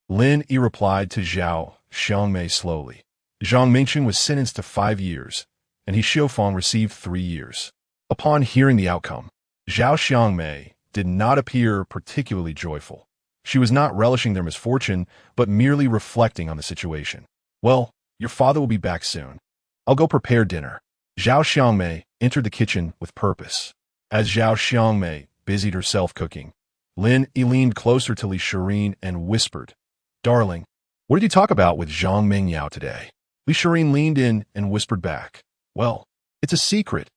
Lin Yi replied to Zhao Xiaomei slowly. Zhang Mingchun was sentenced to 5 years, and He Xiufeng received 3 years. Upon hearing the outcome, Zhao Xiaomei did not appear particularly joyful. She was not relishing their misfortune, but merely reflecting on the situation. Well, your father will be back soon. I'll go prepare dinner. Zhao Xiaomei entered the kitchen with purpose. As Zhao Xiaomei busied herself cooking, Lin Yi leaned closer to Li Shireen and whispered, Darling, what did you talk about with Zhang Mingyao today? Li Shireen leaned in and whispered back, Well, it's a secret.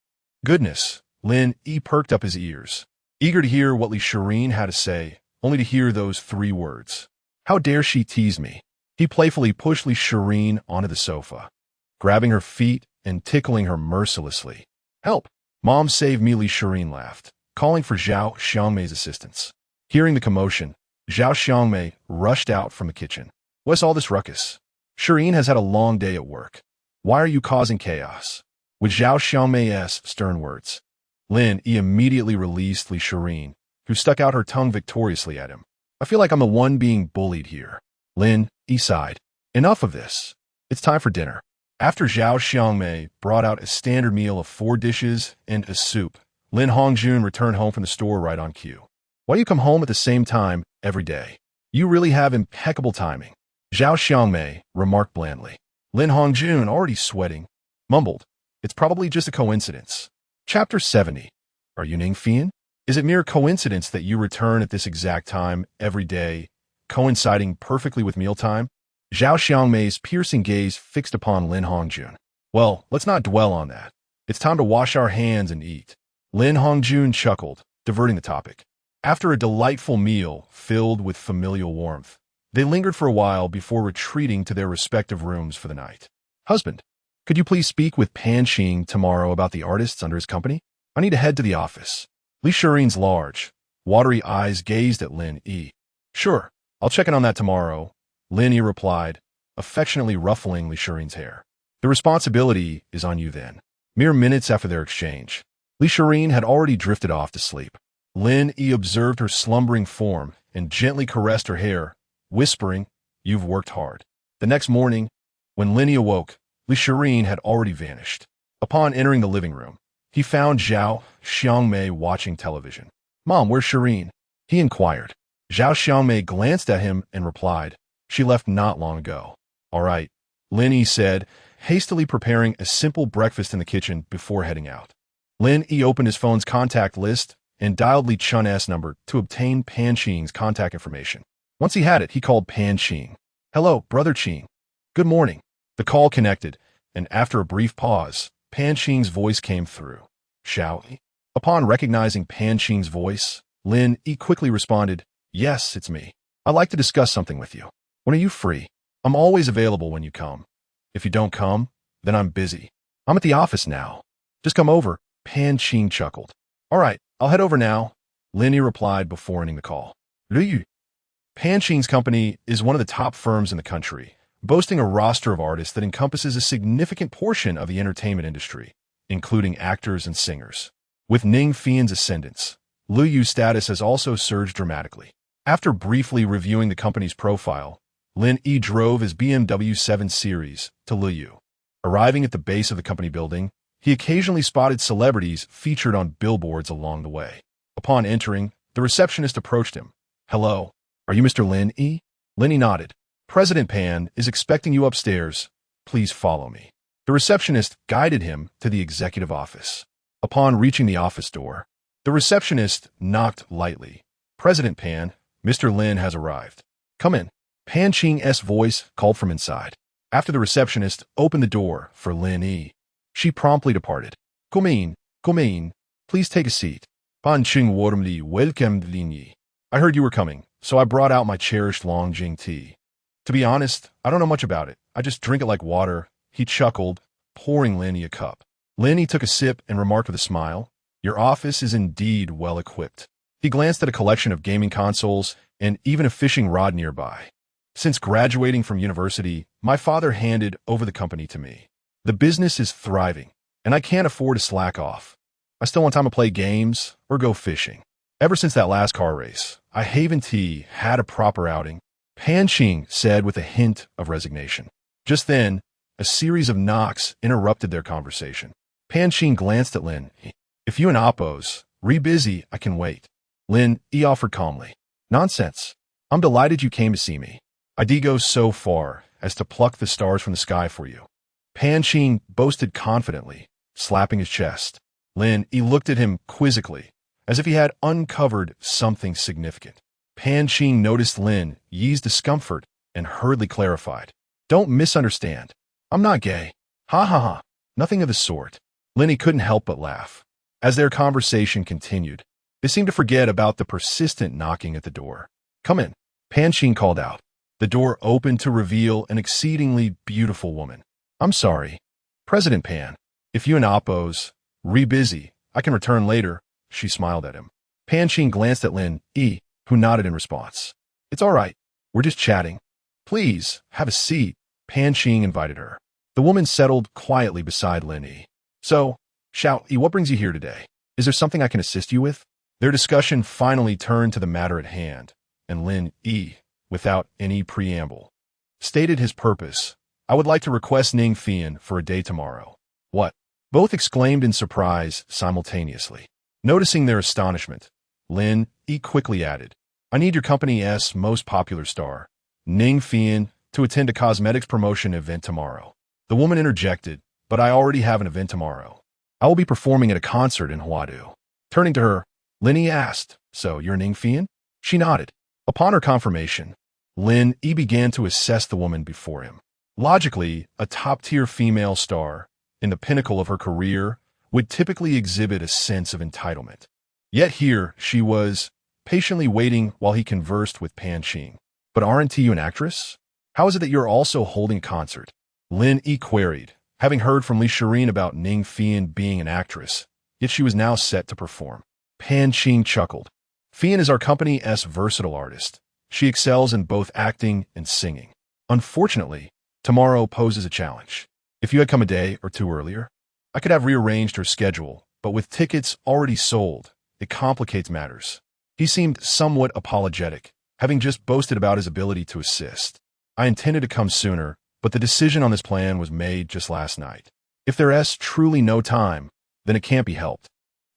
Goodness, Lin Yi perked up his ears, eager to hear what Li Shireen had to say, only to hear those 3 words. How dare she tease me? He playfully pushed Li Shireen onto the sofa, grabbing her feet and tickling her mercilessly. Help! Mom, save me, Li Shireen laughed, calling for Zhao Xiaomei's assistance. Hearing the commotion, Zhao Xiaomei rushed out from the kitchen. What's all this ruckus? Shireen has had a long day at work. Why are you causing chaos? With Zhao Xiaomei's stern words, Lin Yi immediately released Li Shireen, who stuck out her tongue victoriously at him. I feel like I'm the one being bullied here. Lin Yi sighed. Enough of this. It's time for dinner. After Zhao Xiaomei brought out a standard meal of 4 dishes and a soup, Lin Hongjun returned home from the store right on cue. Why do you come home at the same time every day? You really have impeccable timing. Zhao Xiaomei remarked blandly. Lin Hongjun, already sweating, mumbled, It's probably just a coincidence. Chapter 70. Are you Ning Fian? Is it mere coincidence that you return at this exact time every day, coinciding perfectly with mealtime? Zhao Xiangmei's piercing gaze fixed upon Lin Hongjun. Well, let's not dwell on that. It's time to wash our hands and eat. Lin Hongjun chuckled, diverting the topic. After a delightful meal filled with familial warmth, they lingered for a while before retreating to their respective rooms for the night. Husband, could you please speak with Pan Qing tomorrow about the artists under his company? I need to head to the office. Li Shirin's large, watery eyes gazed at Lin Yi. Sure, I'll check in on that tomorrow, Lin Yi replied, affectionately ruffling Li Shirin's hair. The responsibility is on you then. Mere minutes after their exchange, Li Shirin had already drifted off to sleep. Lin Yi observed her slumbering form and gently caressed her hair, whispering, "You've worked hard." The next morning, when Lin Yi awoke, Li Shirin had already vanished. Upon entering the living room, he found Zhao Xiangmei watching television. "Mom, where's Shirin?" he inquired. Zhao Xiangmei glanced at him and replied, "She left not long ago." "All right," Lin Yi said, hastily preparing a simple breakfast in the kitchen before heading out. Lin Yi opened his phone's contact list and dialed Li Chun's number to obtain Pan Qing's contact information. Once he had it, he called Pan Qing. "Hello, Brother Qing. Good morning." The call connected, and after a brief pause, Pan Qing's voice came through. "Xiao Yi?" Upon recognizing Pan Qing's voice, Lin Yi quickly responded, "Yes, it's me. I'd like to discuss something with you. When are you free? I'm always available when you come. If you don't come, then I'm busy. I'm at the office now. Just come over." Pan Qing chuckled. "All right, I'll head over now," Lin Yi replied before ending the call. Lin Yi. Pan Qing's company is one of the top firms in the country, boasting a roster of artists that encompasses a significant portion of the entertainment industry, including actors and singers. With Ning Fian's ascendance, Liu Yu's status has also surged dramatically. After briefly reviewing the company's profile, Lin Yi drove his BMW 7 Series to Liu Yu. Arriving at the base of the company building, he occasionally spotted celebrities featured on billboards along the way. Upon entering, the receptionist approached him. "Hello, are you Mr. Lin Yi?" Lin Yi nodded. "President Pan is expecting you upstairs. Please follow me." The receptionist guided him to the executive office. Upon reaching the office door, the receptionist knocked lightly. "President Pan, Mr. Lin has arrived. Come in." Pan Qing's voice called from inside. After the receptionist opened the door for Lin Yi, she promptly departed. Come in. Please take a seat." Pan Qing warmly welcomed Lin Yi. "I heard you were coming, so I brought out my cherished Longjing tea. To be honest, I don't know much about it. I just drink it like water," he chuckled, pouring Lin Yi a cup. Lin Yi took a sip and remarked with a smile, "Your office is indeed well equipped." He glanced at a collection of gaming consoles and even a fishing rod nearby. "Since graduating from university, my father handed over the company to me. The business is thriving, and I can't afford to slack off. I still want time to play games or go fishing. Ever since that last car race, I haven't had a proper outing," Pan Qing said with a hint of resignation. Just then, a series of knocks interrupted their conversation. Pan Qing glanced at Lin Yi. "If you and Oppos busy, I can wait." Lin Yi offered calmly. "Nonsense. I'm delighted you came to see me. I'd go so far as to pluck the stars from the sky for you," Pan Qing boasted confidently, slapping his chest. Lin Yi looked at him quizzically, as if he had uncovered something significant. Pan Qing noticed Lin Yi's discomfort and hurriedly clarified. "Don't misunderstand. I'm not gay. Ha ha ha. Nothing of the sort." Lin Yi couldn't help but laugh. As their conversation continued, they seemed to forget about the persistent knocking at the door. "Come in," Pan Qing called out. The door opened to reveal an exceedingly beautiful woman. "I'm sorry, President Pan. If you and Oppos busy, I can return later," she smiled at him. Pan Qing glanced at Lin Yi, who nodded in response. "It's all right. We're just chatting. Please, have a seat," Pan Qing invited her. The woman settled quietly beside Lin Yi. "So, Xiao Yi, what brings you here today? Is there something I can assist you with?" Their discussion finally turned to the matter at hand, and Lin Yi, without any preamble, stated his purpose. "I would like to request Ning Fian for a day tomorrow." "What?" Both exclaimed in surprise simultaneously. Noticing their astonishment, Lin Yi quickly added, "I need your company's most popular star, Ning Fian, to attend a cosmetics promotion event tomorrow." The woman interjected, "But I already have an event tomorrow. I will be performing at a concert in Huadu." Turning to her, Lin Yi asked, "So you're Ning Fian?" She nodded. Upon her confirmation, Lin Yi began to assess the woman before him. Logically, a top-tier female star, in the pinnacle of her career, would typically exhibit a sense of entitlement. Yet here she was, patiently waiting while he conversed with Pan Qing. But aren't you an actress? How is it that you're also holding a concert? Lin Yi queried, having heard from Li Shirin about Ning Fian being an actress, yet she was now set to perform. Pan Qing chuckled. Fian is our company's versatile artist. She excels in both acting and singing. Unfortunately, tomorrow poses a challenge. If you had come a day or two earlier, I could have rearranged her schedule, but with tickets already sold, it complicates matters. He seemed somewhat apologetic, having just boasted about his ability to assist. I intended to come sooner, but the decision on this plan was made just last night. If there's truly no time, then it can't be helped.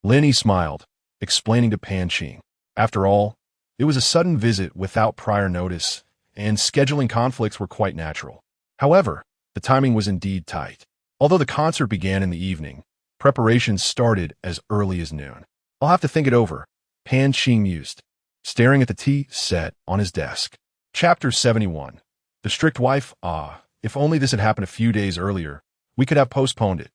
Lin Yi smiled, explaining to Pan Qing. After all, it was a sudden visit without prior notice, and scheduling conflicts were quite natural. However, the timing was indeed tight. Although the concert began in the evening, preparations started as early as noon. I'll have to think it over, Pan Qing mused, staring at the tea set on his desk. Chapter 71. The Strict Wife. If only this had happened a few days earlier, we could have postponed it.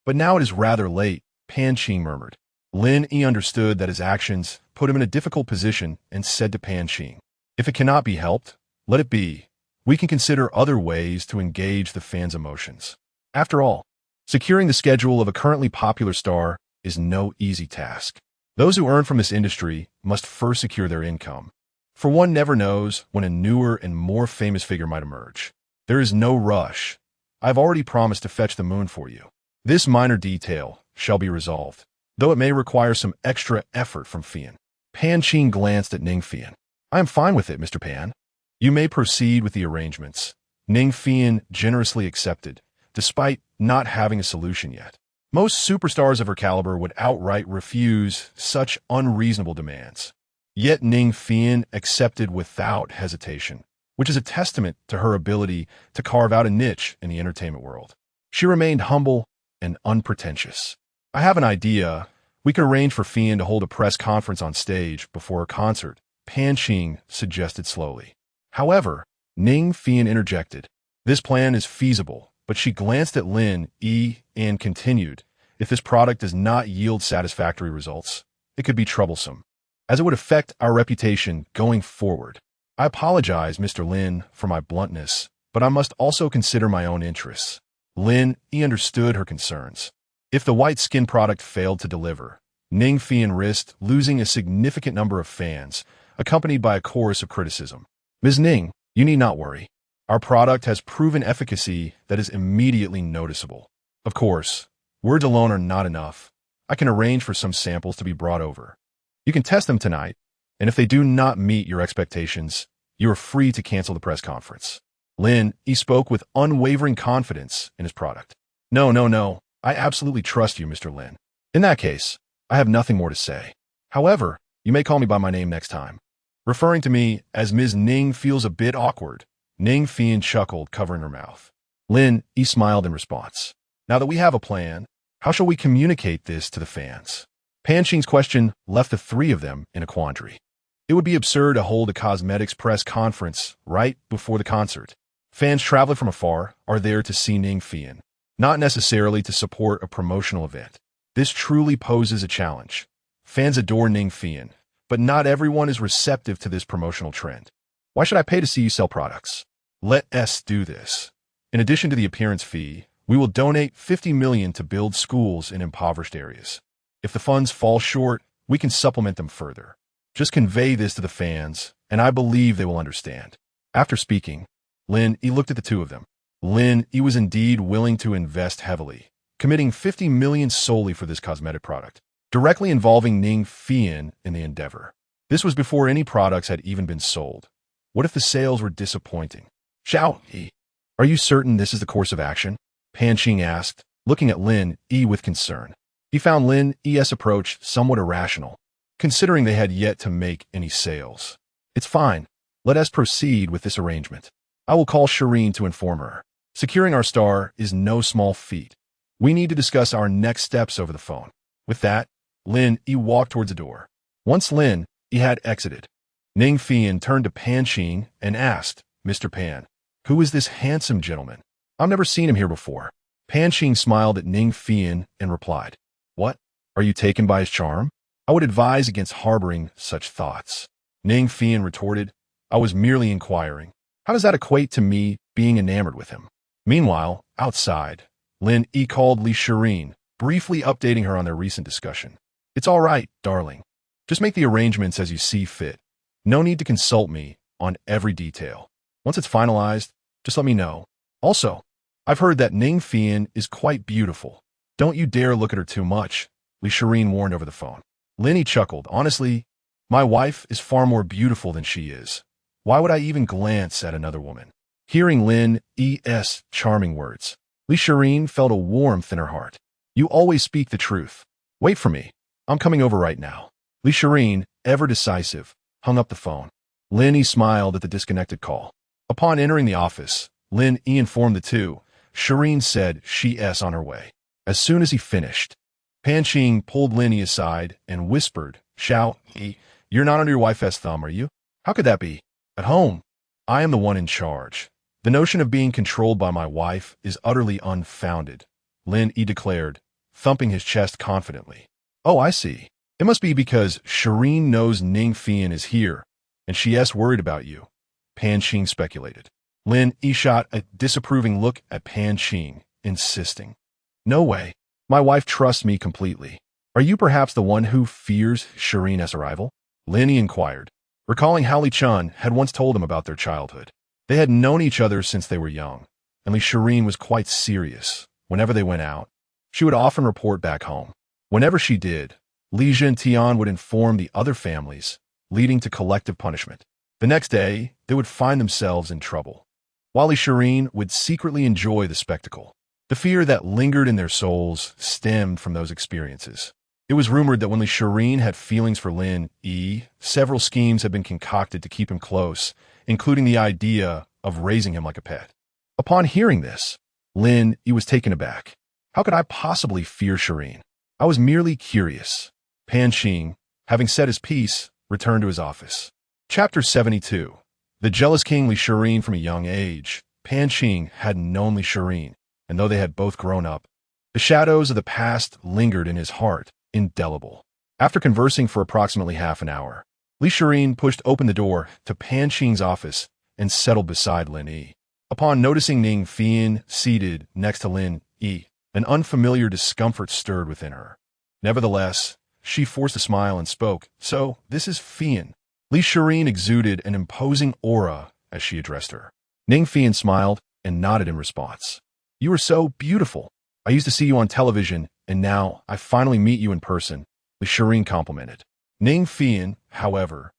But now it is rather late, Pan Qing murmured. Lin Yi understood that his actions put him in a difficult position and said to Pan Qing, if it cannot be helped, let it be. We can consider other ways to engage the fans' emotions. After all, securing the schedule of a currently popular star is no easy task. Those who earn from this industry must first secure their income, for one never knows when a newer and more famous figure might emerge. There is no rush. I've already promised to fetch the moon for you. This minor detail shall be resolved, though it may require some extra effort from Fian. Pan Qing glanced at Ning Fian. I am fine with it, Mr. Pan. You may proceed with the arrangements. Ning Fian generously accepted, despite not having a solution yet. Most superstars of her caliber would outright refuse such unreasonable demands. Yet Ning Fian accepted without hesitation, which is a testament to her ability to carve out a niche in the entertainment world. She remained humble and unpretentious. I have an idea. We could arrange for Fian to hold a press conference on stage before her concert, Pan Qing suggested slowly. However, Ning Fian interjected. This plan is feasible, but she glanced at Lin Yi and continued, if this product does not yield satisfactory results, it could be troublesome, as it would affect our reputation going forward. I apologize, Mr. Lin, for my bluntness, but I must also consider my own interests. Lin Yi understood her concerns. If the white skin product failed to deliver, Ning Fian risked losing a significant number of fans, accompanied by a chorus of criticism. Ms. Ning, you need not worry. Our product has proven efficacy that is immediately noticeable. Of course, words alone are not enough. I can arrange for some samples to be brought over. You can test them tonight, and if they do not meet your expectations, you are free to cancel the press conference. Lin Yi spoke with unwavering confidence in his product. No. I absolutely trust you, Mr. Lin. In that case, I have nothing more to say. However, you may call me by my name next time. Referring to me as Ms. Ning feels a bit awkward. Ning Fian chuckled, covering her mouth. Lin Yi smiled in response. Now that we have a plan, how shall we communicate this to the fans? Pan Qing's question left the three of them in a quandary. It would be absurd to hold a cosmetics press conference right before the concert. Fans traveling from afar are there to see Ning Fian, not necessarily to support a promotional event. This truly poses a challenge. Fans adore Ning Fian, but not everyone is receptive to this promotional trend. Why should I pay to see you sell products? Let us do this. In addition to the appearance fee, we will donate 50 million to build schools in impoverished areas. If the funds fall short, we can supplement them further. Just convey this to the fans, and I believe they will understand. After speaking, Lin Yi looked at the two of them. Lin Yi was indeed willing to invest heavily, committing 50 million solely for this cosmetic product, directly involving Ning Fian in the endeavor. This was before any products had even been sold. What if the sales were disappointing? Xiao Yi, are you certain this is the course of action? Pan Qing asked, looking at Lin Yi with concern. He found Lin Yi's approach somewhat irrational, considering they had yet to make any sales. It's fine. Let us proceed with this arrangement. I will call Shirin to inform her. Securing our star is no small feat. We need to discuss our next steps over the phone. With that, Lin Yi walked towards the door. Once Lin Yi had exited, Ning Fian turned to Pan Qing and asked, Mr. Pan, who is this handsome gentleman? I've never seen him here before. Pan Qing smiled at Ning Fian and replied, What? Are you taken by his charm? I would advise against harboring such thoughts. Ning Fian retorted, I was merely inquiring. How does that equate to me being enamored with him? Meanwhile, outside, Lin Yi called Li Shireen, briefly updating her on their recent discussion. It's all right, darling. Just make the arrangements as you see fit. No need to consult me on every detail. Once it's finalized, just let me know. Also, I've heard that Ning Fian is quite beautiful. Don't you dare look at her too much, Li Shireen warned over the phone. Lin Yi chuckled. Honestly, my wife is far more beautiful than she is. Why would I even glance at another woman? Hearing Lin Yi's charming words, Li Shireen felt a warmth in her heart. You always speak the truth. Wait for me. I'm coming over right now. Li Shireen, ever decisive, hung up the phone. Lin Yi smiled at the disconnected call. Upon entering the office, Lin Yi informed the two. Shireen said she's on her way. As soon as he finished, Pan Qing pulled Lin Yi aside and whispered, Xiao Yi, you're not under your wife's thumb, are you? How could that be? At home, I am the one in charge. The notion of being controlled by my wife is utterly unfounded, Lin Yi declared, thumping his chest confidently. Oh, I see. It must be because Shireen knows Ning Fian is here, and she's worried about you, Pan Qing speculated. Lin Yi shot a disapproving look at Pan Qing, insisting. No way. My wife trusts me completely. Are you perhaps the one who fears Shireen's arrival? Lin Yi inquired, recalling how Li Chun had once told him about their childhood. They had known each other since they were young, and Li Shireen was quite serious. Whenever they went out, she would often report back home. Whenever she did, Li Zhentian would inform the other families, leading to collective punishment. The next day, they would find themselves in trouble, while Li Shireen would secretly enjoy the spectacle. The fear that lingered in their souls stemmed from those experiences. It was rumored that when Li Shireen had feelings for Lin Yi, several schemes had been concocted to keep him close, including the idea of raising him like a pet. Upon hearing this, Lin Yi was taken aback. How could I possibly fear Shireen? I was merely curious. Pan Qing, having said his piece, returned to his office. Chapter 72. The jealous king Li Shireen from a young age. Pan Qing hadn't known Li Shireen, and though they had both grown up, the shadows of the past lingered in his heart, indelible. After conversing for approximately half an hour, Li Shireen pushed open the door to Pan Qing's office and settled beside Lin Yi. Upon noticing Ning Fian seated next to Lin Yi, an unfamiliar discomfort stirred within her. Nevertheless, she forced a smile and spoke, So, this is Fian. Li Shireen exuded an imposing aura as she addressed her. Ning Fian smiled and nodded in response. You are so beautiful. I used to see you on television, and now I finally meet you in person, Li Shireen complimented. Ning Fian, however,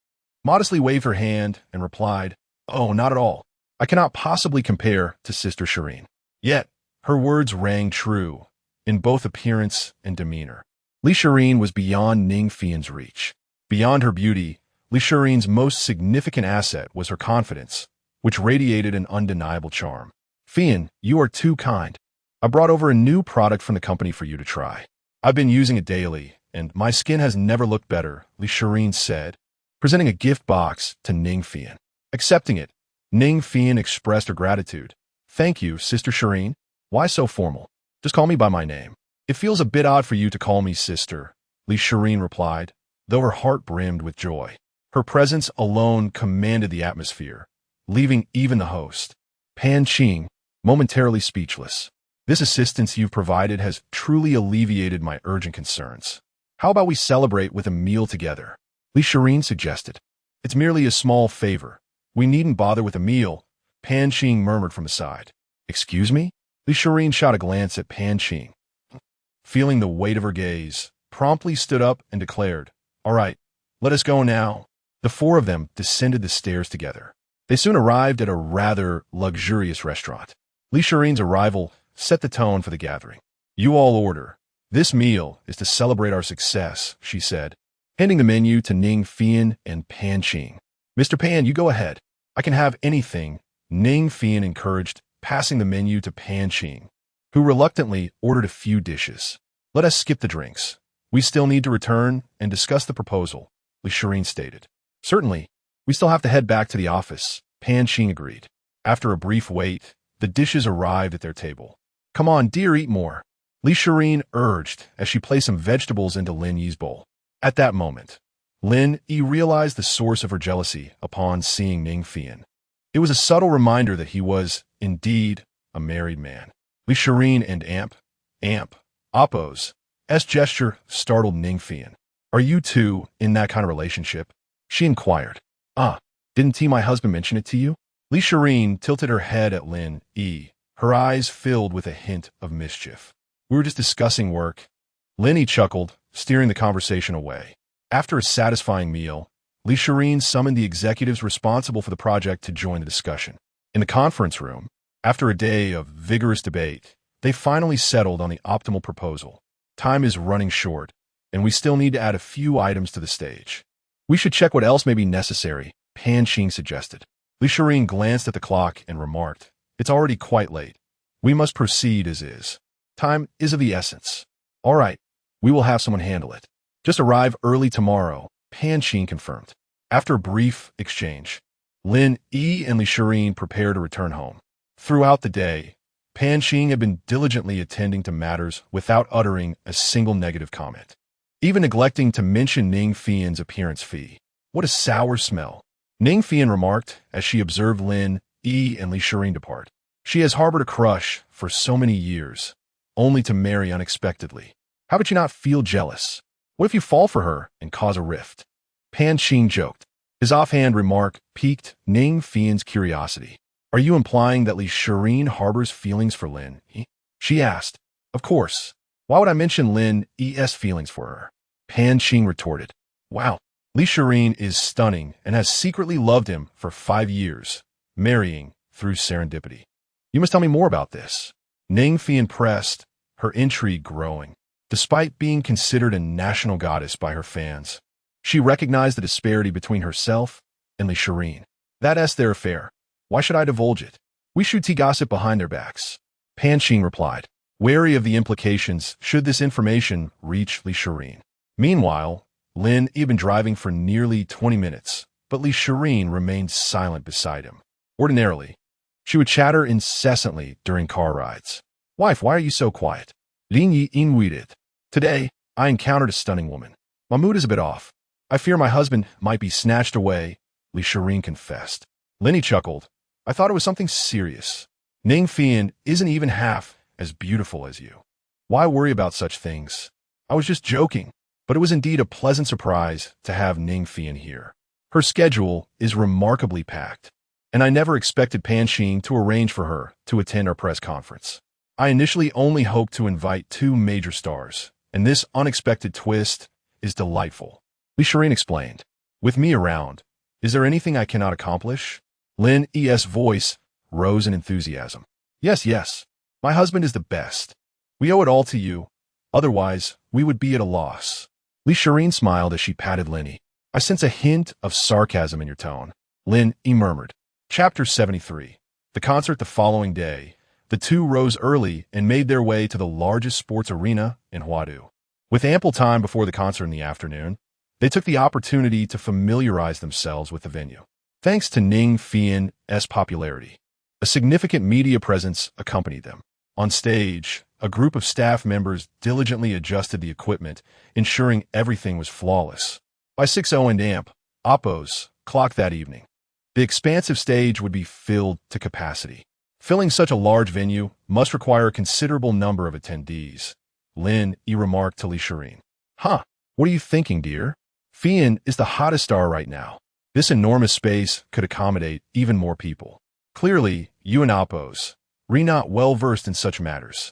modestly waved her hand and replied, Oh, not at all. I cannot possibly compare to Sister Shireen. Yet, her words rang true, in both appearance and demeanor. Li Shireen was beyond Ning Fian's reach. Beyond her beauty, Li Shireen's most significant asset was her confidence, which radiated an undeniable charm. Fian, you are too kind. I brought over a new product from the company for you to try. I've been using it daily, and my skin has never looked better, Li Shireen said, presenting a gift box to Ning Fian. Accepting it, Ning Fian expressed her gratitude. Thank you, Sister Shireen. Why so formal? Just call me by my name. It feels a bit odd for you to call me sister, Li Shireen replied, though her heart brimmed with joy. Her presence alone commanded the atmosphere, leaving even the host, Pan Qing, momentarily speechless. This assistance you've provided has truly alleviated my urgent concerns. How about we celebrate with a meal together? Li Shireen suggested. It's merely a small favor. We needn't bother with a meal, Pan Qing murmured from the side. Excuse me? Li Shireen shot a glance at Pan Qing. Feeling the weight of her gaze, promptly stood up and declared, All right, let us go now. The four of them descended the stairs together. They soon arrived at a rather luxurious restaurant. Li Shireen's arrival set the tone for the gathering. You all order. This meal is to celebrate our success, she said, handing the menu to Ning Fian and Pan Qing. Mr. Pan, you go ahead. I can have anything, Ning Fian encouraged, passing the menu to Pan Qing, who reluctantly ordered a few dishes. Let us skip the drinks. We still need to return and discuss the proposal, Li Shireen stated. Certainly, We still have to head back to the office. Pan Xing agreed. After a brief wait, the dishes arrived at their table. Come on, dear, eat more. Li Shirin urged as she placed some vegetables into Lin Yi's bowl. At that moment, Lin Yi realized the source of her jealousy upon seeing Ning Fian. It was a subtle reminder that he was, indeed, a married man. Li Shirin and Appo's gesture startled Ning Fian. Are you two in that kind of relationship? She inquired. Didn't my husband mention it to you? Li Shirin tilted her head at Lin Yi, her eyes filled with a hint of mischief. We were just discussing work. Lin Yi chuckled, steering the conversation away. After a satisfying meal, Li Shirin summoned the executives responsible for the project to join the discussion. In the conference room, after a day of vigorous debate, they finally settled on the optimal proposal. Time is running short, and we still need to add a few items to the stage. We should check what else may be necessary, Pan Xing suggested. Li Shirin glanced at the clock and remarked, It's already quite late. We must proceed as is. Time is of the essence. All right, we will have someone handle it. Just arrive early tomorrow, Pan Xing confirmed. After a brief exchange, Lin Yi and Li Shirin prepared to return home. Throughout the day, Pan Xing had been diligently attending to matters without uttering a single negative comment, even neglecting to mention Ning Fian's appearance fee. What a sour smell, Ning Fian remarked as she observed Lin Yi and Li Shirin depart. She has harbored a crush for so many years, only to marry unexpectedly. How would you not feel jealous? What if you fall for her and cause a rift? Pan Xing joked. His offhand remark piqued Ning Fian's curiosity. Are you implying that Li Shirin harbors feelings for Lin Yi? She asked. Of course. Why would I mention Lin Yi's feelings for her? Pan Xing retorted. Wow, Li Shirin is stunning and has secretly loved him for 5 years, marrying through serendipity. You must tell me more about this. Ning Fian pressed, her intrigue growing. Despite being considered a national goddess by her fans, she recognized the disparity between herself and Li Shirin. That's their affair. Why should I divulge it? We should tea gossip behind their backs. Pan Xing replied, wary of the implications should this information reach Li Shirin. Meanwhile, Lin had been driving for nearly 20 minutes, but Li Shirin remained silent beside him. Ordinarily, she would chatter incessantly during car rides. Wife, why are you so quiet? Lin Yi inweited. Today, I encountered a stunning woman. My mood is a bit off. I fear my husband might be snatched away, Li Shirin confessed. Lin Yi chuckled. I thought it was something serious. Ning Fian isn't even half as beautiful as you. Why worry about such things? I was just joking, but it was indeed a pleasant surprise to have Ning Fian here. Her schedule is remarkably packed, and I never expected Pan Xing to arrange for her to attend our press conference. I initially only hoped to invite 2 major stars, and this unexpected twist is delightful. Li Shirin explained. With me around, is there anything I cannot accomplish? Lin Yi's voice rose in enthusiasm. Yes. My husband is the best. We owe it all to you. Otherwise, we would be at a loss. Li Shirin smiled as she patted Lin Yi. I sense a hint of sarcasm in your tone. Lin Yi murmured. Chapter 73. The concert the following day, the two rose early and made their way to the largest sports arena in Huadu. With ample time before the concert in the afternoon, they took the opportunity to familiarize themselves with the venue. Thanks to Ning Fian's popularity, a significant media presence accompanied them. On stage, a group of staff members diligently adjusted the equipment, ensuring everything was flawless. By 6:00 and Appo's clock that evening, the expansive stage would be filled to capacity. Filling such a large venue must require a considerable number of attendees, Lin Yi remarked to Li Shirin. What are you thinking, dear? Fian is the hottest star right now. This enormous space could accommodate even more people. Clearly, you and Appo's not well versed in such matters.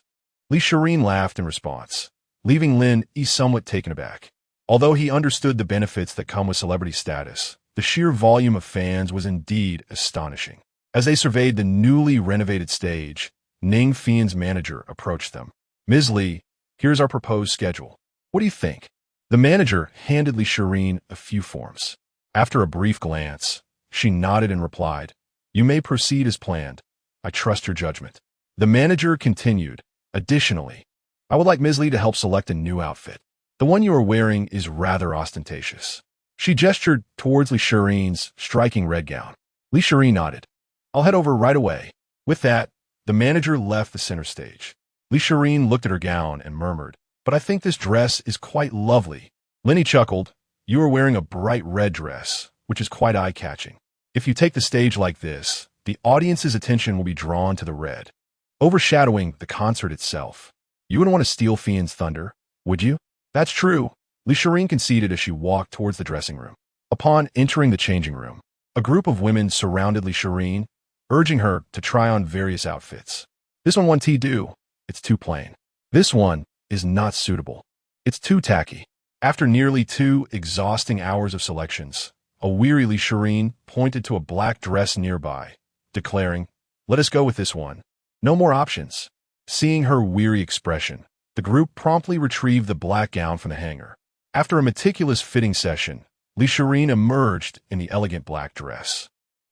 Li Shirin laughed in response, leaving Lin Yi somewhat taken aback. Although he understood the benefits that come with celebrity status, the sheer volume of fans was indeed astonishing. As they surveyed the newly renovated stage, Ning Fian's manager approached them. Ms. Li, here's our proposed schedule. What do you think? The manager handed Li Shirin a few forms. After a brief glance, she nodded and replied, You may proceed as planned. I trust your judgment. The manager continued, Additionally, I would like Ms. Li to help select a new outfit. The one you are wearing is rather ostentatious. She gestured towards Li Shirin's striking red gown. Li Shirin nodded. I'll head over right away. With that, the manager left the center stage. Li Shirin looked at her gown and murmured, but I think this dress is quite lovely. Lin Yi chuckled. You are wearing a bright red dress, which is quite eye-catching. If you take the stage like this, the audience's attention will be drawn to the red, overshadowing the concert itself. You wouldn't want to steal Fian's thunder, would you? That's true, Li Shirin conceded as she walked towards the dressing room. Upon entering the changing room, a group of women surrounded Li Shirin, urging her to try on various outfits. This one won't do. It's too plain. This one is not suitable. It's too tacky. After nearly 2 exhausting hours of selections, a weary Li Shirin pointed to a black dress nearby, declaring, "Let us go with this one. No more options." Seeing her weary expression, the group promptly retrieved the black gown from the hanger. After a meticulous fitting session, Li Shirin emerged in the elegant black dress.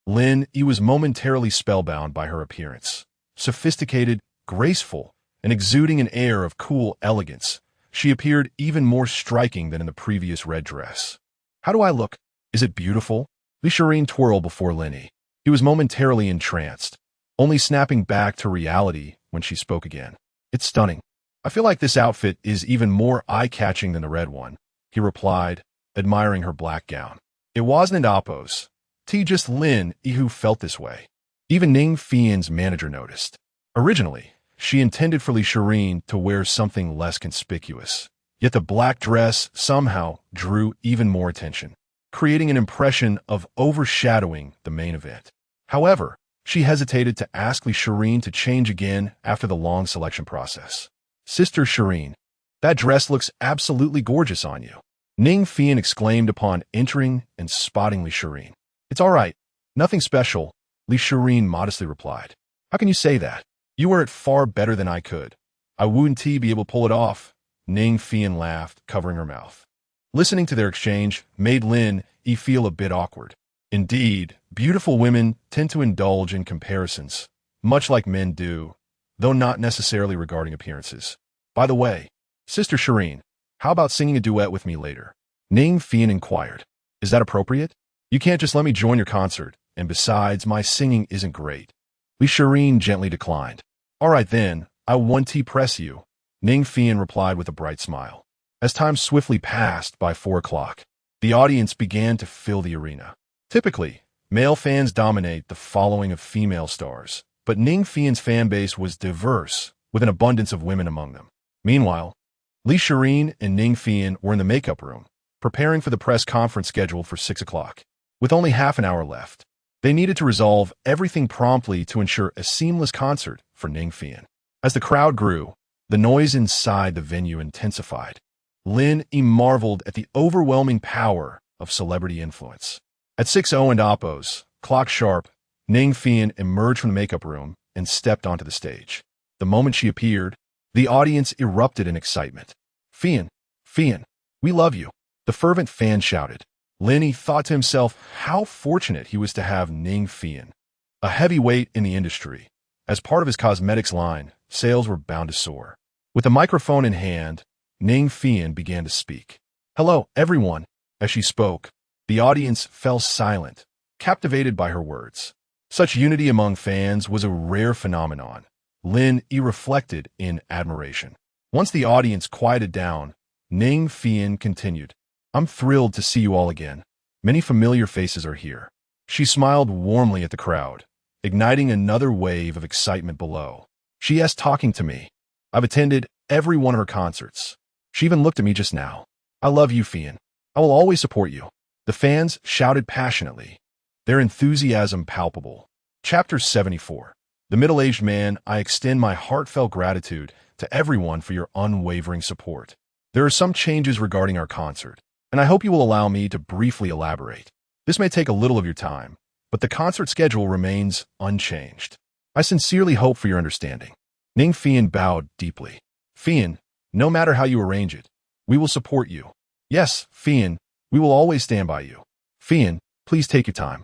Lin Yi was momentarily spellbound by her appearance. Sophisticated, graceful, and exuding an air of cool elegance, she appeared even more striking than in the previous red dress. How do I look? Is it beautiful? Li Shirin twirled before Lin Yi. He was momentarily entranced, only snapping back to reality when she spoke again. It's stunning. I feel like this outfit is even more eye-catching than the red one, he replied, admiring her black gown. It wasn't Appo's. Just Lin Yi who felt this way. Even Ning Fian's manager noticed. Originally, she intended for Li Shirin to wear something less conspicuous, yet the black dress somehow drew even more attention, creating an impression of overshadowing the main event. However, she hesitated to ask Li Shirin to change again after the long selection process. Sister Shirin, that dress looks absolutely gorgeous on you, Ning Fian exclaimed upon entering and spotting Li Shirin. It's all right. Nothing special, Li Shirin modestly replied. How can you say that? You wear it far better than I could. I wouldn't be able to pull it off, Ning Fian laughed, covering her mouth. Listening to their exchange made Lin Yi feel a bit awkward. Indeed, beautiful women tend to indulge in comparisons, much like men do, though not necessarily regarding appearances. By the way, Sister Shirin, how about singing a duet with me later? Ning Fian inquired. Is that appropriate? You can't just let me join your concert, and besides, my singing isn't great. Li Shirin gently declined. All right then, I won't press you, Ning Fian replied with a bright smile. As time swiftly passed by 4 o'clock, the audience began to fill the arena. Typically, male fans dominate the following of female stars, but Ning Fian's fan base was diverse, with an abundance of women among them. Meanwhile, Li Shirin and Ning Fian were in the makeup room, preparing for the press conference scheduled for 6 o'clock. With only half an hour left, they needed to resolve everything promptly to ensure a seamless concert for Ning Fian. As the crowd grew, the noise inside the venue intensified. Lin Yi marveled at the overwhelming power of celebrity influence. At 6:00 and Appo's, clock sharp, Ning Fian emerged from the makeup room and stepped onto the stage. The moment she appeared, the audience erupted in excitement. Fian, we love you, the fervent fan shouted. Lin Yi thought to himself how fortunate he was to have Ning Fian, a heavyweight in the industry. As part of his cosmetics line, sales were bound to soar. With the microphone in hand, Ning Fian began to speak. Hello, everyone. As she spoke, the audience fell silent, captivated by her words. Such unity among fans was a rare phenomenon. Lin Yi reflected in admiration. Once the audience quieted down, Ning Fian continued. I'm thrilled to see you all again. Many familiar faces are here. She smiled warmly at the crowd, igniting another wave of excitement below. She's talking to me. I've attended every one of her concerts. She even looked at me just now. I love you, Fian. I will always support you. The fans shouted passionately, their enthusiasm palpable. Chapter 74. The Middle-Aged Man. I extend my heartfelt gratitude to everyone for your unwavering support. There are some changes regarding our concert, and I hope you will allow me to briefly elaborate. This may take a little of your time, but the concert schedule remains unchanged. I sincerely hope for your understanding. Ning Fian bowed deeply. Fian, no matter how you arrange it, we will support you. Yes, Fian, we will always stand by you. Fian, please take your time.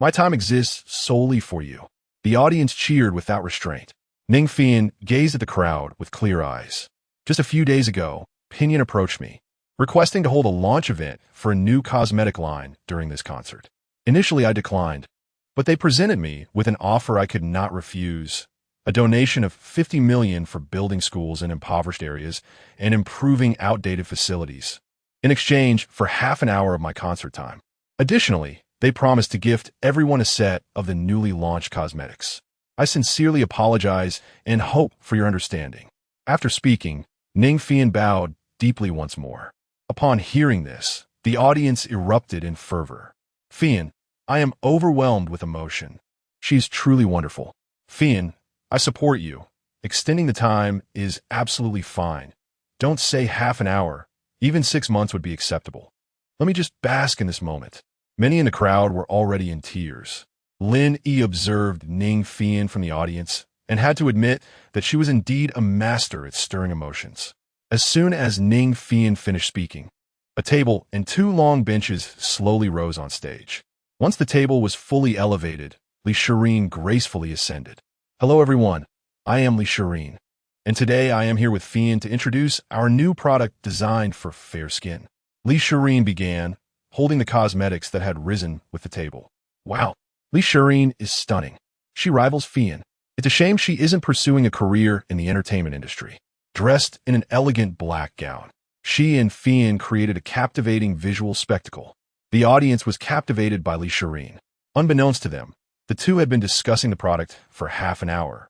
My time exists solely for you. The audience cheered without restraint. Ning Fian gazed at the crowd with clear eyes. Just a few days ago, Pinyin approached me. requesting to hold a launch event for a new cosmetic line during this concert. Initially, I declined, but they presented me with an offer I could not refuse: a donation of $50 million for building schools in impoverished areas and improving outdated facilities, in exchange for half an hour of my concert time. Additionally, they promised to gift everyone a set of the newly launched cosmetics. I sincerely apologize and hope for your understanding. After speaking, Ning Fian bowed deeply once more. Upon hearing this, the audience erupted in fervor. Fian, I am overwhelmed with emotion. She's truly wonderful. Fian, I support you. Extending the time is absolutely fine. Don't say half an hour. Even 6 months would be acceptable. Let me just bask in this moment. Many in the crowd were already in tears. Lin Yi observed Ning Fian from the audience and had to admit that she was indeed a master at stirring emotions. As soon as Ning Fian finished speaking, a table and 2 long benches slowly rose on stage. Once the table was fully elevated, Li Shireen gracefully ascended. Hello everyone, I am Li Shireen, and today I am here with Fian to introduce our new product designed for fair skin. Li Shireen began, holding the cosmetics that had risen with the table. Wow, Li Shireen is stunning. She rivals Fian. It's a shame she isn't pursuing a career in the entertainment industry. Dressed in an elegant black gown, she and Fian created a captivating visual spectacle. The audience was captivated by Li Shireen. Unbeknownst to them, the two had been discussing the product for half an hour,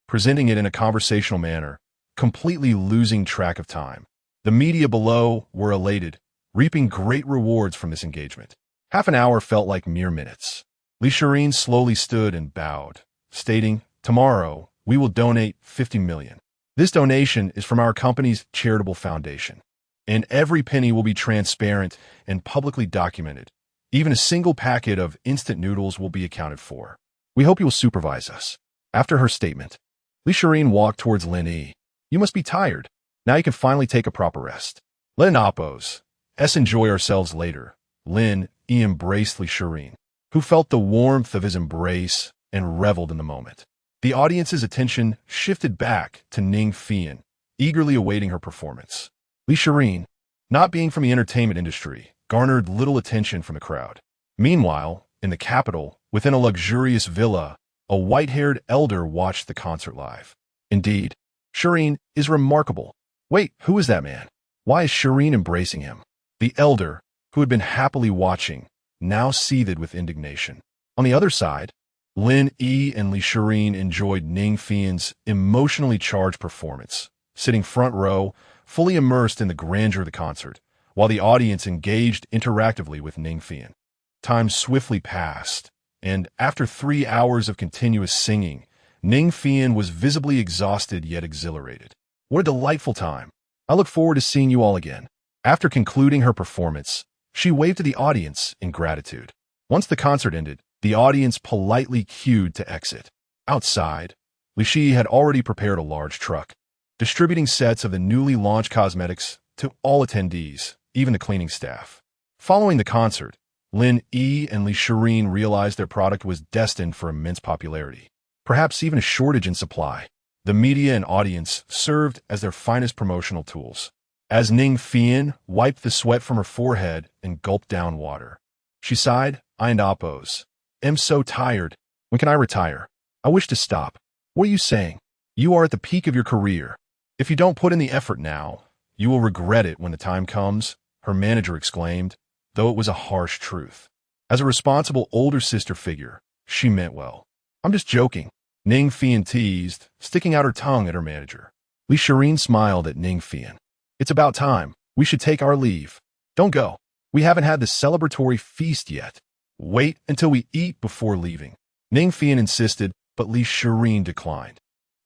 presenting it in a conversational manner, completely losing track of time. The media below were elated, reaping great rewards from this engagement. Half an hour felt like mere minutes. Li Shireen slowly stood and bowed, stating, "Tomorrow, we will donate $50 million. This donation is from our company's charitable foundation, and every penny will be transparent and publicly documented. Even a single packet of instant noodles will be accounted for. We hope you will supervise us." After her statement, Li Shireen walked towards Lin Yi. "You must be tired. Now you can finally take a proper rest. Let us enjoy ourselves later." Lin Yi embraced Li Shireen, who felt the warmth of his embrace and reveled in the moment. The audience's attention shifted back to Ning Fian, eagerly awaiting her performance. Li Shireen, not being from the entertainment industry, garnered little attention from the crowd. Meanwhile, in the capital, within a luxurious villa, a white-haired elder watched the concert live. Indeed, Shireen is remarkable. Wait, who is that man? Why is Shireen embracing him? The elder, who had been happily watching, now seethed with indignation. On the other side, Lin Yi and Li Shireen enjoyed Ning Fian's emotionally charged performance, sitting front row, fully immersed in the grandeur of the concert, while the audience engaged interactively with Ning Fian. Time swiftly passed, and after 3 hours of continuous singing, Ning Fian was visibly exhausted yet exhilarated. What a delightful time. I look forward to seeing you all again. After concluding her performance, she waved to the audience in gratitude. Once the concert ended, the audience politely queued to exit. Outside, Li Shi had already prepared a large truck, distributing sets of the newly launched cosmetics to all attendees, even the cleaning staff. Following the concert, Lin Yi and Li Shireen realized their product was destined for immense popularity, perhaps even a shortage in supply. The media and audience served as their finest promotional tools. As Ning Fian wiped the sweat from her forehead and gulped down water, she sighed, "I'm so tired. When can I retire? I wish to stop." "What are you saying? You are at the peak of your career. If you don't put in the effort now, you will regret it when the time comes," her manager exclaimed, though it was a harsh truth. As a responsible older sister figure, she meant well. "I'm just joking," Ning Fian teased, sticking out her tongue at her manager. Li Shireen smiled at Ning Fian. "It's about time. We should take our leave." "Don't go. We haven't had the celebratory feast yet. Wait until we eat before leaving," Ning Fian insisted, but Li Shireen declined.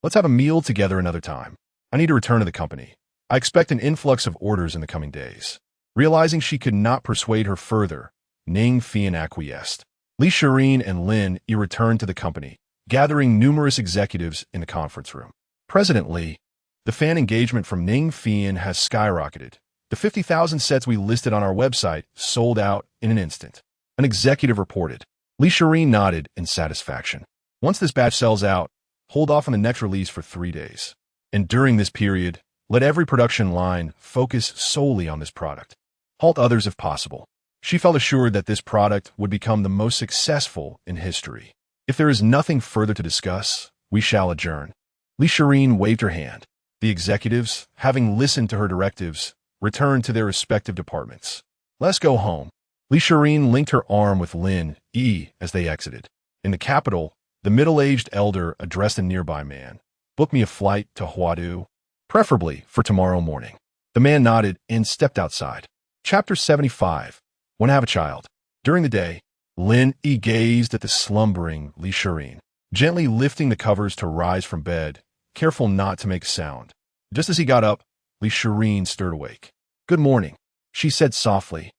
"Let's have a meal together another time. I need to return to the company. I expect an influx of orders in the coming days." Realizing she could not persuade her further, Ning Fian acquiesced. Li Shireen and Lin Yi returned to the company, gathering numerous executives in the conference room. "President Li, the fan engagement from Ning Fian has skyrocketed. The 50,000 sets we listed on our website sold out in an instant," an executive reported. Li Shireen nodded in satisfaction. "Once this batch sells out, hold off on the next release for 3 days. And during this period, Let every production line focus solely on this product. Halt others if possible. She felt assured that this product would become the most successful in history. If there is nothing further to discuss, we shall adjourn. Li Shireen waved her hand. The executives, having listened to her directives, returned to their respective departments. Let's go home. Li Shireen linked her arm with Lin Yi as they exited. In the capital, the middle-aged elder addressed a nearby man. Book me a flight to Huadu, preferably for tomorrow morning. The man nodded and stepped outside. Chapter 75. When I have a child. During the day, Lin Yi gazed at the slumbering Li Shireen, gently lifting the covers to rise from bed, careful not to make a sound. Just as he got up, Li Shireen stirred awake. Good morning, she said softly,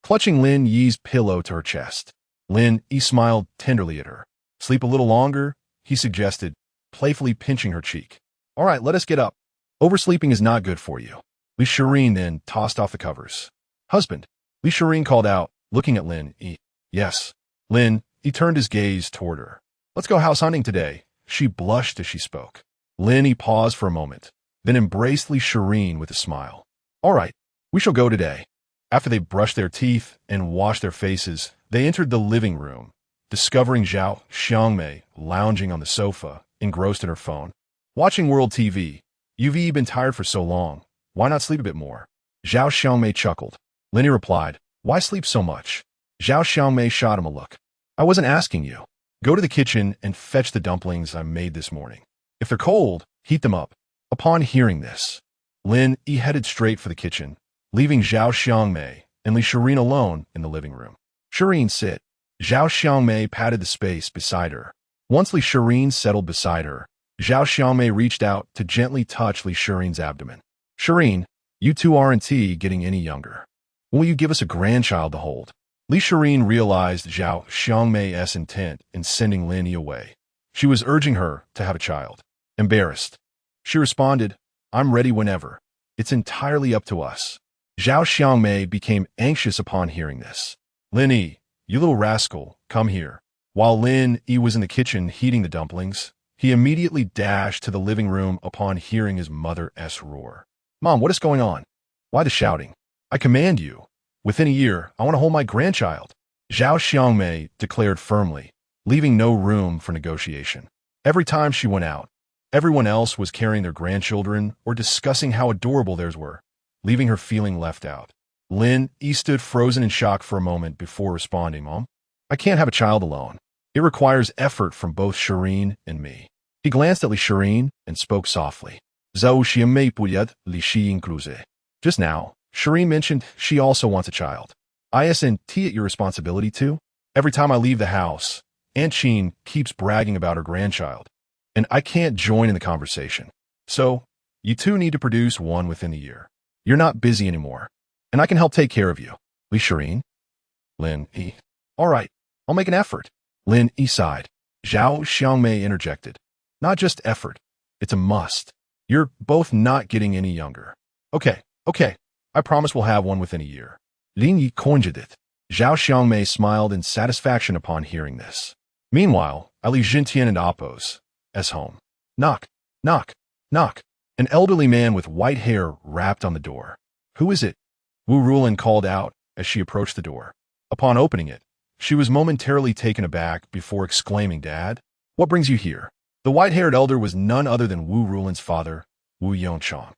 clutching Lin Yi's pillow to her chest. Lin Yi smiled tenderly at her. Sleep a little longer, he suggested, playfully pinching her cheek. All right, let us get up. Oversleeping is not good for you. Li Shireen then tossed off the covers. Husband, Li Shireen called out, looking at Lin Yi. Yes. Lin Yi turned his gaze toward her. Let's go house hunting today. She blushed as she spoke. Lin Yi paused for a moment, then embraced Li Shireen with a smile. All right, we shall go today. After they brushed their teeth and washed their faces, they entered the living room, discovering Zhao Xiangmei lounging on the sofa, engrossed in her phone. Watching World TV. You've been tired for so long. Why not sleep a bit more? Zhao Xiangmei chuckled. Lin Yi replied, why sleep so much? Zhao Xiangmei shot him a look. I wasn't asking you. Go to the kitchen and fetch the dumplings I made this morning. If they're cold, heat them up. Upon hearing this, Lin Yi headed straight for the kitchen, leaving Zhao Xiangmei and Li Shireen alone in the living room. Shireen, sit. Zhao Xiangmei patted the space beside her. Once Li Shireen settled beside her, Zhao Xiangmei reached out to gently touch Li Shireen's abdomen. Shireen, you two aren't getting any younger. Will you give us a grandchild to hold? Li Shireen realized Zhao Xiangmei's intent in sending Lin Yi away. She was urging her to have a child. Embarrassed, she responded, I'm ready whenever. It's entirely up to us. Zhao Xiangmei became anxious upon hearing this. Lin Yi, you little rascal, come here. While Lin Yi was in the kitchen heating the dumplings, he immediately dashed to the living room upon hearing his mother's roar. Mom, what is going on? Why the shouting? I command you. Within a year, I want to hold my grandchild. Zhao Xiangmei declared firmly, leaving no room for negotiation. Every time she went out, everyone else was carrying their grandchildren or discussing how adorable theirs were, leaving her feeling left out. Lin Yi stood frozen in shock for a moment before responding, Mom, I can't have a child alone. It requires effort from both Shireen and me. He glanced at Li Shireen and spoke softly. Zhao Xiangmei puyat Li Shi incluse. Just now, Shireen mentioned she also wants a child. Isn't it your responsibility too? Every time I leave the house, Aunt Qin keeps bragging about her grandchild, and I can't join in the conversation. So, you two need to produce one within the year. You're not busy anymore, and I can help take care of you. Li Shireen? Lin Yi. All right, I'll make an effort. Lin Yi sighed. Zhao Xiangmei interjected. Not just effort, it's a must. You're both not getting any younger. Okay. I promise we'll have one within a year. Lin Yi conjured it. Zhao Xiangmei smiled in satisfaction upon hearing this. Meanwhile, Ali Jintian and Apos, as home. Knock, knock, knock. An elderly man with white hair rapped on the door. Who is it? Wu Rulin called out as she approached the door. Upon opening it, she was momentarily taken aback before exclaiming, Dad, what brings you here? The white-haired elder was none other than Wu Rulin's father, Wu Yongchang.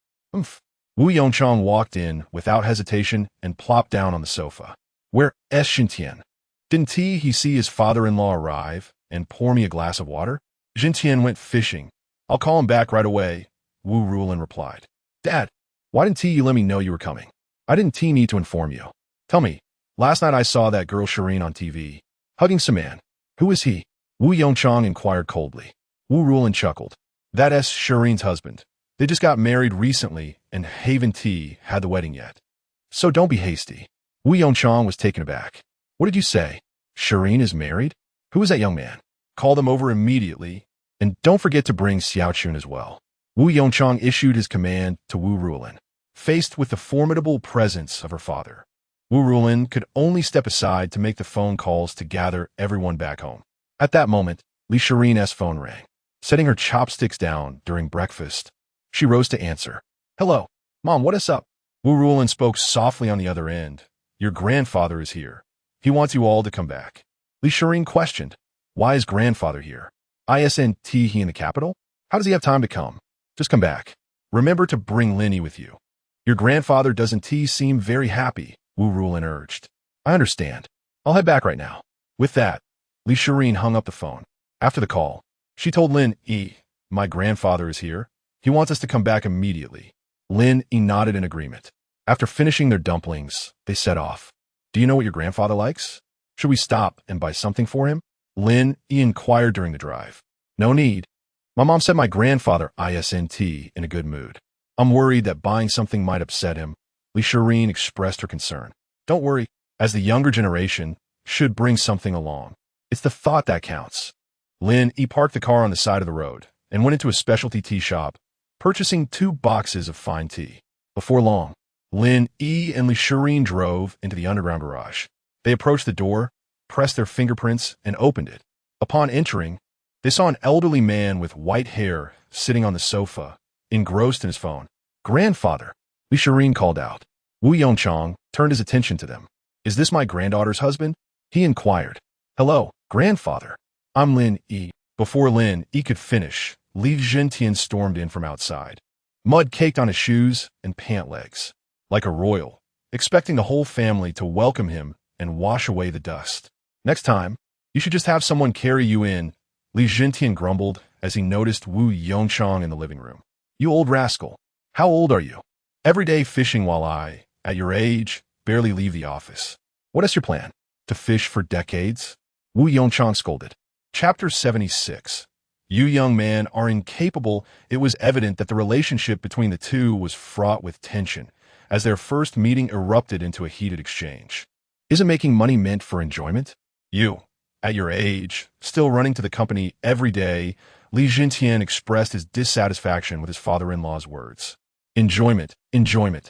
Wu Yongchang walked in without hesitation and plopped down on the sofa. Where is Xintian? Didn't he see his father-in-law arrive and pour me a glass of water? Xintian went fishing. I'll call him back right away, Wu Rulin replied. Dad, why didn't you let me know you were coming? I didn't need to inform you. Tell me, last night I saw that girl Shireen on TV, hugging some man. Who is he? Wu Yongchang inquired coldly. Wu Rulin chuckled. That's Shireen's husband. They just got married recently, and Haven T had the wedding yet. So don't be hasty. Wu Yongchang was taken aback. What did you say? Shireen is married? Who is that young man? Call them over immediately, and don't forget to bring Xiaochun as well. Wu Yongchang issued his command to Wu Rulin. Faced with the formidable presence of her father, Wu Rulin could only step aside to make the phone calls to gather everyone back home. At that moment, Li Shireen's phone rang. Setting her chopsticks down during breakfast, she rose to answer. Hello. Mom, what is up? Wu Rulin spoke softly on the other end. Your grandfather is here. He wants you all to come back. Li Shirin questioned. Why is grandfather here? Isn't he in the capital? How does he have time to come? Just come back. Remember to bring Lin Yi with you. Your grandfather doesn't seem very happy, Wu Rulin urged. I understand. I'll head back right now. With that, Li Shirin hung up the phone. After the call, she told Lin Yi, my grandfather is here. He wants us to come back immediately. Lin Yi nodded in agreement. After finishing their dumplings, they set off. Do you know what your grandfather likes? Should we stop and buy something for him? Lin Yi inquired during the drive. No need. My mom said my grandfather isn't in a good mood. I'm worried that buying something might upset him. Li Shirin expressed her concern. Don't worry, as the younger generation should bring something along. It's the thought that counts. Lin Yi parked the car on the side of the road and went into a specialty tea shop, purchasing 2 boxes of fine tea. Before long, Lin Yi and Li Shirin drove into the underground garage. They approached the door, pressed their fingerprints, and opened it. Upon entering, they saw an elderly man with white hair sitting on the sofa, engrossed in his phone. Grandfather, Li Shirin called out. Wu Yongchang turned his attention to them. Is this my granddaughter's husband? He inquired. Hello, grandfather. I'm Lin Yi. Before Lin Yi could finish, Li Zhentian stormed in from outside. Mud caked on his shoes and pant legs. Like a royal, expecting the whole family to welcome him and wash away the dust. Next time, you should just have someone carry you in, Li Zhentian grumbled as he noticed Wu Yongchang in the living room. You old rascal. How old are you? Every day fishing while I, at your age, barely leave the office. What is your plan? To fish for decades? Wu Yongchang scolded. Chapter 76. You young men are incapable. It was evident that the relationship between the two was fraught with tension, as their first meeting erupted into a heated exchange. Isn't making money meant for enjoyment? You, at your age, still running to the company every day, Li Zhentian expressed his dissatisfaction with his father-in-law's words. Enjoyment, enjoyment.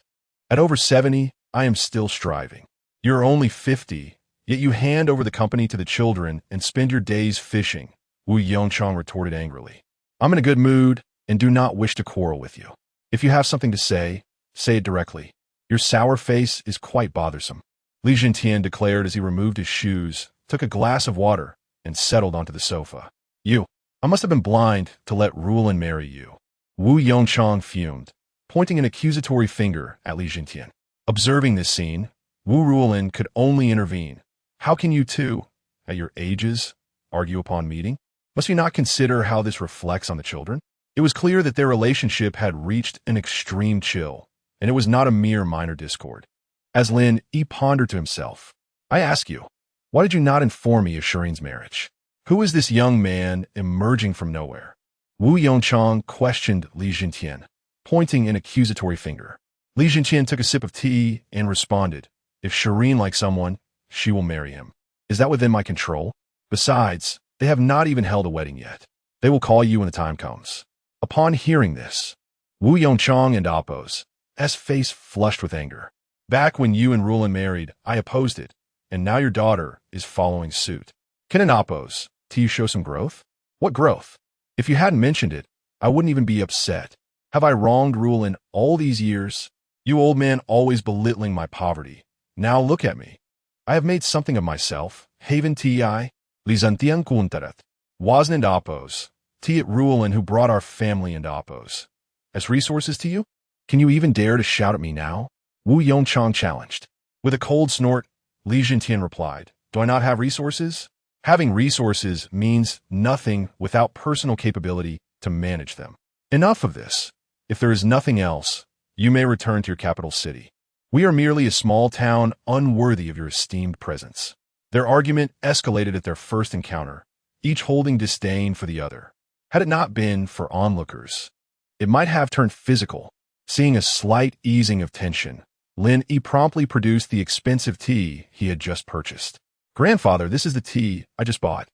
At over 70, I am still striving. You're only 50, yet you hand over the company to the children and spend your days fishing, Wu Yongchang retorted angrily. I'm in a good mood and do not wish to quarrel with you. If you have something to say it directly. Your sour face is quite bothersome, Li Zhentian declared as he removed his shoes, took a glass of water, and settled onto the sofa. I must have been blind to let Rulin marry you. Wu Yongchang fumed, pointing an accusatory finger at Li Zhentian. Observing this scene, Wu Rulin could only intervene. How can you two, at your ages, argue upon meeting? Must you not consider how this reflects on the children? It was clear that their relationship had reached an extreme chill, and it was not a mere minor discord. As Lin Yi pondered to himself, I ask you, why did you not inform me of Shirin's marriage? Who is this young man emerging from nowhere? Wu Yongchang questioned Li Zhentian, pointing an accusatory finger. Li Zhentian took a sip of tea and responded, if Shirin likes someone, she will marry him. Is that within my control? Besides, they have not even held a wedding yet. They will call you when the time comes. Upon hearing this, Wu Yongchang and Appo's face flushed with anger. Back when you and Rulin married, I opposed it, and now your daughter is following suit. Can an Appo's show some growth? What growth? If you hadn't mentioned it, I wouldn't even be upset. Have I wronged Rulin all these years? You old man always belittling my poverty. Now look at me. I have made something of myself. Haven Ti, Lizantian Kuntarat. Wasn't Appo's. T. Rulin who brought our family into Appo's. As resources to you? Can you even dare to shout at me now? Wu Yongchang challenged. With a cold snort, Li Zhentian replied, do I not have resources? Having resources means nothing without personal capability to manage them. Enough of this. If there is nothing else, you may return to your capital city. We are merely a small town unworthy of your esteemed presence. Their argument escalated at their first encounter, each holding disdain for the other. Had it not been for onlookers, it might have turned physical. Seeing a slight easing of tension, Lin Yi promptly produced the expensive tea he had just purchased. Grandfather, this is the tea I just bought.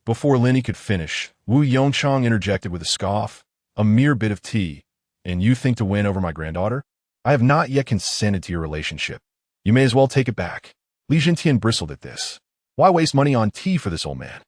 Before Lin Yi could finish, Wu Yongchang interjected with a scoff, a mere bit of tea, and you think to win over my granddaughter? I have not yet consented to your relationship. You may as well take it back. Li Zhentian bristled at this. Why waste money on tea for this old man?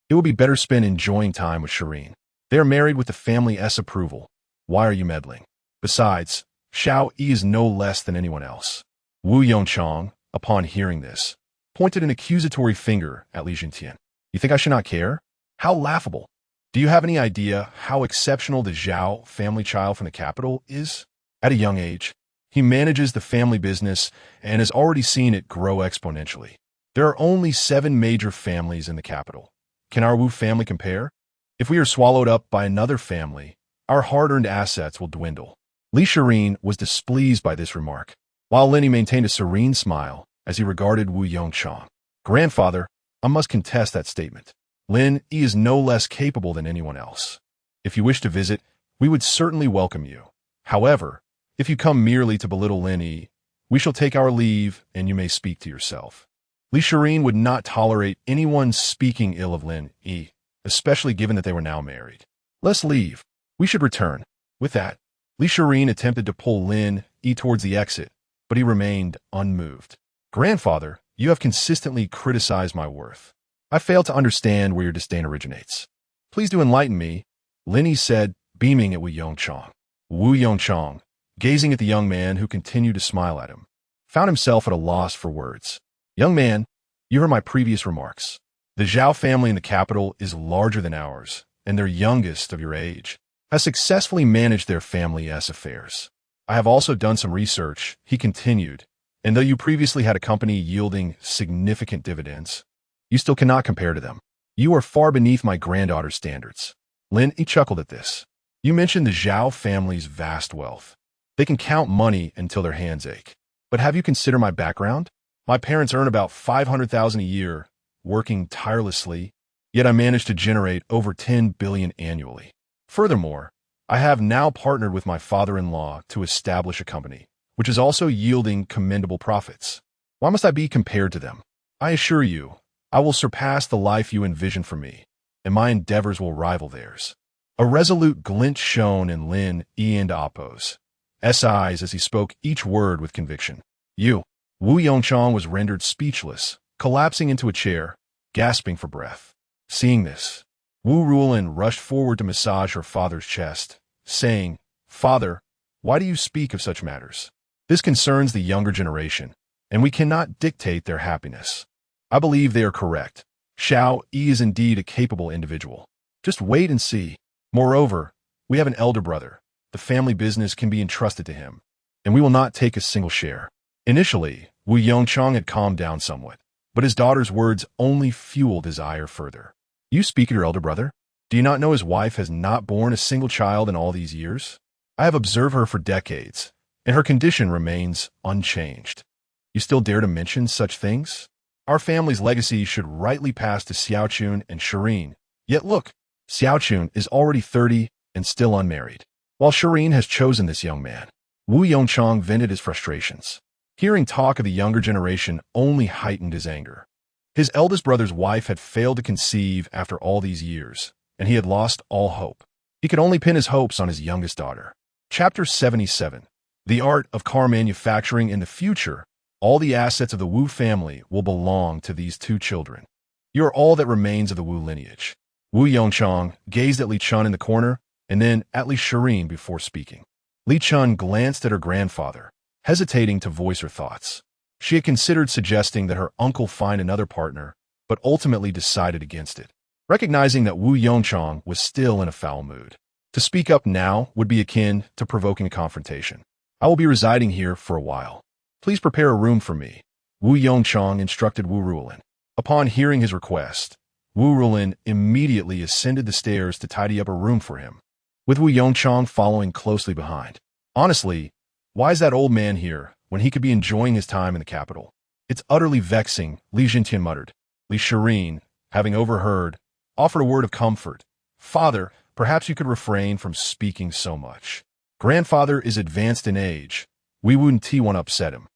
It would be better spent enjoying time with Shirin. They are married with the family's approval. Why are you meddling? Besides, Xiao Yi is no less than anyone else. Wu Yongchang, upon hearing this, pointed an accusatory finger at Li Jintian. You think I should not care? How laughable. Do you have any idea how exceptional the Zhao family child from the capital is? At a young age, he manages the family business and has already seen it grow exponentially. There are only 7 major families in the capital. Can our Wu family compare? If we are swallowed up by another family, our hard-earned assets will dwindle. Li Shirin was displeased by this remark, while Lin Yi maintained a serene smile as he regarded Wu Yongchang. Grandfather, I must contest that statement. Lin Yi is no less capable than anyone else. If you wish to visit, we would certainly welcome you. However, if you come merely to belittle Lin Yi, we shall take our leave and you may speak to yourself. Li Shirin would not tolerate anyone speaking ill of Lin Yi, especially given that they were now married. Let's leave. We should return. With that, Li Shirin attempted to pull Lin Yi towards the exit, but he remained unmoved. Grandfather, you have consistently criticized my worth. I fail to understand where your disdain originates. Please do enlighten me, Lin Yi said, beaming at Wu Yongchang. Wu Yongchang, gazing at the young man who continued to smile at him, found himself at a loss for words. Young man, you heard my previous remarks. The Zhao family in the capital is larger than ours, and their youngest of your age has successfully managed their family's affairs. I have also done some research, he continued, and though you previously had a company yielding significant dividends, you still cannot compare to them. You are far beneath my granddaughter's standards. Lin Yi chuckled at this. You mentioned the Zhao family's vast wealth. They can count money until their hands ache. But have you considered my background? My parents earn about 500,000 a year, working tirelessly, yet I managed to generate over 10 billion annually. Furthermore, I have now partnered with my father-in-law to establish a company, which is also yielding commendable profits. Why must I be compared to them? I assure you, I will surpass the life you envision for me, and my endeavors will rival theirs. A resolute glint shone in Lin Yi and Appo's eyes as he spoke each word with conviction. Wu Yongchang was rendered speechless, collapsing into a chair, gasping for breath. Seeing this, Wu Ruolin rushed forward to massage her father's chest, saying, Father, why do you speak of such matters? This concerns the younger generation, and we cannot dictate their happiness. I believe they are correct. Xiao Yi is indeed a capable individual. Just wait and see. Moreover, we have an elder brother. The family business can be entrusted to him, and we will not take a single share. Initially, Wu Yongchang had calmed down somewhat, but his daughter's words only fueled his ire further. You speak of your elder brother? Do you not know his wife has not borne a single child in all these years? I have observed her for decades, and her condition remains unchanged. You still dare to mention such things? Our family's legacy should rightly pass to Xiaochun and Shirin. Yet look, Xiaochun is already 30 and still unmarried, while Shirin has chosen this young man. Wu Yongchang vented his frustrations. Hearing talk of the younger generation only heightened his anger. His eldest brother's wife had failed to conceive after all these years, and he had lost all hope. He could only pin his hopes on his youngest daughter. Chapter 77. The Art of Car Manufacturing. In the future, all the assets of the Wu family will belong to these 2 children. You are all that remains of the Wu lineage. Wu Yongchang gazed at Li Chun in the corner, and then at Li Shirin before speaking. Li Chun glanced at her grandfather, hesitating to voice her thoughts. She had considered suggesting that her uncle find another partner, but ultimately decided against it, recognizing that Wu Yongchang was still in a foul mood. To speak up now would be akin to provoking a confrontation. I will be residing here for a while. Please prepare a room for me, Wu Yongchang instructed Wu Ruolin. Upon hearing his request, Wu Ruolin immediately ascended the stairs to tidy up a room for him, with Wu Yongchang following closely behind. Honestly, why is that old man here when he could be enjoying his time in the capital? It's utterly vexing, Li Jintian muttered. Li Shirin, having overheard, offered a word of comfort. Father, perhaps you could refrain from speaking so much. Grandfather is advanced in age. We wouldn't want to upset him.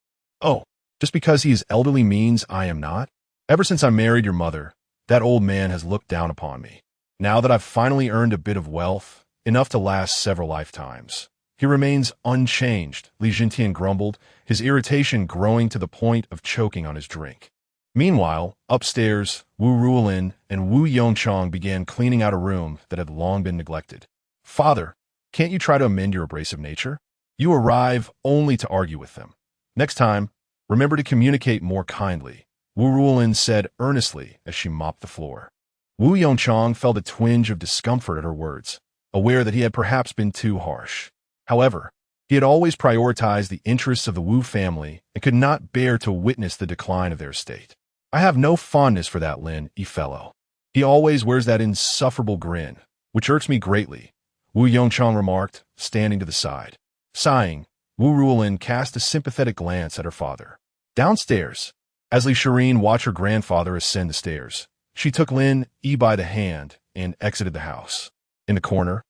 Oh, just because he is elderly means I am not? Ever since I married your mother, that old man has looked down upon me. Now that I've finally earned a bit of wealth, enough to last several lifetimes, he remains unchanged, Li Jintian grumbled, his irritation growing to the point of choking on his drink. Meanwhile, upstairs, Wu Ruolin and Wu Yongchang began cleaning out a room that had long been neglected. Father, can't you try to amend your abrasive nature? You arrive only to argue with them. Next time, remember to communicate more kindly, Wu Ruolin said earnestly as she mopped the floor. Wu Yongchang felt a twinge of discomfort at her words, aware that he had perhaps been too harsh. However, he had always prioritized the interests of the Wu family and could not bear to witness the decline of their estate. I have no fondness for that Lin Yi fellow. He always wears that insufferable grin, which irks me greatly, Wu Yongchang remarked, standing to the side. Sighing, Wu Ruolin cast a sympathetic glance at her father. Downstairs, as Li Shireen watched her grandfather ascend the stairs, she took Lin Yi by the hand and exited the house. In the corner,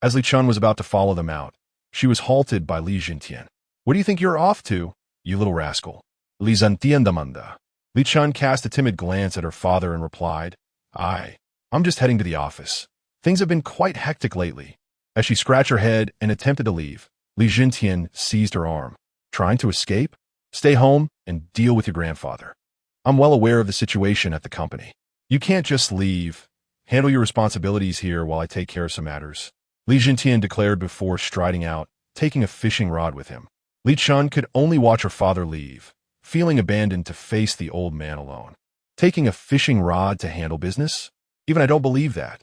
as Li Chun was about to follow them out, she was halted by Li Jintian. What do you think you're off to, you little rascal? Li Zantiandamanda. Li Chun cast a timid glance at her father and replied, I'm just heading to the office. Things have been quite hectic lately. As she scratched her head and attempted to leave, Li Jintian seized her arm. Trying to escape? Stay home and deal with your grandfather. I'm well aware of the situation at the company. You can't just leave. Handle your responsibilities here while I take care of some matters. Li Jintian declared before striding out, taking a fishing rod with him. Li Chun could only watch her father leave, feeling abandoned to face the old man alone. Taking a fishing rod to handle business? Even I don't believe that,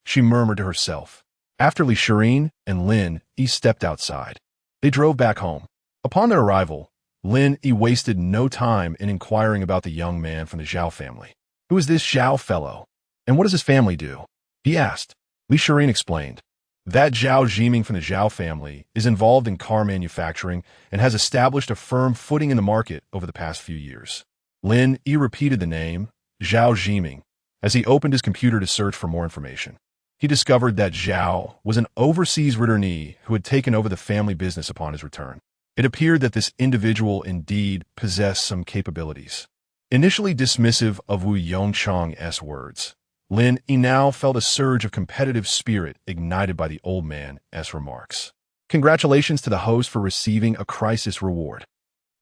she murmured to herself. After Li Shireen and Lin Yi stepped outside, they drove back home. Upon their arrival, Lin Yi wasted no time in inquiring about the young man from the Zhao family. Who is this Zhao fellow? And what does his family do? He asked. Li Shireen explained. That Zhao Jiming from the Zhao family is involved in car manufacturing and has established a firm footing in the market over the past few years. Lin Yi repeated the name, Zhao Jiming, as he opened his computer to search for more information. He discovered that Zhao was an overseas returnee who had taken over the family business upon his return. It appeared that this individual indeed possessed some capabilities. Initially dismissive of Wu Yongchang's words, Lin Yi now felt a surge of competitive spirit ignited by the old man's remarks. Congratulations to the host for receiving a crisis reward.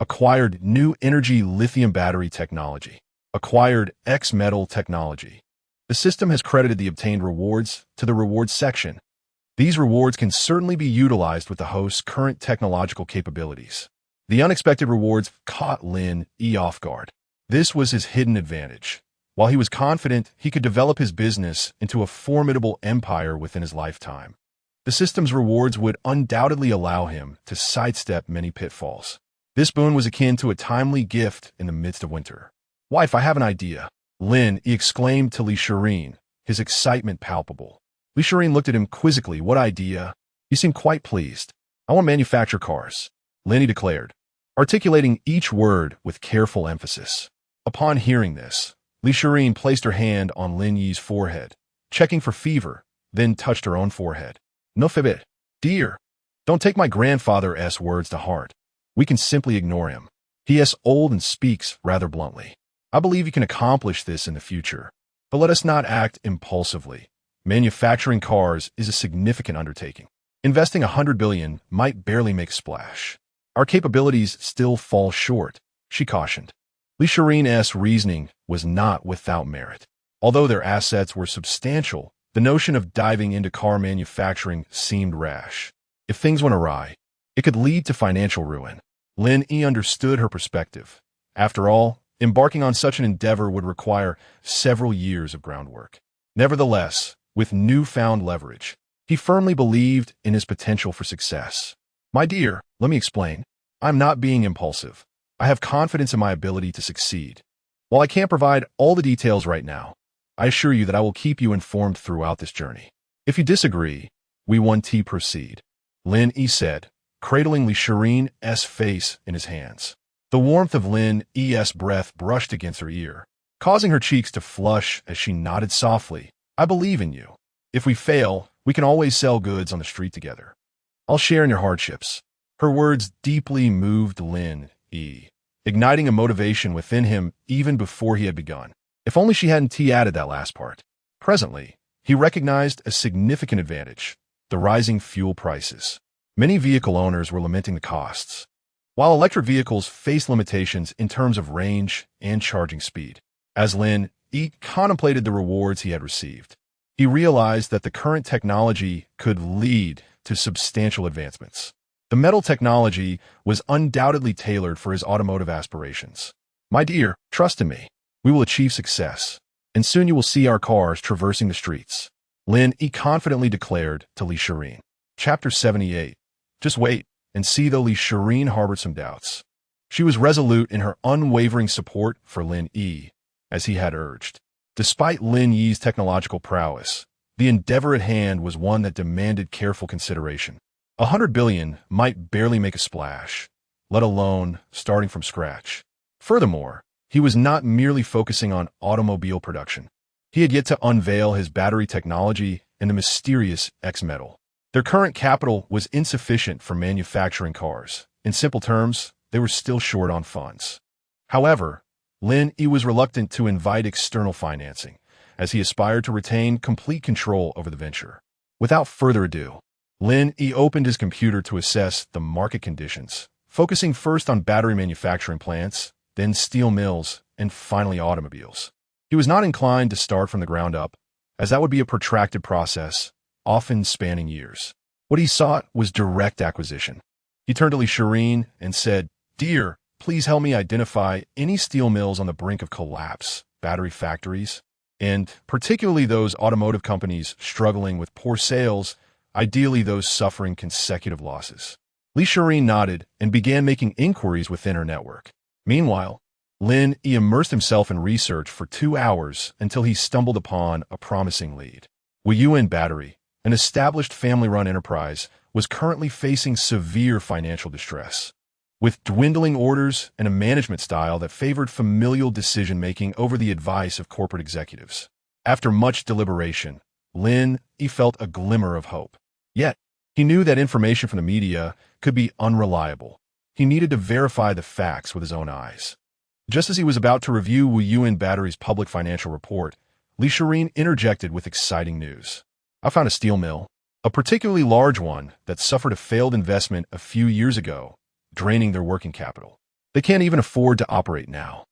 Acquired new energy lithium battery technology. Acquired X metal technology. The system has credited the obtained rewards to the rewards section. These rewards can certainly be utilized with the host's current technological capabilities. The unexpected rewards caught Lin Yi off guard. This was his hidden advantage. While he was confident he could develop his business into a formidable empire within his lifetime, the system's rewards would undoubtedly allow him to sidestep many pitfalls. This boon was akin to a timely gift in the midst of winter. Wife, I have an idea, Lin Yi exclaimed to Li Shireen, his excitement palpable. Li Shireen looked at him quizzically. What idea? You seem quite pleased. I want to manufacture cars, Lin Yi declared, articulating each word with careful emphasis. Upon hearing this, Li Shireen placed her hand on Lin Yi's forehead, checking for fever, then touched her own forehead. No fibit. Dear, don't take my grandfather's words to heart. We can simply ignore him. He is old and speaks rather bluntly. I believe you can accomplish this in the future, but let us not act impulsively. Manufacturing cars is a significant undertaking. Investing 100 billion might barely make a splash. Our capabilities still fall short, she cautioned. Li Shireen's reasoning was not without merit. Although their assets were substantial, the notion of diving into car manufacturing seemed rash. If things went awry, it could lead to financial ruin. Lin Yi understood her perspective. After all, embarking on such an endeavor would require several years of groundwork. Nevertheless, with newfound leverage, he firmly believed in his potential for success. My dear, let me explain. I'm not being impulsive. I have confidence in my ability to succeed. While I can't provide all the details right now, I assure you that I will keep you informed throughout this journey. If you disagree, we want to proceed, Lin Yi said, cradling Li Shireen's face in his hands. The warmth of Lin Yi's breath brushed against her ear, causing her cheeks to flush as she nodded softly. I believe in you. If we fail, we can always sell goods on the street together. I'll share in your hardships. Her words deeply moved Lin Yi, igniting a motivation within him even before he had begun. If only she hadn't added that last part. Presently, he recognized a significant advantage: the rising fuel prices. Many vehicle owners were lamenting the costs. While electric vehicles face limitations in terms of range and charging speed, as Lin Yi contemplated the rewards he had received, he realized that the current technology could lead to substantial advancements. The metal technology was undoubtedly tailored for his automotive aspirations. My dear, trust in me. We will achieve success, and soon you will see our cars traversing the streets. Lin Yi confidently declared to Li Shirin. Chapter 78. Just wait and see, though Li Shirin harbored some doubts. She was resolute in her unwavering support for Lin Yi, as he had urged. Despite Lin Yi's technological prowess, the endeavor at hand was one that demanded careful consideration. 100 billion might barely make a splash, let alone starting from scratch. Furthermore, he was not merely focusing on automobile production. He had yet to unveil his battery technology and the mysterious X-metal. Their current capital was insufficient for manufacturing cars. In simple terms, they were still short on funds. However, Lin Yi was reluctant to invite external financing, as he aspired to retain complete control over the venture. Without further ado, Lin Yi opened his computer to assess the market conditions, focusing first on battery manufacturing plants, then steel mills, and finally automobiles. He was not inclined to start from the ground up, as that would be a protracted process, often spanning years. What he sought was direct acquisition. He turned to Li Shirin and said, "Dear, please help me identify any steel mills on the brink of collapse, battery factories, and particularly those automotive companies struggling with poor sales, ideally those suffering consecutive losses." Li Shirin nodded and began making inquiries within her network. Meanwhile, Lin Yi immersed himself in research for 2 hours until he stumbled upon a promising lead. Yuan Battery, an established family-run enterprise, was currently facing severe financial distress. With dwindling orders and a management style that favored familial decision-making over the advice of corporate executives. After much deliberation, Lin Yi felt a glimmer of hope. Yet, he knew that information from the media could be unreliable. He needed to verify the facts with his own eyes. Just as he was about to review Yuan Battery's public financial report, Li Shirin interjected with exciting news. "I found a steel mill, a particularly large one that suffered a failed investment a few years ago, draining their working capital. They can't even afford to operate now,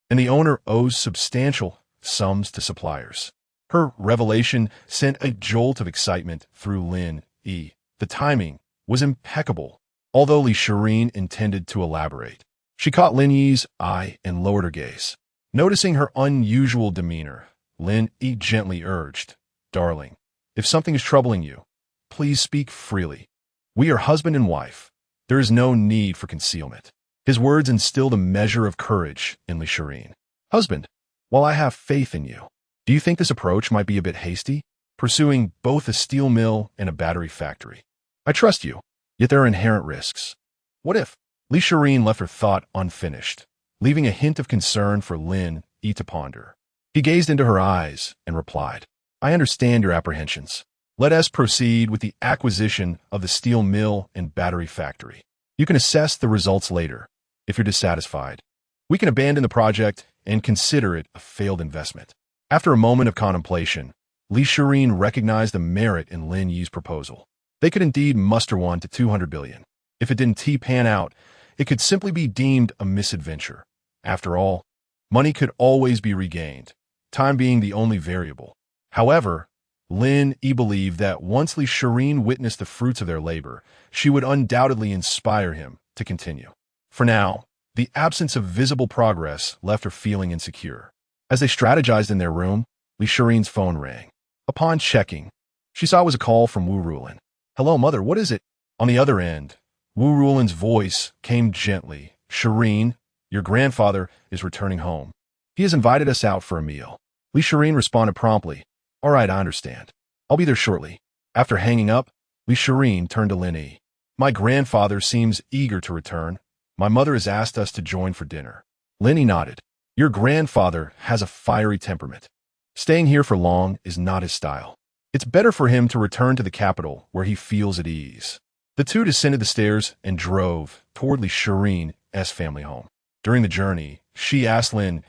and the owner owes substantial sums to suppliers." Her revelation sent a jolt of excitement through Lin Yi. The timing was impeccable. Although Li Shirin intended to elaborate, she caught Lin Yi's eye and lowered her gaze. Noticing her unusual demeanor, Lin Yi gently urged, "Darling, if something is troubling you, please speak freely. We are husband and wife. There is no need for concealment." His words instilled a measure of courage in Li Shirin. "Husband, while I have faith in you, do you think this approach might be a bit hasty, pursuing both a steel mill and a battery factory? I trust you, yet there are inherent risks. What if?" Li Shirin left her thought unfinished, leaving a hint of concern for Lin Yi to ponder. He gazed into her eyes and replied, "I understand your apprehensions. Let us proceed with the acquisition of the steel mill and battery factory. You can assess the results later. If you're dissatisfied, we can abandon the project and consider it a failed investment." After a moment of contemplation, Li Shirin recognized the merit in Lin Yi's proposal. They could indeed muster one to 200 billion. If it didn't pan out, it could simply be deemed a misadventure. After all, money could always be regained, time being the only variable. However, Lin Yi believed that once Li Shirin witnessed the fruits of their labor, she would undoubtedly inspire him to continue. For now, the absence of visible progress left her feeling insecure. As they strategized in their room, Li Shirin's phone rang. Upon checking, she saw it was a call from Wu Rulin. "Hello, mother, what is it?" On the other end, Wu Rulin's voice came gently. "Shirin, your grandfather is returning home. He has invited us out for a meal." Li Shirin responded promptly, "All right, I understand. I'll be there shortly." After hanging up, Li Shirin turned to Lin Yi. "My grandfather seems eager to return. My mother has asked us to join for dinner." Lin Yi nodded. "Your grandfather has a fiery temperament. Staying here for long is not his style. It's better for him to return to the capital where he feels at ease." The two descended the stairs and drove toward Li Shirin's family home. During the journey, she asked Lin,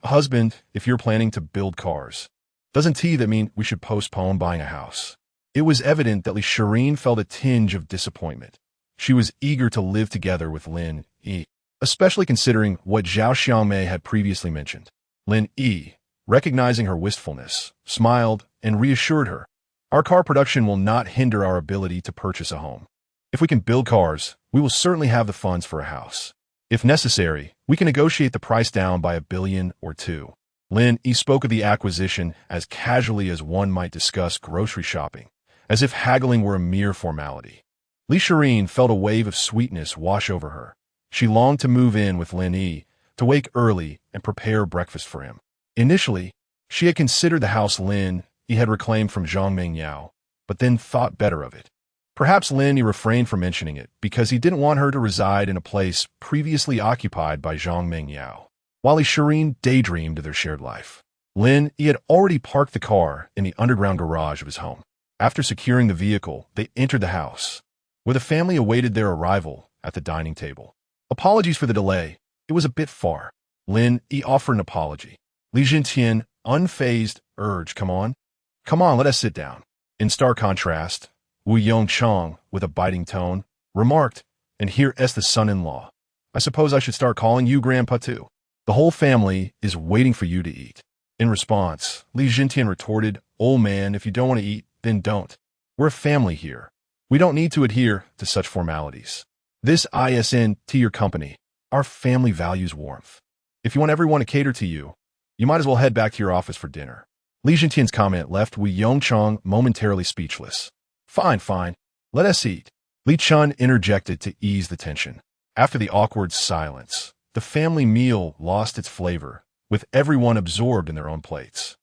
"Husband, if you're planning to build cars, doesn't that mean we should postpone buying a house?" It was evident that Li Shirin felt a tinge of disappointment. She was eager to live together with Lin Yi, especially considering what Zhao Xiaomei had previously mentioned. Lin Yi, recognizing her wistfulness, smiled and reassured her, "Our car production will not hinder our ability to purchase a home. If we can build cars, we will certainly have the funds for a house. If necessary, we can negotiate the price down by $1 billion or $2 billion. Lin Yi spoke of the acquisition as casually as one might discuss grocery shopping, as if haggling were a mere formality. Li Shireen felt a wave of sweetness wash over her. She longed to move in with Lin Yi, to wake early and prepare breakfast for him. Initially, she had considered the house Lin Yi had reclaimed from Zhang Mengyao, but then thought better of it. Perhaps Lin Yi refrained from mentioning it because he didn't want her to reside in a place previously occupied by Zhang Mengyao. While Li Shireen daydreamed of their shared life, Lin Yi had already parked the car in the underground garage of his home. After securing the vehicle, they entered the house, where the family awaited their arrival at the dining table. Apologies for the delay. It was a bit far. Lin Yi offered an apology. Li Jintian, unfazed, urged, Come on, let us sit down. In stark contrast, Wu Yongchang, with a biting tone, remarked, And here is the son-in-law. I suppose I should start calling you Grandpa too. The whole family is waiting for you to eat. In response, Li Jintian retorted, Old man, if you don't want to eat, then don't. We're a family here. We don't need to adhere to such formalities. This isn't to your company. Our family values warmth. If you want everyone to cater to you, you might as well head back to your office for dinner. Li Jintian's comment left Wu Yongchang momentarily speechless. Fine. Let us eat. Li Chun interjected to ease the tension. After the awkward silence, the family meal lost its flavor, with everyone absorbed in their own plates.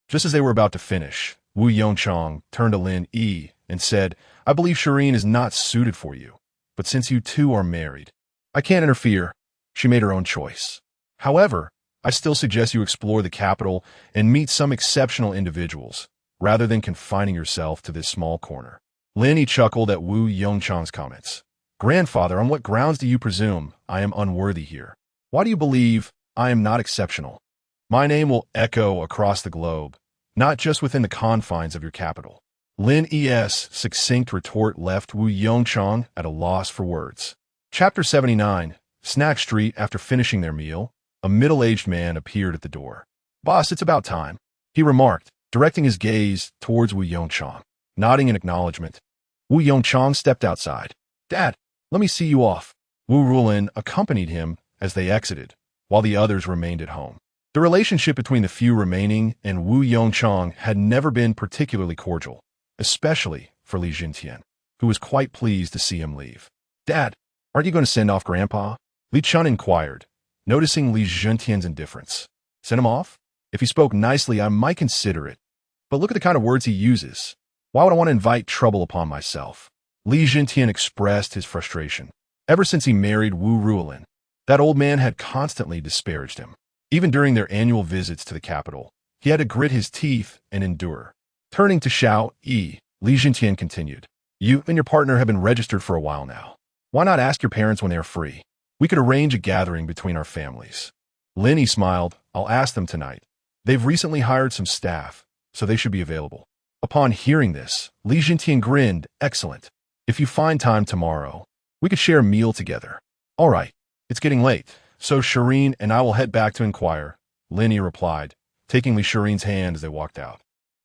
Just as they were about to finish, Wu Yongchang turned to Lin Yi and said, I believe Shireen is not suited for you, but since you two are married, I can't interfere. She made her own choice. However, I still suggest you explore the capital and meet some exceptional individuals, rather than confining yourself to this small corner. Lin Yi chuckled at Wu Yongchang's comments. Grandfather, on what grounds do you presume I am unworthy here? Why do you believe I am not exceptional? My name will echo across the globe, not just within the confines of your capital. Lin Yi's succinct retort left Wu Yongchang at a loss for words. Chapter 79, Snack Street. After finishing their meal, a middle-aged man appeared at the door. Boss, it's about time, he remarked, directing his gaze towards Wu Yongchang. Nodding in acknowledgement, Wu Yongchang stepped outside. Dad, let me see you off. Wu Rulin accompanied him as they exited, while the others remained at home. The relationship between the few remaining and Wu Yongchang had never been particularly cordial, especially for Li Jintian, who was quite pleased to see him leave. Dad, aren't you going to send off Grandpa? Li Chun inquired, noticing Li Jintian's indifference. Send him off? If he spoke nicely, I might consider it. But look at the kind of words he uses. Why would I want to invite trouble upon myself? Li Jintian expressed his frustration. Ever since he married Wu Rulin, that old man had constantly disparaged him. Even during their annual visits to the capital, he had to grit his teeth and endure. Turning to Xiao Yi, Li Jintian continued. You and your partner have been registered for a while now. Why not ask your parents when they are free? We could arrange a gathering between our families. Lin Yi smiled. I'll ask them tonight. They've recently hired some staff, so they should be available. Upon hearing this, Li Jintian grinned. Excellent. If you find time tomorrow, we could share a meal together. All right. It's getting late, so Shireen and I will head back to inquire, Lin Yi replied, taking Li Shireen's hand as they walked out.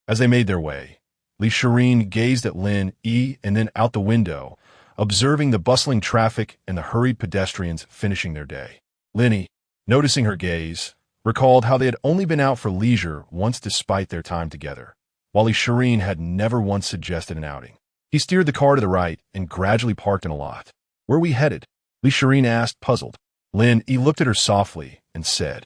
As they made their way, Li Shireen gazed at Lin Yi and then out the window, observing the bustling traffic and the hurried pedestrians finishing their day. Lin Yi, noticing her gaze, recalled how they had only been out for leisure once despite their time together, while Li Shireen had never once suggested an outing. He steered the car to the right and gradually parked in a lot. Where are we headed? Li Shireen asked, puzzled. Lin Yi looked at her softly and said,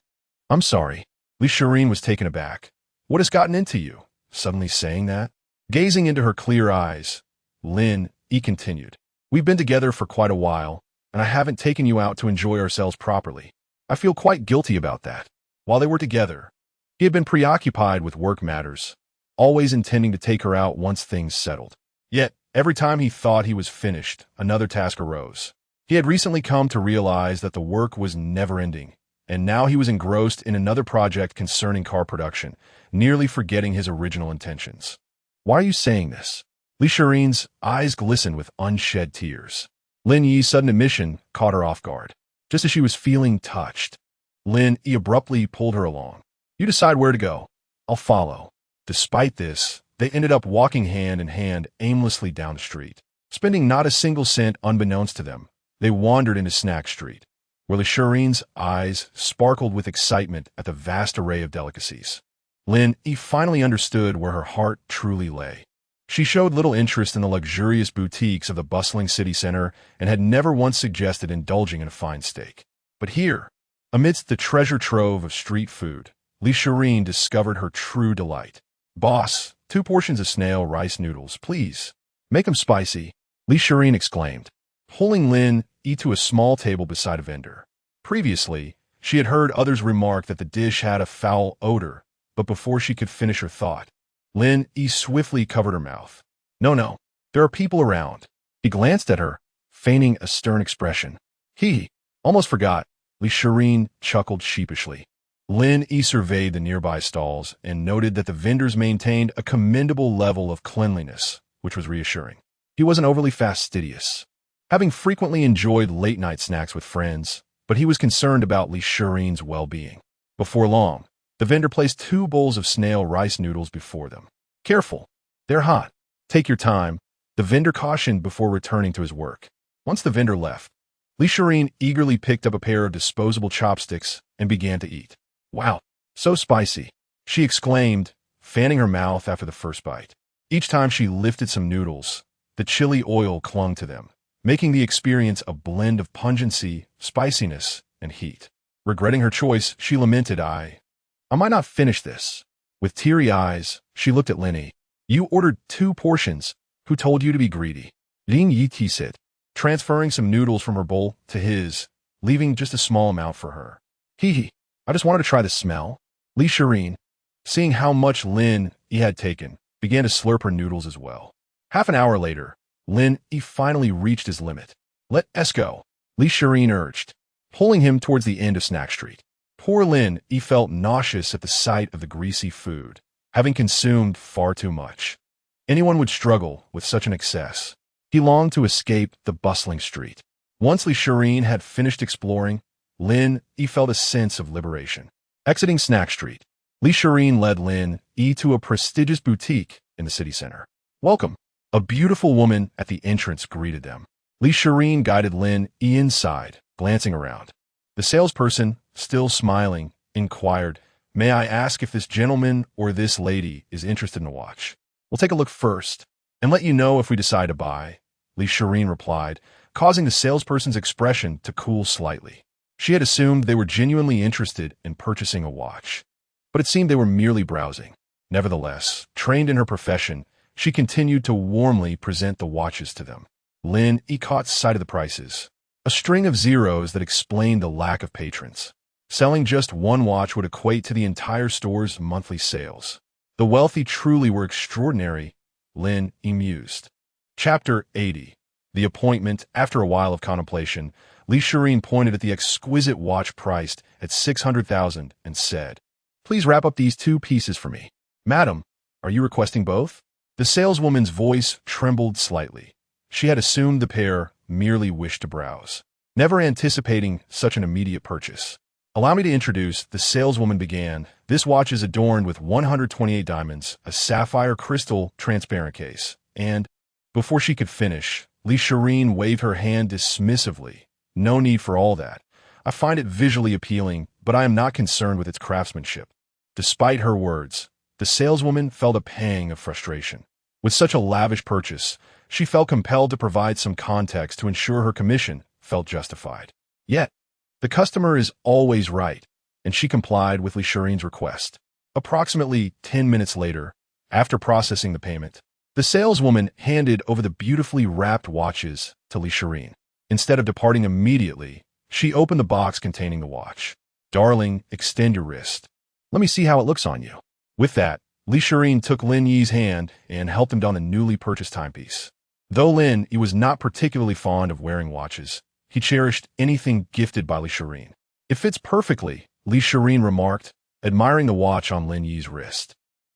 I'm sorry. Li Shireen was taken aback. What has gotten into you? Suddenly saying that? Gazing into her clear eyes, Lin Yi continued. We've been together for quite a while, and I haven't taken you out to enjoy ourselves properly. I feel quite guilty about that. While they were together, he had been preoccupied with work matters, always intending to take her out once things settled. Yet, every time he thought he was finished, another task arose. He had recently come to realize that the work was never-ending, and now he was engrossed in another project concerning car production, nearly forgetting his original intentions. Why are you saying this? Li Shireen's eyes glistened with unshed tears. Lin Yi's sudden admission caught her off guard. Just as she was feeling touched, Lin Yi abruptly pulled her along. You decide where to go. I'll follow. Despite this, they ended up walking hand in hand aimlessly down the street. Spending not a single cent unbeknownst to them, they wandered into Snack Street, where Lisharin's eyes sparkled with excitement at the vast array of delicacies. Lin Yi finally understood where her heart truly lay. She showed little interest in the luxurious boutiques of the bustling city center and had never once suggested indulging in a fine steak. But here, amidst the treasure trove of street food, Lisharin discovered her true delight. "Boss, 2 portions of snail rice noodles, please. Make 'em spicy," Lisharin exclaimed, pulling Lin Yi to a small table beside a vendor. Previously, she had heard others remark that the dish had a foul odor, but before she could finish her thought, Lin Yi swiftly covered her mouth. No, there are people around." He glanced at her, feigning a stern expression. "He almost forgot," Lisharin chuckled sheepishly. Lin Yi surveyed the nearby stalls and noted that the vendors maintained a commendable level of cleanliness, which was reassuring. He wasn't overly fastidious, having frequently enjoyed late-night snacks with friends, but he was concerned about Lisharin's well-being. Before long, the vendor placed 2 bowls of snail rice noodles before them. "Careful, they're hot. Take your time," the vendor cautioned before returning to his work. Once the vendor left, Lisharin eagerly picked up a pair of disposable chopsticks and began to eat. "Wow, so spicy," she exclaimed, fanning her mouth after the first bite. Each time she lifted some noodles, the chili oil clung to them, making the experience a blend of pungency, spiciness, and heat. Regretting her choice, she lamented, I might not finish this." With teary eyes, she looked at Lin Yi. "You ordered 2 portions. Who told you to be greedy?" Lin Yi said, transferring some noodles from her bowl to his, leaving just a small amount for her. I just wanted to try the smell." Lisharin, seeing how much Lin Yi had taken, began to slurp her noodles as well. Half an hour later, Lin Yi finally reached his limit. "Let us go," Lisharin urged, pulling him towards the end of Snack Street. Poor Lin Yi felt nauseous at the sight of the greasy food, having consumed far too much. Anyone would struggle with such an excess. He longed to escape the bustling street. Once Lisharin had finished exploring, Lin Yi felt a sense of liberation. Exiting Snack Street, Lisharin led Lin Yi to a prestigious boutique in the city center. "Welcome." A beautiful woman at the entrance greeted them. Lisharin guided Lin Yi inside, glancing around. The salesperson, still smiling, inquired, "May I ask if this gentleman or this lady is interested in a watch? We'll take a look first and let you know if we decide to buy," Lisharin replied, causing the salesperson's expression to cool slightly. She had assumed they were genuinely interested in purchasing a watch, but it seemed they were merely browsing. Nevertheless, trained in her profession, she continued to warmly present the watches to them. Lin Yi caught sight of the prices, a string of zeros that explained the lack of patrons. Selling just 1 watch would equate to the entire store's monthly sales. The wealthy truly were extraordinary, Lin Yi mused. Chapter 80. The Appointment. After a while of contemplation, Lisharin pointed at the exquisite watch priced at 600,000 and said, "Please wrap up these 2 pieces for me." "Madam, are you requesting both?" The saleswoman's voice trembled slightly. She had assumed the pair merely wished to browse, never anticipating such an immediate purchase. "Allow me to introduce," the saleswoman began. "This watch is adorned with 128 diamonds, a sapphire crystal transparent case, and—" Before she could finish, Lisharin waved her hand dismissively. "No need for all that. I find it visually appealing, but I am not concerned with its craftsmanship." Despite her words, the saleswoman felt a pang of frustration. With such a lavish purchase, she felt compelled to provide some context to ensure her commission felt justified. Yet, the customer is always right, and she complied with Lisharin's request. Approximately 10 minutes later, after processing the payment, the saleswoman handed over the beautifully wrapped watches to Lisharin. Instead of departing immediately, she opened the box containing the watch. "Darling, extend your wrist. Let me see how it looks on you." With that, Lisharin took Lin Yi's hand and helped him don the newly purchased timepiece. Though Lin Yi was not particularly fond of wearing watches, he cherished anything gifted by Lisharin. "It fits perfectly," Lisharin remarked, admiring the watch on Lin Yi's wrist.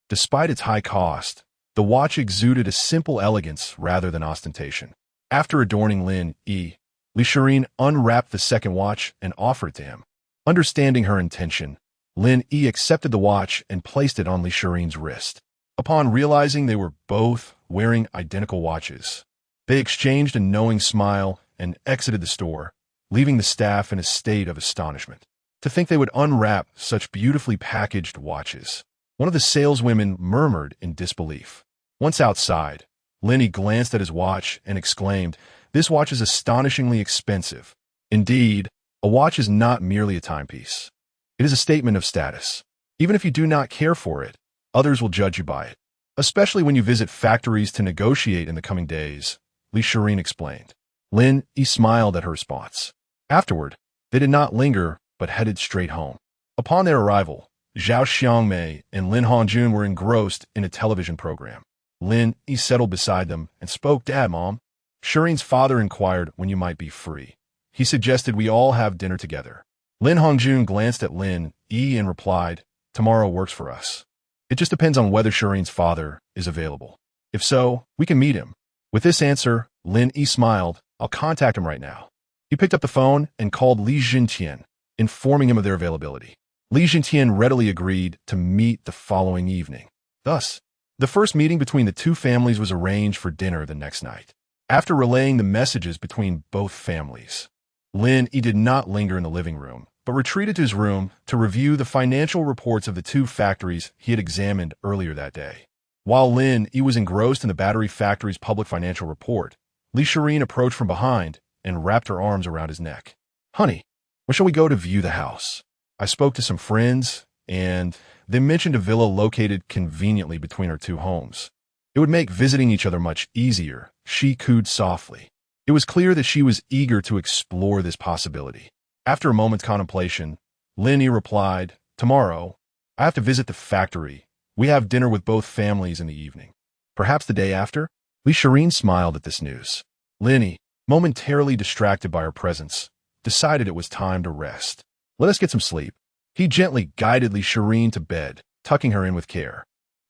Despite its high cost, the watch exuded a simple elegance rather than ostentation. After adorning Lin Yi, Lisharin unwrapped the second watch and offered it to him. Understanding her intention, Lin Yi accepted the watch and placed it on Lisharin's wrist. Upon realizing they were both wearing identical watches, They exchanged a knowing smile and exited the store, leaving the staff in a state of astonishment. To think they would unwrap such beautifully packaged watches. One of the saleswomen murmured in disbelief. Once outside, Lin Yi glanced at his watch and exclaimed, "This watch is astonishingly expensive." Indeed, a watch is not merely a timepiece. It is a statement of status. Even if you do not care for it, others will judge you by it. Especially when you visit factories to negotiate in the coming days, Li Shirin explained. Lin Yi smiled at her response. Afterward, they did not linger but headed straight home. Upon their arrival, Zhao Xiangmei and Lin Hongjun were engrossed in a television program. Lin Yi settled beside them and spoke, "Dad, Mom." Shirin's father inquired when you might be free. He suggested we all have dinner together. Lin Hongjun glanced at Lin Yi and replied, "Tomorrow works for us. It just depends on whether Shirin's father is available. If so, we can meet him." With this answer, Lin Yi smiled. "I'll contact him right now." He picked up the phone and called Li Jintian, informing him of their availability. Li Jintian readily agreed to meet the following evening. Thus, the first meeting between the two families was arranged for dinner the next night. After relaying the messages between both families, Lin Yi did not linger in the living room, but retreated to his room to review the financial reports of the two factories he had examined earlier that day. While Lin Yi was engrossed in the battery factory's public financial report, Li Shirin approached from behind and wrapped her arms around his neck. "Honey, when shall we go to view the house? I spoke to some friends, and they mentioned a villa located conveniently between our two homes. It would make visiting each other much easier," she cooed softly. It was clear that she was eager to explore this possibility. After a moment's contemplation, Lin Yi replied, "Tomorrow, I have to visit the factory. We have dinner with both families in the evening. Perhaps the day after?" Li Shirin smiled at this news. Lin Yi, momentarily distracted by her presence, decided it was time to rest. "Let us get some sleep." He gently guided Li Shirin to bed, tucking her in with care.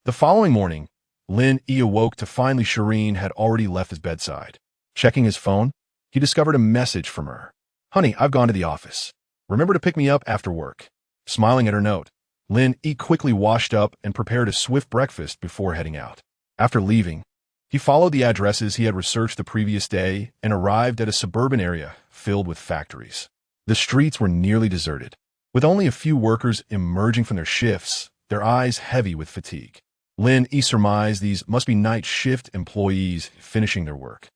The following morning, Lin Yi awoke to find Li Shirin had already left his bedside. Checking his phone, he discovered a message from her. "Honey, I've gone to the office. Remember to pick me up after work." Smiling at her note, Lin Yi quickly washed up and prepared a swift breakfast before heading out. After leaving, he followed the addresses he had researched the previous day and arrived at a suburban area filled with factories. The streets were nearly deserted, with only a few workers emerging from their shifts, their eyes heavy with fatigue. Lin Yi surmised these must be night shift employees finishing their work.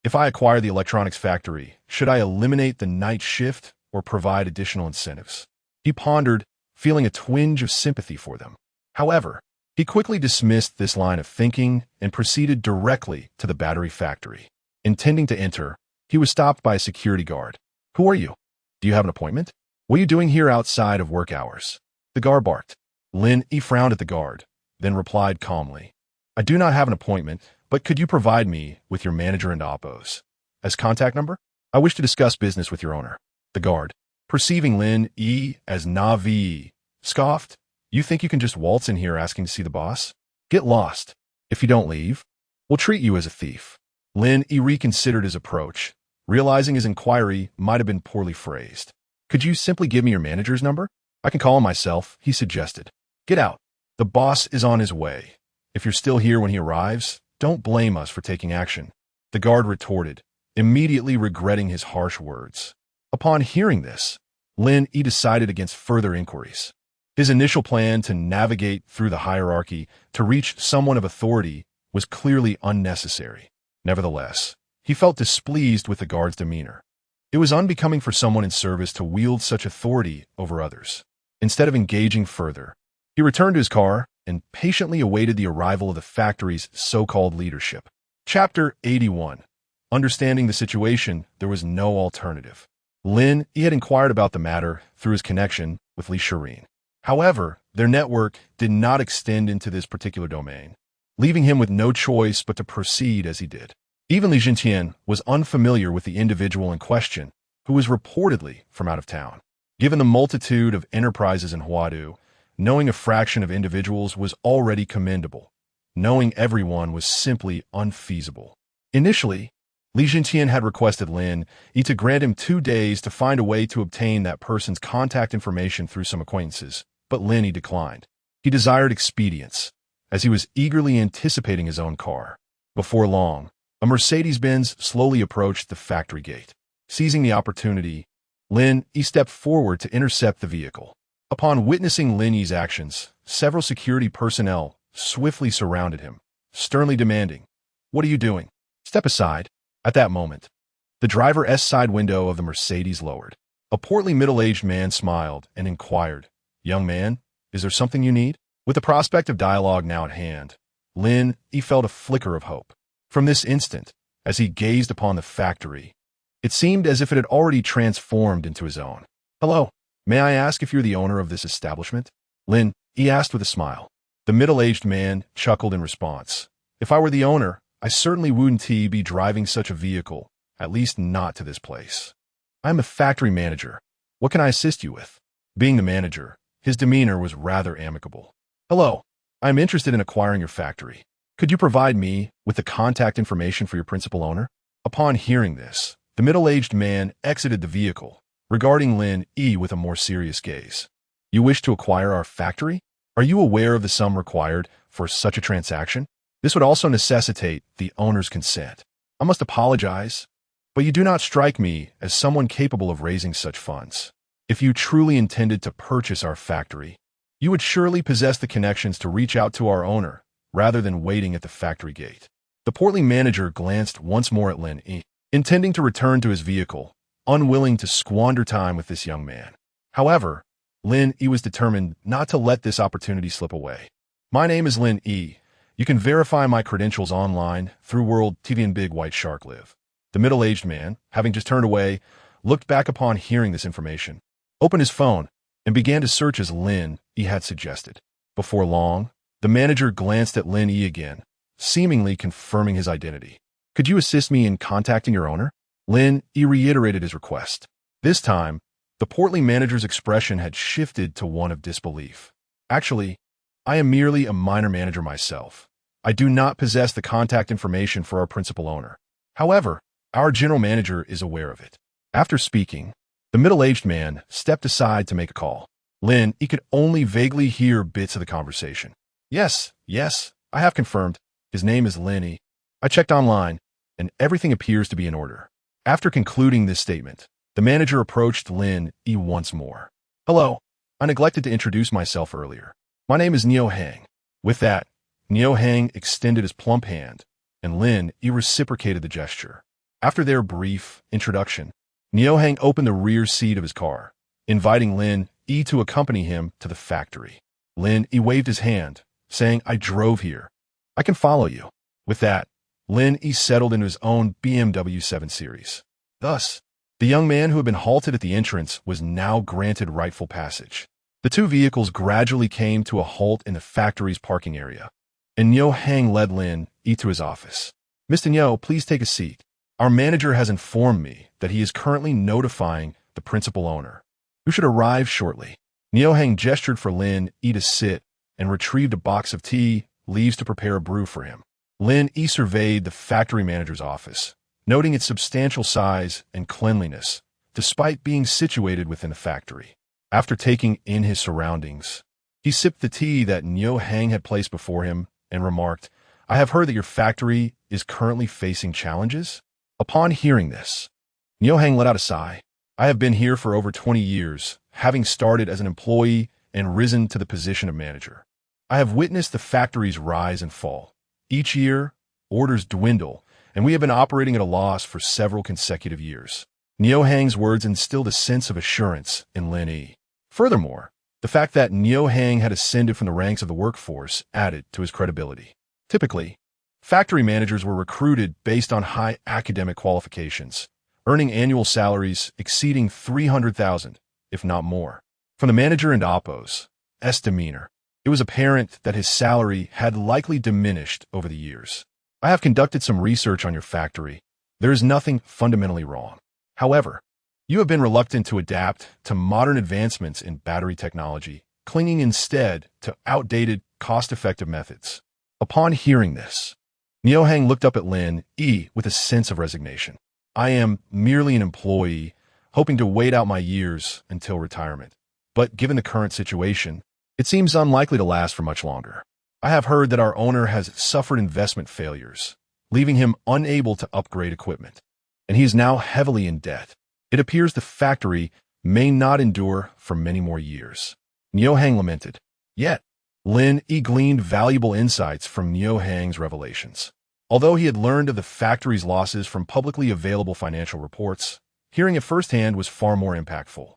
If I acquire the electronics factory, should I eliminate the night shift or provide additional incentives? He pondered, feeling a twinge of sympathy for them. However, he quickly dismissed this line of thinking and proceeded directly to the battery factory. Intending to enter, he was stopped by a security guard. "Who are you? Do you have an appointment? What are you doing here outside of work hours?" The guard barked. Lin Yi frowned at the guard, then replied calmly, "I do not have an appointment, but could you provide me with your manager and oppos as contact number? I wish to discuss business with your owner." The guard, perceiving Lin Yi as Navi, scoffed, "You think you can just waltz in here asking to see the boss? Get lost. If you don't leave, we'll treat you as a thief." Lin Yi reconsidered his approach, realizing his inquiry might have been poorly phrased. "Could you simply give me your manager's number? I can call him myself," he suggested. "Get out. The boss is on his way. If you're still here when he arrives, don't blame us for taking action," the guard retorted, immediately regretting his harsh words. Upon hearing this, Lin Yi decided against further inquiries. His initial plan to navigate through the hierarchy to reach someone of authority was clearly unnecessary. Nevertheless, he felt displeased with the guard's demeanor. It was unbecoming for someone in service to wield such authority over others. Instead of engaging further, he returned to his car and patiently awaited the arrival of the factory's so-called leadership. Chapter 81. Understanding the situation, there was no alternative. Lin Yi had inquired about the matter through his connection with Li Shirin. However, their network did not extend into this particular domain, leaving him with no choice but to proceed as he did. Even Li Jintian was unfamiliar with the individual in question, who was reportedly from out of town. Given the multitude of enterprises in Huadu, knowing a fraction of individuals was already commendable. Knowing everyone was simply unfeasible. Initially, Li Jintian had requested Lin Yi to grant him 2 days to find a way to obtain that person's contact information through some acquaintances, but Lin Yi declined. He desired expedience, as he was eagerly anticipating his own car. Before long, A Mercedes-Benz slowly approached the factory gate. Seizing the opportunity, Lin Yi stepped forward to intercept the vehicle. Upon witnessing Lin Yi's actions, several security personnel swiftly surrounded him, sternly demanding, "What are you doing? Step aside." At that moment, the driver's side window of the Mercedes lowered. A portly middle-aged man smiled and inquired, "Young man, is there something you need?" With the prospect of dialogue now at hand, Lin Yi felt a flicker of hope. From this instant, as he gazed upon the factory, it seemed as if it had already transformed into his own. "Hello, may I ask if you're the owner of this establishment?" Lin Yi asked with a smile. The middle-aged man chuckled in response. "If I were the owner, I certainly wouldn't be driving such a vehicle, at least not to this place. I'm a factory manager. What can I assist you with?" Being the manager, his demeanor was rather amicable. "Hello, I'm interested in acquiring your factory. Could you provide me with the contact information for your principal owner?" Upon hearing this, the middle-aged man exited the vehicle, regarding Lin Yi with a more serious gaze. "You wish to acquire our factory? Are you aware of the sum required for such a transaction? This would also necessitate the owner's consent. I must apologize, but you do not strike me as someone capable of raising such funds. If you truly intended to purchase our factory, you would surely possess the connections to reach out to our owner, rather than waiting at the factory gate." The portly manager glanced once more at Lin Yi, intending to return to his vehicle, unwilling to squander time with this young man. However, Lin Yi was determined not to let this opportunity slip away. "My name is Lin Yi. You can verify my credentials online through World TV and Big White Shark Live." The middle-aged man, having just turned away, looked back upon hearing this information, opened his phone, and began to search as Lin Yi had suggested. Before long, the manager glanced at Lin Yi again, seemingly confirming his identity. "Could you assist me in contacting your owner?" Lin Yi reiterated his request. This time, the portly manager's expression had shifted to one of disbelief. "Actually, I am merely a minor manager myself. I do not possess the contact information for our principal owner. However, our general manager is aware of it." After speaking, the middle-aged man stepped aside to make a call. Lin Yi could only vaguely hear bits of the conversation. Yes, I have confirmed. His name is Lin Yi. I checked online, and everything appears to be in order." After concluding this statement, the manager approached Lin Yi once more. "Hello, I neglected to introduce myself earlier. My name is Neo Hang." With that, Neo Hang extended his plump hand, and Lin Yi reciprocated the gesture. After their brief introduction, Neo Hang opened the rear seat of his car, inviting Lin Yi to accompany him to the factory. Lin Yi waved his hand, saying, "I drove here. I can follow you." With that, Lin Yi settled into his own BMW 7 Series. Thus, the young man who had been halted at the entrance was now granted rightful passage. The two vehicles gradually came to a halt in the factory's parking area, and Neo Hang led Lin Yi to his office. "Mr. Neo, please take a seat. Our manager has informed me that he is currently notifying the principal owner, who should arrive shortly." Neo Hang gestured for Lin Yi to sit and retrieved a box of tea leaves to prepare a brew for him. Lin Yi surveyed the factory manager's office, noting its substantial size and cleanliness, despite being situated within a factory. After taking in his surroundings, he sipped the tea that Neo Hang had placed before him and remarked, "I have heard that your factory is currently facing challenges?" Upon hearing this, Neo Hang let out a sigh. "I have been here for over 20 years, having started as an employee and risen to the position of manager. I have witnessed the factory's rise and fall. Each year, orders dwindle, and we have been operating at a loss for several consecutive years." Neo Hang's words instilled a sense of assurance in Lin Yi. Furthermore, the fact that Neo Hang had ascended from the ranks of the workforce added to his credibility. Typically, factory managers were recruited based on high academic qualifications, earning annual salaries exceeding 300,000, if not more. From the manager and Oppo's demeanor, it was apparent that his salary had likely diminished over the years. "I have conducted some research on your factory. There is nothing fundamentally wrong. However, you have been reluctant to adapt to modern advancements in battery technology, clinging instead to outdated, cost-effective methods." Upon hearing this, Neo Hang looked up at Lin Yi with a sense of resignation. "I am merely an employee, hoping to wait out my years until retirement. But given the current situation, it seems unlikely to last for much longer. I have heard that our owner has suffered investment failures, leaving him unable to upgrade equipment. And he is now heavily in debt. It appears the factory may not endure for many more years. Niu Hang lamented. Yet, Lin Yi gleaned valuable insights from Niu Hang's revelations. Although he had learned of the factory's losses from publicly available financial reports, hearing it firsthand was far more impactful.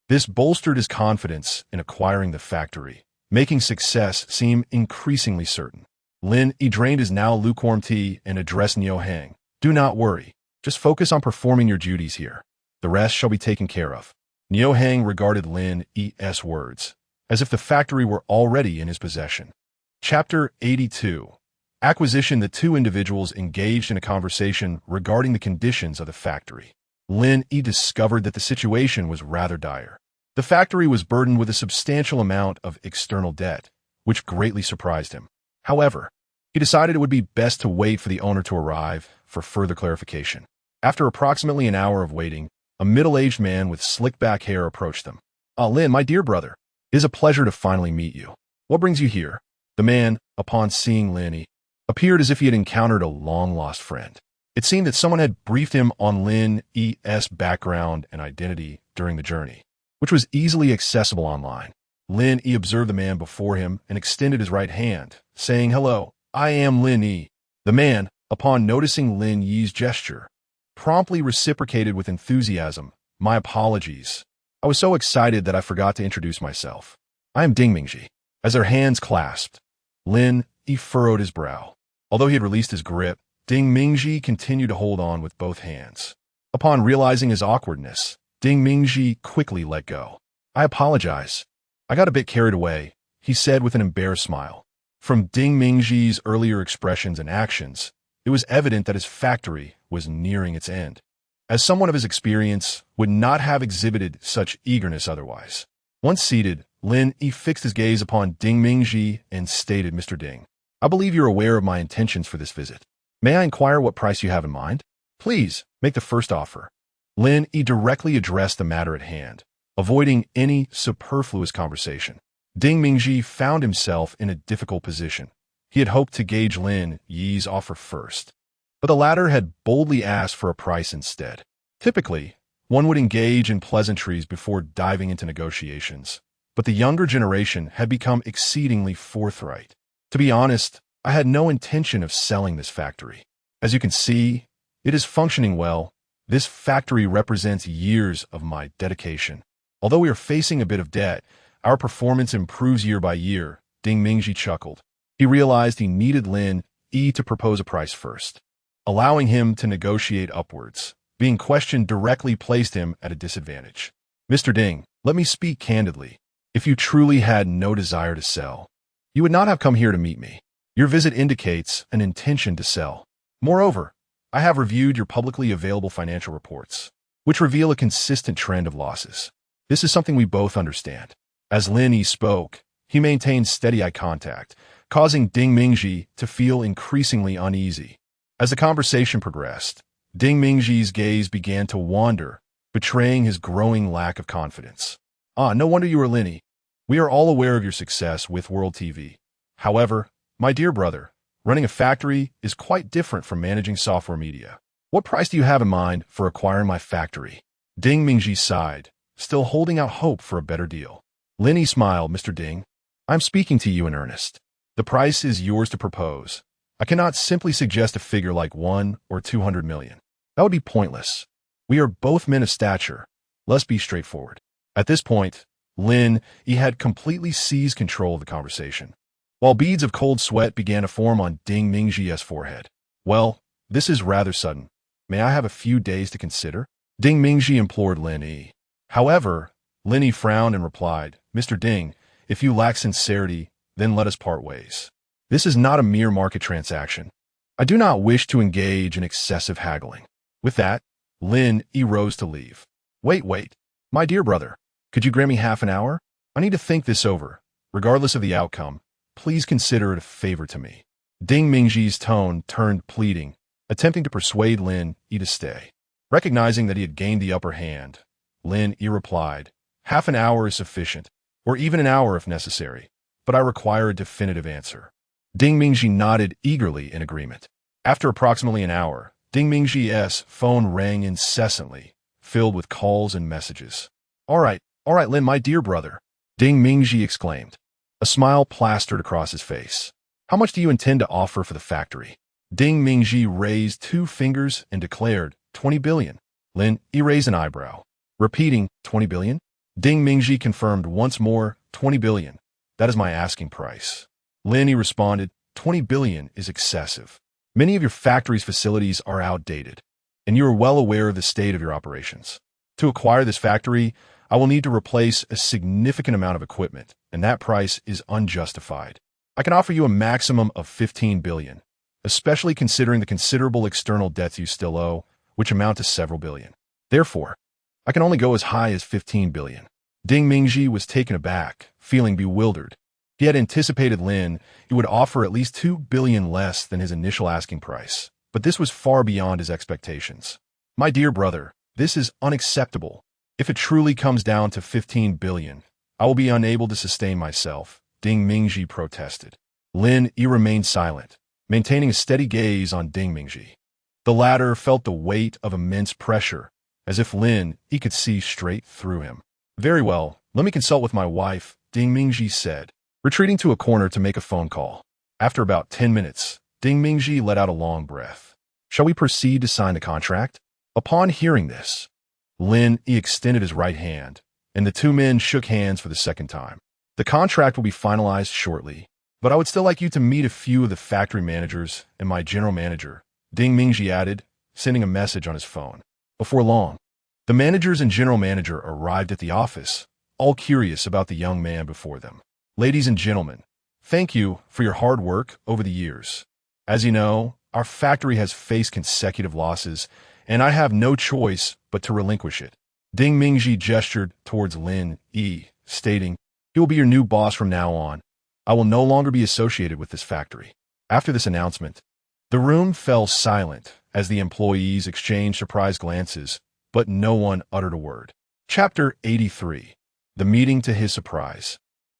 This bolstered his confidence in acquiring the factory, making success seem increasingly certain. Lin Yi drained his now lukewarm tea and addressed Niu Hang. Do not worry. Just focus on performing your duties here. The rest shall be taken care of. Niu Hang regarded Lin Yi's words as if the factory were already in his possession. Chapter 82. Acquisition. The two individuals engaged in a conversation regarding the conditions of the factory. Lin Yi discovered that the situation was rather dire. The factory was burdened with a substantial amount of external debt, which greatly surprised him. However, he decided it would be best to wait for the owner to arrive for further clarification. After approximately an hour of waiting, a middle-aged man with slick-back hair approached them. Lin, my dear brother, it is a pleasure to finally meet you. What brings you here? The man, upon seeing Lin Yi, appeared as if he had encountered a long-lost friend. It seemed that someone had briefed him on Lin Yi's background and identity during the journey, which was easily accessible online. Lin Yi observed the man before him and extended his right hand, saying, Hello, I am Lin Yi. The man, upon noticing Lin Yi's gesture, promptly reciprocated with enthusiasm. My apologies. I was so excited that I forgot to introduce myself. I am Ding Mingji. As their hands clasped, Lin Yi furrowed his brow. Although he had released his grip, Ding Mingji continued to hold on with both hands. Upon realizing his awkwardness, Ding Mingji quickly let go. I apologize. I got a bit carried away, he said with an embarrassed smile. From Ding Mingji's earlier expressions and actions, it was evident that his factory was nearing its end. As someone of his experience would not have exhibited such eagerness otherwise. Once seated, Lin Yi fixed his gaze upon Ding Mingji and stated, Mr. Ding, I believe you're aware of my intentions for this visit. May I inquire what price you have in mind? Please, make the first offer. Lin Yi directly addressed the matter at hand, avoiding any superfluous conversation. Ding Mingji found himself in a difficult position. He had hoped to gauge Lin Yi's offer first, but the latter had boldly asked for a price instead. Typically, one would engage in pleasantries before diving into negotiations, but the younger generation had become exceedingly forthright. To be honest, I had no intention of selling this factory. As you can see, it is functioning well. This factory represents years of my dedication. Although we are facing a bit of debt, our performance improves year by year, Ding Mingji chuckled. He realized he needed Lin Yi to propose a price first. Allowing him to negotiate upwards, being questioned directly placed him at a disadvantage. Mr. Ding, let me speak candidly. If you truly had no desire to sell, you would not have come here to meet me. Your visit indicates an intention to sell. Moreover, I have reviewed your publicly available financial reports, which reveal a consistent trend of losses. This is something we both understand. As Lin Yi spoke, he maintained steady eye contact, causing Ding Mingji to feel increasingly uneasy. As the conversation progressed, Ding Mingji's gaze began to wander, betraying his growing lack of confidence. No wonder you are Lin Yi. We are all aware of your success with World TV. However, my dear brother, running a factory is quite different from managing software media. What price do you have in mind for acquiring my factory? Ding Mingji sighed, still holding out hope for a better deal. Lin Yi smiled, Mr. Ding. I'm speaking to you in earnest. The price is yours to propose. I cannot simply suggest a figure like 1 or 200 million. That would be pointless. We are both men of stature. Let's be straightforward. At this point, Lin Yi had completely seized control of the conversation, while beads of cold sweat began to form on Ding Mingji's forehead. Well, this is rather sudden. May I have a few days to consider? Ding Mingji implored Lin Yi. However, Lin Yi frowned and replied, Mr. Ding, if you lack sincerity, then let us part ways. This is not a mere market transaction. I do not wish to engage in excessive haggling. With that, Lin Yi rose to leave. Wait. My dear brother, could you grant me half an hour? I need to think this over. Regardless of the outcome, please consider it a favor to me. Ding Mingji's tone turned pleading, attempting to persuade Lin Yi to stay. Recognizing that he had gained the upper hand, Lin Yi replied, half an hour is sufficient, or even an hour if necessary, but I require a definitive answer. Ding Mingji nodded eagerly in agreement. After approximately an hour, Ding Mingji's phone rang incessantly, filled with calls and messages. All right, Lin, my dear brother," Ding Mingji exclaimed. A smile plastered across his face. "How much do you intend to offer for the factory?" Ding Mingji raised 2 fingers and declared, 20 billion. Lin Yi raised an eyebrow. Repeating, 20 billion? Ding Mingji confirmed once more, 20 billion. That is my asking price. Lin Yi responded, 20 billion is excessive. Many of your factory's facilities are outdated, and you are well aware of the state of your operations. To acquire this factory, I will need to replace a significant amount of equipment, and that price is unjustified. I can offer you a maximum of 15 billion, especially considering the considerable external debts you still owe, which amount to several billion. Therefore, I can only go as high as 15 billion. Ding Mingji was taken aback, feeling bewildered. He had anticipated Lin Yi would offer at least 2 billion less than his initial asking price, but this was far beyond his expectations. My dear brother, this is unacceptable. If it truly comes down to 15 billion, I will be unable to sustain myself, Ding Mingji protested. Lin Yi remained silent, maintaining a steady gaze on Ding Mingji. The latter felt the weight of immense pressure, as if Lin Yi could see straight through him. Very well, let me consult with my wife, Ding Mingji said, retreating to a corner to make a phone call. After about 10 minutes, Ding Mingji let out a long breath. Shall we proceed to sign the contract? Upon hearing this, Lin Yi extended his right hand, and the 2 men shook hands for the second time. The contract will be finalized shortly, but I would still like you to meet a few of the factory managers and my general manager, Ding Mingji added, sending a message on his phone. Before long, the managers and general manager arrived at the office, all curious about the young man before them. Ladies and gentlemen, thank you for your hard work over the years. As you know, our factory has faced consecutive losses, and I have no choice but to relinquish it. Ding Mingji gestured towards Lin Yi, stating, he will be your new boss from now on. I will no longer be associated with this factory. After this announcement, the room fell silent as the employees exchanged surprised glances, but no one uttered a word. Chapter 83. The meeting to his surprise.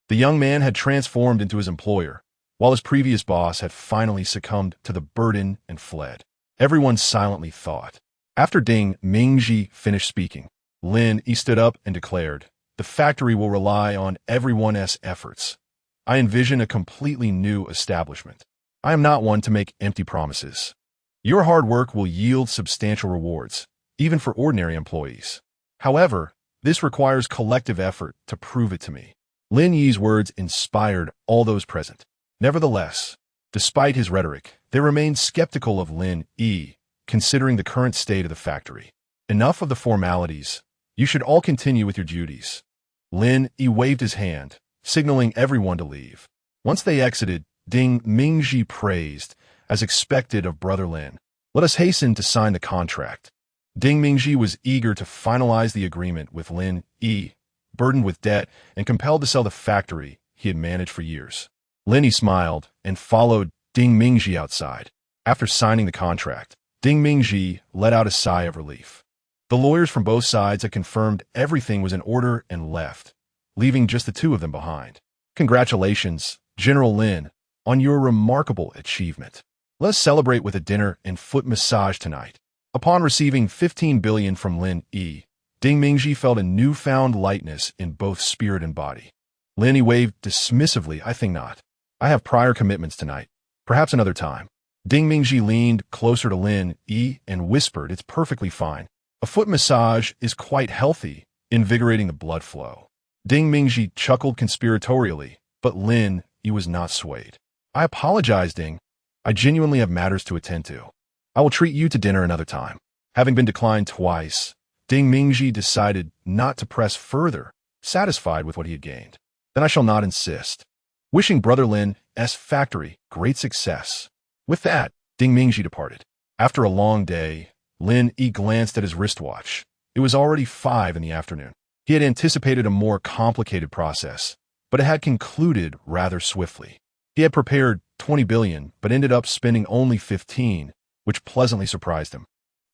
The young man had transformed into his employer, while his previous boss had finally succumbed to the burden and fled. Everyone silently thought. After Ding Mingji finished speaking, Lin Yi stood up and declared, the factory will rely on everyone's efforts. I envision a completely new establishment. I am not one to make empty promises. Your hard work will yield substantial rewards, even for ordinary employees. However, this requires collective effort to prove it to me. Lin Yi's words inspired all those present. Nevertheless, despite his rhetoric, they remained skeptical of Lin Yi, considering the current state of the factory. Enough of the formalities. You should all continue with your duties. Lin Yi waved his hand, signaling everyone to leave. Once they exited, Ding Mingji praised, as expected of Brother Lin. Let us hasten to sign the contract. Ding Mingji was eager to finalize the agreement with Lin Yi, burdened with debt and compelled to sell the factory he had managed for years. Lin Yi smiled and followed Ding Mingji outside. After signing the contract, Ding Mingji let out a sigh of relief. The lawyers from both sides had confirmed everything was in order and left, leaving just the 2 of them behind. Congratulations, General Lin, on your remarkable achievement. Let us celebrate with a dinner and foot massage tonight. Upon receiving 15 billion from Lin Yi, Ding Mingji felt a newfound lightness in both spirit and body. Lin Yi waved dismissively, I think not. I have prior commitments tonight. Perhaps another time. Ding Mingji leaned closer to Lin Yi and whispered, it's perfectly fine. A foot massage is quite healthy, invigorating the blood flow. Ding Mingji chuckled conspiratorially, but Lin Yi was not swayed. I apologize, Ding. I genuinely have matters to attend to. I will treat you to dinner another time. Having been declined twice, Ding Mingji decided not to press further, satisfied with what he had gained. Then I shall not insist. Wishing Brother Lin's factory great success. With that, Ding Mingji departed. After a long day, Lin Yi glanced at his wristwatch. It was already 5 in the afternoon. He had anticipated a more complicated process, but it had concluded rather swiftly. He had prepared 20 billion, but ended up spending only 15, which pleasantly surprised him.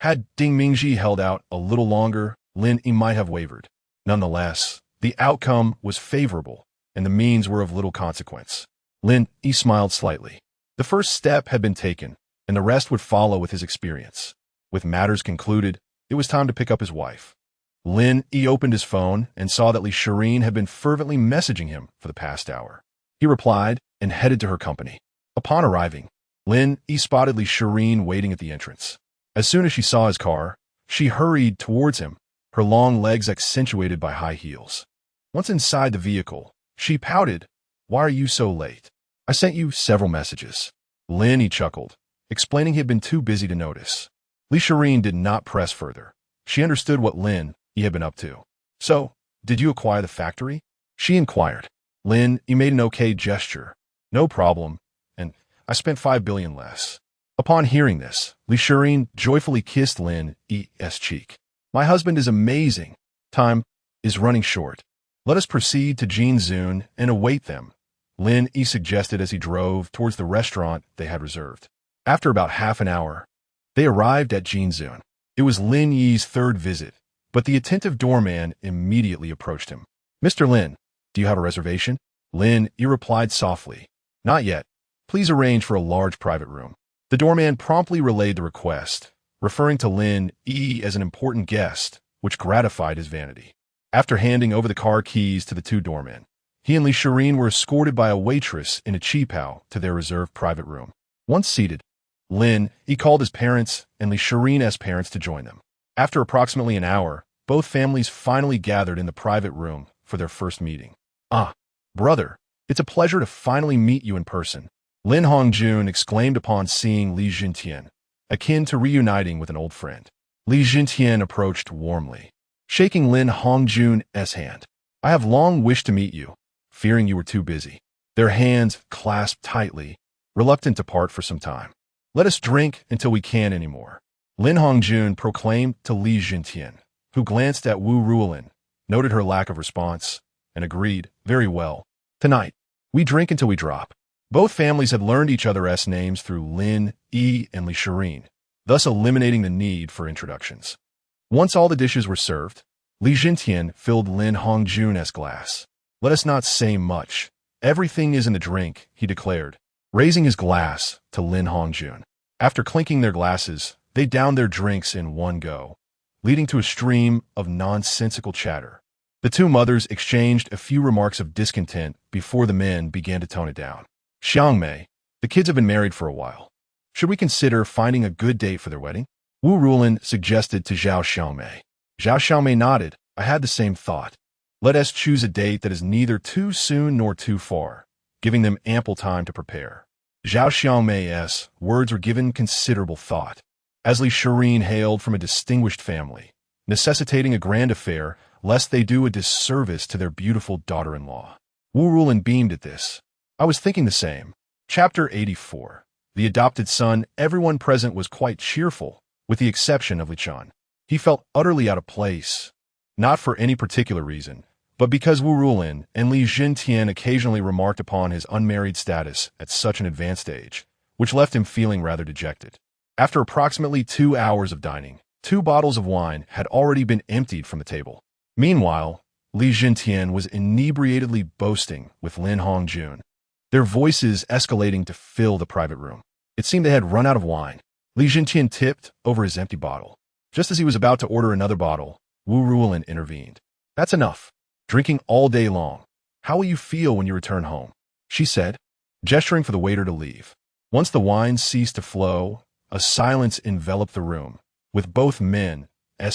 Had Ding Mingji held out a little longer, Lin Yi might have wavered. Nonetheless, the outcome was favorable, and the means were of little consequence. Lin Yi smiled slightly. The first step had been taken, and the rest would follow with his experience. With matters concluded, it was time to pick up his wife. Lin Yi opened his phone and saw that Li Shireen had been fervently messaging him for the past hour. He replied and headed to her company. Upon arriving, Lin Yi spotted Li Shireen waiting at the entrance. As soon as she saw his car, she hurried towards him, her long legs accentuated by high heels. Once inside the vehicle, she pouted, "Why are you so late? I sent you several messages." Lin Yi chuckled, explaining he had been too busy to notice. Li Shireen did not press further. She understood what Lin Yi had been up to. "So, did you acquire the factory?" she inquired. Lin Yi made an okay gesture. "No problem, and I spent 5 billion less." Upon hearing this, Li Shireen joyfully kissed Lin Yi's cheek. "My husband is amazing. Time is running short. Let us proceed to Jinzun and await them," Lin Yi suggested as he drove towards the restaurant they had reserved. After about half an hour, they arrived at Jinzun. It was Lin Yi's third visit, but the attentive doorman immediately approached him. "Mr. Lin, do you have a reservation?" Lin Yi replied softly, "Not yet. Please arrange for a large private room." The doorman promptly relayed the request, referring to Lin Yi as an important guest, which gratified his vanity. After handing over the car keys to the two doormen, he and Li Shireen were escorted by a waitress in a qipao to their reserved private room. Once seated, Lin Yi called his parents and Li Shireen's parents to join them. After approximately an hour, both families finally gathered in the private room for their first meeting. "Ah, brother, it's a pleasure to finally meet you in person," Lin Hongjun exclaimed upon seeing Li Jintian, akin to reuniting with an old friend. Li Jintian approached warmly, shaking Lin Hongjun's hand. "I have long wished to meet you, fearing you were too busy." Their hands clasped tightly, reluctant to part for some time. "Let us drink until we can't anymore," Lin Hongjun proclaimed to Li Jintian, who glanced at Wu Ruolin, noted her lack of response, and agreed, "Very well. Tonight, we drink until we drop." Both families had learned each other's names through Lin Yi and Li Shireen, thus eliminating the need for introductions. Once all the dishes were served, Li Jintian filled Lin Hongjun's glass. "Let us not say much. Everything is in the drink," he declared, raising his glass to Lin Hongjun. After clinking their glasses, they downed their drinks in one go, leading to a stream of nonsensical chatter. The two mothers exchanged a few remarks of discontent before the men began to tone it down. "Xiangmei, the kids have been married for a while. Should we consider finding a good date for their wedding?" Wu Ruolin suggested to Zhao Xiangmei. Zhao Xiangmei nodded. "I had the same thought. Let us choose a date that is neither too soon nor too far, giving them ample time to prepare." Zhao Xiangmei's words were given considerable thought, as Li Shireen hailed from a distinguished family, necessitating a grand affair lest they do a disservice to their beautiful daughter-in-law. Wu Ruolin beamed at this. "I was thinking the same." Chapter 84. The adopted son. Everyone present was quite cheerful, with the exception of Li Chan. He felt utterly out of place, not for any particular reason, but because Wu Ruolin and Li Jintian occasionally remarked upon his unmarried status at such an advanced age, which left him feeling rather dejected. After approximately 2 hours of dining, 2 bottles of wine had already been emptied from the table. Meanwhile, Li Jintian was inebriatedly boasting with Lin Hongjun, their voices escalating to fill the private room. It seemed they had run out of wine. Li Jintian tipped over his empty bottle. Just as he was about to order another bottle, Wu Ruolin intervened. "That's enough. Drinking all day long. How will you feel when you return home?" she said, gesturing for the waiter to leave. Once the wine ceased to flow, a silence enveloped the room, with both men's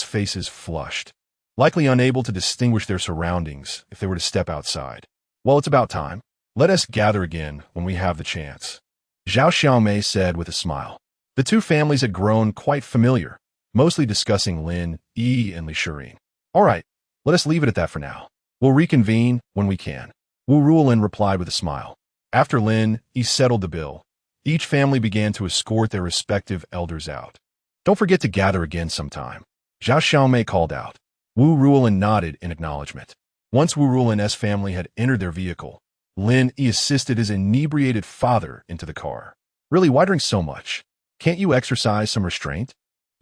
faces flushed, likely unable to distinguish their surroundings if they were to step outside. "Well, it's about time. Let us gather again when we have the chance," Zhao Xiaomei said with a smile. The two families had grown quite familiar, mostly discussing Lin Yi and Li Shireen. "All right, let us leave it at that for now. We'll reconvene when we can," Wu Ruolin replied with a smile. After Lin Yi settled the bill, each family began to escort their respective elders out. "Don't forget to gather again sometime," Zhao Xiaomei called out. Wu Ruolin nodded in acknowledgement. Once Wu Ruolin's family had entered their vehicle, Lin Yi assisted his inebriated father into the car. "Really, why drink so much? Can't you exercise some restraint?"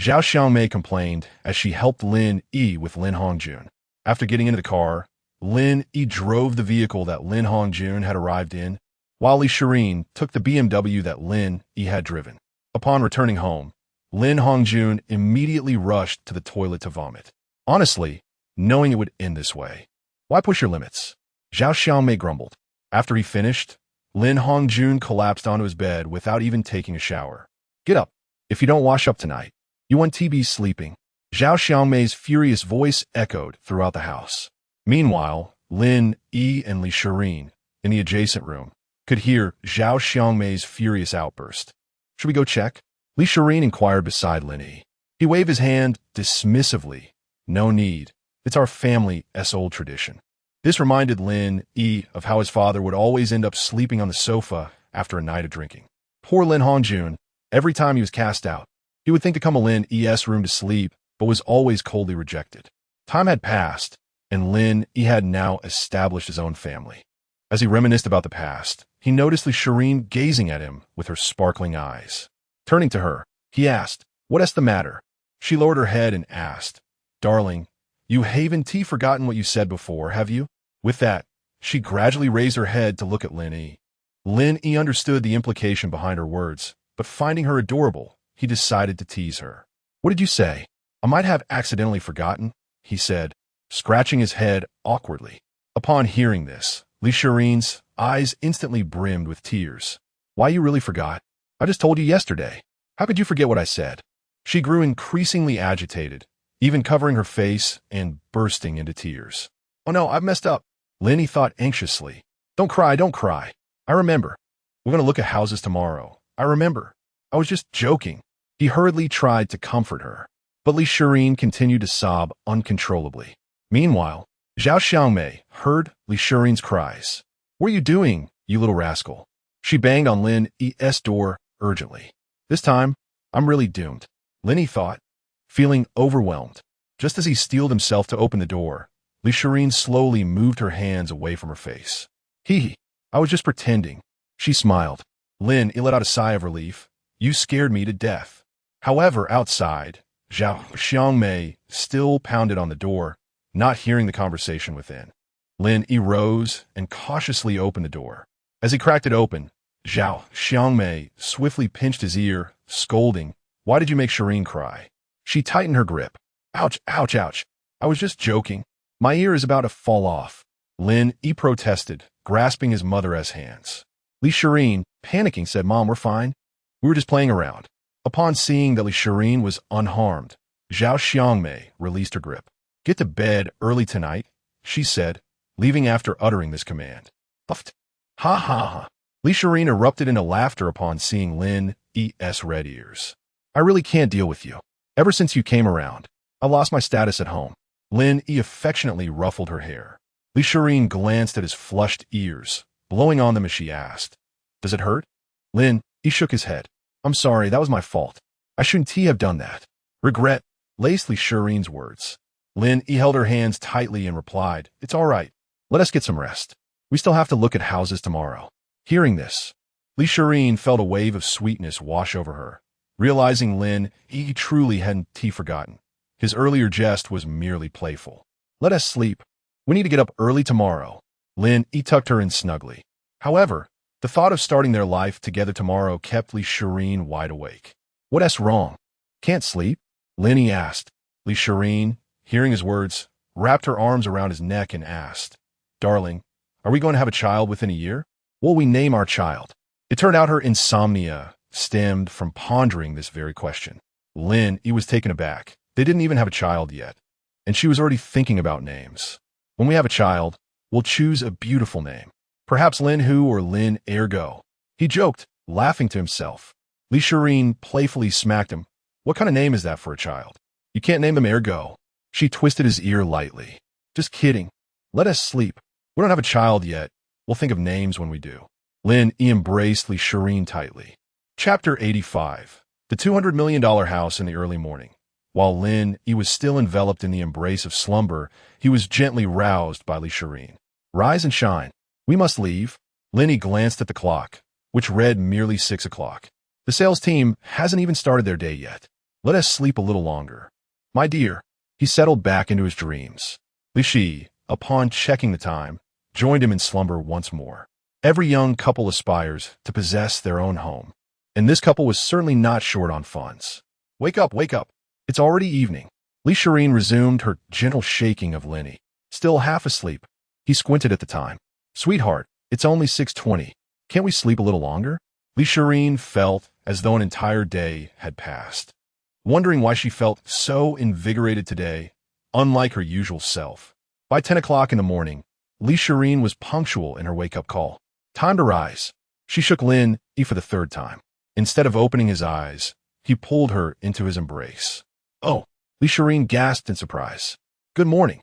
Zhao Xiaomei complained as she helped Lin Yi with Lin Hongjun. After getting into the car, Lin Yi drove the vehicle that Lin Hongjun had arrived in, while Li Shireen took the BMW that Lin Yi had driven. Upon returning home, Lin Hongjun immediately rushed to the toilet to vomit. Honestly, knowing it would end this way. Why push your limits? Zhao Xiaomei grumbled. After he finished, Lin Hongjun collapsed onto his bed without even taking a shower. Get up. If you don't wash up tonight, you want TB sleeping. Zhao Xiaomei's furious voice echoed throughout the house. Meanwhile, Lin Yi and Li Shirin, in the adjacent room, could hear Zhao Xiaomei's furious outburst. Should we go check? Li Shirin inquired beside Lin Yi. He waved his hand dismissively. No need. It's our family's old tradition. This reminded Lin Yi of how his father would always end up sleeping on the sofa after a night of drinking. Poor Lin Hongjun, every time he was cast out, he would think to come to Lin Yi's room to sleep, but was always coldly rejected. Time had passed, and Lin Yi had now established his own family. As he reminisced about the past, he noticed Li Shirin gazing at him with her sparkling eyes. Turning to her, he asked, "What's the matter?" She lowered her head and asked, "Darling, you haven't forgotten what you said before, have you?" With that, she gradually raised her head to look at Lin Yi. Lin Yi understood the implication behind her words, but finding her adorable, he decided to tease her. "What did you say?" "I might have accidentally forgotten," he said, scratching his head awkwardly. Upon hearing this, Li Shirin's eyes instantly brimmed with tears. "Why, you really forgot? I just told you yesterday. How could you forget what I said?" She grew increasingly agitated, even covering her face and bursting into tears. "Oh no, I've messed up," Lin Yi thought anxiously. Don't cry, don't cry. I remember. We're going to look at houses tomorrow. I remember. I was just joking." He hurriedly tried to comfort her, but Li Shirin continued to sob uncontrollably. Meanwhile, Zhao Xiaomei heard Li Shirin's cries. "What are you doing, you little rascal?" She banged on Lin Yi's door urgently. "This time, I'm really doomed," Lin Yi thought, feeling overwhelmed. Just as he steeled himself to open the door, Li Shirin slowly moved her hands away from her face. "Hee, I was just pretending," she smiled. Lin Yi let out a sigh of relief. "You scared me to death." However, outside, Zhao Xiaomei still pounded on the door, not hearing the conversation within. Lin Yi rose and cautiously opened the door. As he cracked it open, Zhao Xiaomei swiftly pinched his ear, scolding, "Why did you make Shirin cry?" She tightened her grip. "Ouch, ouch, ouch. I was just joking. My ear is about to fall off." Lin Yi protested, grasping his mother's hands. Li Shirin, panicking, said, "Mom, we're fine. We were just playing around." Upon seeing that Li Shirin was unharmed, Zhao Xiaomei released her grip. "Get to bed early tonight," she said, leaving after uttering this command. "Puffed. Ha ha ha." Li Shirin erupted into laughter upon seeing Lin Yi's red ears. "I really can't deal with you. Ever since you came around, I lost my status at home." Lin Yi affectionately ruffled her hair. Li Shirin glanced at his flushed ears, blowing on them as she asked, "Does it hurt?" Lin Yi shook his head. "I'm sorry, that was my fault. I shouldn't have done that." Regret laced Li Shirin's words. Lin Yi held her hands tightly and replied, "It's all right. Let us get some rest. We still have to look at houses tomorrow." Hearing this, Li Shirin felt a wave of sweetness wash over her, realizing Lin Yi truly hadn't forgotten. His earlier jest was merely playful. "Let us sleep. We need to get up early tomorrow." Lin Yi tucked her in snugly. However, the thought of starting their life together tomorrow kept Li Shirin wide awake. "What's wrong? Can't sleep?" Lin Yi asked. Li Shirin, hearing his words, wrapped her arms around his neck and asked, "Darling, are we going to have a child within a year? What will we name our child?" It turned out her insomnia stemmed from pondering this very question. Lin Yi was taken aback. They didn't even have a child yet, and she was already thinking about names. "When we have a child, we'll choose a beautiful name. Perhaps Lin Hu or Lin Ergo." He joked, laughing to himself. Li Shirin playfully smacked him. "What kind of name is that for a child? You can't name them Ergo." She twisted his ear lightly. "Just kidding. Let us sleep. We don't have a child yet. We'll think of names when we do." Lin Yi embraced Li Shirin tightly. Chapter 85. The $200 million house in the early morning. While Lin Yi was still enveloped in the embrace of slumber, he was gently roused by Li Shirin. "Rise and shine. We must leave." Lin Yi glanced at the clock, which read merely 6 o'clock. "The sales team hasn't even started their day yet. Let us sleep a little longer." "My dear." He settled back into his dreams. Li Shi, upon checking the time, joined him in slumber once more. Every young couple aspires to possess their own home. and this couple was certainly not short on funds. Wake up, wake up. It's already evening. Li Shireen resumed her gentle shaking of Lin Yi. Still half asleep. He squinted at the time. Sweetheart, it's only 6:20. Can't we sleep a little longer? Li Shireen felt as though an entire day had passed. Wondering why she felt so invigorated today, unlike her usual self. By 10 o'clock in the morning, Li Shireen was punctual in her wake-up call. Time to rise. She shook Lin Yi for the third time. Instead of opening his eyes, he pulled her into his embrace. Oh, Li Shireen gasped in surprise. Good morning.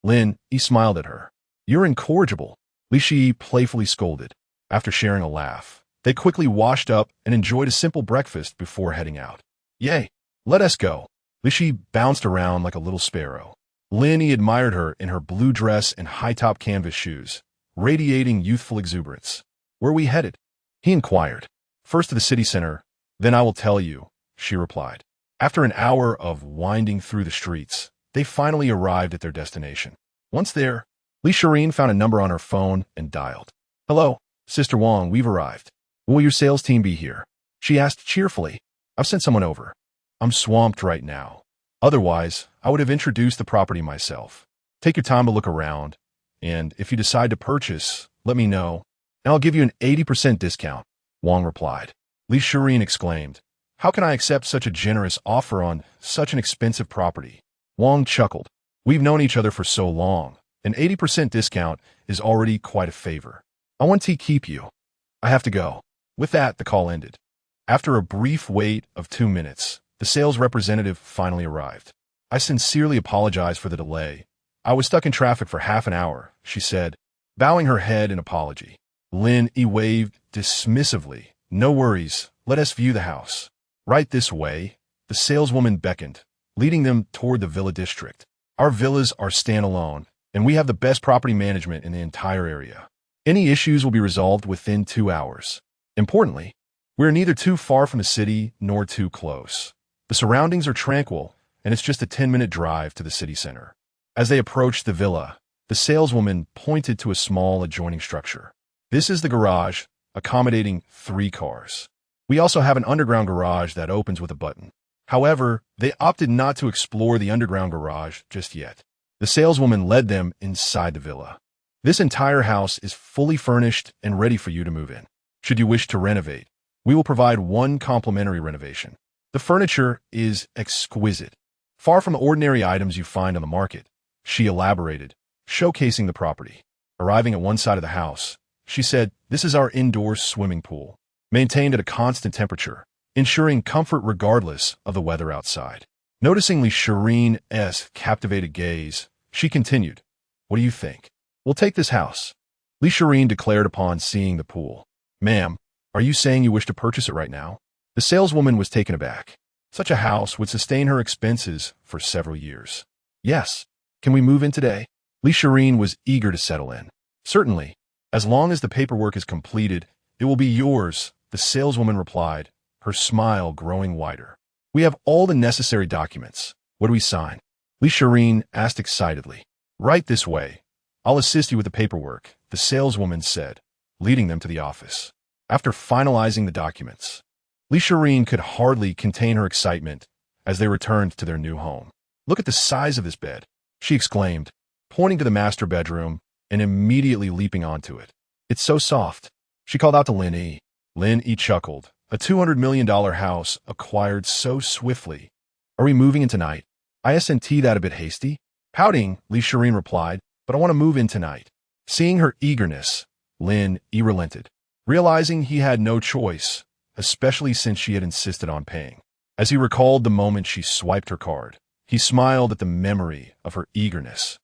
Lin Yi smiled at her. You're incorrigible, Li Shi playfully scolded. After sharing a laugh, they quickly washed up and enjoyed a simple breakfast before heading out. Yay, let us go. Li Shi bounced around like a little sparrow. Lin Yi admired her in her blue dress and high-top canvas shoes, radiating youthful exuberance. Where are we headed? He inquired. First to the city center, then I will tell you, she replied. After an hour of winding through the streets, they finally arrived at their destination. Once there, Li Shireen found a number on her phone and dialed. Hello, Sister Wang, we've arrived. Will your sales team be here? She asked cheerfully. I've sent someone over. I'm swamped right now. Otherwise, I would have introduced the property myself. Take your time to look around, and if you decide to purchase, let me know, and I'll give you an 80% discount, Wang replied. Li Shireen exclaimed, How can I accept such a generous offer on such an expensive property? Wang chuckled. We've known each other for so long. An 80% discount is already quite a favor. I want to keep you. I have to go. With that, the call ended. After a brief wait of 2 minutes, the sales representative finally arrived. I sincerely apologize for the delay. I was stuck in traffic for half an hour, she said, bowing her head in apology. Lin Yi waved dismissively. No worries, let us view the house. Right this way, the saleswoman beckoned, leading them toward the villa district. Our villas are standalone, and we have the best property management in the entire area. Any issues will be resolved within 2 hours. Importantly, we're neither too far from the city nor too close. The surroundings are tranquil, and it's just a 10-minute drive to the city center. As they approached the villa, the saleswoman pointed to a small adjoining structure. This is the garage, accommodating 3 cars. We also have an underground garage that opens with a button. However, they opted not to explore the underground garage just yet. The saleswoman led them inside the villa. This entire house is fully furnished and ready for you to move in. Should you wish to renovate, we will provide 1 complimentary renovation. The furniture is exquisite, far from the ordinary items you find on the market, she elaborated, showcasing the property. Arriving at one side of the house, she said, This is our indoor swimming pool, maintained at a constant temperature, ensuring comfort regardless of the weather outside. Noticing Li Shireen's captivated gaze, she continued, What do you think? We'll take this house. Li Shireen declared upon seeing the pool. Ma'am, are you saying you wish to purchase it right now? The saleswoman was taken aback. Such a house would sustain her expenses for several years. Yes. Can we move in today? Li Shireen was eager to settle in. Certainly. As long as the paperwork is completed, it will be yours, the saleswoman replied, her smile growing wider. We have all the necessary documents. What do we sign? Li Shireen asked excitedly. Right this way. I'll assist you with the paperwork, the saleswoman said, leading them to the office. After finalizing the documents, Li Shireen could hardly contain her excitement as they returned to their new home. Look at the size of this bed, she exclaimed, pointing to the master bedroom and immediately leaping onto it. It's so soft, she called out to Lin Yi. Lin Yi chuckled. A $200 million house acquired so swiftly. Are we moving in tonight? Isn't that a bit hasty? Pouting, Li Shireen replied, but I want to move in tonight. Seeing her eagerness, Lin Yi relented, realizing he had no choice, especially since she had insisted on paying. As he recalled the moment she swiped her card, he smiled at the memory of her eagerness,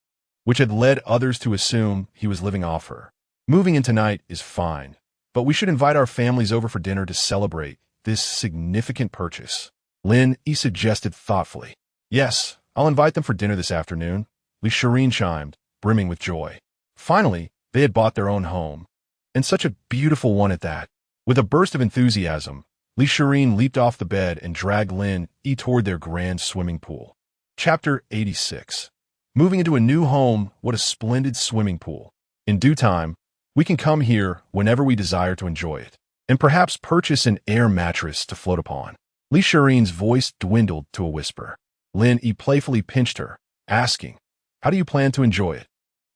which had led others to assume he was living off her. Moving in tonight is fine, but we should invite our families over for dinner to celebrate this significant purchase. Lin Yi suggested thoughtfully. Yes, I'll invite them for dinner this afternoon, Li Shireen chimed, brimming with joy. Finally, they had bought their own home, and such a beautiful one at that. With a burst of enthusiasm, Li Shireen leaped off the bed and dragged Lin Yi toward their grand swimming pool. Chapter 86. Moving into a new home, what a splendid swimming pool. In due time, we can come here whenever we desire to enjoy it. and perhaps purchase an air mattress to float upon. Li Shirin's voice dwindled to a whisper. Lin Yi playfully pinched her, asking, "How do you plan to enjoy it?"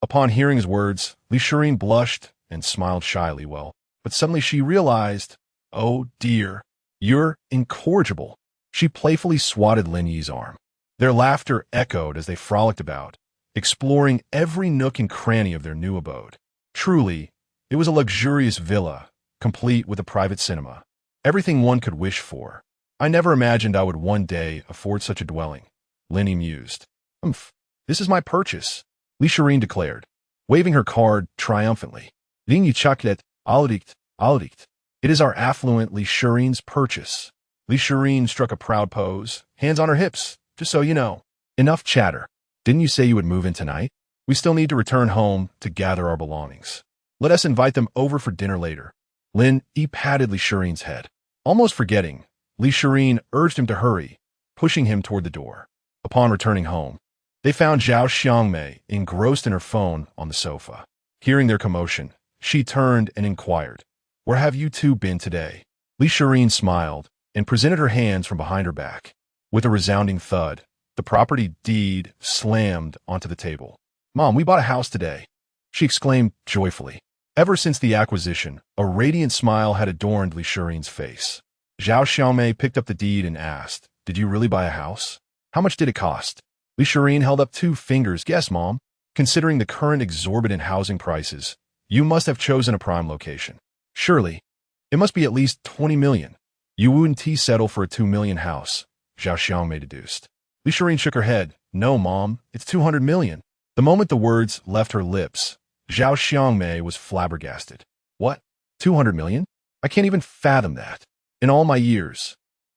Upon hearing his words, Li Shirin blushed and smiled shyly, but suddenly she realized, "Oh dear, you're incorrigible." She playfully swatted Lin Yi's arm. Their laughter echoed as they frolicked about, exploring every nook and cranny of their new abode. Truly, it was a luxurious villa, complete with a private cinema. Everything one could wish for. "I never imagined I would one day afford such a dwelling," Lin Yi mused. This is my purchase," Li Shirin declared, waving her card triumphantly. "Lin Yi chaklet, alricht. It is our affluent Li Shirin's purchase." Li Shirin struck a proud pose, hands on her hips. "Just so you know." "Enough chatter. Didn't you say you would move in tonight? We still need to return home to gather our belongings. Let us invite them over for dinner later." Lin Yi patted Li Shirin's head. Almost forgetting, Li Shirin urged him to hurry, pushing him toward the door. Upon returning home, they found Zhao Xiangmei engrossed in her phone on the sofa. Hearing their commotion, she turned and inquired, "Where have you two been today?" Li Shirin smiled and presented her hands from behind her back. With a resounding thud, the property deed slammed onto the table. "Mom, we bought a house today," she exclaimed joyfully. Ever since the acquisition, a radiant smile had adorned Li Shirin's face. Zhao Xiaomei picked up the deed and asked, "Did you really buy a house? How much did it cost?" Li Shirin held up 2 fingers. "Guess, Mom. Considering the current exorbitant housing prices, you must have chosen a prime location. Surely, it must be at least 20 million. You wouldn't settle for a 2 million house," Zhao Xiaomei deduced. Li Shirin shook her head. "No, Mom, it's 200 million. The moment the words left her lips, Zhao Xiangmei was flabbergasted. "What? 200 million? I can't even fathom that. In all my years,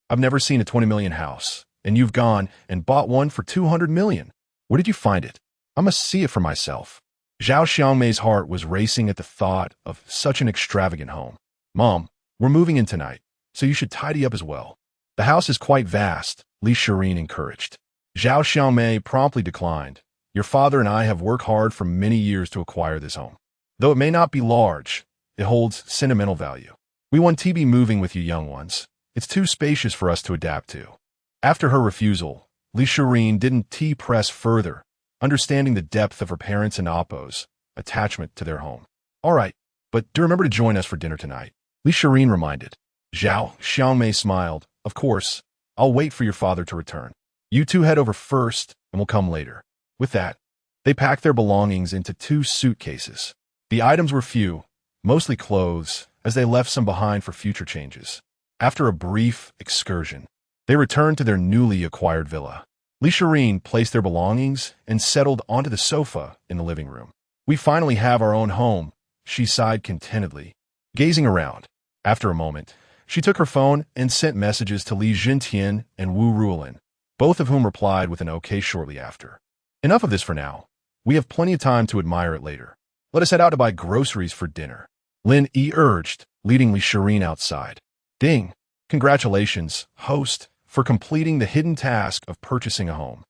I've never seen a 20 million house, and you've gone and bought one for 200 million. Where did you find it? I must see it for myself." Zhao Xiangmei's heart was racing at the thought of such an extravagant home. "Mom, we're moving in tonight, so you should tidy up as well. The house is quite vast," Li Shirin encouraged. Zhao Xiangmei promptly declined. "Your father and I have worked hard for many years to acquire this home. Though it may not be large, it holds sentimental value. We want to be moving with you young ones. It's too spacious for us to adapt to." After her refusal, Li Shirin didn't press further, understanding the depth of her parents' and Appo's attachment to their home. "All right, but do remember to join us for dinner tonight," Li Shirin reminded. Zhao Xiangmei smiled. "Of course, I'll wait for your father to return. You two head over first, and we'll come later." With that, they packed their belongings into 2 suitcases. The items were few, mostly clothes, as they left some behind for future changes. After a brief excursion, they returned to their newly acquired villa. Li Shirin placed their belongings and settled onto the sofa in the living room. "We finally have our own home," she sighed contentedly, gazing around. After a moment, she took her phone and sent messages to Li Jintian and Wu Ruolin, both of whom replied with an okay shortly after. "Enough of this for now. We have plenty of time to admire it later. Let us head out to buy groceries for dinner," Lin Yi urged, leading Li Shirin outside. "Ding! Congratulations, host, for completing the hidden task of purchasing a home.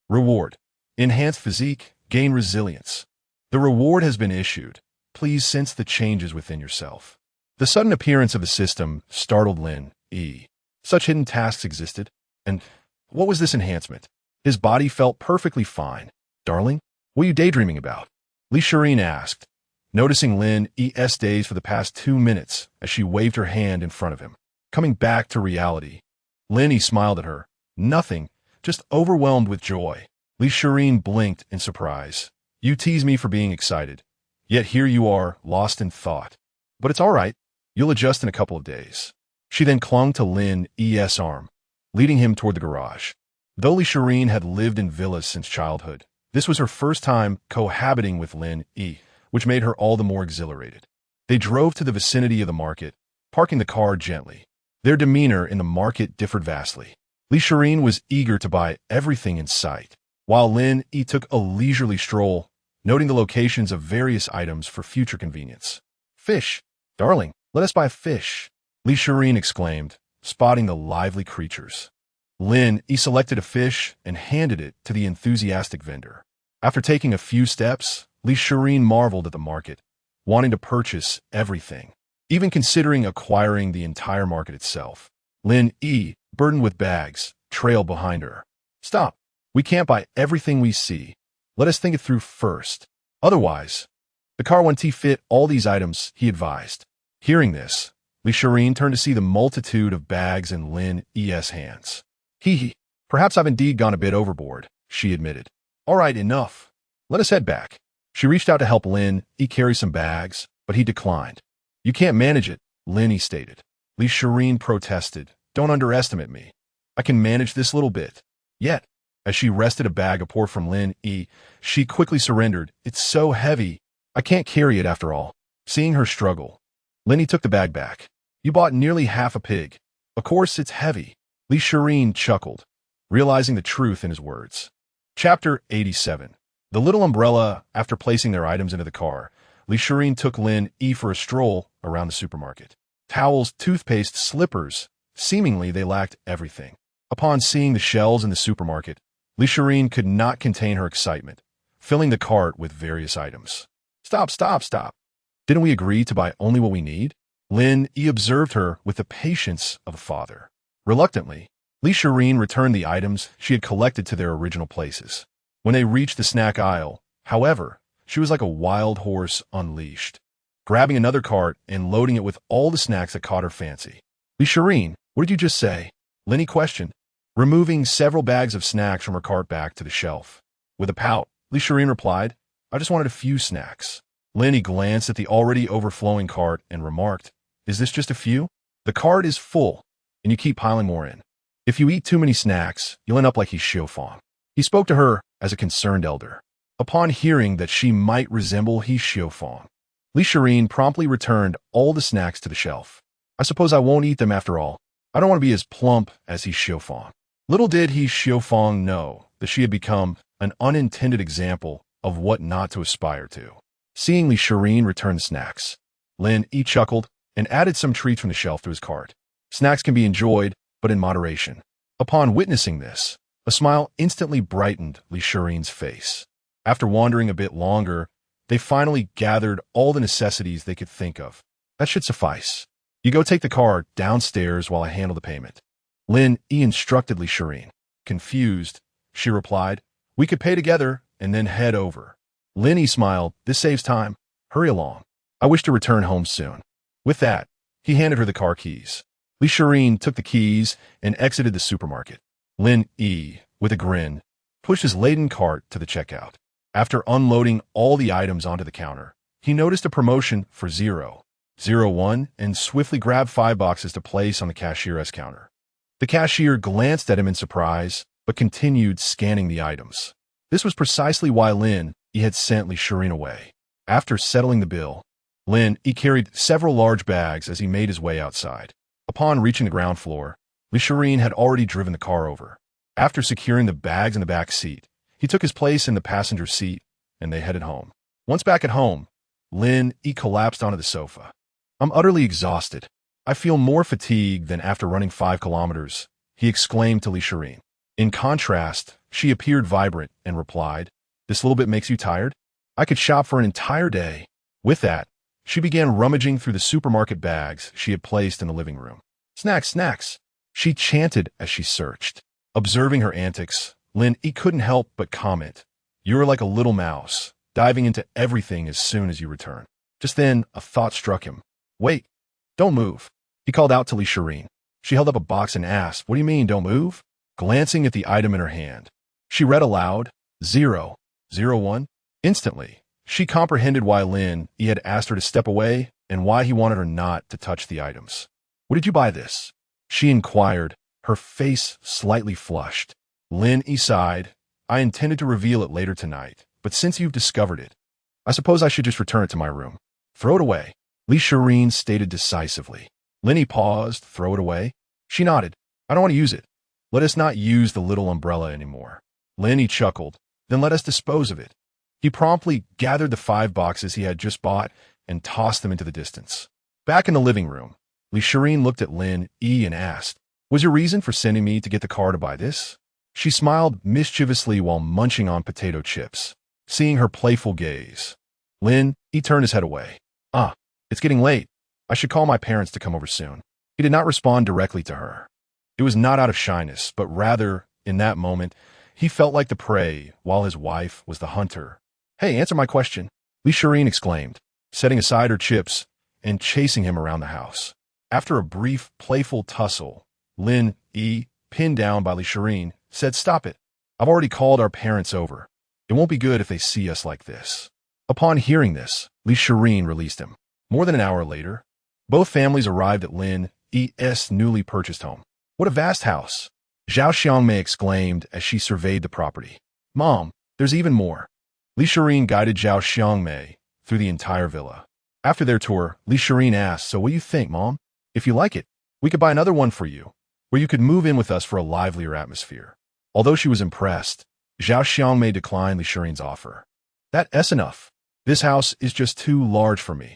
Reward: enhanced physique, gain resilience. The reward has been issued. Please sense the changes within yourself." The sudden appearance of the system startled Lin Yi. Such hidden tasks existed, and what was this enhancement? His body felt perfectly fine. "Darling, what are you daydreaming about?" Li Shirin asked, noticing Lin Yi's daze for the past 2 minutes as she waved her hand in front of him. Coming back to reality, Lin Yi smiled at her. "Nothing, just overwhelmed with joy." Li Shirin blinked in surprise. "You tease me for being excited, yet here you are, lost in thought. But it's all right. You'll adjust in a couple of days." She then clung to Lin Yi's arm, leading him toward the garage. Though Li Shirin had lived in villas since childhood, this was her first time cohabiting with Lin Yi, which made her all the more exhilarated. They drove to the vicinity of the market, parking the car gently. Their demeanor in the market differed vastly. Li Shirin was eager to buy everything in sight, while Lin Yi took a leisurely stroll, noting the locations of various items for future convenience. "Fish! Darling, let us buy fish," Li Shirin exclaimed, spotting the lively creatures. Lin Yi selected a fish and handed it to the enthusiastic vendor. After taking a few steps, Li Shirin marveled at the market, wanting to purchase everything. even considering acquiring the entire market itself. Lin Yi, burdened with bags, trailed behind her. Stop. We can't buy everything we see. Let us think it through first. Otherwise, the car won't fit all these items, he advised. Hearing this, Li Shirin turned to see the multitude of bags in Lin Yi's hands. Perhaps I've indeed gone a bit overboard, she admitted. All right, enough. Let us head back. She reached out to help Lin Yi carry some bags, but he declined. You can't manage it, Lin Yi stated. Li Shirin protested. Don't underestimate me. I can manage this little bit. Yet, as she wrested a bag apart from Lin Yi, she quickly surrendered. It's so heavy. I can't carry it after all. Seeing her struggle, Lin Yi took the bag back. You bought nearly half a pig. Of course it's heavy. Li Shirin chuckled, realizing the truth in his words. Chapter 87. The little umbrella. After placing their items into the car, Li Shirin took Lin Yi for a stroll around the supermarket. Towels, toothpaste, slippers. Seemingly they lacked everything. Upon seeing the shelves in the supermarket, Li Shirin could not contain her excitement, filling the cart with various items. Stop. Didn't we agree to buy only what we need? Lin Yi observed her with the patience of a father. Reluctantly, Li Shirin returned the items she had collected to their original places. When they reached the snack aisle, however, she was like a wild horse unleashed, grabbing another cart and loading it with all the snacks that caught her fancy. Li Shirin, what did you just say? Lin Yi questioned, removing several bags of snacks from her cart back to the shelf. With a pout, Li Shirin replied, I just wanted a few snacks. Lin Yi glanced at the already overflowing cart and remarked, Is this just a few? The cart is full, and you keep piling more in. If you eat too many snacks, you'll end up like Xiaofang. He spoke to her as a concerned elder. Upon hearing that she might resemble Xiaofang, Li Shirin promptly returned all the snacks to the shelf. I suppose I won't eat them after all. I don't want to be as plump as Xiaofang. Little did Xiaofang know that she had become an unintended example of what not to aspire to. Seeing Li Shirin return the snacks, Lin Yi chuckled and added some treats from the shelf to his cart. Snacks can be enjoyed, but in moderation. Upon witnessing this, a smile instantly brightened Li Shirin's face. After wandering a bit longer, they finally gathered all the necessities they could think of. That should suffice. You go take the car downstairs while I handle the payment. Lin Yi instructed Li Shirin. Confused, she replied, We could pay together and then head over. Lin Yi smiled. This saves time. Hurry along. I wish to return home soon. With that, he handed her the car keys. Li Shirin took the keys and exited the supermarket. Lin Yi, with a grin, pushed his laden cart to the checkout. After unloading all the items onto the counter, he noticed a promotion for 0.01 and swiftly grabbed 5 boxes to place on the cashier's counter. The cashier glanced at him in surprise, but continued scanning the items. This was precisely why Lin Yi had sent Li Shirin away. After settling the bill, Lin Yi carried several large bags as he made his way outside. Upon reaching the ground floor, Li Shirin had already driven the car over. After securing the bags in the back seat, he took his place in the passenger seat, and they headed home. Once back at home, Lin Yi collapsed onto the sofa. I'm utterly exhausted. I feel more fatigued than after running 5 kilometers, he exclaimed to Li Shirin. In contrast, she appeared vibrant and replied, This little bit makes you tired? I could shop for an entire day. With that, she began rummaging through the supermarket bags she had placed in the living room. Snacks, she chanted as she searched. Observing her antics, Lin Yi couldn't help but comment, You are like a little mouse, diving into everything as soon as you return. Just then, a thought struck him. Wait, don't move. He called out to Li Shirin. She held up a box and asked, What do you mean, don't move? Glancing at the item in her hand, she read aloud, 0.01. Instantly, she comprehended why Lin Yi had asked her to step away and why he wanted her not to touch the items. Where did you buy this? She inquired, her face slightly flushed. Lin Yi sighed. I intended to reveal it later tonight, but since you've discovered it, I suppose I should just return it to my room. Throw it away, Li Shirin stated decisively. Lin Yi paused. Throw it away? She nodded. I don't want to use it. Let us not use the little umbrella anymore. Lin Yi chuckled. Then let us dispose of it. He promptly gathered the 5 boxes he had just bought and tossed them into the distance. Back in the living room, Li Shirin looked at Lin Yi and asked, Was your reason for sending me to get the car to buy this? She smiled mischievously while munching on potato chips. Seeing her playful gaze, Lin Yi turned his head away. It's getting late. I should call my parents to come over soon. He did not respond directly to her. It was not out of shyness, but rather, in that moment, he felt like the prey, while his wife was the hunter. Hey, answer my question, Li Shireen exclaimed, setting aside her chips and chasing him around the house. After a brief, playful tussle, Lin Yi, pinned down by Li Shireen, said, "Stop it. I've already called our parents over. It won't be good if they see us like this." Upon hearing this, Li Shireen released him. More than an hour later, both families arrived at Lin Yi's newly purchased home. "What a vast house!" Zhao Xiangmei exclaimed as she surveyed the property. "Mom, there's even more." Li Shireen guided Zhao Xiangmei through the entire villa. After their tour, Li Shireen asked, "So what do you think, Mom? If you like it, we could buy another one for you, where you could move in with us for a livelier atmosphere." Although she was impressed, Zhao Xiangmei declined Li Shireen's offer. "That's enough. This house is just too large for me.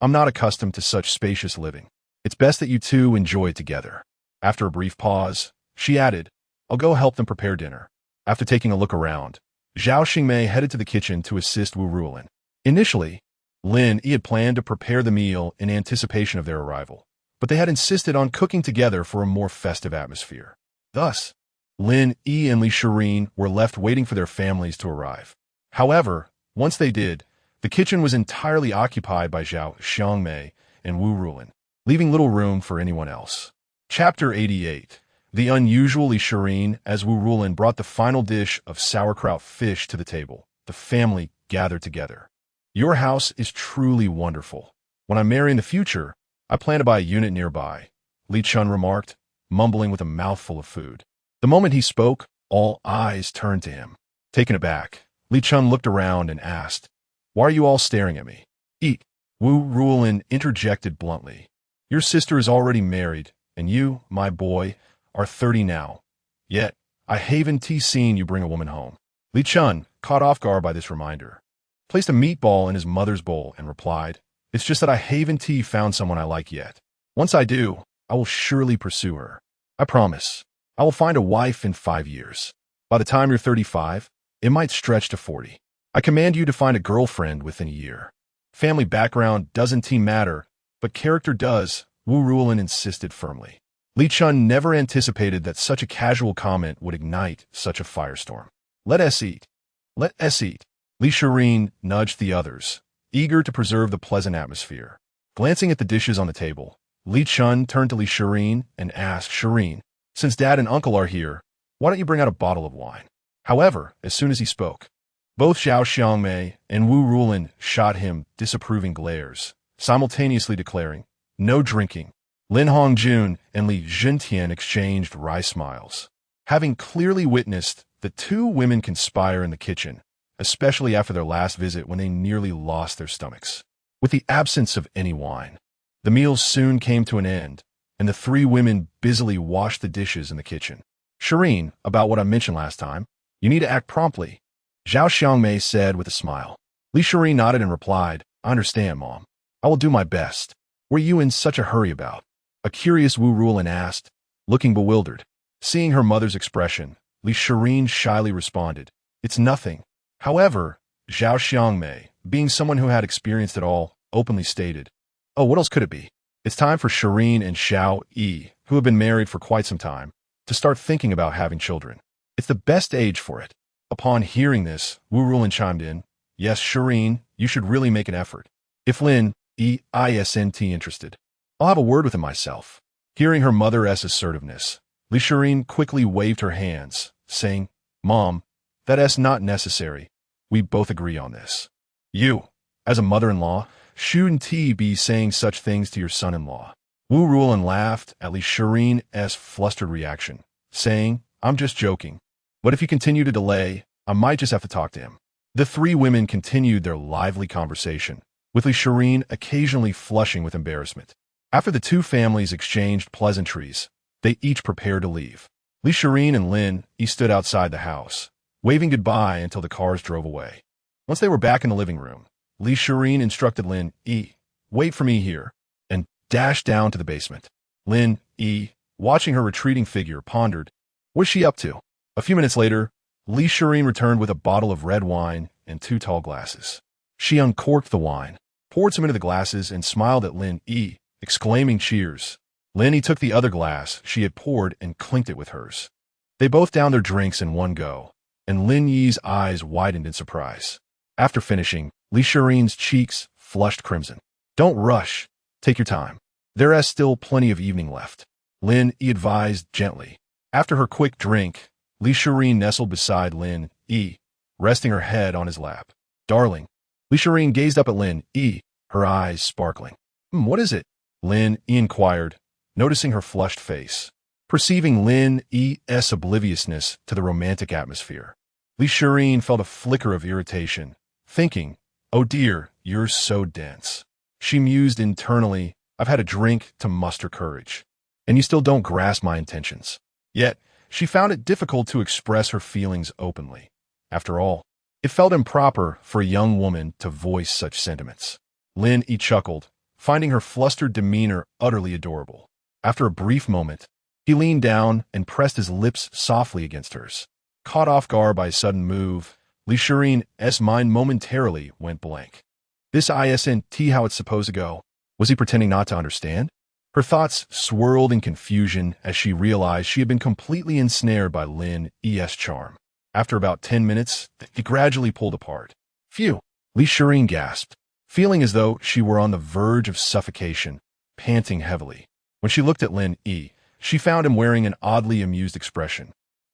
I'm not accustomed to such spacious living. It's best that you two enjoy it together." After a brief pause, she added, "I'll go help them prepare dinner." After taking a look around, Zhao Xingmei headed to the kitchen to assist Wu Ruolin. Initially, Lin Yi had planned to prepare the meal in anticipation of their arrival, but they had insisted on cooking together for a more festive atmosphere. Thus, Lin Yi and Li Shireen were left waiting for their families to arrive. However, once they did, the kitchen was entirely occupied by Zhao Xiangmei and Wu Ruolin, leaving little room for anyone else. Chapter 88. The unusual Li Shireen. As Wu Ruolin brought the final dish of sauerkraut fish to the table, the family gathered together. "Your house is truly wonderful. When I marry in the future, I plan to buy a unit nearby," Li Chun remarked, mumbling with a mouthful of food. The moment he spoke, all eyes turned to him. Taken aback, Li Chun looked around and asked, "Why are you all staring at me?" "Eat," Wu Ruolin interjected bluntly. "Your sister is already married, and you, my boy, are 30 now. Yet, I haven't seen you bring a woman home." Li Chun, caught off guard by this reminder, placed a meatball in his mother's bowl and replied, "It's just that I haven't found someone I like yet. Once I do, I will surely pursue her. I promise. I will find a wife in 5 years. By the time you're 35, it might stretch to 40. I command you to find a girlfriend within a year. Family background doesn't matter, but character does," Wu Ruolin insisted firmly. Li Chun never anticipated that such a casual comment would ignite such a firestorm. "Let us eat. Let us eat." Li Shireen nudged the others, eager to preserve the pleasant atmosphere. Glancing at the dishes on the table, Li Chun turned to Li Shireen and asked, "Shireen, since Dad and Uncle are here, why don't you bring out a bottle of wine?" However, as soon as he spoke, both Zhao Xiangmei and Wu Ruolin shot him disapproving glares, simultaneously declaring, "No drinking." Lin Hongjun and Li Zhentian exchanged wry smiles. Having clearly witnessed the two women conspire in the kitchen, especially after their last visit when they nearly lost their stomachs. With the absence of any wine, the meal soon came to an end, and the three women busily washed the dishes in the kitchen. "Shireen, about what I mentioned last time, you need to act promptly," Zhao Xiangmei said with a smile. Li Shireen nodded and replied, "I understand, Mom. I will do my best. What are you in such a hurry about?" A curious Wu Ruolin asked, looking bewildered. Seeing her mother's expression, Li Shireen shyly responded, "It's nothing." However, Zhao Xiangmei, being someone who had experienced it all, openly stated, "Oh, what else could it be? It's time for Shireen and Xiao Yi, who have been married for quite some time, to start thinking about having children. It's the best age for it." Upon hearing this, Wu Ruolin chimed in, "Yes, Shireen, you should really make an effort. If Lin Yi isn't interested, I'll have a word with him myself." Hearing her mother's assertiveness, Li Shireen quickly waved her hands, saying, "Mom, that's not necessary. We both agree on this. You, as a mother-in-law, shouldn't be saying such things to your son-in-law." Wu Ruolin laughed at Li Shireen's flustered reaction, saying, "I'm just joking. But if you continue to delay, I might just have to talk to him." The three women continued their lively conversation, with Li Shireen occasionally flushing with embarrassment. After the two families exchanged pleasantries, they each prepared to leave. Li Shireen and Lin Yi stood outside the house, waving goodbye until the cars drove away. Once they were back in the living room, Li Shireen instructed Lin Yi, "Wait for me here," and dashed down to the basement. Lin Yi, watching her retreating figure, pondered, "What's she up to?" A few minutes later, Li Shireen returned with a bottle of red wine and 2 tall glasses. She uncorked the wine, poured some into the glasses, and smiled at Lin Yi exclaiming cheers. Lin Yi took the other glass she had poured and clinked it with hers. They both downed their drinks in one go, and Lin Yi's eyes widened in surprise. After finishing, Li Shirin's cheeks flushed crimson. Don't rush. Take your time. There is still plenty of evening left, Lin Yi advised gently. After her quick drink, Li Shirin nestled beside Lin Yi, resting her head on his lap. Darling. Li Shirin gazed up at Lin Yi, her eyes sparkling. What is it? Lin Yi inquired, noticing her flushed face. Perceiving Lin Yi's obliviousness to the romantic atmosphere, Li Shirin felt a flicker of irritation, thinking, oh dear, you're so dense. She mused internally, I've had a drink to muster courage, and you still don't grasp my intentions. Yet, she found it difficult to express her feelings openly. After all, it felt improper for a young woman to voice such sentiments. Lin Yi chuckled, finding her flustered demeanor utterly adorable. After a brief moment, he leaned down and pressed his lips softly against hers. Caught off guard by a sudden move, Li Shirin's mind momentarily went blank. This isn't how it's supposed to go. Was he pretending not to understand? Her thoughts swirled in confusion as she realized she had been completely ensnared by Lin Yi's charm. After about 10 minutes, it gradually pulled apart. Phew! Li Shirin gasped, feeling as though she were on the verge of suffocation, panting heavily. When she looked at Lin Yi, she found him wearing an oddly amused expression,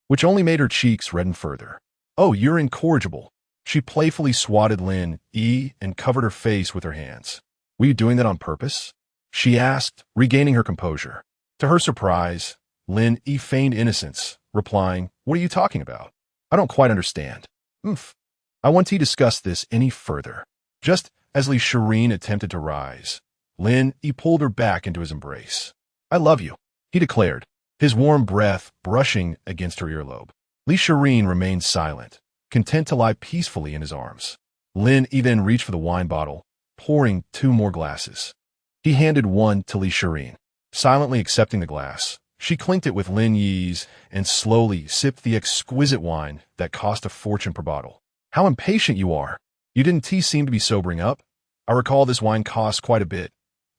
which only made her cheeks redden further. Oh, you're incorrigible. She playfully swatted Lin Yi and covered her face with her hands. Were you doing that on purpose? She asked, regaining her composure. To her surprise, Lin Yi feigned innocence, replying, what are you talking about? I don't quite understand. I want to discuss this any further. Just as Li Shirin attempted to rise, Lin Yi pulled her back into his embrace. I love you, he declared, his warm breath brushing against her earlobe. Li Shirin remained silent, content to lie peacefully in his arms. Lin Yi then reached for the wine bottle, pouring 2 more glasses. He handed one to Li Shirin. Silently accepting the glass, she clinked it with Lin Yi's and slowly sipped the exquisite wine that cost a fortune per bottle. How impatient you are! You didn't seem to be sobering up. I recall this wine costs quite a bit,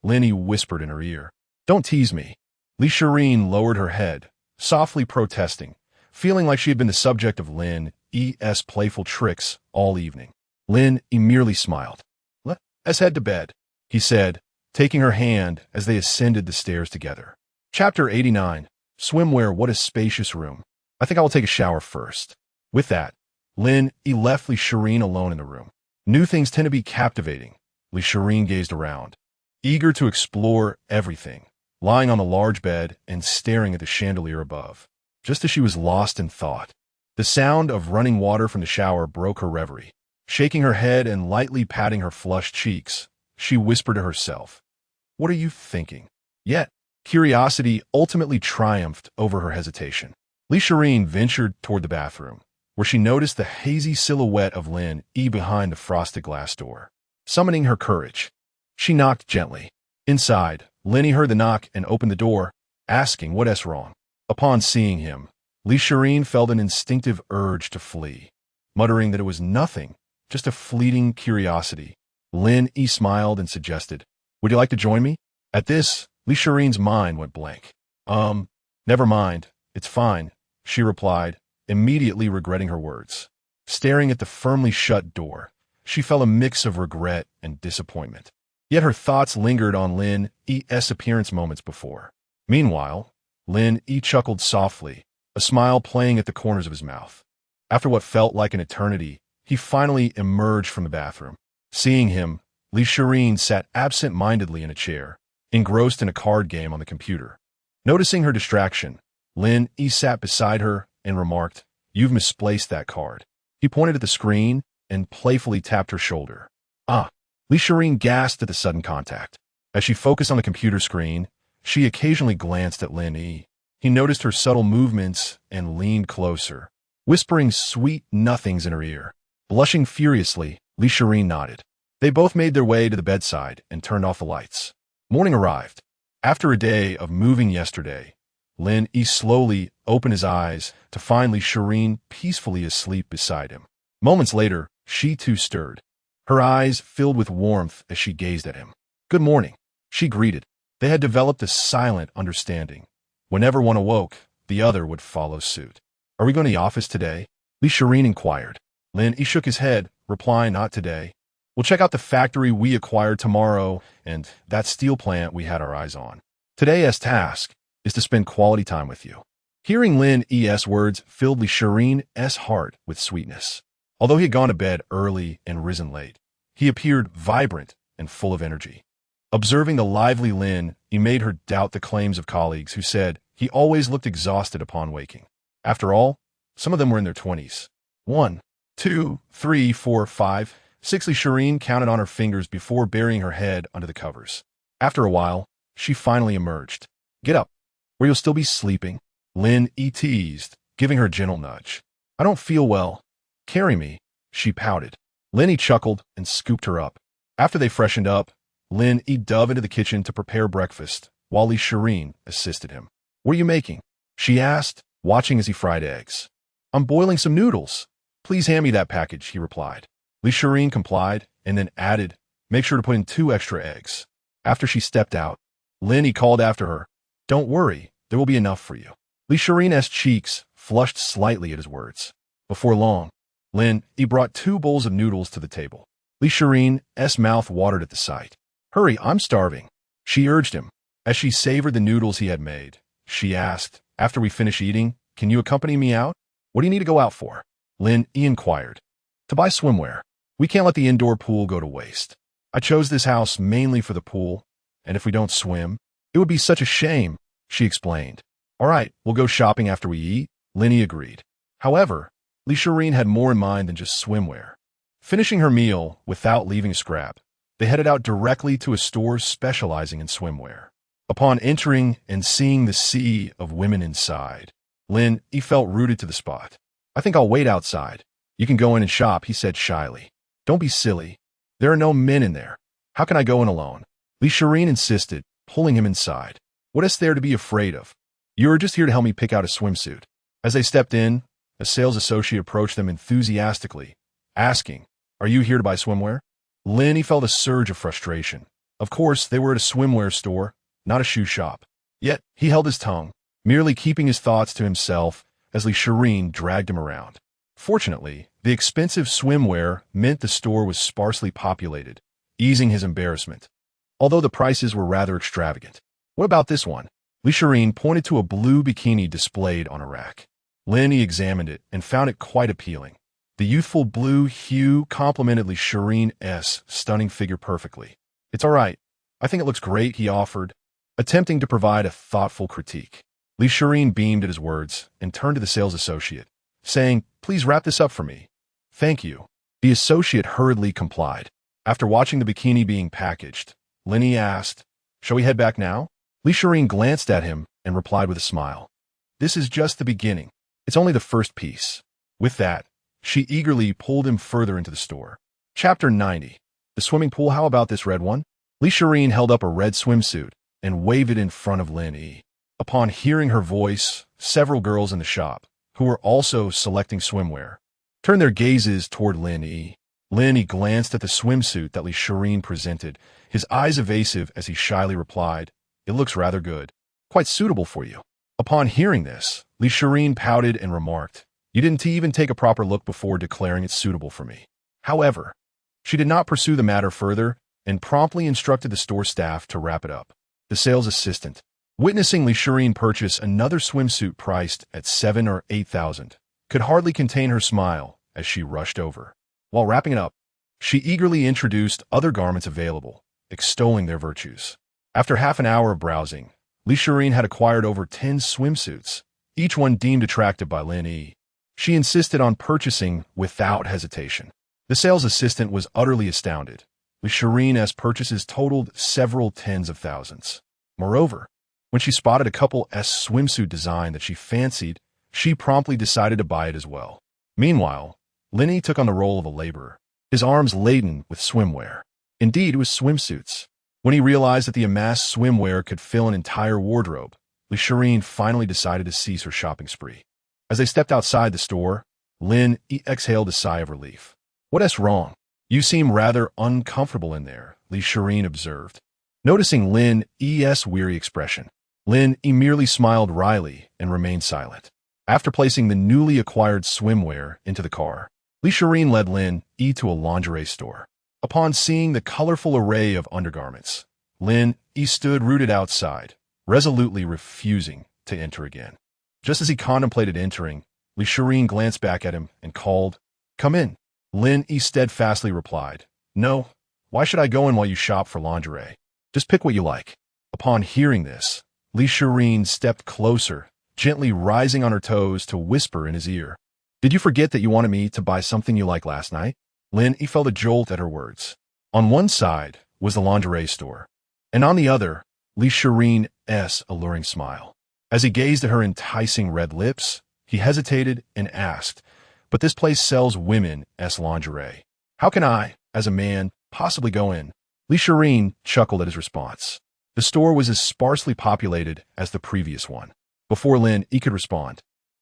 Lin Yi whispered in her ear. Don't tease me. Li Shirin lowered her head, softly protesting, feeling like she had been the subject of Lin Yi's playful tricks all evening. Lin Yi merely smiled. Let's head to bed, he said, taking her hand as they ascended the stairs together. Chapter 89. Swimwear. What a spacious room. I think I will take a shower first. With that, Lin Yi left Li Shirin alone in the room. New things tend to be captivating. Li Shirin gazed around, eager to explore everything, lying on the large bed and staring at the chandelier above. Just as she was lost in thought, the sound of running water from the shower broke her reverie. Shaking her head and lightly patting her flushed cheeks, she whispered to herself, what are you thinking? Yet, curiosity ultimately triumphed over her hesitation. Li Shirin ventured toward the bathroom, where she noticed the hazy silhouette of Lin Yi behind the frosted glass door. Summoning her courage, she knocked gently. Inside, Lin Yi heard the knock and opened the door, asking what's wrong. Upon seeing him, Li Shirin felt an instinctive urge to flee. Muttering that it was nothing, just a fleeting curiosity, Lin Yi smiled and suggested, would you like to join me? At this, Li Shirin's mind went blank. Never mind, it's fine, she replied, immediately regretting her words. Staring at the firmly shut door, she felt a mix of regret and disappointment. Yet her thoughts lingered on Lin Yi's appearance moments before. Meanwhile, Lin Yi chuckled softly, a smile playing at the corners of his mouth. After what felt like an eternity, he finally emerged from the bathroom. Seeing him, Li Shirin sat absent-mindedly in a chair, engrossed in a card game on the computer. Noticing her distraction, Lin Yi sat beside her and remarked, you've misplaced that card. He pointed at the screen and playfully tapped her shoulder. Li Shirin gasped at the sudden contact. As she focused on the computer screen, she occasionally glanced at Lin Yi. He noticed her subtle movements and leaned closer, whispering sweet nothings in her ear. Blushing furiously, Li Shirin nodded. They both made their way to the bedside and turned off the lights. Morning arrived. After a day of moving yesterday, Lin Yi slowly opened his eyes to find Li Shirin peacefully asleep beside him. Moments later, she too stirred. Her eyes filled with warmth as she gazed at him. Good morning, she greeted, They had developed a silent understanding. Whenever one awoke, the other would follow suit. Are we going to the office today? Li Shireen inquired. Lin Yi shook his head, replying not today. We'll check out the factory we acquired tomorrow and that steel plant we had our eyes on. Today's task is to spend quality time with you. Hearing Lin Yi's words filled Li Shireen's heart with sweetness. Although he had gone to bed early and risen late, he appeared vibrant and full of energy. Observing the lively Lin, he made her doubt the claims of colleagues who said he always looked exhausted upon waking. After all, some of them were in their 20s. 1, 2, 3, 4, 5, 6. Li Shireen counted on her fingers before burying her head under the covers. After a while, she finally emerged. Get up, or you'll still be sleeping. Lin Yi teased, giving her a gentle nudge. I don't feel well. Carry me, she pouted. Lin Yi chuckled and scooped her up. After they freshened up, Lin Yi dove into the kitchen to prepare breakfast, while Li Shireen assisted him. What are you making? She asked, watching as he fried eggs. I'm boiling some noodles. Please hand me that package, he replied. Li Shireen complied and then added, make sure to put in 2 extra eggs. After she stepped out, Lin Yi called after her, don't worry, there will be enough for you. Li Shireen's cheeks flushed slightly at his words. Before long, Lin Yi brought 2 bowls of noodles to the table. Li Shireen's mouth watered at the sight. Hurry, I'm starving, she urged him. As she savored the noodles he had made, she asked, after we finish eating, can you accompany me out? What do you need to go out for? Lin Yi inquired. To buy swimwear. We can't let the indoor pool go to waste. I chose this house mainly for the pool, and if we don't swim, it would be such a shame, she explained. All right, we'll go shopping after we eat, Lin Yi agreed. However, Li Shireen had more in mind than just swimwear. Finishing her meal without leaving a scrap, they headed out directly to a store specializing in swimwear. Upon entering and seeing the sea of women inside, Lin Yi felt rooted to the spot. I think I'll wait outside. You can go in and shop, he said shyly. Don't be silly. There are no men in there. How can I go in alone? Li Shireen insisted, pulling him inside. What is there to be afraid of? You are just here to help me pick out a swimsuit. As they stepped in, a sales associate approached them enthusiastically, asking, are you here to buy swimwear? Lin Yi felt a surge of frustration. Of course, they were at a swimwear store, not a shoe shop. Yet, he held his tongue, merely keeping his thoughts to himself as Li Shireen dragged him around. Fortunately, the expensive swimwear meant the store was sparsely populated, easing his embarrassment, although the prices were rather extravagant. What about this one? Li Shireen pointed to a blue bikini displayed on a rack. Lin Yi examined it and found it quite appealing. The youthful blue hue complemented Li Shireen's stunning figure perfectly. It's all right. I think it looks great, he offered, attempting to provide a thoughtful critique. Li Shireen beamed at his words and turned to the sales associate, saying, please wrap this up for me. Thank you. The associate hurriedly complied. After watching the bikini being packaged, Lin Yi asked, shall we head back now? Li Shireen glanced at him and replied with a smile. This is just the beginning. It's only the first piece. With that, she eagerly pulled him further into the store. Chapter 90. The swimming pool, how about this red one? Li Shireen held up a red swimsuit and waved it in front of Lin Yi. Upon hearing her voice, several girls in the shop, who were also selecting swimwear, turned their gazes toward Lin Yi. Lin Yi glanced at the swimsuit that Li Shireen presented, his eyes evasive as he shyly replied, it looks rather good. Quite suitable for you. Upon hearing this, Li Shireen pouted and remarked, you didn't even take a proper look before declaring it suitable for me. However, she did not pursue the matter further and promptly instructed the store staff to wrap it up. The sales assistant, witnessing Li Shireen purchase another swimsuit priced at $7,000 or $8,000, could hardly contain her smile as she rushed over. While wrapping it up, she eagerly introduced other garments available, extolling their virtues. After half an hour of browsing, Li Shireen had acquired over 10 swimsuits, each one deemed attractive by Lin Yi. She insisted on purchasing without hesitation. The sales assistant was utterly astounded. Li Shireen's purchases totaled several tens of thousands. Moreover, when she spotted a couple's swimsuit design that she fancied, she promptly decided to buy it as well. Meanwhile, Lin Yi took on the role of a laborer, his arms laden with swimwear. Indeed, it was swimsuits. When he realized that the amassed swimwear could fill an entire wardrobe, Li Shireen finally decided to cease her shopping spree. As they stepped outside the store, Lin Yi exhaled a sigh of relief. What's wrong? You seem rather uncomfortable in there, Li Shireen observed. Noticing Lin Yi's weary expression, Lin Yi merely smiled wryly and remained silent. After placing the newly acquired swimwear into the car, Li Shirin led Lin Yi to a lingerie store. Upon seeing the colorful array of undergarments, Lin Yi stood rooted outside, resolutely refusing to enter again. Just as he contemplated entering, Li Shirin glanced back at him and called, "Come in." Lin Yi steadfastly replied, "No, why should I go in while you shop for lingerie? Just pick what you like." Upon hearing this, Li Shirin stepped closer, gently rising on her toes to whisper in his ear, "Did you forget that you wanted me to buy something you liked last night?" Lin Yi felt a jolt at her words. On one side was the lingerie store, and on the other, Li Shirin's alluring smile. As he gazed at her enticing red lips, he hesitated and asked, "But this place sells women's lingerie. How can I, as a man, possibly go in?" Li Shirin chuckled at his response. The store was as sparsely populated as the previous one. Before Lin Yi could respond,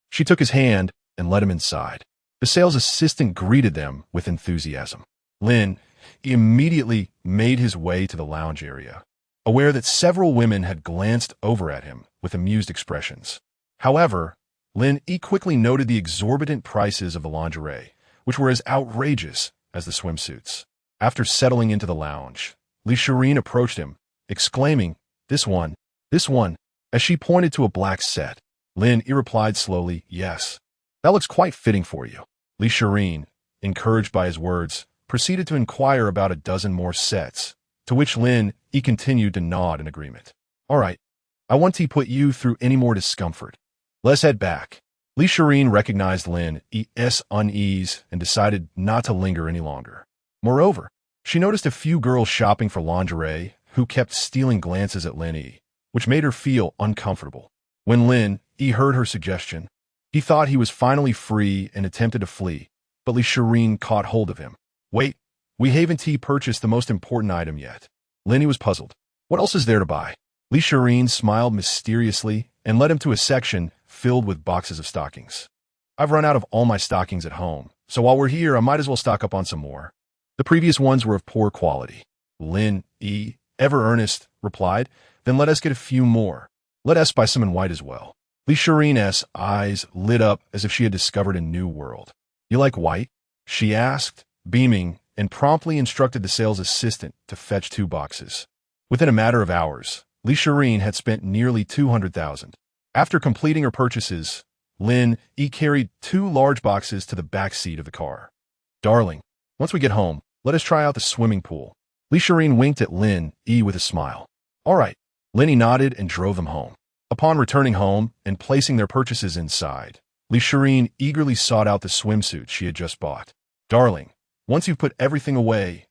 she took his hand and led him inside. The sales assistant greeted them with enthusiasm. Lin Yi immediately made his way to the lounge area, aware that several women had glanced over at him with amused expressions. However, Lin Yi quickly noted the exorbitant prices of the lingerie, which were as outrageous as the swimsuits. After settling into the lounge, Li Shirin approached him, exclaiming, this one, as she pointed to a black set. Lin Yi replied slowly, "Yes, that looks quite fitting for you." Li Shirin, encouraged by his words, proceeded to inquire about a dozen more sets, to which Lin Yi continued to nod in agreement. "All right, I won't put you through any more discomfort. Let's head back." Li Shirin recognized Lin Yi's unease and decided not to linger any longer. Moreover, she noticed a few girls shopping for lingerie who kept stealing glances at Lin Yi, which made her feel uncomfortable. When Lin Yi heard her suggestion, he thought he was finally free and attempted to flee, but Li Shirin caught hold of him. "Wait, we haven't purchased the most important item yet." Lin Yi was puzzled. "What else is there to buy?" Li Shirin smiled mysteriously and led him to a section filled with boxes of stockings. "I've run out of all my stockings at home, so while we're here, I might as well stock up on some more. The previous ones were of poor quality." Lin Yi, ever earnest, replied, "Then let us get a few more. Let us buy some in white as well." Li Shirin's eyes lit up as if she had discovered a new world. "You like white?" she asked, beaming, and promptly instructed the sales assistant to fetch 2 boxes. Within a matter of hours, Li Shirin had spent nearly 200,000. After completing her purchases, Lin Yi carried 2 large boxes to the back seat of the car. "Darling, once we get home, let us try out the swimming pool." Li Shirin winked at Lin Yi with a smile. "All right." Lin Yi nodded and drove them home. Upon returning home and placing their purchases inside, Li Shirin eagerly sought out the swimsuit she had just bought. "Darling, once you've put everything away,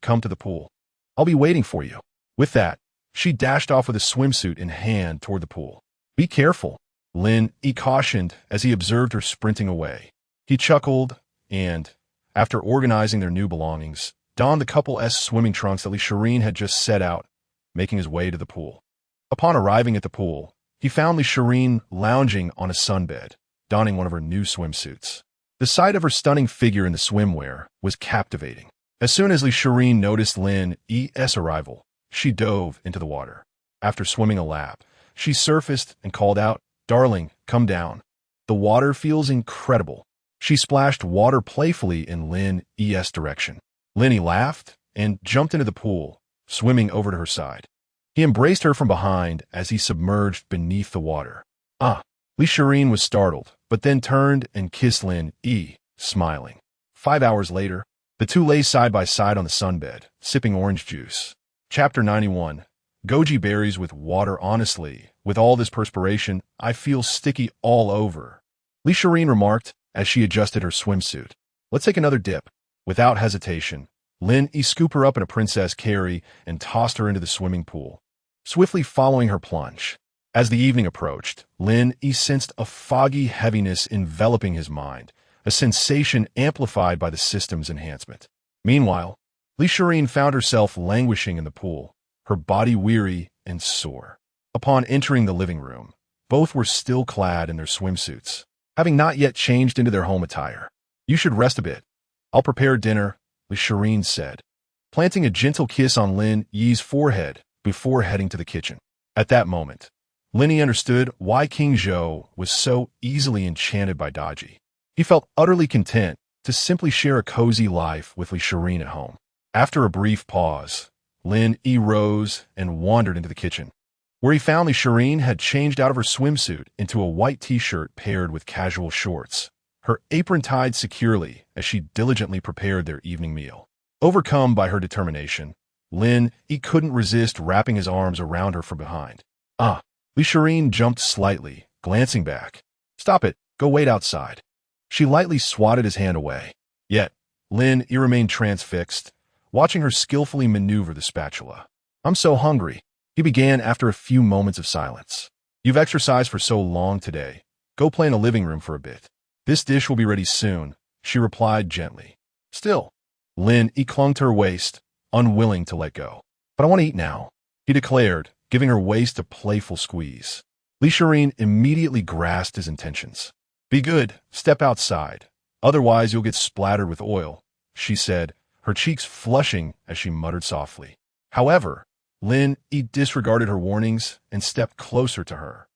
come to the pool. I'll be waiting for you." With that, she dashed off with a swimsuit in hand toward the pool. "Be careful," Lin Yi cautioned as he observed her sprinting away. He chuckled and, after organizing their new belongings, donned the couple's swimming trunks that Li Shirin had just set out, making his way to the pool. Upon arriving at the pool, he found Li Shirin lounging on a sunbed, donning one of her new swimsuits. The sight of her stunning figure in the swimwear was captivating. As soon as Li Shirin noticed Lin Yi's arrival, she dove into the water. After swimming a lap, she surfaced and called out, "Darling, come down. The water feels incredible." She splashed water playfully in Lin Yi's direction. Lin Yi laughed and jumped into the pool, swimming over to her side. He embraced her from behind as he submerged beneath the water. "Ah!" Li Shirin was startled, but then turned and kissed Lin Yi, smiling. 5 hours later, the two lay side by side on the sunbed, sipping orange juice. Chapter 91. Goji berries with water. "Honestly, with all this perspiration, I feel sticky all over," Li Shirin remarked as she adjusted her swimsuit. "Let's take another dip." Without hesitation, Lin Yi scooped her up in a princess carry and tossed her into the swimming pool, swiftly following her plunge. As the evening approached, Lin Yi sensed a foggy heaviness enveloping his mind, a sensation amplified by the system's enhancement. Meanwhile, Li Shirin found herself languishing in the pool, her body weary and sore. Upon entering the living room, both were still clad in their swimsuits, having not yet changed into their home attire. "You should rest a bit. I'll prepare dinner," Li Shirin said. Planting a gentle kiss on Lin Yi's forehead, before heading to the kitchen. At that moment, Lin Yi understood why King Zhou was so easily enchanted by Daji. He felt utterly content to simply share a cozy life with Li Shirin at home. After a brief pause, Lin Yi rose and wandered into the kitchen, where he found Li Shirin had changed out of her swimsuit into a white t-shirt paired with casual shorts, her apron tied securely as she diligently prepared their evening meal. Overcome by her determination, Lin Yi couldn't resist wrapping his arms around her from behind. Ah! Li Shirin jumped slightly, glancing back. "Stop it, go wait outside." She lightly swatted his hand away. Yet, Lin Yi remained transfixed, watching her skillfully maneuver the spatula. "I'm so hungry," he began after a few moments of silence. "You've exercised for so long today. Go play in the living room for a bit. This dish will be ready soon," she replied gently. Still, Lin Yi clung to her waist, unwilling to let go. "But I want to eat now," he declared, giving her waist a playful squeeze. Li Shirin immediately grasped his intentions. "Be good, step outside. Otherwise you'll get splattered with oil," she said, her cheeks flushing as she muttered softly. However, Lin Yi disregarded her warnings and stepped closer to her.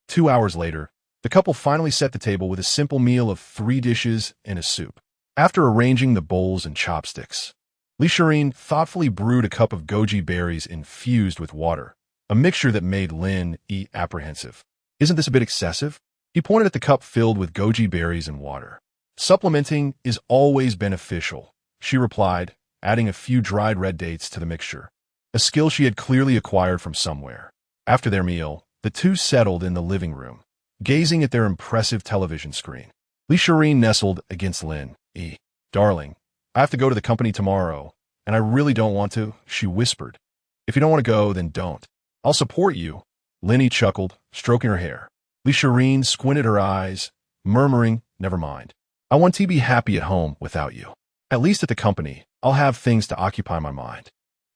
2 hours later, the couple finally set the table with a simple meal of 3 dishes and a soup. After arranging the bowls and chopsticks, Li Shirin thoughtfully brewed a cup of goji berries infused with water, a mixture that made Lin Yi apprehensive. "Isn't this a bit excessive?" He pointed at the cup filled with goji berries and water. "Supplementing is always beneficial," she replied, adding a few dried red dates to the mixture, a skill she had clearly acquired from somewhere. After their meal, the two settled in the living room, gazing at their impressive television screen. Li Shirin nestled against Lin Yi. "Darling, I have to go to the company tomorrow, and I really don't want to," she whispered. "If you don't want to go, then don't. I'll support you." Lin Yi chuckled, stroking her hair. Li Shirin squinted her eyes, murmuring, "Never mind. I want to be happy at home without you. At least at the company, I'll have things to occupy my mind.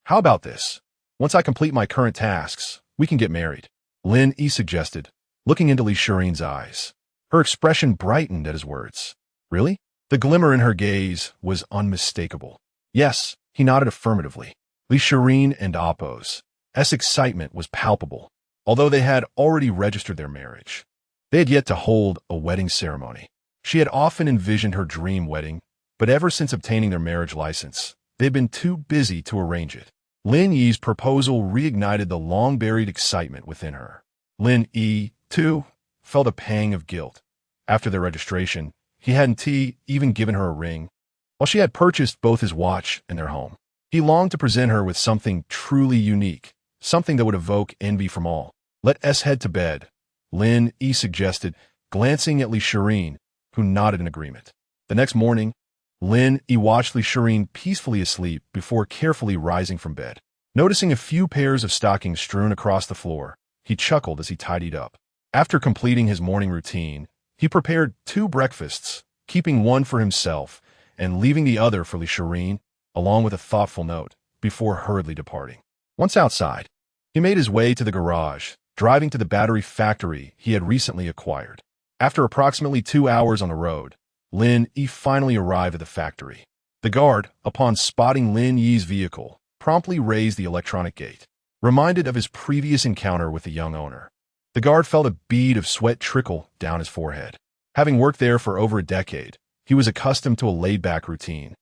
How about this? Once I complete my current tasks, we can get married," Lin Yi suggested, looking into Li Shirin's eyes. Her expression brightened at his words. "Really?" The glimmer in her gaze was unmistakable. "Yes," he nodded affirmatively. Li Shirin and Appo's excitement was palpable. Although they had already registered their marriage, they had yet to hold a wedding ceremony. She had often envisioned her dream wedding, but ever since obtaining their marriage license, they had been too busy to arrange it. Lin Yi's proposal reignited the long-buried excitement within her. Lin Yi, too, felt a pang of guilt. After their registration, he hadn't even given her a ring, while she had purchased both his watch and their home. He longed to present her with something truly unique, something that would evoke envy from all. "Let us head to bed," Lin Yi suggested, glancing at Li Shirin, who nodded in agreement. The next morning, Lin Yi watched Li Shirin peacefully asleep before carefully rising from bed. Noticing a few pairs of stockings strewn across the floor, he chuckled as he tidied up. After completing his morning routine, he prepared 2 breakfasts, keeping one for himself and leaving the other for Li Shirin, along with a thoughtful note, before hurriedly departing. Once outside, he made his way to the garage, driving to the battery factory he had recently acquired. After approximately 2 hours on the road, Lin Yi finally arrived at the factory. The guard, upon spotting Lin Yi's vehicle, promptly raised the electronic gate. Reminded of his previous encounter with the young owner, the guard felt a bead of sweat trickle down his forehead. Having worked there for over a decade, he was accustomed to a laid-back routine,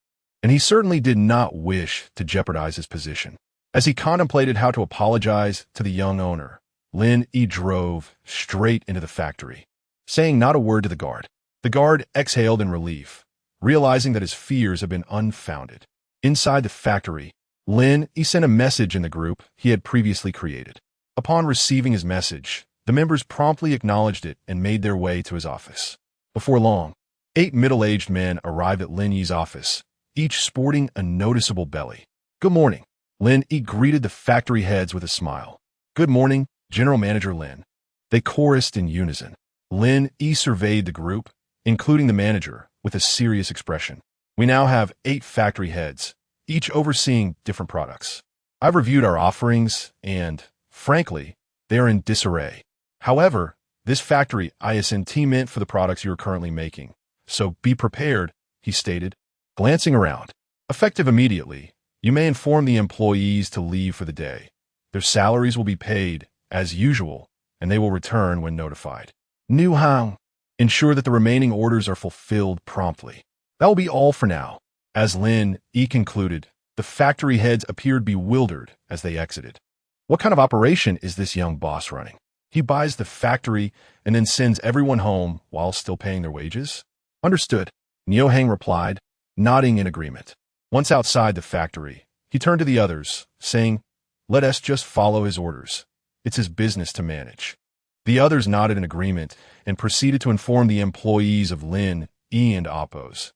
and he certainly did not wish to jeopardize his position. As he contemplated how to apologize to the young owner, Lin Yi drove straight into the factory, saying not a word to the guard. The guard exhaled in relief, realizing that his fears had been unfounded. Inside the factory, Lin Yi sent a message in the group he had previously created. Upon receiving his message, the members promptly acknowledged it and made their way to his office. Before long, 8 middle-aged men arrived at Lin Yi's office, each sporting a noticeable belly. "Good morning." Lin Yi greeted the factory heads with a smile. "Good morning, General Manager Lin." They chorused in unison. Lin Yi surveyed the group, including the manager, with a serious expression. "We now have 8 factory heads, each overseeing different products. I've reviewed our offerings, and, frankly, they are in disarray. However, this factory isn't meant for the products you are currently making, so be prepared," he stated, glancing around. "Effective immediately, you may inform the employees to leave for the day. Their salaries will be paid, as usual, and they will return when notified. Nu Hang. Ensure that the remaining orders are fulfilled promptly. That will be all for now. As Lin Yi concluded, the factory heads appeared bewildered as they exited. What kind of operation is this young boss running? He buys the factory and then sends everyone home while still paying their wages? Understood, Nio Hang replied, nodding in agreement. Once outside the factory, he turned to the others, saying, "Let us just follow his orders. It's his business to manage." The others nodded in agreement and proceeded to inform the employees of Lin Yi and Oppo's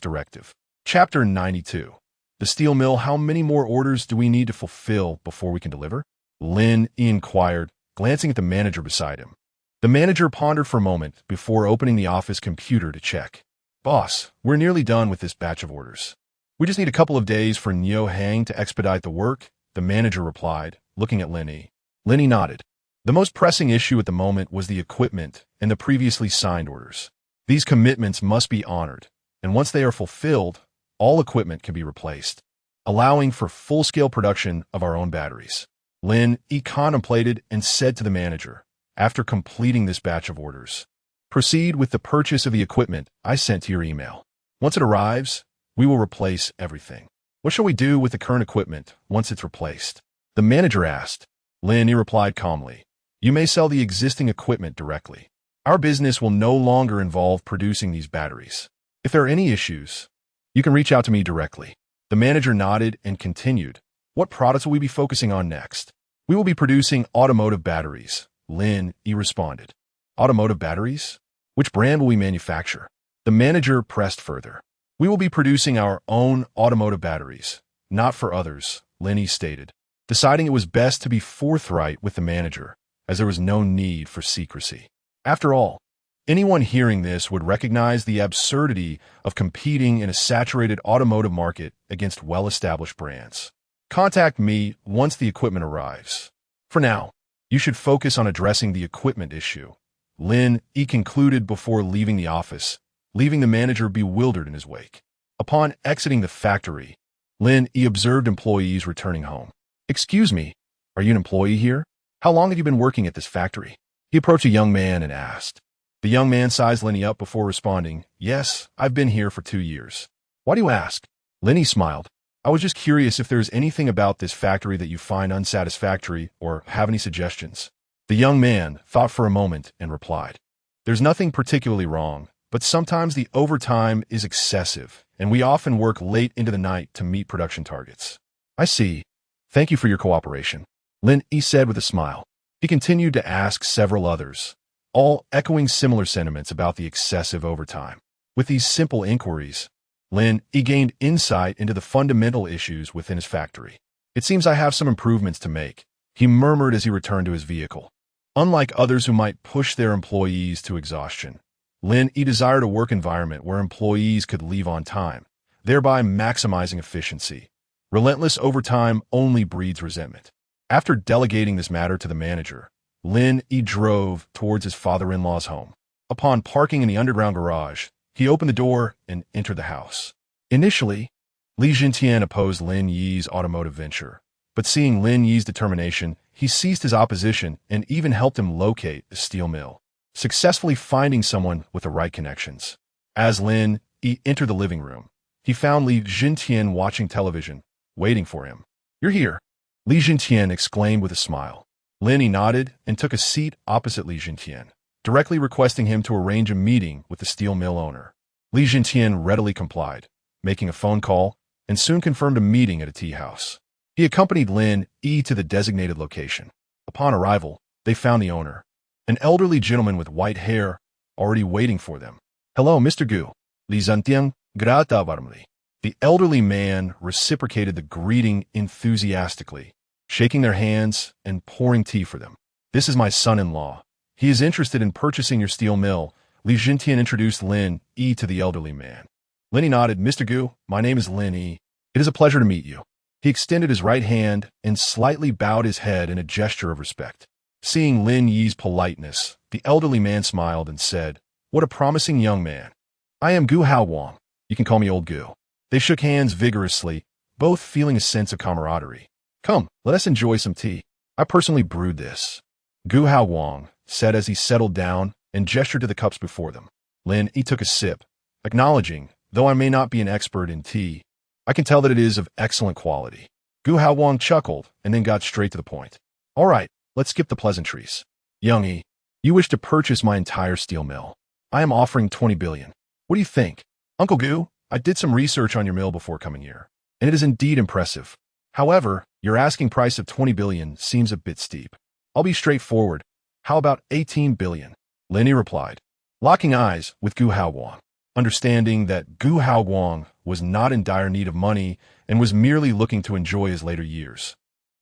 directive. Chapter 92. The steel mill. How many more orders do we need to fulfill before we can deliver? Lin Yi inquired, glancing at the manager beside him. The manager pondered for a moment before opening the office computer to check. "Boss, we're nearly done with this batch of orders. We just need a couple of days for Nio Hang to expedite the work," the manager replied, looking at Lin Yi. Lin Yi nodded. The most pressing issue at the moment was the equipment and the previously signed orders. These commitments must be honored, and once they are fulfilled, all equipment can be replaced, allowing for full-scale production of our own batteries. Lin Yi contemplated and said to the manager, after completing this batch of orders, "Proceed with the purchase of the equipment I sent to your email. Once it arrives, we will replace everything." "What shall we do with the current equipment once it's replaced?" the manager asked. Lin Yi replied calmly, "You may sell the existing equipment directly. Our business will no longer involve producing these batteries. If there are any issues, you can reach out to me directly." The manager nodded and continued, "What products will we be focusing on next?" "We will be producing automotive batteries," Lin Yi responded. "Automotive batteries? Which brand will we manufacture?" The manager pressed further. "We will be producing our own automotive batteries, not for others," Lin Yi stated, deciding it was best to be forthright with the manager, as there was no need for secrecy. After all, anyone hearing this would recognize the absurdity of competing in a saturated automotive market against well-established brands. "Contact me once the equipment arrives. For now, you should focus on addressing the equipment issue," Lin Yi concluded before leaving the office, leaving the manager bewildered in his wake. Upon exiting the factory, Lin Yi observed employees returning home. "Excuse me, are you an employee here? How long have you been working at this factory?" He approached a young man and asked. The young man sized Lin Yi up before responding, "Yes, I've been here for 2 years." "Why do you ask?" Lin Yi smiled. "I was just curious if there's anything about this factory that you find unsatisfactory or have any suggestions." The young man thought for a moment and replied, "There's nothing particularly wrong, but sometimes the overtime is excessive, and we often work late into the night to meet production targets." "I see. Thank you for your cooperation," Lin Yi said with a smile. He continued to ask several others, all echoing similar sentiments about the excessive overtime. With these simple inquiries, Lin Yi gained insight into the fundamental issues within his factory. "It seems I have some improvements to make," he murmured as he returned to his vehicle. Unlike others who might push their employees to exhaustion, Lin Yi desired a work environment where employees could leave on time, thereby maximizing efficiency. Relentless overtime only breeds resentment. After delegating this matter to the manager, Lin Yi drove towards his father-in-law's home. Upon parking in the underground garage, he opened the door and entered the house. Initially, Li Jintian opposed Lin Yi's automotive venture, but seeing Lin Yi's determination, he ceased his opposition and even helped him locate the steel mill, successfully finding someone with the right connections. As Lin Yi entered the living room, he found Li Jintian watching television, waiting for him. "You're here," Li Jintian exclaimed with a smile. Lin Yi nodded and took a seat opposite Li Jintian, directly requesting him to arrange a meeting with the steel mill owner. Li Jintian readily complied, making a phone call, and soon confirmed a meeting at a tea house. He accompanied Lin Yi to the designated location. Upon arrival, they found the owner, an elderly gentleman with white hair, already waiting for them. "Hello, Mr. Gu." Li Zentian, grata varmly. The elderly man reciprocated the greeting enthusiastically, shaking their hands and pouring tea for them. "This is my son-in-law. He is interested in purchasing your steel mill." Li Jintian introduced Lin Yi to the elderly man. Lin Yi nodded. "Mr. Gu, my name is Lin Yi. It is a pleasure to meet you." He extended his right hand and slightly bowed his head in a gesture of respect. Seeing Lin Yi's politeness, the elderly man smiled and said, "What a promising young man. I am Gu Hao Wang. You can call me Old Gu." They shook hands vigorously, both feeling a sense of camaraderie. "Come, let us enjoy some tea." I personally brewed this, Gu Hao Wang said as he settled down and gestured to the cups before them. Lin Yi took a sip, acknowledging, though I may not be an expert in tea, I can tell that it is of excellent quality. Gu Hao Wang chuckled and then got straight to the point. All right, let's skip the pleasantries. Young Yi, you wish to purchase my entire steel mill. I am offering 20 billion. What do you think? Uncle Gu, I did some research on your mill before coming here, and it is indeed impressive. However, your asking price of 20 billion seems a bit steep. I'll be straightforward. How about 18 billion? Lin Yi replied, locking eyes with Gu Hao Wang, understanding that Gu Hao Wang was not in dire need of money and was merely looking to enjoy his later years.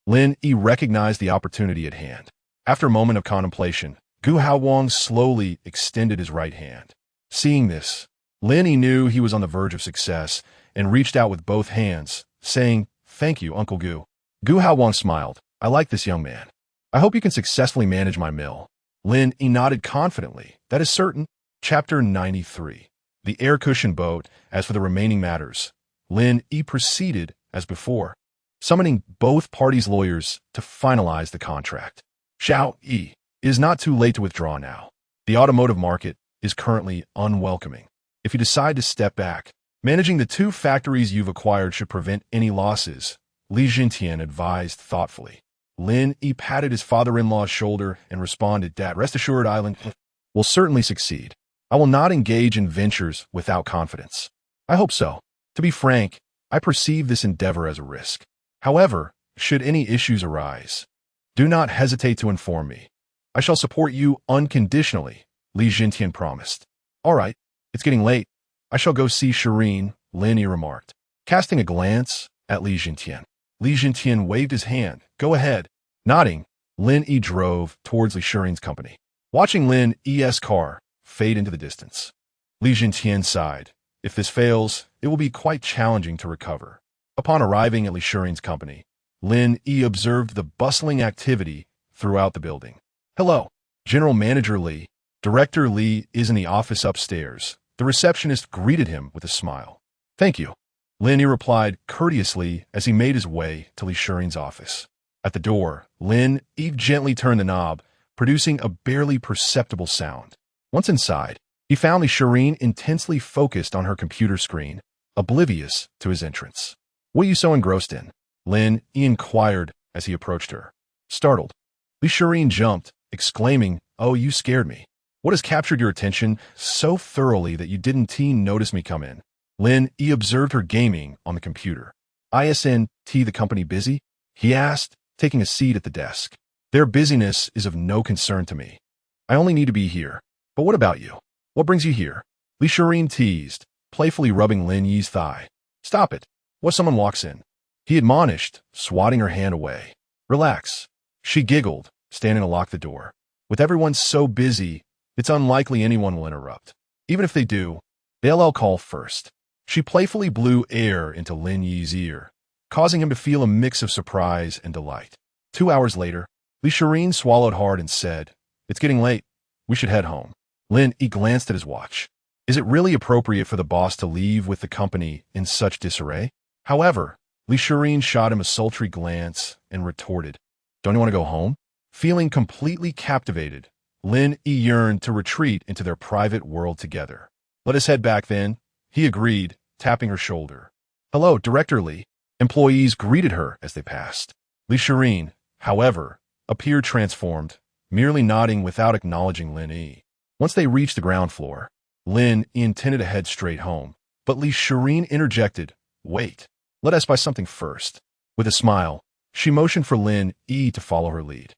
Lin Yi recognized the opportunity at hand. After a moment of contemplation, Gu Hao Wang slowly extended his right hand. Seeing this, Lin Yi knew he was on the verge of success and reached out with both hands, saying, Thank you, Uncle Gu. Gu Hao Wang smiled. I like this young man. I hope you can successfully manage my mill. Lin Yi nodded confidently. That is certain. Chapter 93. The air cushion boat. As for the remaining matters, Lin Yi proceeded as before, summoning both parties' lawyers to finalize the contract. Xiao Yi, it is not too late to withdraw now. The automotive market is currently unwelcoming. If you decide to step back, managing the 2 factories you've acquired should prevent any losses, Li Jintian advised thoughtfully. Lin Yi patted his father-in-law's shoulder and responded, Dad, rest assured Island will certainly succeed. I will not engage in ventures without confidence. I hope so. To be frank, I perceive this endeavor as a risk. However, should any issues arise, do not hesitate to inform me. I shall support you unconditionally, Li Jintian promised. All right, it's getting late. I shall go see Shireen, Lin Yi remarked, casting a glance at Li Jintian. Li Jintian waved his hand. Go ahead. Nodding, Lin Yi drove towards Li Shireen's company. Watching Lin Yi's car fade into the distance, Li Jintian sighed. If this fails, it will be quite challenging to recover. Upon arriving at Li Shireen's company, Lin Yi observed the bustling activity throughout the building. Hello, General Manager Li. Director Li is in the office upstairs. The receptionist greeted him with a smile. Thank you. Lin Yi replied courteously as he made his way to Li Shireen's office. At the door, Lin Yi gently turned the knob, producing a barely perceptible sound. Once inside, he found Li Shireen intensely focused on her computer screen, oblivious to his entrance. What are you so engrossed in? Lin Yi inquired as he approached her. Startled, Li Shireen jumped, exclaiming, Oh, you scared me. What has captured your attention so thoroughly that you didn't even notice me come in? Lin Yi observed her gaming on the computer. Isn't the company busy? He asked, taking a seat at the desk. Their busyness is of no concern to me. I only need to be here. But what about you? What brings you here? Li Shireen teased, playfully rubbing Lin Yi's thigh. Stop it. What someone walks in? He admonished, swatting her hand away. Relax. She giggled, standing to lock the door. With everyone so busy, it's unlikely anyone will interrupt. Even if they do, they'll all call first. She playfully blew air into Lin Yi's ear, causing him to feel a mix of surprise and delight. 2 hours later, Li Shireen swallowed hard and said, It's getting late. We should head home. Lin Yi glanced at his watch. Is it really appropriate for the boss to leave with the company in such disarray? However, Li Shireen shot him a sultry glance and retorted, Don't you want to go home? Feeling completely captivated, Lin Yi yearned to retreat into their private world together. Let us head back then, he agreed, tapping her shoulder. Hello, Director Li. Employees greeted her as they passed. Li Shireen, however, appeared transformed, merely nodding without acknowledging Lin Yi. Once they reached the ground floor, Lin Yi intended to head straight home, but Li Shireen interjected, Wait, let us buy something first. With a smile, she motioned for Lin Yi to follow her lead.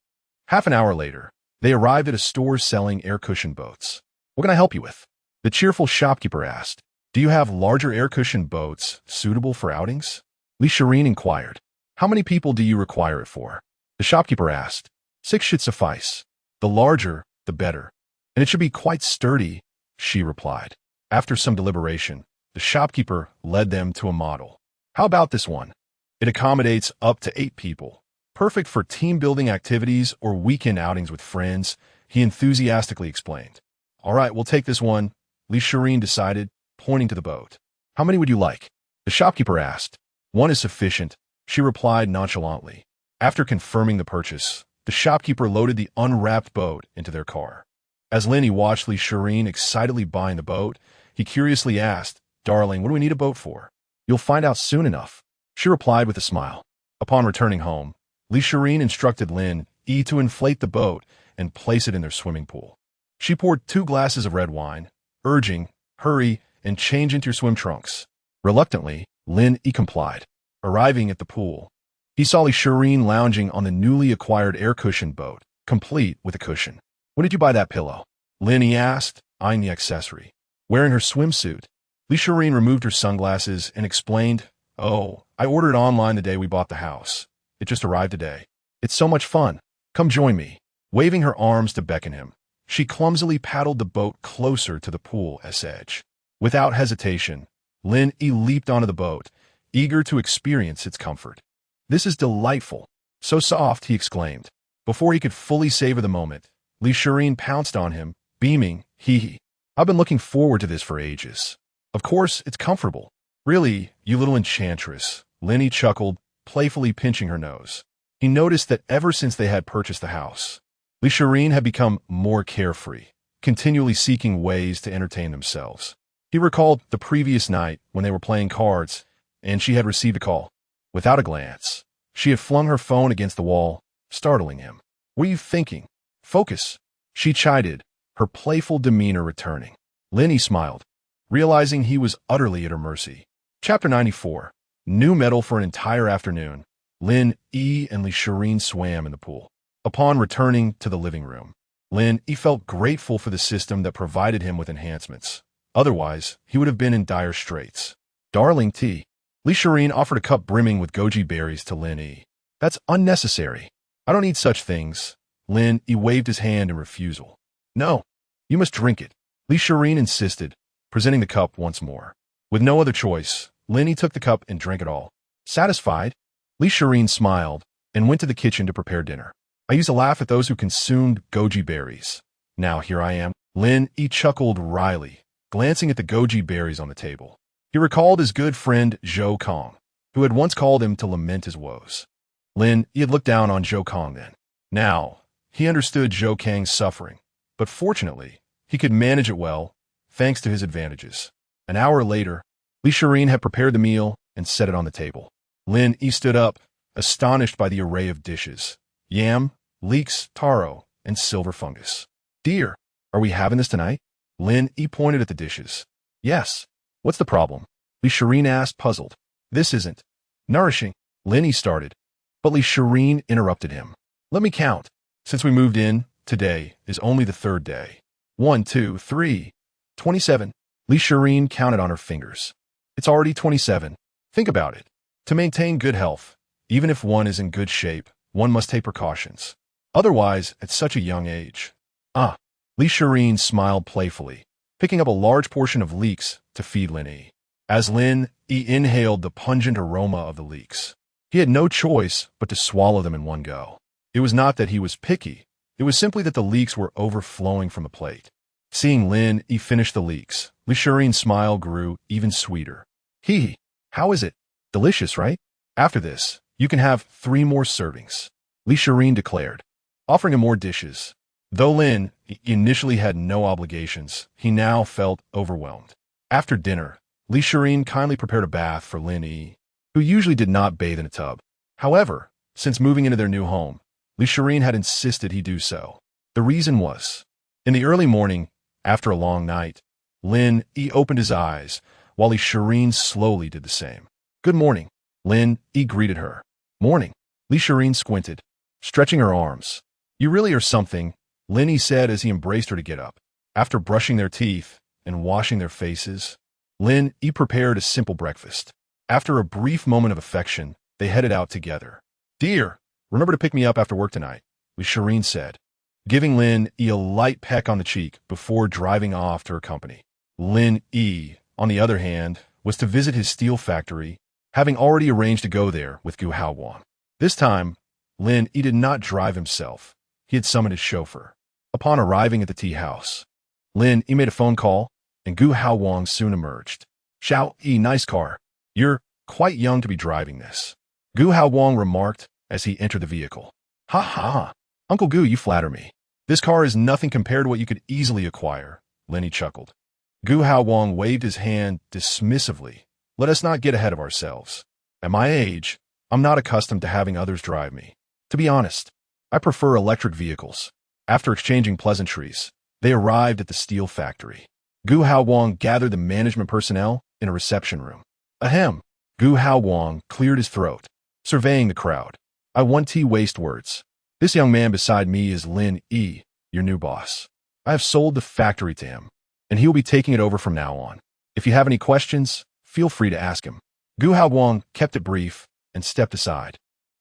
Half an hour later, they arrived at a store selling air cushion boats. What can I help you with? The cheerful shopkeeper asked. Do you have larger air cushion boats suitable for outings? Li Shireen inquired. How many people do you require it for? The shopkeeper asked. 6 should suffice. The larger, the better. And it should be quite sturdy, she replied. After some deliberation, the shopkeeper led them to a model. How about this one? It accommodates up to 8 people. Perfect for team-building activities or weekend outings with friends, he enthusiastically explained. All right, we'll take this one, Li Shireen decided, pointing to the boat. How many would you like? The shopkeeper asked. 1 is sufficient, she replied nonchalantly. After confirming the purchase, the shopkeeper loaded the unwrapped boat into their car. As Lin Yi watched Li Shireen excitedly buying the boat, he curiously asked, "Darling, what do we need a boat for?" "You'll find out soon enough," she replied with a smile. Upon returning home, Li Shireen instructed Lin Yi to inflate the boat and place it in their swimming pool. She poured 2 glasses of red wine, urging, "Hurry and change into your swim trunks." Reluctantly, Lin Yi complied. Arriving at the pool, he saw Li Shireen lounging on the newly acquired air-cushioned boat, complete with a cushion. "When did you buy that pillow?" Lin Yi asked, eyeing the accessory. Wearing her swimsuit, Li Shireen removed her sunglasses and explained, "Oh, I ordered it online the day we bought the house. It just arrived today. It's so much fun. Come join me." Waving her arms to beckon him, she clumsily paddled the boat closer to the pool's edge. Without hesitation, Lin Yi leaped onto the boat, eager to experience its comfort. "This is delightful. So soft," he exclaimed. Before he could fully savor the moment, Li Shireen pounced on him, beaming, "Hee hee. I've been looking forward to this for ages. Of course, it's comfortable." "Really, you little enchantress," Lin Yi chuckled, playfully pinching her nose. He noticed that ever since they had purchased the house, Li Shireen had become more carefree, continually seeking ways to entertain themselves. He recalled the previous night when they were playing cards, and she had received a call. Without a glance, she had flung her phone against the wall, startling him. "What are you thinking? Focus," she chided, her playful demeanor returning. Lin Yi smiled, realizing he was utterly at her mercy. Chapter 94. New medal for an entire afternoon. Lin Yi and Li Shireen swam in the pool. Upon returning to the living room, Lin Yi felt grateful for the system that provided him with enhancements. Otherwise, he would have been in dire straits. "Darling tea." Li Shireen offered a cup brimming with goji berries to Lin Yi. "That's unnecessary. I don't need such things." Lin Yi waved his hand in refusal. "No, you must drink it," Li Shireen insisted, presenting the cup once more. With no other choice, Lin Yi took the cup and drank it all. Satisfied, Li Shireen smiled and went to the kitchen to prepare dinner. "I used to laugh at those who consumed goji berries. Now here I am." Lin Yi chuckled wryly, glancing at the goji berries on the table. He recalled his good friend Zhou Kong, who had once called him to lament his woes. Lin Yi had looked down on Zhou Kong then. Now, he understood Zhou Kang's suffering, but fortunately, he could manage it well, thanks to his advantages. An hour later, Li Shireen had prepared the meal and set it on the table. Lin Yi stood up, astonished by the array of dishes: yam, leeks, taro, and silver fungus. "Dear, are we having this tonight?" Lin Yi pointed at the dishes. "Yes. What's the problem?" Li Shireen asked, puzzled. "This isn't nourishing," Lin Yi started, but Li Shireen interrupted him. "Let me count. Since we moved in, today is only the 3rd day. 1, 2, 3, 27. Li Shireen counted on her fingers. "It's already 27. Think about it. To maintain good health, even if one is in good shape, one must take precautions. Otherwise, at such a young age." "Ah." Li Shireen smiled playfully, picking up a large portion of leeks to feed Lin Yi. As Lin Yi inhaled the pungent aroma of the leeks, he had no choice but to swallow them in one go. It was not that he was picky, it was simply that the leeks were overflowing from the plate. Seeing Lin Yi finish the leeks, Li Shireen's smile grew even sweeter. "Hee, how is it? Delicious, right? After this, you can have 3 more servings," Li Shireen declared, offering him more dishes. Though Lin Yi initially had no obligations, he now felt overwhelmed. After dinner, Li Shireen kindly prepared a bath for Lin Yi, who usually did not bathe in a tub. However, since moving into their new home, Li Shireen had insisted he do so. The reason was, in the early morning, after a long night, Lin Yi opened his eyes, while Li Shireen slowly did the same. "Good morning," Lin Yi greeted her. "Morning." Li Shireen squinted, stretching her arms. "You really are something," Lin Yi said as he embraced her to get up. After brushing their teeth and washing their faces, Lin Yi prepared a simple breakfast. After a brief moment of affection, they headed out together. "Dear, remember to pick me up after work tonight," Li Shireen said, giving Lin Yi a light peck on the cheek before driving off to her company. Lin Yi, on the other hand, was to visit his steel factory, having already arranged to go there with Gu Haowang. This time, Lin Yi did not drive himself. He had summoned his chauffeur. Upon arriving at the tea house, Lin Yi made a phone call, and Gu Haowang soon emerged. "Xiao Yi, nice car. You're quite young to be driving this," Gu Haowang remarked, as he entered the vehicle. Ha ha! Uncle Gu, you flatter me. This car is nothing compared to what you could easily acquire, Lin Yi chuckled. Gu Haowang waved his hand dismissively. Let us not get ahead of ourselves. At my age, I'm not accustomed to having others drive me. To be honest, I prefer electric vehicles. After exchanging pleasantries, they arrived at the steel factory. Gu Haowang gathered the management personnel in a reception room. Ahem. Gu Haowang cleared his throat, surveying the crowd. I want to waste words. This young man beside me is Lin Yi, your new boss. I have sold the factory to him, and he will be taking it over from now on. If you have any questions, feel free to ask him. Gu Haowang kept it brief and stepped aside,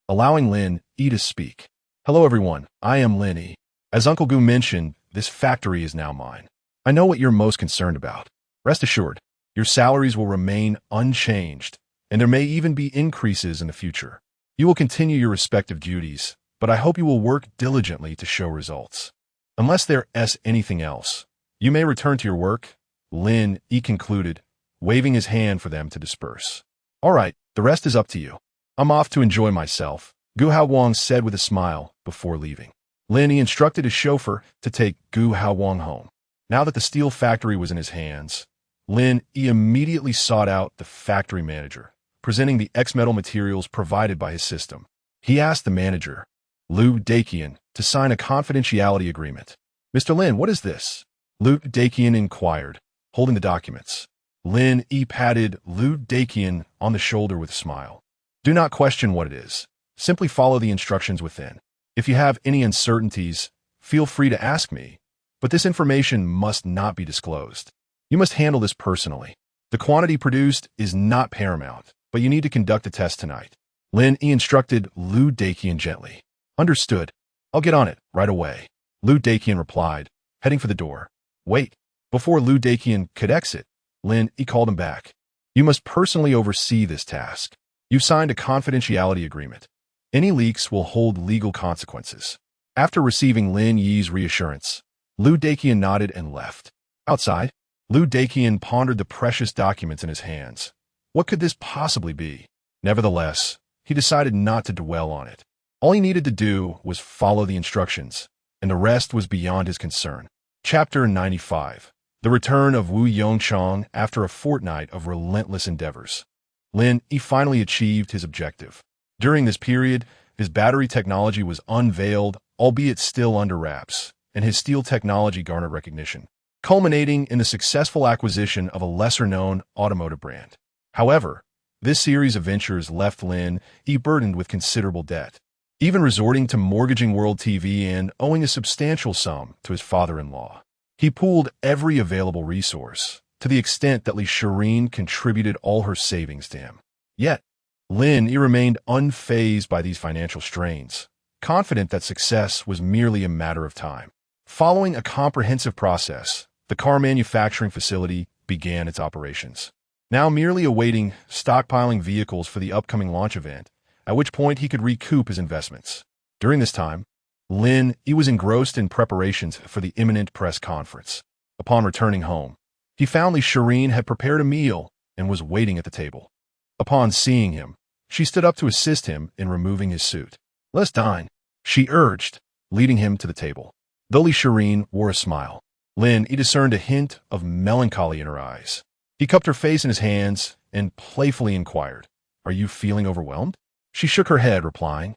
allowing Lin Yi to speak. Hello everyone, I am Lin Yi. As Uncle Gu mentioned, this factory is now mine. I know what you're most concerned about. Rest assured, your salaries will remain unchanged, and there may even be increases in the future. You will continue your respective duties, but I hope you will work diligently to show results. Unless there is anything else, you may return to your work, Lin Yi concluded, waving his hand for them to disperse. All right, the rest is up to you. I'm off to enjoy myself, Gu Haowang said with a smile before leaving. Lin Yi instructed his chauffeur to take Gu Haowang home. Now that the steel factory was in his hands, Lin Yi immediately sought out the factory manager, presenting the ex-metal materials provided by his system. He asked the manager, Liu Daqian, to sign a confidentiality agreement. Mr. Lin, what is this? Liu Daqian inquired, holding the documents. Lin Yi patted Liu Daqian on the shoulder with a smile. Do not question what it is. Simply follow the instructions within. If you have any uncertainties, feel free to ask me, but this information must not be disclosed. You must handle this personally. The quantity produced is not paramount, but you need to conduct a test tonight. Lin Yi instructed Liu Daqian gently. Understood. I'll get on it right away. Liu Daqian replied, heading for the door. Wait. Before Liu Daqian could exit, Lin Yi called him back. You must personally oversee this task. You've signed a confidentiality agreement. Any leaks will hold legal consequences. After receiving Lin Yi's reassurance, Liu Daqian nodded and left. Outside, Liu Daqian pondered the precious documents in his hands. What could this possibly be? Nevertheless, he decided not to dwell on it. All he needed to do was follow the instructions, and the rest was beyond his concern. Chapter 95. The Return of Wu Yongchang after a fortnight of relentless endeavors. Lin Yi finally achieved his objective. During this period, his battery technology was unveiled, albeit still under wraps, and his steel technology garnered recognition, culminating in the successful acquisition of a lesser-known automotive brand. However, this series of ventures left Lin Yi burdened with considerable debt, even resorting to mortgaging World TV and owing a substantial sum to his father-in-law. He pooled every available resource, to the extent that Li Shireen contributed all her savings to him. Yet, Lin Yi remained unfazed by these financial strains, confident that success was merely a matter of time. Following a comprehensive process, the car manufacturing facility began its operations, now merely awaiting stockpiling vehicles for the upcoming launch event, at which point he could recoup his investments. During this time, Lin Yi was engrossed in preparations for the imminent press conference. Upon returning home, he found Li Shireen had prepared a meal and was waiting at the table. Upon seeing him, she stood up to assist him in removing his suit. Let's dine, she urged, leading him to the table. Though Li Shireen wore a smile, Lin Yi discerned a hint of melancholy in her eyes. He cupped her face in his hands and playfully inquired, Are you feeling overwhelmed? She shook her head, replying,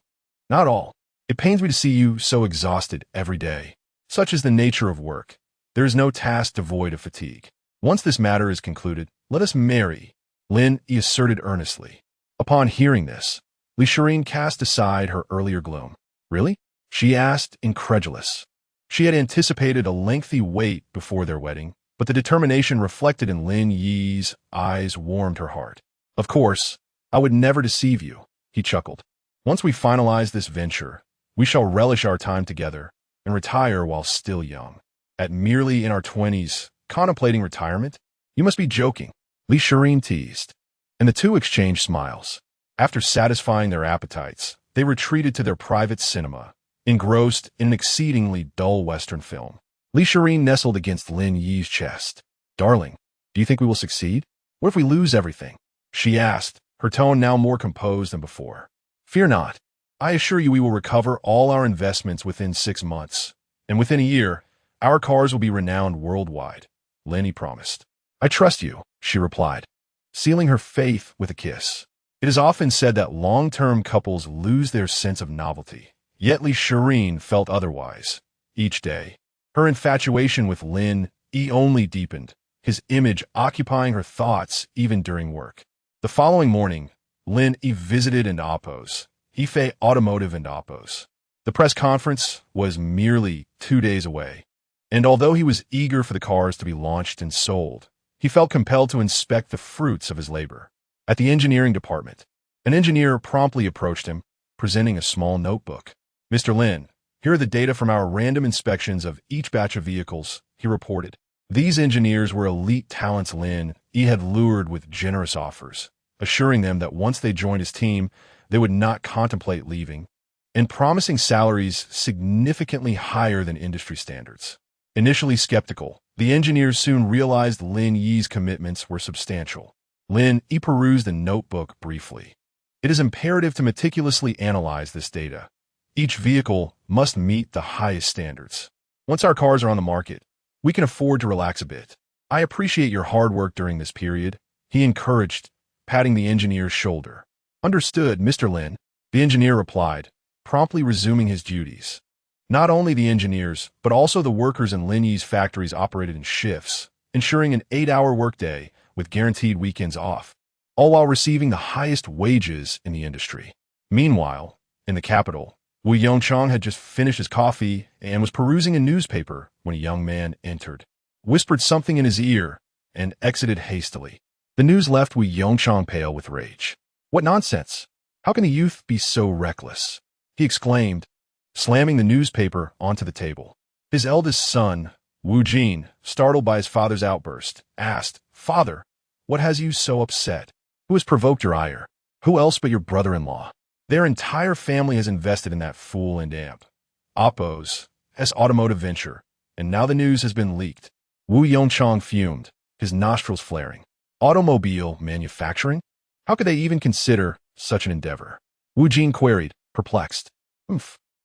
Not all. It pains me to see you so exhausted every day. Such is the nature of work. There is no task devoid of fatigue. Once this matter is concluded, let us marry, Lin Yi asserted earnestly. Upon hearing this, Li Shireen cast aside her earlier gloom. Really? She asked, incredulous. She had anticipated a lengthy wait before their wedding, but the determination reflected in Lin Yi's eyes warmed her heart. Of course, I would never deceive you, he chuckled. Once we finalize this venture, we shall relish our time together and retire while still young. At merely in our 20s, contemplating retirement? You must be joking, Li Shireen teased. And the two exchanged smiles. After satisfying their appetites, they retreated to their private cinema, engrossed in an exceedingly dull Western film. Li Shireen nestled against Lin Yi's chest. Darling, do you think we will succeed? What if we lose everything? She asked, her tone now more composed than before. Fear not. I assure you we will recover all our investments within 6 months, and within a year, our cars will be renowned worldwide, Lin Yi promised. I trust you, she replied, sealing her faith with a kiss. It is often said that long-term couples lose their sense of novelty, yet Li Shireen felt otherwise. Each day, her infatuation with Lin Yi only deepened, his image occupying her thoughts even during work. The following morning, Lin Yi visited and Oppos, Ife Automotive and Oppos. The press conference was merely 2 days away, and although he was eager for the cars to be launched and sold, he felt compelled to inspect the fruits of his labor. At the engineering department, an engineer promptly approached him, presenting a small notebook. Mr. Lin, here are the data from our random inspections of each batch of vehicles, he reported. These engineers were elite talents Lin Yi had lured with generous offers, assuring them that once they joined his team, they would not contemplate leaving, and promising salaries significantly higher than industry standards. Initially skeptical, the engineers soon realized Lin Yi's commitments were substantial. Lin Yi perused the notebook briefly. It is imperative to meticulously analyze this data. Each vehicle must meet the highest standards. Once our cars are on the market, we can afford to relax a bit. I appreciate your hard work during this period, he encouraged, patting the engineer's shoulder. Understood, Mr. Lin, the engineer replied, promptly resuming his duties. Not only the engineers, but also the workers in Lin Yi's factories operated in shifts, ensuring an 8-hour workday with guaranteed weekends off, all while receiving the highest wages in the industry. Meanwhile, in the capital, Wu Yongchang had just finished his coffee and was perusing a newspaper when a young man entered, whispered something in his ear, and exited hastily. The news left Wu Yongchang pale with rage. What nonsense! How can the youth be so reckless? He exclaimed, slamming the newspaper onto the table. His eldest son, Wu Jin, startled by his father's outburst, asked, Father, what has you so upset? Who has provoked your ire? Who else but your brother-in-law? Their entire family has invested in that fool and amp. Oppos, automotive venture, and now the news has been leaked. Wu Yongchang fumed, his nostrils flaring. Automobile manufacturing? How could they even consider such an endeavor? Wu Jin queried, perplexed.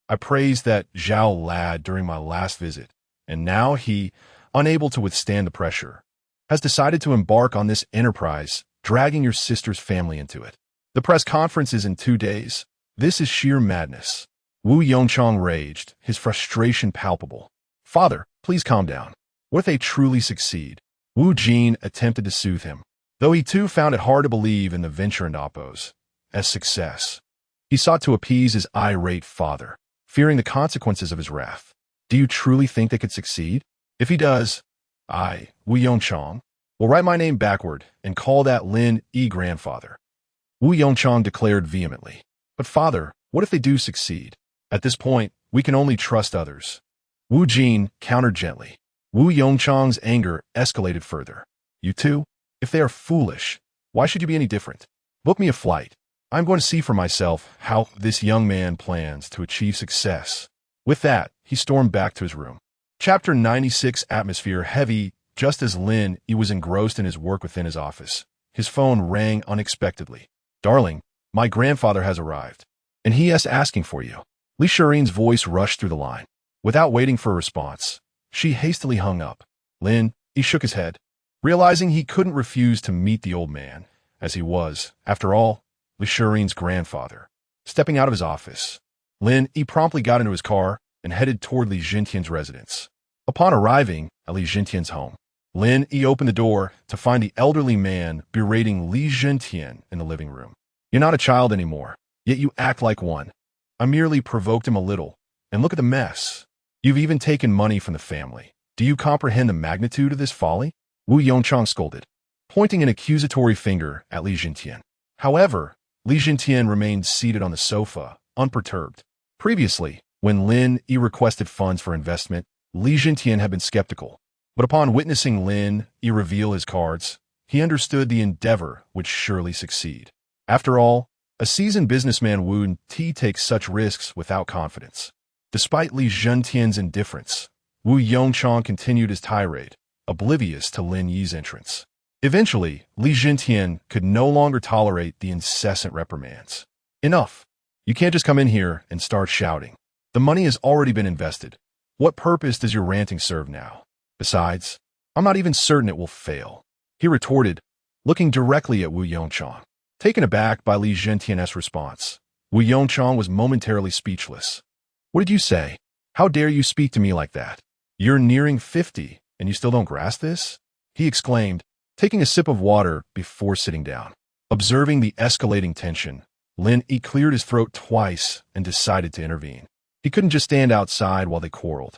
I praised that Zhao lad during my last visit, and now he, unable to withstand the pressure, has decided to embark on this enterprise, dragging your sister's family into it. The press conference is in 2 days. This is sheer madness. Wu Yongchang raged, his frustration palpable. Father, please calm down. What if they truly succeed? Wu Jin attempted to soothe him, though he too found it hard to believe in the venture and Oppos as success. He sought to appease his irate father, fearing the consequences of his wrath. Do you truly think they could succeed? If he does, I, Wu Yongchang, will write my name backward and call that Lin Yi grandfather. Wu Yongchang declared vehemently. But father, what if they do succeed? At this point, we can only trust others. Wu Jin countered gently. Wu Yongchang's anger escalated further. You too? If they are foolish, why should you be any different? Book me a flight. I'm going to see for myself how this young man plans to achieve success. With that, he stormed back to his room. Chapter 96. Atmosphere heavy. Just as Lin Yi was engrossed in his work within his office, his phone rang unexpectedly. Darling, my grandfather has arrived, and he is asking for you. Li Shireen's voice rushed through the line. Without waiting for a response, she hastily hung up. Lin Yi shook his head, realizing he couldn't refuse to meet the old man, as he was, after all, Li Shireen's grandfather. Stepping out of his office, Lin Yi promptly got into his car and headed toward Li Jintian's residence. Upon arriving at Li Jintian's home, Lin Yi opened the door to find the elderly man berating Li Jintian in the living room. You're not a child anymore, yet you act like one. I merely provoked him a little, and look at the mess. You've even taken money from the family. Do you comprehend the magnitude of this folly? Wu Yongchang scolded, pointing an accusatory finger at Li Jintian. However, Li Jintian remained seated on the sofa, unperturbed. Previously, when Lin Yi requested funds for investment, Li Jintian had been skeptical. But upon witnessing Lin Yi reveal his cards, he understood the endeavor would surely succeed. After all, a seasoned businessman Wu Ti takes such risks without confidence. Despite Li Jintian's indifference, Wu Yongchang continued his tirade, oblivious to Lin Yi's entrance. Eventually, Li Jintian could no longer tolerate the incessant reprimands. Enough. You can't just come in here and start shouting. The money has already been invested. What purpose does your ranting serve now? Besides, I'm not even certain it will fail, he retorted, looking directly at Wu Yongchang. Taken aback by Li Zhentian's response, Wu Yongchang was momentarily speechless. What did you say? How dare you speak to me like that? You're nearing 50, and you still don't grasp this? He exclaimed, taking a sip of water before sitting down. Observing the escalating tension, Lin Yi cleared his throat twice and decided to intervene. He couldn't just stand outside while they quarreled.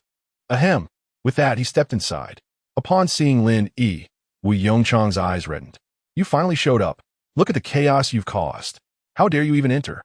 Ahem. With that, he stepped inside. Upon seeing Lin Yi, Wu Yongchang's eyes reddened. You finally showed up. Look at the chaos you've caused. How dare you even enter?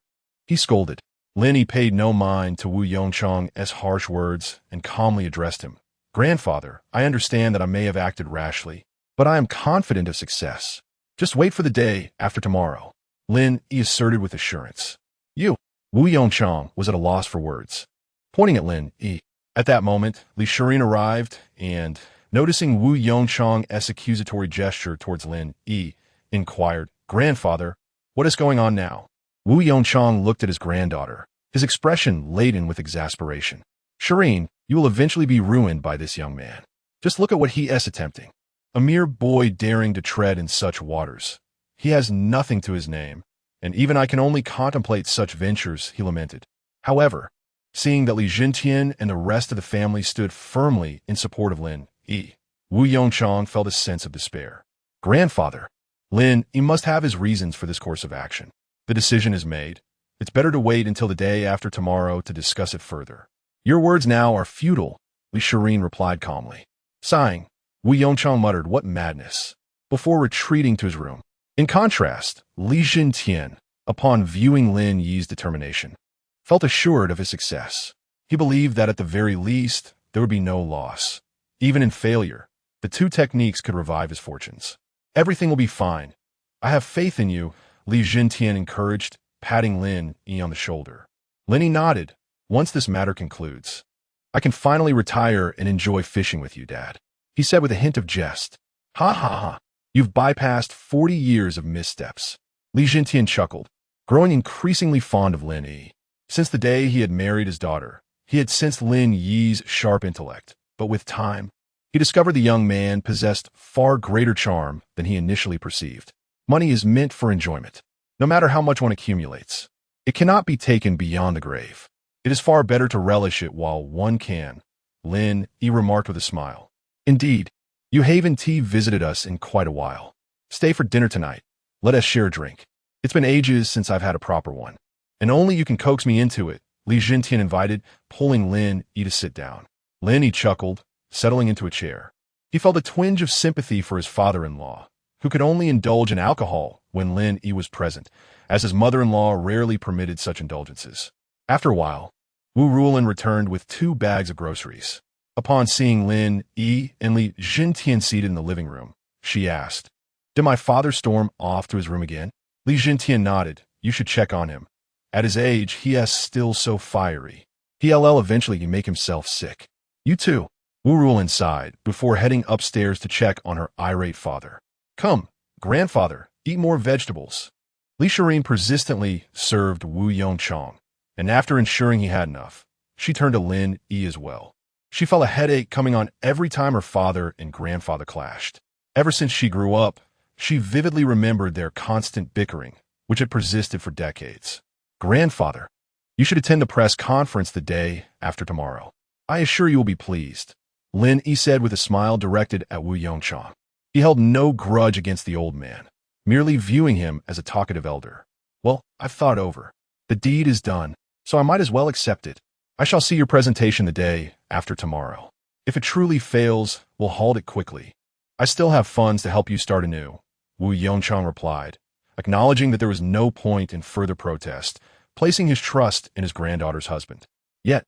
He scolded. Lin Yi paid no mind to Wu Yongchang's harsh words and calmly addressed him. Grandfather, I understand that I may have acted rashly, but I am confident of success. Just wait for the day after tomorrow, Lin Yi asserted with assurance. You. Wu Yongchang was at a loss for words. Pointing at Lin Yi. At that moment, Li Shirin arrived and, noticing Wu Yongchang's accusatory gesture towards Lin Yi, inquired, Grandfather, what is going on now? Wu Yongchang looked at his granddaughter, his expression laden with exasperation. Shirin, you will eventually be ruined by this young man. Just look at what he is attempting. A mere boy daring to tread in such waters. He has nothing to his name, and even I can only contemplate such ventures, he lamented. However, seeing that Li Zhentian and the rest of the family stood firmly in support of Lin Yi, Wu Yongchang felt a sense of despair. Grandfather, Lin Yi must have his reasons for this course of action. The decision is made. It's better to wait until the day after tomorrow to discuss it further. Your words now are futile, Li Shirin replied calmly. Sighing, Wu Yongchang muttered, what madness, before retreating to his room. In contrast, Li Zhentian, upon viewing Lin Yi's determination, felt assured of his success. He believed that at the very least, there would be no loss. Even in failure, the two techniques could revive his fortunes. Everything will be fine. I have faith in you, Li Zhentian encouraged, patting Lin Yi on the shoulder. Lin Yi nodded. Once this matter concludes, I can finally retire and enjoy fishing with you, Dad, he said with a hint of jest. Ha ha ha. You've bypassed 40 years of missteps. Li Zhentian chuckled, growing increasingly fond of Lin Yi. Since the day he had married his daughter, he had sensed Lin Yi's sharp intellect, but with time, he discovered the young man possessed far greater charm than he initially perceived. Money is meant for enjoyment, no matter how much one accumulates. It cannot be taken beyond the grave. It is far better to relish it while one can, Lin Yi remarked with a smile. Indeed, you Haven Tea visited us in quite a while. Stay for dinner tonight. Let us share a drink. It's been ages since I've had a proper one. And only you can coax me into it, Li Zhentian invited, pulling Lin Yi to sit down. Lin Yi chuckled, settling into a chair. He felt a twinge of sympathy for his father-in-law, who could only indulge in alcohol when Lin Yi was present, as his mother-in-law rarely permitted such indulgences. After a while, Wu Rulin returned with 2 bags of groceries. Upon seeing Lin Yi and Li Zhentian seated in the living room, she asked, Did my father storm off to his room again? Li Zhentian nodded. You should check on him. At his age, he is still so fiery. He'll eventually make himself sick. You too. Wu Rulin sighed before heading upstairs to check on her irate father. Come, grandfather, eat more vegetables. Li Shirin persistently served Wu Yongchang, and after ensuring he had enough, she turned to Lin Yi as well. She felt a headache coming on every time her father and grandfather clashed. Ever since she grew up, she vividly remembered their constant bickering, which had persisted for decades. Grandfather, you should attend the press conference the day after tomorrow. I assure you will be pleased, Lin Yi said with a smile directed at Wu Yongchang. He held no grudge against the old man, merely viewing him as a talkative elder. Well, I've thought over. The deed is done, so I might as well accept it. I shall see your presentation the day after tomorrow. If it truly fails, we'll halt it quickly. I still have funds to help you start anew, Wu Yongchang replied, acknowledging that there was no point in further protest, placing his trust in his granddaughter's husband. Yet,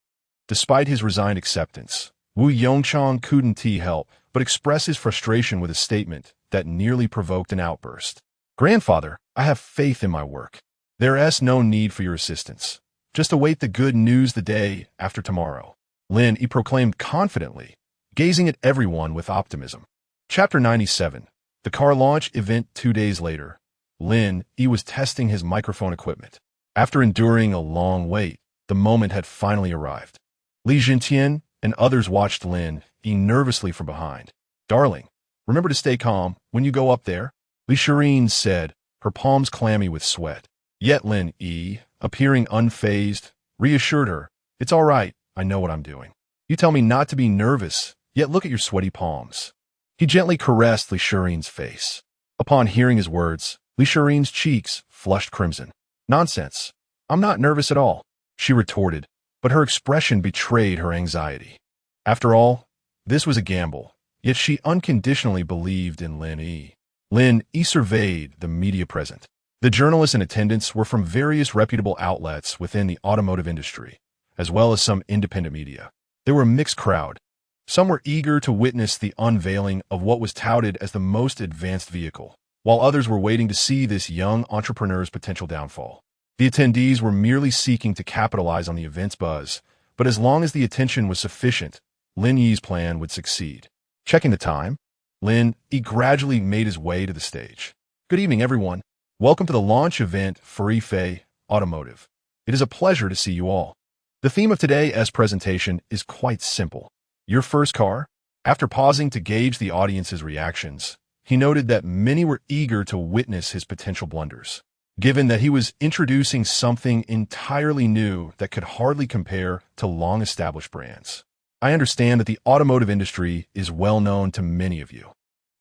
despite his resigned acceptance, Wu Yongchang couldn't help but express his frustration with a statement that nearly provoked an outburst. Grandfather, I have faith in my work. There is no need for your assistance. Just await the good news the day after tomorrow, Lin Yi proclaimed confidently, gazing at everyone with optimism. Chapter 97. The car launch event 2 days later. Lin Yi was testing his microphone equipment. After enduring a long wait, the moment had finally arrived. Li Jintian and others watched Lin Yi nervously from behind. "Darling, remember to stay calm when you go up there," Li Shireen said, her palms clammy with sweat. Yet Lin Yi, appearing unfazed, reassured her, "It's all right, I know what I'm doing. You tell me not to be nervous, yet look at your sweaty palms." He gently caressed Li Shireen's face. Upon hearing his words, Li Shireen's cheeks flushed crimson. "Nonsense. I'm not nervous at all," she retorted, but her expression betrayed her anxiety. After all, this was a gamble, yet she unconditionally believed in Lin Yi. Lin Yi surveyed the media present. The journalists in attendance were from various reputable outlets within the automotive industry, as well as some independent media. They were a mixed crowd. Some were eager to witness the unveiling of what was touted as the most advanced vehicle, while others were waiting to see this young entrepreneur's potential downfall. The attendees were merely seeking to capitalize on the event's buzz, but as long as the attention was sufficient, Lin Yi's plan would succeed. Checking the time, Lin Yi gradually made his way to the stage. "Good evening, everyone. Welcome to the launch event for Ifei Automotive. It is a pleasure to see you all. The theme of today's presentation is quite simple. Your first car?" After pausing to gauge the audience's reactions, he noted that many were eager to witness his potential blunders. Given that he was introducing something entirely new that could hardly compare to long-established brands. "I understand that the automotive industry is well known to many of you.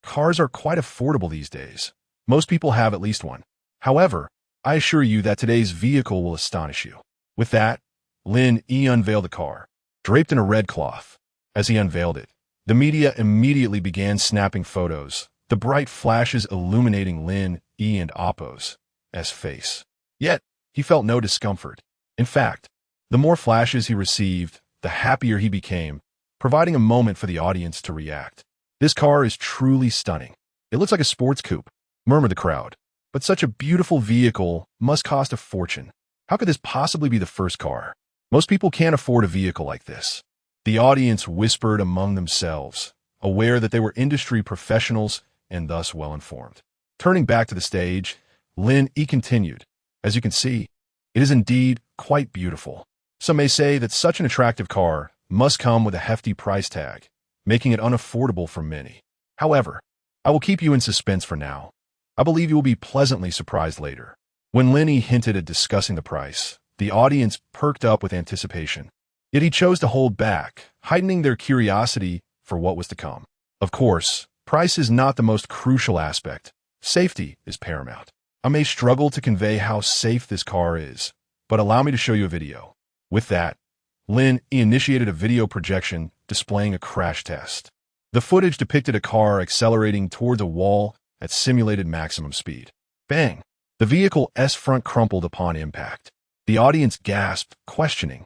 Cars are quite affordable these days. Most people have at least one. However, I assure you that today's vehicle will astonish you." With that, Lin Yi unveiled the car, draped in a red cloth. As he unveiled it, the media immediately began snapping photos, the bright flashes illuminating Lin Yi and Oppo's face. Yet, he felt no discomfort. In fact, the more flashes he received, the happier he became, providing a moment for the audience to react. "This car is truly stunning. It looks like a sports coupe," murmured the crowd. "But such a beautiful vehicle must cost a fortune. How could this possibly be the first car? Most people can't afford a vehicle like this." The audience whispered among themselves, aware that they were industry professionals and thus well-informed. Turning back to the stage, Lin Yi continued, "As you can see, it is indeed quite beautiful. Some may say that such an attractive car must come with a hefty price tag, making it unaffordable for many. However, I will keep you in suspense for now. I believe you will be pleasantly surprised later." When Lin Yi hinted at discussing the price, the audience perked up with anticipation. Yet he chose to hold back, heightening their curiosity for what was to come. Of course, price is not the most crucial aspect. Safety is paramount. I may struggle to convey how safe this car is, but allow me to show you a video. With that, Lin Yi initiated a video projection displaying a crash test. The footage depicted a car accelerating towards a wall at simulated maximum speed. Bang! The vehicle's front crumpled upon impact. The audience gasped, questioning,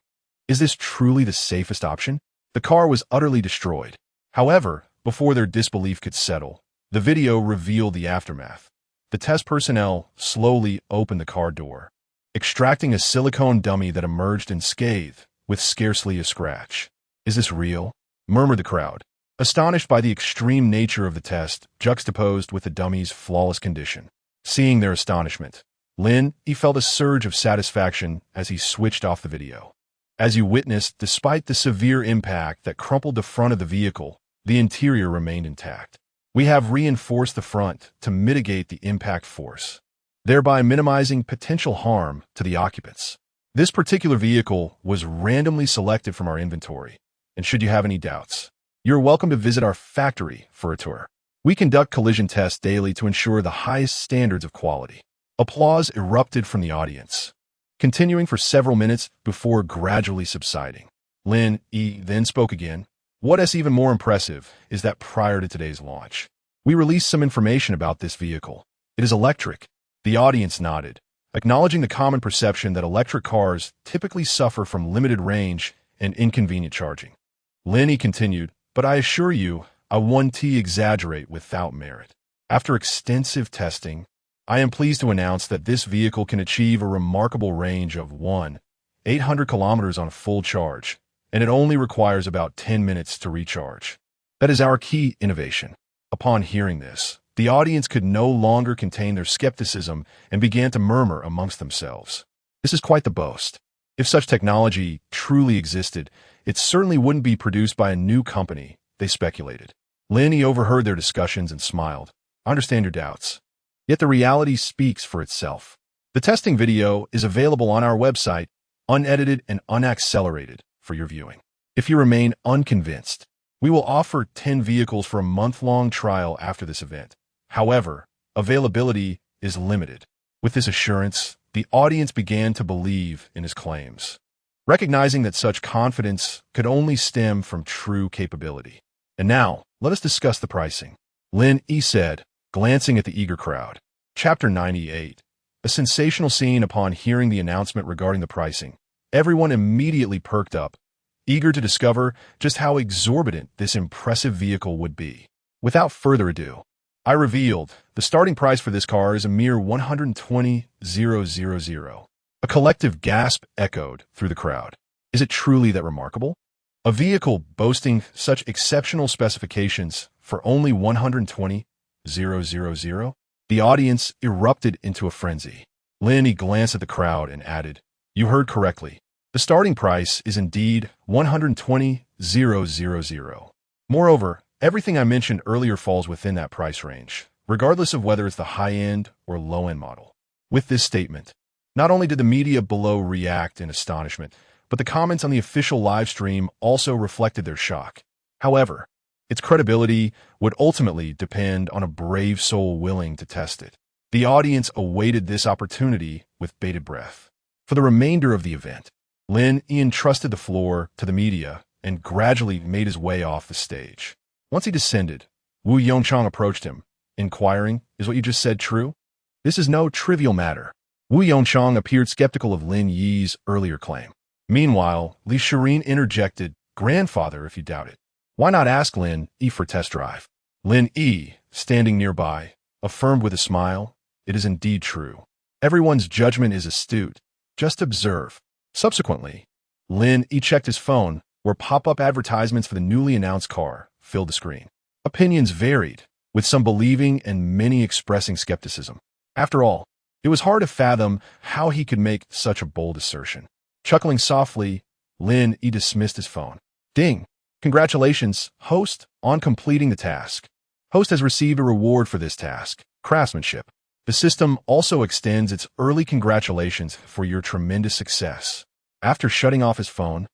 "Is this truly the safest option?" The car was utterly destroyed. However, before their disbelief could settle, the video revealed the aftermath. The test personnel slowly opened the car door, extracting a silicone dummy that emerged unscathed, with scarcely a scratch. "Is this real?" murmured the crowd, astonished by the extreme nature of the test juxtaposed with the dummy's flawless condition. Seeing their astonishment, Lin Yi felt a surge of satisfaction as he switched off the video. As you witnessed, despite the severe impact that crumpled the front of the vehicle, the interior remained intact. "We have reinforced the front to mitigate the impact force, thereby minimizing potential harm to the occupants. This particular vehicle was randomly selected from our inventory, and should you have any doubts, you're welcome to visit our factory for a tour. We conduct collision tests daily to ensure the highest standards of quality." Applause erupted from the audience, continuing for several minutes before gradually subsiding. Lin Yi then spoke again. "What's even more impressive is that prior to today's launch, we released some information about this vehicle. It is electric." The audience nodded, acknowledging the common perception that electric cars typically suffer from limited range and inconvenient charging. Lin Yi continued, "But I assure you, I won't exaggerate without merit. After extensive testing, I am pleased to announce that this vehicle can achieve a remarkable range of 800 kilometers on a full charge, and it only requires about 10 minutes to recharge. That is our key innovation." Upon hearing this, the audience could no longer contain their skepticism and began to murmur amongst themselves. This is quite the boast. If such technology truly existed, it certainly wouldn't be produced by a new company, they speculated. Lin Yi overheard their discussions and smiled. I understand your doubts. Yet the reality speaks for itself. The testing video is available on our website, unedited and unaccelerated, for your viewing. If you remain unconvinced, we will offer 10 vehicles for a month-long trial after this event. However, availability is limited. With this assurance, the audience began to believe in his claims, recognizing that such confidence could only stem from true capability. And now, let us discuss the pricing. Lin Yi said, glancing at the eager crowd. Chapter 98. A sensational scene upon hearing the announcement regarding the pricing. Everyone immediately perked up, eager to discover just how exorbitant this impressive vehicle would be. Without further ado, I revealed the starting price for this car is a mere 120,000. A collective gasp echoed through the crowd. Is it truly that remarkable? A vehicle boasting such exceptional specifications for only 120,000? The audience erupted into a frenzy. Lin Yi glanced at the crowd and added, "You heard correctly. The starting price is indeed 120,000. Moreover, everything I mentioned earlier falls within that price range, regardless of whether it's the high-end or low-end model." With this statement, not only did the media below react in astonishment, but the comments on the official live stream also reflected their shock. However, its credibility would ultimately depend on a brave soul willing to test it. The audience awaited this opportunity with bated breath. For the remainder of the event, Lin Yi entrusted the floor to the media and gradually made his way off the stage. Once he descended, Wu Yongchang approached him, inquiring, "Is what you just said true?" This is no trivial matter. Wu Yongchang appeared skeptical of Lin Yi's earlier claim. Meanwhile, Li Shirin interjected, "Grandfather, if you doubt it, why not ask Lin Yi for test drive?" Lin Yi, standing nearby, affirmed with a smile, "It is indeed true. Everyone's judgment is astute. Just observe." Subsequently, Lin Yi checked his phone, where pop-up advertisements for the newly announced car filled the screen. Opinions varied, with some believing and many expressing skepticism. After all, it was hard to fathom how he could make such a bold assertion. Chuckling softly, Lin Yi dismissed his phone. Ding! Congratulations, host, on completing the task. Host has received a reward for this task, craftsmanship. The system also extends its early congratulations for your tremendous success. After shutting off his phone,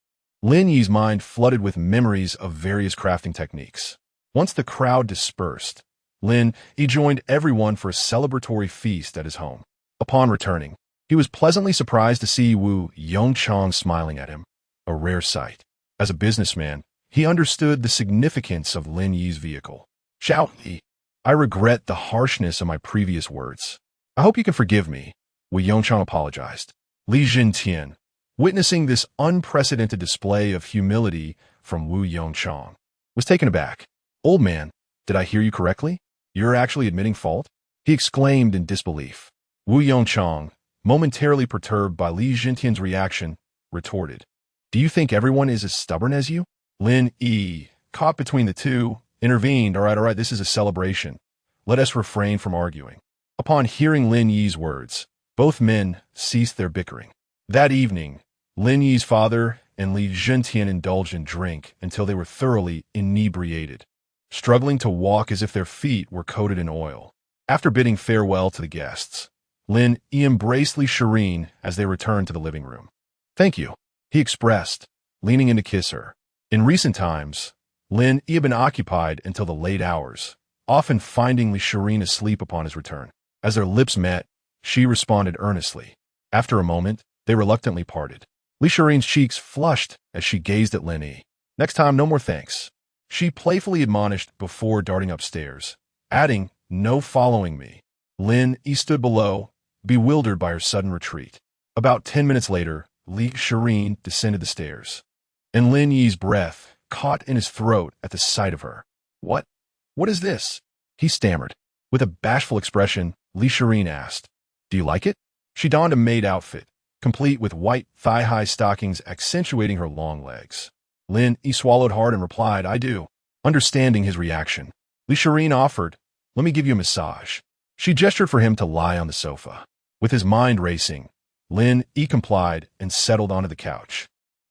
Lin Yi's mind flooded with memories of various crafting techniques. Once the crowd dispersed, Lin Yi joined everyone for a celebratory feast at his home. Upon returning, he was pleasantly surprised to see Wu Yongchang smiling at him, a rare sight. As a businessman, he understood the significance of Lin Yi's vehicle. "Xiao Yi, I regret the harshness of my previous words. I hope you can forgive me," Wu Yongchang apologized. Li Jintian, witnessing this unprecedented display of humility from Wu Yongchang, was taken aback. "Old man, did I hear you correctly? You're actually admitting fault?" he exclaimed in disbelief. Wu Yongchang, momentarily perturbed by Li Jintian's reaction, retorted, "Do you think everyone is as stubborn as you?" Lin Yi, caught between the two, intervened. All right, this is a celebration. Let us refrain from arguing." Upon hearing Lin Yi's words, both men ceased their bickering. That evening, Lin Yi's father and Li Jintian indulged in drink until they were thoroughly inebriated, struggling to walk as if their feet were coated in oil. After bidding farewell to the guests, Lin Yi embraced Li Shirin as they returned to the living room. "Thank you," he expressed, leaning in to kiss her. In recent times, Lin Yi had been occupied until the late hours, often finding Li Shirin asleep upon his return. As their lips met, she responded earnestly. After a moment, they reluctantly parted. Li Shirin's cheeks flushed as she gazed at Lin Yi. "Next time, no more thanks," she playfully admonished before darting upstairs, adding, "No following me." Lin Yi stood below, bewildered by her sudden retreat. About 10 minutes later, Li Shirin descended the stairs, and Lin Yi's breath caught in his throat at the sight of her. What is this?" he stammered. With a bashful expression, Li Shirin asked, "Do you like it?" She donned a maid outfit, complete with white thigh-high stockings accentuating her long legs. Lin Yi swallowed hard and replied, "I do." Understanding his reaction, Li Shirin offered, "Let me give you a massage." She gestured for him to lie on the sofa. With his mind racing, Lin Yi complied and settled onto the couch,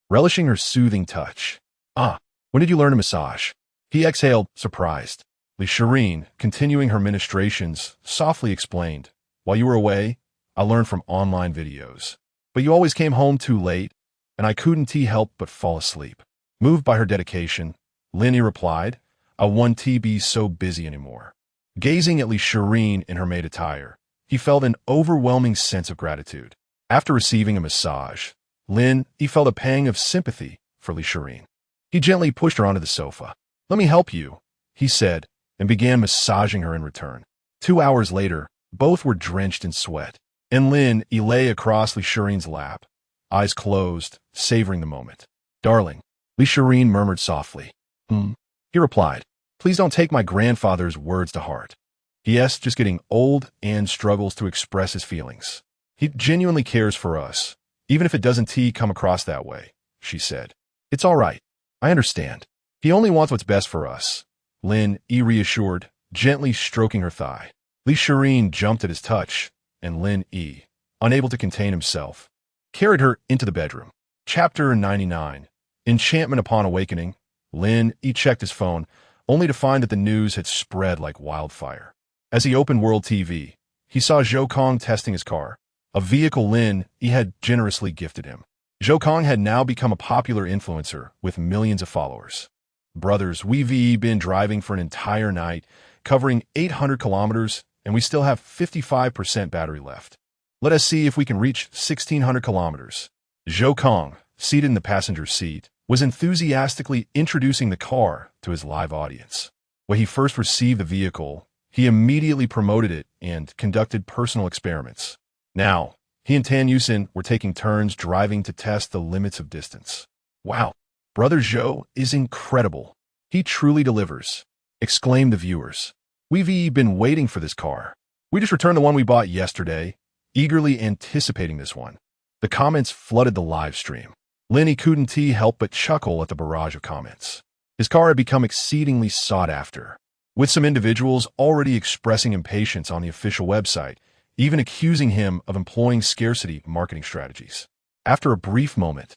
relishing her soothing touch. Ah, when did you learn to massage? He exhaled, surprised. Li Shireen, continuing her ministrations, softly explained, while you were away, I learned from online videos. But you always came home too late, and I couldn't help but fall asleep. Moved by her dedication, Lin Yi replied, I won't be so busy anymore. Gazing at Li Shireen in her maid attire, he felt an overwhelming sense of gratitude. After receiving a massage, Lin Yi felt a pang of sympathy for Li Shireen. He gently pushed her onto the sofa. Let me help you, he said, and began massaging her in return. 2 hours later, both were drenched in sweat, and Lin Yi lay across Li Shireen's lap, eyes closed, savoring the moment. Darling, Li Shireen murmured softly. He replied, please don't take my grandfather's words to heart. He,'s just getting old and struggles to express his feelings. He genuinely cares for us, even if it doesn't come across that way, she said. It's all right. I understand. He only wants what's best for us. Lin Yi reassured, gently stroking her thigh. Li Shireen jumped at his touch, and Lin Yi, unable to contain himself, carried her into the bedroom. Chapter 99. Enchantment upon awakening. Lin Yi checked his phone, only to find that the news had spread like wildfire. As he opened World TV, he saw Zhou Kong testing his car, a vehicle Lin Yi had generously gifted him. Zhou Kong had now become a popular influencer with millions of followers. Brothers, we've been driving for an entire night, covering 800 kilometers, and we still have 55% battery left. Let us see if we can reach 1,600 kilometers. Zhou Kong, seated in the passenger seat, was enthusiastically introducing the car to his live audience. When he first received the vehicle, he immediately promoted it and conducted personal experiments. Now, he and Tan Yusin were taking turns driving to test the limits of distance. Wow, Brother Zhou is incredible. He truly delivers, exclaimed the viewers. We've been waiting for this car. We just returned the one we bought yesterday, eagerly anticipating this one. The comments flooded the live stream. Lin Yi couldn't help but chuckle at the barrage of comments. His car had become exceedingly sought after, with some individuals already expressing impatience on the official website, even accusing him of employing scarcity marketing strategies. After a brief moment,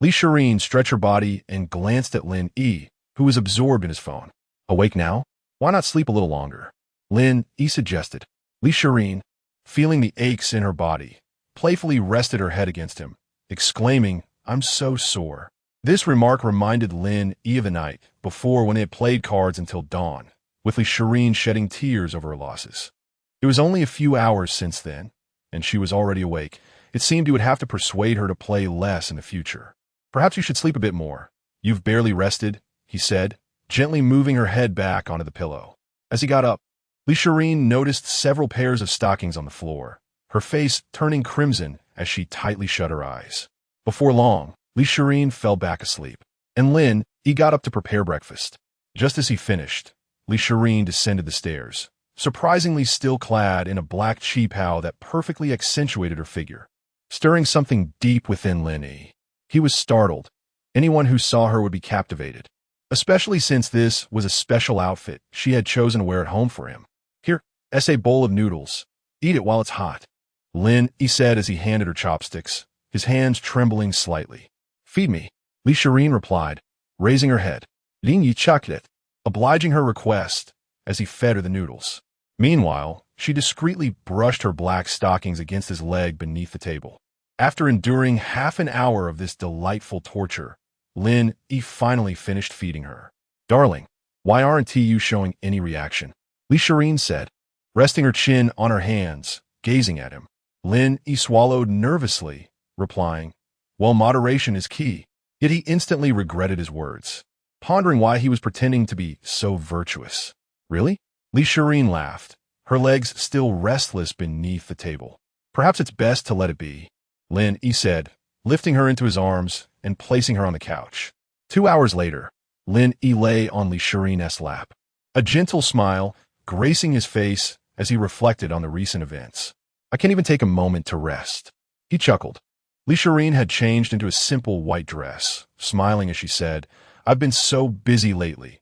Li Shireen stretched her body and glanced at Lin Yi, who was absorbed in his phone. Awake now? Why not sleep a little longer? Lin Yi suggested. Li Shireen, feeling the aches in her body, playfully rested her head against him, exclaiming, I'm so sore. This remark reminded Lin Yi of the night before when they had played cards until dawn, with Li Shireen shedding tears over her losses. It was only a few hours since then, and she was already awake. It seemed he would have to persuade her to play less in the future. Perhaps you should sleep a bit more. You've barely rested, he said, gently moving her head back onto the pillow. As he got up, Li Shireen noticed several pairs of stockings on the floor, her face turning crimson as she tightly shut her eyes. Before long, Li Shireen fell back asleep, and Lin Yi got up to prepare breakfast. Just as he finished, Li Shireen descended the stairs, surprisingly still clad in a black qipao that perfectly accentuated her figure, stirring something deep within Lin Yi. He was startled. Anyone who saw her would be captivated, especially since this was a special outfit she had chosen to wear at home for him. Here, a bowl of noodles. Eat it while it's hot, Lin Yi said as he handed her chopsticks, his hands trembling slightly. Feed me, Li Shireen replied, raising her head. Lin Yi chucked it, obliging her request as he fed her the noodles. Meanwhile, she discreetly brushed her black stockings against his leg beneath the table. After enduring half an hour of this delightful torture, Lin Yi finally finished feeding her. Darling, why aren't you showing any reaction? Li Shireen said, resting her chin on her hands, gazing at him. Lin Yi swallowed nervously, replying, well, moderation is key. Yet he instantly regretted his words, pondering why he was pretending to be so virtuous. Really? Li Shireen laughed, her legs still restless beneath the table. Perhaps it's best to let it be, Lin Yi said, lifting her into his arms and placing her on the couch. 2 hours later, Lin Yi lay on Li Shireen's lap, a gentle smile gracing his face as he reflected on the recent events. I can't even take a moment to rest. He chuckled. Li Shireen had changed into a simple white dress, smiling as she said, I've been so busy lately.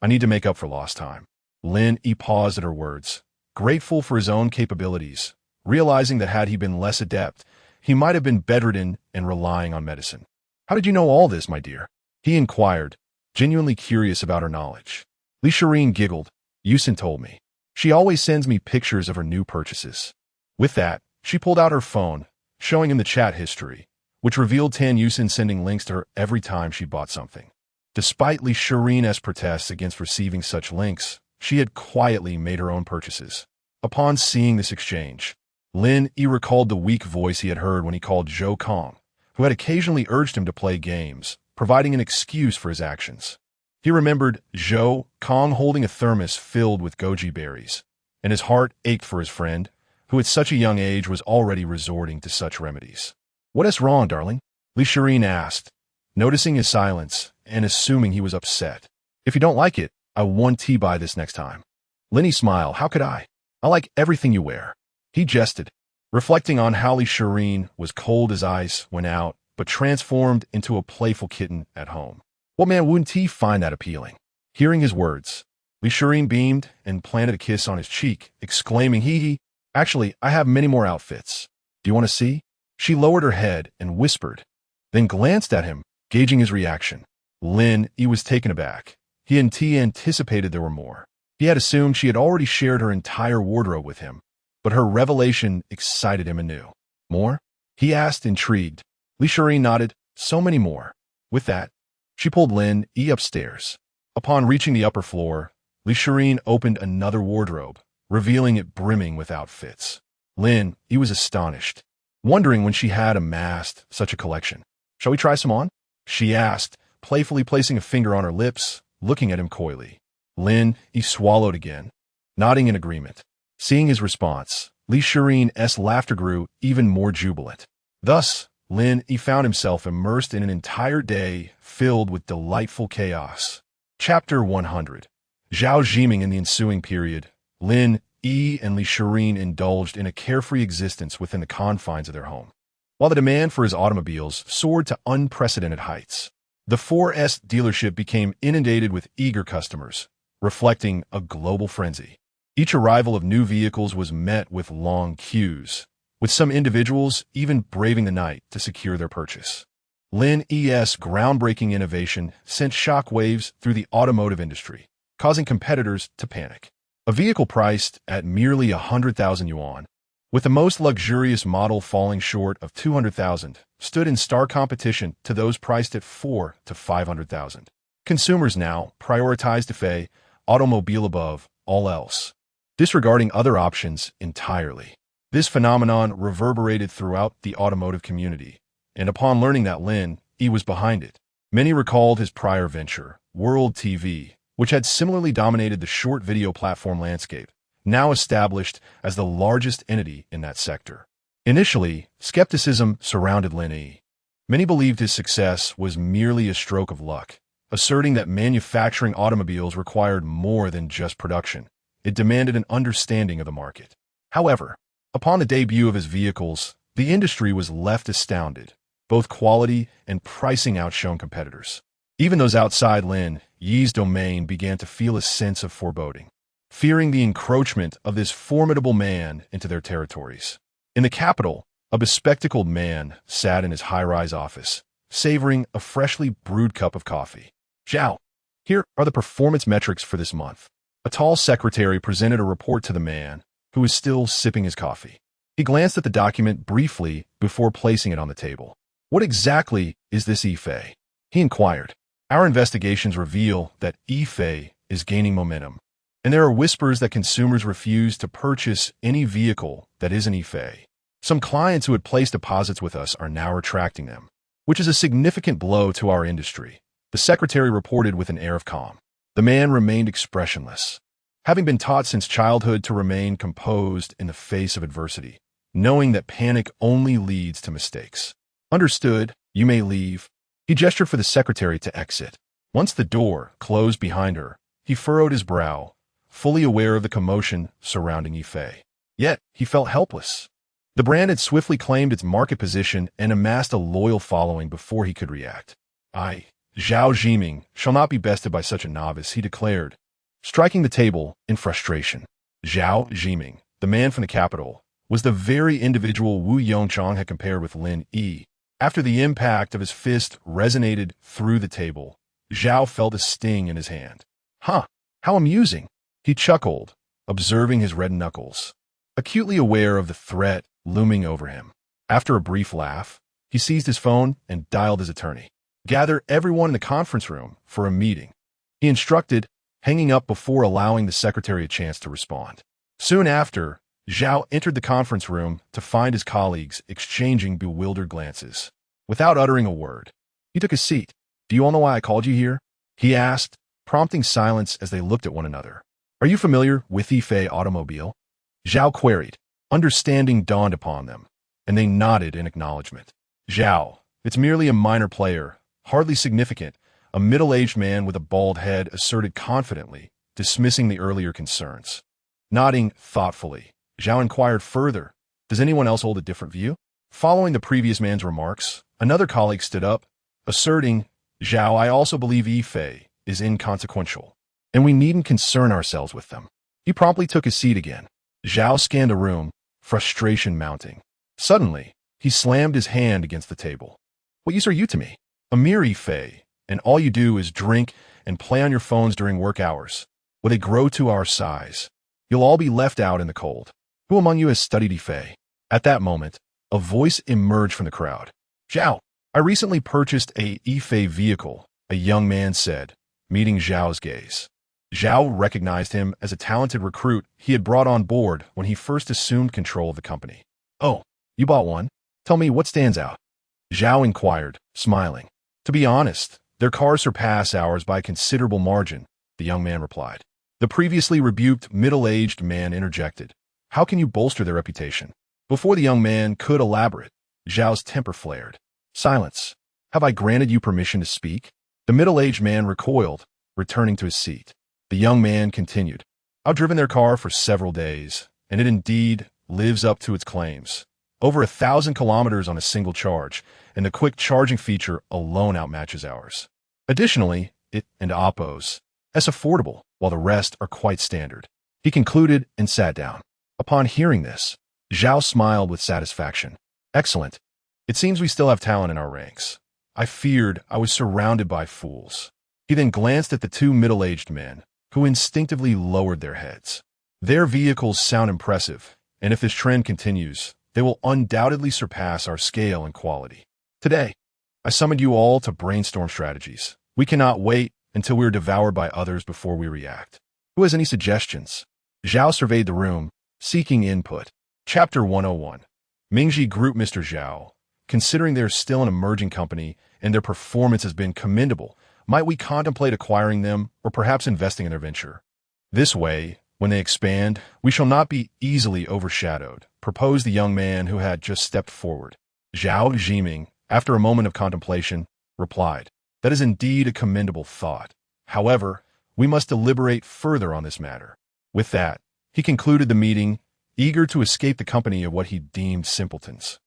I need to make up for lost time. Lin Yi paused at her words, grateful for his own capabilities, realizing that had he been less adept, he might have been bedridden and relying on medicine. "How did you know all this, my dear?" he inquired, genuinely curious about her knowledge. Li Shireen giggled. "Yusin told me. She always sends me pictures of her new purchases." With that, she pulled out her phone, showing him the chat history, which revealed Tan Yusin sending links to her every time she bought something. Despite Li Shireen's protests against receiving such links, she had quietly made her own purchases. Upon seeing this exchange, Lin Yi recalled the weak voice he had heard when he called Zhou Kong, who had occasionally urged him to play games, providing an excuse for his actions. He remembered Zhou Kong holding a thermos filled with goji berries, and his heart ached for his friend, who at such a young age was already resorting to such remedies. "What is wrong, darling?" Li Shireen asked, noticing his silence and assuming he was upset. "If you don't like it, I won't buy this next time." Lin Yi smiled. "How could I? I like everything you wear." He jested, reflecting on how Li Shireen was cold as ice when out, but transformed into a playful kitten at home. What man wouldn't he find that appealing? Hearing his words, Li Shireen beamed and planted a kiss on his cheek, exclaiming, "Hee. Actually, I have many more outfits. Do you want to see?" She lowered her head and whispered, then glanced at him, gauging his reaction. Lin Yi was taken aback. He anticipated there were more. He had assumed she had already shared her entire wardrobe with him, but her revelation excited him anew. "More?" he asked, intrigued. Li Shireen nodded. "So many more." With that, she pulled Lin Yi upstairs. Upon reaching the upper floor, Li Shireen opened another wardrobe, revealing it brimming with outfits. Lin Yi was astonished, wondering when she had amassed such a collection. "Shall we try some on?" she asked, playfully placing a finger on her lips, looking at him coyly. Lin Yi swallowed again, nodding in agreement. Seeing his response, Li Shireen's laughter grew even more jubilant. Thus, Lin Yi found himself immersed in an entire day filled with delightful chaos. Chapter 100. Zhao Jiming. In the ensuing period, Lin Yi and Li Shireen indulged in a carefree existence within the confines of their home. While the demand for his automobiles soared to unprecedented heights, the 4S dealership became inundated with eager customers, reflecting a global frenzy. Each arrival of new vehicles was met with long queues, with some individuals even braving the night to secure their purchase. Lin Yi's groundbreaking innovation sent shockwaves through the automotive industry, causing competitors to panic. A vehicle priced at merely 100,000 yuan, with the most luxurious model falling short of 200,000, stood in stark competition to those priced at 400 to 500,000. Consumers now prioritized a automobile above all else, disregarding other options entirely. This phenomenon reverberated throughout the automotive community, and upon learning that Lin Yi was behind it, many recalled his prior venture, World TV, which had similarly dominated the short video platform landscape, now established as the largest entity in that sector. Initially, skepticism surrounded Lin Yi. Many believed his success was merely a stroke of luck, asserting that manufacturing automobiles required more than just production. It demanded an understanding of the market. However, upon the debut of his vehicles, the industry was left astounded. Both quality and pricing outshone competitors. Even those outside Lin Yi's domain began to feel a sense of foreboding, fearing the encroachment of this formidable man into their territories. In the capital, a bespectacled man sat in his high-rise office, savoring a freshly brewed cup of coffee. "Zhao, here are the performance metrics for this month." A tall secretary presented a report to the man, who was still sipping his coffee. He glanced at the document briefly before placing it on the table. "What exactly is this Yifei?" he inquired. "Our investigations reveal that Yifei is gaining momentum, and there are whispers that consumers refuse to purchase any vehicle that isn't Yifei. Some clients who had placed deposits with us are now retracting them, which is a significant blow to our industry," the secretary reported with an air of calm. The man remained expressionless, having been taught since childhood to remain composed in the face of adversity, knowing that panic only leads to mistakes. "Understood, you may leave." He gestured for the secretary to exit. Once the door closed behind her, he furrowed his brow, fully aware of the commotion surrounding Yifei. Yet, he felt helpless. The brand had swiftly claimed its market position and amassed a loyal following before he could react. Zhao Jiming shall not be bested by such a novice," he declared, striking the table in frustration. Zhao Jiming, the man from the capital, was the very individual Wu Yongchang had compared with Lin Yi. After the impact of his fist resonated through the table, Zhao felt a sting in his hand. Huh, how amusing, he chuckled, observing his red knuckles, acutely aware of the threat looming over him. After a brief laugh, he seized his phone and dialed his attorney. Gather everyone in the conference room for a meeting, he instructed, hanging up before allowing the secretary a chance to respond. Soon after, Zhao entered the conference room to find his colleagues exchanging bewildered glances. Without uttering a word, he took a seat. Do you all know why I called you here? He asked, prompting silence as they looked at one another. Are you familiar with Yifei Automobile? Zhao queried. Understanding dawned upon them, and they nodded in acknowledgement. Zhao, it's merely a minor player, hardly significant, a middle-aged man with a bald head asserted confidently, dismissing the earlier concerns. Nodding thoughtfully, Zhao inquired further, does anyone else hold a different view? Following the previous man's remarks, another colleague stood up, asserting, Zhao, I also believe Yifei is inconsequential, and we needn't concern ourselves with them. He promptly took his seat again. Zhao scanned the room, frustration mounting. Suddenly, he slammed his hand against the table. What use are you to me? A mere Yifei, and all you do is drink and play on your phones during work hours. Will they grow to our size? You'll all be left out in the cold. Who among you has studied Yifei? At that moment, a voice emerged from the crowd. Zhao, I recently purchased a Yifei vehicle, a young man said, meeting Zhao's gaze. Zhao recognized him as a talented recruit he had brought on board when he first assumed control of the company. Oh, you bought one? Tell me what stands out. Zhao inquired, smiling. To be honest, their cars surpass ours by a considerable margin, the young man replied. The previously rebuked middle-aged man interjected. How can you bolster their reputation? Before the young man could elaborate, Zhao's temper flared. Silence. Have I granted you permission to speak? The middle-aged man recoiled, returning to his seat. The young man continued. I've driven their car for several days, and it indeed lives up to its claims. Over 1,000 kilometers on a single charge, and the quick charging feature alone outmatches ours. Additionally, it and Oppo's is affordable, while the rest are quite standard. He concluded and sat down. Upon hearing this, Zhao smiled with satisfaction. Excellent. It seems we still have talent in our ranks. I feared I was surrounded by fools. He then glanced at the two middle-aged men, who instinctively lowered their heads. Their vehicles sound impressive, and if this trend continues, they will undoubtedly surpass our scale and quality. Today, I summoned you all to brainstorm strategies. We cannot wait until we are devoured by others before we react. Who has any suggestions? Zhao surveyed the room, seeking input. Chapter 101. Mingji Group. Mr. Zhao, considering they're still an emerging company and their performance has been commendable, might we contemplate acquiring them or perhaps investing in their venture? This way, when they expand, we shall not be easily overshadowed, proposed the young man who had just stepped forward. Zhao Jiming, after a moment of contemplation, replied, that is indeed a commendable thought. However, we must deliberate further on this matter. With that, he concluded the meeting, eager to escape the company of what he deemed simpletons.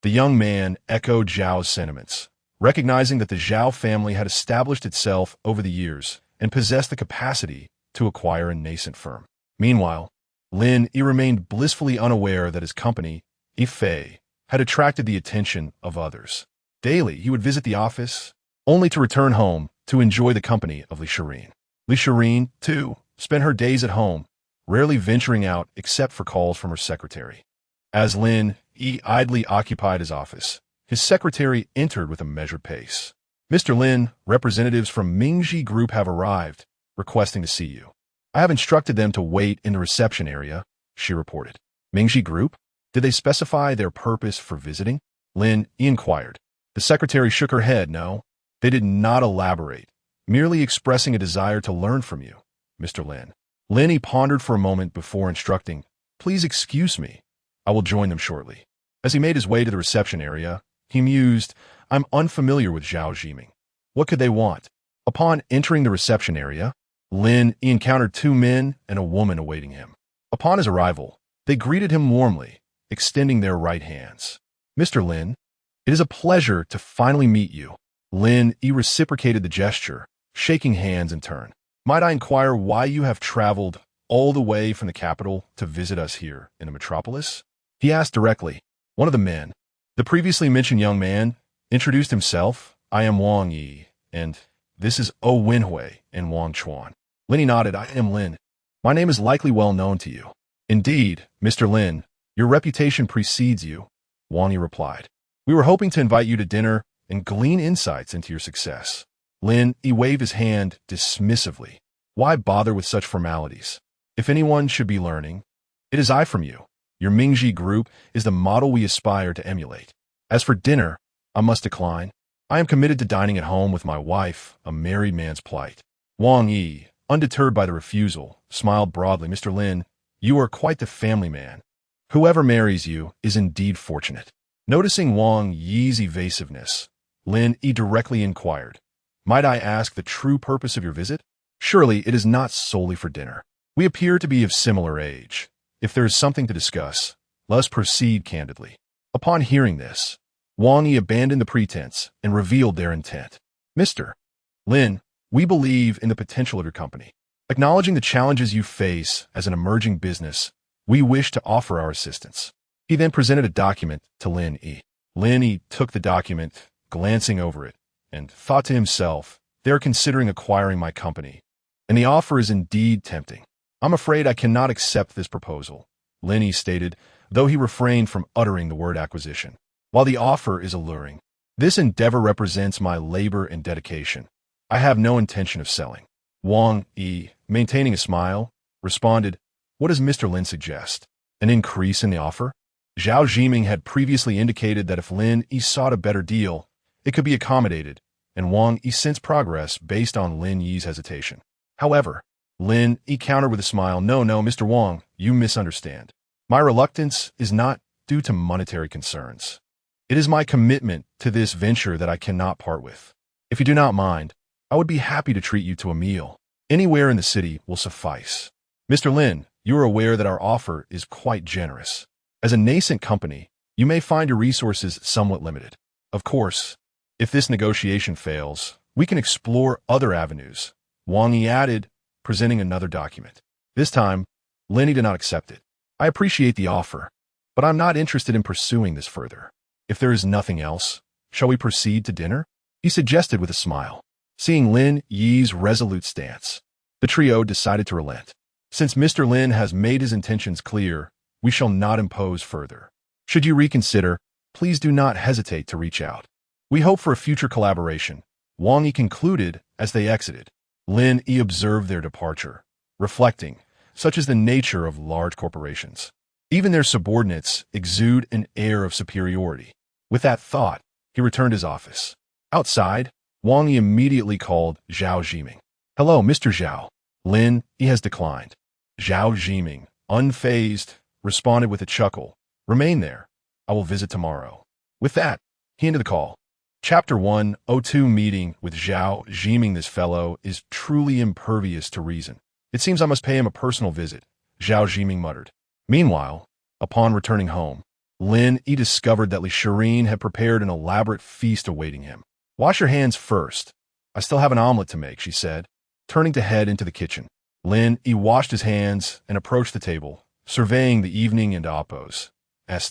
The young man echoed Zhao's sentiments, recognizing that the Zhao family had established itself over the years and possessed the capacity to acquire a nascent firm. Meanwhile, Lin Yi remained blissfully unaware that his company, Yifei, had attracted the attention of others. Daily, he would visit the office, only to return home to enjoy the company of Li Shirin. Li Shirin, too, spent her days at home, rarely venturing out except for calls from her secretary. As Lin Yi idly occupied his office, his secretary entered with a measured pace. Mr. Lin, representatives from Mingji Group have arrived, requesting to see you. I have instructed them to wait in the reception area, she reported. Mingji Group? Did they specify their purpose for visiting? Lin Yi inquired. The secretary shook her head. No, they did not elaborate, merely expressing a desire to learn from you, Mr. Lin. Lin Yi pondered for a moment before instructing, please excuse me. I will join them shortly. As he made his way to the reception area, he mused, I'm unfamiliar with Zhao Jiming. What could they want? Upon entering the reception area, Lin Yi encountered two men and a woman awaiting him. Upon his arrival, they greeted him warmly, extending their right hands. Mr. Lin, it is a pleasure to finally meet you. Lin Yi reciprocated the gesture, shaking hands in turn. Might I inquire why you have traveled all the way from the capital to visit us here in the metropolis? he asked directly. One of the men, the previously mentioned young man, introduced himself. I am Wang Yi, and this is O Wenhui and Wang Chuan. Lin Yi nodded. I am Lin. My name is likely well known to you. Indeed, Mr. Lin, your reputation precedes you, Wang Yi replied. We were hoping to invite you to dinner and glean insights into your success. Lin Yi waved his hand dismissively. Why bother with such formalities? If anyone should be learning, it is I from you. Your Mingji group is the model we aspire to emulate. As for dinner, I must decline. I am committed to dining at home with my wife, a married man's plight. Wang Yi, undeterred by the refusal, smiled broadly. Mr. Lin, you are quite the family man. Whoever marries you is indeed fortunate. Noticing Wang Yi's evasiveness, Lin Yi directly inquired, might I ask the true purpose of your visit? Surely it is not solely for dinner. We appear to be of similar age. If there is something to discuss, let us proceed candidly. Upon hearing this, Wang Yi abandoned the pretense and revealed their intent. Mr. Lin, we believe in the potential of your company. Acknowledging the challenges you face as an emerging business, we wish to offer our assistance. He then presented a document to Lin Yi. Lin Yi took the document, glancing over it, and thought to himself, they are considering acquiring my company, and the offer is indeed tempting. I'm afraid I cannot accept this proposal, Lin Yi stated, though he refrained from uttering the word acquisition. While the offer is alluring, this endeavor represents my labor and dedication. I have no intention of selling. Wang Yi, maintaining a smile, responded, what does Mr. Lin suggest? An increase in the offer? Zhao Jiming had previously indicated that if Lin Yi sought a better deal, it could be accommodated, and Wang Yi sensed progress based on Lin Yi's hesitation. However, Lin Yi countered with a smile, no, Mr. Wang, you misunderstand. My reluctance is not due to monetary concerns. It is my commitment to this venture that I cannot part with. If you do not mind, I would be happy to treat you to a meal. Anywhere in the city will suffice. Mr. Lin, you are aware that our offer is quite generous. As a nascent company, you may find your resources somewhat limited. Of course, if this negotiation fails, we can explore other avenues, Wang Yi added, presenting another document. This time, Lin Yi did not accept it. I appreciate the offer, but I'm not interested in pursuing this further. If there is nothing else, shall we proceed to dinner? He suggested with a smile. Seeing Lin Yi's resolute stance, the trio decided to relent. Since Mr. Lin has made his intentions clear, we shall not impose further. Should you reconsider, please do not hesitate to reach out. We hope for a future collaboration, Wang Yi concluded as they exited. Lin Yi observed their departure, reflecting, such is the nature of large corporations. Even their subordinates exude an air of superiority. With that thought, he returned to his office. Outside, Wang Yi immediately called Zhao Jiming. Hello, Mr. Zhao. Lin Yi has declined. Zhao Jiming, unfazed, responded with a chuckle. Remain there. I will visit tomorrow. With that, he ended the call. Chapter 102 Meeting with Zhao Jiming. This fellow is truly impervious to reason. It seems I must pay him a personal visit, Zhao Jiming muttered. Meanwhile, upon returning home, Lin Yi discovered that Li Shirin had prepared an elaborate feast awaiting him. Wash your hands first. I still have an omelet to make, she said, turning to head into the kitchen. Lin Yi washed his hands and approached the table, surveying the evening and Appo's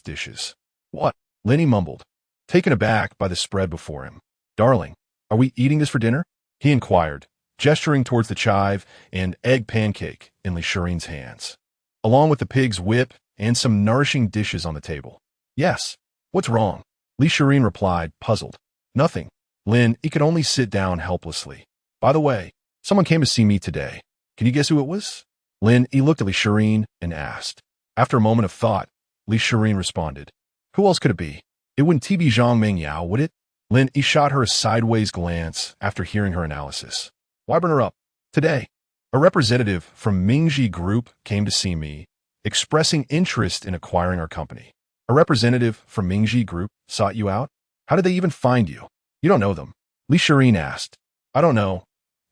dishes. What? Lin Yi mumbled, taken aback by the spread before him. Darling, are we eating this for dinner? He inquired, gesturing towards the chive and egg pancake in Li Shirin's hands, along with the pig's whip and some nourishing dishes on the table. Yes. What's wrong? Li Shirin replied, puzzled. Nothing. Lin Yi could only sit down helplessly. By the way, someone came to see me today. Can you guess who it was? Lin Yi looked at Li Shirin and asked. After a moment of thought, Li Shirin responded. Who else could it be? It wouldn't be Zhang Mengyao, would it? Lin Yi shot her a sideways glance after hearing her analysis. Why bring her up? Today, a representative from Mingji Group came to see me, expressing interest in acquiring our company. A representative from Mingji Group sought you out? How did they even find you? You don't know them. Li Shirin asked. I don't know.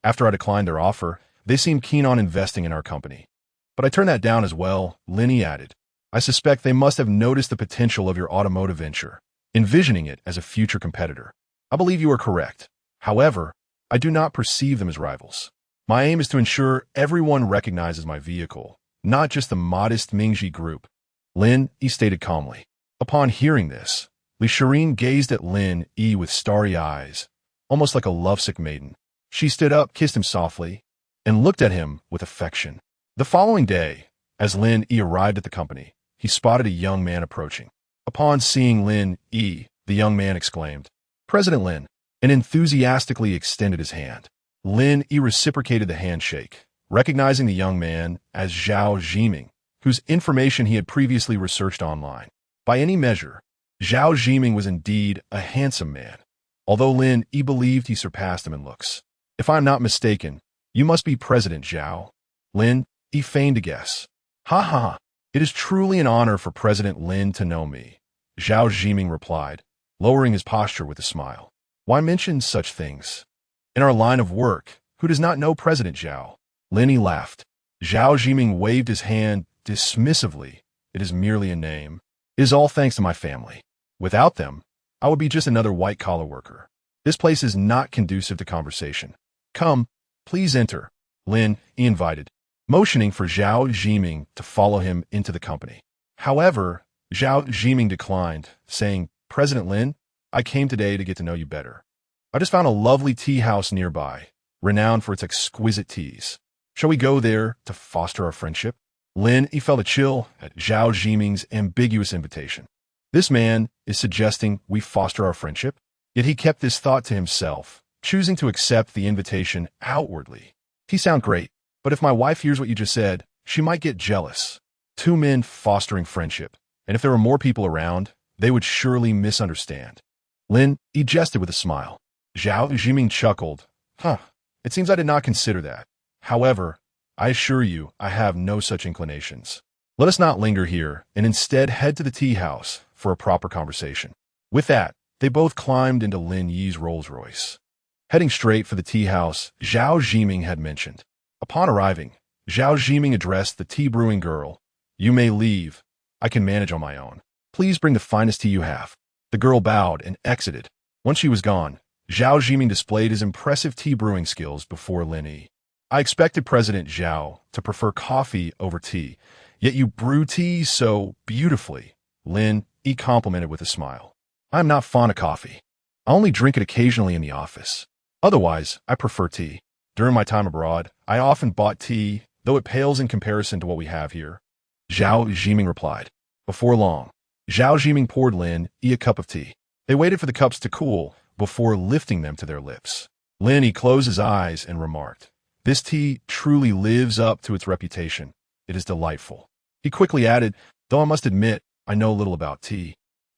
After I declined their offer, they seemed keen on investing in our company. But I turned that down as well, Lin Yi added. I suspect they must have noticed the potential of your automotive venture, envisioning it as a future competitor. I believe you are correct. However, I do not perceive them as rivals. My aim is to ensure everyone recognizes my vehicle, not just the modest Mingji Group. Lin Yi stated calmly. Upon hearing this, Li Shireen gazed at Lin Yi with starry eyes, almost like a lovesick maiden. She stood up, kissed him softly, and looked at him with affection. The following day, as Lin Yi arrived at the company, he spotted a young man approaching. Upon seeing Lin Yi, the young man exclaimed, "President Lin," and enthusiastically extended his hand. Lin Yi reciprocated the handshake, recognizing the young man as Zhao Zhiming, whose information he had previously researched online. By any measure, Zhao Zhiming was indeed a handsome man, although Lin Yi believed he surpassed him in looks. "If I am not mistaken, you must be President Zhao." Lin Yi feigned to guess. "Ha ha, it is truly an honor for President Lin to know me," Zhao Zhiming replied, lowering his posture with a smile. "Why mention such things? In our line of work, who does not know President Zhao?" Lin Yi laughed. Zhao Zhiming waved his hand dismissively. "It is merely a name. It is all thanks to my family. Without them, I would be just another white-collar worker. This place is not conducive to conversation. Come, please enter," Lin Yi invited, motioning for Zhao Zhiming to follow him into the company. However, Zhao Zhiming declined, saying, "President Lin, I came today to get to know you better. I just found a lovely tea house nearby, renowned for its exquisite teas. Shall we go there to foster our friendship?" Lin Yi felt a chill at Zhao Zhiming's ambiguous invitation. This man is suggesting we foster our friendship? Yet he kept this thought to himself, choosing to accept the invitation outwardly. "He sounds great, but if my wife hears what you just said, she might get jealous. Two men fostering friendship, and if there were more people around, they would surely misunderstand." Lin Yi jested with a smile. Zhao Zhiming chuckled. It seems I did not consider that. However, I assure you I have no such inclinations. Let us not linger here, and instead head to the tea house for a proper conversation." With that, they both climbed into Lin Yi's Rolls-Royce, heading straight for the tea house Zhao Zhiming had mentioned. Upon arriving, Zhao Zhiming addressed the tea-brewing girl. "You may leave. I can manage on my own. Please bring the finest tea you have." The girl bowed and exited. Once she was gone, Zhao Zhiming displayed his impressive tea-brewing skills before Lin Yi. "I expected President Zhao to prefer coffee over tea, yet you brew tea so beautifully," Lin Yi complimented with a smile. "I am not fond of coffee. I only drink it occasionally in the office. Otherwise, I prefer tea. During my time abroad, I often bought tea, though it pales in comparison to what we have here," Zhao Zhiming replied. Before long, Zhao Zhiming poured Lin Yi a cup of tea. They waited for the cups to cool before lifting them to their lips. Lin Yi closed his eyes and remarked, "This tea truly lives up to its reputation. It is delightful." He quickly added, "Though I must admit, I know little about tea."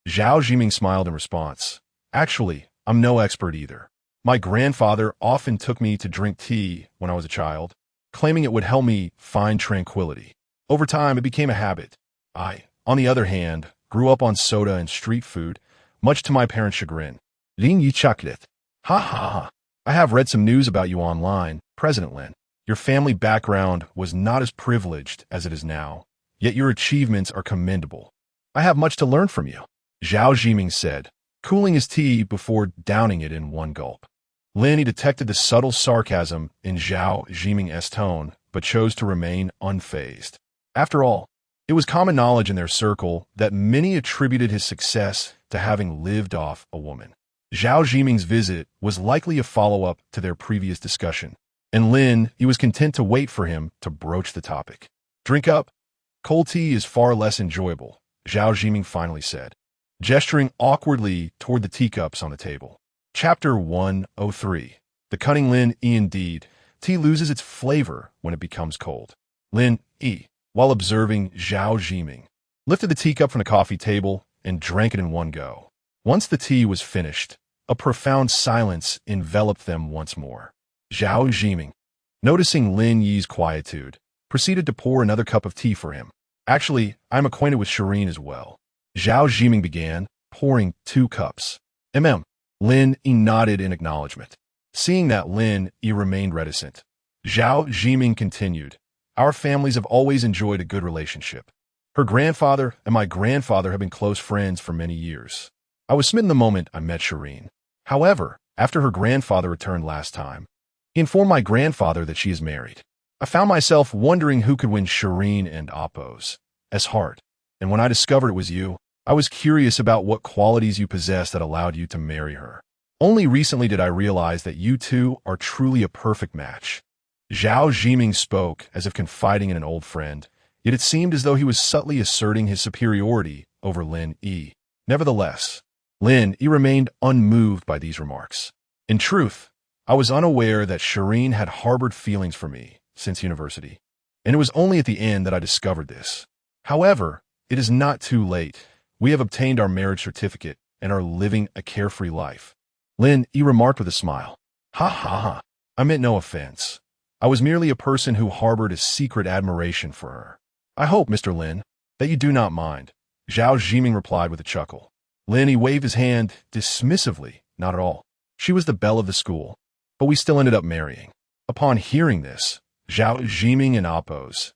Zhao Zhiming smiled in response. "Actually, I'm no expert either. My grandfather often took me to drink tea when I was a child, claiming it would help me find tranquility. Over time, it became a habit. I, on the other hand, grew up on soda and street food, much to my parents' chagrin." Lin Yi chuckled. "Ha ha ha. I have read some news about you online, President Lin. Your family background was not as privileged as it is now, yet your achievements are commendable. I have much to learn from you," Zhao Zhiming said, cooling his tea before downing it in one gulp. Lin Yi detected the subtle sarcasm in Zhao Zhiming's tone, but chose to remain unfazed. After all, it was common knowledge in their circle that many attributed his success to having lived off a woman. Zhao Zhiming's visit was likely a follow-up to their previous discussion, and Lin Yi was content to wait for him to broach the topic. "Drink up. Cold tea is far less enjoyable," Zhao Zhiming finally said, gesturing awkwardly toward the teacups on the table. Chapter 103. The Cunning Lin Yi. Indeed, tea loses its flavor when it becomes cold. Lin Yi, while observing Zhao Zhiming, lifted the teacup from the coffee table and drank it in one go. Once the tea was finished, a profound silence enveloped them once more. Zhao Zhiming, noticing Lin Yi's quietude, proceeded to pour another cup of tea for him. "Actually, I'm acquainted with Shireen as well," Zhao Zhiming began, pouring 2 cups. Lin Yi nodded in acknowledgement. Seeing that Lin Yi remained reticent, Zhao Zhiming continued, "Our families have always enjoyed a good relationship. Her grandfather and my grandfather have been close friends for many years. I was smitten the moment I met Shireen. However, after her grandfather returned last time, he informed my grandfather that she is married. I found myself wondering who could win Shireen and Apos, as hard. And when I discovered it was you, I was curious about what qualities you possess that allowed you to marry her. Only recently did I realize that you two are truly a perfect match. Zhao Zhiming spoke as if confiding in an old friend, yet it seemed as though he was subtly asserting his superiority over Lin Yi. Nevertheless, Lin Yi remained unmoved by these remarks. In truth, I was unaware that Shireen had harbored feelings for me since university, and it was only at the end that I discovered this. However, it is not too late. We have obtained our marriage certificate and are living a carefree life. Lin Yi remarked with a smile. Ha ha ha. I meant no offense. I was merely a person who harbored a secret admiration for her. I hope, Mr. Lin, that you do not mind. Zhao Zhiming replied with a chuckle. Lin Yi waved his hand dismissively. Not at all. She was the belle of the school, but we still ended up marrying. Upon hearing this, Zhao Zhiming and Appo's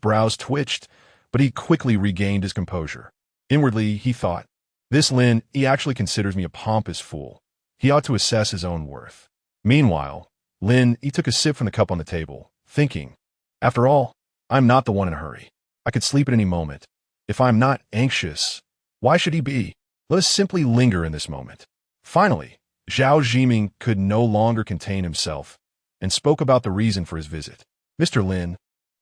brows twitched, but he quickly regained his composure. Inwardly, he thought, this Lin Yi actually considers me a pompous fool. He ought to assess his own worth. Meanwhile, Lin Yi took a sip from the cup on the table, thinking, after all, I'm not the one in a hurry. I could sleep at any moment. If I'm not anxious, why should he be? Let us simply linger in this moment. Finally, Zhao Zhiming could no longer contain himself and spoke about the reason for his visit. Mr. Lin,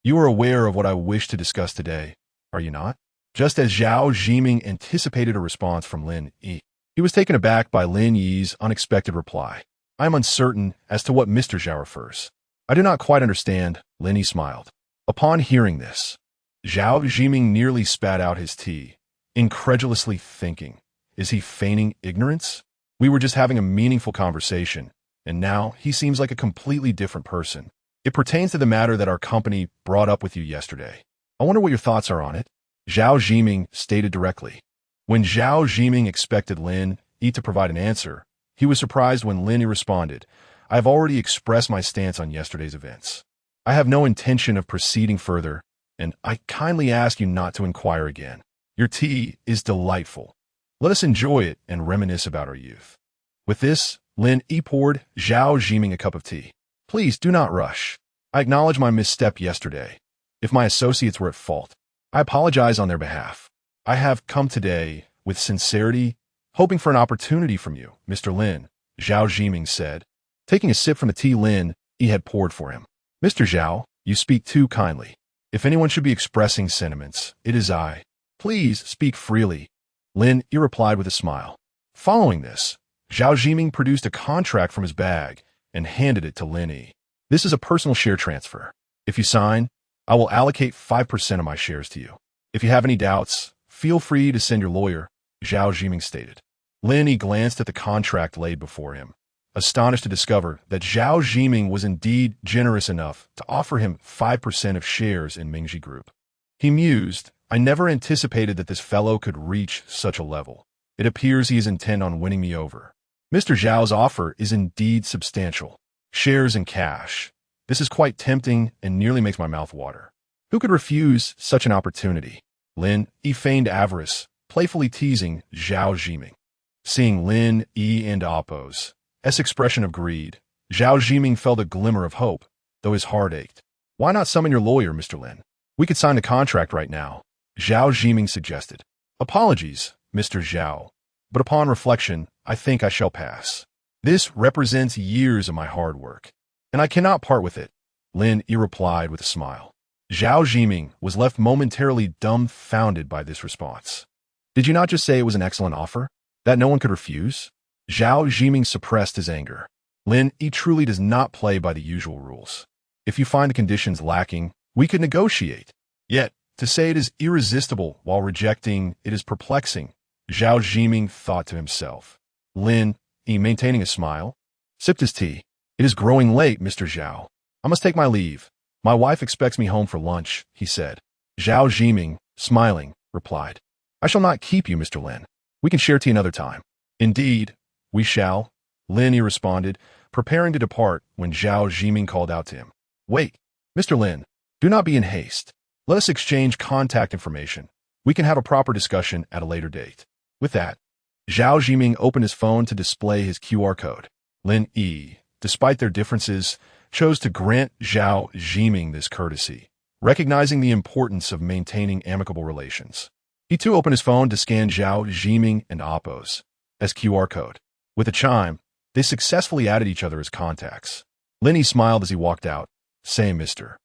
you are aware of what I wish to discuss today, are you not? Just as Zhao Zhiming anticipated a response from Lin Yi, he was taken aback by Lin Yi's unexpected reply. I am uncertain as to what Mr. Zhao refers. I do not quite understand, Lin Yi smiled. Upon hearing this, Zhao Zhiming nearly spat out his tea, incredulously thinking, is he feigning ignorance? We were just having a meaningful conversation, and now he seems like a completely different person. It pertains to the matter that our company brought up with you yesterday. I wonder what your thoughts are on it. Zhao Zhiming stated directly. When Zhao Zhiming expected Lin Yi to provide an answer, he was surprised when Lin Yi responded, I have already expressed my stance on yesterday's events. I have no intention of proceeding further, and I kindly ask you not to inquire again. Your tea is delightful. Let us enjoy it and reminisce about our youth. With this, Lin Yi poured Zhao Zhiming a cup of tea. Please do not rush. I acknowledge my misstep yesterday. If my associates were at fault, I apologize on their behalf. I have come today with sincerity, hoping for an opportunity from you, Mr. Lin, Zhao Zhiming said, taking a sip from the tea Lin Yi had poured for him. Mr. Zhao, you speak too kindly. If anyone should be expressing sentiments, it is I. Please speak freely. Lin Yi replied with a smile. Following this, Zhao Zhiming produced a contract from his bag and handed it to Lin Yi. This is a personal share transfer. If you sign, I will allocate 5% of my shares to you. If you have any doubts, feel free to send your lawyer, Zhao Zhiming stated. Lin Yi glanced at the contract laid before him, astonished to discover that Zhao Zhiming was indeed generous enough to offer him 5% of shares in Mingji Group. He mused, I never anticipated that this fellow could reach such a level. It appears he is intent on winning me over. Mr. Zhao's offer is indeed substantial. Shares and cash. This is quite tempting and nearly makes my mouth water. Who could refuse such an opportunity? Lin Yi feigned avarice, playfully teasing Zhao Zhiming. Seeing Lin Yi and Appo's expression of greed, Zhao Zhiming felt a glimmer of hope, though his heart ached. Why not summon your lawyer, Mr. Lin? We could sign the contract right now, Zhao Zhiming suggested. Apologies, Mr. Zhao, but upon reflection, I think I shall pass. This represents years of my hard work, and I cannot part with it, Lin Yi replied with a smile. Zhao Zhiming was left momentarily dumbfounded by this response. Did you not just say it was an excellent offer, that no one could refuse? Zhao Zhiming suppressed his anger. Lin Yi truly does not play by the usual rules. If you find the conditions lacking, we could negotiate. Yet, to say it is irresistible while rejecting it is perplexing, Zhao Zhiming thought to himself. Lin Yi, maintaining a smile, sipped his tea. It is growing late, Mr. Zhao. I must take my leave. My wife expects me home for lunch, he said. Zhao Zhiming, smiling, replied. I shall not keep you, Mr. Lin. We can share tea another time. Indeed, we shall, Lin Yi responded, preparing to depart when Zhao Zhiming called out to him. Wait, Mr. Lin, do not be in haste. Let us exchange contact information. We can have a proper discussion at a later date. With that, Zhao Zhiming opened his phone to display his QR code. Lin Yi, despite their differences, chose to grant Zhao Zhiming this courtesy, recognizing the importance of maintaining amicable relations. He too opened his phone to scan Zhao Zhiming and Oppo's as QR code. With a chime, they successfully added each other as contacts. Lin Yi smiled as he walked out, saying, Mr.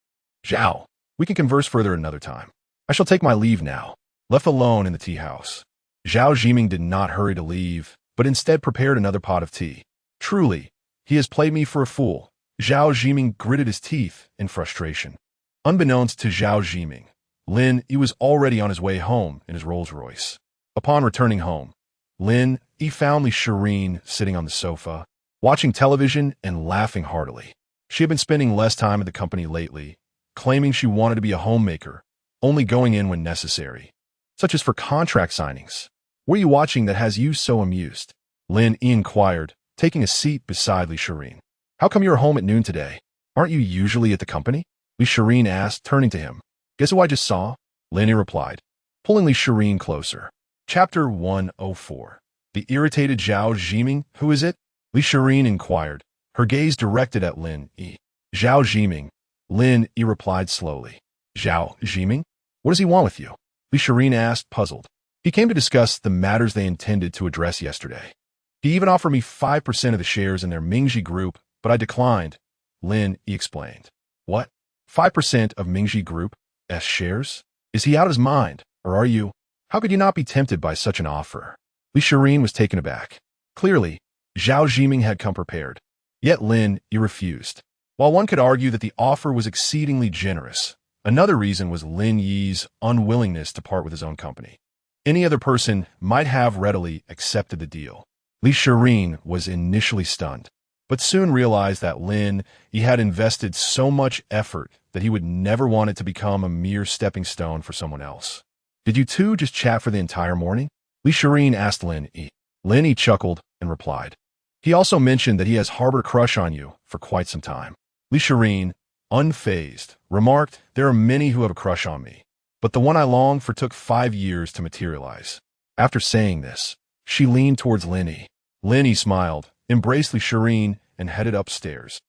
Zhao, we can converse further another time. I shall take my leave now. Left alone in the tea house. Zhao Zhiming did not hurry to leave, but instead prepared another pot of tea. Truly, he has played me for a fool. Zhao Zhiming gritted his teeth in frustration. Unbeknownst to Zhao Zhiming, Lin Yi was already on his way home in his Rolls-Royce. Upon returning home, Lin Yi found Li Shireen sitting on the sofa, watching television and laughing heartily. She had been spending less time at the company lately, claiming she wanted to be a homemaker, only going in when necessary, such as for contract signings. What are you watching that has you so amused? Lin Yi inquired, taking a seat beside Li Shireen. How come you're home at noon today? Aren't you usually at the company? Li Shireen asked, turning to him. Guess who I just saw? Lin Yi replied, pulling Li Shireen closer. Chapter 104. The irritated Zhao Zhiming. Who is it? Li Shireen inquired, her gaze directed at Lin Yi. Zhao Zhiming. Lin Yi replied slowly. Zhao Zhiming? What does he want with you? Li Shireen asked, puzzled. He came to discuss the matters they intended to address yesterday. He even offered me 5% of the shares in their Mingji group, but I declined, Lin Yi explained. What? 5% of Mingji Group's shares? Is he out of his mind, or are you? How could you not be tempted by such an offer? Li Shireen was taken aback. Clearly, Zhao Zhiming had come prepared. Yet Lin Yi refused. While one could argue that the offer was exceedingly generous, another reason was Lin Yi's unwillingness to part with his own company. Any other person might have readily accepted the deal. Li Shireen was initially stunned, but soon realized that Lin Yi had invested so much effort that he would never want it to become a mere stepping stone for someone else. Did you two just chat for the entire morning? Li Shireen asked Lin Yi. Lin Yi chuckled and replied. He also mentioned that he has harbored a crush on you for quite some time. Li Shireen, unfazed, remarked, there are many who have a crush on me, but the one I long for took 5 years to materialize. After saying this, she leaned towards Lin Yi. Lin Yi smiled, embraced Li Shireen, and headed upstairs.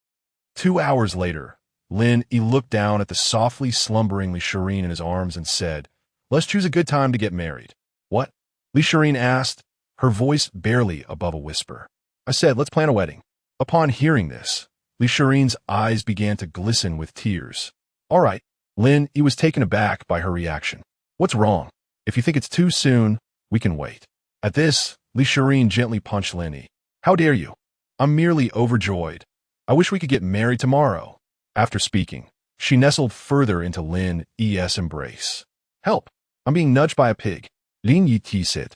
2 hours later, Lin Yi looked down at the softly slumbering Li Shireen in his arms and said, let's choose a good time to get married. What? Li Shireen asked, her voice barely above a whisper. I said, let's plan a wedding. Upon hearing this, Li Shireen's eyes began to glisten with tears. All right. Lin Yi was taken aback by her reaction. What's wrong? If you think it's too soon, we can wait. At this, Li Shireen gently punched Lin Yi. How dare you? I'm merely overjoyed. I wish we could get married tomorrow. After speaking, she nestled further into Lin Yi's embrace. Help! I'm being nudged by a pig. Lin Yi said.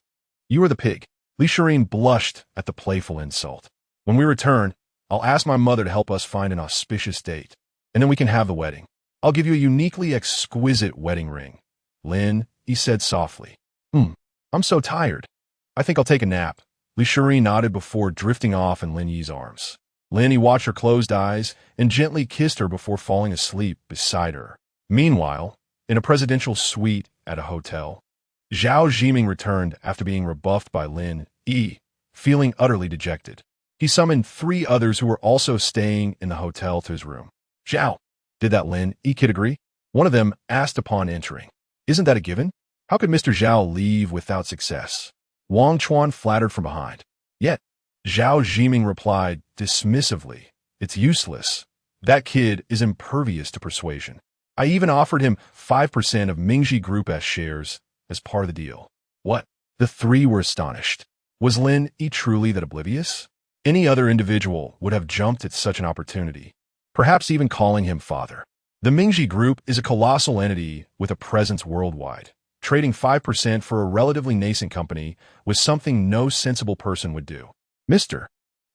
You are the pig. Li Shireen blushed at the playful insult. When we return, I'll ask my mother to help us find an auspicious date, and then we can have the wedding. I'll give you a uniquely exquisite wedding ring. Lin Yi said softly. I'm so tired. I think I'll take a nap. Li Shireen nodded before drifting off in Lin Yi's arms. Lin Yi watched her closed eyes and gently kissed her before falling asleep beside her. Meanwhile, in a presidential suite at a hotel, Zhao Zhiming returned after being rebuffed by Lin Yi, feeling utterly dejected. He summoned 3 others who were also staying in the hotel to his room. Zhao, did that Lin Yi kid agree? One of them asked upon entering. Isn't that a given? How could Mr. Zhao leave without success? Wang Chuan flattered from behind. Yet, Zhao Zhiming replied dismissively, it's useless. That kid is impervious to persuasion. I even offered him 5% of Mingji Group's shares as part of the deal. What? The 3 were astonished. Was Lin Yi truly that oblivious? Any other individual would have jumped at such an opportunity, perhaps even calling him father. The Mingji Group is a colossal entity with a presence worldwide. Trading 5% for a relatively nascent company was something no sensible person would do. Mr.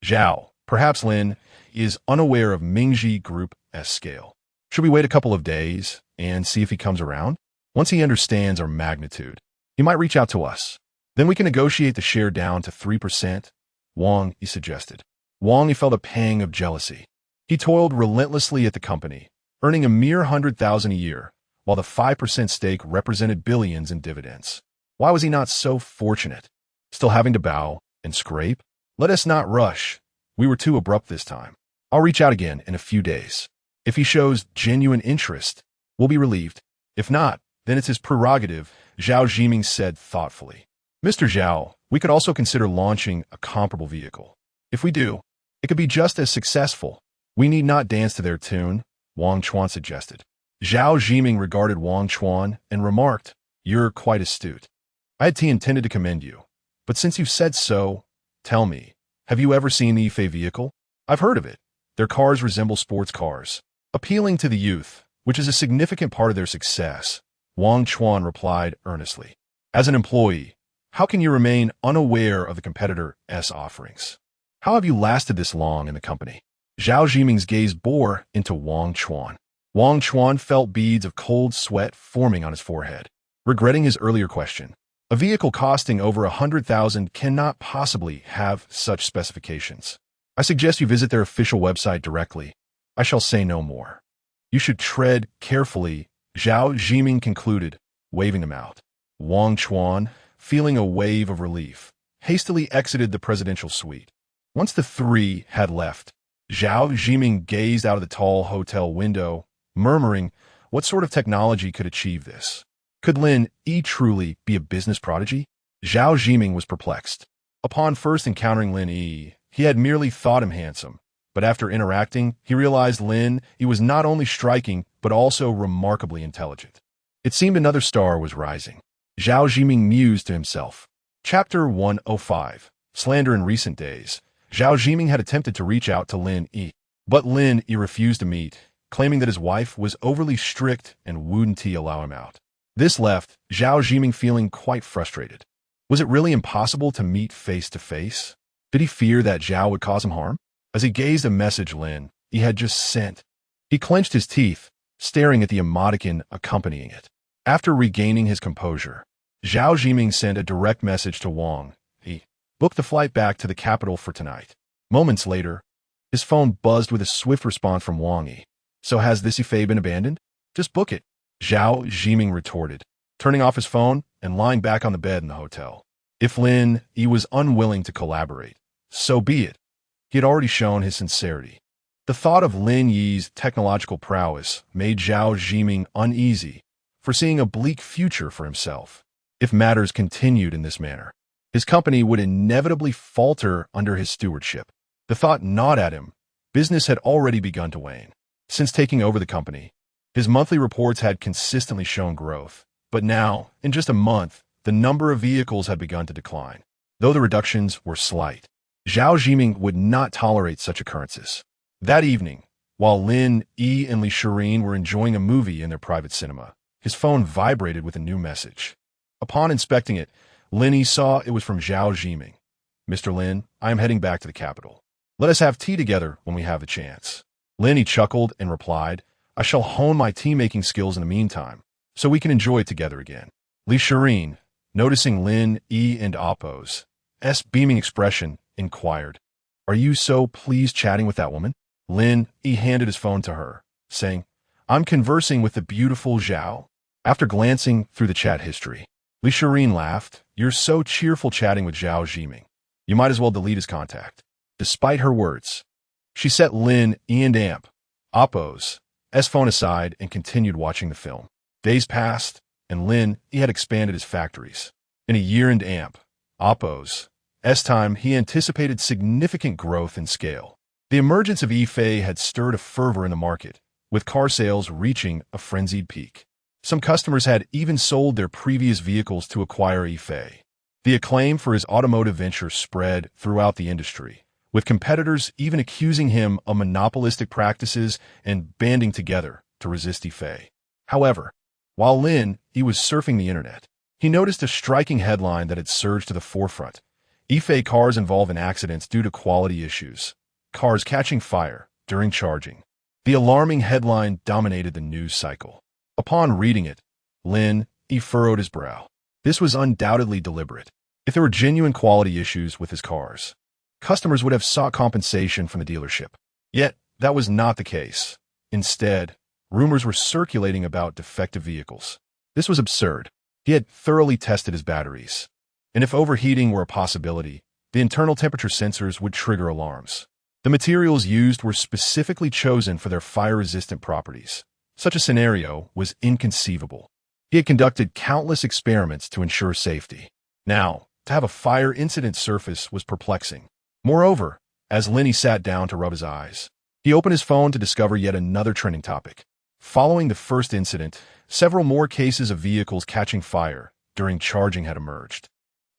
Zhao, perhaps Lin is unaware of Mingji Group's scale. Should we wait a couple of days and see if he comes around? Once he understands our magnitude, he might reach out to us. Then we can negotiate the share down to 3%, Wang Yi suggested. Wang Yi felt a pang of jealousy. He toiled relentlessly at the company, earning a mere 100,000 a year, while the 5% stake represented billions in dividends. Why was he not so fortunate? Still having to bow and scrape? Let us not rush. We were too abrupt this time. I'll reach out again in a few days. If he shows genuine interest, we'll be relieved. If not, then it's his prerogative, Zhao Jiming said thoughtfully. Mr. Zhao, we could also consider launching a comparable vehicle. If we do, it could be just as successful. We need not dance to their tune, Wang Chuan suggested. Zhao Jiming regarded Wang Chuan and remarked, "You're quite astute. I had intended to commend you. But since you've said so, tell me, have you ever seen the Yifei vehicle? I've heard of it. Their cars resemble sports cars, appealing to the youth, which is a significant part of their success," Wang Chuan replied earnestly. As an employee, how can you remain unaware of the competitor's offerings? How have you lasted this long in the company? Zhao Jiming's gaze bore into Wang Chuan. Wang Chuan felt beads of cold sweat forming on his forehead, regretting his earlier question. A vehicle costing over 100,000 cannot possibly have such specifications. I suggest you visit their official website directly. I shall say no more. You should tread carefully, Zhao Jiming concluded, waving them out. Wang Chuan, feeling a wave of relief, hastily exited the presidential suite. Once the three had left, Zhao Jiming gazed out of the tall hotel window, murmuring, what sort of technology could achieve this? Could Lin Yi truly be a business prodigy? Zhao Jiming was perplexed. Upon first encountering Lin Yi, he had merely thought him handsome, but after interacting, he realized Lin Yi was not only striking, but also remarkably intelligent. It seemed another star was rising. Zhao Jiming mused to himself. Chapter 105. Slander in recent days. Zhao Jiming had attempted to reach out to Lin Yi, but Lin Yi refused to meet, claiming that his wife was overly strict and wouldn't allow him out. This left Zhao Jiming feeling quite frustrated. Was it really impossible to meet face to face? Did he fear that Zhao would cause him harm? As he gazed at a message Lin Yi had just sent, he clenched his teeth, staring at the emoticon accompanying it. After regaining his composure, Zhao Jiming sent a direct message to Wang Yi. Book the flight back to the capital for tonight. Moments later, his phone buzzed with a swift response from Wang Yi. So has this Yifei been abandoned? Just book it, Zhao Jiming retorted, turning off his phone and lying back on the bed in the hotel. If Lin Yi was unwilling to collaborate, so be it. He had already shown his sincerity. The thought of Lin Yi's technological prowess made Zhao Jiming uneasy, foreseeing a bleak future for himself. If matters continued in this manner, his company would inevitably falter under his stewardship. The thought gnawed at him. Business had already begun to wane. Since taking over the company, his monthly reports had consistently shown growth, but now, in just a month, the number of vehicles had begun to decline. Though the reductions were slight, Zhao Jiming would not tolerate such occurrences. That evening, while Lin Yi and Li Shirin were enjoying a movie in their private cinema, his phone vibrated with a new message. Upon inspecting it, Lin Yi saw it was from Zhao Jiming. Mr. Lin, I am heading back to the capital. Let us have tea together when we have the chance. Lin Yi chuckled and replied, I shall hone my tea-making skills in the meantime, so we can enjoy it together again. Li Shirin, noticing Lin Yi and Appo's beaming expression, inquired, Are you so pleased chatting with that woman? Lin Yi handed his phone to her, saying, I'm conversing with the beautiful Zhao. After glancing through the chat history, Li Shirin laughed, You're so cheerful chatting with Zhao Jiming. You might as well delete his contact. Despite her words, she set Lin Yi and Appo's phone aside and continued watching the film. Days passed, and Lin Yi had expanded his factories. In a year and Appo's time, he anticipated significant growth in scale. The emergence of Yifei had stirred a fervor in the market, with car sales reaching a frenzied peak. Some customers had even sold their previous vehicles to acquire Yifei. The acclaim for his automotive venture spread throughout the industry, with competitors even accusing him of monopolistic practices and banding together to resist Yifei. However, while Lin Yi was surfing the internet, he noticed a striking headline that had surged to the forefront. Yifei cars involved in accidents due to quality issues. Cars catching fire during charging. The alarming headline dominated the news cycle. Upon reading it, Lin Yi furrowed his brow. This was undoubtedly deliberate. If there were genuine quality issues with his cars, customers would have sought compensation from the dealership. Yet, that was not the case. Instead, rumors were circulating about defective vehicles. This was absurd. He had thoroughly tested his batteries, and if overheating were a possibility, the internal temperature sensors would trigger alarms. The materials used were specifically chosen for their fire-resistant properties. Such a scenario was inconceivable. He had conducted countless experiments to ensure safety. Now, to have a fire incident surface was perplexing. Moreover, as Lin Yi sat down to rub his eyes, he opened his phone to discover yet another trending topic. Following the first incident, several more cases of vehicles catching fire during charging had emerged.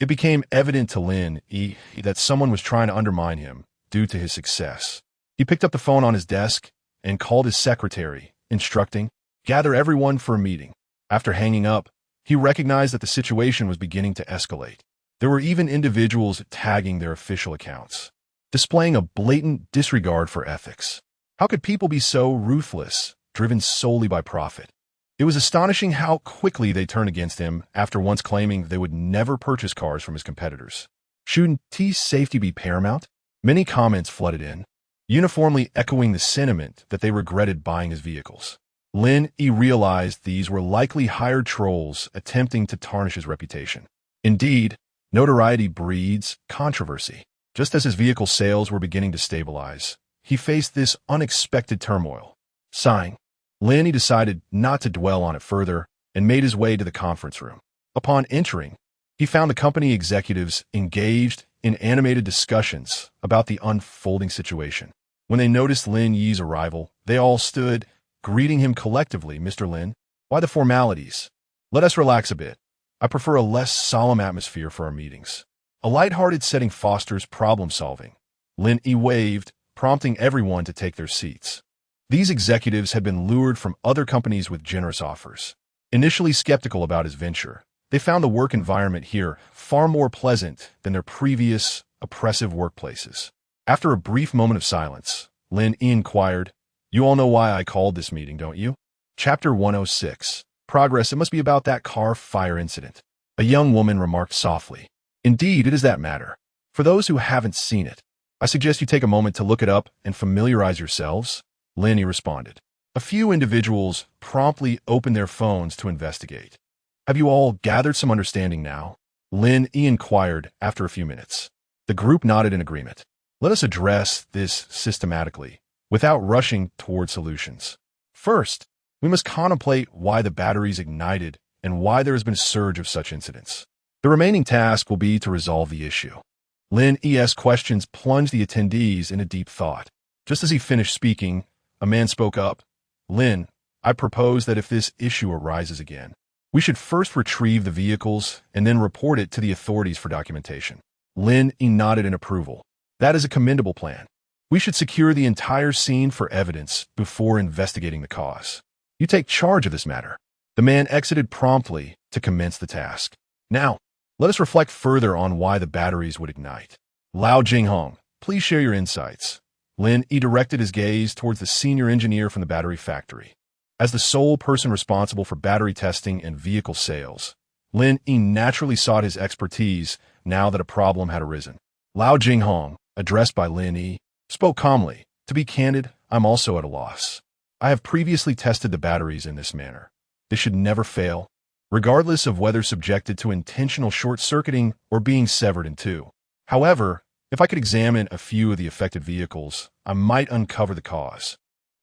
It became evident to Lin Yi that someone was trying to undermine him due to his success. He picked up the phone on his desk and called his secretary, instructing, "Gather everyone for a meeting." After hanging up, he recognized that the situation was beginning to escalate. There were even individuals tagging their official accounts, displaying a blatant disregard for ethics. How could people be so ruthless, driven solely by profit? It was astonishing how quickly they turned against him after once claiming they would never purchase cars from his competitors. Shouldn't safety be paramount? Many comments flooded in, uniformly echoing the sentiment that they regretted buying his vehicles. Lin Yi realized these were likely hired trolls attempting to tarnish his reputation. Indeed, notoriety breeds controversy. Just as his vehicle sales were beginning to stabilize, he faced this unexpected turmoil. Sighing, Lin Yi decided not to dwell on it further and made his way to the conference room. Upon entering, he found the company executives engaged in animated discussions about the unfolding situation. When they noticed Lin Yi's arrival, they all stood, greeting him collectively. "Mr. Lin, why the formalities? Let us relax a bit. I prefer a less solemn atmosphere for our meetings." A lighthearted setting fosters problem-solving. Lin Yi waved, prompting everyone to take their seats. These executives had been lured from other companies with generous offers. Initially skeptical about his venture, they found the work environment here far more pleasant than their previous oppressive workplaces. After a brief moment of silence, Lin Yi inquired, "You all know why I called this meeting, don't you?" Chapter 106. Progress. It must be about that car fire incident. A young woman remarked softly. "Indeed, it is that matter. For those who haven't seen it, I suggest you take a moment to look it up and familiarize yourselves," Lin Yi responded. A few individuals promptly opened their phones to investigate. "Have you all gathered some understanding now?" Lin Yi inquired after a few minutes. The group nodded in agreement. "Let us address this systematically, without rushing toward solutions. First, we must contemplate why the batteries ignited and why there has been a surge of such incidents. The remaining task will be to resolve the issue." Lin Yi's questions plunged the attendees into deep thought. Just as he finished speaking, a man spoke up. "Lin, I propose that if this issue arises again, we should first retrieve the vehicles and then report it to the authorities for documentation." Lin Yi nodded in approval. "That is a commendable plan. We should secure the entire scene for evidence before investigating the cause. You take charge of this matter." The man exited promptly to commence the task. "Now, let us reflect further on why the batteries would ignite. Lao Jinghong, please share your insights." Lin Yi directed his gaze towards the senior engineer from the battery factory. As the sole person responsible for battery testing and vehicle sales, Lin Yi naturally sought his expertise now that a problem had arisen. Lao Jinghong, addressed by Lin Yi, spoke calmly. "To be candid, I'm also at a loss. I have previously tested the batteries in this manner. They should never fail, regardless of whether subjected to intentional short-circuiting or being severed in two. However, if I could examine a few of the affected vehicles, I might uncover the cause."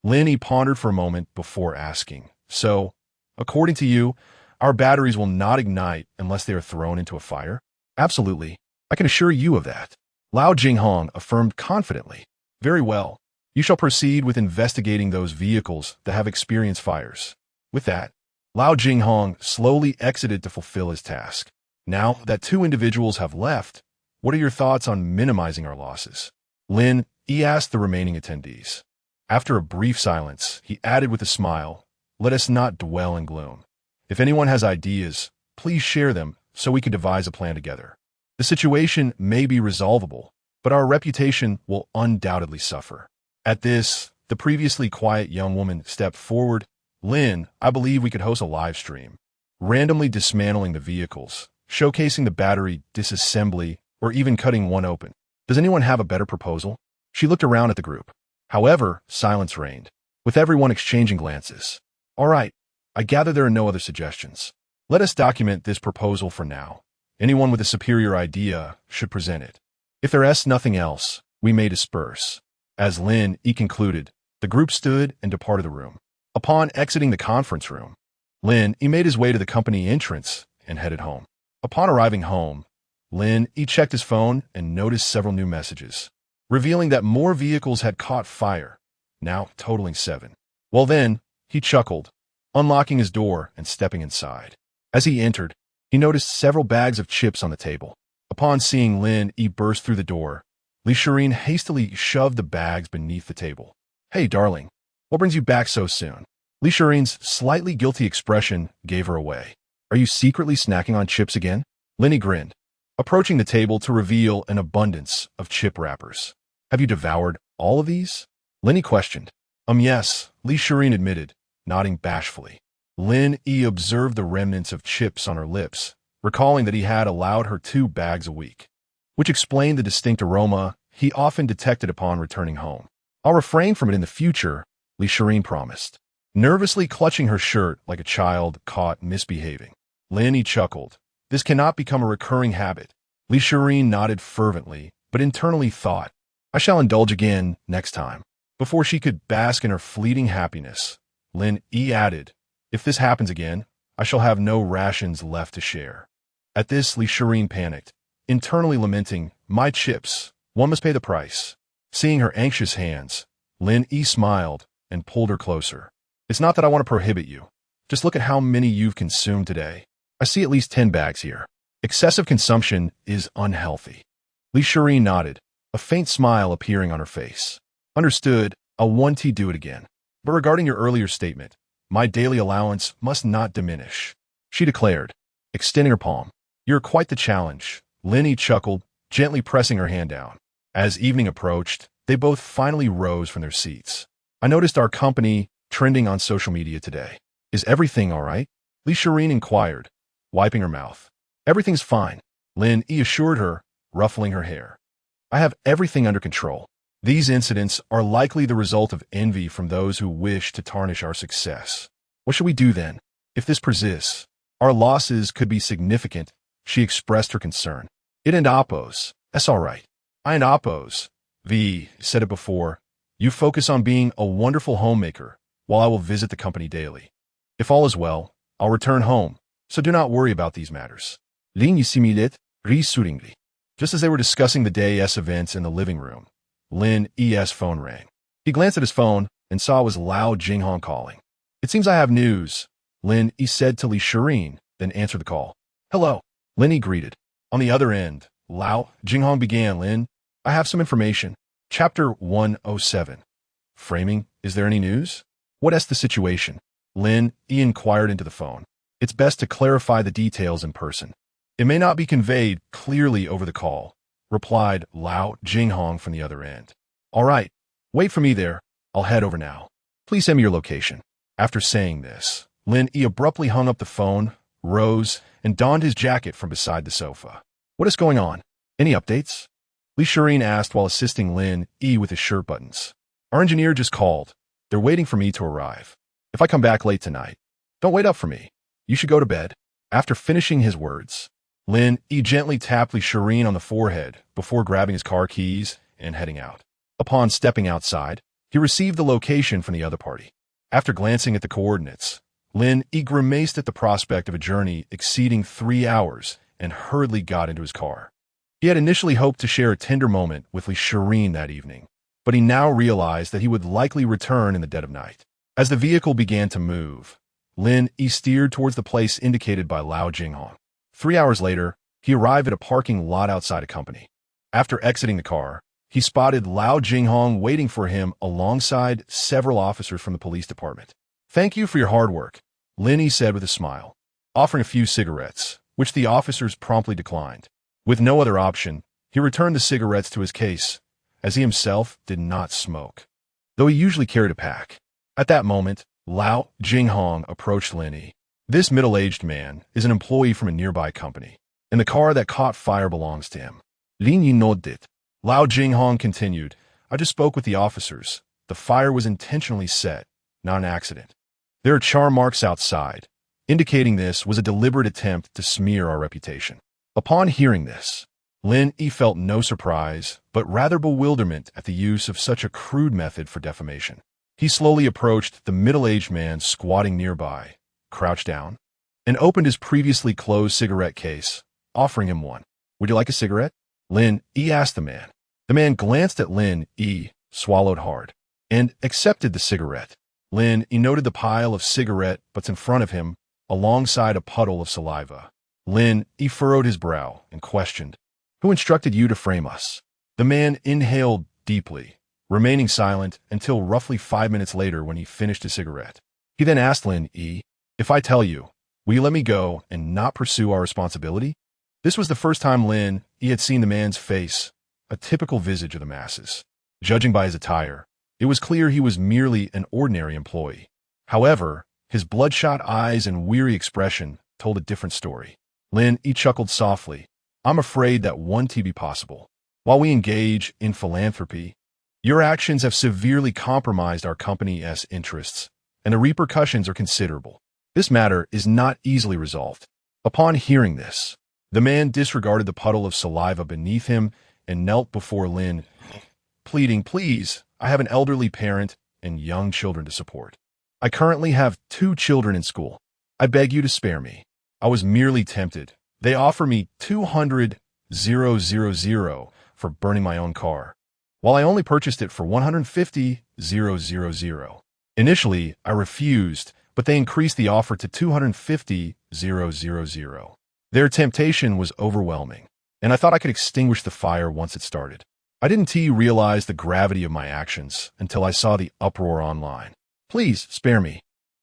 Lin Yi pondered for a moment before asking, "So, according to you, our batteries will not ignite unless they are thrown into a fire?" "Absolutely. I can assure you of that," Lao Jinghong affirmed confidently. "Very well. You shall proceed with investigating those vehicles that have experienced fires." With that, Lao Jinghong slowly exited to fulfill his task. "Now that two individuals have left, what are your thoughts on minimizing our losses?" Lin Yi asked the remaining attendees. After a brief silence, he added with a smile, "Let us not dwell in gloom. If anyone has ideas, please share them so we can devise a plan together. The situation may be resolvable, but our reputation will undoubtedly suffer." At this, the previously quiet young woman stepped forward. "Lin, I believe we could host a live stream, randomly dismantling the vehicles, showcasing the battery disassembly, or even cutting one open. Does anyone have a better proposal?" She looked around at the group. However, silence reigned, with everyone exchanging glances. "All right, I gather there are no other suggestions. Let us document this proposal for now. Anyone with a superior idea should present it. If there is nothing else, we may disperse." As Lin Yi concluded, the group stood and departed the room. Upon exiting the conference room, Lin Yi made his way to the company entrance and headed home. Upon arriving home, Lin Yi checked his phone and noticed several new messages, revealing that more vehicles had caught fire, now totaling 7. Well then, he chuckled, unlocking his door and stepping inside. As he entered, he noticed several bags of chips on the table. Upon seeing Lin Yi burst through the door, Li Shirin hastily shoved the bags beneath the table. "Hey, darling, what brings you back so soon?" Li Shirin's slightly guilty expression gave her away. "Are you secretly snacking on chips again?" Lin Yi grinned, approaching the table to reveal an abundance of chip wrappers. "Have you devoured all of these?" Lin Yi questioned. Yes," Li Shirin admitted, nodding bashfully. Lin Yi observed the remnants of chips on her lips, recalling that he had allowed her 2 bags a week, which explained the distinct aroma he often detected upon returning home. "I'll refrain from it in the future," Li Shirin promised, nervously clutching her shirt like a child caught misbehaving. Lin Yi chuckled. "This cannot become a recurring habit." Li Shirin nodded fervently, but internally thought, "I shall indulge again next time." Before she could bask in her fleeting happiness, Lin Yi added, "If this happens again, I shall have no rations left to share." At this, Li Shirin panicked, internally lamenting, "My chips, one must pay the price." Seeing her anxious hands, Lin Yi smiled and pulled her closer. "It's not that I want to prohibit you. Just look at how many you've consumed today. I see at least 10 bags here. Excessive consumption is unhealthy." Li Shirin nodded, a faint smile appearing on her face. "Understood, I'll want to do it again. But regarding your earlier statement, my daily allowance must not diminish," she declared, extending her palm. "You're quite the challenge." Lin Yi chuckled, gently pressing her hand down. As evening approached, they both finally rose from their seats. "I noticed our company trending on social media today. Is everything all right?" Li Shirin inquired, wiping her mouth. "Everything's fine," Lin Yi assured her, ruffling her hair. "I have everything under control. These incidents are likely the result of envy from those who wish to tarnish our success. What should we do then? If this persists, our losses could be significant." She expressed her concern. "It and Appos. That's all right. I and Appos. V said it before. You focus on being a wonderful homemaker, while I will visit the company daily. If all is well, I'll return home, so do not worry about these matters." Lin Yi similet reassuringly. Just as they were discussing the day's events in the living room, Lin Yi's phone rang. He glanced at his phone and saw it was Lao Jinghong calling. "It seems I have news," Lin Yi said to Li Shirin, then answered the call. "Hello," Lin Yi greeted. On the other end, Lao Jinghong began. "Lin, I have some information." Chapter 107. Framing, is there any news? What is the situation? Lin Yi inquired into the phone. "It's best to clarify the details in person. It may not be conveyed clearly over the call," replied Lao Jinghong from the other end. "All right, wait for me there. I'll head over now. Please send me your location." After saying this, Lin Yi abruptly hung up the phone, rose, and donned his jacket from beside the sofa. "What is going on? Any updates?" Li Shirin asked while assisting Lin Yi with his shirt buttons. "Our engineer just called. They're waiting for me to arrive. If I come back late tonight, don't wait up for me. You should go to bed." After finishing his words, Lin Yi gently tapped Li Shirin on the forehead before grabbing his car keys and heading out. Upon stepping outside, he received the location from the other party. After glancing at the coordinates, Lin Yi grimaced at the prospect of a journey exceeding 3 hours and hurriedly got into his car. He had initially hoped to share a tender moment with Li Shirin that evening, but he now realized that he would likely return in the dead of night. As the vehicle began to move, Lin Yi steered towards the place indicated by Lao Jinghong. 3 hours later, he arrived at a parking lot outside a company. After exiting the car, he spotted Lao Jinghong waiting for him alongside several officers from the police department. "Thank you for your hard work," Lin Yi said with a smile, offering a few cigarettes, which the officers promptly declined. With no other option, he returned the cigarettes to his case, as he himself did not smoke, though he usually carried a pack. At that moment, Lao Jinghong approached Lin Yi. This middle-aged man is an employee from a nearby company, and the car that caught fire belongs to him. Lin Yi nodded. Lao Jinghong continued, "I just spoke with the officers. The fire was intentionally set, not an accident. There are char marks outside, indicating this was a deliberate attempt to smear our reputation." Upon hearing this, Lin Yi felt no surprise, but rather bewilderment at the use of such a crude method for defamation. He slowly approached the middle-aged man squatting nearby, crouched down and opened his previously closed cigarette case, offering him one. "Would you like a cigarette?" Lin Yi asked the man. The man glanced at Lin Yi, swallowed hard, and accepted the cigarette. Lin Yi noted the pile of cigarette butts in front of him, alongside a puddle of saliva. Lin Yi furrowed his brow and questioned, "Who instructed you to frame us?" The man inhaled deeply, remaining silent until roughly 5 minutes later when he finished his cigarette. He then asked Lin Yi, "If I tell you, will you let me go and not pursue our responsibility?" This was the first time Lin Yi had seen the man's face, a typical visage of the masses. Judging by his attire, it was clear he was merely an ordinary employee. However, his bloodshot eyes and weary expression told a different story. Lin Yi chuckled softly. "I'm afraid that won't be possible. While we engage in philanthropy, your actions have severely compromised our company's interests, and the repercussions are considerable. This matter is not easily resolved." Upon hearing this, the man disregarded the puddle of saliva beneath him and knelt before Lin, pleading, "Please, I have an elderly parent and young children to support. I currently have 2 children in school. I beg you to spare me. I was merely tempted. They offer me 200,000 for burning my own car, while I only purchased it for 150,000. Initially, I refused, but they increased the offer to 250,000. Their temptation was overwhelming, and I thought I could extinguish the fire once it started. I didn't realize the gravity of my actions until I saw the uproar online. Please, spare me."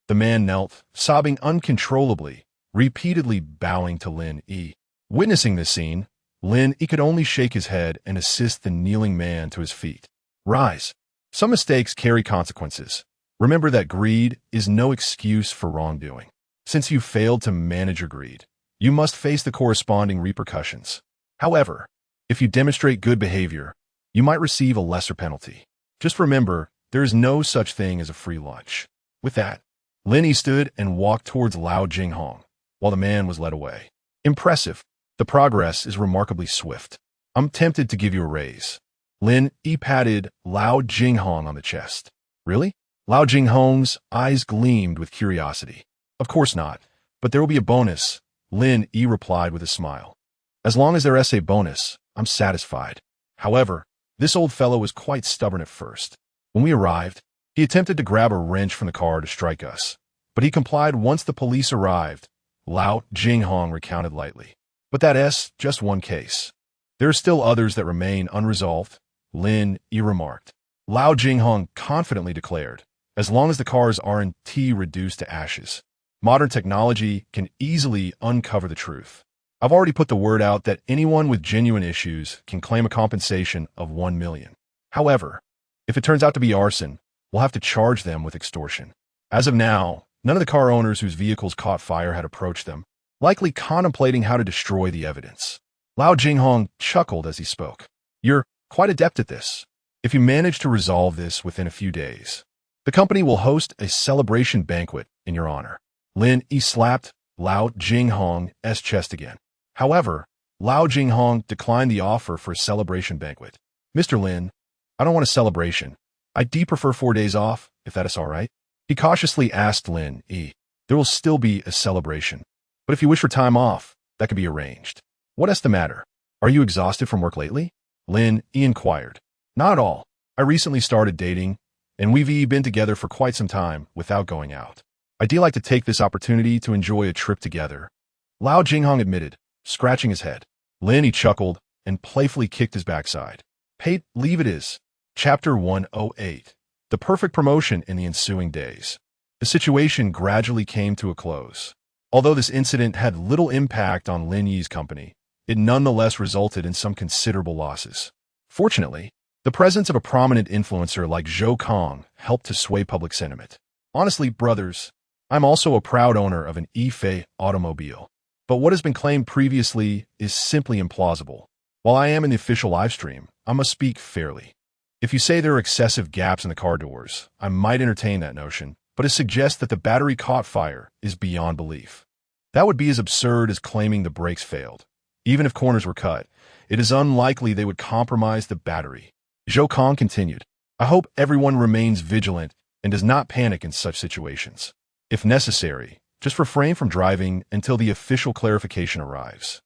The man knelt, sobbing uncontrollably, repeatedly bowing to Lin Yi. Witnessing this scene, Lin Yi could only shake his head and assist the kneeling man to his feet. "Rise. Some mistakes carry consequences. Remember that greed is no excuse for wrongdoing. Since you failed to manage your greed, you must face the corresponding repercussions. However, if you demonstrate good behavior, you might receive a lesser penalty. Just remember, there is no such thing as a free lunch." With that, Lin Yi stood and walked towards Lao Jinghong, while the man was led away. "Impressive. The progress is remarkably swift. I'm tempted to give you a raise." Lin Yi patted Lao Jinghong on the chest. "Really?" Lao Jinghong's eyes gleamed with curiosity. "Of course not, but there will be a bonus," Lin Yi replied with a smile. "As long as there is a bonus, I'm satisfied." However, this old fellow was quite stubborn at first. When we arrived, he attempted to grab a wrench from the car to strike us, but he complied once the police arrived, Lao Jinghong recounted lightly. "But that is just one case. There are still others that remain unresolved," Lin Yi remarked. Lao Jinghong confidently declared, "As long as the car's R&T reduced to ashes, modern technology can easily uncover the truth. I've already put the word out that anyone with genuine issues can claim a compensation of 1 million. However, if it turns out to be arson, we'll have to charge them with extortion." As of now, none of the car owners whose vehicles caught fire had approached them, likely contemplating how to destroy the evidence. Lao Jinghong chuckled as he spoke. "You're quite adept at this. If you manage to resolve this within a few days, the company will host a celebration banquet in your honor." Lin Yi slapped Lao Jinghong's chest again. However, Lao Jinghong declined the offer for a celebration banquet. "Mr. Lin, I don't want a celebration. I'd prefer 4 days off, if that is all right." He cautiously asked Lin Yi. "There will still be a celebration, but if you wish for time off, that can be arranged." "What is the matter? Are you exhausted from work lately?" Lin Yi inquired. "Not at all. I recently started dating, and we've been together for quite some time without going out. I'd like to take this opportunity to enjoy a trip together," Lao Jinghong admitted, scratching his head. Lin Yi chuckled and playfully kicked his backside. Paid leave it is. Chapter 108. The perfect promotion in the ensuing days. The situation gradually came to a close. Although this incident had little impact on Lin Yi's company, it nonetheless resulted in some considerable losses. Fortunately, the presence of a prominent influencer like Zhou Kong helped to sway public sentiment. Honestly, brothers, I'm also a proud owner of an Yifei automobile. But what has been claimed previously is simply implausible. While I am in the official livestream, I must speak fairly. If you say there are excessive gaps in the car doors, I might entertain that notion, but to suggest that the battery caught fire is beyond belief. That would be as absurd as claiming the brakes failed. Even if corners were cut, it is unlikely they would compromise the battery. Zhou Kong continued, "I hope everyone remains vigilant and does not panic in such situations. If necessary, Just refrain from driving until the official clarification arrives.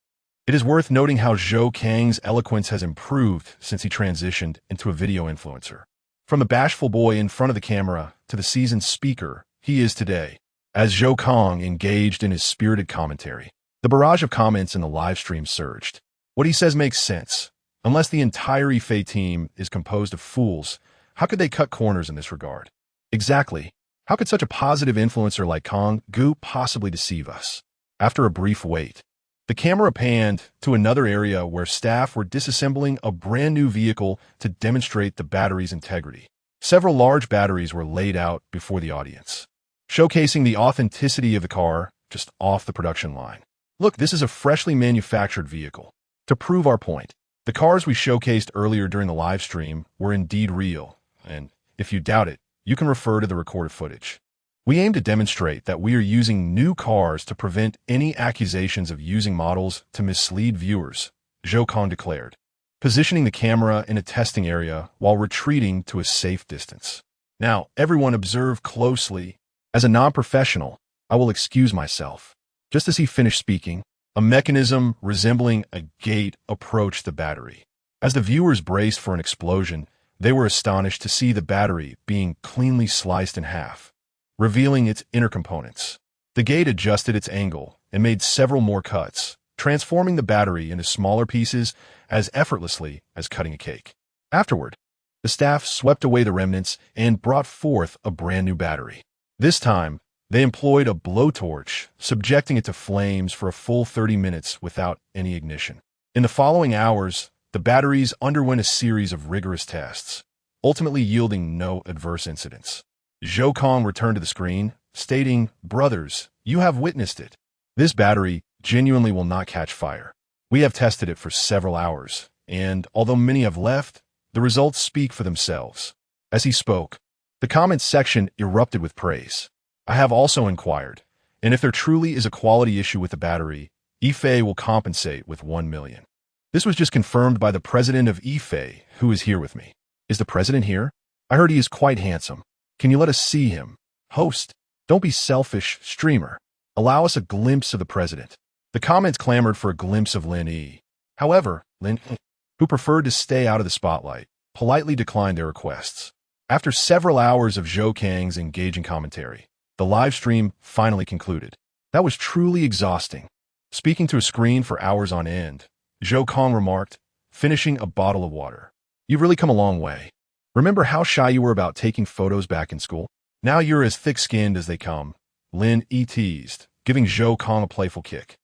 It is worth noting how Zhou Kang's eloquence has improved since he transitioned into a video influencer. From the bashful boy in front of the camera to the seasoned speaker he is today, as Zhou Kang engaged in his spirited commentary. The barrage of comments in the live stream surged. What he says makes sense. Unless the entire Ife team is composed of fools, how could they cut corners in this regard? Exactly. How could such a positive influencer like Kang Gu possibly deceive us? After a brief wait, the camera panned to another area where staff were disassembling a brand new vehicle to demonstrate the battery's integrity. Several large batteries were laid out before the audience, showcasing the authenticity of the car just off the production line. Look, this is a freshly manufactured vehicle. To prove our point, the cars we showcased earlier during the live stream were indeed real, and if you doubt it, you can refer to the recorded footage. We aim to demonstrate that we are using new cars to prevent any accusations of using models to mislead viewers, Zhou Kang declared, positioning the camera in a testing area while retreating to a safe distance. Now, everyone observe closely. As a non-professional, I will excuse myself. Just as he finished speaking, a mechanism resembling a gate approached the battery. As the viewers braced for an explosion, they were astonished to see the battery being cleanly sliced in half, revealing its inner components. The gate adjusted its angle and made several more cuts, transforming the battery into smaller pieces as effortlessly as cutting a cake. Afterward, the staff swept away the remnants and brought forth a brand new battery. This time, they employed a blowtorch, subjecting it to flames for a full 30 minutes without any ignition. In the following hours, the batteries underwent a series of rigorous tests, ultimately yielding no adverse incidents. Zhou Kang returned to the screen, stating, "Brothers, you have witnessed it. This battery genuinely will not catch fire. We have tested it for several hours, and although many have left, the results speak for themselves." As he spoke, the comments section erupted with praise. I have also inquired, and if there truly is a quality issue with the battery, Ife will compensate with 1 million. This was just confirmed by the president of Ife, who is here with me. Is the president here? I heard he is quite handsome. Can you let us see him? Host, don't be selfish, streamer. Allow us a glimpse of the president. The comments clamored for a glimpse of Lin Yi. However, Lin Yi, who preferred to stay out of the spotlight, politely declined their requests. After several hours of Zhou Kang's engaging commentary, the live stream finally concluded. That was truly exhausting. Speaking to a screen for hours on end, Zhou Kang remarked, finishing a bottle of water. You've really come a long way. Remember how shy you were about taking photos back in school? Now you're as thick-skinned as they come, Lin Yi teased, giving Zhou Kang a playful kick.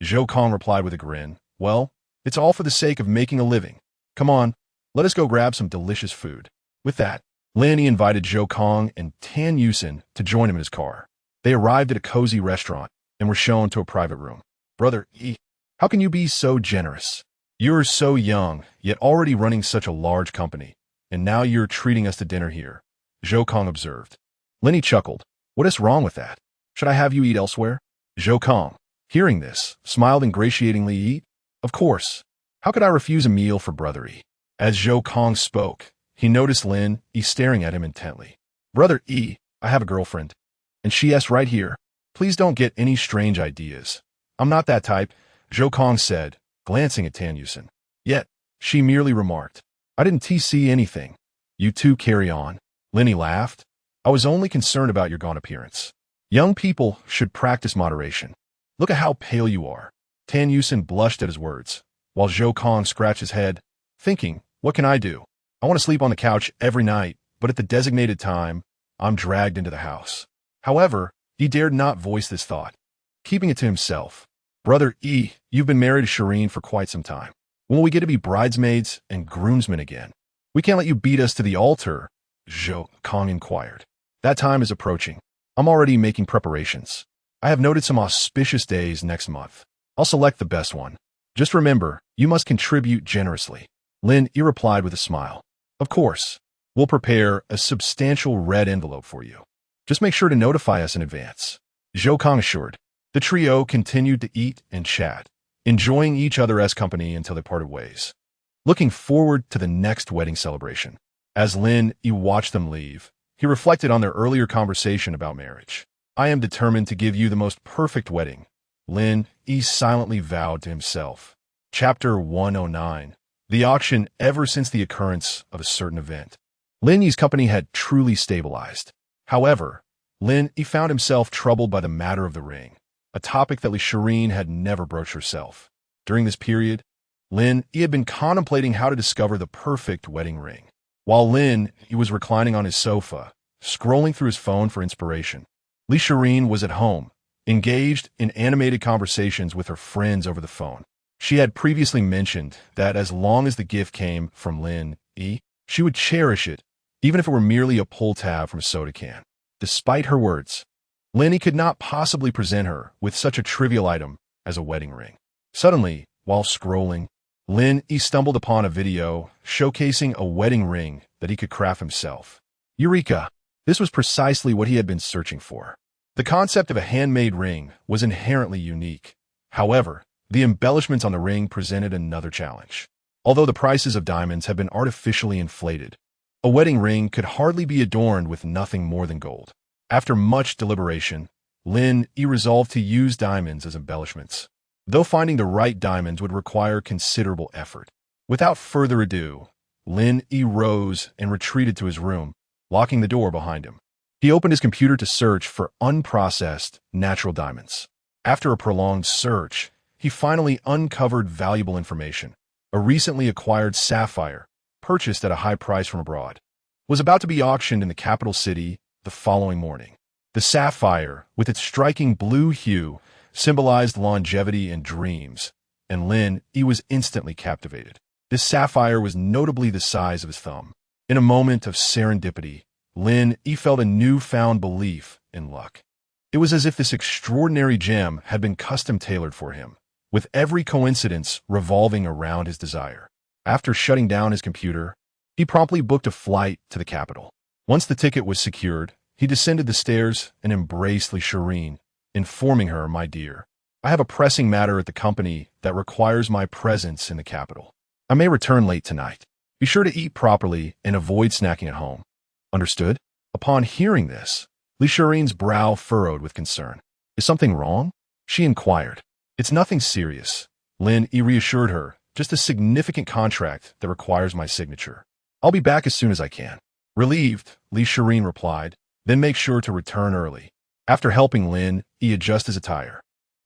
Zhou Kang replied with a grin, well, it's all for the sake of making a living. Come on, let us go grab some delicious food. With that, Lin Yi invited Zhou Kang and Tan Yusin to join him in his car. They arrived at a cozy restaurant and were shown to a private room. Brother Yi, how can you be so generous? You're so young, yet already running such a large company. And now you're treating us to dinner here, Zhou Kang observed. Lin Yi chuckled. What is wrong with that? Should I have you eat elsewhere? Zhou Kang, hearing this, smiled ingratiatingly. Eat? Of course. How could I refuse a meal for Brother Yi? As Zhou Kang spoke, he noticed Lin Yi staring at him intently. Brother Yi, I have a girlfriend. And she's right here. Please don't get any strange ideas. I'm not that type, Zhou Kang said, glancing at Tan Yusin. Yet, she merely remarked, I didn't see anything. You two carry on. Lin Yi laughed. I was only concerned about your gaunt appearance. Young people should practice moderation. Look at how pale you are. Tan Yusin blushed at his words, while Zhou Kang scratched his head, thinking, what can I do? I want to sleep on the couch every night, but at the designated time, I'm dragged into the house. However, he dared not voice this thought, keeping it to himself. Brother Yi, you've been married to Shireen for quite some time. When will we get to be bridesmaids and groomsmen again? We can't let you beat us to the altar, Zhou Kang inquired. That time is approaching. I'm already making preparations. I have noted some auspicious days next month. I'll select the best one. Just remember, you must contribute generously. Lin Yi replied with a smile. Of course. We'll prepare a substantial red envelope for you. Just make sure to notify us in advance. Zhou Kang assured. The trio continued to eat and chat, enjoying each other's company until they parted ways, looking forward to the next wedding celebration. As Lin Yi watched them leave, he reflected on their earlier conversation about marriage. I am determined to give you the most perfect wedding, Lin Yi silently vowed to himself. Chapter 109. The auction. Ever since the occurrence of a certain event, Lin Yi's company had truly stabilized. However, Lin Yi found himself troubled by the matter of the ring, a topic that Li Shireen had never broached herself. During this period, Lin Yi had been contemplating how to discover the perfect wedding ring. While Lin Yi was reclining on his sofa, scrolling through his phone for inspiration, Li Shireen was at home, engaged in animated conversations with her friends over the phone. She had previously mentioned that as long as the gift came from Lin Yi, she would cherish it, even if it were merely a pull tab from a soda can. Despite her words, Lin Yi could not possibly present her with such a trivial item as a wedding ring. Suddenly, while scrolling, Lin Yi stumbled upon a video showcasing a wedding ring that he could craft himself. Eureka! This was precisely what he had been searching for. The concept of a handmade ring was inherently unique. However, the embellishments on the ring presented another challenge. Although the prices of diamonds have been artificially inflated, a wedding ring could hardly be adorned with nothing more than gold. After much deliberation, Lin Yi resolved to use diamonds as embellishments, though finding the right diamonds would require considerable effort. Without further ado, Lin Yi rose and retreated to his room, locking the door behind him. He opened his computer to search for unprocessed, natural diamonds. After a prolonged search, he finally uncovered valuable information. A recently acquired sapphire, purchased at a high price from abroad, was about to be auctioned in the capital city the following morning. The sapphire, with its striking blue hue, symbolized longevity and dreams, and Lin Yi was instantly captivated. This sapphire was notably the size of his thumb. In a moment of serendipity, Lin Yi felt a newfound belief in luck. It was as if this extraordinary gem had been custom-tailored for him, with every coincidence revolving around his desire. After shutting down his computer, he promptly booked a flight to the capital. Once the ticket was secured, he descended the stairs and embraced Li Shireen, informing her, "My dear, I have a pressing matter at the company that requires my presence in the capital. I may return late tonight. Be sure to eat properly and avoid snacking at home." Understood? Upon hearing this, Li Shireen's brow furrowed with concern. "Is something wrong?" she inquired. "It's nothing serious," Lin Yi reassured her. "Just a significant contract that requires my signature. I'll be back as soon as I can." Relieved, Li Shireen replied, "Then make sure to return early." After helping Lin Yi adjust his attire,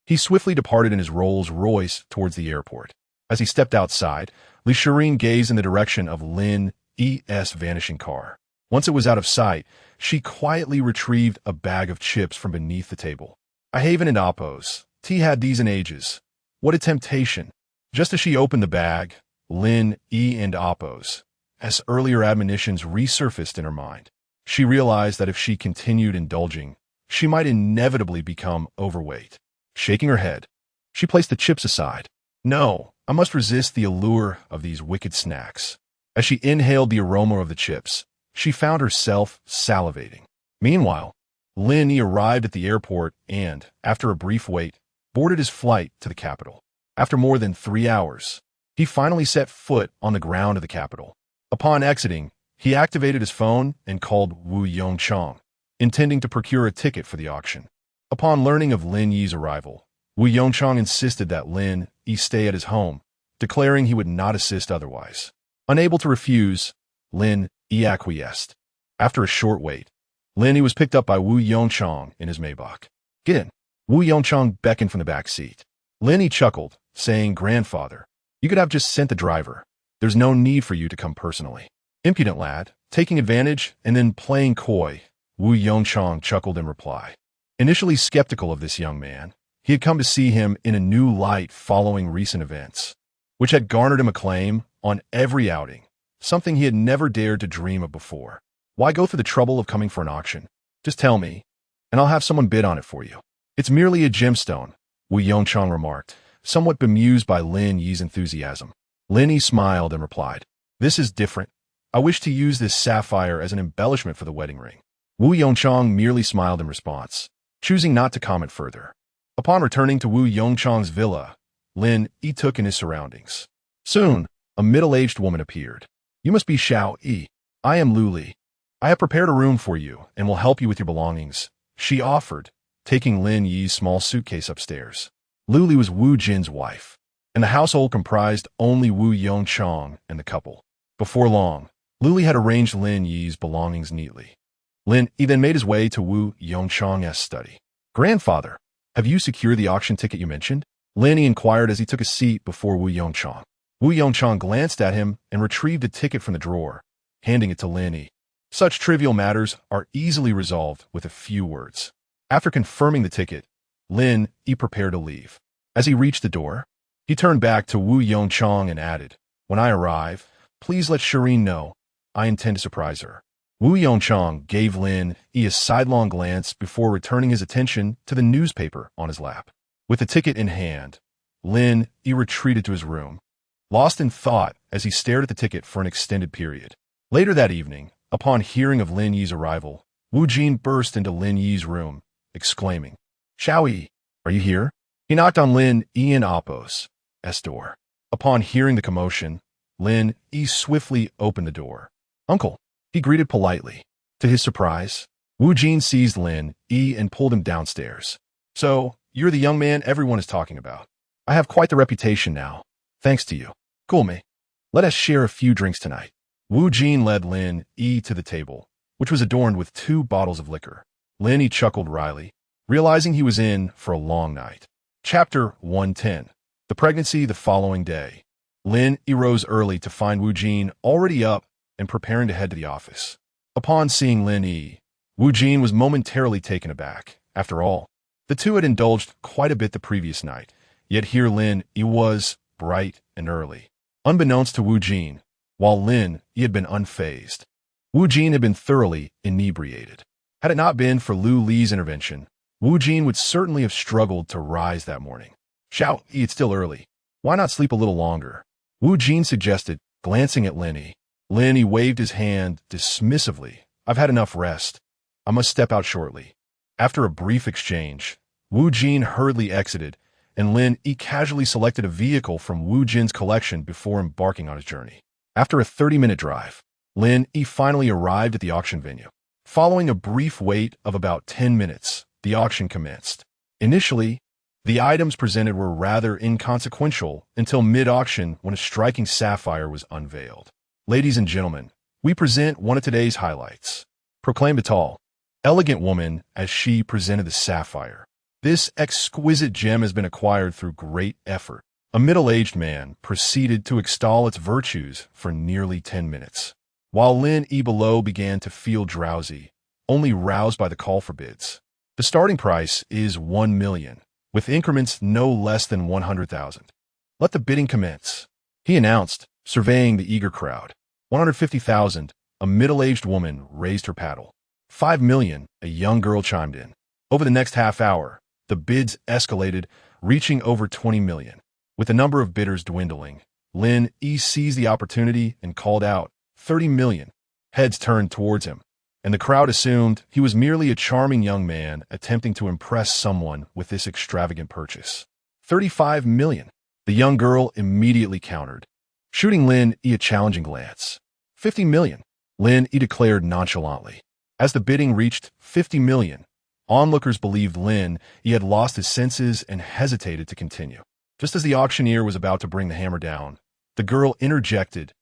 he swiftly departed in his Rolls-Royce towards the airport. As he stepped outside, Li Shireen gazed in the direction of Lin Yi's vanishing car. Once it was out of sight, she quietly retrieved a bag of chips from beneath the table. A haven and Oppos. Tea had these in ages. What a temptation. Just as she opened the bag, Lin Yi and Oppos, as earlier admonitions resurfaced in her mind, she realized that if she continued indulging, she might inevitably become overweight. Shaking her head, she placed the chips aside. "No, I must resist the allure of these wicked snacks." As she inhaled the aroma of the chips, she found herself salivating. Meanwhile, Lin Yi arrived at the airport and, after a brief wait, boarded his flight to the capital. After more than 3 hours, he finally set foot on the ground of the capital. Upon exiting, he activated his phone and called Wu Yongchang, intending to procure a ticket for the auction. Upon learning of Lin Yi's arrival, Wu Yongchang insisted that Lin Yi stay at his home, declaring he would not assist otherwise. Unable to refuse, Lin Yi acquiesced. After a short wait, Lin Yi was picked up by Wu Yongchang in his Maybach. "Get in." Wu Yongchang beckoned from the back seat. Lin Yi chuckled, saying, "Grandfather, you could have just sent the driver. There's no need for you to come personally." "Impudent lad," taking advantage and then playing coy, Wu Yongchang chuckled in reply. Initially skeptical of this young man, he had come to see him in a new light following recent events, which had garnered him acclaim on every outing, something he had never dared to dream of before. "Why go through the trouble of coming for an auction? Just tell me, and I'll have someone bid on it for you." "It's merely a gemstone," Wu Yongchang remarked, somewhat bemused by Lin Yi's enthusiasm. Lin Yi smiled and replied, "This is different. I wish to use this sapphire as an embellishment for the wedding ring." Wu Yongchang merely smiled in response, choosing not to comment further. Upon returning to Wu Yongchang's villa, Lin Yi took in his surroundings. Soon, a middle-aged woman appeared. "You must be Xiao Yi. I am Lu Li. I have prepared a room for you and will help you with your belongings," she offered, taking Lin Yi's small suitcase upstairs. Lu Li was Wu Jin's wife, and the household comprised only Wu Yongchang and the couple. Before long, Lu Li had arranged Lin Yi's belongings neatly. Lin Yi then made his way to Wu Yongchang's study. "Grandfather, have you secured the auction ticket you mentioned?" Lin Yi inquired as he took a seat before Wu Yongchang. Wu Yongchang glanced at him and retrieved a ticket from the drawer, handing it to Lin Yi. Such trivial matters are easily resolved with a few words. After confirming the ticket, Lin Yi prepared to leave. As he reached the door, he turned back to Wu Yongchang and added, "When I arrive, please let Shireen know. I intend to surprise her." Wu Yongchang gave Lin Yi a sidelong glance before returning his attention to the newspaper on his lap. With the ticket in hand, Lin Yi retreated to his room, lost in thought as he stared at the ticket for an extended period. Later that evening, upon hearing of Lin Yi's arrival, Wu Jin burst into Lin Yi's room, exclaiming, "Xiao Yi, are you here?" He knocked on Lin Yi and Appo's door. Upon hearing the commotion, Lin Yi swiftly opened the door. "Uncle," he greeted politely. To his surprise, Wu Jin seized Lin Yi and pulled him downstairs. "So, you're the young man everyone is talking about. I have quite the reputation now, thanks to you. Cool me. Let us share a few drinks tonight." Wu Jin led Lin Yi to the table, which was adorned with 2 bottles of liquor. Lin Yi chuckled wryly, realizing he was in for a long night. Chapter 110. The pregnancy the following day. Lin Yi rose early to find Wu Jin already up and preparing to head to the office. Upon seeing Lin Yi, Wu Jin was momentarily taken aback. After all, the two had indulged quite a bit the previous night, yet here Lin Yi was, bright and early. Unbeknownst to Wu Jin, while Lin Yi had been unfazed, Wu Jin had been thoroughly inebriated. Had it not been for Lu Li's intervention, Wu Jin would certainly have struggled to rise that morning. "Xiao Yi, it's still early. Why not sleep a little longer?" Wu Jin suggested, glancing at Lin Yi. Lin Yi waved his hand dismissively. "I've had enough rest. I must step out shortly." After a brief exchange, Wu Jin hurriedly exited, and Lin Yi casually selected a vehicle from Wu Jin's collection before embarking on his journey. After a 30-minute drive, Lin Yi finally arrived at the auction venue. Following a brief wait of about 10 minutes, the auction commenced. Initially, the items presented were rather inconsequential until mid-auction when a striking sapphire was unveiled. "Ladies and gentlemen, we present one of today's highlights," proclaimed a tall, elegant woman as she presented the sapphire. "This exquisite gem has been acquired through great effort." A middle-aged man proceeded to extol its virtues for nearly 10 minutes, while Lin Yi below began to feel drowsy, only roused by the call for bids. The starting price is 1 million, with increments no less than 100,000. "Let the bidding commence," he announced, surveying the eager crowd. 150,000, a middle-aged woman raised her paddle. 5 million, a young girl chimed in. Over the next half hour, the bids escalated, reaching over 20 million. With the number of bidders dwindling, Lin Yi seized the opportunity and called out, 30 million. Heads turned towards him, and the crowd assumed he was merely a charming young man attempting to impress someone with this extravagant purchase. 35 million. The young girl immediately countered, shooting Lin Yi a challenging glance. 50 million. Lin Yi declared nonchalantly. As the bidding reached 50 million, onlookers believed Lin Yi had lost his senses and hesitated to continue. Just as the auctioneer was about to bring the hammer down, the girl interjected,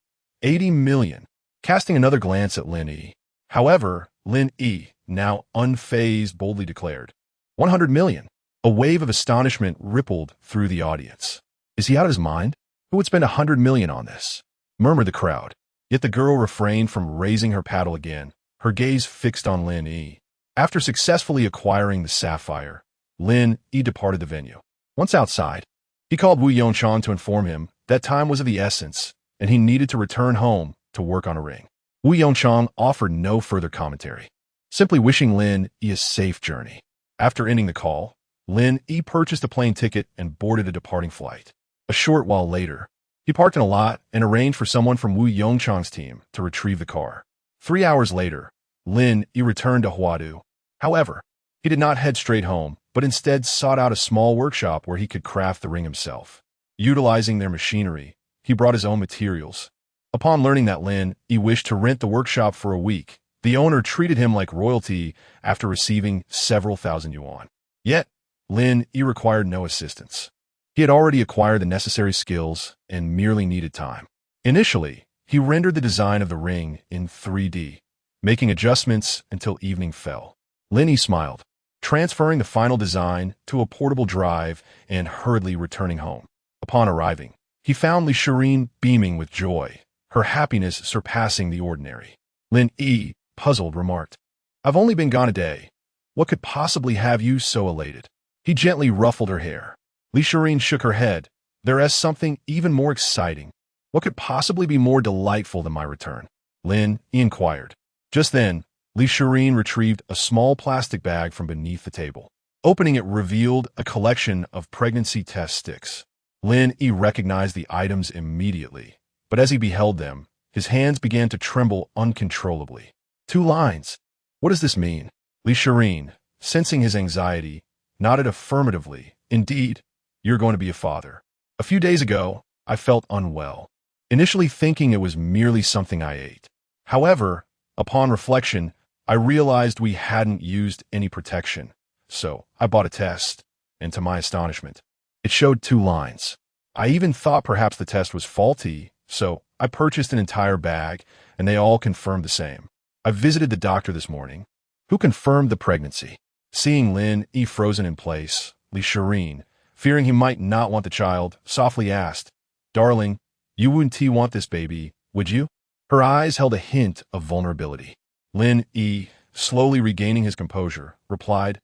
80 million, casting another glance at Lin Yi. However, Lin Yi, now unfazed, boldly declared, 100 million. A wave of astonishment rippled through the audience. "Is he out of his mind? Who would spend 100 million on this?" murmured the crowd. Yet the girl refrained from raising her paddle again, her gaze fixed on Lin Yi. After successfully acquiring the sapphire, Lin Yi departed the venue. Once outside, he called Wu Yongchang to inform him that time was of the essence, and he needed to return home to work on a ring. Wu Yongchang offered no further commentary, simply wishing Lin Yi a safe journey. After ending the call, Lin Yi purchased a plane ticket and boarded a departing flight. A short while later, he parked in a lot and arranged for someone from Wu Yongchang's team to retrieve the car. 3 hours later, Lin Yi returned to Huadu. However, he did not head straight home, but instead sought out a small workshop where he could craft the ring himself. Utilizing their machinery, he brought his own materials. Upon learning that Lin Yi wished to rent the workshop for a week, the owner treated him like royalty after receiving several thousand yuan. Yet, Lin Yi required no assistance. He had already acquired the necessary skills and merely needed time. Initially, he rendered the design of the ring in 3D, making adjustments until evening fell. Lin Yi smiled, transferring the final design to a portable drive and hurriedly returning home. Upon arriving, he found Li Shireen beaming with joy, her happiness surpassing the ordinary. Lin Yi, puzzled, remarked, "I've only been gone a day. What could possibly have you so elated?" He gently ruffled her hair. Li Shireen shook her head. "There is something even more exciting. What could possibly be more delightful than my return?" Lin Yi inquired. Just then, Li Shireen retrieved a small plastic bag from beneath the table. Opening it revealed a collection of pregnancy test sticks. Lin Yi recognized the items immediately, but as he beheld them, his hands began to tremble uncontrollably. 2 lines. What does this mean? Li Shireen, sensing his anxiety, nodded affirmatively. "Indeed, you're going to be a father. A few days ago, I felt unwell, initially thinking it was merely something I ate. However, upon reflection, I realized we hadn't used any protection, so I bought a test, and to my astonishment, it showed 2 lines. I even thought perhaps the test was faulty, so I purchased an entire bag, and they all confirmed the same. I visited the doctor this morning, who confirmed the pregnancy." Seeing Lin Yi frozen in place, Li Shireen, fearing he might not want the child, softly asked, "Darling, you wouldn't want this baby, would you?" Her eyes held a hint of vulnerability. Lin Yi, slowly regaining his composure, replied,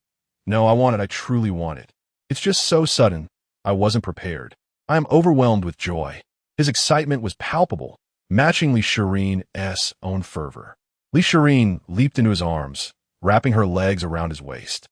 "No, I want it. I truly want it. It's just so sudden. I wasn't prepared. I am overwhelmed with joy." His excitement was palpable, matching Li Shireen's own fervor. Li Shireen leaped into his arms, wrapping her legs around his waist.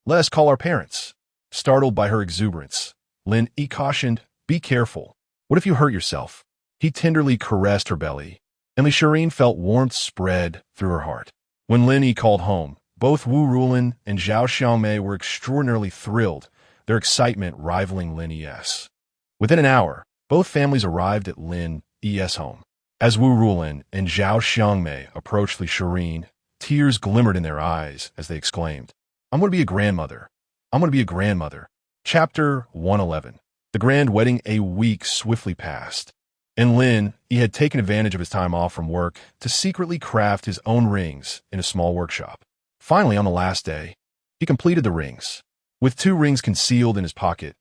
"Let us call our parents." Startled by her exuberance, Lin Yi cautioned, "Be careful. What if you hurt yourself?" He tenderly caressed her belly, and Li Shireen felt warmth spread through her heart. When Lin Yi called home, both Wu Rulin and Zhao Xiaomei were extraordinarily thrilled, their excitement rivaling Lin Yi's. Within an hour, both families arrived at Lin Yi's home. As Wu Rulin and Zhao Xiaomei approached Li Shireen, tears glimmered in their eyes as they exclaimed, "I'm going to be a grandmother. I'm going to be a grandmother." Chapter 111. The grand wedding. A week swiftly passed, and Lin Yi had taken advantage of his time off from work to secretly craft his own rings in a small workshop. Finally, on the last day, he completed the rings. With 2 rings concealed in his pocket,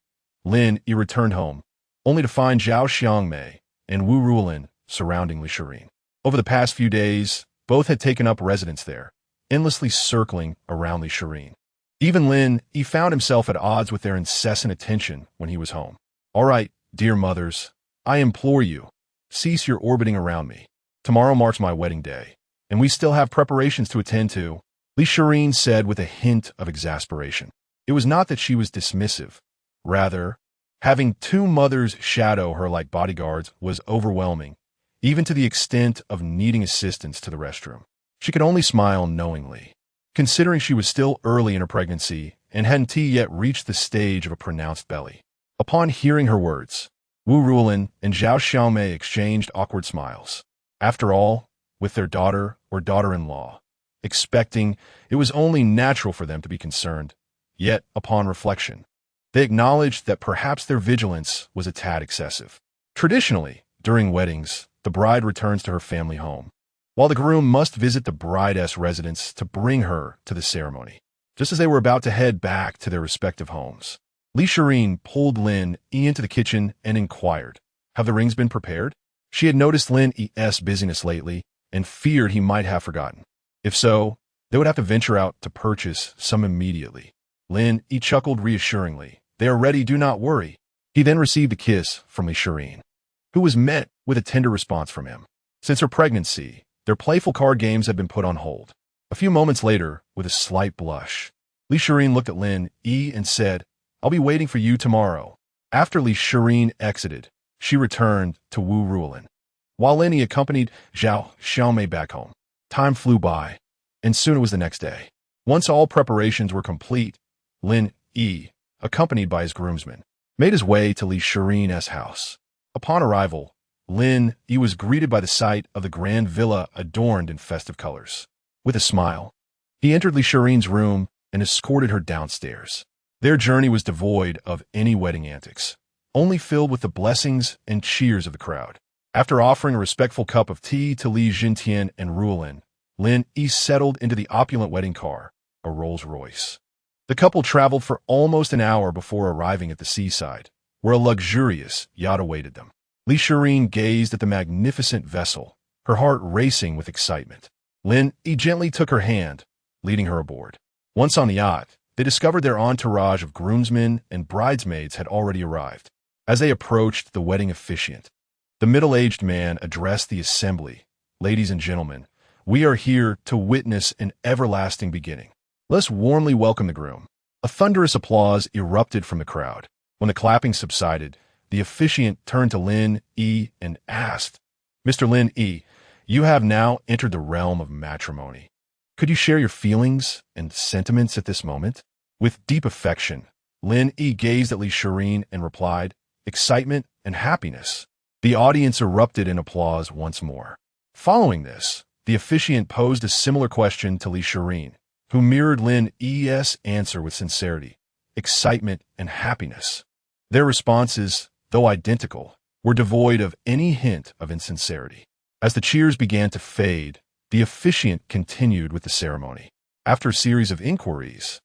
Lin Yi returned home, only to find Zhao Xiaomei and Wu Rulin surrounding Li Shireen. Over the past few days, both had taken up residence there, endlessly circling around Li Shireen. Even Lin Yi found himself at odds with their incessant attention when he was home. "All right, dear mothers, I implore you, cease your orbiting around me. Tomorrow marks my wedding day, and we still have preparations to attend to," Li Shireen said with a hint of exasperation. It was not that she was dismissive. Rather, having 2 mothers shadow her like bodyguards was overwhelming, even to the extent of needing assistance to the restroom. She could only smile knowingly, considering she was still early in her pregnancy and hadn't yet reached the stage of a pronounced belly. Upon hearing her words, Wu Rulin and Zhao Xiaomei exchanged awkward smiles. After all, with their daughter or daughter-in-law expecting, it was only natural for them to be concerned. Yet, upon reflection, they acknowledged that perhaps their vigilance was a tad excessive. Traditionally, during weddings, the bride returns to her family home, while the groom must visit the bride's residence to bring her to the ceremony. Just as they were about to head back to their respective homes, Li Shireen pulled Lin Yi into the kitchen and inquired, "Have the rings been prepared?" She had noticed Lin Yi's busyness lately and feared he might have forgotten. If so, they would have to venture out to purchase some immediately. Lin Yi chuckled reassuringly. "They are ready, do not worry." He then received a kiss from Li Shireen, who was met with a tender response from him. Since her pregnancy, their playful card games had been put on hold. A few moments later, with a slight blush, Li Shireen looked at Lin Yi and said, "I'll be waiting for you tomorrow." After Li Shireen exited, she returned to Wu Rulin, while Lin Yi accompanied Zhao Xiaomei back home. Time flew by, and soon it was the next day. Once all preparations were complete, Lin Yi, accompanied by his groomsmen, made his way to Li Shireen's house. Upon arrival, Lin Yi was greeted by the sight of the grand villa adorned in festive colors. With a smile, he entered Li Shireen's room and escorted her downstairs. Their journey was devoid of any wedding antics, only filled with the blessings and cheers of the crowd. After offering a respectful cup of tea to Li Jintian and Ruolin, Lin Yi settled into the opulent wedding car, a Rolls-Royce. The couple traveled for almost an hour before arriving at the seaside, where a luxurious yacht awaited them. Li Shirin gazed at the magnificent vessel, her heart racing with excitement. Lin Yi gently took her hand, leading her aboard. Once on the yacht, they discovered their entourage of groomsmen and bridesmaids had already arrived. As they approached the wedding officiant, the middle-aged man addressed the assembly. "Ladies and gentlemen, we are here to witness an everlasting beginning. Let's warmly welcome the groom." A thunderous applause erupted from the crowd. When the clapping subsided, the officiant turned to Lin Yi and asked, "Mr. Lin Yi, you have now entered the realm of matrimony. Could you share your feelings and sentiments at this moment?" With deep affection, Lin Yi gazed at Li Shirin and replied, "Excitement and happiness." The audience erupted in applause once more. Following this, the officiant posed a similar question to Li Shirin, who mirrored Lin Yi's answer with sincerity, excitement, and happiness. Their responses, though identical, were devoid of any hint of insincerity. As the cheers began to fade, the officiant continued with the ceremony. After a series of inquiries,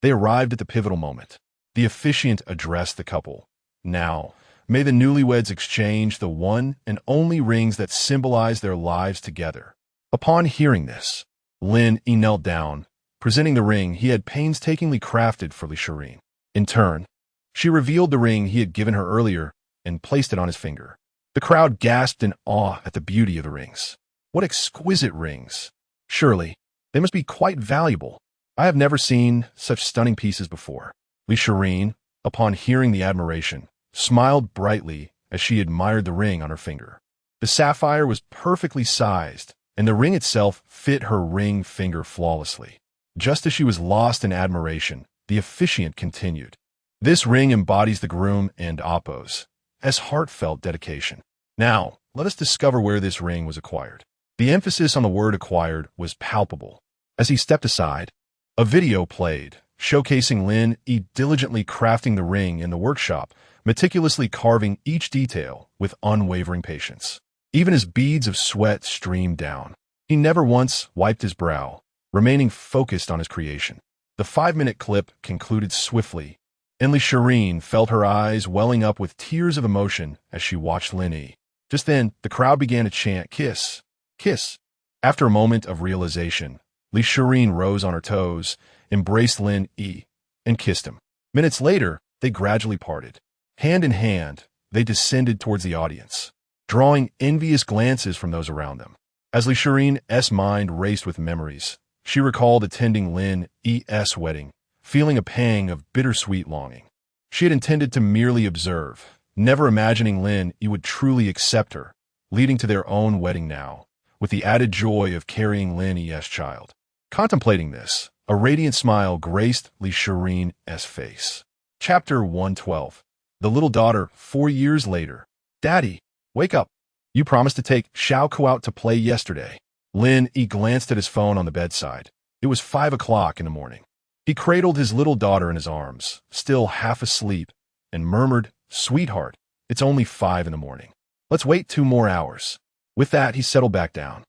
they arrived at the pivotal moment. The officiant addressed the couple. "Now, may the newlyweds exchange the one and only rings that symbolize their lives together." Upon hearing this, Lin Yi knelt down, presenting the ring he had painstakingly crafted for Li Shirin. In turn, she revealed the ring he had given her earlier and placed it on his finger. The crowd gasped in awe at the beauty of the rings. What exquisite rings! Surely, they must be quite valuable. I have never seen such stunning pieces before. Li Shirin, upon hearing the admiration, smiled brightly as she admired the ring on her finger. The sapphire was perfectly sized, and the ring itself fit her ring finger flawlessly. Just as she was lost in admiration, the officiant continued. "This ring embodies the groom and Appo's as heartfelt dedication. Now, let us discover where this ring was acquired." The emphasis on the word acquired was palpable. As he stepped aside, a video played, showcasing Lin Yi diligently crafting the ring in the workshop, meticulously carving each detail with unwavering patience. Even as beads of sweat streamed down, he never once wiped his brow, remaining focused on his creation. The 5-minute clip concluded swiftly, and Li Shirin felt her eyes welling up with tears of emotion as she watched Lin Yi. Just then, the crowd began to chant, "Kiss! Kiss!" After a moment of realization, Li Shirin rose on her toes, embraced Lin Yi, and kissed him. Minutes later, they gradually parted. Hand in hand, they descended towards the audience, drawing envious glances from those around them. As Li Shirin's mind raced with memories, she recalled attending Lin Yi's wedding, feeling a pang of bittersweet longing. She had intended to merely observe, never imagining Lin Yi would truly accept her, leading to their own wedding now, with the added joy of carrying Lin Yi's child. Contemplating this, a radiant smile graced Li Shirin's face. Chapter 112. The little daughter 4 years later. "Daddy, wake up. You promised to take Xiaoku out to play yesterday." Lin Yi glanced at his phone on the bedside. It was 5 o'clock in the morning. He cradled his little daughter in his arms, still half asleep, and murmured, "Sweetheart, it's only 5 in the morning. Let's wait 2 more hours." With that, he settled back down.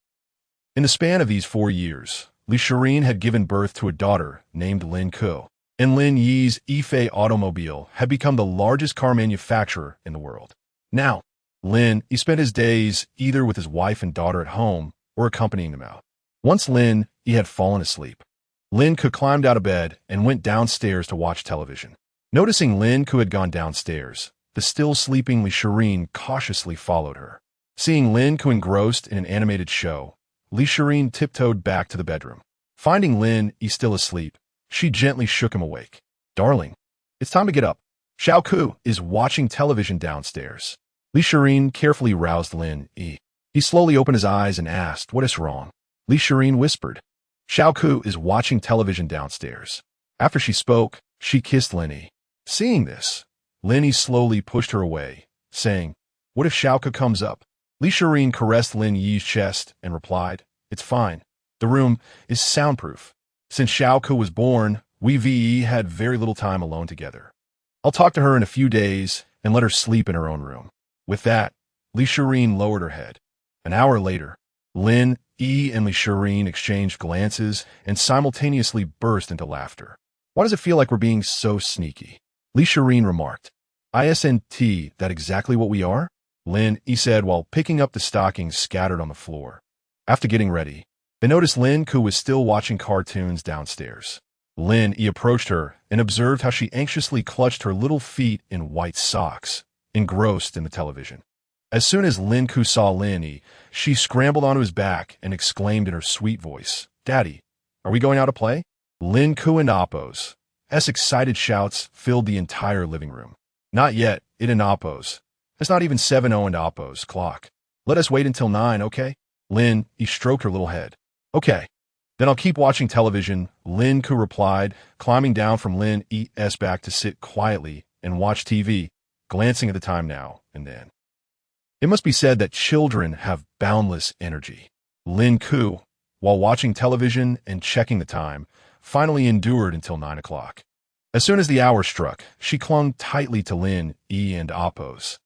In the span of these 4 years, Li Shirin had given birth to a daughter named Lin Ku, and Lin Yi's Yifei automobile had become the largest car manufacturer in the world. Now, Lin Yi spent his days either with his wife and daughter at home or accompanying them out. Once Lin Yi had fallen asleep, Lin Ku climbed out of bed and went downstairs to watch television. Noticing Lin Ku had gone downstairs, the still sleeping Li Shirin cautiously followed her. Seeing Lin Ku engrossed in an animated show, Li Shirin tiptoed back to the bedroom. Finding Lin Yi still asleep, she gently shook him awake. "Darling, it's time to get up. Xiaoku is watching television downstairs." Li Shirin carefully roused Lin Yi. He slowly opened his eyes and asked, "What is wrong?" Li Shirin whispered, "Xiaoku is watching television downstairs." After she spoke, she kissed Lin Yi. Seeing this, Lin Yi slowly pushed her away, saying, "What if Xiaoku comes up?" Li Shirin caressed Lin Yi's chest and replied, "It's fine. The room is soundproof. Since Xiaoku was born, We VE had very little time alone together. I'll talk to her in a few days and let her sleep in her own room. With that, Li Shireen lowered her head. An hour later, Lin Yi and Li Shireen exchanged glances and simultaneously burst into laughter. Why does it feel like we're being so sneaky? Li Shireen remarked. Isn't that exactly what we are? Lin Yi said while picking up the stockings scattered on the floor. After getting ready, they noticed Lin Ku was still watching cartoons downstairs. Lin Yi approached her and observed how she anxiously clutched her little feet in white socks, engrossed in the television. As soon as Lin Ku saw Lin Yi, she scrambled onto his back and exclaimed in her sweet voice, "Daddy, are we going out to play?" Lin Ku and Appo's excited shouts filled the entire living room. Not yet, it and Appo's. It's not even 7:00 and Appo's clock. Let us wait until 9, okay? Lin Yi stroked her little head. Okay. Then I'll keep watching television, Lin Ku replied, climbing down from Lin Yi's back to sit quietly and watch TV, glancing at the time now and then. It must be said that children have boundless energy. Lin Ku, while watching television and checking the time, finally endured until 9 o'clock. As soon as the hour struck, she clung tightly to Lin Yi and Appo's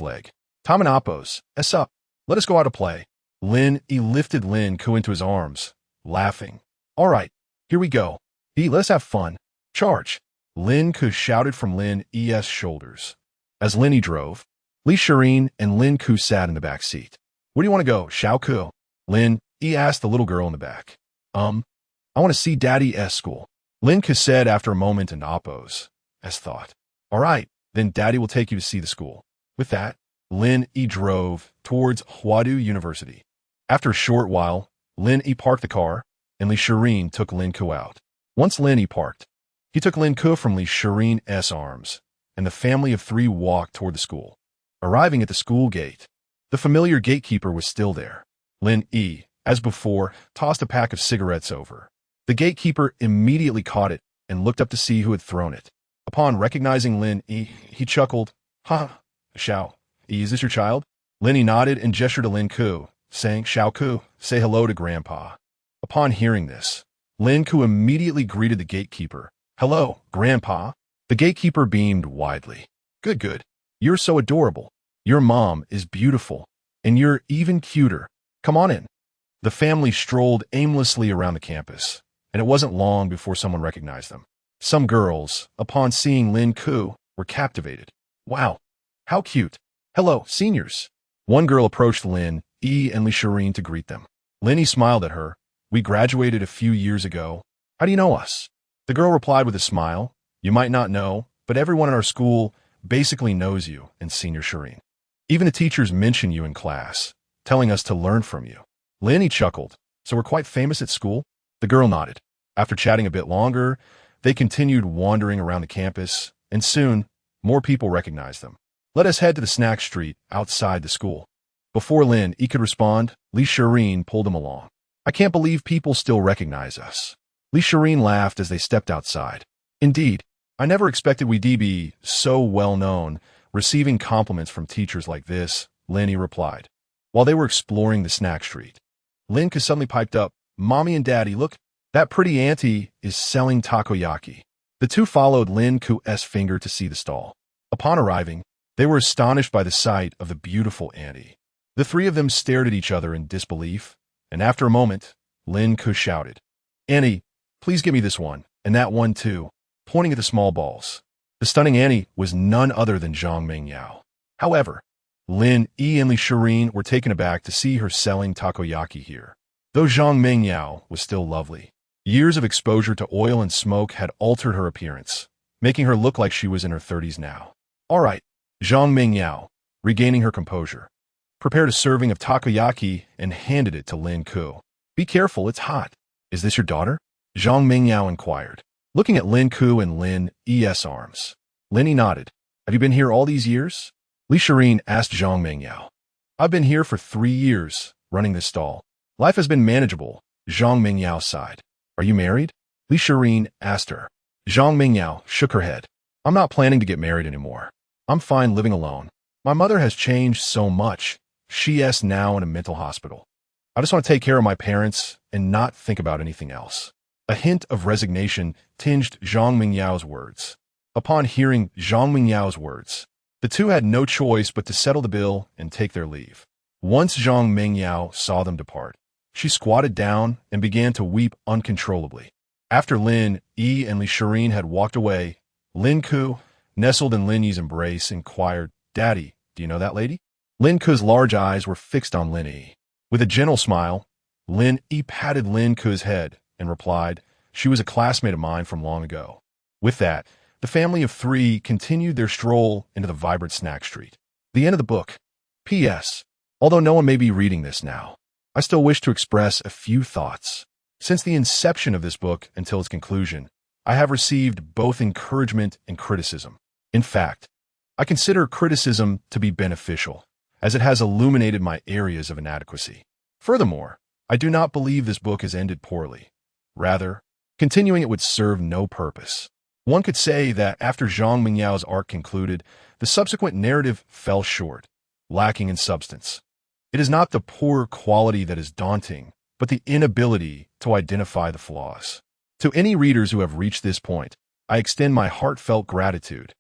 leg. Tom and Appo's, up. Let us go out to play. Lin Yi lifted Lin Ku into his arms, laughing. All right, here we go. Let us have fun. Charge. Lin Ku shouted from Lin Yi's shoulders. As Lin Yi drove, Li Shireen and Lin Ku sat in the back seat. Where do you want to go, Xiao Ku? Lin Yi asked the little girl in the back. I want to see Daddy's school. Lin Ku said after a moment and Appo's thought. All right, then Daddy will take you to see the school. With that, Lin Yi drove towards Huadu University. After a short while, Lin Yi parked the car, and Li Shireen took Lin Ku out. Once Lin Yi parked, he took Lin Ku from Li Shireen's arms, and the family of 3 walked toward the school. Arriving at the school gate, the familiar gatekeeper was still there. Lin Yi, as before, tossed a pack of cigarettes over. The gatekeeper immediately caught it and looked up to see who had thrown it. Upon recognizing Lin Yi, he chuckled. Ha, Xiao, is this your child? Lin Yi nodded and gestured to Lin Ku, saying, Xiao Ku, say hello to Grandpa. Upon hearing this, Lin Ku immediately greeted the gatekeeper. Hello, Grandpa. The gatekeeper beamed widely. Good. You're so adorable. Your mom is beautiful, and you're even cuter. Come on in. The family strolled aimlessly around the campus, and it wasn't long before someone recognized them. Some girls, upon seeing Lin Ku, were captivated. Wow, how cute. Hello, seniors. One girl approached Lin Yi and Li Shireen to greet them. Lin Yi smiled at her. We graduated a few years ago. How do you know us? The girl replied with a smile. You might not know, but everyone in our school basically knows you and Senior Shireen. Even the teachers mention you in class, telling us to learn from you. Lin Yi chuckled. So we're quite famous at school? The girl nodded. After chatting a bit longer, they continued wandering around the campus, and soon, more people recognized them. Let us head to the snack street outside the school. Before Lin Yi could respond, Li Shireen pulled him along. I can't believe people still recognize us. Li Shireen laughed as they stepped outside. Indeed, I never expected we'd be so well known, receiving compliments from teachers like this, Lin Yi replied. While they were exploring the snack street, Lin Ku suddenly piped up, Mommy and Daddy, look, that pretty auntie is selling takoyaki. The two followed Lin Ku's finger to see the stall. Upon arriving, they were astonished by the sight of the beautiful auntie. The 3 of them stared at each other in disbelief, and after a moment, Lin Ku shouted, Auntie, please give me this one, and that one too, pointing at the small balls. The stunning auntie was none other than Zhang Mengyao. However, Lin Yi and Li Shireen were taken aback to see her selling takoyaki here. Though Zhang Mengyao was still lovely, years of exposure to oil and smoke had altered her appearance, making her look like she was in her 30s now. All right, Zhang Mengyao, regaining her composure, prepared a serving of takoyaki and handed it to Lin Ku. Be careful, it's hot. Is this your daughter? Zhang Mengyao inquired, looking at Lin Ku and Lin Yi's arms. Lin Yi nodded. Have you been here all these years? Li Shireen asked Zhang Mengyao. I've been here for 3 years, running this stall. Life has been manageable, Zhang Mengyao sighed. Are you married? Li Shireen asked her. Zhang Mengyao shook her head. I'm not planning to get married anymore. I'm fine living alone. My mother has changed so much. She's now in a mental hospital. I just want to take care of my parents and not think about anything else. A hint of resignation tinged Zhang Mingyao's words. Upon hearing Zhang Mingyao's words, the two had no choice but to settle the bill and take their leave. Once Zhang Mingyao saw them depart, she squatted down and began to weep uncontrollably. After Lin Yi and Li Shirin had walked away, Lin Ku, nestled in Lin Yi's embrace, inquired, "Daddy, do you know that lady?" Lin Ku's large eyes were fixed on Lin Yi. With a gentle smile, Lin Yi patted Lin Ku's head and replied, "She was a classmate of mine from long ago." With that, the family of three continued their stroll into the vibrant snack street. The end of the book. P.S. Although no one may be reading this now, I still wish to express a few thoughts. Since the inception of this book until its conclusion, I have received both encouragement and criticism. In fact, I consider criticism to be beneficial, as it has illuminated my areas of inadequacy. Furthermore, I do not believe this book has ended poorly. Rather, continuing it would serve no purpose. One could say that after Zhang Mingyao's arc concluded, the subsequent narrative fell short, lacking in substance. It is not the poor quality that is daunting, but the inability to identify the flaws. To any readers who have reached this point, I extend my heartfelt gratitude